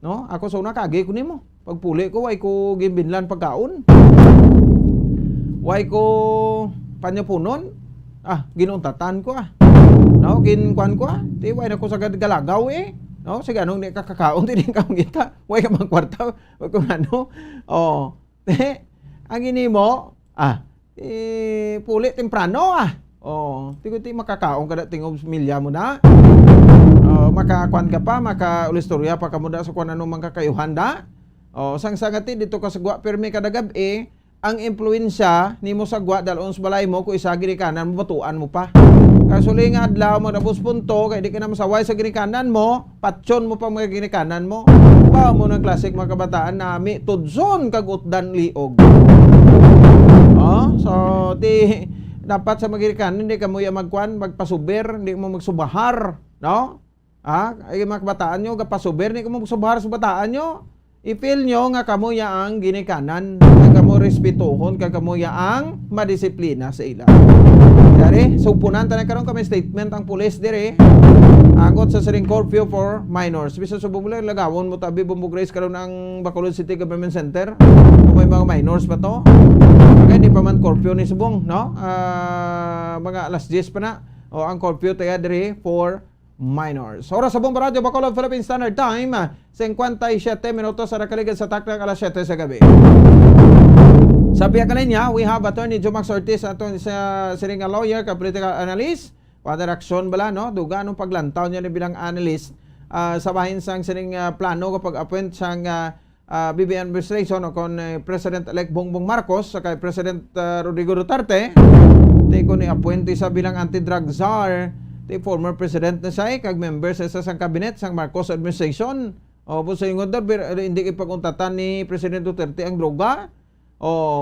no? Ako so nakagi ko nimo. Pagpuli ko, way ko gimbinlan pagkaon. Way ko panyapunon. Ginuntatan ko No, ginkuan ko Di way na ko sagad galagaw No, sige anong di kakakaon di ka kita. Way ka mang kwarta. Wag ko ano. Ang inimo, puli temprano ti ko makakaon kada tingob milya mo na. Makakuan ka pa, makaulistorya pa ka mo da sa kuan anong mga kakayuhan da. Sang-sangati dito ka sagwa permi kada gabi ang impluensya nimo sa gwa dalon sa balay mo kung isa ginikanan mo batuan mo pa. Kasuling adlaw mo nabus punto kay di ka na masaway sa ginikanan mo, patson mo pa mga ginikanan mo. Pa mo ng klasik mga kabataan nami tudson kag utdan liog. So dapat sa mga ginikanan hindi ka mo ya magkuan, magpasuber, hindi mo magsubahar, no? Ay mga kabataan nyo gapasuber, hindi ka mo magsubahar sa bataan nyo. I-feel nyo nga kamo yaang ginikanan, nga kamo respetuhon, nga kamo yaang madisiplina sa ila. Dari, supunan tanan karon kami statement ang pulis dire. Angot sa siring curfew for minors. Bisa subong mo lang lagawon mo tabi Bumbog Race karon ang Bacolod City Government Center. Kung may mga minors pa to. Kaya di pa man curfew ni subong, no? Mga alas 10 pa na. O ang curfew tayo dire for minors. Oras sa Bomba Radio Bacolod Philippine Standard Time, 57 minutos sa nakaligan sa takdang alas 7 sa gabi. Sa piya kaninya, we have Attorney Jomax Ortiz aton sa siring lawyer, political analyst. Pada aksyon bala, no? Duga anong paglantaw niya bilang analyst sa bahin sang siring plano kapag appoint sang BBM administration o kon President-elect Bongbong Marcos sa kay President Rodrigo Duterte. Di ko ni appoint sa bilang anti-drug czar the former president na siya, kag members sa sang cabinet sang Marcos administration. Po sa ingod hindi ipaguntatan ni President Duterte ang droga.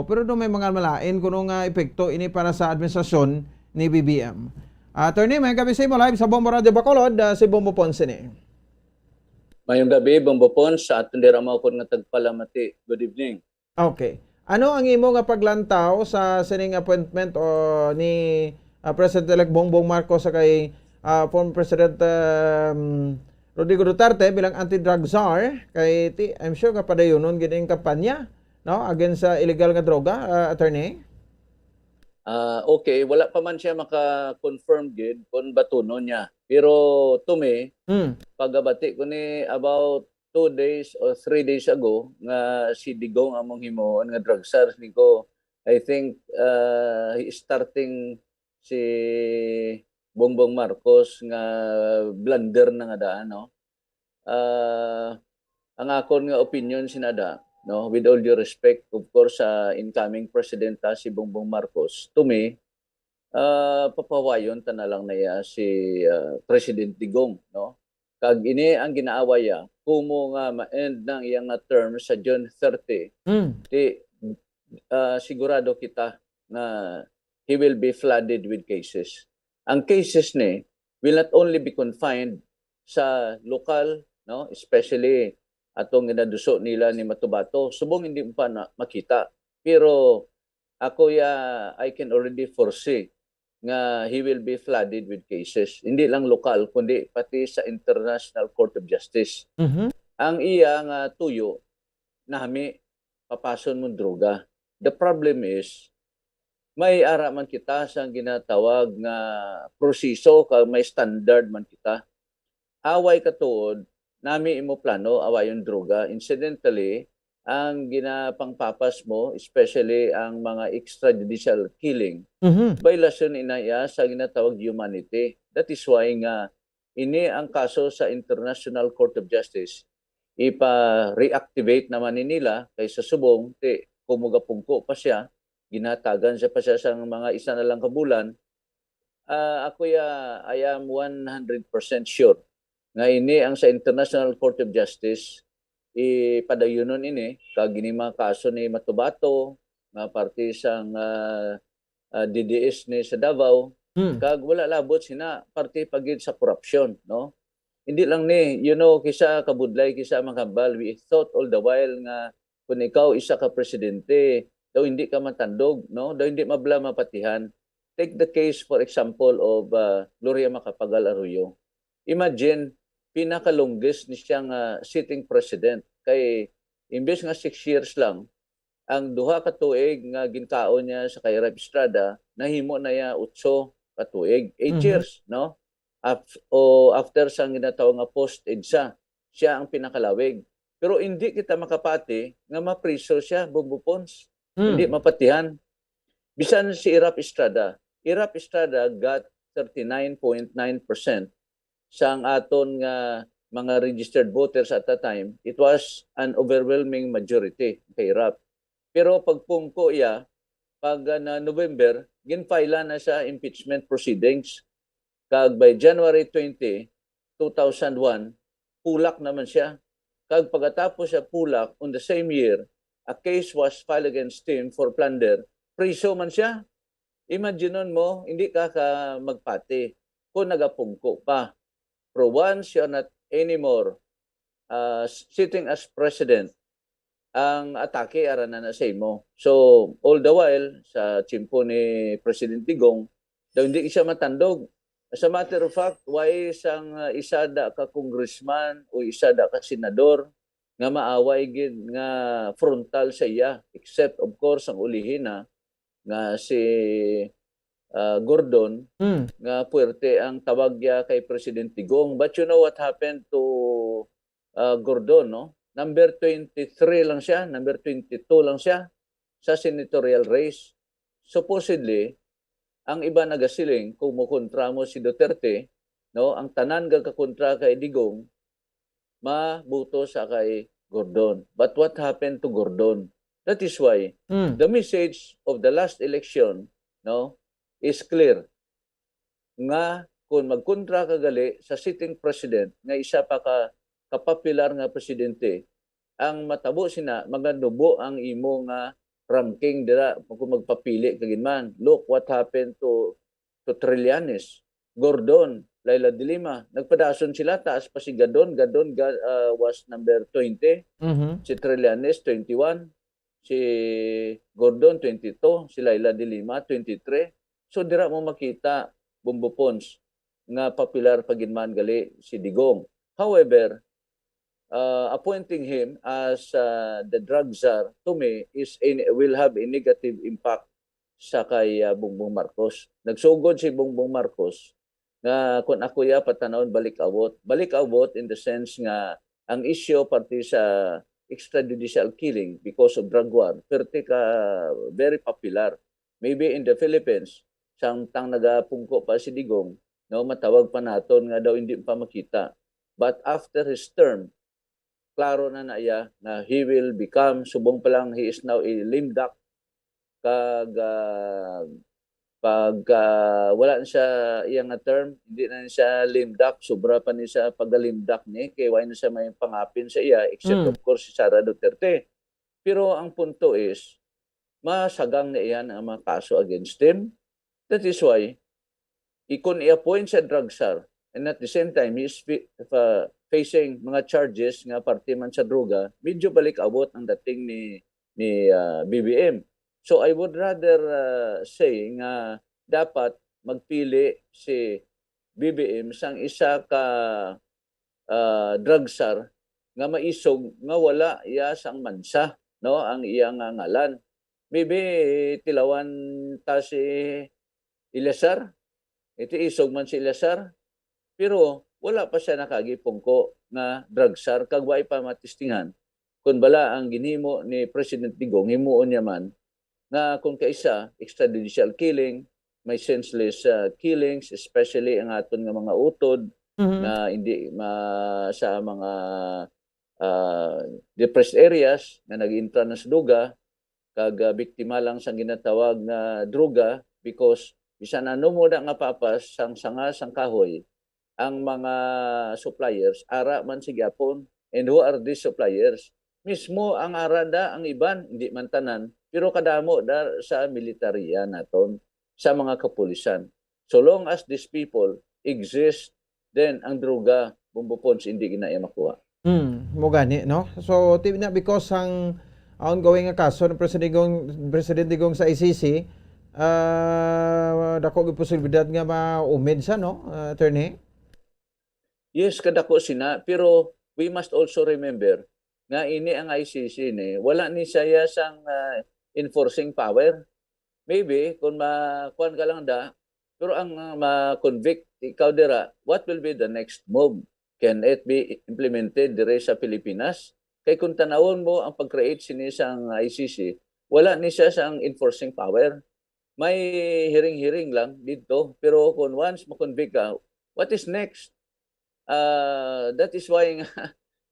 Pero do may mga malain kuno nga epekto ini para sa administrasyon ni BBM. Attorney, may gabi sa mo live sa Bombo Radio Bacolod, si Bombo Ponce ni. Mayong gabi, Bombo Ponce, sa aton dira mao nga tagpalamati. Good evening. Okay. Ano ang imo nga paglantaw sa sining appointment ni President-elect Bongbong Marcos sa kay former President Rodrigo Duterte bilang anti-drug czar kay I'm sure nga padayonon gining kampanya, no, against sa illegal nga droga, attorney? Okay, wala pa man siya maka-confirm gid kung batuno niya. Pero to me, pagabati ko ni about 2 days or 3 days ago nga si Digong among himuon nga drug czar niko, I think he is starting si Bongbong Marcos nga blunder na nga daan, no? Ang akon nga opinion sinada, no, with all due respect of course sa incoming president si Bongbong Marcos, to me papawayon ta na lang naya si President Digong, no? Kag ini ang ginaawaya kumo nga ma-end ng iyang term sa June 30. Sigurado kita na he will be flooded with cases. Ang cases ni will not only be confined sa lokal, no, especially atong ginaduso nila ni Matubato, subong hindi pa na makita. Pero ako I can already foresee nga he will be flooded with cases. Hindi lang lokal, kundi pati sa International Court of Justice. Ang iya nga tuyo nami papason mo droga. The problem is, may ara man kita sa ginatawag nga proseso, may standard man kita. Away katuod, nami imo plano, away yung droga. Incidentally, ang ginapangpapas mo, especially ang mga extrajudicial killing, violation inaya sa ginatawag humanity. That is why nga, ini ang kaso sa International Court of Justice, ipa-reactivate naman nila kaysa subong, kumugapungko pa siya, ginatagan siya pa siya sa mga isa na lang kabulan. I am 100% sure nga ini ang sa International Court of Justice ipadayunon ini kag ini mga kaso ni Matubato nga parte sang DDS ni sa Davao kag wala labot sina parte pagid sa corruption, no? Hindi lang ni kisa kabudlay kisa makambal, we thought all the while nga kung ikaw isa ka presidente daw hindi ka matandog, no? Daw hindi mabla mapatihan. Take the case for example of Gloria Macapagal Arroyo. Imagine pinaka-longest ni siyang sitting president kay imbes nga 6 years lang ang duha ka tuig nga ginkaon niya sa kay Rep Estrada nahimo na ya 8 ka tuig, 8 years, no? After sang ginatawag nga post-EDSA, siya ang pinakalawig. Pero hindi kita makapati nga mapriso siya, Bumbupons. Hindi mapatihan. Bisan si Irap Estrada got 39.9% sang aton nga mga registered voters at that time. It was an overwhelming majority kay Irap. Pero pagpungko iya, pag na November, ginfaila na sa impeachment proceedings. Kag by January 20, 2001, pulak naman siya. Kag pagkatapos siya pulak, on the same year, a case was filed against him for plunder. Priso man siya. Imagine mo, hindi ka magpati kung nagapungko pa. Pero once you're not anymore sitting as president, ang atake ara na sa imo. So, all the while, sa chimpo ni President Digong, daw hindi siya matandog. As a matter of fact, why isang isada ka congressman o isada ka senador nga maaway gid nga frontal sa iya, except of course ang ulihin nga si Gordon nga puwerte ang tawag niya kay President Digong. But you know what happened to Gordon, no? Number 23 lang siya, number 22 lang siya sa senatorial race. Supposedly, ang iba nagasiling kung mukontra mo si Duterte, no, ang tanan gagkakontra kay Digong, mabuto sa kay Gordon. But what happened to Gordon? That is why the message of the last election, no, is clear. Nga kung magkontra ka gali sa sitting president nga isa pa ka kapopular nga presidente, ang matabo sina maganubo ang imo nga ranking dira kung magpapili kaginman. Look what happened to Trillanes, Gordon, Laila de Lima. Nagpadason sila, taas pa si Gadon. Gadon was number 20. Si Trillanes, 21. Si Gordon, 22. Si Laila de Lima, 23. So, dira mo makita, Bumbupons, nga popular paginman gali si Digong. However, appointing him as the drug czar, to me, will have a negative impact sa kay Bongbong Marcos. Nagsugod si Bongbong Marcos nga kung ako patanawon balik-awot in the sense nga ang issue pati sa extrajudicial killing because of drug war, very popular. Maybe in the Philippines, samtang nagapungko pa si Digong, no, matawag pa naton nga daw hindi pa makita. But after his term, klaro na iya na he will become, subong pa lang, he is now a lame duck. Kag pag wala na siya iyang term, hindi na siya lame duck, sobra pa ni siya pag-lame duck ni, kaya wala na siya may pangapin sa iya, except of course si Sara Duterte. Pero ang punto is, masagang na iyan ang mga kaso against him. That is why, ikon i-appoint sa drug czar, and at the same time, he is facing mga charges nga parte man sa droga, medyo balik-abot ang dating ni BBM. So I would rather say nga dapat magpili si BBM sang isa ka drug czar nga maisog nga wala iya sang mansa, no ang iyang ngalan. Maybe tilawan ta si Eleazar, iti isog man si Eleazar, pero wala pa siya nakagipungko nga drug czar kag way pa matistingan kun bala ang ginhimo ni President Digong himuon niya man nga kung kaisa extrajudicial killing, may senseless killings, especially ang aton nga mga utod na hindi sa mga depressed areas nga nag-intra na sa duga kag biktima lang sang ginatawag na droga because bisan ano mo da nga papas sang sanga sang kahoy ang mga suppliers ara man sigyapon. And who are these suppliers? Mismo ang arada ang iban, hindi man tanan, pero kadamo da sa militarya naton, sa mga kapulisan. So long as these people exist, then ang droga, bumbupons, hindi ginaya makuha. Mo gani, no? So, na because ang ongoing nga kaso ng President Digong sa ICC, dako gyud posibilidad nga maumid sa, no, attorney? Yes, kadako sina, pero we must also remember nga ini ang ICC ni wala ni saya sang enforcing power. Maybe kung makuan ka lang da, pero ang ma-convict ikaw dira, what will be the next move? Can it be implemented dire sa Pilipinas? Kay kung tanawon mo ang pag-create sini sang ICC, wala ni siya sang enforcing power. May hearing-hearing lang dito, pero kung once ma-convict ka, what is next? That is why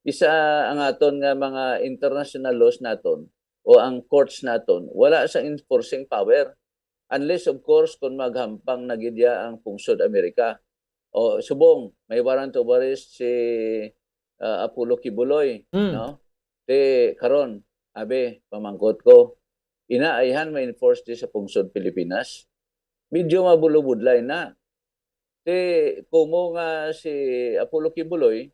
isa ang aton nga mga international laws naton o ang courts naton wala sa enforcing power unless of course kung maghampang na gidya ang pungsod Amerika o subong may warrant of arrest si Apollo Kibuloy, no? Te karon abe pamangkot ko inaayhan ma-enforce di sa pungsod Pilipinas, medyo mabulubudlay na. Te kumo nga si Apollo Kibuloy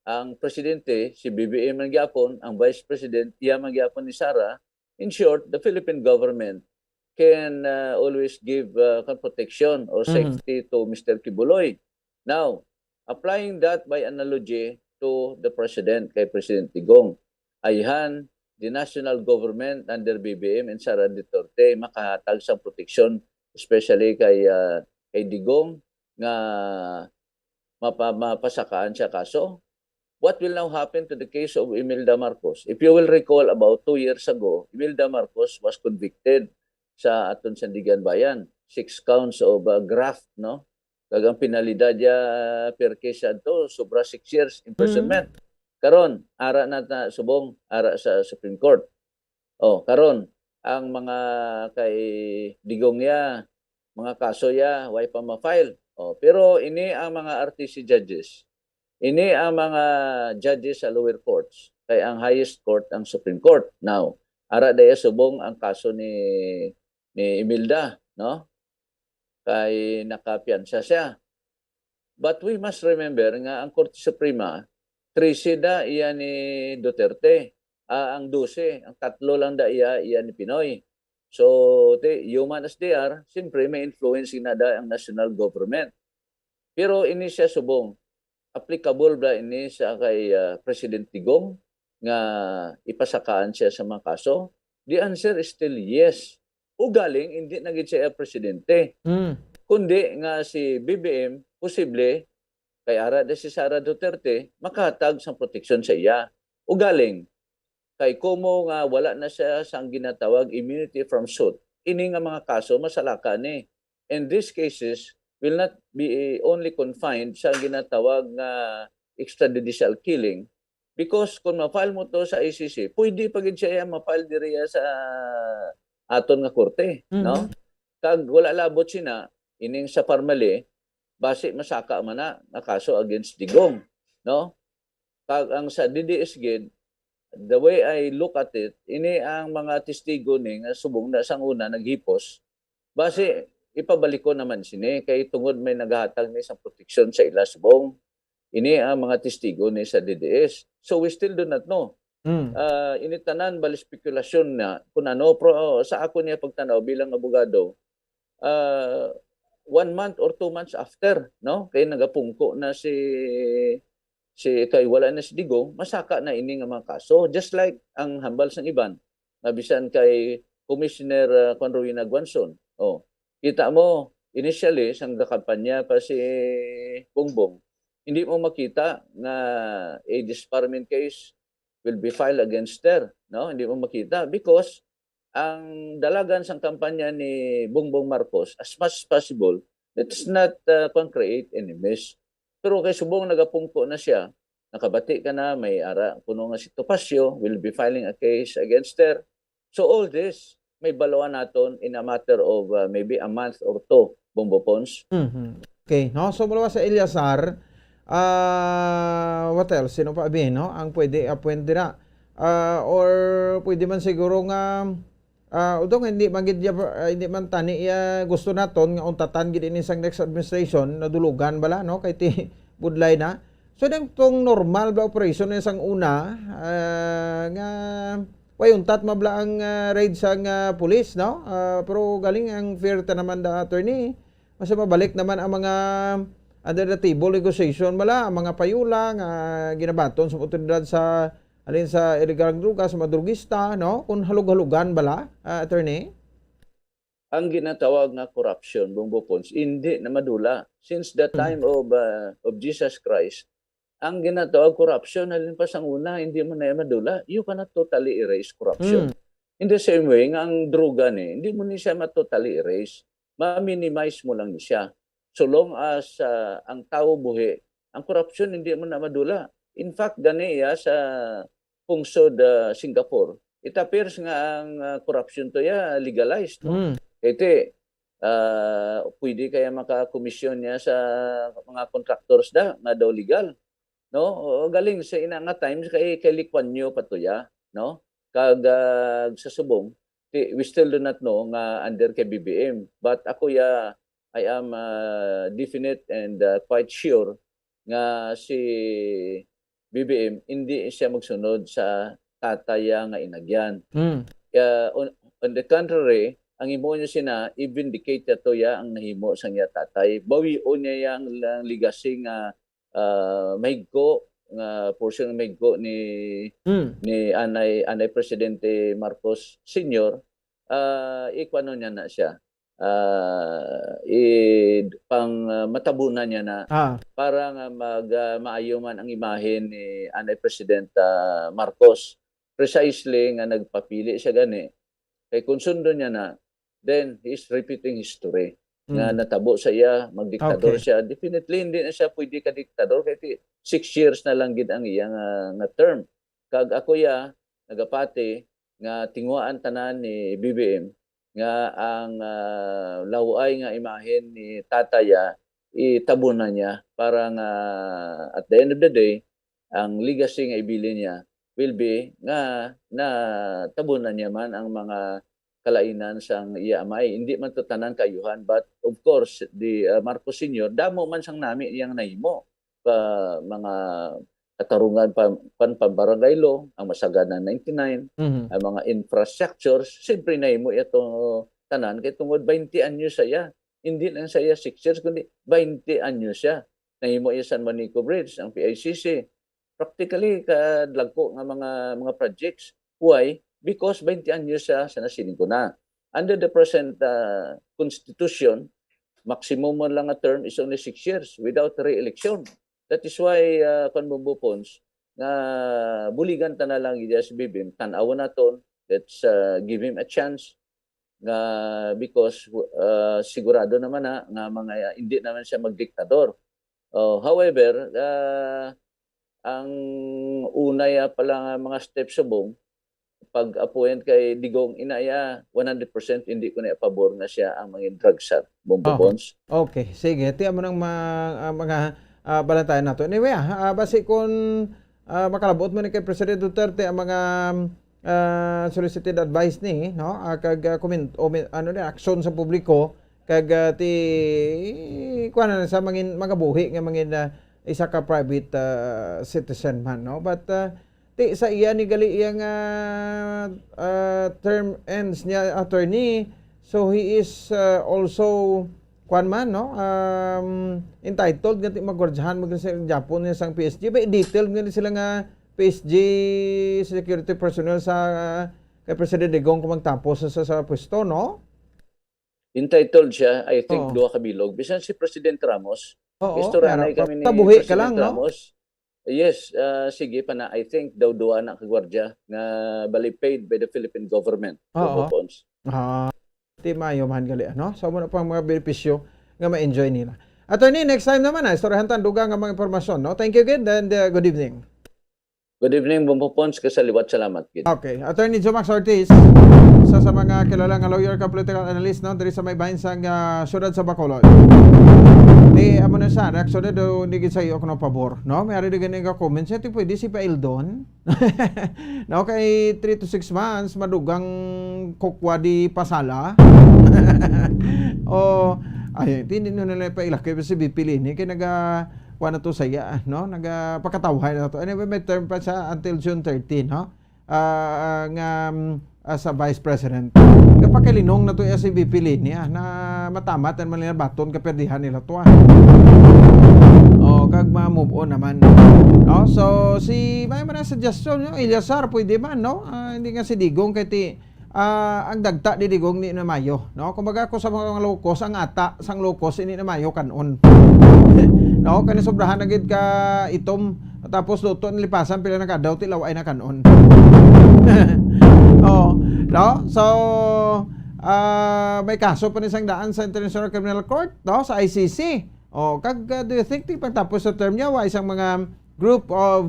ang presidente, si BBM man gyapon, ang vice president, iya man gyapon ni Sara. In short, the Philippine government can always give protection or safety to Mr. Kibuloy. Now, applying that by analogy to the president, kay President Digong, ayhan, the national government under BBM and Sara Duterte makahatag sa protection, especially kay Digong, nga mapasakaan siya kaso. What will now happen to the case of Imelda Marcos? If you will recall, about 2 years ago, Imelda Marcos was convicted sa aton Sandigan Bayan. 6 counts of graft, no? Kagang pinalidad niya per case to, sobra 6 years imprisonment. Karon, ara na subong, ara sa Supreme Court. Oh, karon, ang mga kay Digong niya, mga kaso ya, why pa ma-file? Oh, pero ini ang mga RTC judges. Ini ang mga judges sa lower courts. Kay ang highest court ang Supreme Court. Now, ara daya subong ang kaso ni Imelda, no? Kay nakapiyansa siya. But we must remember nga ang Korte Suprema, 13 da iya ni Duterte. Ang 12, ang 3 lang da iya ni Pinoy. So, human as they are, siyempre may influence na da ang national government. Pero ini siya subong, applicable ba ini sa kay President Digong nga ipasakaan siya sa mga kaso? The answer is still yes. O galing, hindi naging siya presidente. Kundi nga si BBM, posible, kay ara de si Sara Duterte, makahatag sa proteksyon sa iya. O galing, kay kumo nga wala na siya sang ginatawag immunity from suit. Ini nga mga kaso, masalaka ni. And these cases will not be only confined sa ginatawag na extrajudicial killing because kung ma-file mo to sa ICC, pwede pagid siya ma-file diriya sa aton nga korte, no? Kag wala labot sina ining sa Parmali, base masaka man na kaso against Digong, no? Kag ang sa DDS gid, the way I look at it, ini ang mga testigo ni nga subong na sang una naghipos, base ipabalik ko naman sini kay tungod may naghatag ni sa proteksyon sa ila subong. Ini ang mga testigo ni sa DDS. So we still do not know. Initanan bali spekulasyon na kung ano, pero sa ako niya pagtanaw bilang abogado, 1 month or 2 months after, no? Kay nagapungko na si kay wala na si Digong, masaka na ini nga mga kaso. Just like ang hambal sang iban, nabisan kay Commissioner Conroy Naguanson. Oh, kita mo, initially, sang kampanya pa si Bongbong, hindi mo makita na a disbarment case will be filed against her. No? Hindi mo makita because ang dalagan sang kampanya ni Bongbong Marcos, as much as possible, let's not create enemies. Pero kay subong nagapungko na siya, nakabati ka na, may ara, puno nga si Topacio, will be filing a case against her. So all this, may balawan naton in a matter of maybe a month or two, Bombo Pons. Okay, no? So mula sa Eliazar, what else? Sino pa abin, no? Ang pwede appoint dira. Or pwede man siguro nga udong hindi man tani gusto naton nga untatan gid ini sang next administration nadulugan bala, no? Kay ti budlay na. So dang tong normal ba operation ni sang una nga way untat mabla ang raid sang police, no? Pero galing ang fair ta naman da attorney. Mas mabalik naman ang mga under the table negotiation bala, ang mga payula nga ginabaton sa otoridad sa alin sa illegal druga sa madrugista, no? Kung halug-halugan bala, attorney. Ang ginatawag na corruption, Bongo Pons, hindi na madula. Since the time of Jesus Christ, ang ginatawag corruption, halin pa sang una, hindi mo na madula, you cannot totally erase corruption. In the same way, ang druga hindi mo ni siya totally erase. Ma-minimize mo lang ni siya. So long as ang tao buhi, ang corruption hindi mo na madula. In fact, gani sa pungsod Singapore, it appears nga ang corruption to legalized. No? Ito, pwede kaya makakomisyon niya sa mga contractors nga daw legal. No, galing sa ina nga times kay Lee Kuan Yew patuya, no? Kag sa subong, we still do not know nga under kay BBM, but ako I am definite and quite sure nga si BBM hindi siya magsunod sa tataya nga inagyan. On the contrary, ang imo niya sina i-vindicate to ang nahimo sa niya tatay. Bawion niya yang legacy nga mahigko nga portion ng mahigko ni anay Presidente Marcos Sr. Ikuano niya na siya pang matabunan niya na para nga maayo man ang imahen ni anay President Marcos. Precisely nga nagpapili siya gani kay kung sundo niya na, then he is repeating history. Nga natabo sa iya, magdiktador siya. Definitely, hindi na siya pwede ka-diktador. Kaya 6 years na lang gid ang iyang nga term. Kag ako nagapati, nga tinguaan tanan ni BBM, nga ang laway nga imahen ni tataya, itabo na niya. Para nga, at the end of the day, ang legacy nga ibili niya will be nga tabo na niya man ang mga kalainan sang iya amay. Hindi man to tanan kayuhan, but of course the Marcos Sr. damo man sang nami iyang nahimo pa mga katarungan pambarangay law, ang masagana 99, ang mga infrastructures, siyempre nahimo ito tanan kay tungod 20 anyo saya. Hindi lang saya 6 years kundi 20 anyo siya. Nahimo iya San Manico Bridge, ang PICC. Practically kadlagko nga mga projects. Why? Because 20 anyos siya sa nasiling ko na. Under the present constitution, maximum mo lang a term is only 6 years without re-election. That is why Panbombo Pons nga buligan ta na lang si BBM, tanawa na ton, let's give him a chance nga because sigurado naman nga mga hindi naman siya magdiktador. However, ang unay pala nga mga steps subong pag-appoint kay Digong Inaya, 100% hindi ko na pabor na siya ang mga drug sir, Bombo Pons. Okay, sige. Tiyan mo ng mga balantayan nato. Anyway, basi kung makalabot mo ni kay President Duterte ang mga solicited advice ni, no? Kag action sa publiko kag kuan na sa mga buhi nga mga isa ka private citizen man, no? But sa iya ni gali iyang term ends niya attorney, so he is also kuan man, no? Entitled nga magwardyahan sa Japon niya sang PSG. Ba detail nga sila nga PSG security personnel sa kay President Digong kung magtapos sa pwesto, no? Entitled siya, I think, Oo. duha ka bilog. Bisan si President Ramos, Oo, istoranay pero kami ni tabuhi ka President lang, no? Ramos. Yes, sige pa na. I think daw duha na kagwardya nga bali paid by the Philippine government. Oo. Bonds. Di maayo man gali, no? So, muna pang mga benepisyo nga ma-enjoy nila. Attorney, next time naman, istoryahan tanduga nga mga impormasyon, no? Thank you again, and good evening. Good evening, Bombo Pons. Kasaliwat, salamat. Gid. Okay, Attorney Jomax Ortiz, isa sa mga kilalang lawyer ka political analyst, no? Diri sa may bahin sa syudad sa Bacolod. Di amo na sa reaksyon do nigit sa iyo kuno pabor, no? May ari gani nga comments ito pwede si Pail doon. No, kay 3 to 6 months madugang kokwa di pasala. O ay hindi nila pailaki si Bipili ni kay naga wala to saya, no? Naga pakatawhay na to. Anyway, may term pa sa until June 13, no? Sa Vice President. Kapakalinong na to si Bipili niya na matamat at malina baton kaperdihan nila to. O kag ma-move on naman. No? So si may mga suggestion no, Eliasar pwede man no? Hindi nga si Digong kay ti ang dagta di Digong ni na mayo, no? Kumbaga ko sa mga locos ang ata sang locos ini na mayo kanon. No, kani sobrahan na gid ka itom tapos luto nilipasan pila na kadaw ti laway na kanon. Oh, no? So may kaso pa ni sang daan sa International Criminal Court, no? Sa ICC. Oh, kag do you think pagtapos sa term niya wa isang mga group of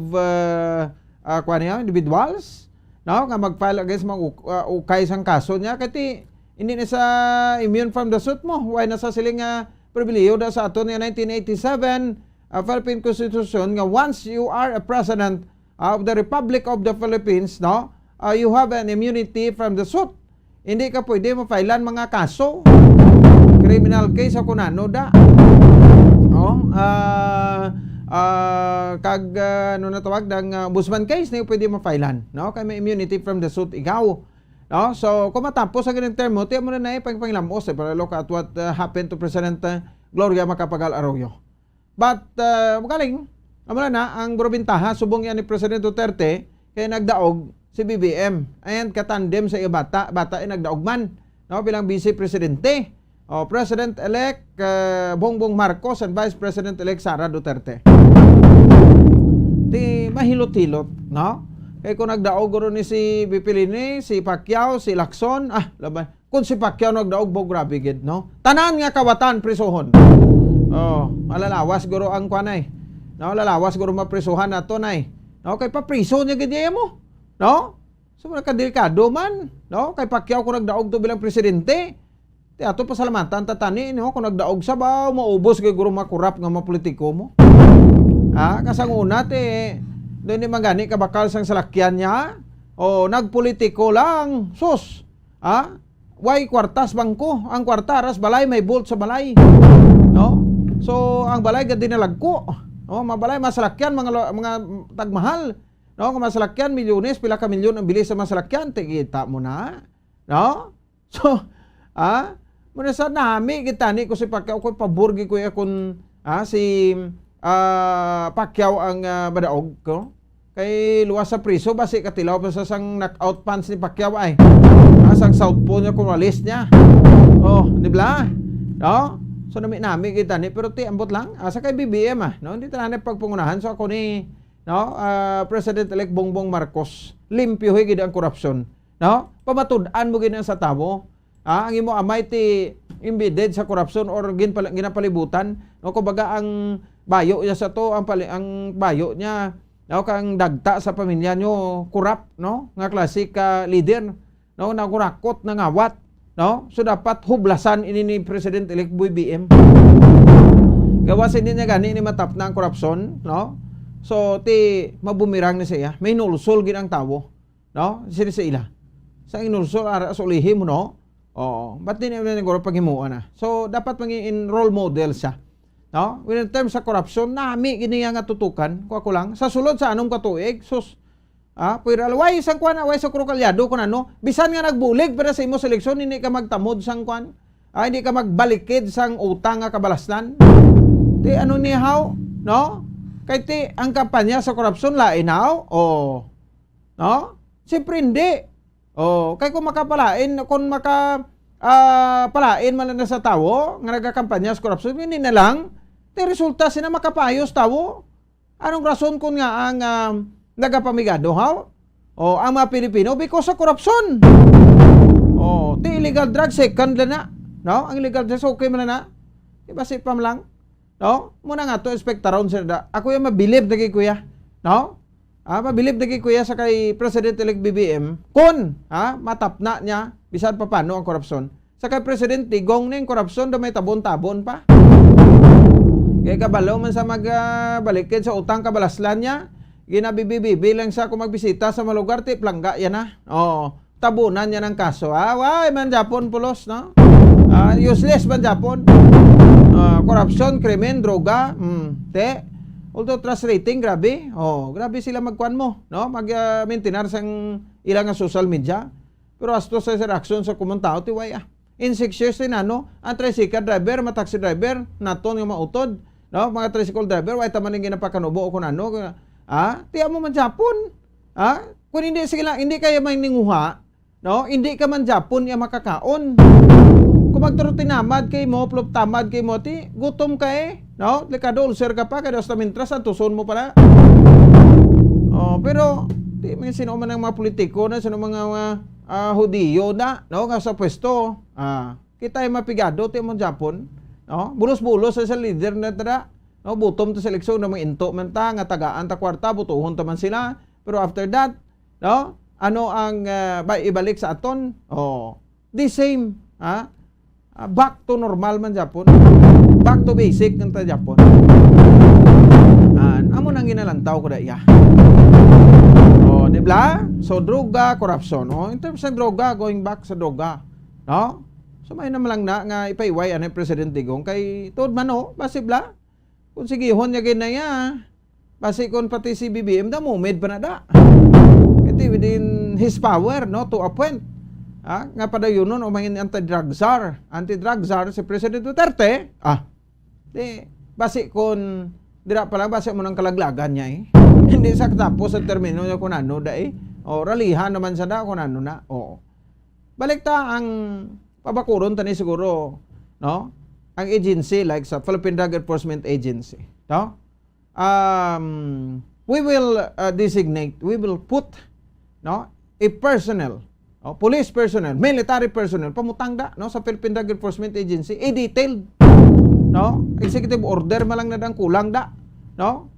individuals, no, nga mag-file against mga ukay sang kaso niya kati hindi na sa immune from the suit mo. Why na sa siling pribilehiyo da sa aton nga 1987 Philippine Constitution nga once you are a president of the Republic of the Philippines, no, you have an immunity from the suit. Hindi ka pwede mapailan mga kaso. Criminal case ako nano da. No? Kag ano na tawag dang ombudsman case na pwede mapailan, no? Kay may immunity from the suit ikaw. No? So kung matapos sa ganung termo, tiyan mo na pangpangilamos para look at what happened to President Gloria Macapagal Arroyo. But magaling, amo na ang probintaha subong yan ni President Duterte kay nagdaog si BBM and katandem sa bata ay nagdaog man, no, bilang vice presidente. President-elect Bongbong Marcos and Vice President-elect Sara Duterte. Di mahilot-hilot, no? Kaya kung nagdaog guro ni si Bipilini, si Pacquiao, si Lacson, laban. Kung si Pacquiao nagdaog bo grabe gid, no? Tanan nga kawatan prisohon. Malalawas guro ang kwanay. No, lalawas guro maprisuhan nato nay. No, kay papriso niya gid mo. No? So nakadelikado man, no? Kay Pacquiao kung nagdaog to bilang presidente. Ti ato pasalamatan tatani no kung nagdaog sa ba maubos kay guro makurap nga mapolitiko mo. Kasang una doon ni mangani ka bakal sang salakyan niya o nagpolitiko lang sus. Why kwartas bangko? Ang kwartaras balay may bolt sa balay. No? So ang balay gad dinalagko. No, mabalay masalakyan mga tagmahal. No, kung masalakyan milyones, pila ka milyon ang bilis sa masalakyan, tigita mo na. No? So, muna sa nami kita ni ko si Pacquiao ko paburgi ko akon si Pacquiao ang madaog ko. Kay luwas sa priso basi katilaw pa sa sang knockout punch ni Pacquiao ay. Sang southpaw niya kung walis niya. Di ba? No? So nami kita ni pero ti ambot lang sa kay BBM no, hindi tanane pagpungunahan so ako ni no, President-elect Bongbong Marcos limpyo gid ang korupsyon, no? Pamatud-an mo gid sa tabo. Ang imo amay ti embedded sa korupsyon or ginapalibutan, no, kumbaga ang bayo niya sa to ang bayo niya, no, kang dagta sa pamilya nyo kurap, no, nga klasik leader, no, nagurakot na ngawat, no, so dapat hublasan ini ni President-elect BBM. Gawasin niya gani ni matap na ang korupsyon, no? So ti mabumirang ni siya, may nulsol gid ang tawo, no? Sino sa ila? Sa inulsol ara sa ulihim, no? Ba't din yung guro paghimuan na? So dapat maging role model siya, no? In terms sa korupsyon, nami gini nga tutukan, ko lang sa sulod sa anong katuig, sus. Pero way sang kwan, way sa krokalyado kun ano, bisan nga nagbulig para sa imo seleksyon hindi ka magtamod sang kwan. Hindi ka magbalikid sang utang nga kabalasnan. Ti ano ni how, no? Kay ti ang kampanya sa korupsyon lain how? No? Siyempre hindi. Kay kung makapalain, kung palain man na sa tawo nga nagakampanya sa korupsyon, hindi na lang ti resulta sina makapayos tawo. Anong rason kung nga ang nagapamigado haw? Ang mga Pilipino because sa korupsyon. Ti illegal drugs second na. No? Ang illegal drugs okay man na. Diba si pam lang? No? Muna nga to expectaron sila. Ako yung mabilib na kay kuya. No? Mabilib na kay kuya sa kay President-elect BBM kung matapna niya bisan pa paano ang korupsyon. Sa kay President Tigong na yung korupsyon na may tabon-tabon pa. Kaya kabalo man sa magbalikin sa utang kabalaslan niya, ginabibibi lang sa kung magbisita sa mga lugar, plangga yan na. Tabunan niya ng kaso. Why man Japon pulos, no? Useless man Japon. Corruption, krimen, droga, although trust rating, grabe. Grabe sila magkuhan mo, no? Mag-maintain sang ilang social media. Pero asto sa reaction sa kumantao, tiway In 6 years din ang tricycle driver, taxi driver, naton yung mautod, no? Mga tricycle driver, why taman yung ginapakanubo o kung ano. Tiyan mo man Japon. Kung hindi, sige lang, hindi kayo may ninguha, no? Hindi ka man Japon yung makakaon. Kung magturo tinamad kay mo, plop tamad kay mo, gutom ka no? Likado, ulcer ka pa, kaya sa mintras, ang tuson mo pala. Pero, may sino man ng mga politiko na, sino mga Hudiyo na, no? Nga sa pwesto, kita ay mapigado, tiyan mo Japon, no? Bulos-bulos sa leader na tada, no? Butom to seleksyon na mga into man ta, nga tagaan ta kwarta, butuhon ta man sila, pero after that, no? Ano ang ibalik sa aton? The same, back to normal man Japon. Back to basic ng ta Japon. Amo nang ginalantaw ko da iya. Di ba? So droga, corruption. In terms ng droga, going back sa droga. No? So may naman lang na nga ipaiway ang President Digong kay tuod man basi bla. Kung sigihon niya ginaya, basi kon pati si BBM da mumid pa na da. Iti within his power, no, to appoint. Nga padayon nun, umangin anti-drug czar si President Duterte, basi kon, dira pala, basi mo ng kalaglagan niya Hindi sa tapos sa termino niya kung ano ralihan naman sa da kung ano na, Balik ta ang pabakuron tani siguro, no? Ang agency like sa Philippine Drug Enforcement Agency, no? We will designate, we will put, no, a personnel, police personnel, military personnel, pamutang da, no, sa Philippine Drug Enforcement Agency, detailed, no, executive order malang na dang kulang da, no,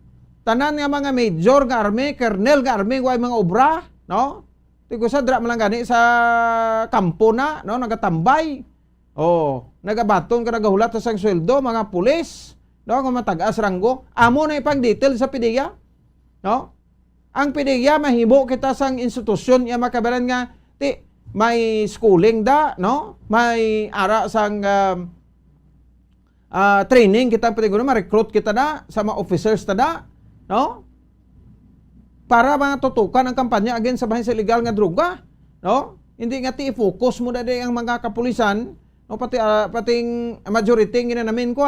tanan nga mga major nga army, colonel nga army, way mga obra, no, tigo sa dra malang gani sa kampo na, no, nagatambay, nagabaton ka nagahulat sa sweldo, mga pulis, no, kung matagas ranggo, amo na ipang detail sa PDEA, no, ang PDEA mahimo kita sang institusyon ya makabalan nga may schooling da, no? May ara sang training kita pwede ma-recruit kita da sa mga officers ta da, no? Para matutukan ang kampanya against sa bahin sa illegal nga droga, no? Hindi nga i-focus mo da ang mga kapulisan, no, pating majority ginanamin ko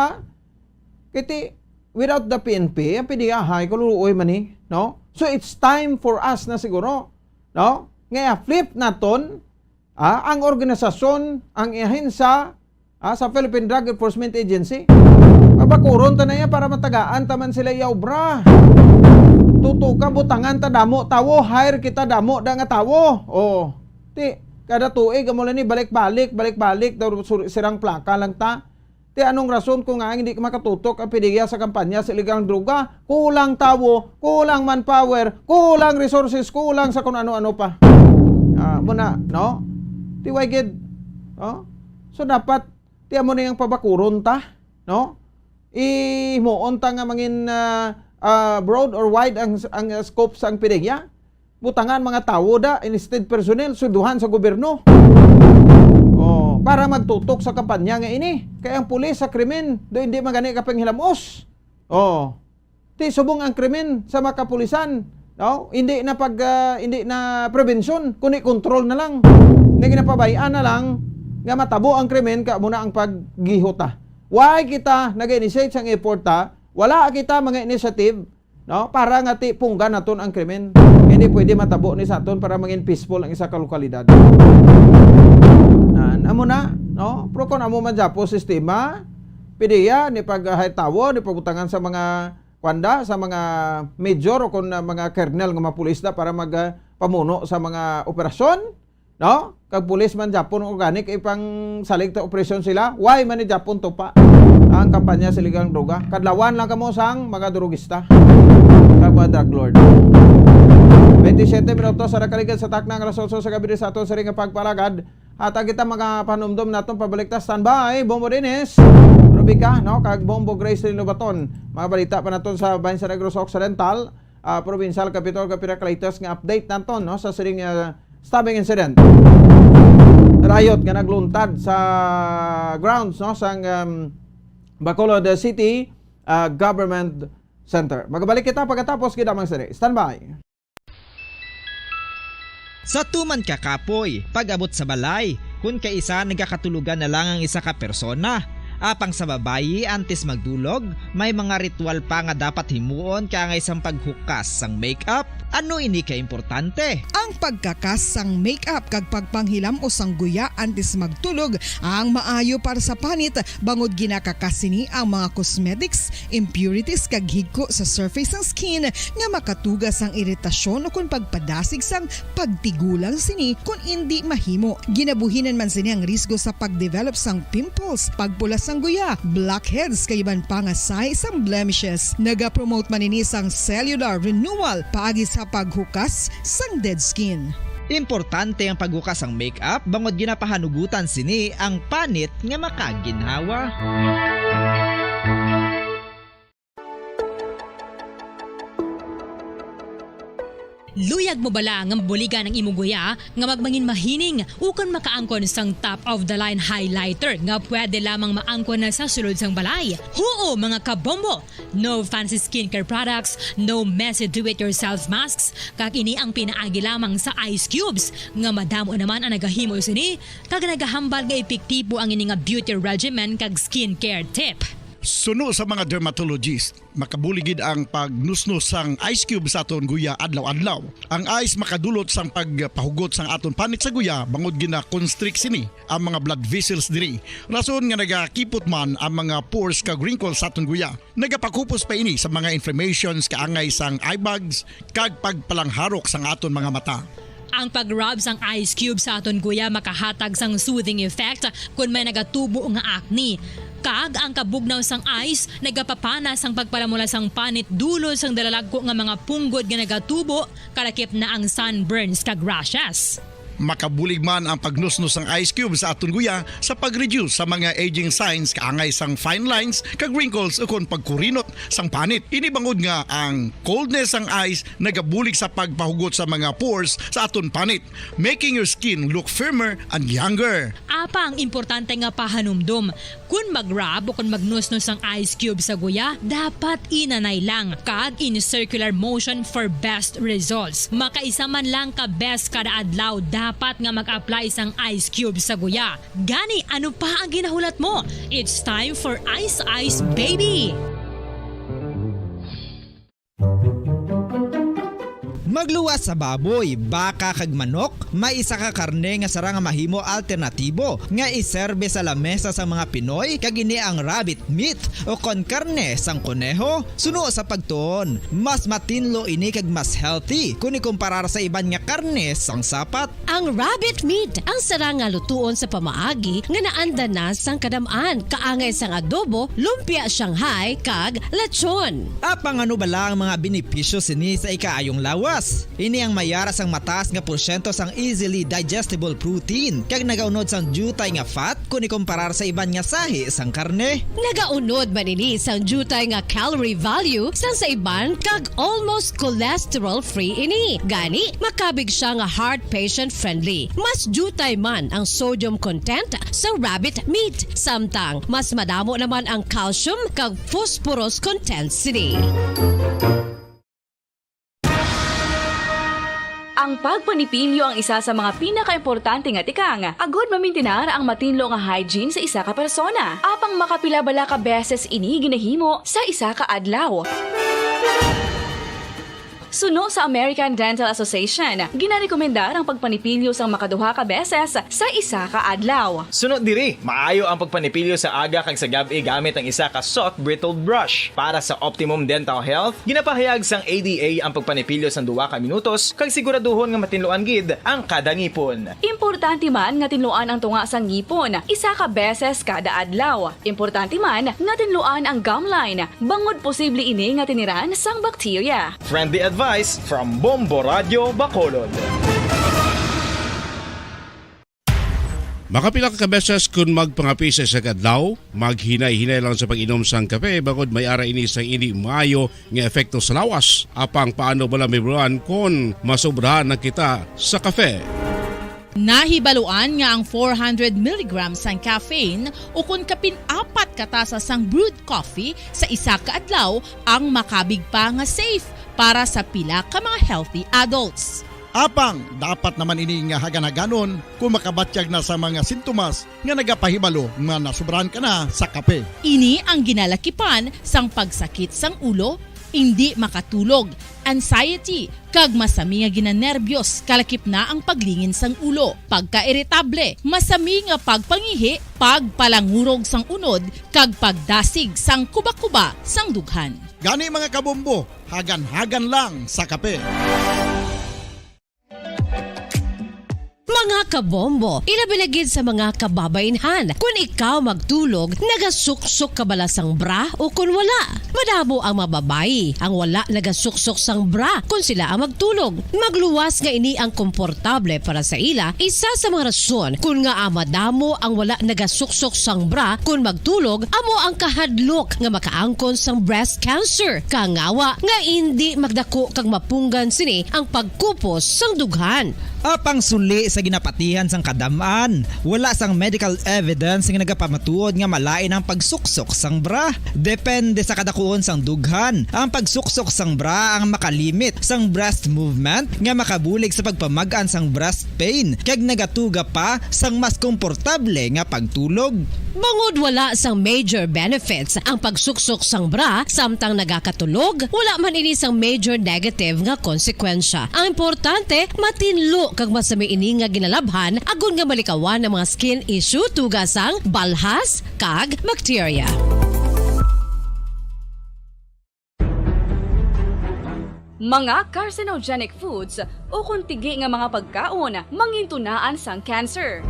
kiti without the PNP, ang PDEA hay kululuoy man no? So it's time for us na siguro, no? Ngaya flip naton ang organisasyon, ang ahensya sa Philippine Drug Enforcement Agency. Pabakuron ta na yan para matagaan taman sila yaubra. Tutuka butangan ta damo tawo, hire kita damo da nga tawo. Kada tuig amo ni balik-balik sirang plaka lang ta. Anong rason kung nga hindi makatutok ang PDEA sa kampanya sa illegal droga? Kulang tawo, kulang manpower, kulang resources, kulang sa kung ano-ano pa. Muna, no? Tiwagid, no? So dapat, tiyan mo na yung pabakuron ta, no? Imuon ta nga mangin broad or wide ang scope sa ang PDEA. Butangan mga tawo da, enlisted personnel, suduhan sa gobyerno. Para magtutok sa kampanya nga ini. Kaya ang pulis sa krimen, do hindi magani kapang hilamos. Subong ang krimen sa mga kapulisan, no? Hindi na prevention, kundi control na lang. Hindi ginapabayaan na lang nga matabo ang krimen ka muna ang paggihota. Why kita nag-initiate sang effort ta? Wala kita mga initiative, no? Para nga punggan naton ang krimen. Hindi pwede matabo ni sa aton para maging peaceful ang isa ka lokalidad. Amo na, no? Pero kung amo man japo sistema, pidiya ni paghaytawo, ni pagutangan sa mga kwanda, sa mga major o kung mga kernel ng mga pulis na para magpamuno sa mga operasyon, no? Kag pulis man Japon organic ipang salig ta operasyon sila, why man ni Japon to pa ang kampanya sa iligang droga? Kadlawan lang kamo sang mga drogista, kag mga drug lord. 27 minutos sa nakaligan sa taknang alas 8 sa gabi sa aton sa ring pagpalagad. At kita mga panumdum natong pabalik ta standby, Bombo Dennis, Rubica, no? Kag Bombo Grace Lobaton. Mga balita pa naton sa Bayan sa Negros Occidental, Provincial Capital Capitalitas nga update naton, no? Sa siring stabbing incident. Riot nga nagluntad sa grounds, no? Sang Bacolod City Government Center. Magbalik kita pagkatapos gidamang siri. Standby. Sa tuman ka kapoy, pag-abot sa balay, kung kaisa nagkakatulugan na lang ang isa ka persona, apang sa babayi antes magdulog, may mga ritual pa nga dapat himuon kaya nga isang paghukas sang makeup. Ano ini ka importante? Ang pagkakas sang makeup kag pagpanghilam o sang guya antes magtulog ang maayo para sa panit bangod ginakakasini ang mga cosmetics, impurities kag higko sa surface sang skin nga makatugas ang iritasyon o kung pagpadasig sang pagtigulang sini kung hindi mahimo. Ginabuhinan man sini ang risgo sa pagdevelop sang pimples, pagpula sang guya, blackheads kay iban pa nga size sang blemishes. Naga-promote man ini sang cellular renewal paagi sa paghukas sang dead skin. Importante ang paghukas ang makeup bangod ginapahanugutan sini ang panit nga makaginhawa. Luyag mo bala nga mabuligan ang imong guya nga magmangin mahining ukon makaangkon sang top of the line highlighter nga pwede lamang maangkon na sa sulod sang balay. Huo mga kabombo! No fancy skincare products, no messy do-it-yourself masks, kag ini ang pinaagi lamang sa ice cubes nga madamo naman ang nagahimo sini kag nagahambal nga epektibo ang ini nga beauty regimen kag skincare tip. Suno sa mga dermatologist, makabuligid ang pagnusnos sang ice cube sa aton guya adlaw-adlaw. Ang ice makadulot sang pagpahugot sang aton panit sa guya bangod gina-constrict sini ang mga blood vessels diri. Rason nga nagakipot man ang mga pores kag wrinkles sa aton guya. Nagapakupos pa ini sa mga inflammations kaangay sang eye bags kag pagpalangharok sang aton mga mata. Ang pag-rub sang ice cube sa aton guya makahatag sang soothing effect kung may nagatubo nga acne. Kag ang kabugnaw sang ice nagapapana sang pagpalamula sang panit dulo sang dalalagko nga mga punggod nga nagatubo kalakip na ang sunburns kag rashes. Makabulig man ang pagnusnos ng ice cube sa aton guya sa pag-reduce sa mga aging signs kaangay sang fine lines kag wrinkles o kon pagkurinot sang panit. Ini bangod nga ang coldness sang ice nagabulig sa pagpahugot sa mga pores sa aton panit, making your skin look firmer and younger. Apang importante nga pahanumdum, kung mag-rub o kung magnusnos ang ice cube sa guya, dapat inanay lang kag in circular motion for best results. Makaisa man lang ka best kada adlaw dapat nga mag-apply sang ice cube sa guya. Gani, ano pa ang ginahulat mo? It's time for Ice Ice Baby! Magluwas sa baboy, baka kag manok, may isa ka karne nga sara nga mahimo alternatibo nga iserbe sa lamesa sa mga Pinoy kag ini ang rabbit meat o kon karne sang kuneho. Suno sa pagtuon, mas matinlo ini kag mas healthy kung ikumparar sa iban nga karne sang sapat. Ang rabbit meat ang sara nga lutuon sa pamaagi nga naanda na sang kadamaan, kaangay sang adobo, lumpia Shanghai kag lechon. Apang ano bala ang mga benepisyo sini sa ikaayong lawas? Ini ang mayara sang mataas nga porsyento sang easily digestible protein kag nagaunod sang jutay nga fat kung ikumparar sa iban nga sahi sang karne. Nagaunod man ini sang jutay nga calorie value sang sa iban kag almost cholesterol free ini. Gani makabig siya nga heart patient friendly. Mas jutay man ang sodium content sa rabbit meat, samtang mas madamo naman ang calcium kag phosphorus content sini. Ang pagpanipilyo ang isa sa mga pinaka-importante nga tikang. Agod mamintinar ang matinlo nga hygiene sa isa ka persona. Apang makapila-bala ka beses ini ginahimo sa isa ka adlaw. Suno sa American Dental Association, ginarekomendar ang pagpanipilyo sang makaduha ka beses sa isa ka adlaw. Sunod diri, maayo ang pagpanipilyo sa aga kag sa gabi gamit ang isa ka soft brittled brush. Para sa optimum dental health, ginapahayag sang ADA ang pagpanipilyo sang 2 ka minutos kag siguraduhon nga matinluan gid ang kada ngipon. Importante man nga tinluan ang tunga sang ngipon, isa ka beses kada adlaw. Importante man nga tinluan ang gum line, bangod posible ini nga tiniran sang bakterya. Friendly advice from Bombo Radio Bacolod. Makapila ka beses kung magpangapisa sa kadlaw, maghinay-hinay lang sa pag-inom sang kape bagod may ara ini sang hindi maayo nga epekto sa lawas. Apang paano bala mibruan kung masobrahan na kita sa kape. Nahibaluan nga ang 400 mg sang caffeine o kung kapin-4 katasa sang brewed coffee sa isa ka adlaw ang makabig pa nga safe para sa pila ka mga healthy adults. Apang, dapat naman ini nga hagan-haganon kung makabatyag na sa mga sintomas nga nagapahibalo nga nasubrahan ka na sa kape. Ini ang ginalakipan sang pagsakit sang ulo, hindi makatulog, anxiety, kag masami nga ginanerbiyos kalakip na ang paglingin sang ulo, pagka-iritable, masami nga pagpangihi, pagpalangurog sang unod, kag pagdasig sang kuba-kuba sang dughan. Gani mga kabombo, hagan-hagan lang sa kape. Mga kabombo, ilabilagid sa mga kababainhan. Kung ikaw magtulog, nagasuksok ka bala sang bra o kung wala. Madamo ang mababayi, ang wala nagasuksok sang bra kung sila ang magtulog. Magluwas nga ini ang komportable para sa ila, isa sa mga rason kung nga madamo ang wala nagasuksok sang bra kung magtulog, amo ang kahadlok nga makaangkon sang breast cancer. Kangawa nga hindi magdako kag mapunggan sini ang pagkupos sang dughan. Apang suli sa ginapatihan sang kadamaan, wala sang medical evidence nga nagapamatuod nga malain ang pagsuksok sang bra. Depende sa kadakuon sang dughan. Ang pagsuksok sang bra ang makalimit sang breast movement nga makabulig sa pagpamagaan sang breast pain kag nagatuga pa sang mas komportable nga pagtulog. Bangod wala sang major benefits ang pagsuksok sang bra samtang nagakatulog, wala man ini sang major negative nga konsekwensya. Ang importante, matinlo kag masami ini nga ginalabhan agon nga malikawan ng mga skin issue tugasang balhas kag bakterya. Mga carcinogenic foods o kung tigi nga mga pagkaon mangintunaan sang cancer.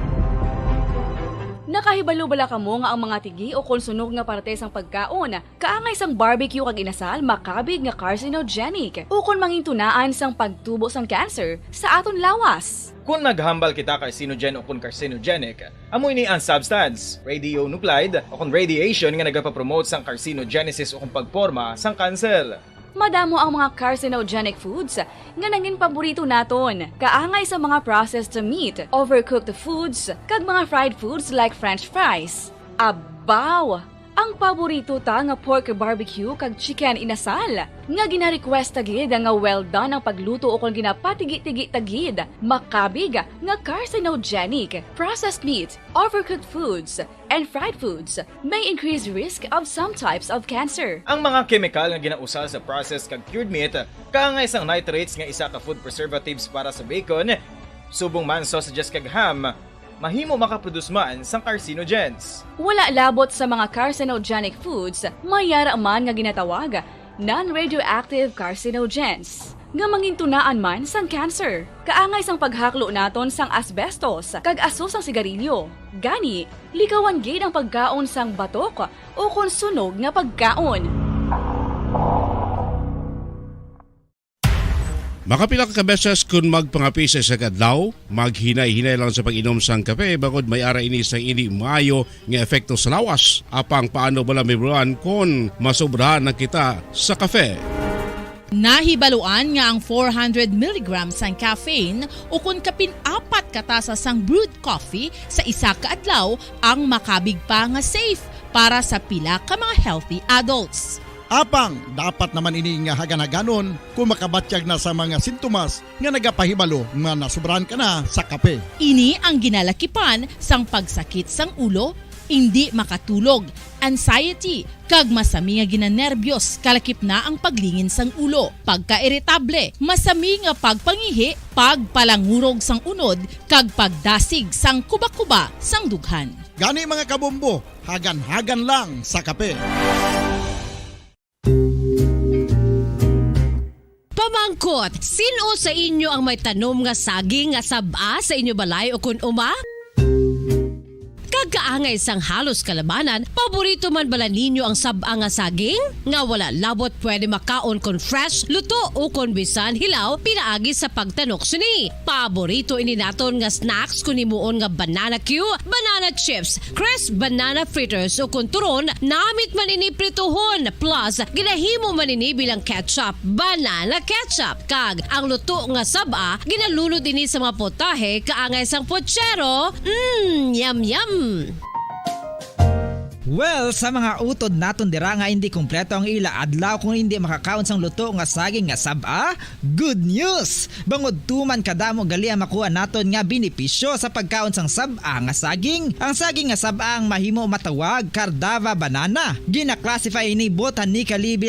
Nakahibalo bala kamo nga ang mga tigi o konsunog nga parte sang pagkaon kaangay sang barbecue kag inasal makabig nga carcinogenic o kon mangintunaan sang pagtubo sang cancer sa aton lawas. Kung naghambal kita carcinogen o kung carcinogenic, amoy ni ang substance, radionuclide o kung radiation nga nagapapromote sang carcinogenesis o kung pagporma sang cancer. Madamo ang mga carcinogenic foods nga nangin paborito naton. Kaangay sa mga processed meat, overcooked foods, kag mga fried foods like french fries. Abaw! Ang paborito ta nga pork barbecue kag chicken inasal. Nga gina-request tagid nga well done ang pagluto o kung ginapatigi-tigi tagid. Makabig nga carcinogenic, processed meat, overcooked foods, and fried foods may increase risk of some types of cancer. Ang mga chemical nga ginausal sa processed kag cured meat, kaangay sang nitrates nga isa ka food preservatives para sa bacon, subong man sausages kag ham, mahimo makaproduce man sang carcinogens. Wala labot sa mga carcinogenic foods, mayara man nga ginatawag non-radioactive carcinogens nga mangintunaan man sang cancer. Kaangay sang paghaklo naton sang asbestos kag aso sang sigarilyo. Gani, likawan gid ang pagkaon sang batok o kon sunog nga pagkaon. Makapila ka beses kung magpangapisa sa kadlaw, maghinay-hinay lang sa pag-inom sang kape bagod may ara ini sang hindi maayo nga epekto sa lawas. Apang paano bala mibruan kung masobrahan na kita sa kape. Nahibaluan nga ang 400 mg sang caffeine o kung kapin-4 katasa sang brewed coffee sa isa ka adlaw ang makabig pa nga safe para sa pila ka mga healthy adults. Apang, dapat naman ini nga hagan-haganon kung makabatyag na sa mga sintomas nga nagapahibalo nga nasubrahan ka na sa kape. Ini ang ginalakipan sang pagsakit sang ulo, hindi makatulog, anxiety, kag masami nga ginanerbiyos kalakip na ang paglingin sang ulo, pagka-iritable, masami nga pagpangihi, pagpalangurog sang unod, kag pagdasig sang kuba-kuba sang dughan. Gani mga kabombo, hagan-hagan lang sa kape. Pamangkot, sino sa inyo ang may tanom nga saging nga saba sa inyo balay o kun uma? Kagkaangay sang halos kalabanan, paborito man bala ninyo ang saba nga saging? Nga wala labot pwede makaon kon fresh, luto o kon bisan hilaw pinaagi sa pagtanok suni. Paborito ini naton nga snacks kun himuon nga banana Q, banana chips, crisp banana fritters o kun turon, namit man ini prituhon plus ginahimo man ini bilang ketchup, banana ketchup. Kag ang luto nga saba ginalunod ini sa mga potahe kaangay sang pochero. Yum yum. Well, sa mga utod naton dira nga hindi kumpleto ang ila adlaw kung hindi makakaon sang luto nga saging nga saba, good news! Bangod tuman kadamo gali ang makuha naton nga benepisyo sa pagkaon sang saba nga saging. Ang saging nga saba ang mahimo matawag Cardava banana. Gina-classify ini botanically